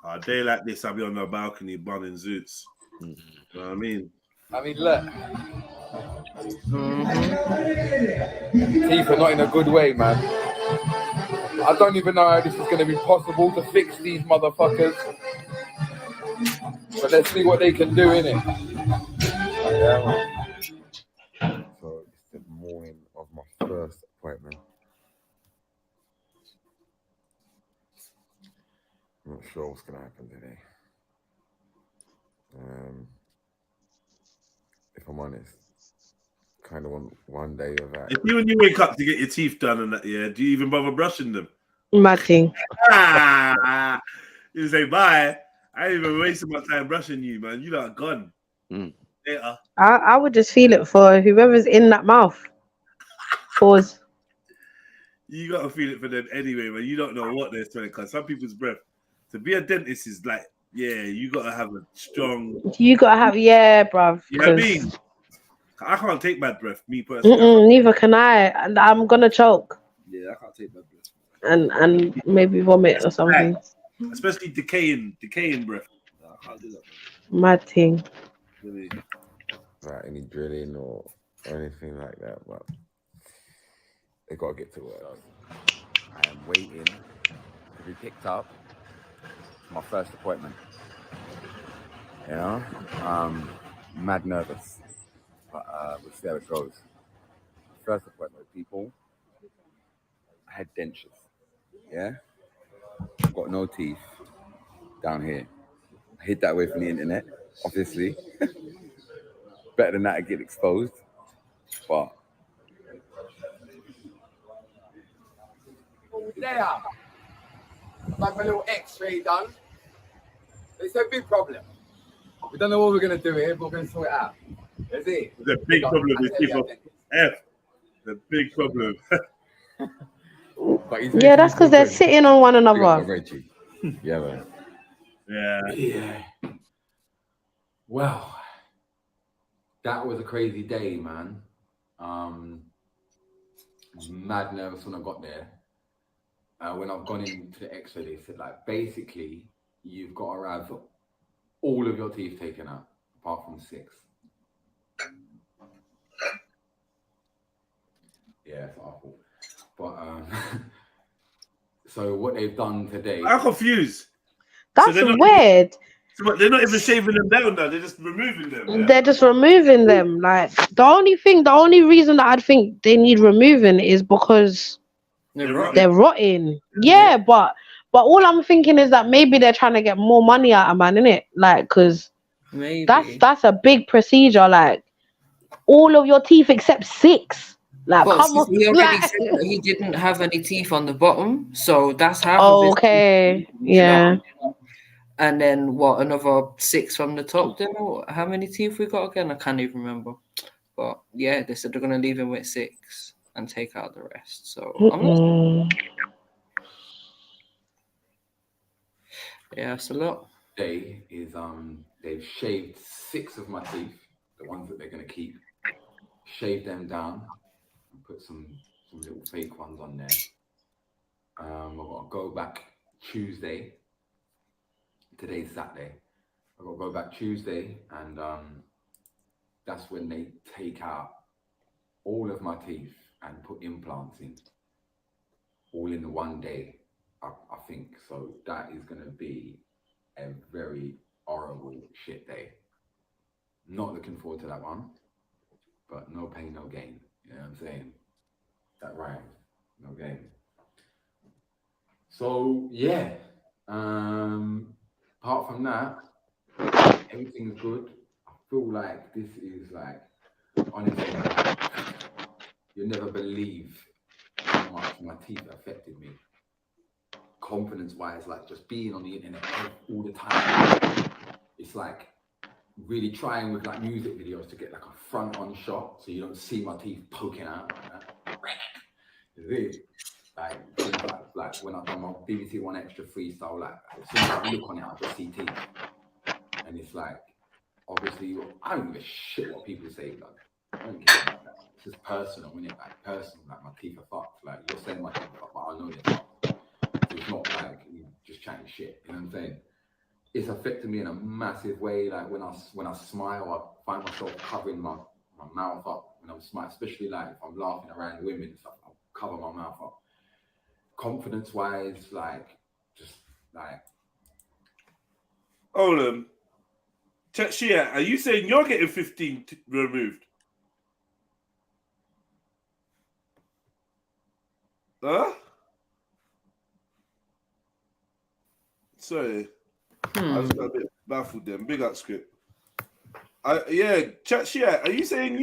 A day like this, I'll be on the balcony bunning zoots. You know what I mean? Look. Teeth are not in a good way, man. I don't even know how this is going to be possible to fix these motherfuckers. But let's see what they can do, innit? So it's the morning of my first appointment. I'm not sure what's going to happen today. If I'm honest, kind of want one day of that. If you when you wake up to get your teeth done and that, yeah, do you even bother brushing them? Nothing. You say bye. I ain't even wasting my time brushing you, man. You lot gone. Later. I would just feel it for whoever's in that mouth. Pause. You gotta feel it for them anyway, man. You don't know what they're smelling because some people's breath. To be a dentist is like Yeah, you gotta have a strong. You gotta have, yeah, bruv. You know what I 'cause- mean? I can't take bad breath, me personally. neither can I, and I'm gonna choke Yeah, I can't take bad breath. and maybe vomit or something. Especially decaying breath. I can't do that. Mad thing. Really. Like any drilling or anything like that, but they gotta get to work. I am waiting to be picked up for my first appointment. You know, mad nervous, but we'll see how it goes. First appointment, people. I had dentures. Yeah, got no teeth down here. I hid that away from the internet, obviously. Better than that, I get exposed. But there, I've had my little X-ray done. It's a big problem. We don't know what we're gonna do here, but we're gonna sort it out. Is it? The big problem with people. The big problem. Yeah, that's because they're sitting on one another. Yeah, man. Yeah. Well, that was a crazy day, man. Mad nervous when I got there. When I've gone into the X-ray, they said, like, basically, you've got to have all of your teeth taken out, apart from 6. Yeah, it's awful. But so what they've done today, I'm confused. That's weird. So they're not even shaving them down now. They're just removing them. Yeah? They're just removing them. Like the only reason that I'd think they need removing is because they're rotting. Yeah, but all I'm thinking is that maybe they're trying to get more money out of man, innit? Like, cause that's a big procedure. Like all of your teeth except 6. Like, Well, come on. he already said that he didn't have any teeth on the bottom, so that's half of his okay. teeth. Yeah. And then what? Another 6 from the top. Then how many teeth we got again? I can't even remember. But yeah, they said they're gonna leave him with 6 and take out the rest. So I'm not. Yeah, it's a lot. day is they've shaved 6 of my teeth, the ones that they're gonna keep, shaved them down and put some little fake ones on there. I've got to go back Tuesday. Today's Saturday. I've got to go back Tuesday, and that's when they take out all of my teeth and put implants in, all in the one day. I think so. That is going to be a very horrible shit day. Not looking forward to that one, but no pain, no gain. You know what I'm saying? That rhymes. No gain. So yeah. Apart from that, everything is good. I feel like this is like, honestly, you'll never believe how much my teeth affected me. Confidence-wise, like just being on the internet all the time. It's like really trying with like music videos to get like a front-on shot so you don't see my teeth poking out like that. Is it? Like when I've done my BBC One Extra freestyle, like as soon as I look on it, I just see teeth, and it's like, obviously, I don't give a shit what people say, like, I don't care about that. It's just personal, isn't it? Like personal, like my teeth are fucked. Like you're saying my teeth are fucked, but I know they're fucked. So it's not like you just chatting shit. You know what I'm saying? It's affected me in a massive way. Like when I smile, I find myself covering my mouth up when I'm smiling, especially like if I'm laughing around women and stuff. I'll cover my mouth up. Confidence wise, like just like Hold on. Shia, are you saying you're getting 15 removed? Huh? Sorry. I just got a bit baffled then. Big up script. Yeah, Shia, are you saying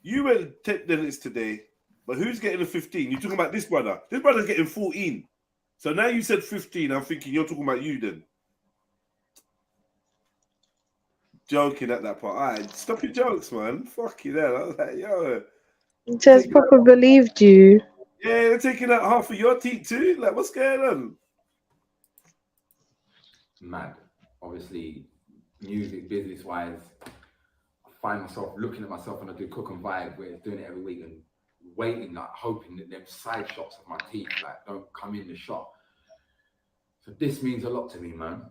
you went take dentist today? But who's getting the 15? You're talking about this brother. This brother's getting 14. So now you said 15. I'm thinking you're talking about you then. Joking at that part. All right, stop your jokes, man. Fuck you there. I was like, yo. Just proper believed you. Yeah, you're taking out half of your teeth too? Like, what's going on? Mad. obviously music business wise, I find myself looking at myself when I do Cook and Vibe, where it's doing it every week and waiting, like hoping that them side shots of my teeth like don't come in the shot. So this means a lot to me, man.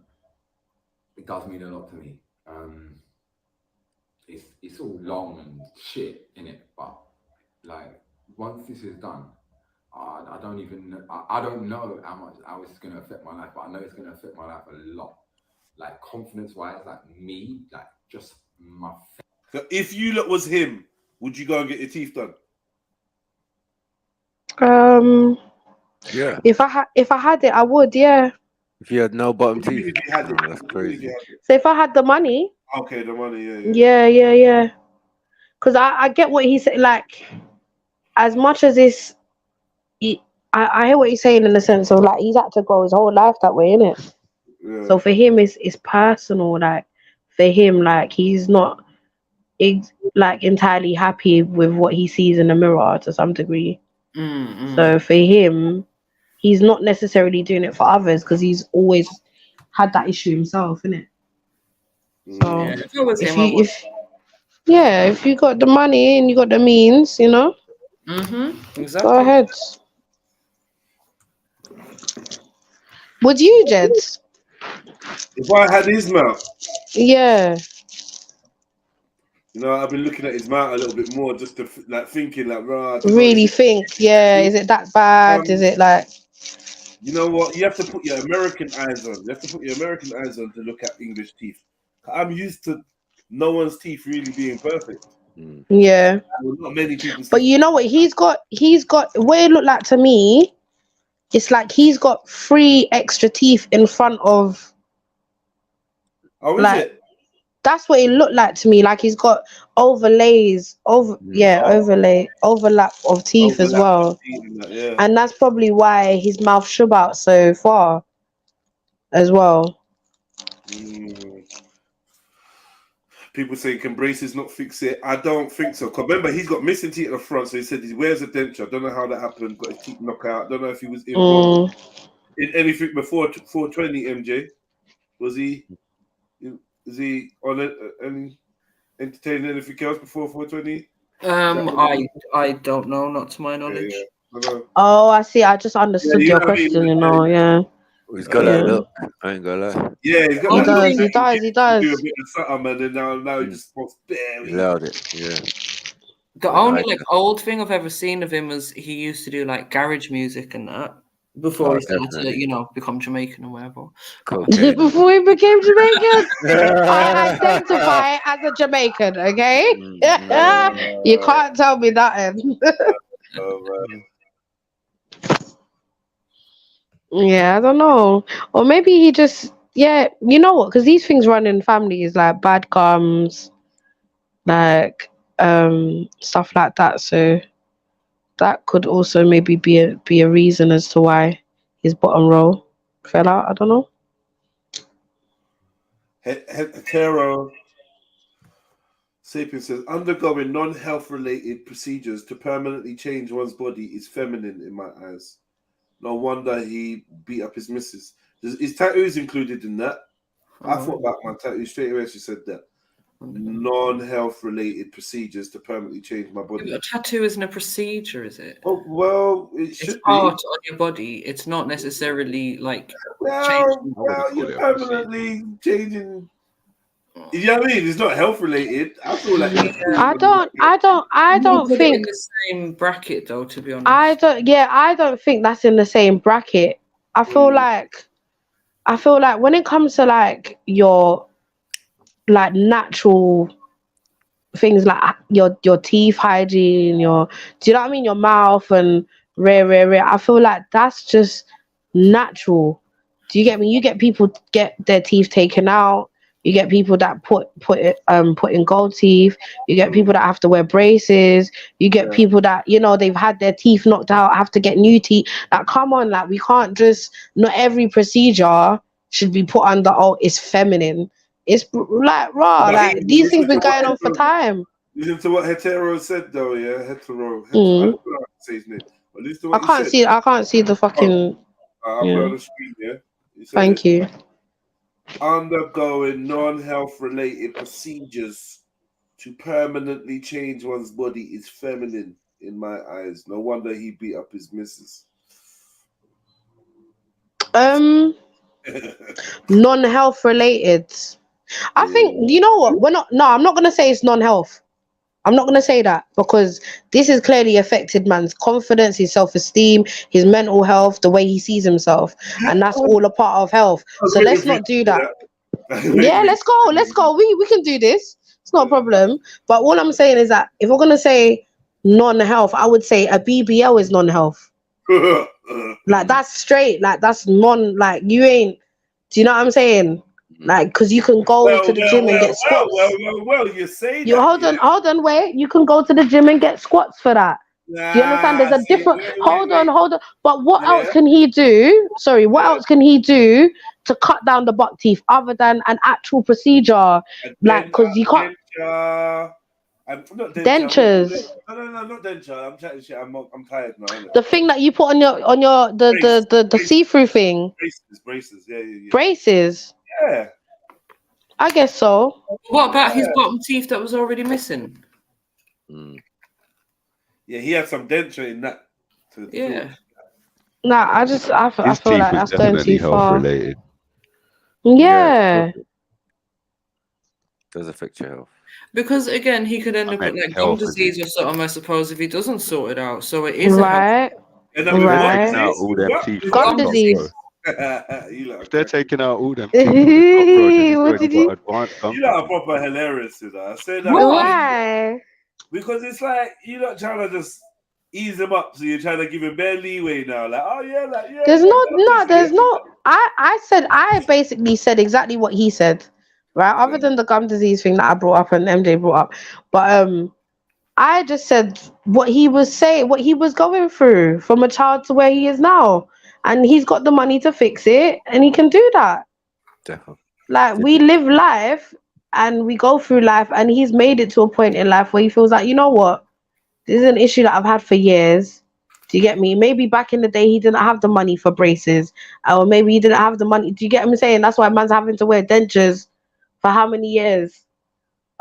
It does mean a lot to me. It's all long and shit in it, but like once this is done, I don't know how it's gonna affect my life, but I know it's gonna affect my life a lot. Like confidence wise, like me, like just my. So if you lot was him, would you go and get your teeth done? Yeah. If I had it, I would. Yeah. If you had no bottom If teeth, you had it, that's crazy. So if I had the money. Okay, the money. Yeah. Yeah. Because I get what he said. Like, as much as this, I hear what he's saying in the sense of like he's had to grow his whole life that way, innit? Yeah. So for him, it's personal. Like for him, like he's not like entirely happy with what he sees in the mirror to some degree. So for him, he's not necessarily doing it for others because he's always had that issue himself, innit? So Yeah, if it was him, if you got the money and you got the means, you know, exactly. go ahead. Would you, Jeds? If I had his mouth, Yeah. you know, I've been looking at his mouth a little bit more, just to like thinking, like, right. Really think, is it that bad? Is it like? You know what? You have to put your American eyes on. You have to put your American eyes on to look at English teeth. I'm used to no one's teeth really being perfect. Yeah. Not many people. But you know what? He's got what it looked like to me. It's like he's got 3 extra teeth in front of. Oh, like, is it? That's what it looked like to me. Like he's got overlap of teeth as well. And that's probably why his mouth shook out so far as well. People say, can braces not fix it? I don't think so. Because remember, he's got missing teeth at the front, so he said he wears a denture. Don't know how that happened. Got his teeth knocked out. Don't know if he was involved in anything before 420, MJ. Was he? Is he on it? Any entertaining anything else before 420? I don't know, not to my knowledge. Oh, I see. I just understood your question, you know. Yeah. He's got that look. I ain't gonna lie. Yeah, he's got that. He does. Do a bit of something, and then now he just wants bare. He allowed it. Yeah. The only old thing I've ever seen of him was he used to do like garage music and that before he started to, become Jamaican or whatever. Before he became Jamaican, I identify as a Jamaican. Okay, you can't tell me that. Yeah, I don't know, or maybe he just you know what? Because these things run in families, like bad gums, like stuff like that. So that could also maybe be a reason as to why his bottom row fell out. I don't know. Hetero Sapien says, undergoing non-health related procedures to permanently change one's body is feminine in my eyes. No wonder he beat up his missus. Is tattoos included in that? I thought about my tattoo straight away. She said that non-health related procedures to permanently change my body. A tattoo isn't a procedure, is it? Oh, well, it's part on your body. It's not necessarily like. You're permanently changing. You know what I mean? It's not health related. I feel like I don't think in the same bracket though. To be honest, I don't think that's in the same bracket. I feel like when it comes to like your like natural things, like your teeth hygiene, do you know what I mean? Your mouth and rare. I feel like that's just natural. Do you get me? You get people get their teeth taken out. You get people that put in gold teeth. You get people that have to wear braces. You get people that, they've had their teeth knocked out, have to get new teeth. Like, come on, like we can't just, not every procedure should be put under, it's feminine. It's like raw. Like these things been going on for time. Listen to what Hetero said though, yeah. Hetero. I don't know how to say his name. But listen to what I can't see the fucking. I'll put it on the screen, yeah. Thank you. undergoing non-health related procedures to permanently change one's body is feminine in my eyes. No wonder he beat up his missus. Non-health related. I think, you know what? I'm not gonna say it's non-health. I'm not gonna say that, because this has clearly affected man's confidence, his self-esteem, his mental health, the way he sees himself, and that's all a part of health. So let's not do that. Yeah, let's go. We can do this. It's not a problem. But all I'm saying is that if we're gonna say non-health, I would say a BBL is non-health. Like that's straight. Like that's like you ain't. Do you know what I'm saying? Like, because you can go to the gym and get squats. Well, you say You that. hold on, wait. You can go to the gym and get squats for that. Do you understand? There's a different. Hold on. But what else can he do? Sorry, what else can he do to cut down the buck teeth other than an actual procedure? Like, because you can't. Not dentures. No, not denture. I'm chatting shit. I'm tired now. The thing that you put on your the see-through thing. Braces. Yeah. Braces. Yeah. I guess so. What about his bottom teeth that was already missing? Yeah, he had some denture in that. Yeah. Nah, I feel like that's going too far. Related. Yeah. Does affect your health. Because again, he could end up with like gum disease or something, I suppose, if he doesn't sort it out. So it is right. Gum disease. If they're taking out all them What did you lot are proper hilarious, you know. I say that. Why? Because it's like you're not trying to just ease him up, so you're trying to give him bare leeway now. Like, oh yeah, like yeah. There's no. I basically said exactly what he said, right? Other than the gum disease thing that I brought up and MJ brought up, but I just said what he was saying, what he was going through from a child to where he is now, and he's got the money to fix it, and he can do that. Definitely. Like we live life and we go through life, and he's made it to a point in life where he feels like, you know what, this is an issue that I've had for years. Do you get me? Maybe back in the day he didn't have the money for braces, or maybe he didn't have the money. Do you get what I'm saying? That's why man's having to wear dentures for how many years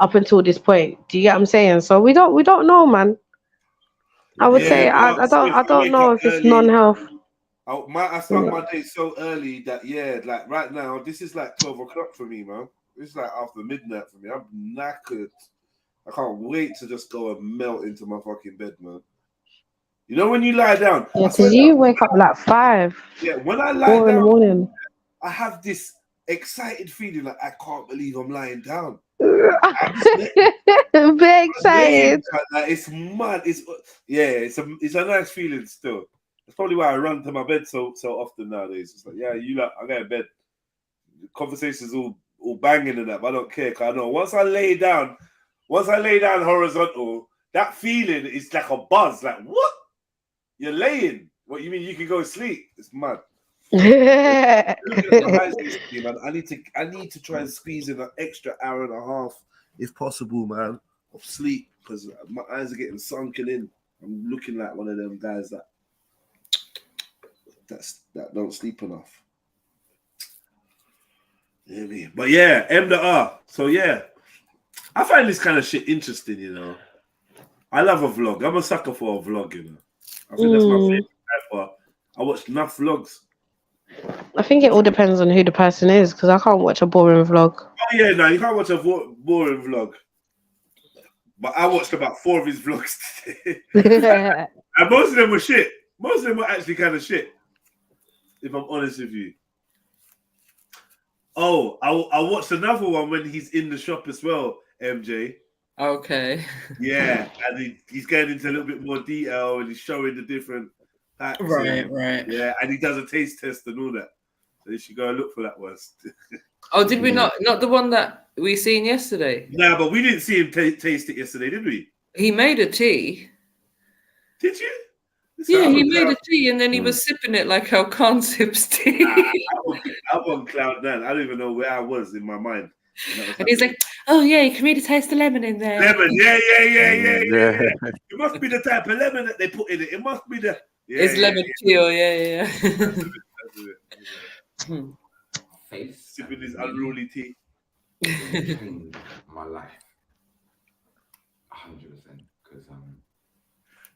up until this point. Do you get what I'm saying? So we don't know, man. I would say I don't know if it's non-health. I start my day so early that like right now this is like 12 o'clock for me, man. It's like after midnight for me. I'm knackered. I can't wait to just go and melt into my fucking bed, man. You know when you lie down? Yeah, because you wake up like 5. Yeah, when I lie 4 in the down, morning. I have this excited feeling like I can't believe I'm lying down. Very excited. Like, it's mad. It's a nice feeling still. That's probably why I run to my bed so often nowadays. It's like, I go to bed. The conversation's all banging and that, but I don't care, because I know once I lay down horizontal, that feeling is like a buzz. Like, what? You're laying. What you mean you can go to sleep? It's mad. I need to try and squeeze in an extra hour and a half, if possible, man, of sleep, because my eyes are getting sunken in. I'm looking like one of them guys that don't sleep enough. You know what I mean? But yeah, M to R. So yeah, I find this kind of shit interesting, you know. I love a vlog. I'm a sucker for a vlog, you know. I think that's my favorite type of. I watch enough vlogs. I think it all depends on who the person is, because I can't watch a boring vlog. Oh yeah, no, you can't watch a boring vlog. But I watched about 4 of his vlogs today. And most of them were shit. Most of them were actually kind of shit, if I'm honest with you. Oh, I watched another one when he's in the shop as well, MJ. Okay. Yeah, and he's getting into a little bit more detail, and he's showing the different packs. Right. Yeah, and he does a taste test and all that. So you should go and look for that one. Oh, did we not the one that we seen yesterday? No, but we didn't see him taste it yesterday, did we? He made a tea. Did you? Yeah, he made a tea and then he was sipping it like how Khan sips tea. I'm on cloud 9. I don't even know where I was in my mind. And he's like, oh yeah, you can really taste the lemon in there. Lemon, yeah. It must be the type of lemon that they put in it. It must be the... It's lemon peel, yeah. taste. Sipping his unruly tea. Changed my life. 100%. Because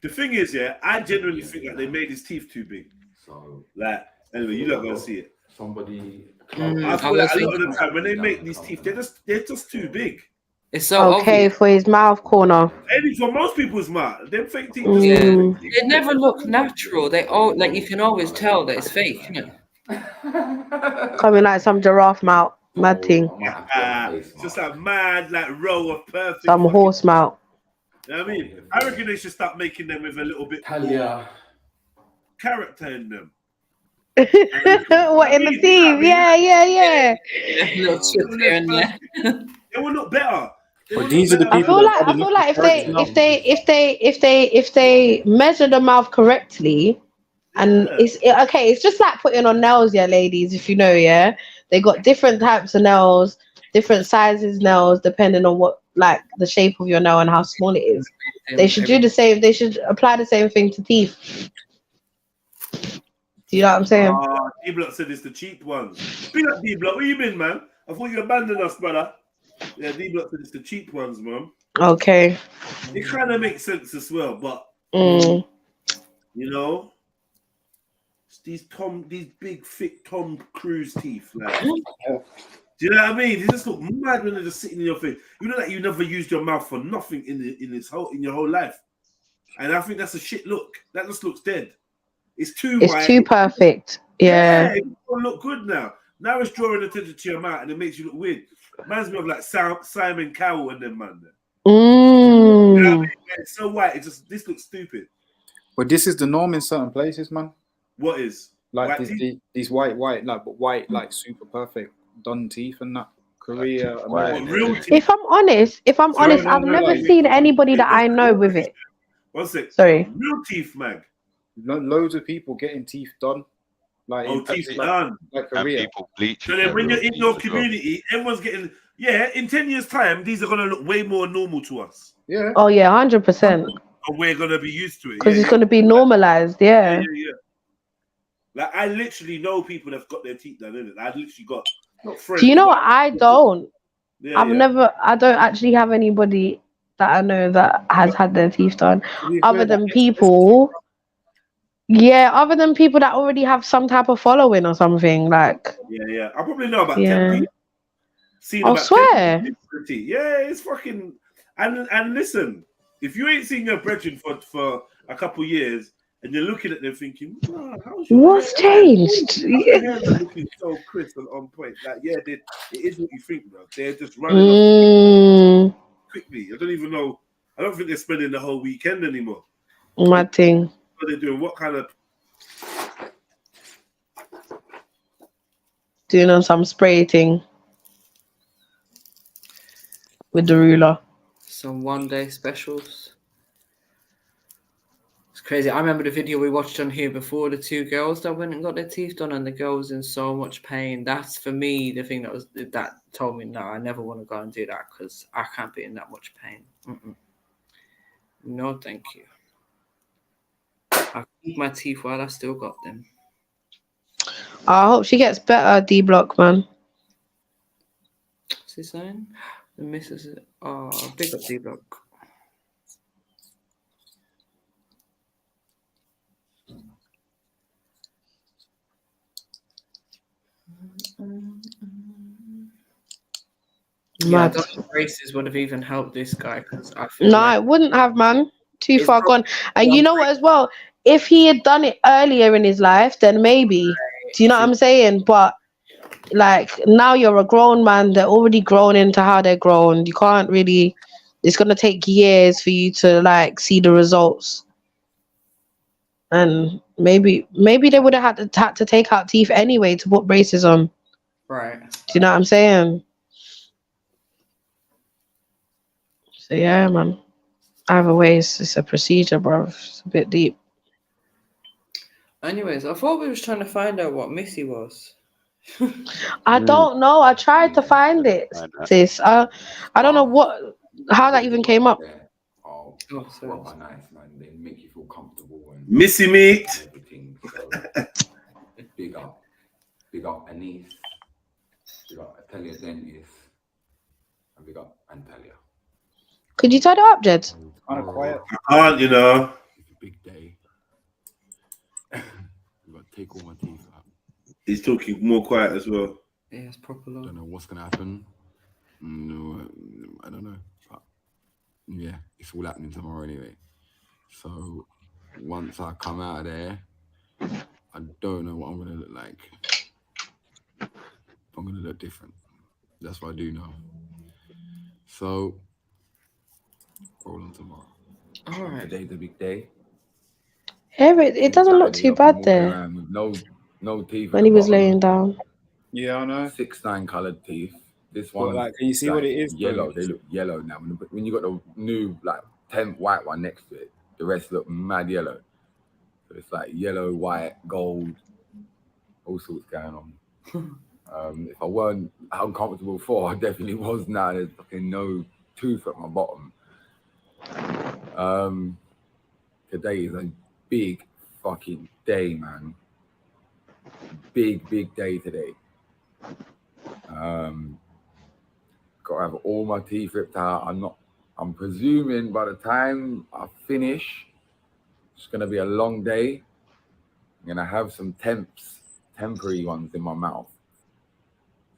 the thing is, yeah, I genuinely think that they made his teeth too big. So, like, anyway, you're not gonna see it. Somebody, I feel like a lot of the time when they make these teeth, they're just too big. It's so okay for his mouth corner. Maybe for most people's mouth, them fake teeth. They never look natural. They all like you can always tell that it's fake, you know. Coming like some giraffe mouth, mad thing. Just a mad like row of perfect. Some horse mouth. You know what I mean? I reckon they should start making them with a little bit more character in them. What in the teeth? Yeah. Little chips here and there. They will look better. But these are the I people. feel like if they measure the mouth correctly, and it's just like putting on nails, yeah, ladies. If you know, yeah, they got different types of nails, different sizes nails, depending on what like the shape of your nail and how small it is. They should do the same. They should apply the same thing to teeth. Do you know what I'm saying? D-Block said it's the cheap ones. Big up D-Block. Where you been, man? I thought you abandoned us, brother. Yeah, D-Block said it's the cheap ones, man. Okay. It kind of makes sense as well, but Mm. you know, it's these big thick Tom Cruise teeth, like. Do you know what I mean? They just look mad when they're just sitting in your face. You know that you never used your mouth for nothing in your whole life, and I think that's a shit look. That just looks dead. It's too It's white. too perfect. Yeah. It don't look good now. Now it's drawing attention to your mouth and it makes you look weird. Reminds me of like Simon Cowell and them, man. You know what I mean? It's so white. This looks stupid. But this is the norm in certain places, man. What is like white these white like super perfect done teeth and that. Korea, America. Real teeth. If I'm honest, I've never seen anybody that I know with it. One sec. Sorry. Real teeth, mag. Loads of people getting teeth done. Like teeth done. Like Korea. People bleach. So then when you're in your community, everyone's getting in 10 years' time, these are gonna look way more normal to us. Yeah. Oh yeah, 100%. And we're gonna be used to it. Because it's gonna be normalized. Yeah. Yeah. Like I literally know people that've got their teeth done, innit? I've literally got not friends. Do you know what? I don't. Yeah, I don't actually have anybody that I know that has had their teeth done, other than people. Yeah, other than people that already have some type of following or something, like. Yeah. I probably know about 10 Yeah. people. Seen I about swear. 10 people. Yeah, it's fucking. And listen, if you ain't seen your brethren for a couple years and you're looking at them thinking, What's changed? Their hair looking so crisp and on point. Like, yeah, it is what you think, bro. They're just running up quickly. I don't even know. I don't think they're spending the whole weekend anymore. Mad thing. What are they doing? What kind of? Doing on some spray thing with the ruler. Some one-day specials. It's crazy. I remember the video we watched on here before, the two girls that went and got their teeth done, and the girl was in so much pain. That's for me the thing that told me, no, I never want to go and do that because I can't be in that much pain. No, thank you. I keep my teeth while I still got them. I hope she gets better, D-Block, man. What's he saying? The missus. Oh, big up D-Block. Yeah, I don't think braces would have even helped this guy because I feel No, it wouldn't have, man. Too far gone. And you know what, as well? If he had done it earlier in his life, then maybe. Do you know what I'm saying? But like now you're a grown man. They're already grown into how they're grown. You can't really. It's gonna take years for you to like see the results. And maybe they would have had to take out teeth anyway to put braces on. Right. Do you know what I'm saying? So yeah, man. Either way, it's a procedure, bro. It's a bit deep. Anyways, I thought we was trying to find out what Missy was. I don't know. I tried to find it, sis. I don't know how that even came up. Oh, proper nice, man. They make you feel comfortable and Missy meat. everything. So, big up Anise. Talia Dentist. And we got Antalya. Could you turn it up, Jed? Kind of quiet. I can't, you know. It's a big day. We've got to take all my teeth out. He's talking more quiet as well. Yeah, it's proper low. Don't know what's gonna happen. No, I don't know. But yeah, it's all happening tomorrow anyway. So once I come out of there, I don't know what I'm gonna look like. I'm gonna look different. That's what I do know. So roll on tomorrow. All right. Today's a big day. Yeah, it doesn't look too bad there. No teeth. When he was laying down. Yeah, I know. 6-9 colored teeth. This Well, one, like, can you see what it is? Yellow. They look yellow now. When you got the new like 10th white one next to it, the rest look mad yellow. So it's like yellow, white, gold, all sorts going on. If I weren't uncomfortable before, I definitely was now. There's fucking no tooth at my bottom. Today is a big fucking day, man. Big day today. Got to have all my teeth ripped out. I'm presuming by the time I finish, it's gonna be a long day. I'm gonna have some temporary ones in my mouth.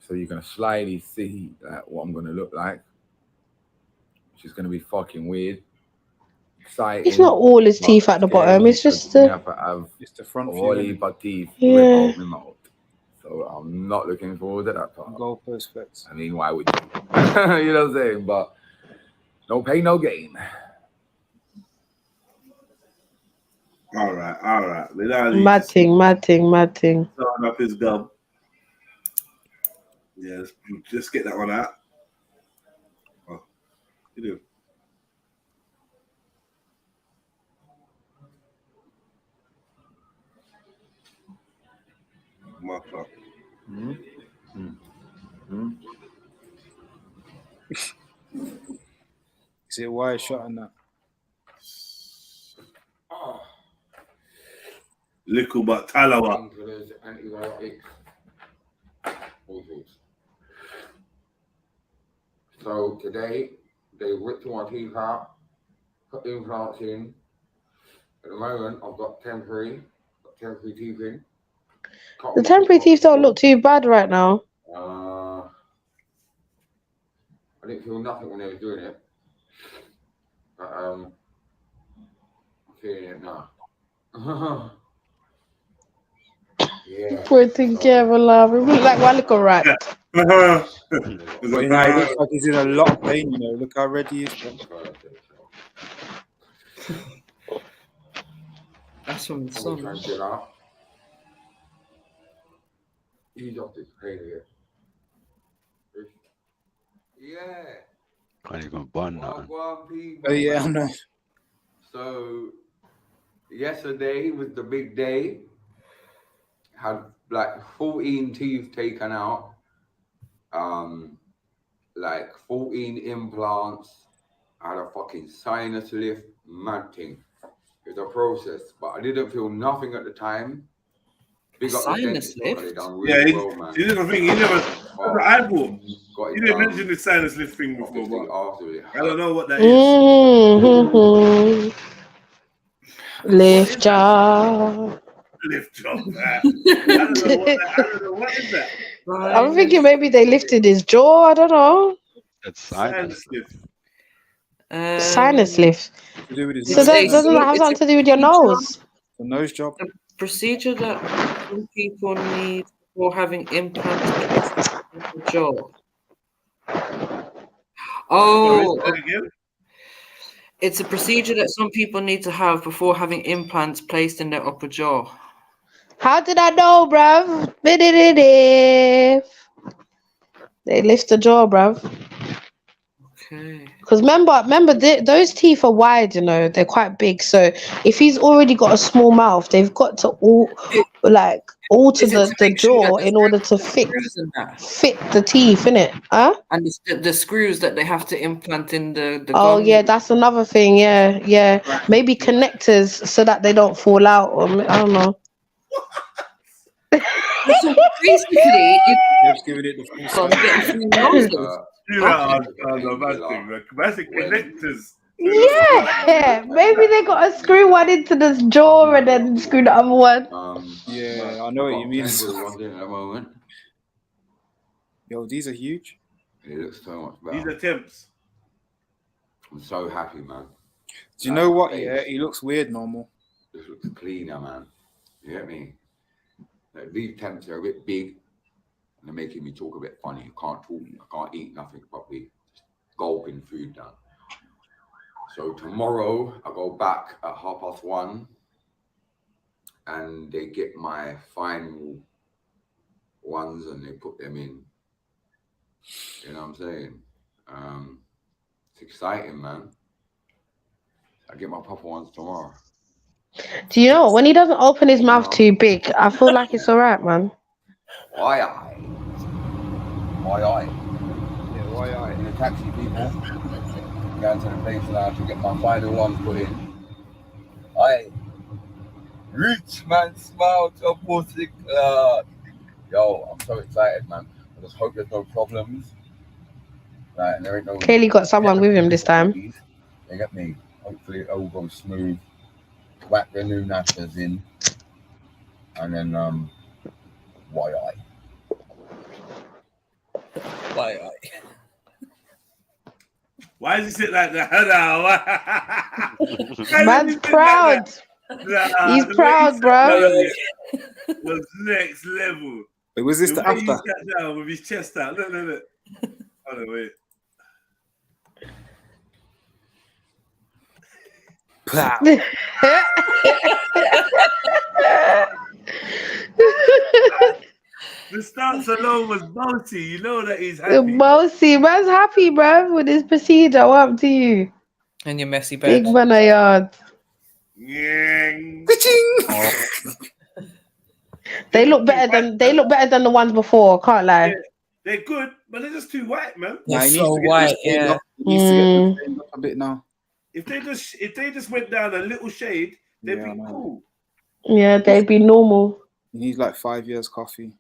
So you're gonna slightly see what I'm gonna look like, which is gonna be fucking weird. Exciting. It's not all his teeth at the bottom. It's just the. It's the front teeth rip Yeah. out my mouth. So I'm not looking forward to that part. Goal prospects. I mean, why would you? You know what I'm saying? But no pain, no gain. All right. Matting. Turn up his gum. Yes, just get that one out. Oh, you do. Mark up. Is it a wide shot on that? Little but talawa. So today they ripped my teeth out, put implants in. At the moment, I've got temporary teeth in. The temporary teeth don't look too bad right now. I didn't feel nothing when they were doing it. But I'm feeling it now. Yeah. We're together, love. We look like one little rat. But you know, it looks like he's in a lot of pain, you know. Look how red he is. That's from the sun. Ease off this pain here. Yeah. Can't even bun nothing. Oh yeah, I know. So yesterday was the big day. Had like 14 teeth taken out. Like 14 implants. I had a fucking sinus lift, mad thing. It was a process, but I didn't feel nothing at the time. Big up the Sinus dentist, lift? they done Yeah, really well, man. he didn't think he never. I bought. Got it You didn't done. mention the sinus lift thing before, but After I don't know what that is. Mm-hmm. Lift job. Lift job. I don't know what is that. I'm thinking maybe they lifted his jaw. I don't know. That's Sinus lift. Sinus lift. To do with his So that doesn't have something to do with your nose. The nose job. The procedure that some people need for having implants in the jaw. Oh, it's a procedure that some people need to have before having implants placed in their upper jaw. How did I know, bruv? They lift the jaw, bruv. Okay. Because remember, those teeth are wide, you know, they're quite big. So if he's already got a small mouth, they've got to alter the jaw in order to fit the teeth, innit? Huh? And it's the screws that they have to implant in the Oh gum. yeah, that's another thing. Yeah. Maybe connectors so that they don't fall out, or I don't know. So basically, Just giving it the full Classic connectors. Yeah, maybe they got to screw one into this jaw and then screw the other one. Yeah, I know what you mean. At the moment. Yo, these are huge. It looks so much better. These are temps. I'm so happy, man. Do you know what? Yeah, he looks weird normal. This looks cleaner, man. You get me? Like, these temps are a bit big and they're making me talk a bit funny. I can't talk, I can't eat nothing properly. Just gulping food down. So tomorrow I go back at 1:30 and they get my final ones and they put them in. You know what I'm saying? It's exciting, man. I get my proper ones tomorrow. Do you know what? When he doesn't open his mouth too big, I feel like it's alright, man. Why? Yeah, why? In a taxi, people. Going to the place now to get my final ones put in. Rich man smile to pussy club. Yo, I'm so excited, man. I just hope there's no problems. Like, and there ain't no. Clearly got someone with him this time. You get me? Hopefully it all goes smooth. Whack the new nationals in. And then, why? Why does he sit like that? Man's proud. He's proud, bro. Was next level. Wait, was this the way he after? sat down with his chest out. Look. Hold on, wait. The stance alone was bossy. You know that he's happy. Bossy, man's happy, bro, with his procedure. What up to you? And your messy bed. Big man of yard. They look better than the ones before. Can't lie. Yeah, they're good, but they're just too white, man. They're so white, yeah. He needs to get the up a bit now. If they just went down a little shade, they'd be cool. Yeah, they'd be normal. He needs like 5 years coffee.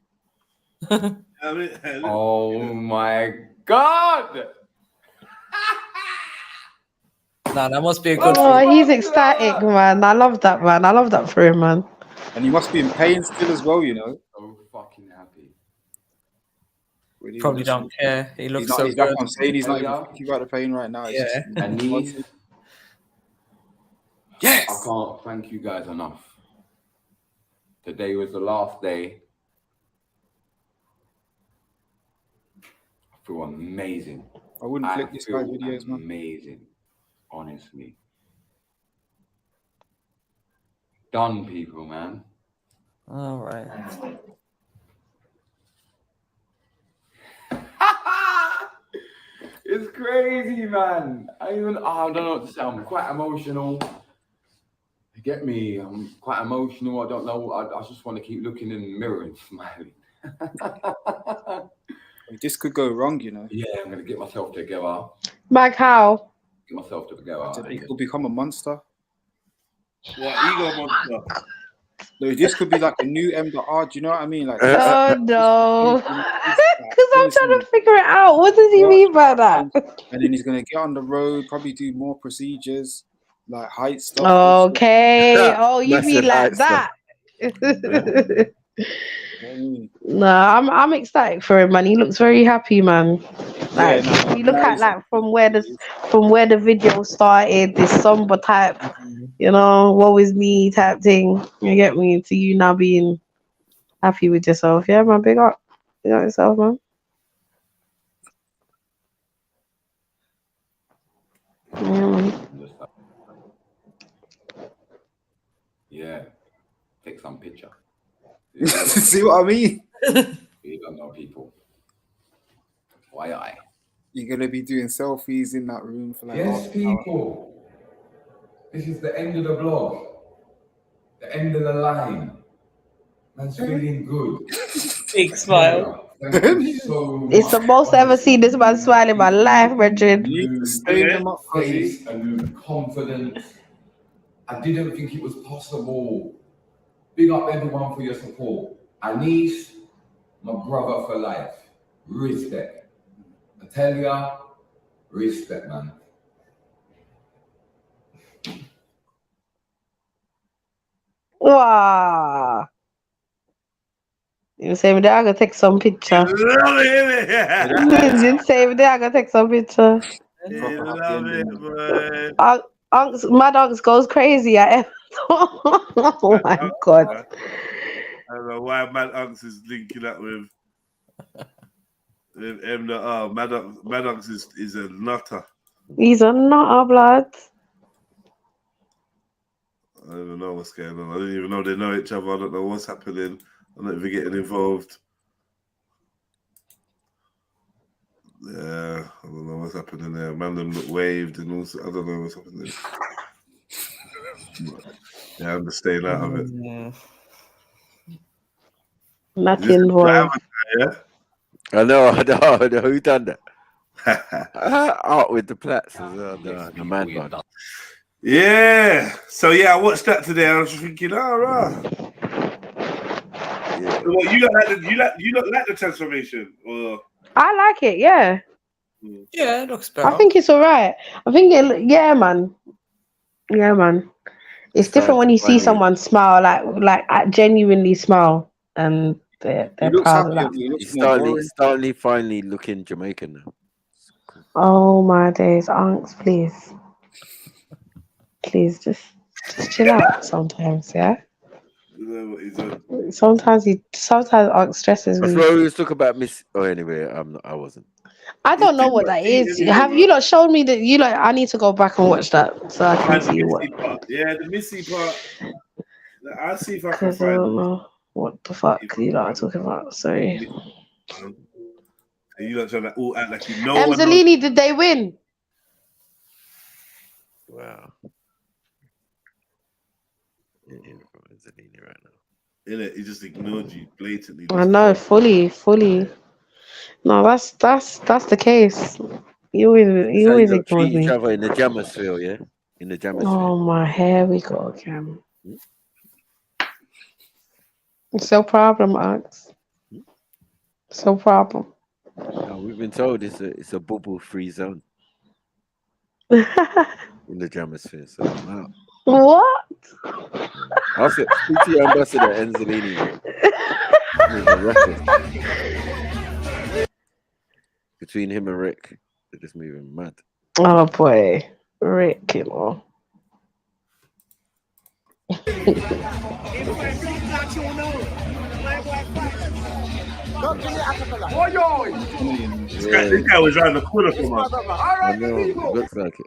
Oh my God! Nah, that must be a good. Oh, he's ecstatic, man. I love that, man. I love that for him, man. And he must be in pain still as well, you know. So fucking happy. Really Probably don't care. He looks not, so that's good. what I'm saying. He's not even thinking about the pain right now. Yeah. And these. Yes! I can't thank you guys enough. Today was the last day. I feel amazing. I wouldn't click this guy's videos, man. Amazing. Honestly. Done, people, man. All right. It's crazy, man. I don't know what to say. I'm quite emotional. You get me? I'm quite emotional. I don't know. I just want to keep looking in the mirror and smiling. This could go wrong, you know. Yeah, I'm gonna get myself together. Like how? Get myself together. He could become a monster. What ego monster? No, this could be like a new M.R. Do you know what I mean? Like, oh no, because I'm trying to figure it out. What does he mean by that? And then he's gonna get on the road, probably do more procedures, like height stuff. Okay. Oh, you mean like that? No, I'm ecstatic for him, man. He looks very happy, man. Like you look at like from where the video started, this somber type, you know, woe is me type thing. You get me? To you now being happy with yourself, yeah, man. Big up yourself, man. Yeah, man. Yeah, take some picture. See what I mean? You don't know people. Why? You're gonna be doing selfies in that room for like. Yes, people. This is the end of the vlog. The end of the line. Man's feeling good. Big smile. Thank you so much. It's the most I ever seen this man smile in my life, Richard. A new face, a new confidence. I didn't think it was possible. Big up everyone for your support. Anish, my brother for life. Respect. I tell ya, respect, man. Wow. You say me there, I gotta take some picture. Love it, You say me there, I gotta take some picture. love it, boy. Mad Unks goes crazy at oh my god. I don't know why Mad Unks is linking up with M. Mad Unks is a nutter. He's a nutter, blood. I don't even know what's going on. I don't even know they know each other. I don't know what's happening. I'm not even getting involved. Yeah, I don't know what's happening there. Man, them look waved and also I don't know what's happening. Yeah, I'm just staying out of it. Nothing involved. Yeah. I know. Who done that? Art with the plats as well. The man one. Yeah. So yeah, I watched that today. I was thinking, all right. Yeah. Well, you don't like the transformation, or I like it, yeah. Yeah, it looks better. I think it's alright. I think yeah, man. Yeah, man. It's different when you see someone smile, like genuinely smile, and they're proud of that. He's starting finally looking Jamaican now. Oh my days, Unks, please. Please just chill out sometimes, yeah? Sometimes Unks stresses I me. thought we was talking about Miss. Oh, anyway, I wasn't. I don't know what that is. Have you not shown me that I need to go back and watch that so I can see what. Yeah, the Missy part. I'll see if I can Because I find don't know what the fuck you lot are talking about. Sorry. You not trying to all act like you know. Emzalini, did they win? Wow. Emzalini right now. Innit? He just ignored you blatantly. I know, fully. No, that's the case. You always ignore Treat each me. other in the Jammersphere, yeah? In the Jammersphere. Oh my, here we go again. It's no problem, Alex. So problem. No, we've been told it's a bubble-free zone in the Jammersphere. So wow. What? I'll speak to your ambassador Enzalini. Between him and Rick, they're just moving mad. Oh boy, Rick, you know. This guy was around the corner from us. I know, it looks like it.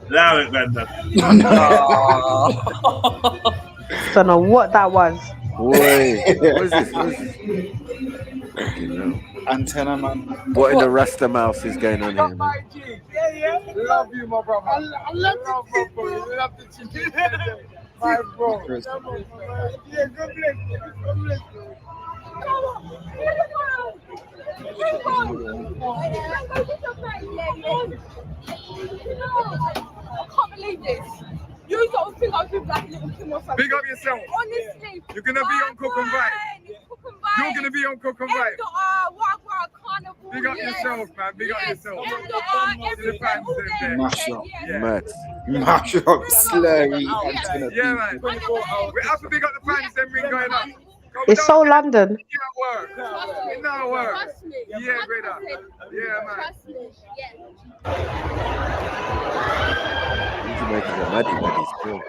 Allow it, man. Don't know what that was. Boy, what is this? Antenna, man. What in the Rasta mouse is going on here, man? Yeah. Love you, my brother. I love you, bro. Love the chicken. My bro. Yeah, God bless you. God bless you. I can't believe this. You don't think I'll do Black Little Kim or something. Big up yourself. Honestly. You're going to be on Cook and Vibe. You're going to be on Cook and Vibe. Carnival. Big up yourself, man. Big up yourself. Mash up. Mad. Mash up, slurry. Yeah, man. We have to big up the fans, then we're going up. Come It's so London. It not work. Yeah, brother. Yeah, man. These Jamaicans are maddy baddies still.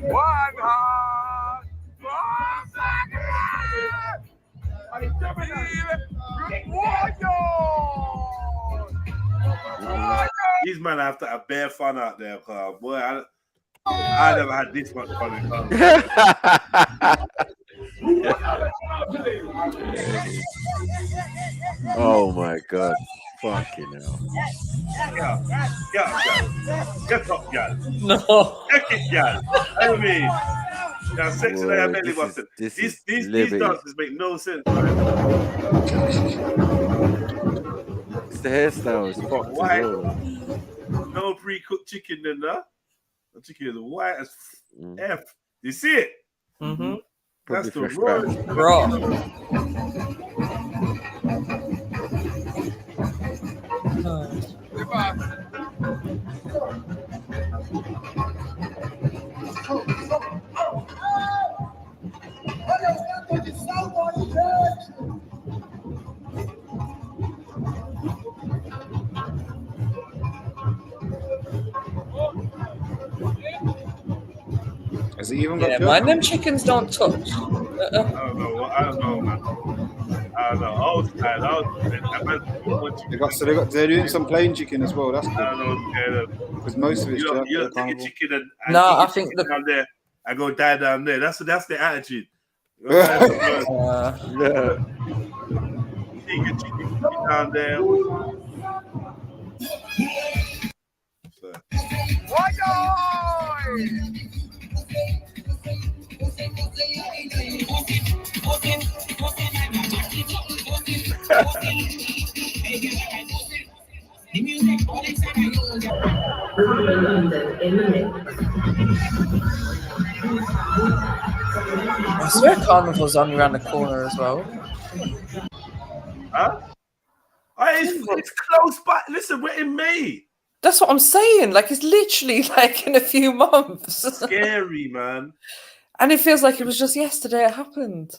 One heart, one These men have to have bare fun out there, cause boy, I never had this much fun in Ghana. Oh my god. Fucking hell. Get up, gal. No. Check it, gal. I mean, now sex and I belly button. These dances make no sense. The hairstyle is fucked as well. No pre-cooked chicken then, nah? The chicken is white as F. You see it? Mm-hmm. That's the raw. Has it even Yeah, got man, them chickens don't touch. I don't know, man. I don't know. I was tired. They're doing some plain chicken as well. That's good. I don't care. Because most of it's jerk. You don't take a chicken and No, I eat think chicken down there. I go die down there. That's the attitude. Yeah. Take a chicken down there. I swear Carnival's only around the corner as well. Huh? It's close by. Listen, we're in May. That's what I'm saying. Like, it's literally like in a few months. Scary, man. And it feels like it was just yesterday it happened.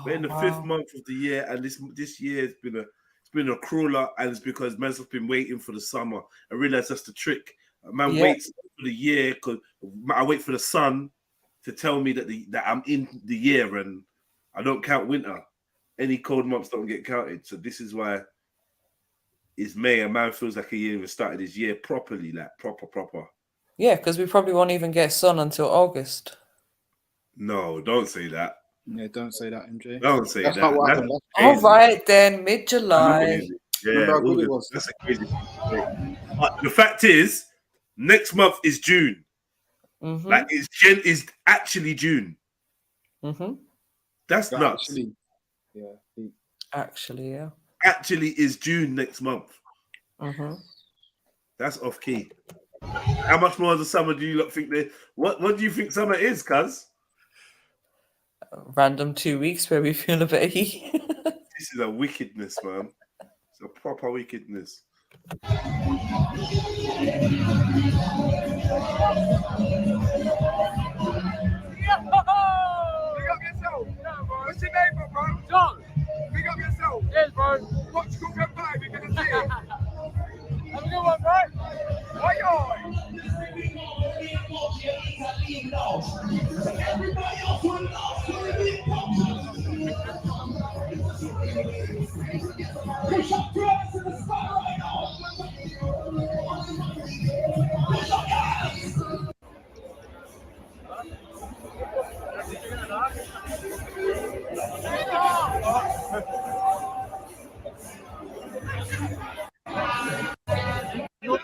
We're in the 5th month of the year, and this year it's been a crawler, and it's because man's have been waiting for the summer. I realize that's the trick. Man waits for the year because I wait for the sun to tell me that I'm in the year, and I don't count winter. Any cold months don't get counted. So this is why it's May, and man feels like he ain't even started his year properly, like proper. Yeah, because we probably won't even get sun until August. No, don't say that. Yeah, don't say that, MJ. Don't say That's that. not what happened. All right, then, mid-July. Yeah, how good it was. That's a crazy. The fact is, next month is June. Mm-hmm. Like is actually June. Mm-hmm. That's nuts. Actually, yeah. Actually is June next month. Mm-hmm. That's off key. How much more of the summer do you lot think they? What do you think summer is, cuz? Random 2 weeks where we feel a bit heat. This is a wickedness, man. It's a proper wickedness. What's your name, bro? John. Big up yourself. Yes, bro. Watch Google Vibe, you're gonna see it. Have a good one, bro.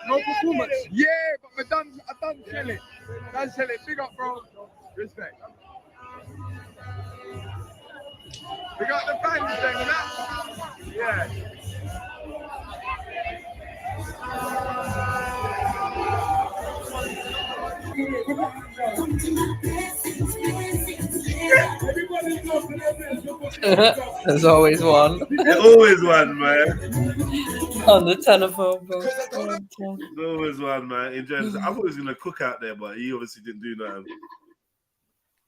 No performance. Yeah, but I done chill it. Big up, bro. Respect. We got the fans then, and that. Yeah. There's always one. There's always one, man. On the telephone, bro. There's always one, man. Enjoying this. I thought he was gonna cook out there, but he obviously didn't do nothing.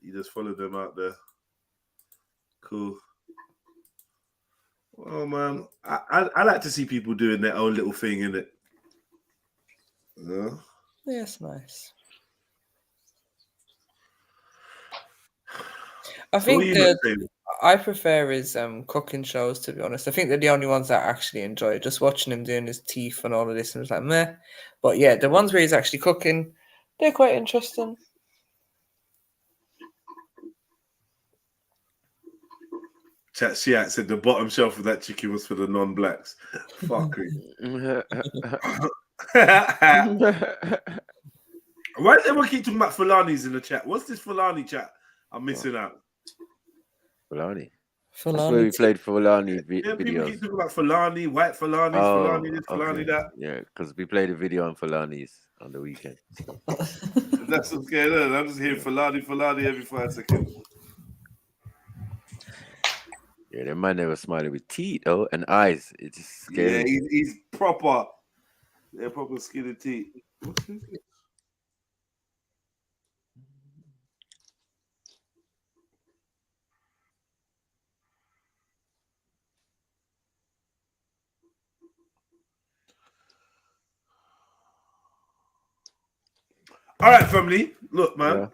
He just followed them out there. Cool. Well, man, I like to see people doing their own little thing, innit? Yeah. Yeah, it's nice. I think that I prefer his cooking shows, to be honest. I think they're the only ones that I actually enjoy. Just watching him doing his teeth and all of this, and it's like meh. But yeah, the ones where he's actually cooking, they're quite interesting. Chat Shiat said the bottom shelf of that chicken was for the non-blacks. Fuckery. Why does everyone keep talking about Fulani's in the chat? What's this Fulani chat I'm missing out? Fulani. That's where we played Fulani People videos. keep talking about Fulani, white Fulani, Fulani this, Fulani that. Yeah, because we played a video on Fulani's on the weekend. That's what's going on. I'm just hearing Fulani every 5 seconds. Yeah, that man never smiling with teeth, though, and eyes. It's just scary. Yeah, he's proper. Yeah, proper skinny teeth. All right, family. Look, man.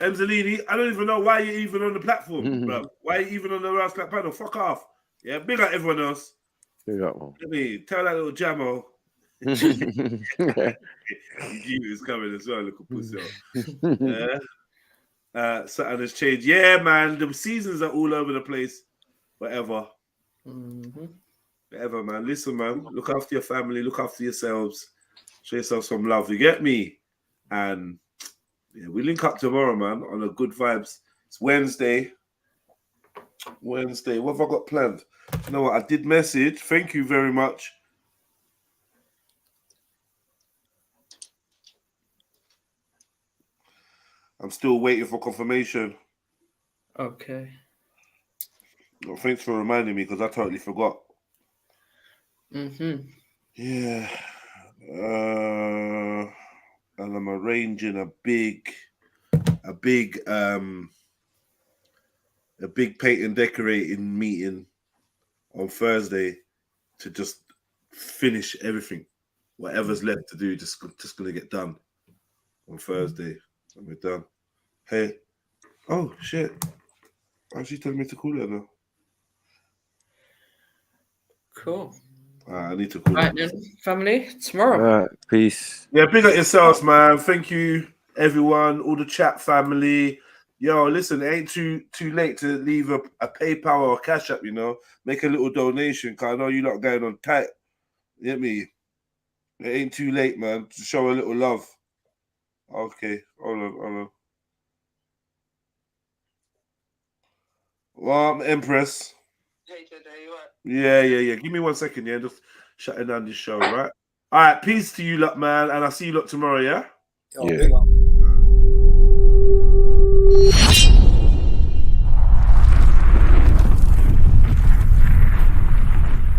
Emzalini, I don't even know why you're even on the platform, bro. Why are you even on the Rouse Clap panel? Fuck off. Yeah, big up everyone else. Big up, man. Let me tell that little Jamo. Is coming as well, little pussy. Something has changed. Yeah, man. The seasons are all over the place. Whatever. Whatever, man. Listen, man. Look after your family. Look after yourselves. Show yourself some love. You get me? And yeah, we link up tomorrow, man, on a good vibes. It's Wednesday. What have I got planned? You know what? I did message. Thank you very much. I'm still waiting for confirmation. Okay. Well, thanks for reminding me because I totally forgot. Yeah. And I'm arranging a big paint and decorating meeting on Thursday to just finish everything. Whatever's left to do, just gonna get done on Thursday. And we're done. Hey, oh shit! Why she telling me to call her now? Cool. I need to call right, then, family, tomorrow. All right, peace. Yeah, big up yourselves, man. Thank you, everyone, all the chat family. Yo, listen, it ain't too late to leave a PayPal or a Cash App, you know. Make a little donation, because I know you're not going on tight. You get me? It ain't too late, man, to show a little love. Okay, hold on. Well, Empress. Yeah. Give me 1 second, yeah. Just shutting down this show, right? All right, peace to you lot, man, and I'll see you lot tomorrow, yeah? Yeah.